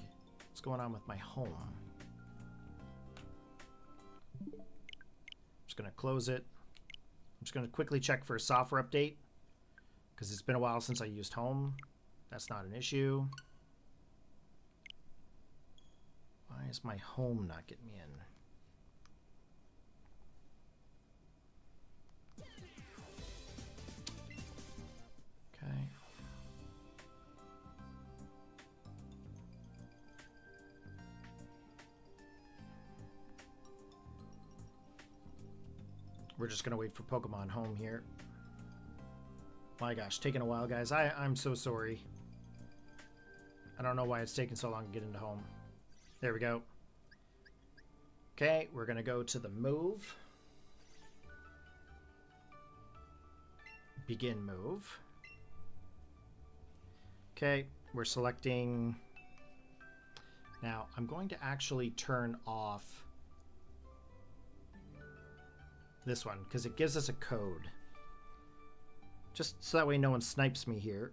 What's going on with my Home? Just going to close it. I'm just going to quickly check for a software update because it's been a while since I used Home. That's not an issue. Why is my Home not getting me in? Okay. We're just going to wait for Pokemon Home here. My gosh, taking a while, guys. I'm so sorry. I don't know why it's taking so long to get into Home. There we go. Okay, we're going to go to the move. Begin move. Okay, we're selecting... Now, I'm going to actually turn off this one because it gives us a code. Just so that way no one snipes me here.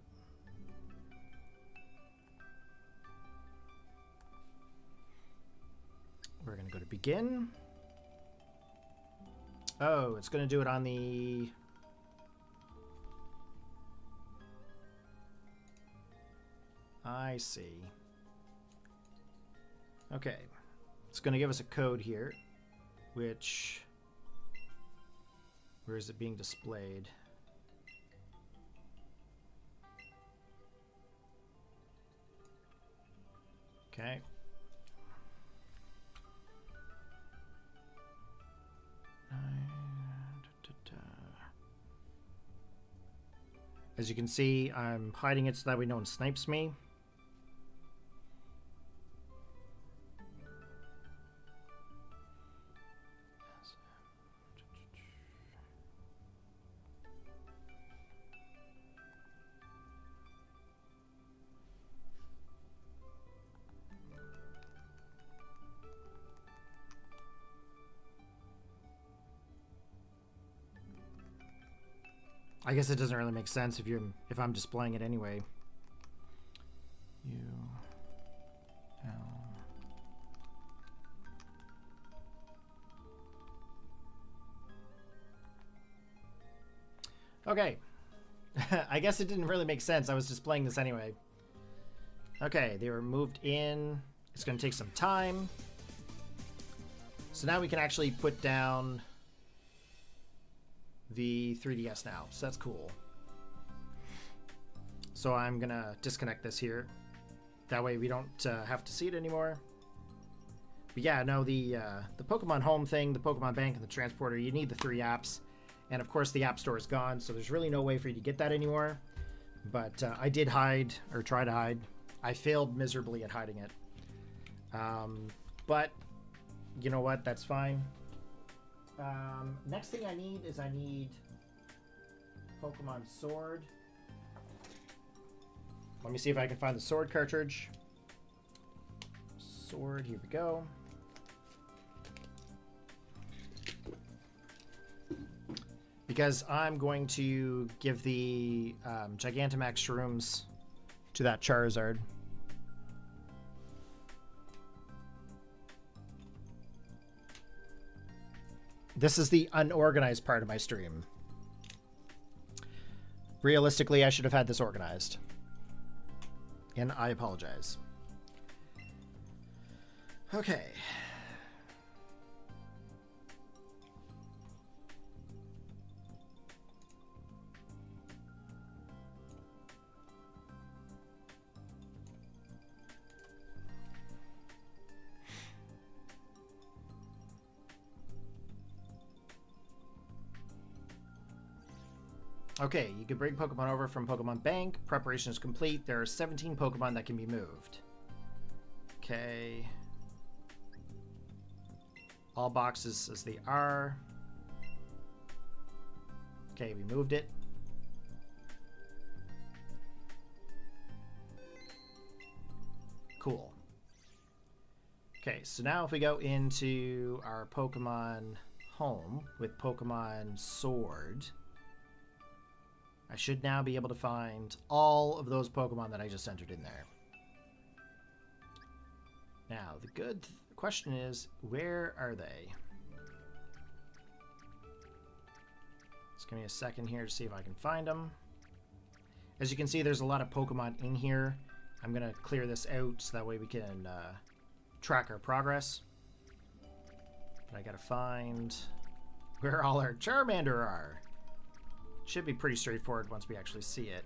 We're going to go to begin. Oh, it's going to do it on the... I see. Okay. It's going to give us a code here, which... Where is it being displayed? Okay. As you can see, I'm hiding it so that way no one snipes me. I guess it doesn't really make sense if I'm displaying it anyway. You Okay. I guess it didn't really make sense. I was just playing this anyway. Okay, they were moved in. It's going to take some time. So now we can actually put down the 3DS now. So that's cool. So I'm going to disconnect this here. That way we don't have to see it anymore. But yeah, no, the Pokemon Home thing, the Pokemon Bank, and the Transporter, you need the 3 apps. And of course the App Store is gone, so there's really no way for you to get that anymore. But I did hide, or try to hide. I failed miserably at hiding it. But you know what? That's fine. Next thing I need is I need Pokemon Sword. Let me see if I can find the Sword cartridge. Sword, here we go. Because I'm going to give the Gigantamax shrooms to that Charizard. This is the unorganized part of my stream. Realistically, I should have had this organized. And I apologize. Okay. Okay, you can bring Pokemon over from Pokemon Bank. Preparation is complete. There are 17 Pokemon that can be moved. Okay. All boxes as they are. Okay, we moved it. Cool. Okay, so now if we go into our Pokemon Home with Pokemon Sword, I should now be able to find all of those Pokemon that I just entered in there. Now, the good question is, where are they? Just give me a second here to see if I can find them. As you can see, there's a lot of Pokemon in here. I'm going to clear this out so that way we can track our progress. But I got to find where all our Charmander are. Should be pretty straightforward once we actually see it.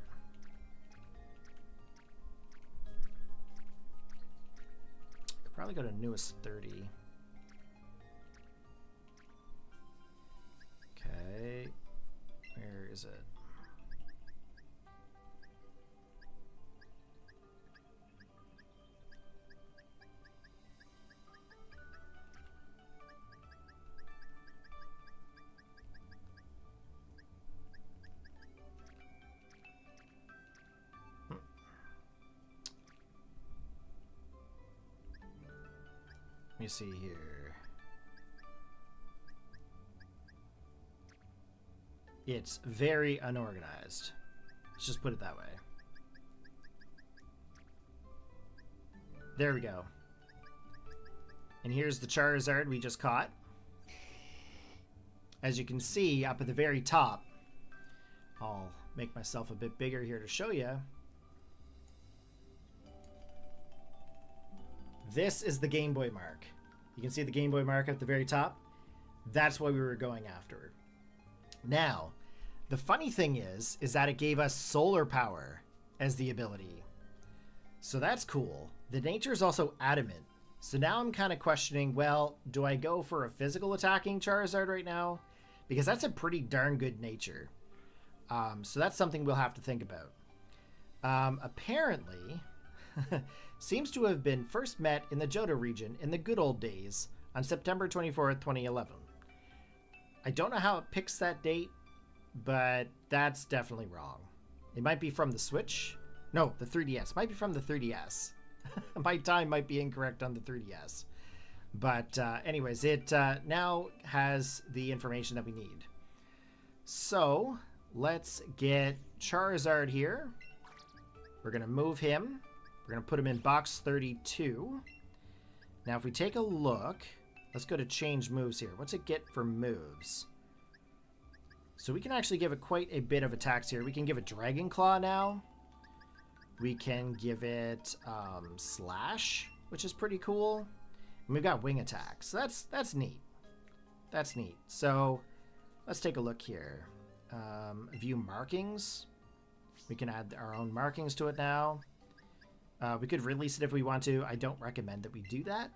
Could probably go to newest 30. Okay. Where is it? Let me see here. It's very unorganized. Let's just put it that way. There we go. And here's the Charizard we just caught. As you can see, up at the very top, I'll make myself a bit bigger here to show you. This is the Gameboy Mark. You can see the Gameboy Mark at the very top. That's what we were going after. Now, the funny thing is that it gave us solar power as the ability. So that's cool. The nature is also adamant. So now I'm kind of questioning, well, do I go for a physical attacking Charizard right now? Because that's a pretty darn good nature. So that's something we'll have to think about. Apparently... seems to have been first met in the Johto region in the good old days on September 24th, 2011. I don't know how it picks that date, but that's definitely wrong. It might be from the Switch. No, the 3DS. It might be from the 3DS. My time might be incorrect on the 3DS. But anyways, it now has the information that we need. So let's get Charizard here. We're going to move him. We're going to put him in box 32. Now, if we take a look, let's go to change moves here. What's it get for moves? So we can actually give it quite a bit of attacks here. We can give it Dragon Claw now. We can give it Slash, which is pretty cool. And we've got Wing Attack. So that's neat. That's neat. So let's take a look here. View markings. We can add our own markings to it now. We could release it if we want to. I don't recommend that we do that.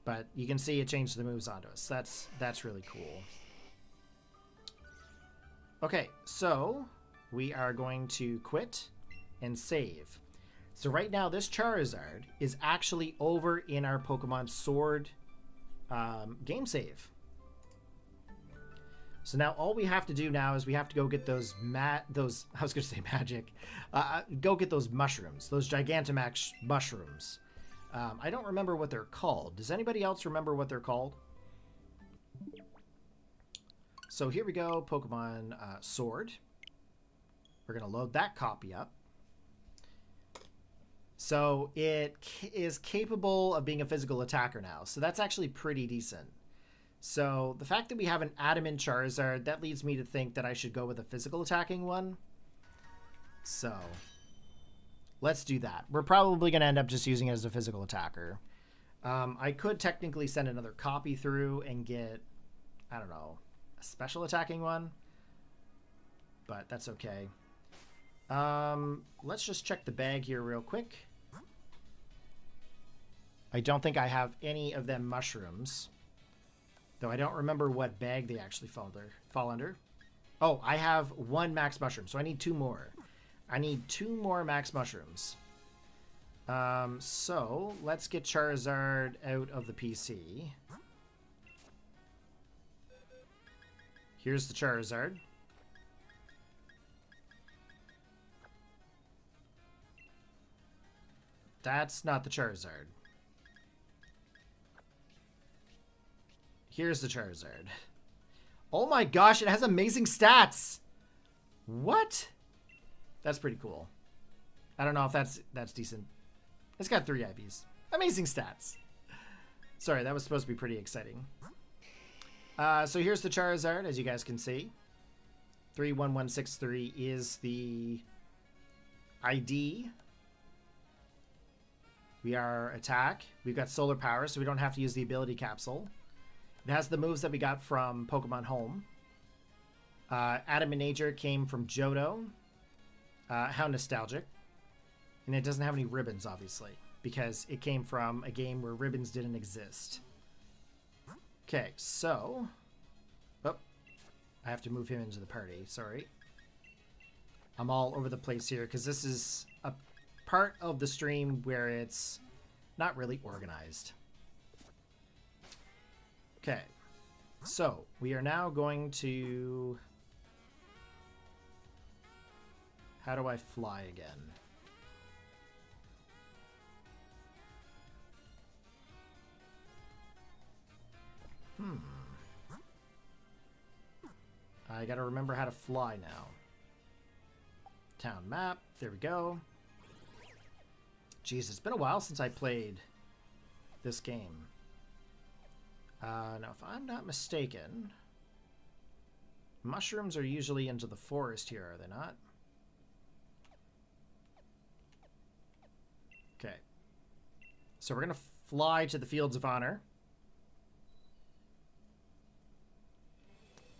But you can see it changed the moves onto us. That's really cool. Okay, so we are going to quit and save. So right now this Charizard is actually over in our Pokemon Sword game save. So now all we have to do now is we have to go get those I was going to say magic. Go get those mushrooms, those Gigantamax mushrooms. I don't remember what they're called. Does anybody else remember what they're called? So here we go, Pokemon Sword. We're going to load that copy up. So it is capable of being a physical attacker now. So that's actually pretty decent. So the fact that we have an Adamant Charizard, that leads me to think that I should go with a physical attacking one. So let's do that. We're probably going to end up just using it as a physical attacker. I could technically send another copy through and get, I don't know, a special attacking one. But that's okay. Let's just check the bag here real quick. I don't think I have any of them mushrooms. Though I don't remember what bag they actually fall under. Oh, I have one max mushroom, so I need 2 more. I need 2 more max mushrooms. So let's get Charizard out of the PC. Here's the Charizard. That's not the Charizard. Here's the Charizard. Oh my gosh, it has amazing stats! What? That's pretty cool. I don't know if that's decent. It's got 3 IVs. Amazing stats. Sorry, that was supposed to be pretty exciting. So here's the Charizard, as you guys can see. 31163 is the ID. We are attack. We've got solar power, so we don't have to use the ability capsule. It has the moves that we got from Pokemon Home. Adam and Nature came from Johto. How nostalgic. And it doesn't have any ribbons, obviously, because it came from a game where ribbons didn't exist. Okay, so... Oh, I have to move him into the party, sorry. I'm all over the place here, because this is a part of the stream where it's not really organized. Okay, so we are now going to... How do I fly again? I gotta remember how to fly now. Town map, there we go. Jeez, it's been a while since I played this game. Now, if I'm not mistaken, mushrooms are usually into the forest here, are they not? Okay. So we're going to fly to the Fields of Honor.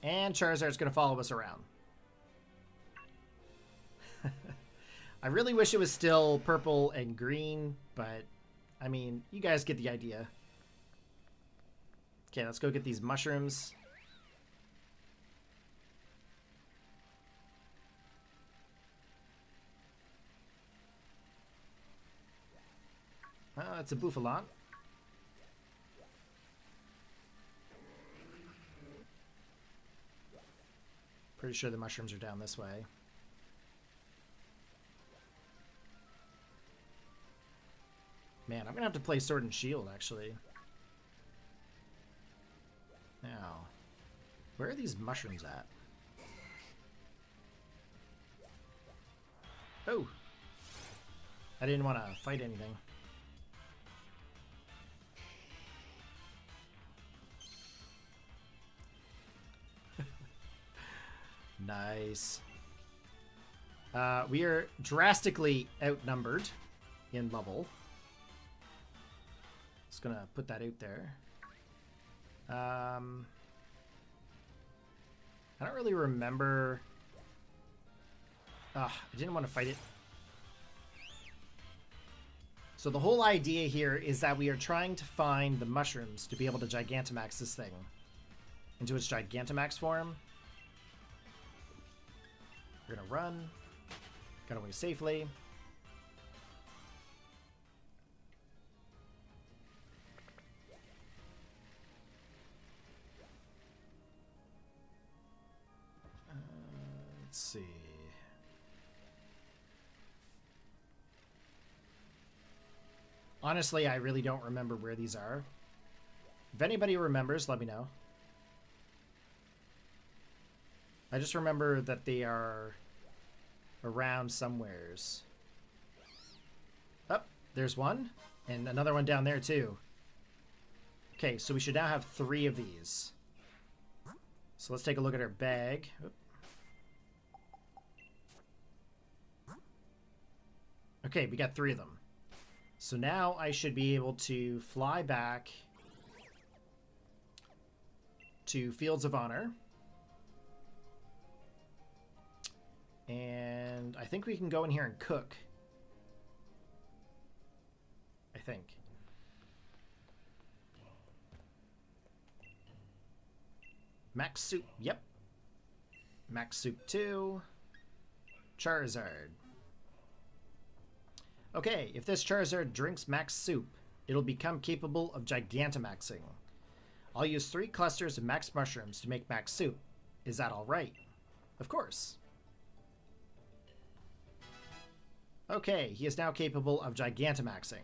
And Charizard's going to follow us around. I really wish it was still purple and green, but, I mean, you guys get the idea. Okay, let's go get these mushrooms. It's a Bouffalon. Pretty sure the mushrooms are down this way. Man, I'm gonna have to play Sword and Shield, actually. Now, where are these mushrooms at? Oh! I didn't want to fight anything. Nice. We are drastically outnumbered in level. Just gonna put that out there. I don't really remember. I didn't want to fight it. So the whole idea here is that we are trying to find the mushrooms to be able to Gigantamax this thing into its Gigantamax form. We're gonna run. Got away safely. Let's see. Honestly, I really don't remember where these are. If anybody remembers, let me know. I just remember that they are around somewheres. Oh, there's one. And another one down there too. Okay, so we should now have 3 of these. So let's take a look at our bag. Oop. Okay, we got 3 of them. So now I should be able to fly back to Fields of Honor. And I think we can go in here and cook. I think. Max Soup, yep. Max Soup 2. Charizard. Okay, if this Charizard drinks Max Soup, it'll become capable of Gigantamaxing. I'll use 3 clusters of Max Mushrooms to make Max Soup. Is that alright? Of course. Okay, he is now capable of Gigantamaxing.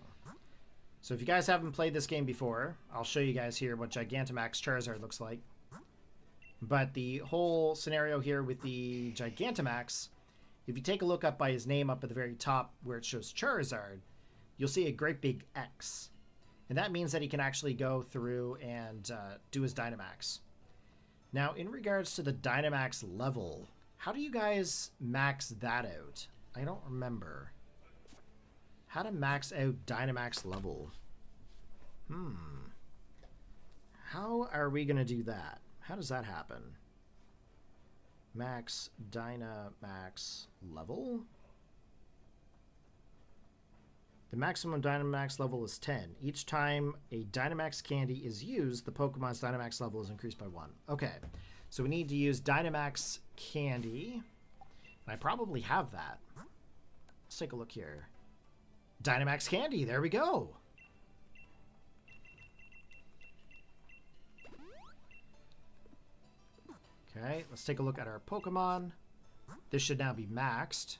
So if you guys haven't played this game before, I'll show you guys here what Gigantamax Charizard looks like. But the whole scenario here with the Gigantamax, if you take a look up by his name up at the very top where it shows Charizard, you'll see a great big X. And that means that he can actually go through and do his Dynamax. Now, in regards to the Dynamax level, how do you guys max that out? I don't remember. How to max out Dynamax level? How are we going to do that? How does that happen? Max Dynamax level? The maximum Dynamax level is 10. Each time a Dynamax candy is used, the Pokemon's Dynamax level is increased by 1. Okay, so we need to use Dynamax candy. And I probably have that. Let's take a look here. Dynamax candy, there we go. Okay, let's take a look at our Pokemon. This should now be maxed.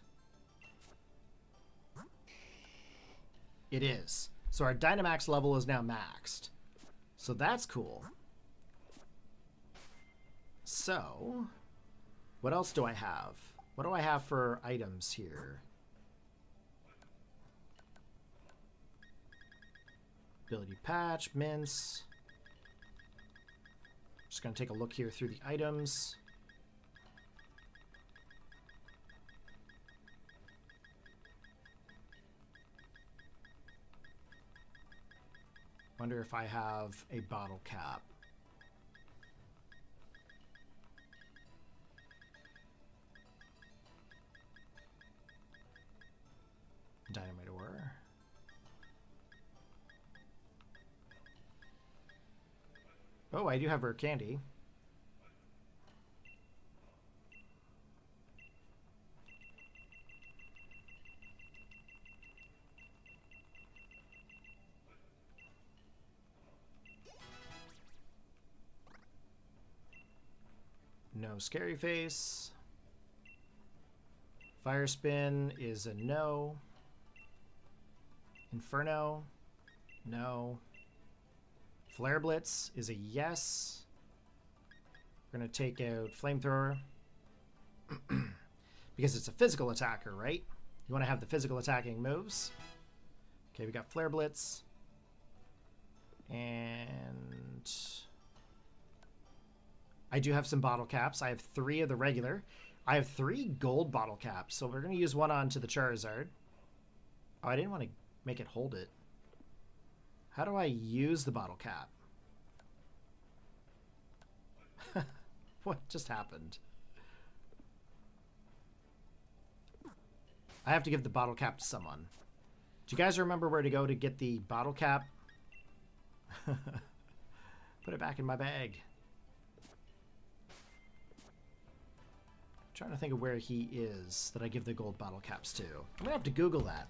It is. So our Dynamax level is now maxed. So that's cool. So, what else do I have? What do I have for items here? Ability Patch, Mince. Just going to take a look here through the items. Wonder if I have a bottle cap. Dynamite ore. Oh, I do have rare candy. No Scary Face. Fire Spin is a no. Inferno, no. Flare Blitz is a yes. We're going to take out Flamethrower. Because it's a physical attacker, right? You want to have the physical attacking moves. Okay, we got Flare Blitz. And I do have some bottle caps. I have 3 of the regular. I have 3 gold bottle caps, so we're going to use one onto the Charizard. Oh, I didn't want to make it hold it. How do I use the bottle cap? What just happened? I have to give the bottle cap to someone. Do you guys remember where to go to get the bottle cap? Put it back in my bag. I'm trying to think of where he is that I give the gold bottle caps to. I'm gonna have to Google that.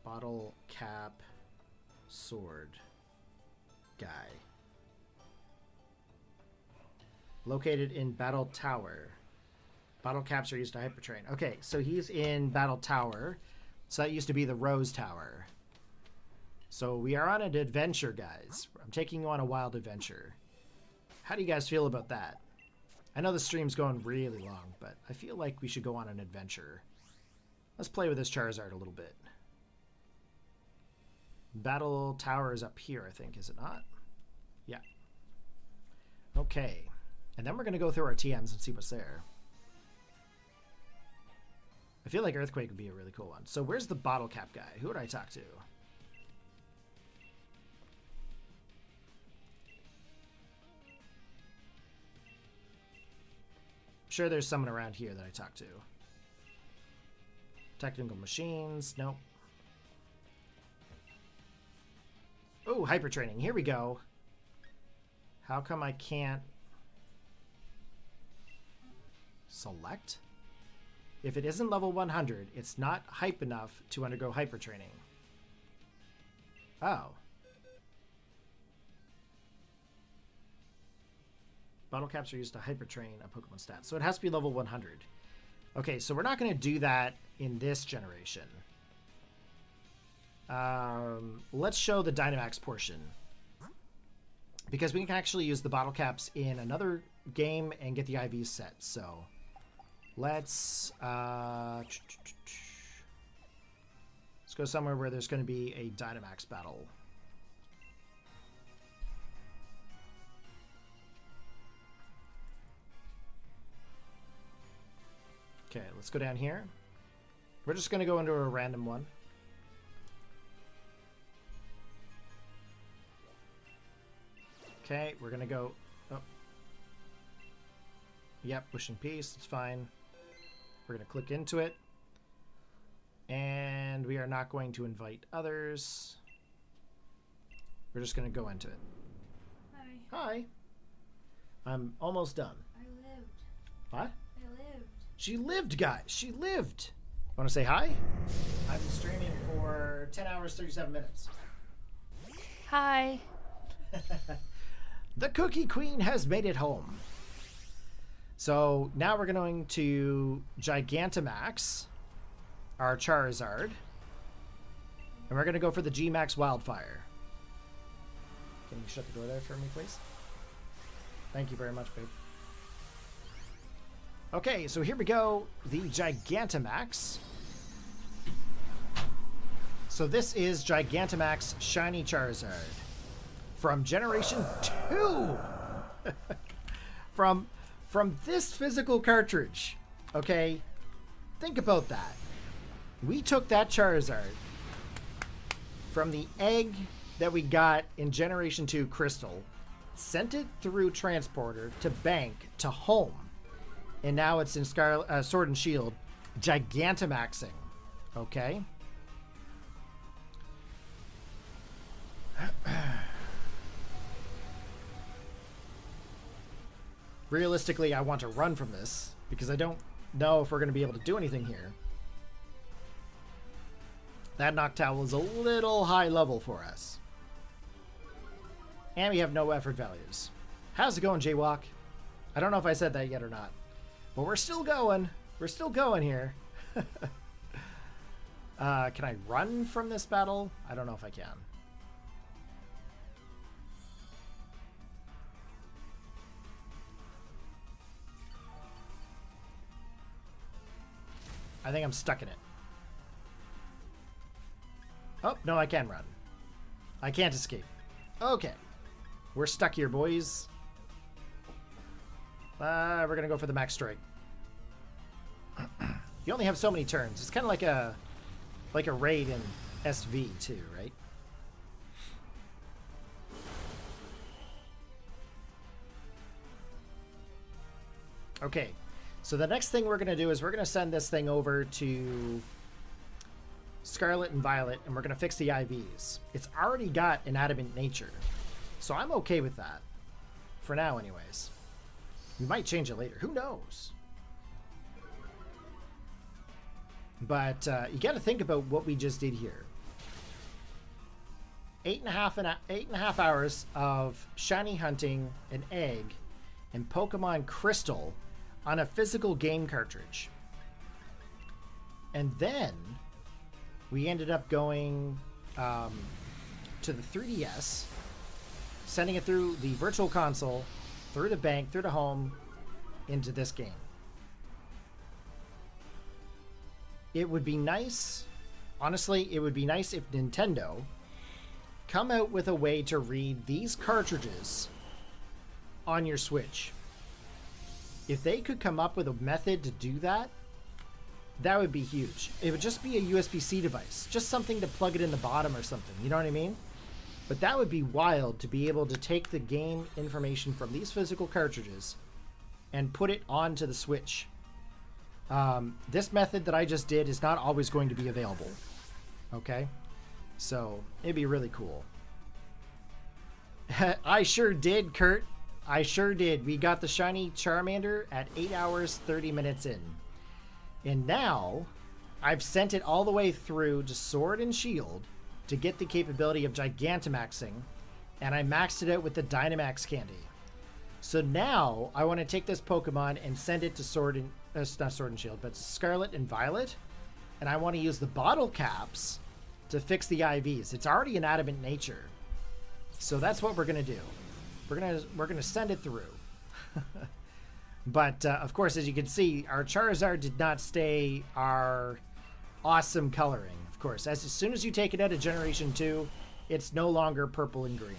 Bottle cap sword guy. Located in Battle Tower. Bottle caps are used to hyper train. Okay, so he's in Battle Tower. So that used to be the Rose Tower. So we are on an adventure, guys. I'm taking you on a wild adventure. How do you guys feel about that? I know the stream's going really long, but I feel like we should go on an adventure. Let's play with this Charizard a little bit. Battle Tower is up here, I think, is it not? Yeah. Okay. And then we're going to go through our TMs and see what's there. I feel like Earthquake would be a really cool one. So where's the bottle cap guy? Who would I talk to? I'm sure there's someone around here that I talk to. Technical machines. Nope. Oh, hyper training. Here we go. How come I can't select? If it isn't level 100, it's not hype enough to undergo hyper training. Oh. Bottle caps are used to hyper train a Pokemon stat. So it has to be level 100. Okay, so we're not going to do that in this generation. Let's show the Dynamax portion. Because we can actually use the bottle caps in another game and get the IVs set. So let's go somewhere where there's going to be a Dynamax battle. Okay, let's go down here. We're just going to go into a random one. Okay, we're going to go... Oh. Yep, Wish and Peace, it's fine. We're going to click into it. And we are not going to invite others. We're just going to go into it. Hi. Hi. I'm almost done. I lived. What? I lived. She lived, guys. She lived. Want to say hi? I've been streaming for 10 hours, 37 minutes. Hi. The Cookie Queen has made it home. So now we're going to Gigantamax, our Charizard. And we're going to go for the G-Max Wildfire. Can you shut the door there for me, please? Thank you very much, babe. Okay, so here we go. The Gigantamax. So this is Gigantamax Shiny Charizard. From Generation 2! From this physical cartridge. Okay? Think about that. We took that Charizard from the egg that we got in Generation 2 Crystal, sent it through transporter to bank to home, and now it's in Sword and Shield Gigantamaxing. Okay? Realistically, I want to run from this because I don't know if we're going to be able to do anything here. That Noctowl is a little high level for us. And we have no effort values. How's it going, Jaywalk? I don't know if I said that yet or not. But we're still going. We're still going here. Can I run from this battle? I don't know if I can. I think I'm stuck in it. Oh, no, I can run. I can't escape. Okay. We're stuck here, boys. We're gonna go for the max strike. You only have so many turns. It's kind of like a raid in SV too, right? Okay, so the next thing we're gonna do is we're gonna send this thing over to Scarlet and Violet, and we're gonna fix the IVs. It's already got an adamant nature, so I'm okay with that for now, anyways. We might change it later. Who knows? But you got to think about what we just did here. 8.5 hours of shiny hunting an egg and Pokemon Crystal on a physical game cartridge. And then we ended up going to the 3DS, sending it through the Virtual Console, through the bank, through the home, into this game. It would be nice, honestly, it would be nice if Nintendo come out with a way to read these cartridges on your Switch. If they could come up with a method to do that, that would be huge. It would just be a USB-C device, just something to plug it in the bottom or something, you know what I mean? But that would be wild to be able to take the game information from these physical cartridges and put it onto the Switch. This method that I just did is not always going to be available. Okay? So, it'd be really cool. I sure did, Kurt. I sure did. We got the shiny Charmander at 8 hours, 30 minutes in. And now, I've sent it all the way through to Sword and Shield to get the capability of Gigantamaxing, and I maxed it out with the Dynamax candy. So now, I want to take this Pokemon and send it to not Sword and Shield, but Scarlet and Violet, and I want to use the bottle caps to fix the IVs. It's already an adamant nature. So that's what we're going to do. We're going to send it through. But, of course, as you can see, our Charizard did not stay our awesome coloring. Of course, as soon as you take it out of Generation 2, it's no longer purple and green.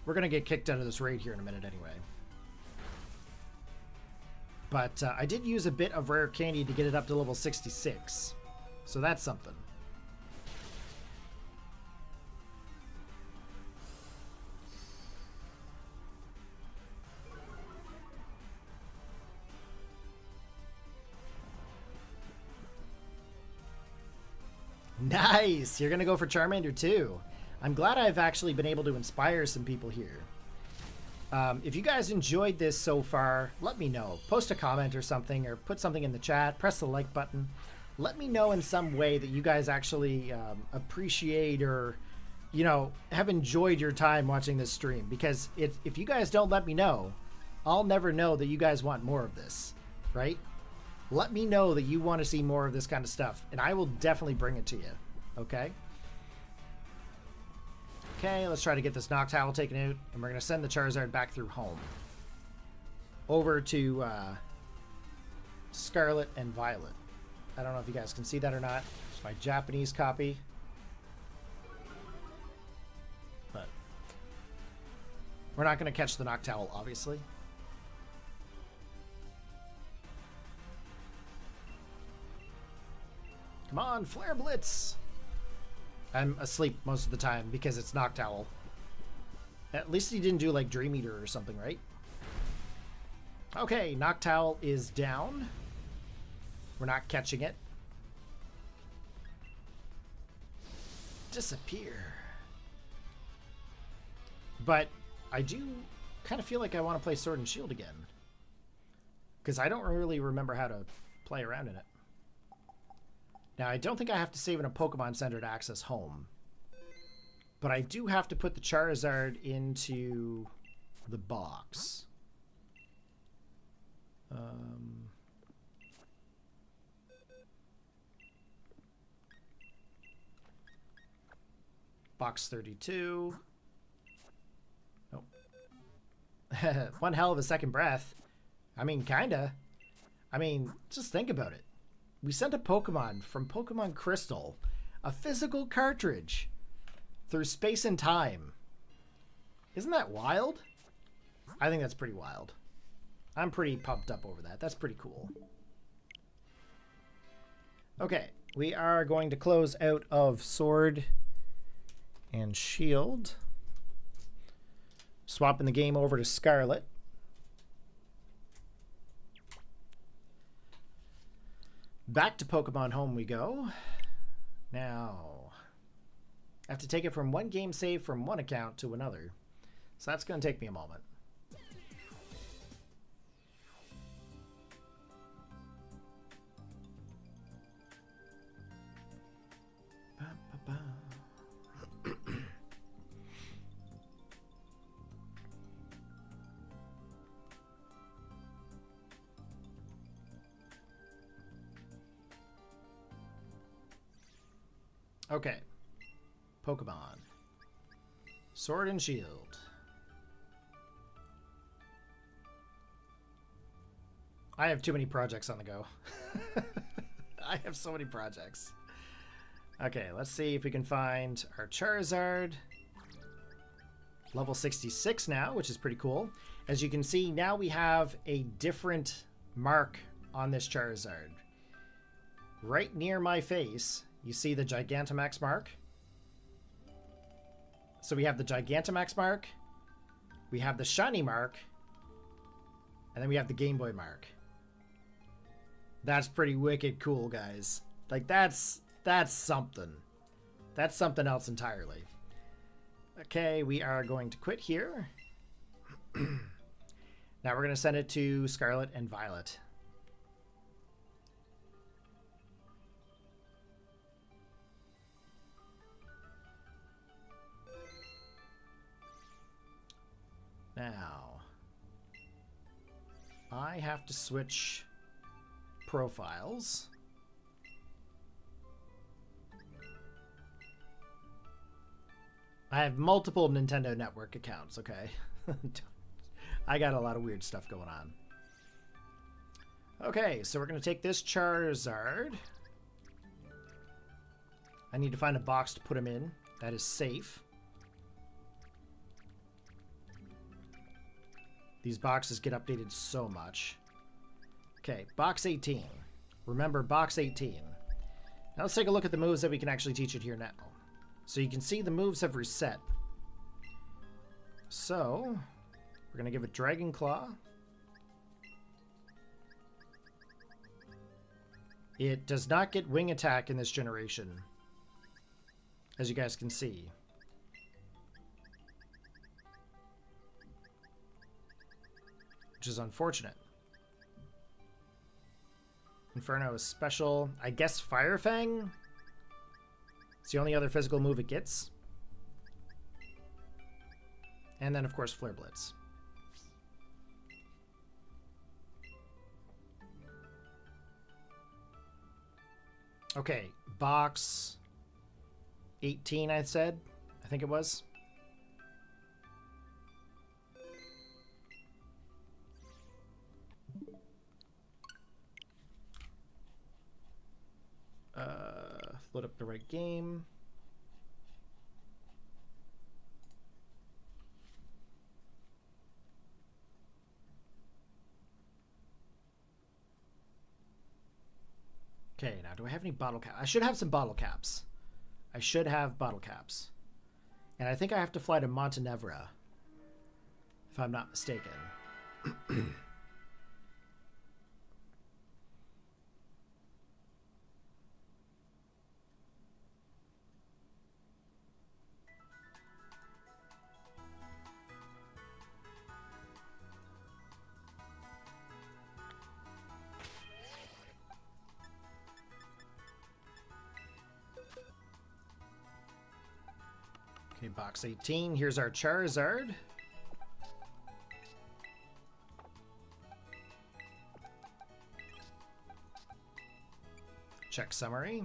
We're going to get kicked out of this raid here in a minute anyway. But I did use a bit of rare candy to get it up to level 66. So that's something. Nice! You're going to go for Charmander too. I'm glad I've actually been able to inspire some people here. If you guys enjoyed this so far, let me know. Post a comment or something, or put something in the chat. Press the like button. Let me know in some way that you guys actually appreciate or, you know, have enjoyed your time watching this stream. Because if you guys don't let me know, I'll never know that you guys want more of this, right? Let me know that you want to see more of this kind of stuff, and I will definitely bring it to you, okay? Okay, let's try to get this Noctowl taken out, and we're going to send the Charizard back through home. Over to Scarlet and Violet. I don't know if you guys can see that or not. It's my Japanese copy. But we're not going to catch the Noctowl, obviously. Come on, Flare Blitz! I'm asleep most of the time because it's Noctowl. At least he didn't do like Dream Eater or something, right? Okay, Noctowl is down. We're not catching it. Disappear. But I do kind of feel like I want to play Sword and Shield again. Because I don't really remember how to play around in it. Now, I don't think I have to save in a Pokemon Center to access home. But I do have to put the Charizard into the box. Box 32. Nope. One hell of a second breath. I mean, kinda. I mean, just think about it. We sent a Pokemon from Pokemon Crystal, a physical cartridge, through space and time. Isn't that wild? I think that's pretty wild. I'm pretty pumped up over that. That's pretty cool. Okay, we are going to close out of Sword and Shield. Swapping the game over to Scarlet. Back to Pokemon Home we go. Now, I have to take it from one game save from one account to another. So that's going to take me a moment. Okay. Pokemon. Sword and Shield. I have too many projects on the go. I have so many projects. Okay, let's see if we can find our Charizard. Level 66 now, which is pretty cool. As you can see, now we have a different mark on this Charizard. Right near my face, you see the Gigantamax mark. So we have the Gigantamax mark, we have the Shiny mark, and then we have the Gameboy mark. That's pretty wicked cool, guys. Like, that's something. That's something else entirely. Okay, we are going to quit here. Now we're going to send it to Scarlet and Violet. Now, I have to switch profiles. I have multiple Nintendo Network accounts, okay? I got a lot of weird stuff going on. Okay, so we're going to take this Charizard. I need to find a box to put him in that is safe. These boxes get updated so much. Okay, box 18. Remember, box 18. Now let's take a look at the moves that we can actually teach it here now. So you can see the moves have reset. So, we're going to give it Dragon Claw. It does not get Wing Attack in this generation, as you guys can see. Which is unfortunate. Inferno is special. I guess Fire Fang? It's the only other physical move it gets. And then, of course, Flare Blitz. Okay, box 18, I said. I think it was. Load up the right game. Okay, now do I have any bottle caps? I should have some bottle caps. I should have bottle caps. And I think I have to fly to Montenevra, if I'm not mistaken. Okay, box 18. Here's our Charizard. Check summary.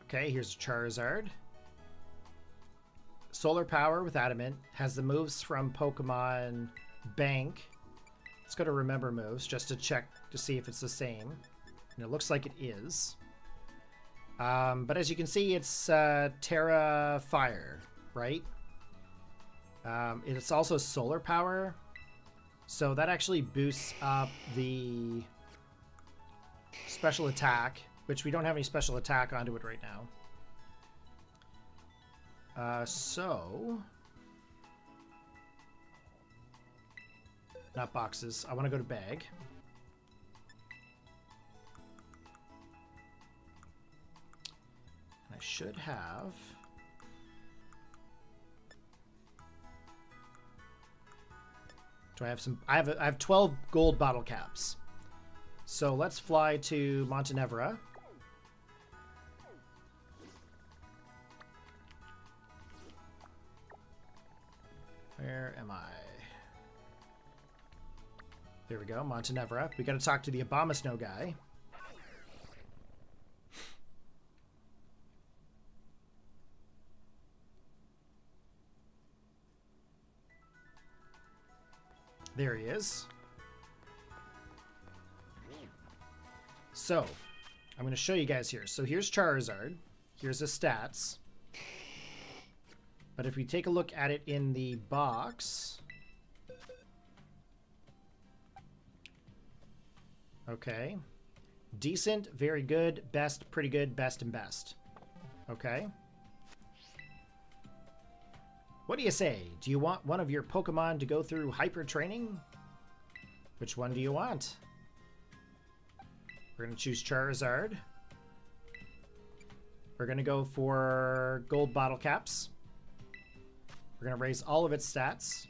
Okay, here's Charizard. Solar Power with Adamant. Has the moves from Pokemon Bank. Let's go to Remember Moves just to check to see if it's the same. And it looks like it is. But as you can see, it's Terra Fire, right? It's also solar power, so that actually boosts up the special attack, which we don't have any special attack onto it right now. Not boxes. I want to go to bag. I should have... Do I have some... I have 12 gold bottle caps. So let's fly to Montenevera. Where am I? There we go, Montenevera. We got to talk to the Obama Snow guy. There he is. So, I'm going to show you guys here. So here's Charizard. Here's his stats. But if we take a look at it in the box... Okay. Decent, very good, best, pretty good, best, and best. Okay. What do you say? Do you want one of your Pokemon to go through hyper training? Which one do you want? We're going to choose Charizard. We're going to go for gold bottle caps. We're going to raise all of its stats.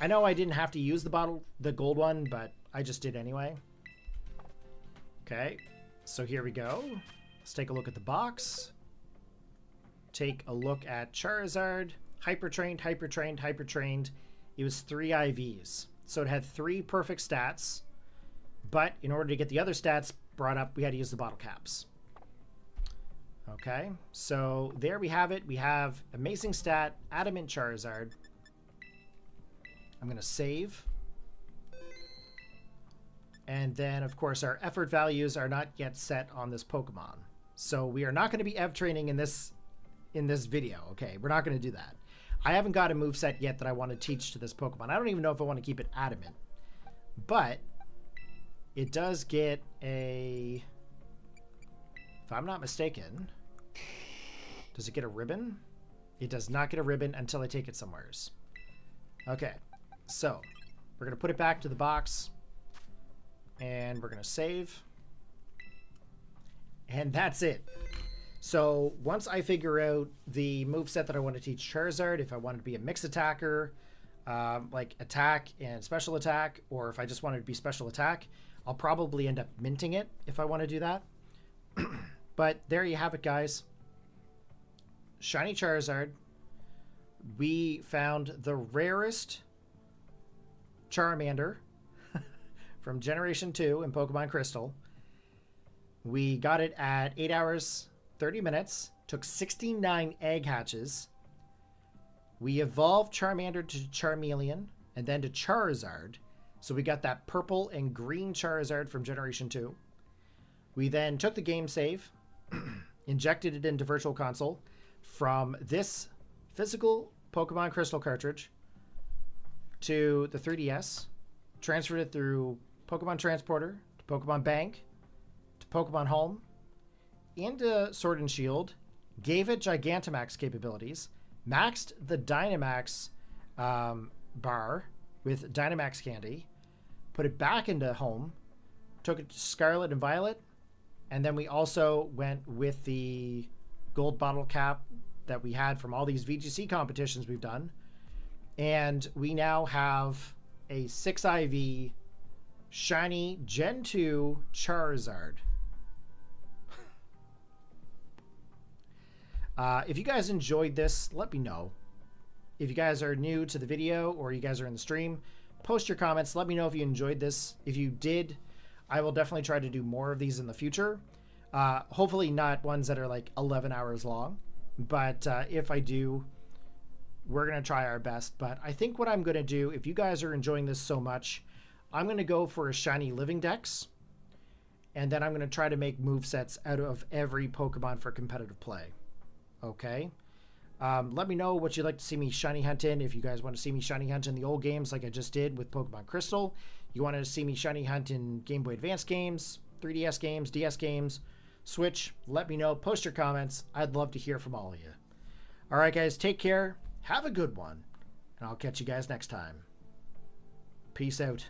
I know I didn't have to use the gold one, but I just did anyway. Okay, so here we go. Let's take a look at the box. Take a look at Charizard. Hyper trained, hyper trained, hyper trained. It was 3 IVs. So it had 3 perfect stats. But in order to get the other stats brought up, we had to use the bottle caps. Okay, so there we have it. We have amazing stat, adamant Charizard. I'm going to save. And then, of course, our effort values are not yet set on this Pokemon. So we are not going to be EV training in this video, okay? We're not going to do that. I haven't got a moveset yet that I want to teach to this Pokemon. I don't even know if I want to keep it adamant. But it does get a... If I'm not mistaken... Does it get a ribbon? It does not get a ribbon until I take it somewheres. Okay. So, we're going to put it back to the box, and we're going to save, and that's it. So, once I figure out the moveset that I want to teach Charizard, if I want it to be a mix attacker, like attack and special attack, or if I just want it to be special attack, I'll probably end up minting it if I want to do that. But there you have it, guys. Shiny Charizard. We found the rarest Charmander from Generation 2 in Pokemon Crystal. We got it at 8 hours, 30 minutes. Took 69 egg hatches. We evolved Charmander to Charmeleon and then to Charizard. So we got that purple and green Charizard from Generation 2. We then took the game save, injected it into Virtual Console from this physical Pokemon Crystal cartridge to the 3DS, transferred it through Pokemon Transporter to Pokemon Bank to Pokemon Home into Sword and Shield, gave it Gigantamax capabilities, maxed the Dynamax bar with Dynamax candy, put it back into Home, took it to Scarlet and Violet, and then we also went with the gold bottle cap that we had from all these VGC competitions we've done. And we now have a 6 IV shiny Gen 2 Charizard. If you guys enjoyed this, let me know. If you guys are new to the video or you guys are in the stream, post your comments. Let me know if you enjoyed this. If you did, I will definitely try to do more of these in the future. Hopefully not ones that are like 11 hours long. But if I do, we're going to try our best. But I think what I'm going to do, if you guys are enjoying this so much, I'm going to go for a shiny Living Dex. And then I'm going to try to make movesets out of every Pokemon for competitive play. Okay. Let me know what you'd like to see me shiny hunt in. If you guys want to see me shiny hunt in the old games like I just did with Pokemon Crystal, you want to see me shiny hunt in Game Boy Advance games, 3DS games, DS games, Switch, let me know. Post your comments. I'd love to hear from all of you. All right, guys, take care. Have a good one. And I'll catch you guys next time. Peace out.